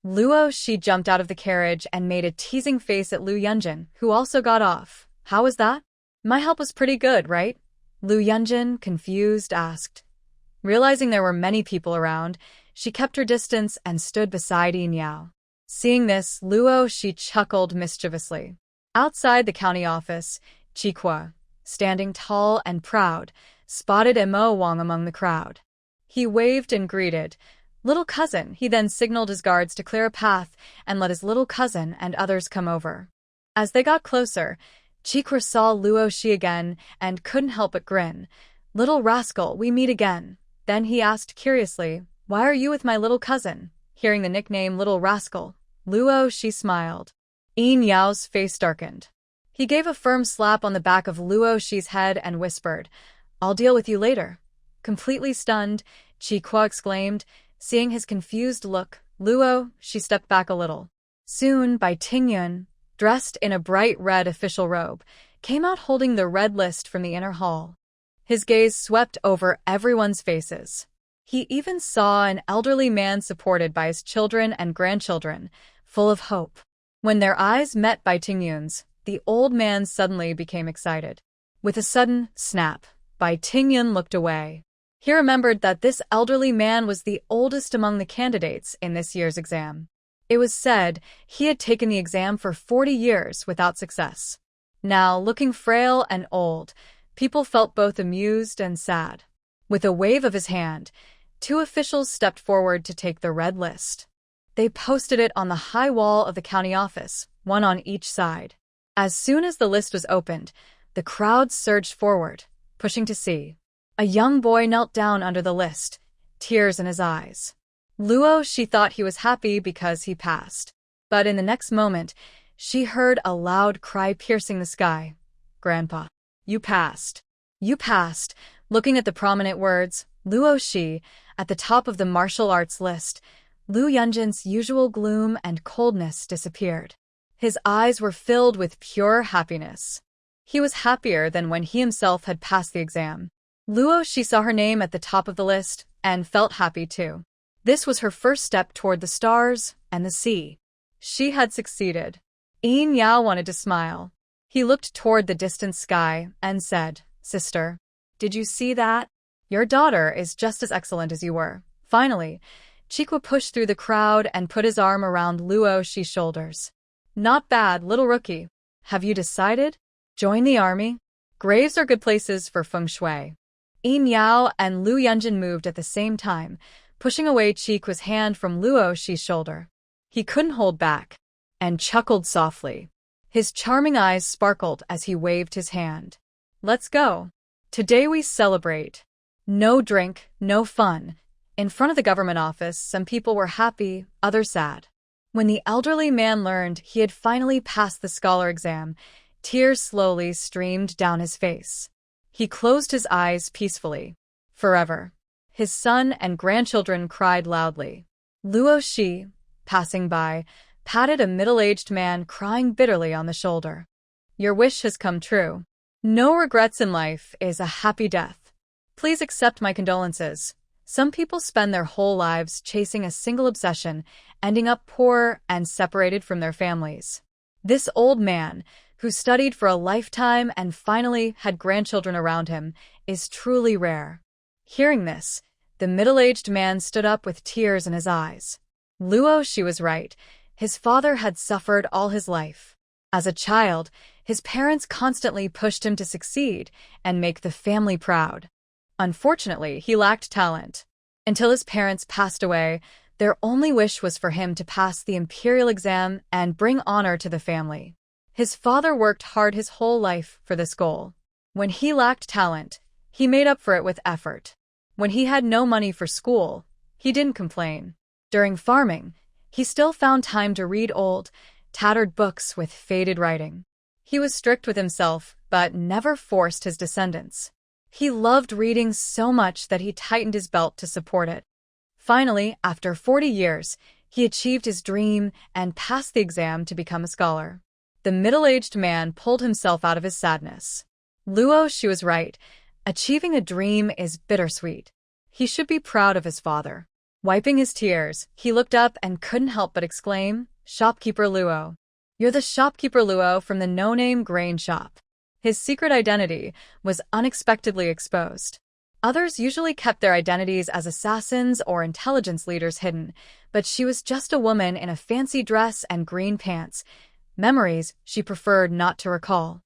Luo she jumped out of the carriage and made a teasing face at Lu Yunjin, who also got off. "How was that?" "My help was pretty good, right?" Lu Yunjin, confused, asked. Realizing there were many people around, she kept her distance and stood beside Yin Yao. Seeing this, Luo she chuckled mischievously. Outside the county office, Chiqua, standing tall and proud, spotted Mo Wang among the crowd. He waved and greeted, "Little cousin." He then signaled his guards to clear a path and let his little cousin and others come over. As they got closer, Chikra saw Luo Shi again and couldn't help but grin. "Little rascal, we meet again." Then he asked curiously, "Why are you with my little cousin?" Hearing the nickname Little Rascal, Luo Shi smiled. Yin Yao's face darkened. He gave a firm slap on the back of Luo Shi's head and whispered, "I'll deal with you later." Completely stunned, Chi Kwa exclaimed. Seeing his confused look, Luo Shi stepped back a little. Soon, Bai Tingyun, dressed in a bright red official robe, came out holding the red list from the inner hall. His gaze swept over everyone's faces. He even saw an elderly man supported by his children and grandchildren, full of hope. When their eyes met Bai Tingyun's, the old man suddenly became excited. With a sudden snap, Bai Tingyun looked away. He remembered that this elderly man was the oldest among the candidates in this year's exam. It was said he had taken the exam for 40 years without success. Now, looking frail and old, people felt both amused and sad. With a wave of his hand, two officials stepped forward to take the red list. They posted it on the high wall of the county office, one on each side. As soon as the list was opened, the crowd surged forward, pushing to see. A young boy knelt down under the list, tears in his eyes. Luo Shi thought he was happy because he passed. But in the next moment, she heard a loud cry piercing the sky. "Grandpa, you passed. You passed." Looking at the prominent words, Luo Shi, at the top of the martial arts list, Lu Yunjin's usual gloom and coldness disappeared. His eyes were filled with pure happiness. He was happier than when he himself had passed the exam. Luo Shi saw her name at the top of the list and felt happy too. This was her first step toward the stars and the sea. She had succeeded. Yin Yao wanted to smile. He looked toward the distant sky and said, "Sister, did you see that? Your daughter is just as excellent as you were." Finally, Chikwa pushed through the crowd and put his arm around Luo Shi's shoulders. "Not bad, little rookie. Have you decided? Join the army? Graves are good places for feng shui." Yin Yao and Lu Yunjin moved at the same time, pushing away Chikwa's hand from Luo Shi's shoulder. He couldn't hold back, and chuckled softly. His charming eyes sparkled as he waved his hand. "Let's go. Today we celebrate. No drink, no fun." In front of the government office, some people were happy, others sad. When the elderly man learned he had finally passed the scholar exam, tears slowly streamed down his face. He closed his eyes peacefully. Forever. His son and grandchildren cried loudly. Luo Shi, passing by, patted a middle-aged man crying bitterly on the shoulder. "Your wish has come true. No regrets in life is a happy death. Please accept my condolences." Some people spend their whole lives chasing a single obsession, ending up poor and separated from their families. This old man, who studied for a lifetime and finally had grandchildren around him, is truly rare. Hearing this, the middle-aged man stood up with tears in his eyes. Luo Shi was right. His father had suffered all his life. As a child, his parents constantly pushed him to succeed and make the family proud. Unfortunately, he lacked talent. Until his parents passed away, their only wish was for him to pass the imperial exam and bring honor to the family. His father worked hard his whole life for this goal. When he lacked talent, he made up for it with effort. When he had no money for school, he didn't complain. During farming, he still found time to read old, tattered books with faded writing. He was strict with himself, but never forced his descendants. He loved reading so much that he tightened his belt to support it. Finally, after 40 years, he achieved his dream and passed the exam to become a scholar. The middle-aged man pulled himself out of his sadness. Luo Shi was right. Achieving a dream is bittersweet. He should be proud of his father. Wiping his tears, he looked up and couldn't help but exclaim, "Shopkeeper Luo. You're the shopkeeper Luo from the no-name grain shop." His secret identity was unexpectedly exposed. Others usually kept their identities as assassins or intelligence leaders hidden, but she was just a woman in a fancy dress and green pants, memories she preferred not to recall.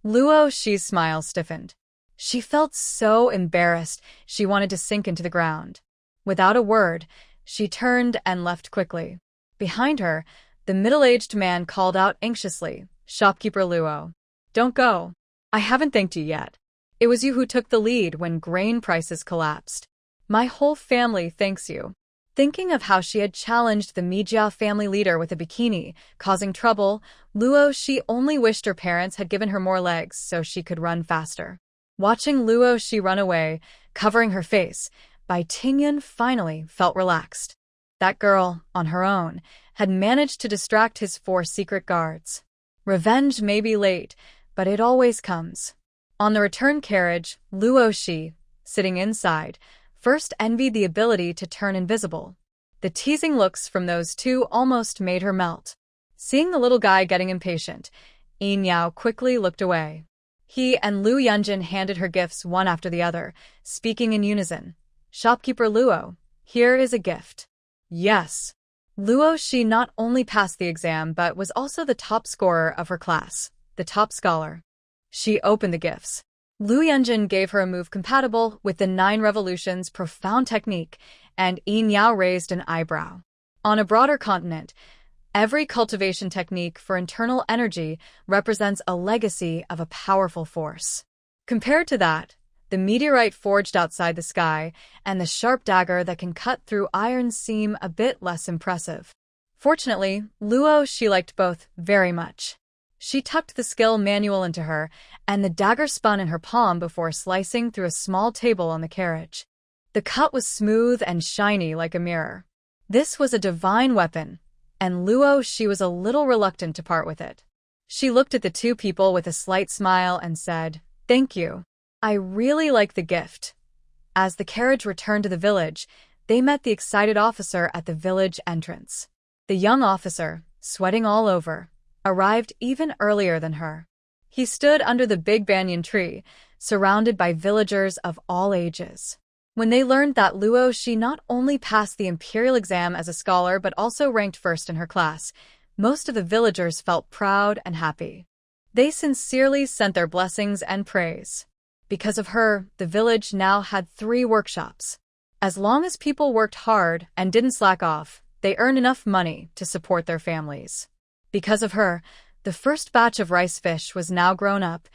Luo Shi's smile stiffened. She felt so embarrassed she wanted to sink into the ground. Without a word, she turned and left quickly. Behind her, the middle-aged man called out anxiously, "Shopkeeper Luo. Don't go. I haven't thanked you yet. It was you who took the lead when grain prices collapsed. My whole family thanks you. Thinking of how she had challenged the Mijia family leader with a bikini, causing trouble, Luo Shi only wished her parents had given her more legs so she could run faster. Watching Luo Shi run away, covering her face, Bai Tingyan finally felt relaxed. That girl, on her own, had managed to distract his 4 secret guards. Revenge may be late, but it always comes. On the return carriage, Luo Shi, sitting inside, first envied the ability to turn invisible. The teasing looks from those two almost made her melt. Seeing the little guy getting impatient, Yin Yao quickly looked away. He and Lu Yunjin handed her gifts one after the other, speaking in unison. Shopkeeper Luo, here is a gift. Yes. Luo Shi not only passed the exam but was also the top scorer of her class, the top scholar. She opened the gifts. Lu Yunjin gave her a move compatible with the 9 revolutions profound technique, and Yin Yao raised an eyebrow. On a broader continent, every cultivation technique for internal energy represents a legacy of a powerful force. Compared to that, the meteorite forged outside the sky and the sharp dagger that can cut through iron seem a bit less impressive. Fortunately, Luo Shi liked both very much. She tucked the skill manual into her, and the dagger spun in her palm before slicing through a small table on the carriage. The cut was smooth and shiny like a mirror. This was a divine weapon, and Luo Shi was a little reluctant to part with it. She looked at the 2 people with a slight smile and said, "Thank you. I really like the gift." As the carriage returned to the village, they met the excited officer at the village entrance. The young officer, sweating all over, arrived even earlier than her. He stood under the big banyan tree, surrounded by villagers of all ages. When they learned that Luo Shi not only passed the imperial exam as a scholar but also ranked first in her class, most of the villagers felt proud and happy. They sincerely sent their blessings and praise. Because of her, the village now had 3 workshops. As long as people worked hard and didn't slack off, they earned enough money to support their families. Because of her, the first batch of rice fish was now grown up,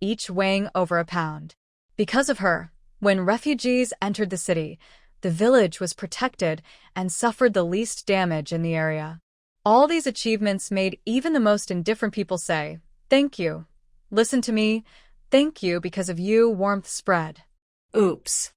each weighing over a pound. Because of her, when refugees entered the city, the village was protected and suffered the least damage in the area. All these achievements made even the most indifferent people say, "Thank you. Listen to me. Thank you because of you warmth spread." Oops.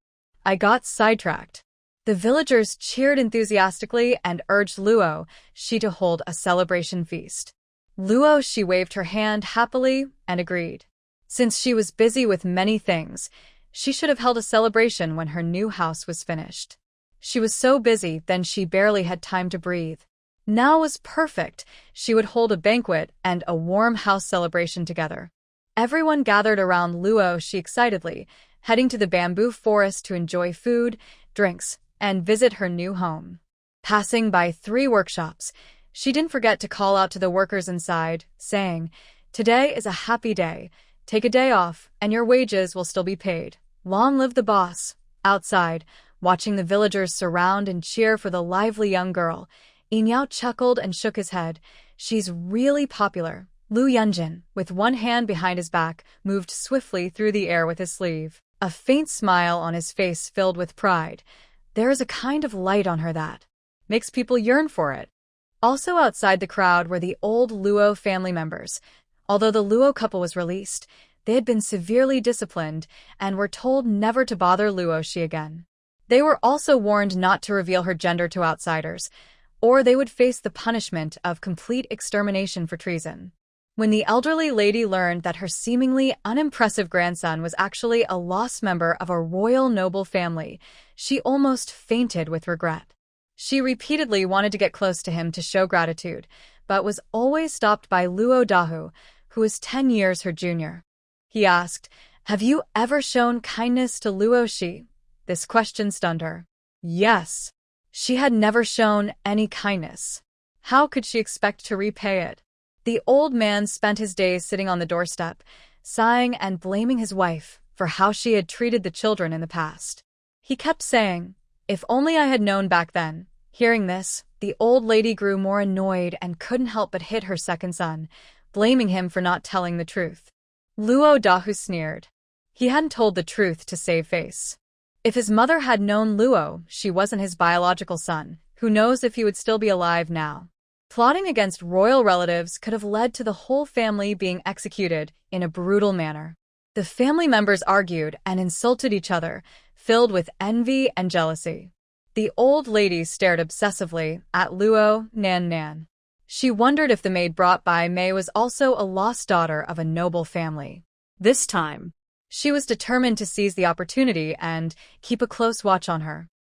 I got sidetracked. The villagers cheered enthusiastically and urged Luo Shi to hold a celebration feast. Luo Shi waved her hand happily and agreed. Since she was busy with many things, she should have held a celebration when her new house was finished. She was so busy then she barely had time to breathe. Now was perfect. She would hold a banquet and a warm house celebration together. Everyone gathered around Luo Shi excitedly, heading to the bamboo forest to enjoy food, drinks, and visit her new home. Passing by 3 workshops, she didn't forget to call out to the workers inside, saying, "Today is a happy day. Take a day off, and your wages will still be paid. Long live the boss." Outside, watching the villagers surround and cheer for the lively young girl, Yin Yao chuckled and shook his head. She's really popular. Lu Yunjin, with one hand behind his back, moved swiftly through the air with his sleeve, a faint smile on his face filled with pride. There is a kind of light on her that makes people yearn for it. Also outside the crowd were the old Luo family members. Although the Luo couple was released, they had been severely disciplined and were told never to bother Luo Shi again. They were also warned not to reveal her gender to outsiders, or they would face the punishment of complete extermination for treason. When the elderly lady learned that her seemingly unimpressive grandson was actually a lost member of a royal noble family, she almost fainted with regret. She repeatedly wanted to get close to him to show gratitude, but was always stopped by Luo Dahu, who was 10 years her junior. He asked, "Have you ever shown kindness to Luo Shi?" This question stunned her. Yes. She had never shown any kindness. How could she expect to repay it? The old man spent his days sitting on the doorstep, sighing and blaming his wife for how she had treated the children in the past. He kept saying, "If only I had known back then." Hearing this, the old lady grew more annoyed and couldn't help but hit her second son, blaming him for not telling the truth. Luo Dahu sneered. He hadn't told the truth to save face. If his mother had known Luo, she wasn't his biological son. Who knows if he would still be alive now. Plotting against royal relatives could have led to the whole family being executed in a brutal manner. The family members argued and insulted each other, filled with envy and jealousy. The old lady stared obsessively at Luo Nan. She wondered if the maid brought by Mei was also a lost daughter of a noble family. This time, She was determined to seize the opportunity and keep a close watch on her.